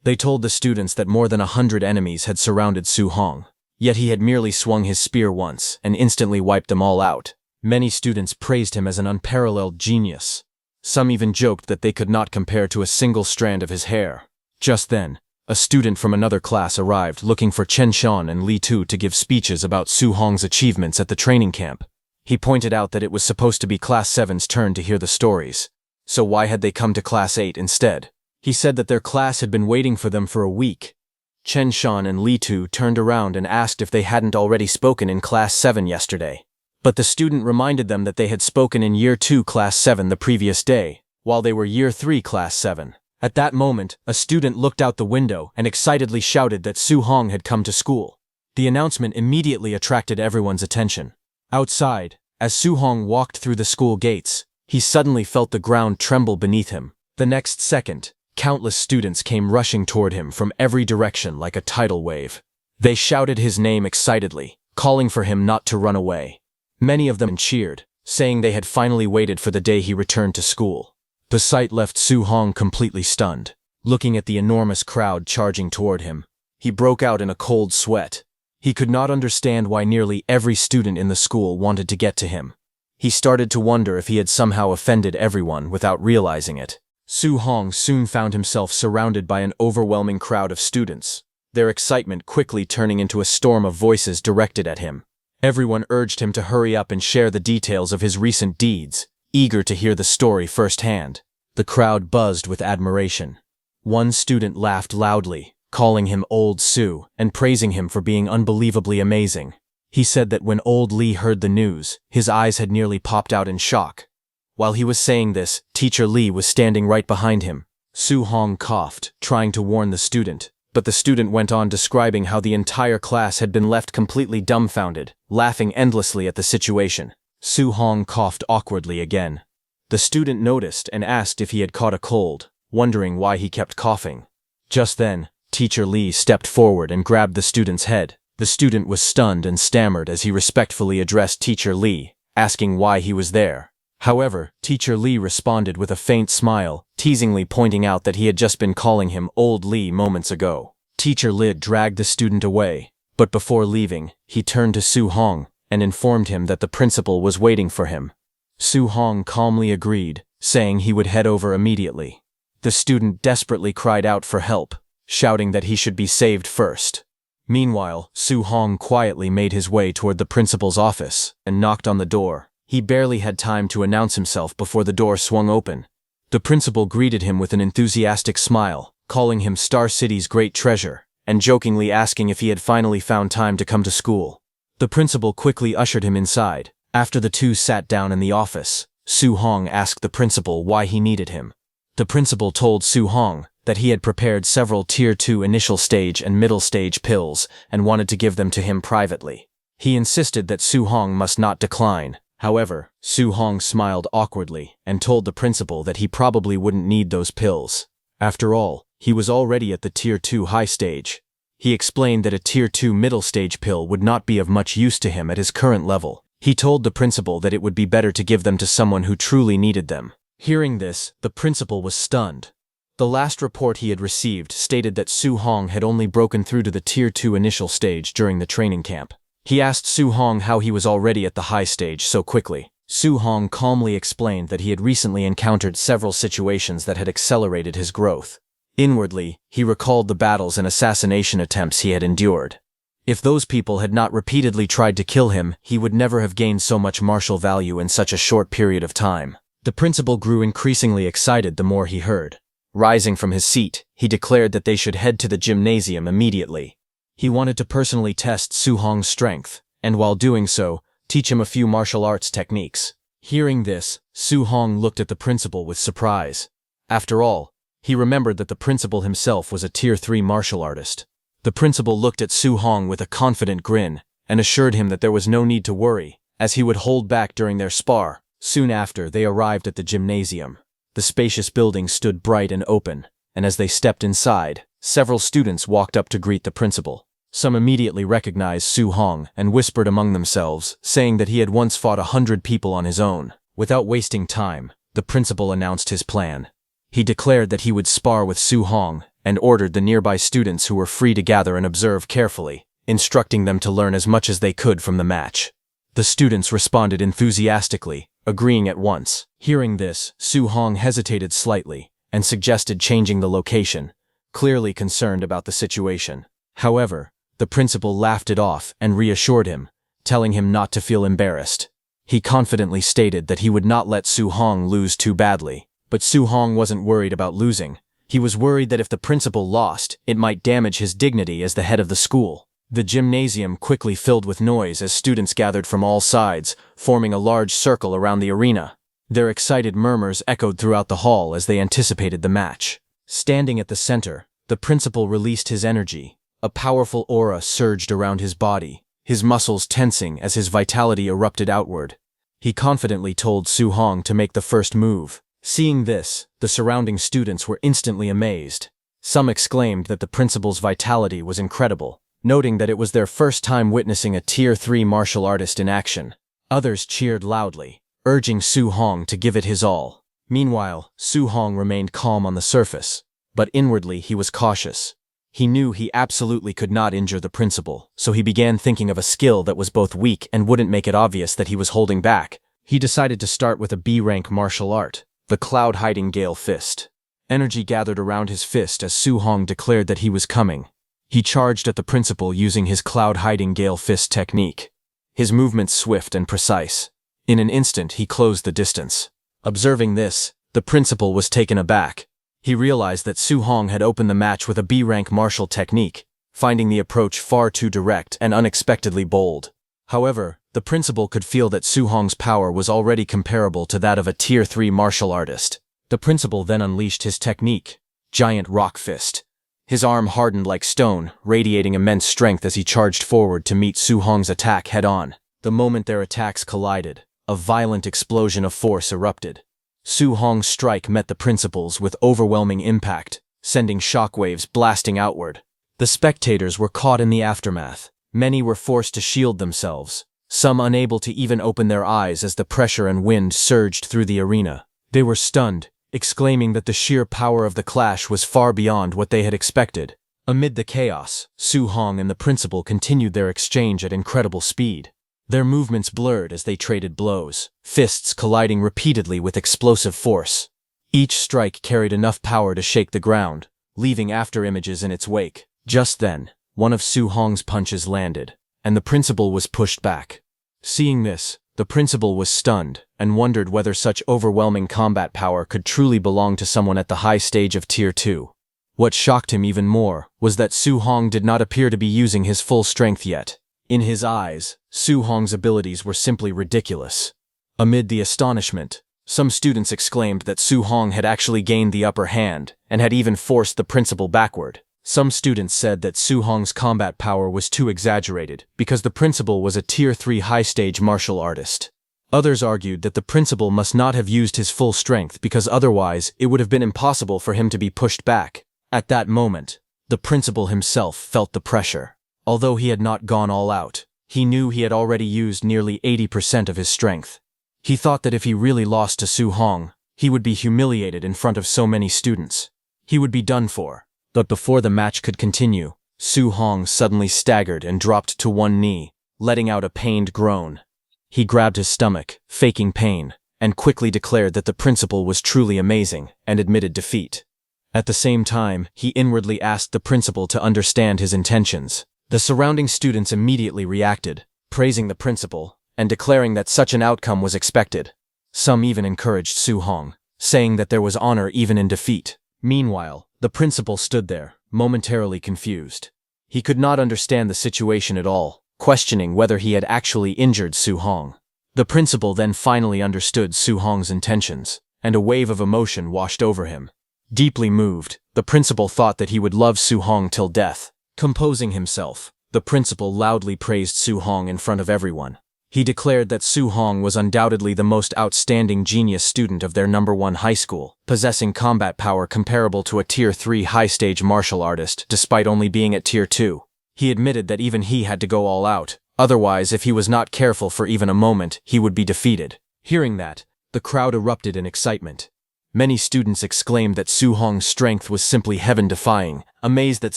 They told the students that more than 100 enemies had surrounded Su Hong, yet he had merely swung his spear once and instantly wiped them all out. Many students praised him as an unparalleled genius. Some even joked that they could not compare to a single strand of his hair. Just then, a student from another class arrived looking for Chen Shan and Li Tu to give speeches about Su Hong's achievements at the training camp. He pointed out that it was supposed to be Class 7's turn to hear the stories, so why had they come to Class 8 instead? He said that their class had been waiting for them for a week. Chen Shan and Li Tu turned around and asked if they hadn't already spoken in Class 7 yesterday. But the student reminded them that they had spoken in Year 2 Class 7 the previous day, while they were Year 3 Class 7. At that moment, a student looked out the window and excitedly shouted that Su Hong had come to school. The announcement immediately attracted everyone's attention. Outside, as Su Hong walked through the school gates, he suddenly felt the ground tremble beneath him. The next second, countless students came rushing toward him from every direction like a tidal wave. They shouted his name excitedly, calling for him not to run away. Many of them cheered, saying they had finally waited for the day he returned to school. The sight left Su Hong completely stunned. Looking at the enormous crowd charging toward him, he broke out in a cold sweat. He could not understand why nearly every student in the school wanted to get to him. He started to wonder if he had somehow offended everyone without realizing it. Su Hong soon found himself surrounded by an overwhelming crowd of students, their excitement quickly turning into a storm of voices directed at him. Everyone urged him to hurry up and share the details of his recent deeds, eager to hear the story firsthand. The crowd buzzed with admiration. One student laughed loudly, calling him Old Su and praising him for being unbelievably amazing. He said that when Old Lee heard the news, his eyes had nearly popped out in shock. While he was saying this, Teacher Lee was standing right behind him. Su Hong coughed, trying to warn the student, but the student went on describing how the entire class had been left completely dumbfounded, laughing endlessly at the situation. Su Hong coughed awkwardly again. The student noticed and asked if he had caught a cold, wondering why he kept coughing. Just then, Teacher Lee stepped forward and grabbed the student's head. The student was stunned and stammered as he respectfully addressed Teacher Lee, asking why he was there. However, Teacher Lee responded with a faint smile, teasingly pointing out that he had just been calling him Old Lee moments ago. Teacher Lee dragged the student away, but before leaving, he turned to Su Hong and informed him that the principal was waiting for him. Su Hong calmly agreed, saying he would head over immediately. The student desperately cried out for help, shouting that he should be saved first. Meanwhile, Su Hong quietly made his way toward the principal's office and knocked on the door. He barely had time to announce himself before the door swung open. The principal greeted him with an enthusiastic smile, calling him Star City's great treasure, and jokingly asking if he had finally found time to come to school. The principal quickly ushered him inside. After the two sat down in the office, Su Hong asked the principal why he needed him. The principal told Su Hong that he had prepared several Tier 2 initial stage and middle stage pills and wanted to give them to him privately. He insisted that Su Hong must not decline. However, Su Hong smiled awkwardly and told the principal that he probably wouldn't need those pills. After all, he was already at the Tier 2 high stage. He explained that a Tier 2 middle stage pill would not be of much use to him at his current level. He told the principal that it would be better to give them to someone who truly needed them. Hearing this, the principal was stunned. The last report he had received stated that Su Hong had only broken through to the Tier 2 initial stage during the training camp. He asked Su Hong how he was already at the high stage so quickly. Su Hong calmly explained that he had recently encountered several situations that had accelerated his growth. Inwardly, he recalled the battles and assassination attempts he had endured. If those people had not repeatedly tried to kill him, he would never have gained so much martial value in such a short period of time. The principal grew increasingly excited the more he heard. Rising from his seat, he declared that they should head to the gymnasium immediately. He wanted to personally test Su Hong's strength, and while doing so, teach him a few martial arts techniques. Hearing this, Su Hong looked at the principal with surprise. After all, he remembered that the principal himself was a Tier 3 martial artist. The principal looked at Su Hong with a confident grin and assured him that there was no need to worry, as he would hold back during their spar. Soon after, they arrived at the gymnasium. The spacious building stood bright and open, and as they stepped inside, several students walked up to greet the principal. Some immediately recognized Su Hong and whispered among themselves, saying that he had once fought 100 people on his own. Without wasting time, the principal announced his plan. He declared that he would spar with Su Hong and ordered the nearby students who were free to gather and observe carefully, instructing them to learn as much as they could from the match. The students responded enthusiastically, agreeing at once. Hearing this, Su Hong hesitated slightly and suggested changing the location, clearly concerned about the situation. However, the principal laughed it off and reassured him, telling him not to feel embarrassed. He confidently stated that he would not let Su Hong lose too badly. But Su Hong wasn't worried about losing. He was worried that if the principal lost, it might damage his dignity as the head of the school. The gymnasium quickly filled with noise as students gathered from all sides, forming a large circle around the arena. Their excited murmurs echoed throughout the hall as they anticipated the match. Standing at the center, the principal released his energy. A powerful aura surged around his body, his muscles tensing as his vitality erupted outward. He confidently told Su Hong to make the first move. Seeing this, the surrounding students were instantly amazed. Some exclaimed that the principal's vitality was incredible, noting that it was their first time witnessing a Tier 3 martial artist in action. Others cheered loudly, urging Su Hong to give it his all. Meanwhile, Su Hong remained calm on the surface, but inwardly he was cautious. He knew he absolutely could not injure the principal, so he began thinking of a skill that was both weak and wouldn't make it obvious that he was holding back. He decided to start with a B-rank martial art, the Cloud-Hiding Gale Fist. Energy gathered around his fist as Su Hong declared that he was coming. He charged at the principal using his Cloud-Hiding Gale Fist technique. His movements swift and precise. In an instant, he closed the distance. Observing this, the principal was taken aback. He realized that Su Hong had opened the match with a B-rank martial technique, finding the approach far too direct and unexpectedly bold. However, the principal could feel that Su Hong's power was already comparable to that of a Tier 3 martial artist. The principal then unleashed his technique, Giant Rock Fist. His arm hardened like stone, radiating immense strength as he charged forward to meet Su Hong's attack head-on. The moment their attacks collided, a violent explosion of force erupted. Su Hong's strike met the principal's with overwhelming impact, sending shockwaves blasting outward. The spectators were caught in the aftermath. Many were forced to shield themselves, some unable to even open their eyes as the pressure and wind surged through the arena. They were stunned, exclaiming that the sheer power of the clash was far beyond what they had expected. Amid the chaos, Su Hong and the principal continued their exchange at incredible speed. Their movements blurred as they traded blows, fists colliding repeatedly with explosive force. Each strike carried enough power to shake the ground, leaving afterimages in its wake. Just then, one of Su Hong's punches landed, and the principal was pushed back. Seeing this, the principal was stunned and wondered whether such overwhelming combat power could truly belong to someone at the high stage of Tier 2. What shocked him even more was that Su Hong did not appear to be using his full strength yet. In his eyes, Su Hong's abilities were simply ridiculous. Amid the astonishment, some students exclaimed that Su Hong had actually gained the upper hand and had even forced the principal backward. Some students said that Su Hong's combat power was too exaggerated because the principal was a Tier 3 high-stage martial artist. Others argued that the principal must not have used his full strength because otherwise it would have been impossible for him to be pushed back. At that moment, the principal himself felt the pressure. Although he had not gone all out, he knew he had already used nearly 80% of his strength. He thought that if he really lost to Su Hong, he would be humiliated in front of so many students. He would be done for. But before the match could continue, Su Hong suddenly staggered and dropped to one knee, letting out a pained groan. He grabbed his stomach, faking pain, and quickly declared that the principal was truly amazing and admitted defeat. At the same time, he inwardly asked the principal to understand his intentions. The surrounding students immediately reacted, praising the principal and declaring that such an outcome was expected. Some even encouraged Su Hong, saying that there was honor even in defeat. Meanwhile, the principal stood there, momentarily confused. He could not understand the situation at all, questioning whether he had actually injured Su Hong. The principal then finally understood Su Hong's intentions, and a wave of emotion washed over him. Deeply moved, the principal thought that he would love Su Hong till death. Composing himself, the principal loudly praised Su Hong in front of everyone. He declared that Su Hong was undoubtedly the most outstanding genius student of their #1 high school, possessing combat power comparable to a Tier 3 high-stage martial artist despite only being at Tier 2. He admitted that even he had to go all out, otherwise if he was not careful for even a moment, he would be defeated. Hearing that, the crowd erupted in excitement. Many students exclaimed that Su Hong's strength was simply heaven-defying, amazed that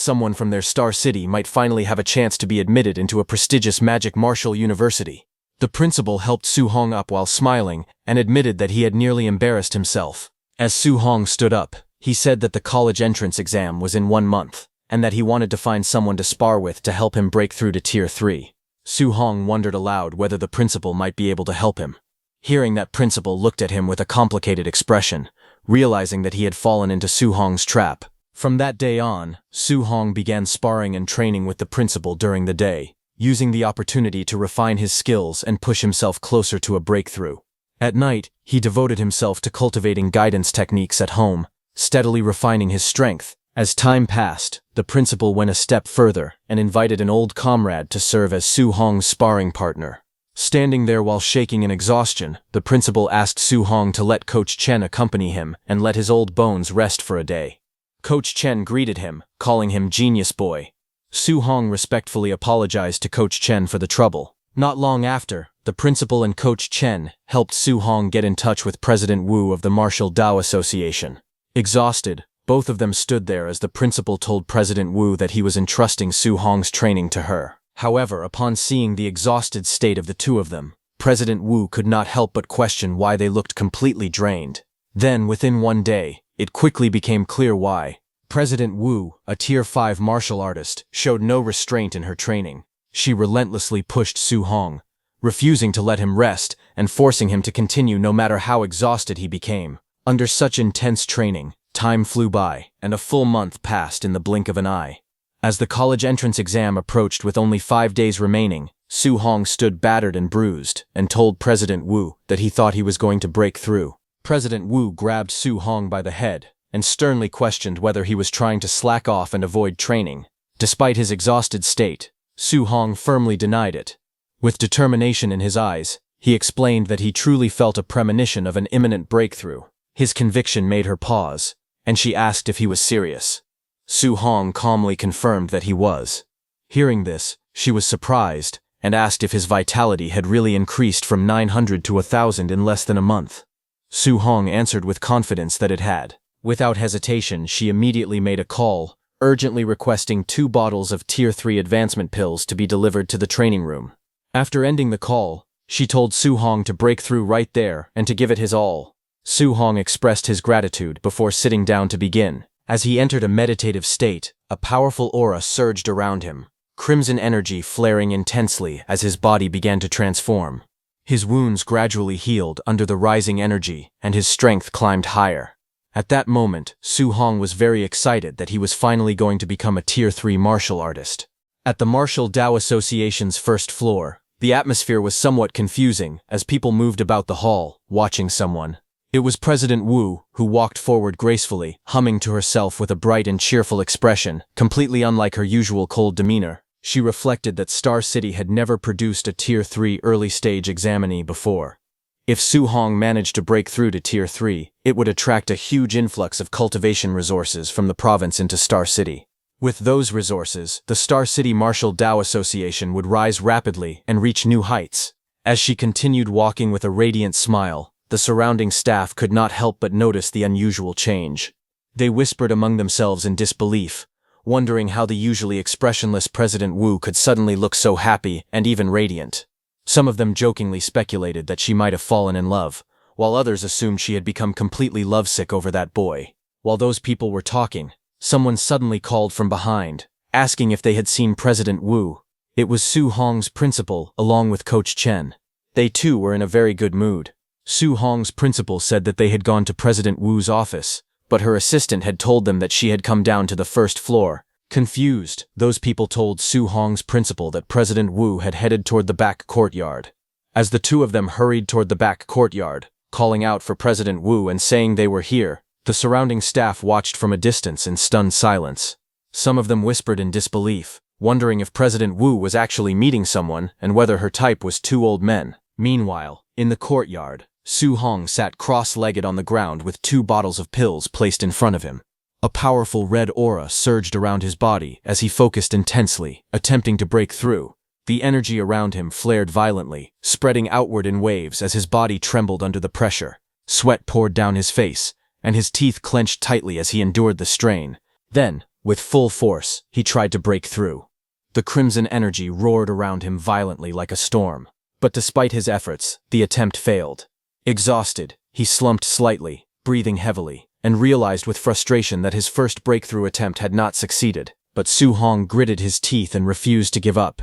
someone from their star city might finally have a chance to be admitted into a prestigious magic martial university. The principal helped Su Hong up while smiling and admitted that he had nearly embarrassed himself. As Su Hong stood up, he said that the college entrance exam was in 1 month, and that he wanted to find someone to spar with to help him break through to Tier 3. Su Hong wondered aloud whether the principal might be able to help him. Hearing that, principal looked at him with a complicated expression, realizing that he had fallen into Su Hong's trap. From that day on, Su Hong began sparring and training with the principal during the day, using the opportunity to refine his skills and push himself closer to a breakthrough. At night, he devoted himself to cultivating guidance techniques at home, steadily refining his strength. As time passed, the principal went a step further and invited an old comrade to serve as Su Hong's sparring partner. Standing there while shaking in exhaustion, the principal asked Su Hong to let Coach Chen accompany him and let his old bones rest for a day. Coach Chen greeted him, calling him Genius Boy. Su Hong respectfully apologized to Coach Chen for the trouble. Not long after, the principal and Coach Chen helped Su Hong get in touch with President Wu of the Martial Dao Association. Exhausted, both of them stood there as the principal told President Wu that he was entrusting Su Hong's training to her. However, upon seeing the exhausted state of the two of them, President Wu could not help but question why they looked completely drained. Then, within one day, it quickly became clear why. President Wu, a Tier 5 martial artist, showed no restraint in her training. She relentlessly pushed Su Hong, refusing to let him rest and forcing him to continue no matter how exhausted he became. Under such intense training, time flew by, and a full month passed in the blink of an eye. As the college entrance exam approached with only 5 days remaining, Su Hong stood battered and bruised and told President Wu that he thought he was going to break through. President Wu grabbed Su Hong by the head and sternly questioned whether he was trying to slack off and avoid training. Despite his exhausted state, Su Hong firmly denied it. With determination in his eyes, he explained that he truly felt a premonition of an imminent breakthrough. His conviction made her pause, and she asked if he was serious. Su Hong calmly confirmed that he was. Hearing this, she was surprised and asked if his vitality had really increased from 900 to 1,000 in less than a month. Su Hong answered with confidence that it had. Without hesitation, she immediately made a call, urgently requesting 2 bottles of Tier 3 advancement pills to be delivered to the training room. After ending the call, she told Su Hong to break through right there and to give it his all. Su Hong expressed his gratitude before sitting down to begin. As he entered a meditative state, a powerful aura surged around him, crimson energy flaring intensely as his body began to transform. His wounds gradually healed under the rising energy, and his strength climbed higher. At that moment, Su Hong was very excited that he was finally going to become a Tier 3 martial artist. At the Martial Dao Association's first floor, the atmosphere was somewhat confusing as people moved about the hall, watching someone. It was President Wu, who walked forward gracefully, humming to herself with a bright and cheerful expression, completely unlike her usual cold demeanor. She reflected that Star City had never produced a Tier 3 early-stage examinee before. If Su Hong managed to break through to Tier 3, it would attract a huge influx of cultivation resources from the province into Star City. With those resources, the Star City Martial Dao Association would rise rapidly and reach new heights. As she continued walking with a radiant smile, the surrounding staff could not help but notice the unusual change. They whispered among themselves in disbelief, wondering how the usually expressionless President Wu could suddenly look so happy and even radiant. Some of them jokingly speculated that she might have fallen in love, while others assumed she had become completely lovesick over that boy. While those people were talking, someone suddenly called from behind, asking if they had seen President Wu. It was Su Hong's principal, along with Coach Chen. They too were in a very good mood. Su Hong's principal said that they had gone to President Wu's office, but her assistant had told them that she had come down to the first floor. Confused, those people told Su Hong's principal that President Wu had headed toward the back courtyard. As the two of them hurried toward the back courtyard, calling out for President Wu and saying they were here, the surrounding staff watched from a distance in stunned silence. Some of them whispered in disbelief, wondering if President Wu was actually meeting someone and whether her type was 2 old men. Meanwhile, in the courtyard, Su Hong sat cross-legged on the ground with 2 bottles of pills placed in front of him. A powerful red aura surged around his body as he focused intensely, attempting to break through. The energy around him flared violently, spreading outward in waves as his body trembled under the pressure. Sweat poured down his face, and his teeth clenched tightly as he endured the strain. Then, with full force, he tried to break through. The crimson energy roared around him violently like a storm. But despite his efforts, the attempt failed. Exhausted, he slumped slightly, breathing heavily, and realized with frustration that his first breakthrough attempt had not succeeded. But Su Hong gritted his teeth and refused to give up.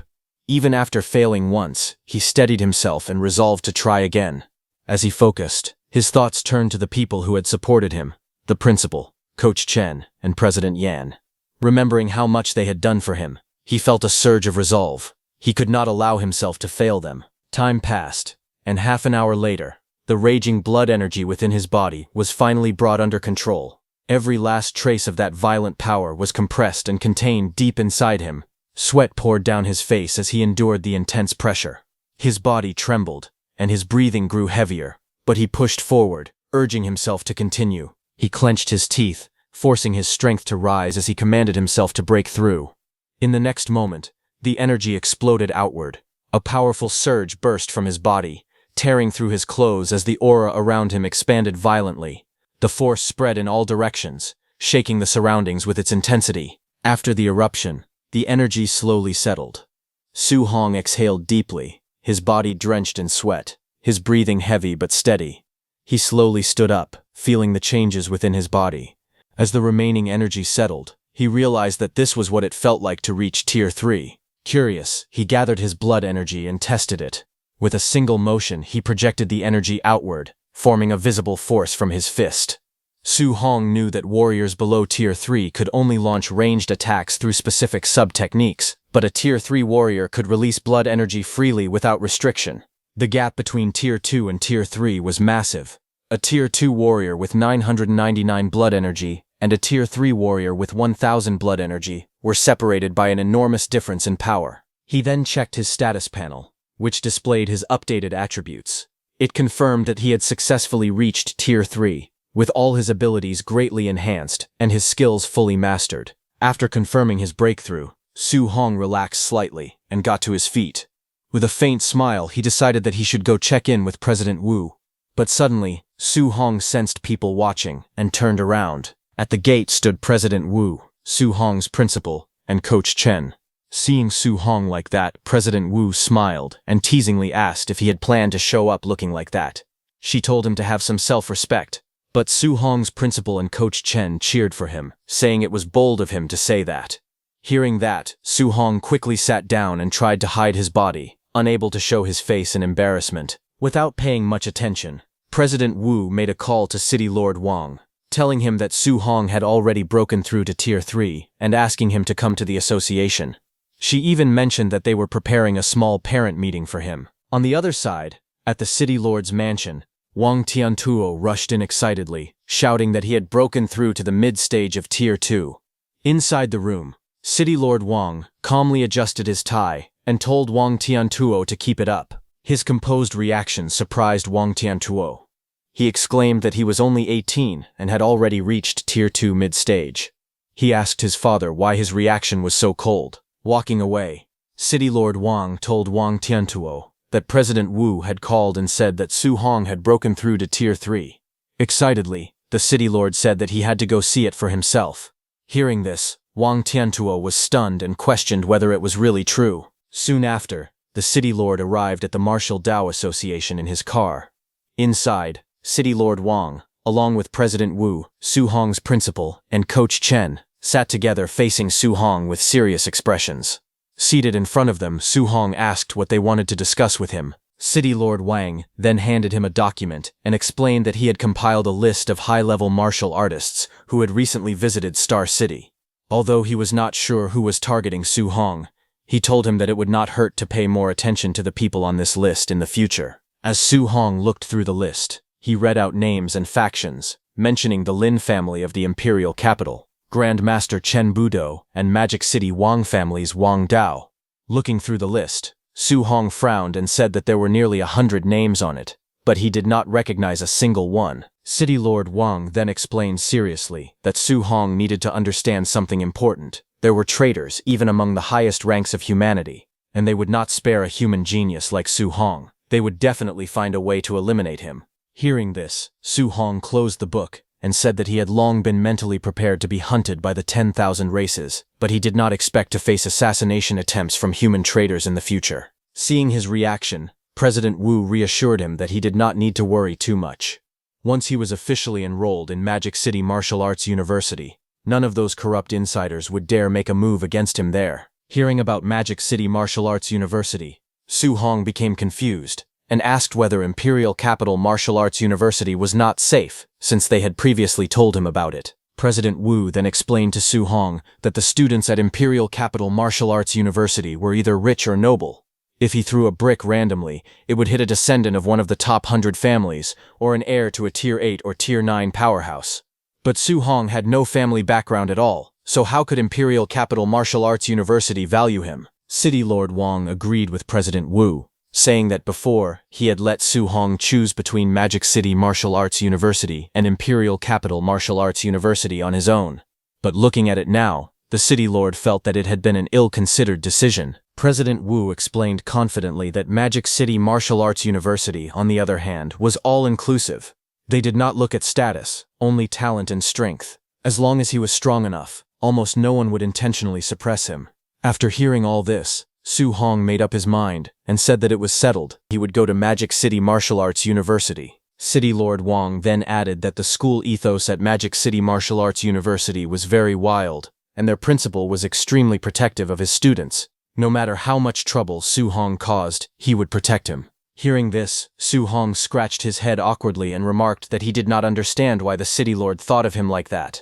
Even after failing once, he steadied himself and resolved to try again. As he focused, his thoughts turned to the people who had supported him, the principal. Coach Chen, and President Yan. Remembering how much they had done for him, he felt a surge of resolve. He could not allow himself to fail them. Time passed, and half an hour later, the raging blood energy within his body was finally brought under control. Every last trace of that violent power was compressed and contained deep inside him. Sweat poured down his face as he endured the intense pressure. His body trembled, and his breathing grew heavier, but he pushed forward, urging himself to continue. He clenched his teeth, forcing his strength to rise as he commanded himself to break through. In the next moment, the energy exploded outward. A powerful surge burst from his body, tearing through his clothes as the aura around him expanded violently. The force spread in all directions, shaking the surroundings with its intensity. After the eruption, the energy slowly settled. Su Hong exhaled deeply, his body drenched in sweat, his breathing heavy but steady. He slowly stood up, feeling the changes within his body. As the remaining energy settled, he realized that this was what it felt like to reach Tier 3. Curious, he gathered his blood energy and tested it. With a single motion, he projected the energy outward, forming a visible force from his fist. Su Hong knew that warriors below Tier 3 could only launch ranged attacks through specific sub-techniques, but a Tier 3 warrior could release blood energy freely without restriction. The gap between Tier 2 and Tier 3 was massive. A Tier 2 warrior with 999 blood energy and a Tier 3 warrior with 1000 blood energy were separated by an enormous difference in power. He then checked his status panel, which displayed his updated attributes. It confirmed that he had successfully reached Tier 3, with all his abilities greatly enhanced and his skills fully mastered. After confirming his breakthrough, Su Hong relaxed slightly and got to his feet. With a faint smile, he decided that he should go check in with President Wu. But suddenly, Su Hong sensed people watching and turned around. At the gate stood President Wu, Su Hong's principal, and Coach Chen. Seeing Su Hong like that, President Wu smiled and teasingly asked if he had planned to show up looking like that. She told him to have some self-respect, but Su Hong's principal and Coach Chen cheered for him, saying it was bold of him to say that. Hearing that, Su Hong quickly sat down and tried to hide his body, unable to show his face in embarrassment. Without paying much attention, President Wu made a call to City Lord Wang, telling him that Su Hong had already broken through to Tier 3 and asking him to come to the association. She even mentioned that they were preparing a small parent meeting for him. On the other side, at the City Lord's mansion, Wang Tiantuo rushed in excitedly, shouting that he had broken through to the mid-stage of Tier 2. Inside the room, City Lord Wang calmly adjusted his tie and told Wang Tiantuo to keep it up. His composed reaction surprised Wang Tiantuo. He exclaimed that he was only 18 and had already reached Tier 2 mid-stage. He asked his father why his reaction was so cold. Walking away, City Lord Wang told Wang Tiantuo that President Wu had called and said that Su Hong had broken through to Tier 3. Excitedly, the City Lord said that he had to go see it for himself. Hearing this, Wang Tiantuo was stunned and questioned whether it was really true. Soon after, the City Lord arrived at the Martial Dao Association in his car. Inside, City Lord Wang, along with President Wu, Su Hong's principal, and Coach Chen, sat together facing Su Hong with serious expressions. Seated in front of them, Su Hong asked what they wanted to discuss with him. City Lord Wang then handed him a document and explained that he had compiled a list of high-level martial artists who had recently visited Star City. Although he was not sure who was targeting Su Hong, he told him that it would not hurt to pay more attention to the people on this list in the future. As Su Hong looked through the list, he read out names and factions, mentioning the Lin family of the imperial capital, Grand Master Chen Budo, and Magic City Wang family's Wang Dao. Looking through the list, Su Hong frowned and said that there were nearly 100 names on it, but he did not recognize a single one. City Lord Wang then explained seriously that Su Hong needed to understand something important. There were traitors even among the highest ranks of humanity, and they would not spare a human genius like Su Hong. They would definitely find a way to eliminate him. Hearing this, Su Hong closed the book and said that he had long been mentally prepared to be hunted by the 10,000 races, but he did not expect to face assassination attempts from human traitors in the future. Seeing his reaction, President Wu reassured him that he did not need to worry too much. Once he was officially enrolled in Magic City Martial Arts University, none of those corrupt insiders would dare make a move against him there. Hearing about Magic City Martial Arts University, Su Hong became confused and asked whether Imperial Capital Martial Arts University was not safe, since they had previously told him about it. President Wu then explained to Su Hong that the students at Imperial Capital Martial Arts University were either rich or noble. If he threw a brick randomly, it would hit a descendant of one of the top 100 families, or an heir to a Tier 8 or Tier 9 powerhouse. But Su Hong had no family background at all, so how could Imperial Capital Martial Arts University value him? City Lord Wang agreed with President Wu, saying that before, he had let Su Hong choose between Magic City Martial Arts University and Imperial Capital Martial Arts University on his own. But looking at it now, the City Lord felt that it had been an ill-considered decision. President Wu explained confidently that Magic City Martial Arts University, on the other hand, was all-inclusive. They did not look at status, only talent and strength. As long as he was strong enough, almost no one would intentionally suppress him. After hearing all this, Su Hong made up his mind and said that it was settled. He would go to Magic City Martial Arts University. City Lord Wang then added that the school ethos at Magic City Martial Arts University was very wild, and their principal was extremely protective of his students. No matter how much trouble Su Hong caused, he would protect him. Hearing this, Su Hong scratched his head awkwardly and remarked that he did not understand why the City Lord thought of him like that.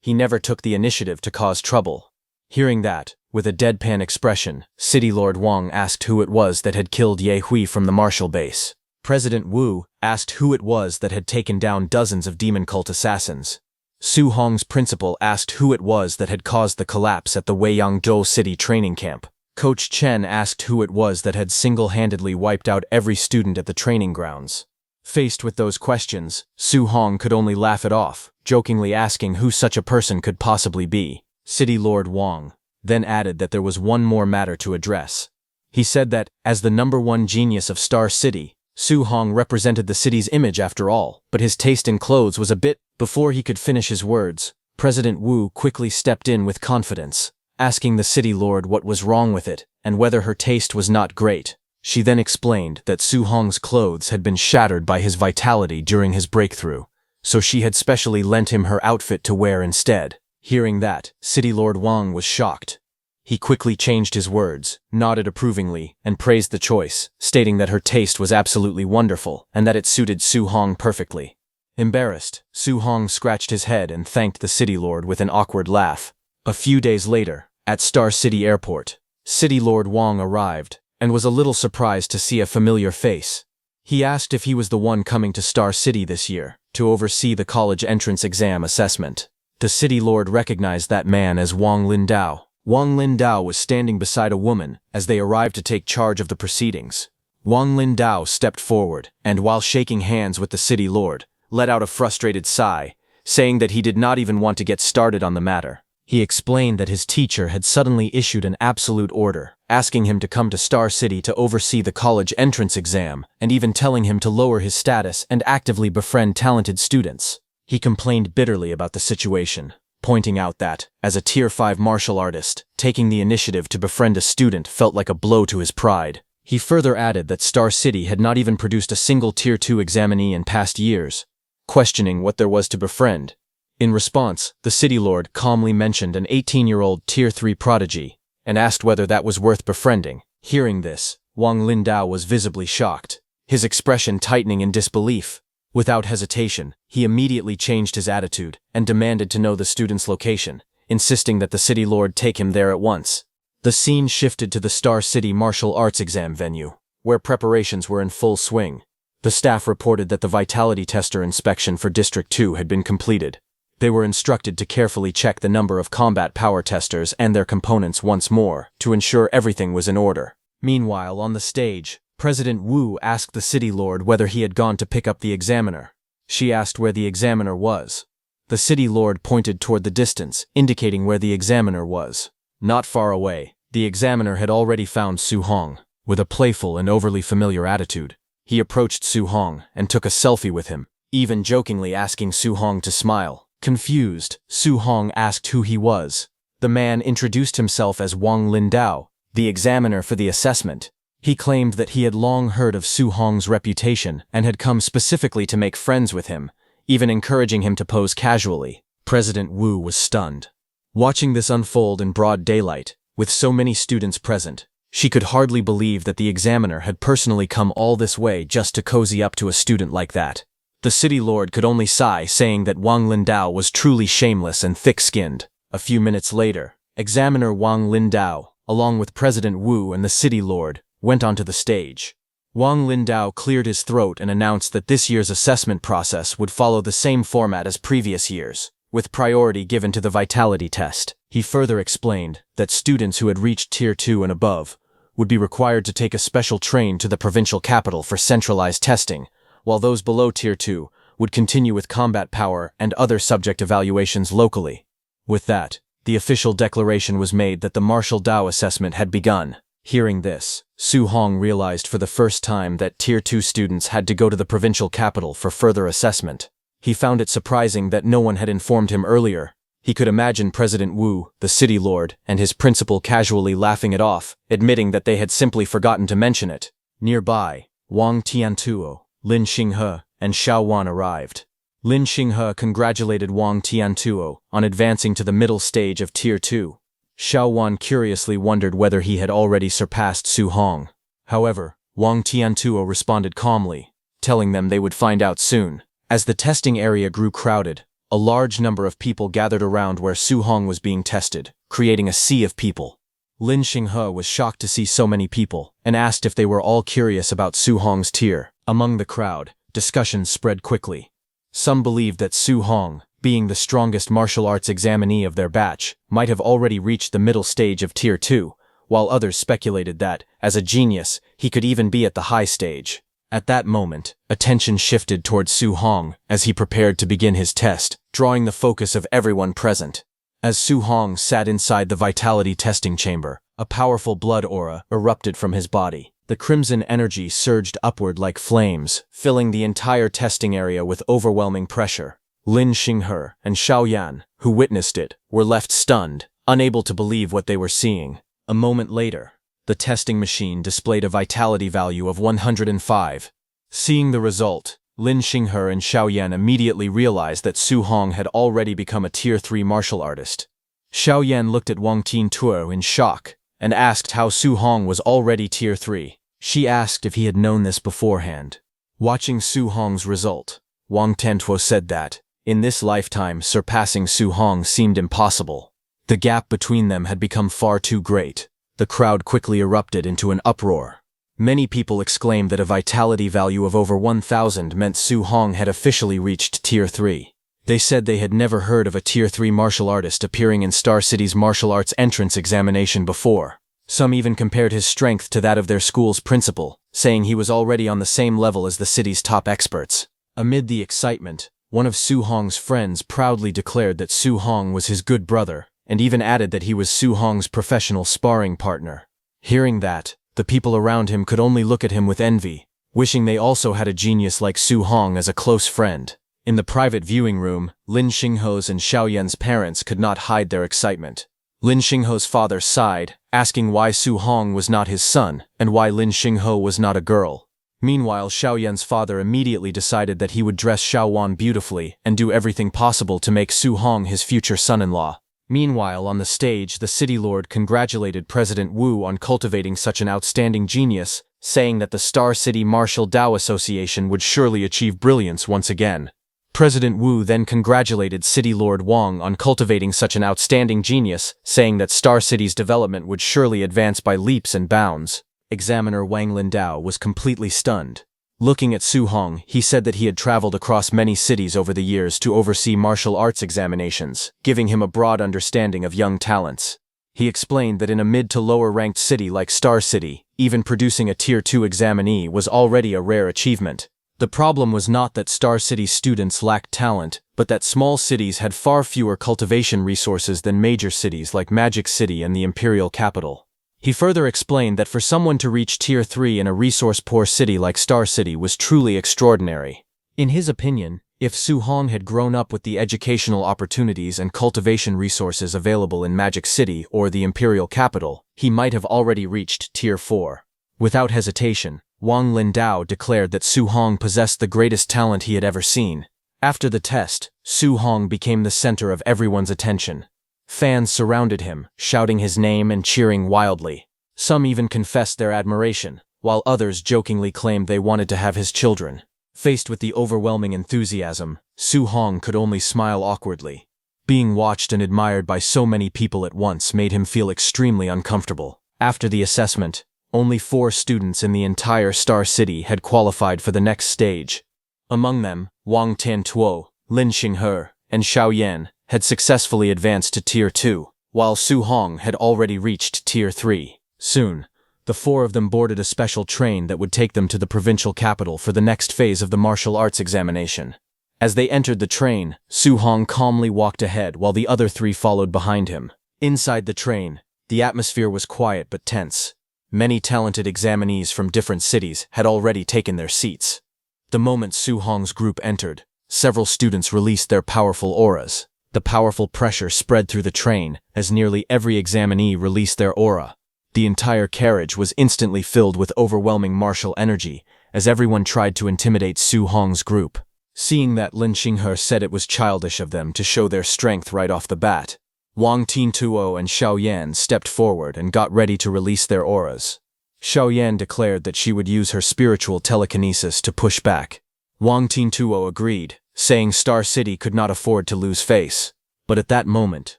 He never took the initiative to cause trouble. Hearing that, with a deadpan expression, City Lord Wang asked who it was that had killed Ye Hui from the martial base. President Wu asked who it was that had taken down dozens of demon cult assassins. Su Hong's principal asked who it was that had caused the collapse at the Weiyangzhou City training camp. Coach Chen asked who it was that had single-handedly wiped out every student at the training grounds. Faced with those questions, Su Hong could only laugh it off, jokingly asking who such a person could possibly be. City Lord Wang then added that there was one more matter to address. He said that, as the #1 genius of Star City, Su Hong represented the city's image after all, but his taste in clothes was a bit. Before he could finish his words, President Wu quickly stepped in with confidence, asking the City Lord what was wrong with it and whether her taste was not great. She then explained that Su Hong's clothes had been shattered by his vitality during his breakthrough, so she had specially lent him her outfit to wear instead. Hearing that, City Lord Wang was shocked. He quickly changed his words, nodded approvingly, and praised the choice, stating that her taste was absolutely wonderful and that it suited Su Hong perfectly. Embarrassed, Su Hong scratched his head and thanked the City Lord with an awkward laugh. A few days later, at Star City Airport, City Lord Wang arrived and was a little surprised to see a familiar face. He asked if he was the one coming to Star City this year to oversee the college entrance exam assessment. The City Lord recognized that man as Wang Lindao. Wang Lindao was standing beside a woman as they arrived to take charge of the proceedings. Wang Lindao stepped forward and, while shaking hands with the City Lord, let out a frustrated sigh, saying that he did not even want to get started on the matter. He explained that his teacher had suddenly issued an absolute order, asking him to come to Star City to oversee the college entrance exam, and even telling him to lower his status and actively befriend talented students. He complained bitterly about the situation, pointing out that, as a Tier 5 martial artist, taking the initiative to befriend a student felt like a blow to his pride. He further added that Star City had not even produced a single Tier 2 examinee in past years, questioning what there was to befriend. In response, the City Lord calmly mentioned an 18-year-old Tier 3 prodigy, and asked whether that was worth befriending. Hearing this, Wang Lindao was visibly shocked, his expression tightening in disbelief. Without hesitation, he immediately changed his attitude and demanded to know the student's location, insisting that the City Lord take him there at once. The scene shifted to the Star City martial arts exam venue, where preparations were in full swing. The staff reported that the vitality tester inspection for District 2 had been completed. They were instructed to carefully check the number of combat power testers and their components once more to ensure everything was in order. Meanwhile, on the stage, President Wu asked the City Lord whether he had gone to pick up the examiner. She asked where the examiner was. The City Lord pointed toward the distance, indicating where the examiner was. Not far away, the examiner had already found Su Hong. With a playful and overly familiar attitude, he approached Su Hong and took a selfie with him, even jokingly asking Su Hong to smile. Confused, Su Hong asked who he was. The man introduced himself as Wang Lindao, the examiner for the assessment. He claimed that he had long heard of Su Hong's reputation and had come specifically to make friends with him, even encouraging him to pose casually. President Wu was stunned. Watching this unfold in broad daylight, with so many students present, she could hardly believe that the examiner had personally come all this way just to cozy up to a student like that. The city lord could only sigh, saying that Wang Lindao was truly shameless and thick-skinned. A few minutes later, examiner Wang Lindao, along with President Wu and the city lord, went onto the stage. Wang Lindao cleared his throat and announced that this year's assessment process would follow the same format as previous years, with priority given to the vitality test. He further explained that students who had reached Tier 2 and above would be required to take a special train to the provincial capital for centralized testing, while those below Tier 2 would continue with combat power and other subject evaluations locally. With that, the official declaration was made that the martial Dao assessment had begun. Hearing this, Su Hong realized for the first time that Tier 2 students had to go to the provincial capital for further assessment. He found it surprising that no one had informed him earlier. He could imagine President Wu, the city lord, and his principal casually laughing it off, admitting that they had simply forgotten to mention it. Nearby, Wang Tiantuo, Lin Xinghe, and Xiao Wan arrived. Lin Xinghe congratulated Wang Tiantuo on advancing to the middle stage of Tier 2. Xiao Wan curiously wondered whether he had already surpassed Su Hong. However, Wang Tiantuo responded calmly, telling them they would find out soon. As the testing area grew crowded, a large number of people gathered around where Su Hong was being tested, creating a sea of people. Lin Xinghe was shocked to see so many people, and asked if they were all curious about Su Hong's tier. Among the crowd, discussions spread quickly. Some believed that Su Hong, being the strongest martial arts examinee of their batch, might have already reached the middle stage of Tier 2, while others speculated that, as a genius, he could even be at the high stage. At that moment, attention shifted towards Su Hong as he prepared to begin his test, drawing the focus of everyone present. As Su Hong sat inside the vitality testing chamber, a powerful blood aura erupted from his body. The crimson energy surged upward like flames, filling the entire testing area with overwhelming pressure. Lin Xinghe and Xiao Yan, who witnessed it, were left stunned, unable to believe what they were seeing. A moment later, the testing machine displayed a vitality value of 105. Seeing the result, Lin Xinghe and Xiao Yan immediately realized that Su Hong had already become a Tier 3 martial artist. Xiao Yan looked at Wang Tiantuo in shock and asked how Su Hong was already Tier 3. She asked if he had known this beforehand. Watching Su Hong's result, Wang Tiantuo said that, in this lifetime, surpassing Su Hong seemed impossible. The gap between them had become far too great. The crowd quickly erupted into an uproar. Many people exclaimed that a vitality value of over 1,000 meant Su Hong had officially reached Tier 3. They said they had never heard of a Tier 3 martial artist appearing in Star City's martial arts entrance examination before. Some even compared his strength to that of their school's principal, saying he was already on the same level as the city's top experts. Amid the excitement, one of Su Hong's friends proudly declared that Su Hong was his good brother, and even added that he was Su Hong's professional sparring partner. Hearing that, the people around him could only look at him with envy, wishing they also had a genius like Su Hong as a close friend. In the private viewing room, Lin Xinghe's and Xiao Yan's parents could not hide their excitement. Lin Xinghe's father sighed, asking why Su Hong was not his son, and why Lin Xinghe was not a girl. Meanwhile, Xiao Yan's father immediately decided that he would dress Xiao Wan beautifully and do everything possible to make Su Hong his future son-in-law. Meanwhile, on the stage, the city lord congratulated President Wu on cultivating such an outstanding genius, saying that the Star City Martial Dao Association would surely achieve brilliance once again. President Wu then congratulated City Lord Wang on cultivating such an outstanding genius, saying that Star City's development would surely advance by leaps and bounds. Examiner Wang Lindao was completely stunned. Looking at Su Hong, he said that he had traveled across many cities over the years to oversee martial arts examinations, giving him a broad understanding of young talents. He explained that in a mid to lower ranked city like Star City, even producing a Tier 2 examinee was already a rare achievement. The problem was not that Star City students lacked talent, but that small cities had far fewer cultivation resources than major cities like Magic City and the imperial capital. He further explained that for someone to reach Tier 3 in a resource-poor city like Star City was truly extraordinary. In his opinion, if Su Hong had grown up with the educational opportunities and cultivation resources available in Magic City or the imperial capital, he might have already reached Tier 4. Without hesitation, Wang Lindao declared that Su Hong possessed the greatest talent he had ever seen. After the test, Su Hong became the center of everyone's attention. Fans surrounded him, shouting his name and cheering wildly. Some even confessed their admiration, while others jokingly claimed they wanted to have his children. Faced with the overwhelming enthusiasm, Su Hong could only smile awkwardly. Being watched and admired by so many people at once made him feel extremely uncomfortable. After the assessment, only 4 students in the entire Star City had qualified for the next stage. Among them, Wang Tiantuo, Lin Xinghe, and Xiao Yan had successfully advanced to Tier 2, while Su Hong had already reached Tier 3. Soon, the 4 of them boarded a special train that would take them to the provincial capital for the next phase of the martial arts examination. As they entered the train, Su Hong calmly walked ahead while the other 3 followed behind him. Inside the train, the atmosphere was quiet but tense. Many talented examinees from different cities had already taken their seats. The moment Su Hong's group entered, several students released their powerful auras. The powerful pressure spread through the train as nearly every examinee released their aura. The entire carriage was instantly filled with overwhelming martial energy as everyone tried to intimidate Su Hong's group. Seeing that, Lin Xinghe said it was childish of them to show their strength right off the bat. Wang Tiantuo and Xiao Yan stepped forward and got ready to release their auras. Xiao Yan declared that she would use her spiritual telekinesis to push back. Wang Tiantuo agreed, saying Star City could not afford to lose face. But at that moment,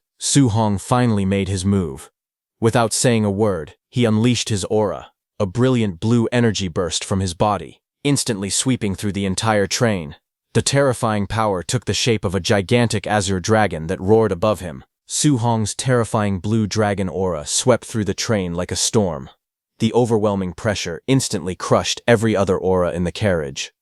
Su Hong finally made his move. Without saying a word, he unleashed his aura. A brilliant blue energy burst from his body, instantly sweeping through the entire train. The terrifying power took the shape of a gigantic azure dragon that roared above him. Su Hong's terrifying blue dragon aura swept through the train like a storm. The overwhelming pressure instantly crushed every other aura in the carriage.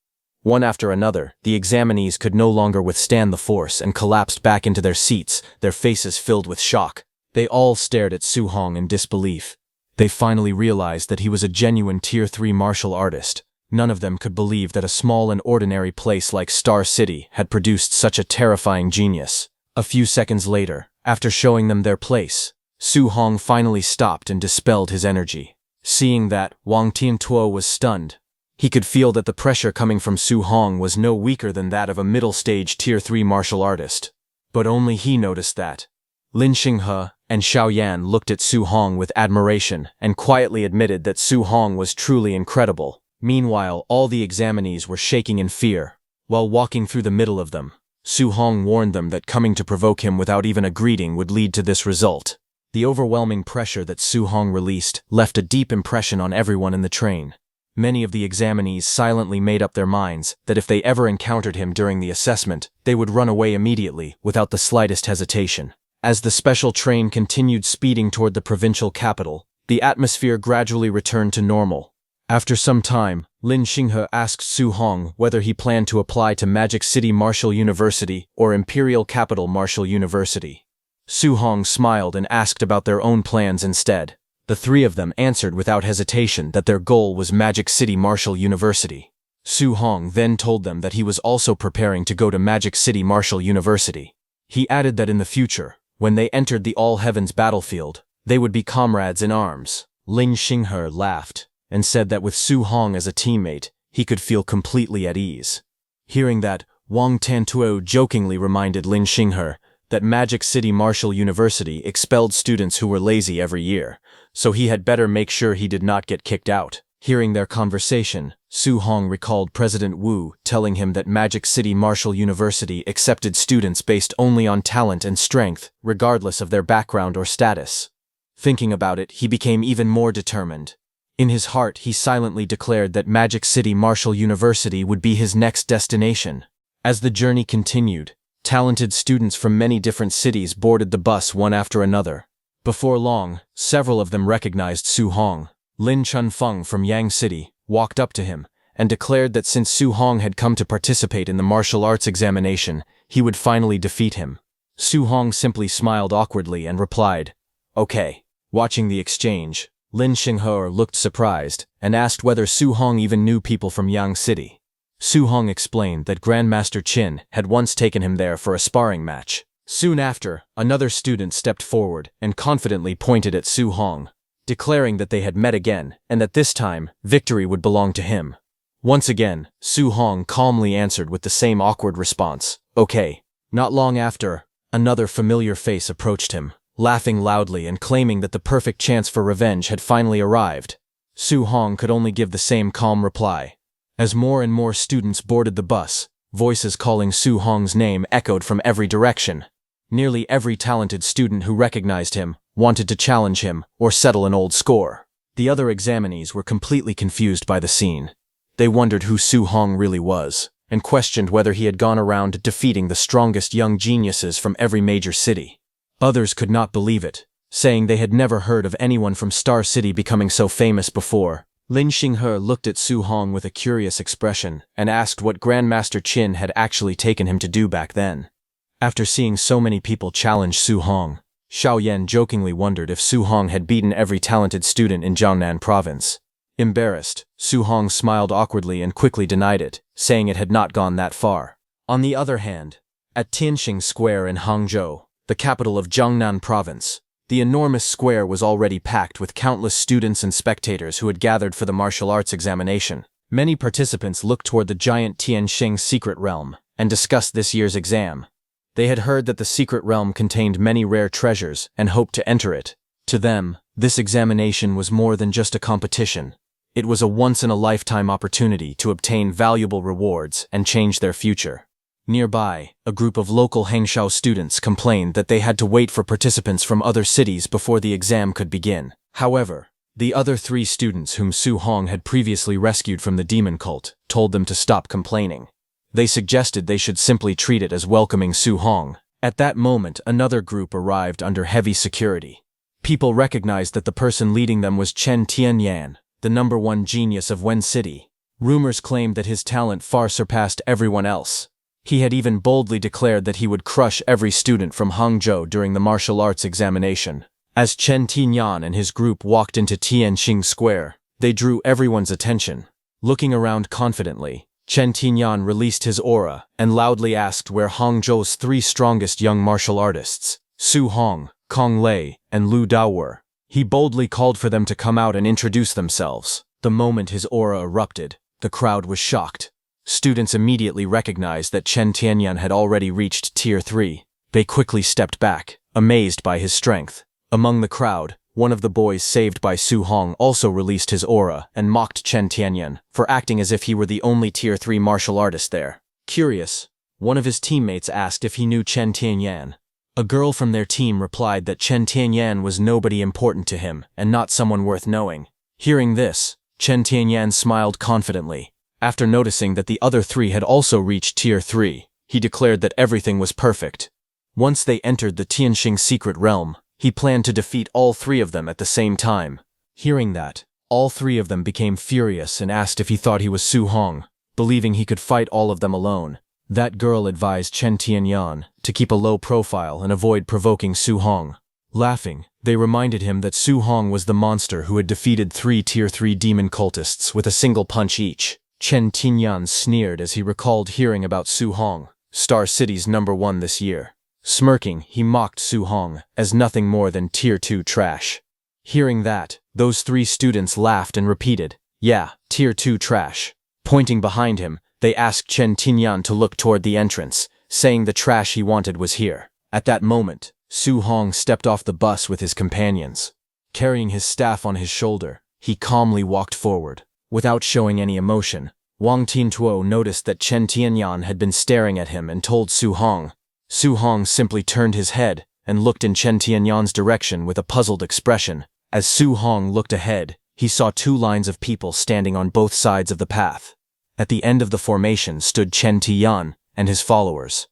One after another, the examinees could no longer withstand the force and collapsed back into their seats, their faces filled with shock. They all stared at Su Hong in disbelief. They finally realized that he was a genuine Tier 3 martial artist. None of them could believe that a small and ordinary place like Star City had produced such a terrifying genius. A few seconds later, after showing them their place, Su Hong finally stopped and dispelled his energy. Seeing that, Wang Tiantuo was stunned. He could feel that the pressure coming from Su Hong was no weaker than that of a middle-stage Tier 3 martial artist. But only he noticed that. Lin Xinghe and Xiao Yan looked at Su Hong with admiration and quietly admitted that Su Hong was truly incredible. Meanwhile, all the examinees were shaking in fear. While walking through the middle of them, Su Hong warned them that coming to provoke him without even a greeting would lead to this result. The overwhelming pressure that Su Hong released left a deep impression on everyone in the train. Many of the examinees silently made up their minds that if they ever encountered him during the assessment, they would run away immediately without the slightest hesitation. As the special train continued speeding toward the provincial capital, the atmosphere gradually returned to normal. After some time, Lin Xinghe asked Su Hong whether he planned to apply to Magic City Martial University or Imperial Capital Martial University. Su Hong smiled and asked about their own plans instead. The 3 of them answered without hesitation that their goal was Magic City Martial University. Su Hong then told them that he was also preparing to go to Magic City Martial University. He added that in the future, when they entered the All Heavens battlefield, they would be comrades in arms. Lin Xinghe laughed and said that with Su Hong as a teammate, he could feel completely at ease. Hearing that, Wang Tiantuo jokingly reminded Lin Xinghe that Magic City Martial University expelled students who were lazy every year, so he had better make sure he did not get kicked out. Hearing their conversation, Su Hong recalled President Wu telling him that Magic City Martial University accepted students based only on talent and strength, regardless of their background or status. Thinking about it, he became even more determined. In his heart, he silently declared that Magic City Martial University would be his next destination. As the journey continued, talented students from many different cities boarded the bus one after another. Before long, several of them recognized Su Hong. Lin Chunfeng from Yang City walked up to him and declared that since Su Hong had come to participate in the martial arts examination, he would finally defeat him. Su Hong simply smiled awkwardly and replied, "Okay." Watching the exchange, Lin Xinghe looked surprised and asked whether Su Hong even knew people from Yang City. Su Hong explained that Grandmaster Qin had once taken him there for a sparring match. Soon after, another student stepped forward and confidently pointed at Su Hong, declaring that they had met again and that this time, victory would belong to him. Once again, Su Hong calmly answered with the same awkward response, "Okay." Not long after, another familiar face approached him, laughing loudly and claiming that the perfect chance for revenge had finally arrived. Su Hong could only give the same calm reply, As more and more students boarded the bus, voices calling Su Hong's name echoed from every direction. Nearly every talented student who recognized him wanted to challenge him or settle an old score. The other examinees were completely confused by the scene. They wondered who Su Hong really was, and questioned whether he had gone around defeating the strongest young geniuses from every major city. Others could not believe it, saying they had never heard of anyone from Star City becoming so famous before. Lin Xinghe looked at Su Hong with a curious expression and asked what Grandmaster Qin had actually taken him to do back then. After seeing so many people challenge Su Hong, Xiao Yan jokingly wondered if Su Hong had beaten every talented student in Jiangnan province. Embarrassed, Su Hong smiled awkwardly and quickly denied it, saying it had not gone that far. On the other hand, at Tianxing Square in Hangzhou, the capital of Jiangnan province, the enormous square was already packed with countless students and spectators who had gathered for the martial arts examination. Many participants looked toward the giant Tianxing secret realm and discussed this year's exam. They had heard that the secret realm contained many rare treasures and hoped to enter it. To them, this examination was more than just a competition. It was a once-in-a-lifetime opportunity to obtain valuable rewards and change their future. Nearby, a group of local Hangzhou students complained that they had to wait for participants from other cities before the exam could begin. However, the other 3 students whom Su Hong had previously rescued from the demon cult told them to stop complaining. They suggested they should simply treat it as welcoming Su Hong. At that moment, another group arrived under heavy security. People recognized that the person leading them was Chen Tianyan, the #1 genius of Wen City. Rumors claimed that his talent far surpassed everyone else. He had even boldly declared that he would crush every student from Hangzhou during the martial arts examination. As Chen Tianyan and his group walked into Tianxing Square, they drew everyone's attention. Looking around confidently, Chen Tianyan released his aura and loudly asked where Hangzhou's 3 strongest young martial artists, Su Hong, Kong Lei, and Lu Dao were. He boldly called for them to come out and introduce themselves. The moment his aura erupted, the crowd was shocked. Students immediately recognized that Chen Tianyan had already reached Tier 3. They quickly stepped back, amazed by his strength. Among the crowd, one of the boys saved by Su Hong also released his aura and mocked Chen Tianyan for acting as if he were the only Tier 3 martial artist there. Curious, one of his teammates asked if he knew Chen Tianyan. A girl from their team replied that Chen Tianyan was nobody important to him and not someone worth knowing. Hearing this, Chen Tianyan smiled confidently. After noticing that the other 3 had also reached Tier 3, he declared that everything was perfect. Once they entered the Tianxing secret realm, he planned to defeat all 3 of them at the same time. Hearing that, all 3 of them became furious and asked if he thought he was Su Hong, believing he could fight all of them alone. That girl advised Chen Tianyan to keep a low profile and avoid provoking Su Hong. Laughing, they reminded him that Su Hong was the monster who had defeated 3 Tier 3 demon cultists with a single punch each. Chen Tianyan sneered as he recalled hearing about Su Hong, Star City's #1 this year. Smirking, he mocked Su Hong as nothing more than Tier 2 trash. Hearing that, those 3 students laughed and repeated, "Yeah, Tier 2 trash." Pointing behind him, they asked Chen Tianyan to look toward the entrance, saying the trash he wanted was here. At that moment, Su Hong stepped off the bus with his companions. Carrying his staff on his shoulder, he calmly walked forward. Without showing any emotion, Wang Tiantuo noticed that Chen Tianyan had been staring at him and told Su Hong. Su Hong simply turned his head and looked in Chen Tianyan's direction with a puzzled expression. As Su Hong looked ahead, he saw 2 lines of people standing on both sides of the path. At the end of the formation stood Chen Tian and his followers.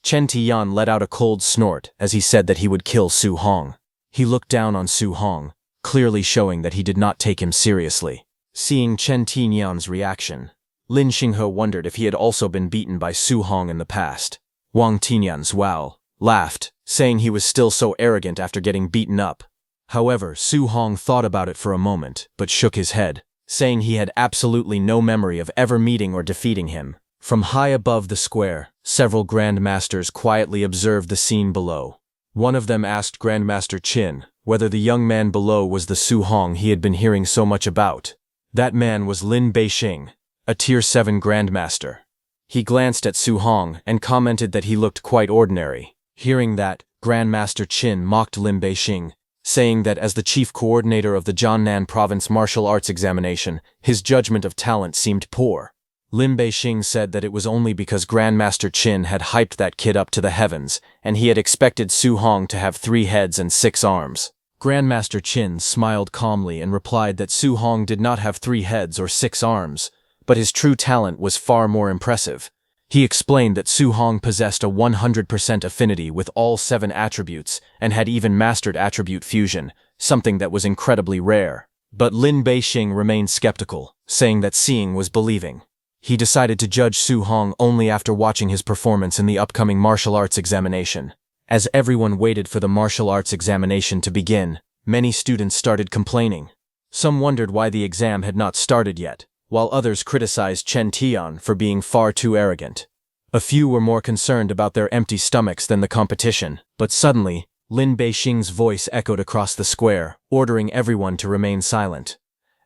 Chen Tian let out a cold snort as he said that he would kill Su Hong. He looked down on Su Hong, clearly showing that he did not take him seriously. Seeing Chen Tianyan's reaction, Lin Xinghe wondered if he had also been beaten by Su Hong in the past. Wang Tianyan's wow laughed, saying he was still so arrogant after getting beaten up. However, Su Hong thought about it for a moment, but shook his head, saying he had absolutely no memory of ever meeting or defeating him. From high above the square, several grandmasters quietly observed the scene below. One of them asked Grandmaster Qin whether the young man below was the Su Hong he had been hearing so much about. That man was Lin Beixing, a Tier 7 Grandmaster. He glanced at Su Hong and commented that he looked quite ordinary. Hearing that, Grandmaster Qin mocked Lin Beixing, saying that as the chief coordinator of the Jiangnan province martial arts examination, his judgment of talent seemed poor. Lin Beixing said that it was only because Grandmaster Qin had hyped that kid up to the heavens, and he had expected Su Hong to have 3 heads and 6 arms. Grandmaster Qin smiled calmly and replied that Su Hong did not have 3 heads or 6 arms, but his true talent was far more impressive. He explained that Su Hong possessed a 100% affinity with all 7 attributes and had even mastered attribute fusion, something that was incredibly rare. But Lin Beixing remained skeptical, saying that seeing was believing. He decided to judge Su Hong only after watching his performance in the upcoming martial arts examination. As everyone waited for the martial arts examination to begin, many students started complaining. Some wondered why the exam had not started yet, while others criticized Chen Tian for being far too arrogant. A few were more concerned about their empty stomachs than the competition, but suddenly, Lin Beixing's voice echoed across the square, ordering everyone to remain silent.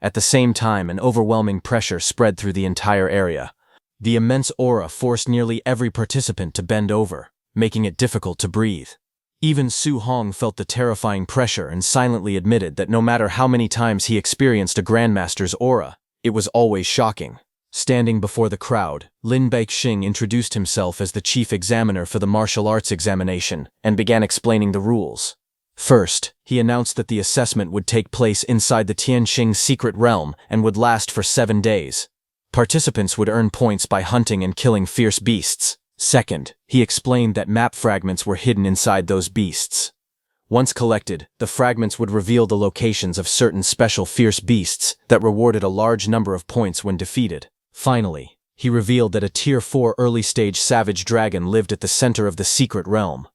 At the same time, an overwhelming pressure spread through the entire area. The immense aura forced nearly every participant to bend over, making it difficult to breathe. Even Su Hong felt the terrifying pressure and silently admitted that no matter how many times he experienced a grandmaster's aura, it was always shocking. Standing before the crowd, Lin Beixing introduced himself as the chief examiner for the martial arts examination and began explaining the rules. First, he announced that the assessment would take place inside the Tianxing secret realm and would last for 7 days. Participants would earn points by hunting and killing fierce beasts. Second, he explained that map fragments were hidden inside those beasts. Once collected, the fragments would reveal the locations of certain special fierce beasts that rewarded a large number of points when defeated. Finally, he revealed that a Tier 4 early-stage savage dragon lived at the center of the secret realm.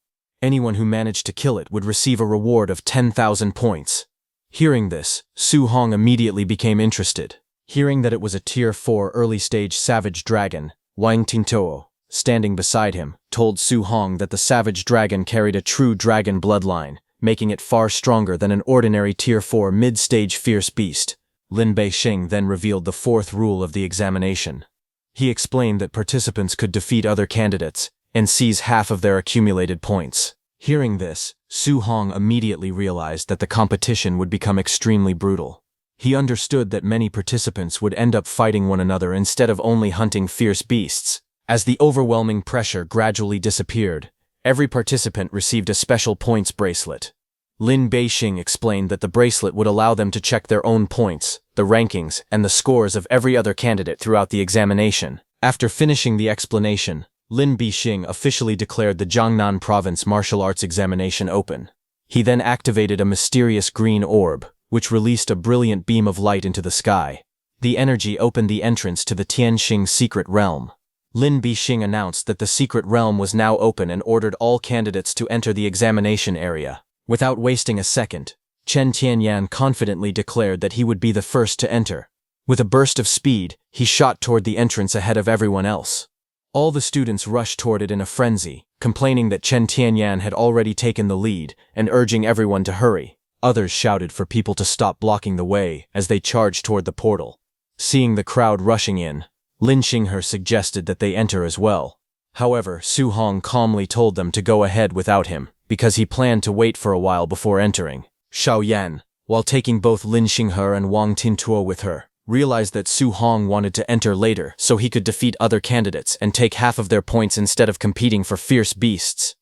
Anyone who managed to kill it would receive a reward of 10,000 points. Hearing this, Su Hong immediately became interested. Hearing that it was a Tier 4 early-stage savage dragon, Wang Tingtuo, standing beside him, told Su Hong that the savage dragon carried a true dragon bloodline, making it far stronger than an ordinary Tier 4 mid-stage fierce beast. Lin Beixing then revealed the 4th rule of the examination. He explained that participants could defeat other candidates and seize half of their accumulated points. Hearing this, Su Hong immediately realized that the competition would become extremely brutal. He understood that many participants would end up fighting one another instead of only hunting fierce beasts. As the overwhelming pressure gradually disappeared, every participant received a special points bracelet. Lin Beixing explained that the bracelet would allow them to check their own points, the rankings, and the scores of every other candidate throughout the examination. After finishing the explanation, Lin Beixing officially declared the Jiangnan Province martial arts examination open. He then activated a mysterious green orb, which released a brilliant beam of light into the sky. The energy opened the entrance to the Tianxing secret realm. Lin Beixing announced that the secret realm was now open and ordered all candidates to enter the examination area. Without wasting a second, Chen Tianyan confidently declared that he would be the first to enter. With a burst of speed, he shot toward the entrance ahead of everyone else. All the students rushed toward it in a frenzy, complaining that Chen Tianyan had already taken the lead and urging everyone to hurry. Others shouted for people to stop blocking the way as they charged toward the portal. Seeing the crowd rushing in, Lin Xinghe suggested that they enter as well. However, Su Hong calmly told them to go ahead without him, because he planned to wait for a while before entering. Xiao Yan, while taking both Lin Xinghe and Wang Tingtuo with her, realized that Su Hong wanted to enter later so he could defeat other candidates and take half of their points instead of competing for fierce beasts.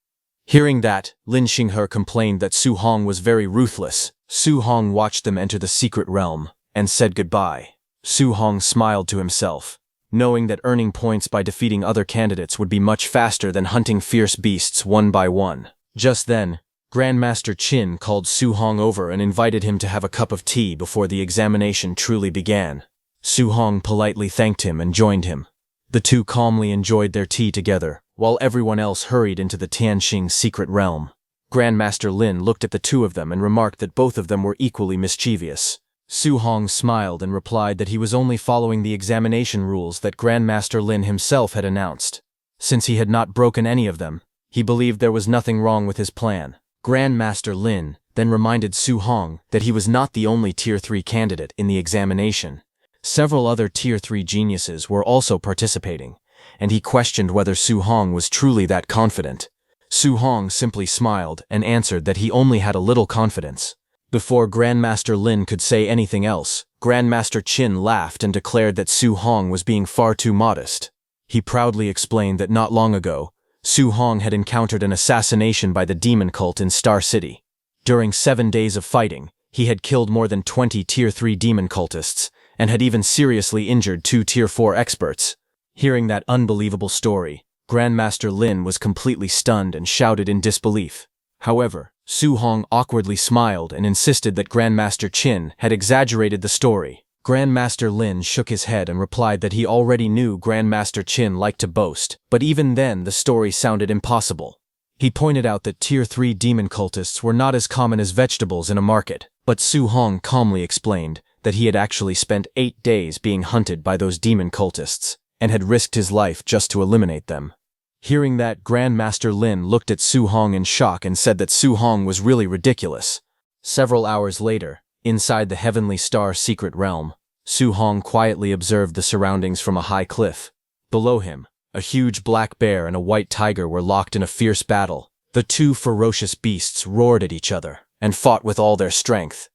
Hearing that, Lin Xinghe complained that Su Hong was very ruthless. Su Hong watched them enter the secret realm and said goodbye. Su Hong smiled to himself, knowing that earning points by defeating other candidates would be much faster than hunting fierce beasts one by one. Just then, Grandmaster Qin called Su Hong over and invited him to have a cup of tea before the examination truly began. Su Hong politely thanked him and joined him. The two calmly enjoyed their tea together, while everyone else hurried into the Tianxing secret realm. Grandmaster Lin looked at the two of them and remarked that both of them were equally mischievous. Su Hong smiled and replied that he was only following the examination rules that Grandmaster Lin himself had announced. Since he had not broken any of them, he believed there was nothing wrong with his plan. Grandmaster Lin then reminded Su Hong that he was not the only Tier 3 candidate in the examination. Several other Tier 3 geniuses were also participating, and he questioned whether Su Hong was truly that confident. Su Hong simply smiled and answered that he only had a little confidence. Before Grandmaster Lin could say anything else, Grandmaster Qin laughed and declared that Su Hong was being far too modest. He proudly explained that not long ago, Su Hong had encountered an assassination by the demon cult in Star City. During 7 days of fighting, he had killed more than 20 Tier 3 demon cultists, and had even seriously injured 2 Tier 4 experts. Hearing that unbelievable story, Grandmaster Lin was completely stunned and shouted in disbelief. However, Su Hong awkwardly smiled and insisted that Grandmaster Qin had exaggerated the story. Grandmaster Lin shook his head and replied that he already knew Grandmaster Qin liked to boast, but even then the story sounded impossible. He pointed out that Tier 3 demon cultists were not as common as vegetables in a market, but Su Hong calmly explained that he had actually spent 8 days being hunted by those demon cultists, and had risked his life just to eliminate them. Hearing that, Grandmaster Lin looked at Su Hong in shock and said that Su Hong was really ridiculous. Several hours later, inside the Heavenly Star secret realm, Su Hong quietly observed the surroundings from a high cliff. Below him, a huge black bear and a white tiger were locked in a fierce battle. The 2 ferocious beasts roared at each other and fought with all their strength.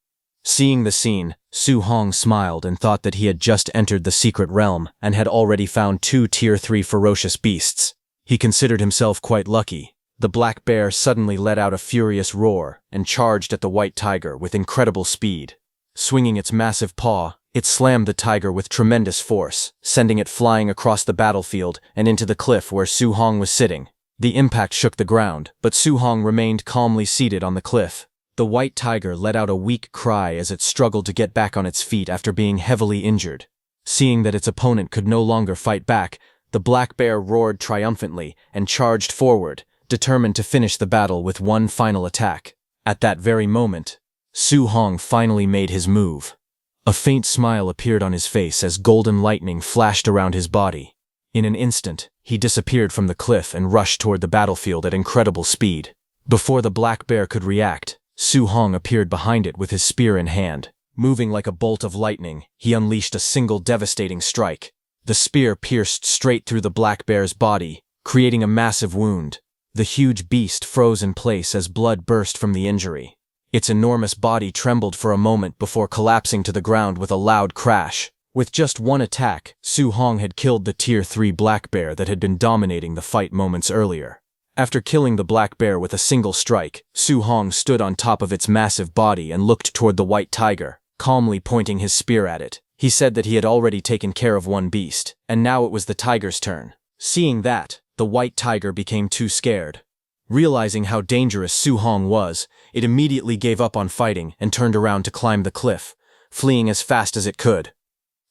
Seeing the scene, Su Hong smiled and thought that he had just entered the secret realm and had already found 2 Tier 3 ferocious beasts. He considered himself quite lucky. The black bear suddenly let out a furious roar and charged at the white tiger with incredible speed. Swinging its massive paw, it slammed the tiger with tremendous force, sending it flying across the battlefield and into the cliff where Su Hong was sitting. The impact shook the ground, but Su Hong remained calmly seated on the cliff. The white tiger let out a weak cry as it struggled to get back on its feet after being heavily injured. Seeing that its opponent could no longer fight back, the black bear roared triumphantly and charged forward, determined to finish the battle with one final attack. At that very moment, Su Hong finally made his move. A faint smile appeared on his face as golden lightning flashed around his body. In an instant, he disappeared from the cliff and rushed toward the battlefield at incredible speed. Before the black bear could react, Su Hong appeared behind it with his spear in hand. Moving like a bolt of lightning, he unleashed a single devastating strike. The spear pierced straight through the black bear's body, creating a massive wound. The huge beast froze in place as blood burst from the injury. Its enormous body trembled for a moment before collapsing to the ground with a loud crash. With just one attack, Su Hong had killed the Tier 3 black bear that had been dominating the fight moments earlier. After killing the black bear with a single strike, Su Hong stood on top of its massive body and looked toward the white tiger, calmly pointing his spear at it. He said that he had already taken care of one beast, and now it was the tiger's turn. Seeing that, the white tiger became too scared. Realizing how dangerous Su Hong was, it immediately gave up on fighting and turned around to climb the cliff, fleeing as fast as it could.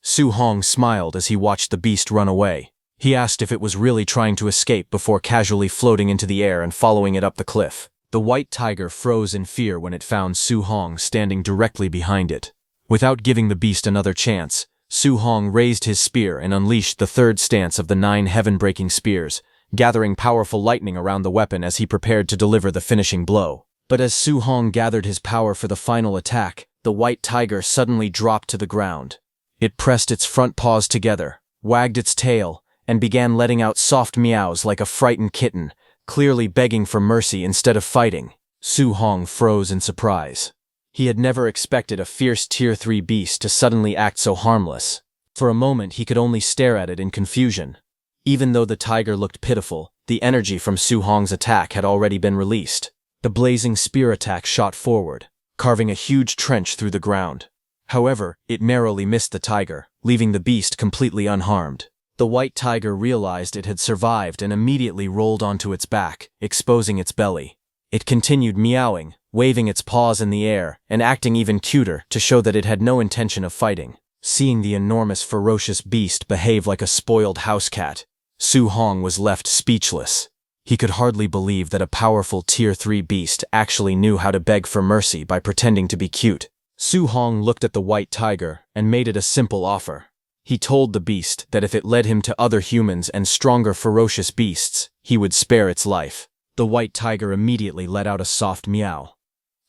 Su Hong smiled as he watched the beast run away. He asked if it was really trying to escape before casually floating into the air and following it up the cliff. The white tiger froze in fear when it found Su Hong standing directly behind it. Without giving the beast another chance, Su Hong raised his spear and unleashed the 3rd stance of the 9 heaven-breaking spears, gathering powerful lightning around the weapon as he prepared to deliver the finishing blow. But as Su Hong gathered his power for the final attack, the white tiger suddenly dropped to the ground. It pressed its front paws together, wagged its tail, and began letting out soft meows like a frightened kitten, clearly begging for mercy instead of fighting. Su Hong froze in surprise. He had never expected a fierce Tier 3 beast to suddenly act so harmless. For a moment he could only stare at it in confusion. Even though the tiger looked pitiful, the energy from Su Hong's attack had already been released. The blazing spear attack shot forward, carving a huge trench through the ground. However, it narrowly missed the tiger, leaving the beast completely unharmed. The white tiger realized it had survived and immediately rolled onto its back, exposing its belly. It continued meowing, waving its paws in the air, and acting even cuter to show that it had no intention of fighting. Seeing the enormous ferocious beast behave like a spoiled house cat, Su Hong was left speechless. He could hardly believe that a powerful Tier 3 beast actually knew how to beg for mercy by pretending to be cute. Su Hong looked at the white tiger and made it a simple offer. He told the beast that if it led him to other humans and stronger ferocious beasts, he would spare its life. The white tiger immediately let out a soft meow.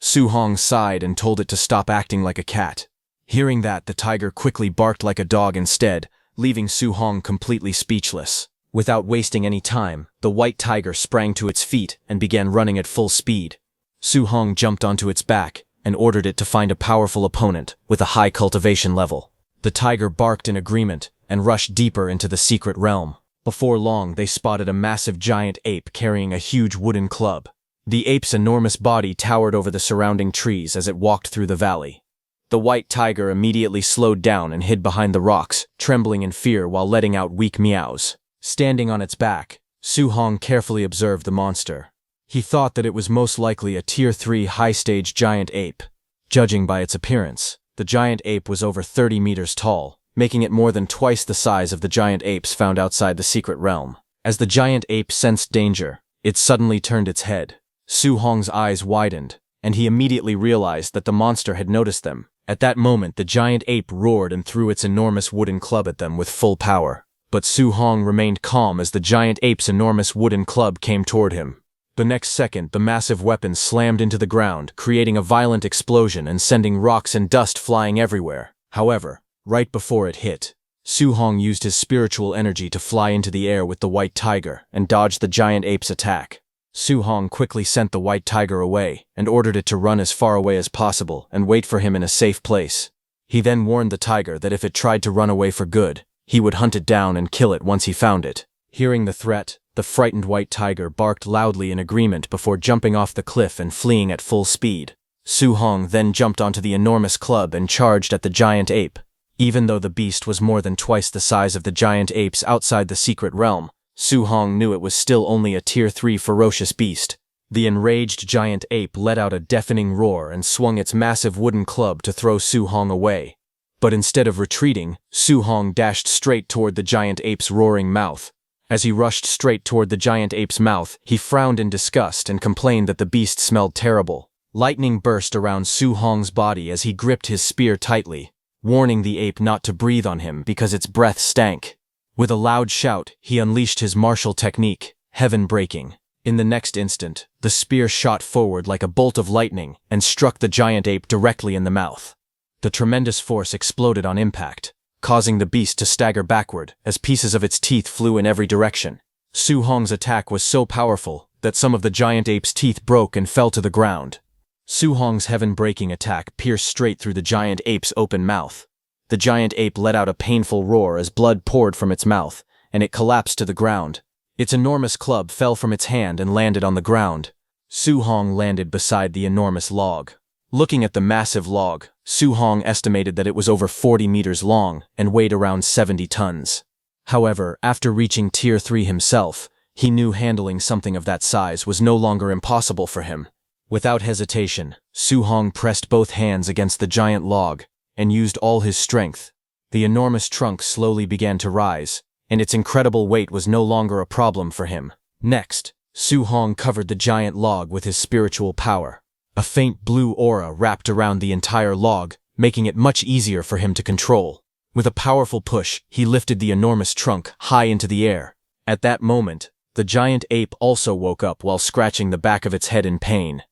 Su Hong sighed and told it to stop acting like a cat. Hearing that, the tiger quickly barked like a dog instead, leaving Su Hong completely speechless. Without wasting any time, the white tiger sprang to its feet and began running at full speed. Su Hong jumped onto its back, and ordered it to find a powerful opponent with a high cultivation level. The tiger barked in agreement and rushed deeper into the secret realm. Before long, they spotted a massive giant ape carrying a huge wooden club. The ape's enormous body towered over the surrounding trees as it walked through the valley. The white tiger immediately slowed down and hid behind the rocks, trembling in fear while letting out weak meows. Standing on its back, Su Hong carefully observed the monster. He thought that it was most likely a Tier 3 high-stage giant ape. Judging by its appearance, the giant ape was over 30 meters tall, making it more than twice the size of the giant apes found outside the secret realm. As the giant ape sensed danger, it suddenly turned its head. Su Hong's eyes widened, and he immediately realized that the monster had noticed them. At that moment, the giant ape roared and threw its enormous wooden club at them with full power. But Su Hong remained calm as the giant ape's enormous wooden club came toward him. The next second, the massive weapon slammed into the ground, creating a violent explosion and sending rocks and dust flying everywhere. However, right before it hit, Su Hong used his spiritual energy to fly into the air with the white tiger and dodged the giant ape's attack. Su Hong quickly sent the white tiger away and ordered it to run as far away as possible and wait for him in a safe place. He then warned the tiger that if it tried to run away for good, he would hunt it down and kill it once he found it. Hearing the threat, the frightened white tiger barked loudly in agreement before jumping off the cliff and fleeing at full speed. Su Hong then jumped onto the enormous club and charged at the giant ape. Even though the beast was more than twice the size of the giant apes outside the secret realm, Su Hong knew it was still only a Tier 3 ferocious beast. The enraged giant ape let out a deafening roar and swung its massive wooden club to throw Su Hong away. But instead of retreating, Su Hong dashed straight toward the giant ape's roaring mouth. As he rushed straight toward the giant ape's mouth, he frowned in disgust and complained that the beast smelled terrible. Lightning burst around Su Hong's body as he gripped his spear tightly, warning the ape not to breathe on him because its breath stank. With a loud shout, he unleashed his martial technique, heaven breaking. In the next instant, the spear shot forward like a bolt of lightning and struck the giant ape directly in the mouth. The tremendous force exploded on impact, causing the beast to stagger backward as pieces of its teeth flew in every direction. Su Hong's attack was so powerful that some of the giant ape's teeth broke and fell to the ground. Su Hong's heaven-breaking attack pierced straight through the giant ape's open mouth. The giant ape let out a painful roar as blood poured from its mouth, and it collapsed to the ground. Its enormous club fell from its hand and landed on the ground. Su Hong landed beside the enormous log. Looking at the massive log, Su Hong estimated that it was over 40 meters long and weighed around 70 tons. However, after reaching Tier 3 himself, he knew handling something of that size was no longer impossible for him. Without hesitation, Su Hong pressed both hands against the giant log and used all his strength. The enormous trunk slowly began to rise, and its incredible weight was no longer a problem for him. Next, Su Hong covered the giant log with his spiritual power. A faint blue aura wrapped around the entire log, making it much easier for him to control. With a powerful push, he lifted the enormous trunk high into the air. At that moment, the giant ape also woke up while scratching the back of its head in pain.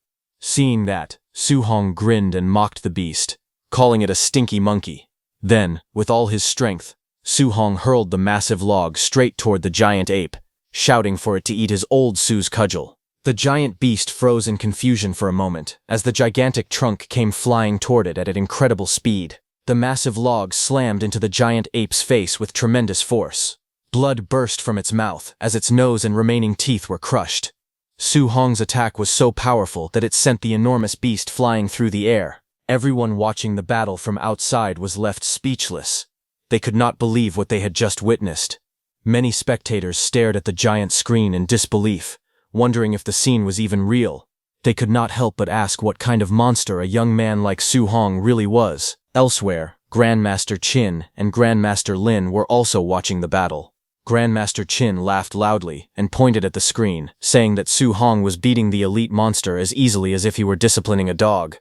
Seeing that, Su Hong grinned and mocked the beast, calling it a stinky monkey. Then, with all his strength, Su Hong hurled the massive log straight toward the giant ape, shouting for it to eat his old Su's cudgel. The giant beast froze in confusion for a moment as the gigantic trunk came flying toward it at an incredible speed. The massive log slammed into the giant ape's face with tremendous force. Blood burst from its mouth as its nose and remaining teeth were crushed. Su Hong's attack was so powerful that it sent the enormous beast flying through the air. Everyone watching the battle from outside was left speechless. They could not believe what they had just witnessed. Many spectators stared at the giant screen in disbelief, wondering if the scene was even real. They could not help but ask what kind of monster a young man like Su Hong really was. Elsewhere, Grandmaster Qin and Grandmaster Lin were also watching the battle. Grandmaster Qin laughed loudly and pointed at the screen, saying that Su Hong was beating the elite monster as easily as if he were disciplining a dog.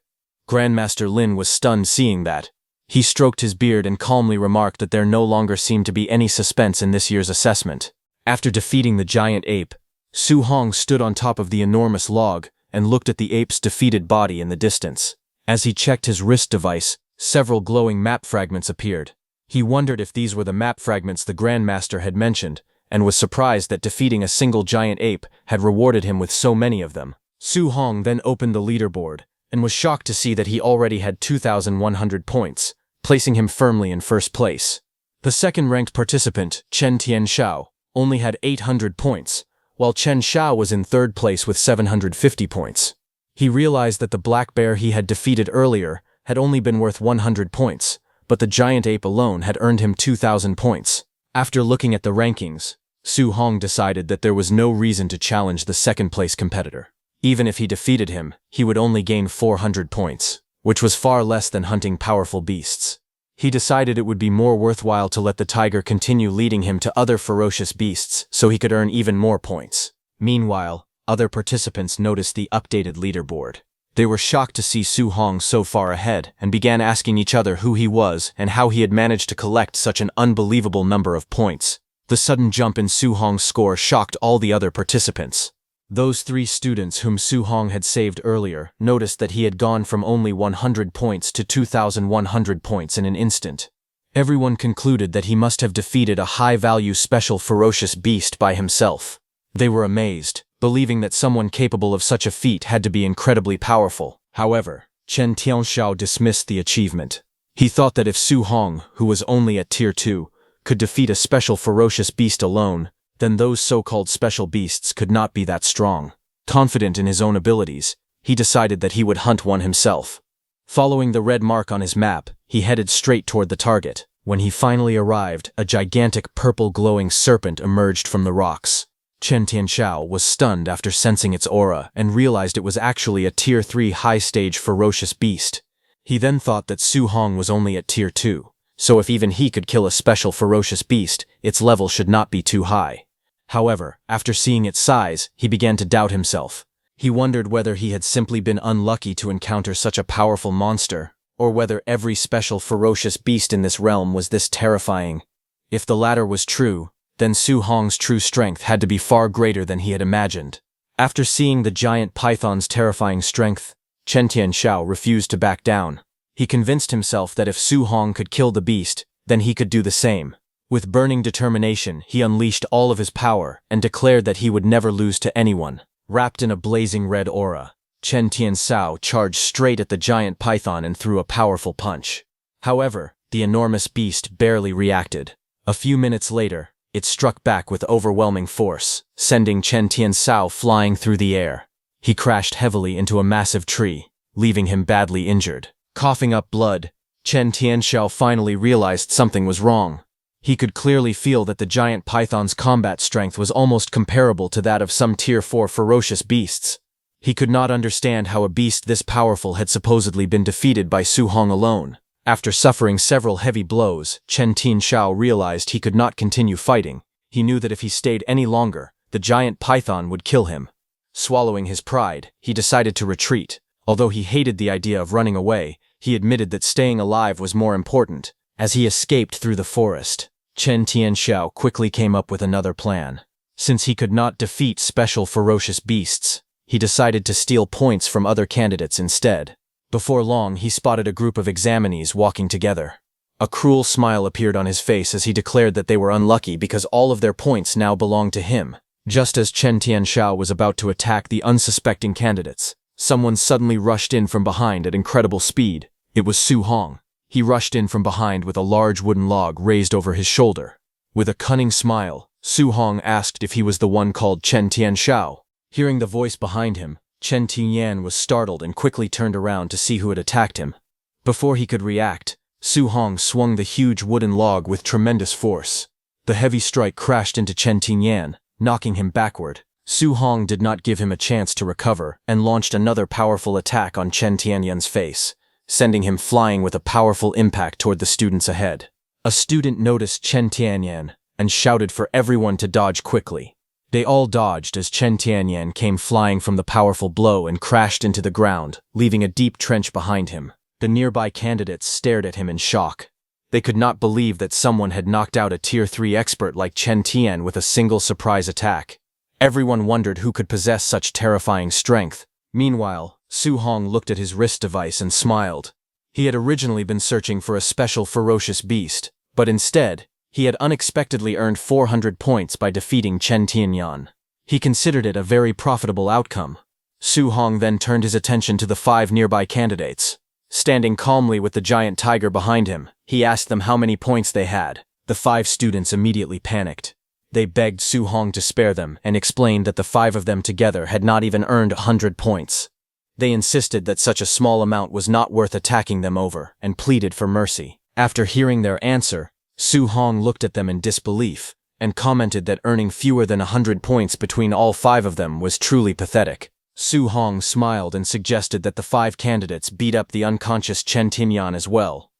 Grandmaster Lin was stunned seeing that. He stroked his beard and calmly remarked that there no longer seemed to be any suspense in this year's assessment. After defeating the giant ape, Su Hong stood on top of the enormous log and looked at the ape's defeated body in the distance. As he checked his wrist device, several glowing map fragments appeared. He wondered if these were the map fragments the Grandmaster had mentioned, and was surprised that defeating a single giant ape had rewarded him with so many of them. Su Hong then opened the leaderboard and was shocked to see that he already had 2,100 points, placing him firmly in first place. The second-ranked participant, Chen Tianxiao, only had 800 points, while Chen Xiao was in third place with 750 points. He realized that the black bear he had defeated earlier had only been worth 100 points, but the giant ape alone had earned him 2,000 points. After looking at the rankings, Su Hong decided that there was no reason to challenge the second-place competitor. Even if he defeated him, he would only gain 400 points, which was far less than hunting powerful beasts. He decided it would be more worthwhile to let the tiger continue leading him to other ferocious beasts so he could earn even more points. Meanwhile, other participants noticed the updated leaderboard. They were shocked to see Su Hong so far ahead and began asking each other who he was and how he had managed to collect such an unbelievable number of points. The sudden jump in Su Hong's score shocked all the other participants. Those 3 students whom Su Hong had saved earlier noticed that he had gone from only 100 points to 2,100 points in an instant. Everyone concluded that he must have defeated a high-value special ferocious beast by himself. They were amazed, believing that someone capable of such a feat had to be incredibly powerful. However, Chen Tianxiao dismissed the achievement. He thought that if Su Hong, who was only at Tier 2, could defeat a special ferocious beast alone, then those so-called special beasts could not be that strong. Confident in his own abilities, he decided that he would hunt one himself. Following the red mark on his map, he headed straight toward the target. When he finally arrived, a gigantic purple glowing serpent emerged from the rocks. Chen Tianxiao was stunned after sensing its aura and realized it was actually a Tier 3 high-stage ferocious beast. He then thought that Su Hong was only at Tier 2, so if even he could kill a special ferocious beast, its level should not be too high. However, after seeing its size, he began to doubt himself. He wondered whether he had simply been unlucky to encounter such a powerful monster, or whether every special ferocious beast in this realm was this terrifying. If the latter was true, then Su Hong's true strength had to be far greater than he had imagined. After seeing the giant python's terrifying strength, Chen Tianxiao refused to back down. He convinced himself that if Su Hong could kill the beast, then he could do the same. With burning determination, he unleashed all of his power and declared that he would never lose to anyone. Wrapped in a blazing red aura, Chen Tianxiao charged straight at the giant python and threw a powerful punch. However, the enormous beast barely reacted. A few minutes later, it struck back with overwhelming force, sending Chen Tianxiao flying through the air. He crashed heavily into a massive tree, leaving him badly injured. Coughing up blood, Chen Tianxiao finally realized something was wrong. He could clearly feel that the giant python's combat strength was almost comparable to that of some Tier 4 ferocious beasts. He could not understand how a beast this powerful had supposedly been defeated by Su Hong alone. After suffering several heavy blows, Chen Tianxiao realized he could not continue fighting. He knew that if he stayed any longer, the giant python would kill him. Swallowing his pride, he decided to retreat. Although he hated the idea of running away, he admitted that staying alive was more important. As he escaped through the forest, Chen Tianxiao quickly came up with another plan. Since he could not defeat special ferocious beasts, he decided to steal points from other candidates instead. Before long, he spotted a group of examinees walking together. A cruel smile appeared on his face as he declared that they were unlucky because all of their points now belonged to him. Just as Chen Tianxiao was about to attack the unsuspecting candidates, someone suddenly rushed in from behind at incredible speed. It was Su Hong. He rushed in from behind with a large wooden log raised over his shoulder. With a cunning smile, Su Hong asked if he was the one called Chen Tianxiao. Hearing the voice behind him, Chen Tianyan was startled and quickly turned around to see who had attacked him. Before he could react, Su Hong swung the huge wooden log with tremendous force. The heavy strike crashed into Chen Tianyan, knocking him backward. Su Hong did not give him a chance to recover and launched another powerful attack on Chen Tianyan's face, sending him flying with a powerful impact toward the students ahead. A student noticed Chen Tianyan and shouted for everyone to dodge quickly. They all dodged as Chen Tianyan came flying from the powerful blow and crashed into the ground, leaving a deep trench behind him. The nearby candidates stared at him in shock. They could not believe that someone had knocked out a Tier 3 expert like Chen Tian with a single surprise attack. Everyone wondered who could possess such terrifying strength. Meanwhile, Su Hong looked at his wrist device and smiled. He had originally been searching for a special ferocious beast, but instead, he had unexpectedly earned 400 points by defeating Chen Tianyan. He considered it a very profitable outcome. Su Hong then turned his attention to the 5 nearby candidates. Standing calmly with the giant tiger behind him, he asked them how many points they had. The 5 students immediately panicked. They begged Su Hong to spare them and explained that the 5 of them together had not even earned 100 points. They insisted that such a small amount was not worth attacking them over and pleaded for mercy. After hearing their answer, Su Hong looked at them in disbelief and commented that earning fewer than 100 points between all 5 of them was truly pathetic. Su Hong smiled and suggested that the 5 candidates beat up the unconscious Chen Tinyan as well.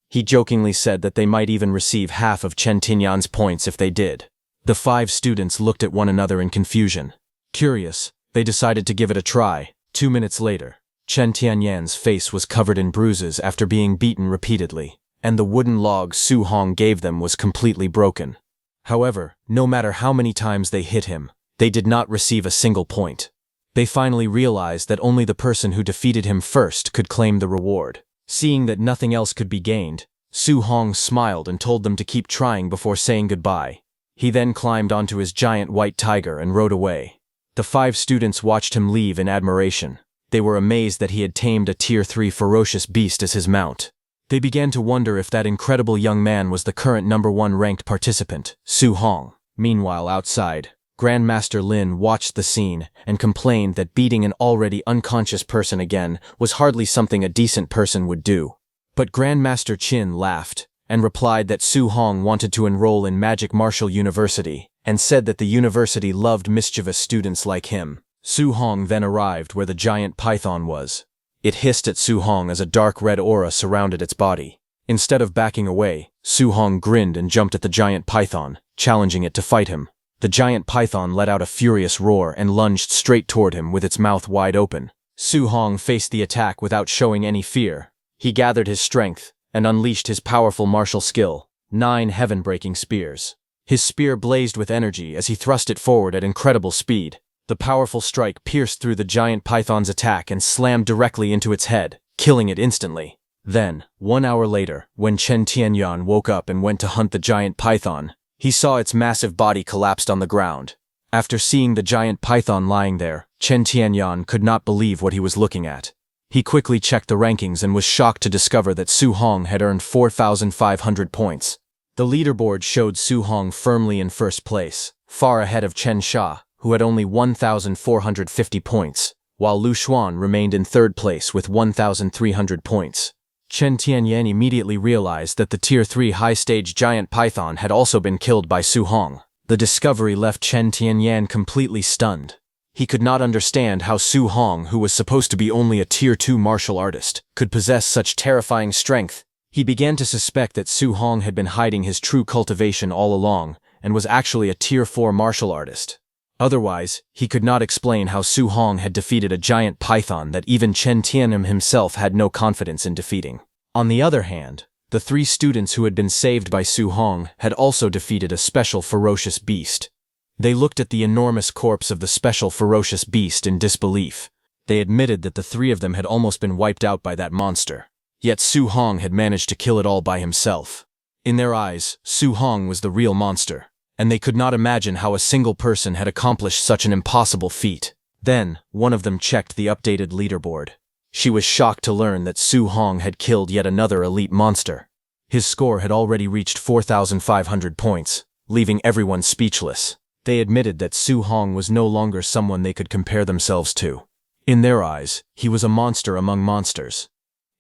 He jokingly said that they might even receive half of Chen Tinyan's points if they did. The 5 students looked at one another in confusion. Curious, they decided to give it a try. 2 minutes later, Chen Tianyan's face was covered in bruises after being beaten repeatedly, and the wooden log Su Hong gave them was completely broken. However, no matter how many times they hit him, they did not receive a single point. They finally realized that only the person who defeated him first could claim the reward. Seeing that nothing else could be gained, Su Hong smiled and told them to keep trying before saying goodbye. He then climbed onto his giant white tiger and rode away. The 5 students watched him leave in admiration. They were amazed that he had tamed a Tier 3 ferocious beast as his mount. They began to wonder if that incredible young man was the current #1 ranked participant, Su Hong. Meanwhile, outside, Grandmaster Lin watched the scene and complained that beating an already unconscious person again was hardly something a decent person would do. But Grandmaster Qin laughed and replied that Su Hong wanted to enroll in Magic Martial University and said that the university loved mischievous students like him. Su Hong then arrived where the giant python was. It hissed at Su Hong as a dark red aura surrounded its body. Instead of backing away, Su Hong grinned and jumped at the giant python, challenging it to fight him. The giant python let out a furious roar and lunged straight toward him with its mouth wide open. Su Hong faced the attack without showing any fear. He gathered his strength and unleashed his powerful martial skill, 9 heaven-breaking spears. His spear blazed with energy as he thrust it forward at incredible speed. The powerful strike pierced through the giant python's attack and slammed directly into its head, killing it instantly. Then, 1 hour later, when Chen Tianyan woke up and went to hunt the giant python, he saw its massive body collapsed on the ground. After seeing the giant python lying there, Chen Tianyan could not believe what he was looking at. He quickly checked the rankings and was shocked to discover that Su Hong had earned 4,500 points. The leaderboard showed Su Hong firmly in first place, far ahead of Chen Sha, who had only 1,450 points, while Lu Xuan remained in third place with 1,300 points. Chen Tianyan immediately realized that the Tier 3 high-stage giant python had also been killed by Su Hong. The discovery left Chen Tianyan completely stunned. He could not understand how Su Hong, who was supposed to be only a Tier 2 martial artist, could possess such terrifying strength. He began to suspect that Su Hong had been hiding his true cultivation all along and was actually a Tier 4 martial artist. Otherwise, he could not explain how Su Hong had defeated a giant python that even Chen Tianyan himself had no confidence in defeating. On the other hand, the 3 students who had been saved by Su Hong had also defeated a special ferocious beast. They looked at the enormous corpse of the special ferocious beast in disbelief. They admitted that the 3 of them had almost been wiped out by that monster. Yet Su Hong had managed to kill it all by himself. In their eyes, Su Hong was the real monster, and they could not imagine how a single person had accomplished such an impossible feat. Then, one of them checked the updated leaderboard. She was shocked to learn that Su Hong had killed yet another elite monster. His score had already reached 4,500 points, leaving everyone speechless. They admitted that Su Hong was no longer someone they could compare themselves to. In their eyes, he was a monster among monsters.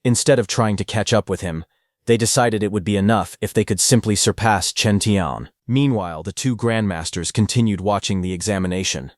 Instead of trying to catch up with him, they decided it would be enough if they could simply surpass Chen Tian. Meanwhile, the 2 grandmasters continued watching the examination.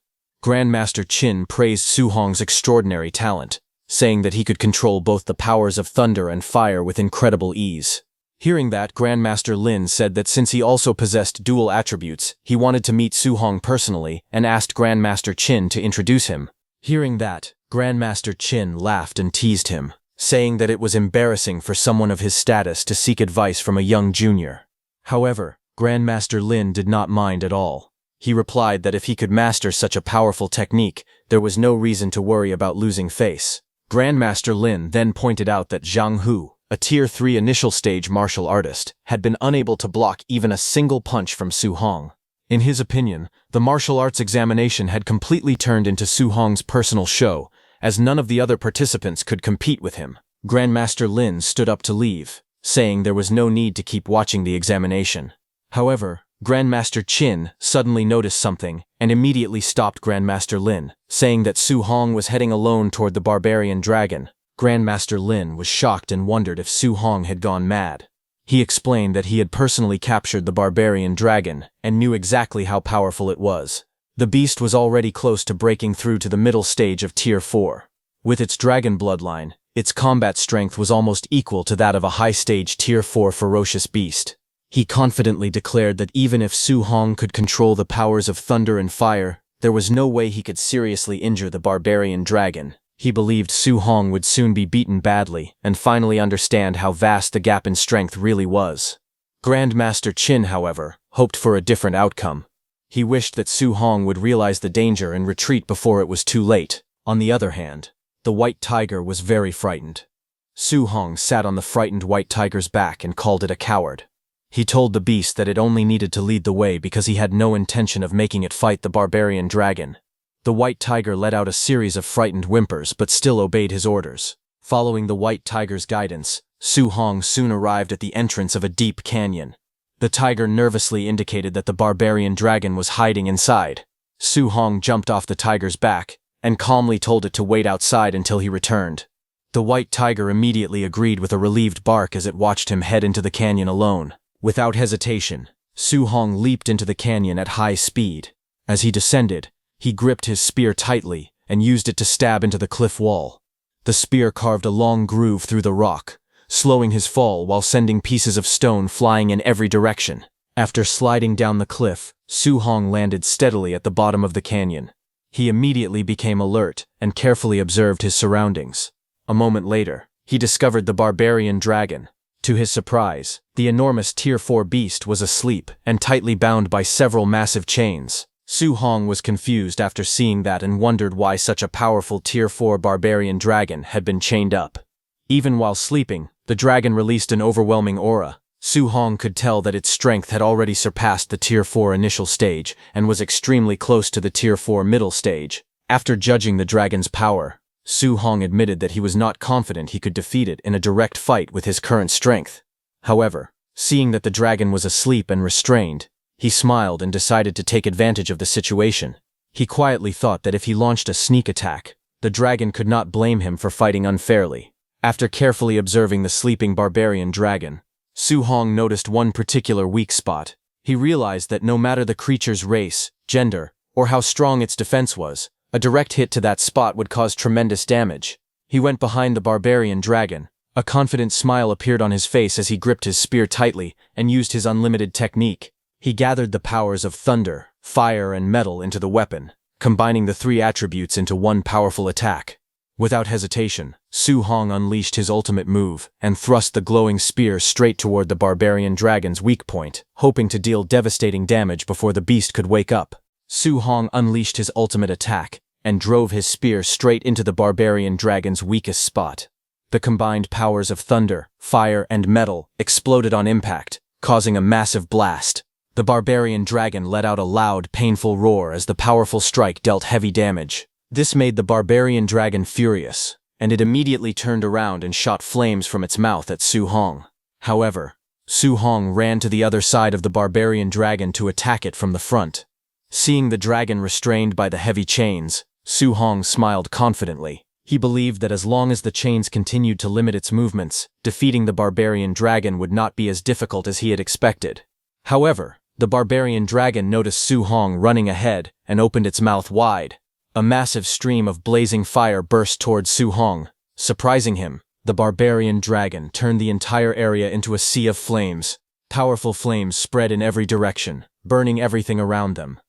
Grandmaster Qin praised Su Hong's extraordinary talent, saying that he could control both the powers of thunder and fire with incredible ease. Hearing that, Grandmaster Lin said that since he also possessed dual attributes, he wanted to meet Su Hong personally and asked Grandmaster Qin to introduce him. Hearing that, Grandmaster Qin laughed and teased him, saying that it was embarrassing for someone of his status to seek advice from a young junior. However, Grandmaster Lin did not mind at all. He replied that if he could master such a powerful technique, there was no reason to worry about losing face. Grandmaster Lin then pointed out that Zhang Hu, a Tier 3 initial stage martial artist, had been unable to block even a single punch from Su Hong. In his opinion, the martial arts examination had completely turned into Su Hong's personal show, as none of the other participants could compete with him. Grandmaster Lin stood up to leave, saying there was no need to keep watching the examination. However, Grandmaster Qin suddenly noticed something and immediately stopped Grandmaster Lin, saying that Su Hong was heading alone toward the barbarian dragon. Grandmaster Lin was shocked and wondered if Su Hong had gone mad. He explained that he had personally captured the barbarian dragon and knew exactly how powerful it was. The beast was already close to breaking through to the middle stage of Tier 4. With its dragon bloodline, its combat strength was almost equal to that of a high-stage Tier 4 ferocious beast. He confidently declared that even if Su Hong could control the powers of thunder and fire, there was no way he could seriously injure the barbarian dragon. He believed Su Hong would soon be beaten badly and finally understand how vast the gap in strength really was. Grandmaster Qin, however, hoped for a different outcome. He wished that Su Hong would realize the danger and retreat before it was too late. On the other hand, the white tiger was very frightened. Su Hong sat on the frightened white tiger's back and called it a coward. He told the beast that it only needed to lead the way because he had no intention of making it fight the barbarian dragon. The white tiger let out a series of frightened whimpers but still obeyed his orders. Following the white tiger's guidance, Su Hong soon arrived at the entrance of a deep canyon. The tiger nervously indicated that the barbarian dragon was hiding inside. Su Hong jumped off the tiger's back and calmly told it to wait outside until he returned. The white tiger immediately agreed with a relieved bark as it watched him head into the canyon alone. Without hesitation, Su Hong leaped into the canyon at high speed. As he descended, he gripped his spear tightly and used it to stab into the cliff wall. The spear carved a long groove through the rock, slowing his fall while sending pieces of stone flying in every direction. After sliding down the cliff, Su Hong landed steadily at the bottom of the canyon. He immediately became alert and carefully observed his surroundings. A moment later, he discovered the barbarian dragon. To his surprise, the enormous Tier 4 beast was asleep and tightly bound by several massive chains. Su Hong was confused after seeing that and wondered why such a powerful Tier 4 barbarian dragon had been chained up. Even while sleeping, the dragon released an overwhelming aura. Su Hong could tell that its strength had already surpassed the Tier 4 initial stage and was extremely close to the Tier 4 middle stage. After judging the dragon's power, Su Hong admitted that he was not confident he could defeat it in a direct fight with his current strength. However, seeing that the dragon was asleep and restrained, he smiled and decided to take advantage of the situation. He quietly thought that if he launched a sneak attack, the dragon could not blame him for fighting unfairly. After carefully observing the sleeping barbarian dragon, Su Hong noticed one particular weak spot. He realized that no matter the creature's race, gender, or how strong its defense was, a direct hit to that spot would cause tremendous damage. He went behind the barbarian dragon. A confident smile appeared on his face as he gripped his spear tightly and used his unlimited technique. He gathered the powers of thunder, fire, and metal into the weapon, combining the three attributes into one powerful attack. Without hesitation, Su Hong unleashed his ultimate move and thrust the glowing spear straight toward the barbarian dragon's weak point, hoping to deal devastating damage before the beast could wake up. Su Hong unleashed his ultimate attack and drove his spear straight into the barbarian dragon's weakest spot. The combined powers of thunder, fire, and metal exploded on impact, causing a massive blast. The barbarian dragon let out a loud, painful roar as the powerful strike dealt heavy damage. This made the barbarian dragon furious, and it immediately turned around and shot flames from its mouth at Su Hong. However, Su Hong ran to the other side of the barbarian dragon to attack it from the front. Seeing the dragon restrained by the heavy chains, Su Hong smiled confidently. He believed that as long as the chains continued to limit its movements, defeating the barbarian dragon would not be as difficult as he had expected. However, the barbarian dragon noticed Su Hong running ahead and opened its mouth wide. A massive stream of blazing fire burst towards Su Hong. Surprising him, the barbarian dragon turned the entire area into a sea of flames. Powerful flames spread in every direction, burning everything around them.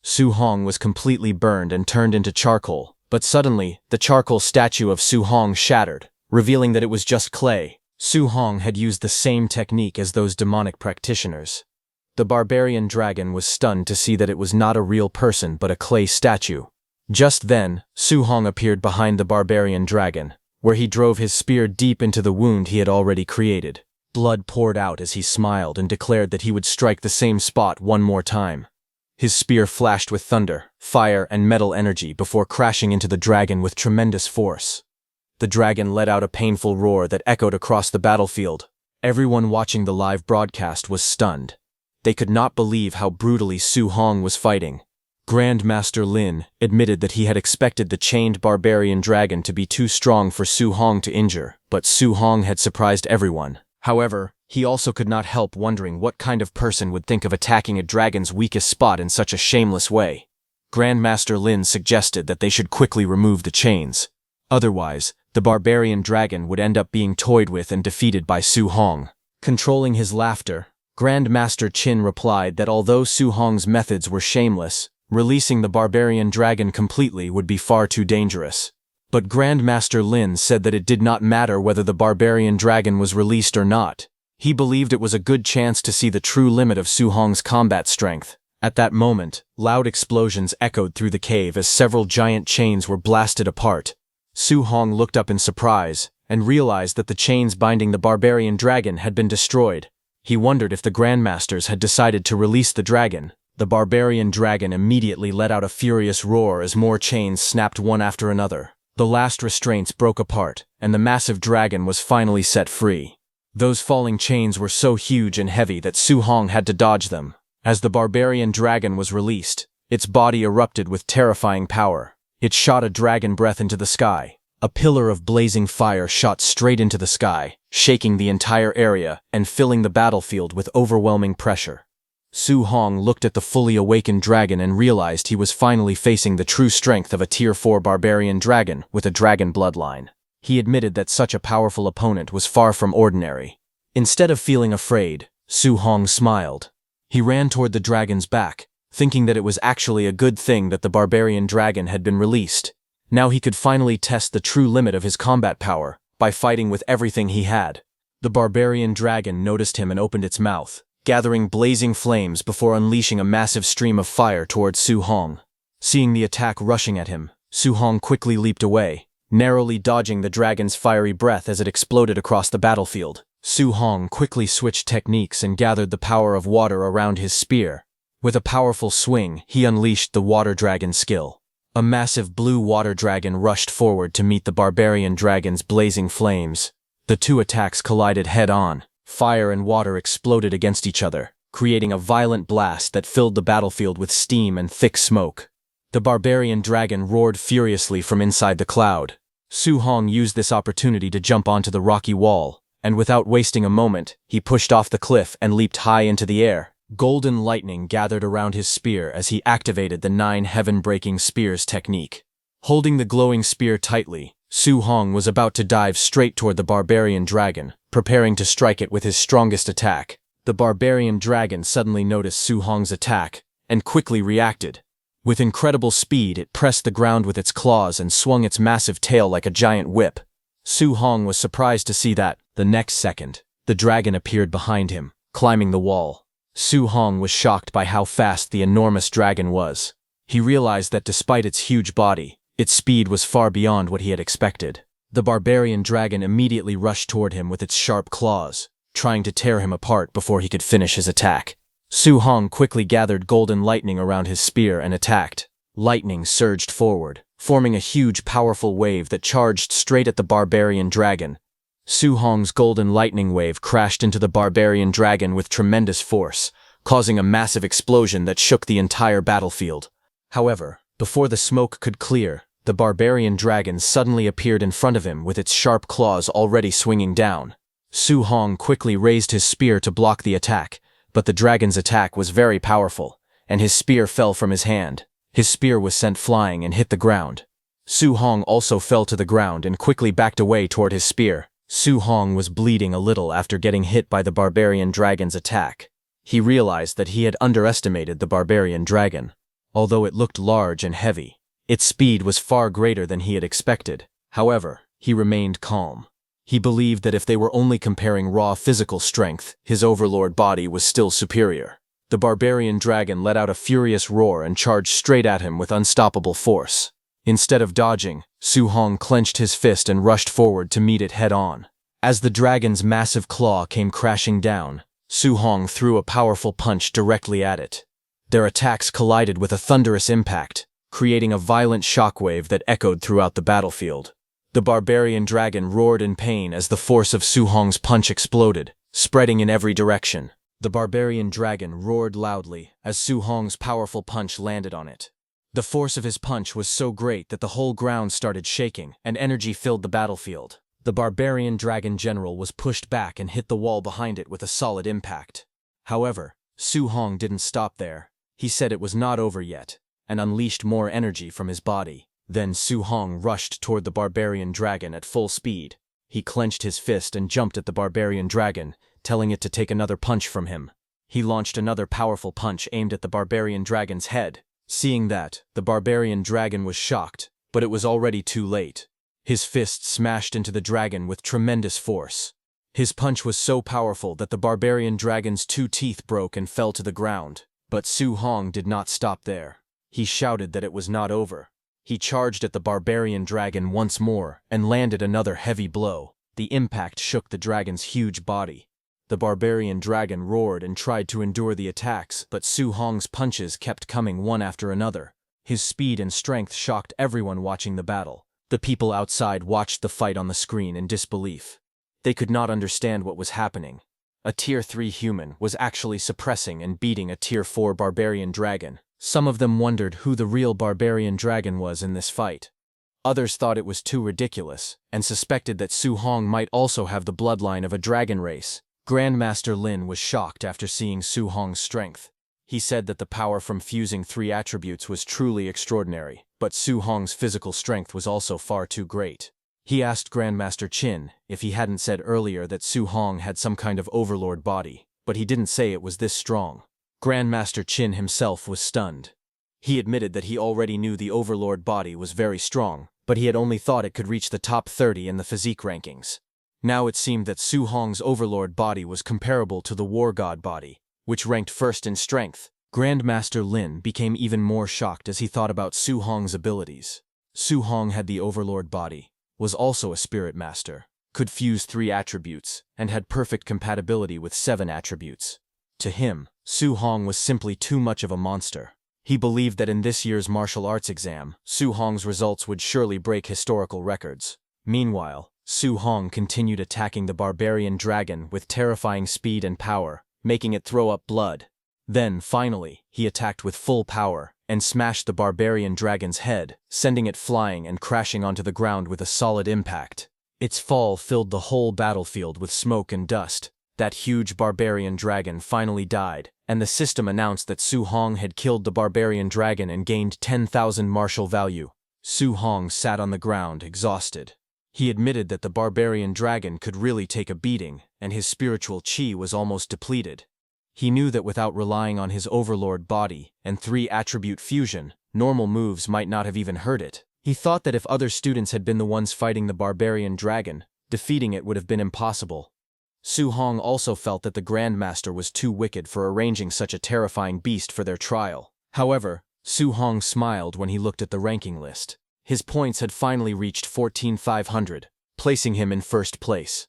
Su Hong was completely burned and turned into charcoal, but suddenly, the charcoal statue of Su Hong shattered, revealing that it was just clay. Su Hong had used the same technique as those demonic practitioners. The barbarian dragon was stunned to see that it was not a real person but a clay statue. Just then, Su Hong appeared behind the barbarian dragon, where he drove his spear deep into the wound he had already created. Blood poured out as he smiled and declared that he would strike the same spot one more time. His spear flashed with thunder, fire, and metal energy before crashing into the dragon with tremendous force. The dragon let out a painful roar that echoed across the battlefield. Everyone watching the live broadcast was stunned. They could not believe how brutally Su Hong was fighting. Grandmaster Lin admitted that he had expected the chained barbarian dragon to be too strong for Su Hong to injure, but Su Hong had surprised everyone. However, he also could not help wondering what kind of person would think of attacking a dragon's weakest spot in such a shameless way. Grandmaster Lin suggested that they should quickly remove the chains. Otherwise, the barbarian dragon would end up being toyed with and defeated by Su Hong. Controlling his laughter, Grandmaster Qin replied that although Su Hong's methods were shameless, releasing the barbarian dragon completely would be far too dangerous. But Grandmaster Lin said that it did not matter whether the barbarian dragon was released or not. He believed it was a good chance to see the true limit of Su Hong's combat strength. At that moment, loud explosions echoed through the cave as several giant chains were blasted apart. Su Hong looked up in surprise and realized that the chains binding the barbarian dragon had been destroyed. He wondered if the Grandmasters had decided to release the dragon. The barbarian dragon immediately let out a furious roar as more chains snapped one after another. The last restraints broke apart, and the massive dragon was finally set free. Those falling chains were so huge and heavy that Su Hong had to dodge them. As the barbarian dragon was released, its body erupted with terrifying power. It shot a dragon breath into the sky. A pillar of blazing fire shot straight into the sky, shaking the entire area and filling the battlefield with overwhelming pressure. Su Hong looked at the fully awakened dragon and realized he was finally facing the true strength of a Tier 4 barbarian dragon with a dragon bloodline. He admitted that such a powerful opponent was far from ordinary. Instead of feeling afraid, Su Hong smiled. He ran toward the dragon's back, thinking that it was actually a good thing that the barbarian dragon had been released. Now he could finally test the true limit of his combat power by fighting with everything he had. The barbarian dragon noticed him and opened its mouth, gathering blazing flames before unleashing a massive stream of fire towards Su Hong. Seeing the attack rushing at him, Su Hong quickly leaped away, narrowly dodging the dragon's fiery breath as it exploded across the battlefield. Su Hong quickly switched techniques and gathered the power of water around his spear. With a powerful swing, he unleashed the water dragon skill. A massive blue water dragon rushed forward to meet the barbarian dragon's blazing flames. The two attacks collided head-on. Fire and water exploded against each other, creating a violent blast that filled the battlefield with steam and thick smoke. The barbarian dragon roared furiously from inside the cloud. Su Hong used this opportunity to jump onto the rocky wall, and without wasting a moment, he pushed off the cliff and leaped high into the air. Golden lightning gathered around his spear as he activated the 9 heaven-breaking spears technique. Holding the glowing spear tightly, Su Hong was about to dive straight toward the barbarian dragon, preparing to strike it with his strongest attack. The barbarian dragon suddenly noticed Su Hong's attack and quickly reacted. With incredible speed, it pressed the ground with its claws and swung its massive tail like a giant whip. Su Hong was surprised to see that, the next second, the dragon appeared behind him, climbing the wall. Su Hong was shocked by how fast the enormous dragon was. He realized that despite its huge body, its speed was far beyond what he had expected. The barbarian dragon immediately rushed toward him with its sharp claws, trying to tear him apart before he could finish his attack. Su Hong quickly gathered golden lightning around his spear and attacked. Lightning surged forward, forming a huge, powerful wave that charged straight at the barbarian dragon. Su Hong's golden lightning wave crashed into the barbarian dragon with tremendous force, causing a massive explosion that shook the entire battlefield. However, before the smoke could clear, the barbarian dragon suddenly appeared in front of him with its sharp claws already swinging down. Su Hong quickly raised his spear to block the attack, but the dragon's attack was very powerful, and his spear fell from his hand. His spear was sent flying and hit the ground. Su Hong also fell to the ground and quickly backed away toward his spear. Su Hong was bleeding a little after getting hit by the barbarian dragon's attack. He realized that he had underestimated the barbarian dragon. Although it looked large and heavy, its speed was far greater than he had expected. However, he remained calm. He believed that if they were only comparing raw physical strength, his overlord body was still superior. The barbarian dragon let out a furious roar and charged straight at him with unstoppable force. Instead of dodging, Su Hong clenched his fist and rushed forward to meet it head-on. As the dragon's massive claw came crashing down, Su Hong threw a powerful punch directly at it. Their attacks collided with a thunderous impact, creating a violent shockwave that echoed throughout the battlefield. The barbarian dragon roared in pain as the force of Su Hong's punch exploded, spreading in every direction. The barbarian dragon roared loudly as Su Hong's powerful punch landed on it. The force of his punch was so great that the whole ground started shaking, and energy filled the battlefield. The barbarian dragon general was pushed back and hit the wall behind it with a solid impact. However, Su Hong didn't stop there. He said it was not over yet, and unleashed more energy from his body. Then Su Hong rushed toward the barbarian dragon at full speed. He clenched his fist and jumped at the barbarian dragon, telling it to take another punch from him. He launched another powerful punch aimed at the barbarian dragon's head. Seeing that, the barbarian dragon was shocked, but it was already too late. His fist smashed into the dragon with tremendous force. His punch was so powerful that the barbarian dragon's 2 teeth broke and fell to the ground. But Su Hong did not stop there. He shouted that it was not over. He charged at the barbarian dragon once more and landed another heavy blow. The impact shook the dragon's huge body. The barbarian dragon roared and tried to endure the attacks, but Su Hong's punches kept coming one after another. His speed and strength shocked everyone watching the battle. The people outside watched the fight on the screen in disbelief. They could not understand what was happening. A Tier 3 human was actually suppressing and beating a Tier 4 barbarian dragon. Some of them wondered who the real barbarian dragon was in this fight. Others thought it was too ridiculous, and suspected that Su Hong might also have the bloodline of a dragon race. Grandmaster Lin was shocked after seeing Su Hong's strength. He said that the power from fusing 3 attributes was truly extraordinary, but Su Hong's physical strength was also far too great. He asked Grandmaster Qin if he hadn't said earlier that Su Hong had some kind of overlord body, but he didn't say it was this strong. Grandmaster Qin himself was stunned. He admitted that he already knew the overlord body was very strong, but he had only thought it could reach the top 30 in the physique rankings. Now it seemed that Su Hong's overlord body was comparable to the war god body, which ranked first in strength. Grandmaster Lin became even more shocked as he thought about Su Hong's abilities. Su Hong had the overlord body, was also a spirit master, could fuse 3 attributes, and had perfect compatibility with 7 attributes. To him, Su Hong was simply too much of a monster. He believed that in this year's martial arts exam, Su Hong's results would surely break historical records. Meanwhile, Su Hong continued attacking the barbarian dragon with terrifying speed and power, making it throw up blood. Then, finally, he attacked with full power and smashed the barbarian dragon's head, sending it flying and crashing onto the ground with a solid impact. Its fall filled the whole battlefield with smoke and dust. That huge barbarian dragon finally died, and the system announced that Su Hong had killed the barbarian dragon and gained 10,000 martial value. Su Hong sat on the ground, exhausted. He admitted that the barbarian dragon could really take a beating, and his spiritual chi was almost depleted. He knew that without relying on his overlord body and 3-attribute fusion, normal moves might not have even hurt it. He thought that if other students had been the ones fighting the barbarian dragon, defeating it would have been impossible. Su Hong also felt that the Grandmaster was too wicked for arranging such a terrifying beast for their trial. However, Su Hong smiled when he looked at the ranking list. His points had finally reached 14,500, placing him in first place.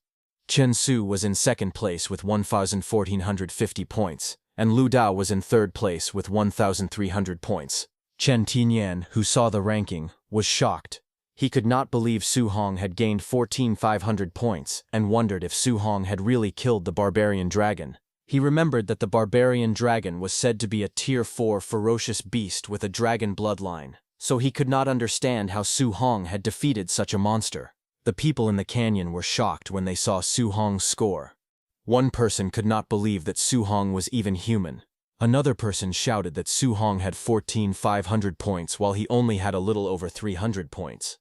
Chen Su was in second place with 1,450 points, and Lu Dao was in third place with 1,300 points. Chen Tianyan, who saw the ranking, was shocked. He could not believe Su Hong had gained 14,500 points and wondered if Su Hong had really killed the barbarian dragon. He remembered that the barbarian dragon was said to be a Tier 4 ferocious beast with a dragon bloodline, so he could not understand how Su Hong had defeated such a monster. The people in the canyon were shocked when they saw Su Hong's score. One person could not believe that Su Hong was even human. Another person shouted that Su Hong had 14,500 points while he only had a little over 300 points.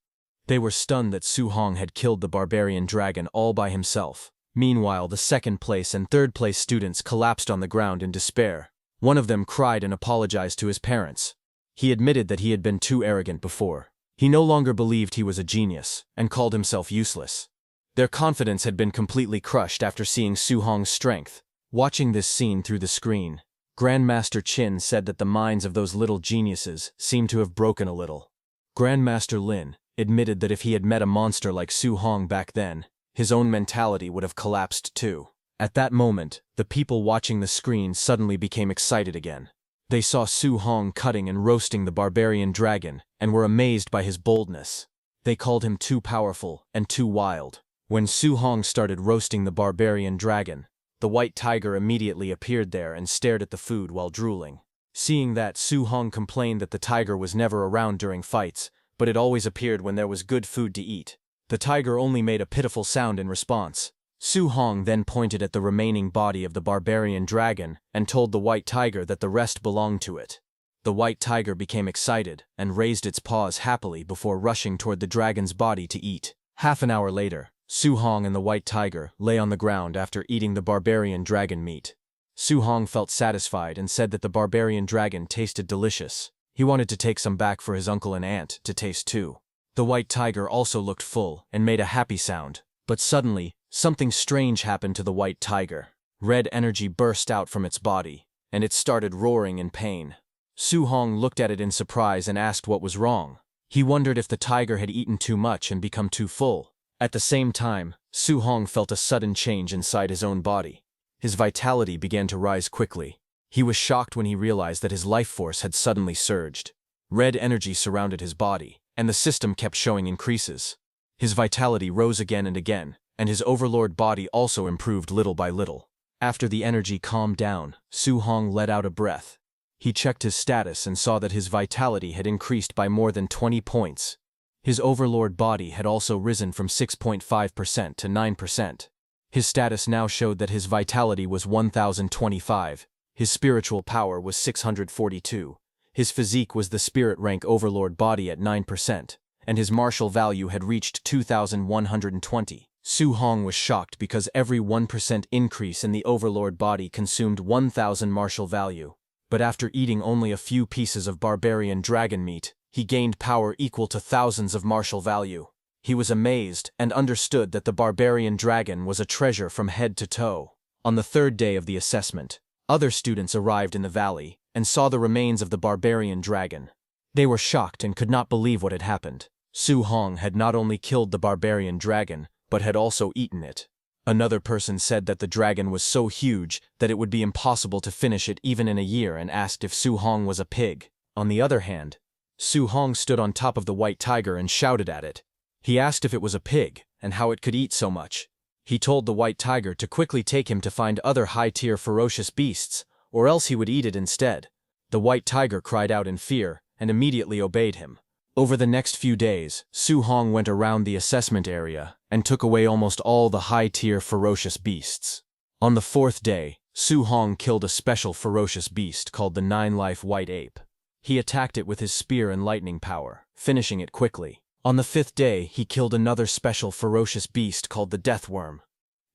They were stunned that Su Hong had killed the barbarian dragon all by himself. Meanwhile, the second place and third place students collapsed on the ground in despair. One of them cried and apologized to his parents. He admitted that he had been too arrogant before. He no longer believed he was a genius, and called himself useless. Their confidence had been completely crushed after seeing Su Hong's strength. Watching this scene through the screen, Grandmaster Qin said that the minds of those little geniuses seemed to have broken a little. Grandmaster Lin admitted that if he had met a monster like Su Hong back then, his own mentality would have collapsed too. At that moment, the people watching the screen suddenly became excited again. They saw Su Hong cutting and roasting the barbarian dragon, and were amazed by his boldness. They called him too powerful and too wild. When Su Hong started roasting the barbarian dragon, the white tiger immediately appeared there and stared at the food while drooling. Seeing that, Su Hong complained that the tiger was never around during fights, but it always appeared when there was good food to eat. The tiger only made a pitiful sound in response. Su Hong then pointed at the remaining body of the barbarian dragon and told the white tiger that the rest belonged to it. The white tiger became excited and raised its paws happily before rushing toward the dragon's body to eat. Half an hour later, Su Hong and the white tiger lay on the ground after eating the barbarian dragon meat. Su Hong felt satisfied and said that the barbarian dragon tasted delicious. He wanted to take some back for his uncle and aunt to taste too. The white tiger also looked full and made a happy sound. But suddenly, something strange happened to the white tiger. Red energy burst out from its body, and it started roaring in pain. Su Hong looked at it in surprise and asked what was wrong. He wondered if the tiger had eaten too much and become too full. At the same time, Su Hong felt a sudden change inside his own body. His vitality began to rise quickly. He was shocked when he realized that his life force had suddenly surged. Red energy surrounded his body, and the system kept showing increases. His vitality rose again and again, and his overlord body also improved little by little. After the energy calmed down, Su Hong let out a breath. He checked his status and saw that his vitality had increased by more than 20 points. His overlord body had also risen from 6.5% to 9%. His status now showed that his vitality was 1025, his spiritual power was 642, his physique was the spirit rank overlord body at 9%, and his martial value had reached 2120. Su Hong was shocked because every 1% increase in the overlord body consumed 1000 martial value. But after eating only a few pieces of barbarian dragon meat, he gained power equal to thousands of martial value. He was amazed and understood that the barbarian dragon was a treasure from head to toe. On the third day of the assessment, other students arrived in the valley and saw the remains of the barbarian dragon. They were shocked and could not believe what had happened. Su Hong had not only killed the barbarian dragon, but had also eaten it. Another person said that the dragon was so huge that it would be impossible to finish it even in a year and asked if Su Hong was a pig. On the other hand, Su Hong stood on top of the white tiger and shouted at it. He asked if it was a pig and how it could eat so much. He told the white tiger to quickly take him to find other high-tier ferocious beasts, or else he would eat it instead. The white tiger cried out in fear and immediately obeyed him. Over the next few days, Su Hong went around the assessment area and took away almost all the high-tier ferocious beasts. On the fourth day, Su Hong killed a special ferocious beast called the 9-life white ape. He attacked it with his spear and lightning power, finishing it quickly. On the fifth day, he killed another special ferocious beast called the death worm.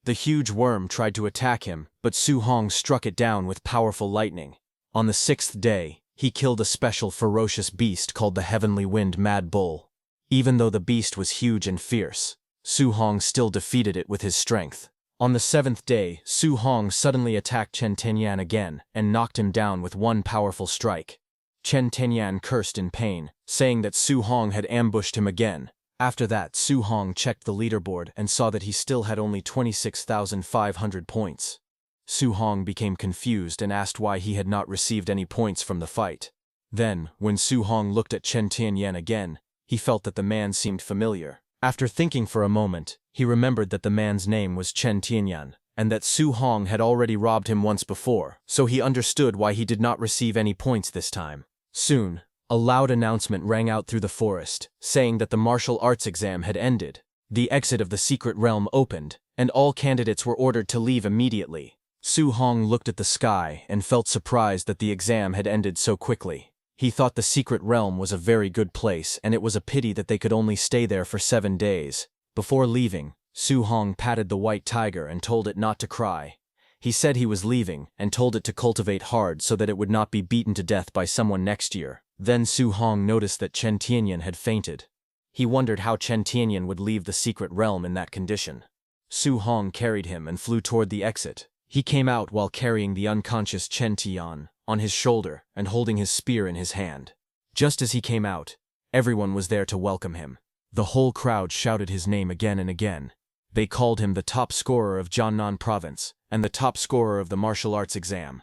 The huge worm tried to attack him, but Su Hong struck it down with powerful lightning. On the sixth day, he killed a special ferocious beast called the heavenly wind mad bull. Even though the beast was huge and fierce, Su Hong still defeated it with his strength. On the seventh day, Su Hong suddenly attacked Chen Tenyan again and knocked him down with one powerful strike. Chen Tenyan cursed in pain, saying that Su Hong had ambushed him again. After that, Su Hong checked the leaderboard and saw that he still had only 26,500 points. Su Hong became confused and asked why he had not received any points from the fight. Then, when Su Hong looked at Chen Tianyan again, he felt that the man seemed familiar. After thinking for a moment, he remembered that the man's name was Chen Tianyan, and that Su Hong had already robbed him once before, so he understood why he did not receive any points this time. Soon, a loud announcement rang out through the forest, saying that the martial arts exam had ended. The exit of the secret realm opened, and all candidates were ordered to leave immediately. Su Hong looked at the sky and felt surprised that the exam had ended so quickly. He thought the secret realm was a very good place and it was a pity that they could only stay there for 7 days. Before leaving, Su Hong patted the white tiger and told it not to cry. He said he was leaving and told it to cultivate hard so that it would not be beaten to death by someone next year. Then Su Hong noticed that Chen Tianyan had fainted. He wondered how Chen Tianyan would leave the secret realm in that condition. Su Hong carried him and flew toward the exit. He came out while carrying the unconscious Chen Tian on his shoulder and holding his spear in his hand. Just as he came out, everyone was there to welcome him. The whole crowd shouted his name again and again. They called him the top scorer of Jiangnan province and the top scorer of the martial arts exam.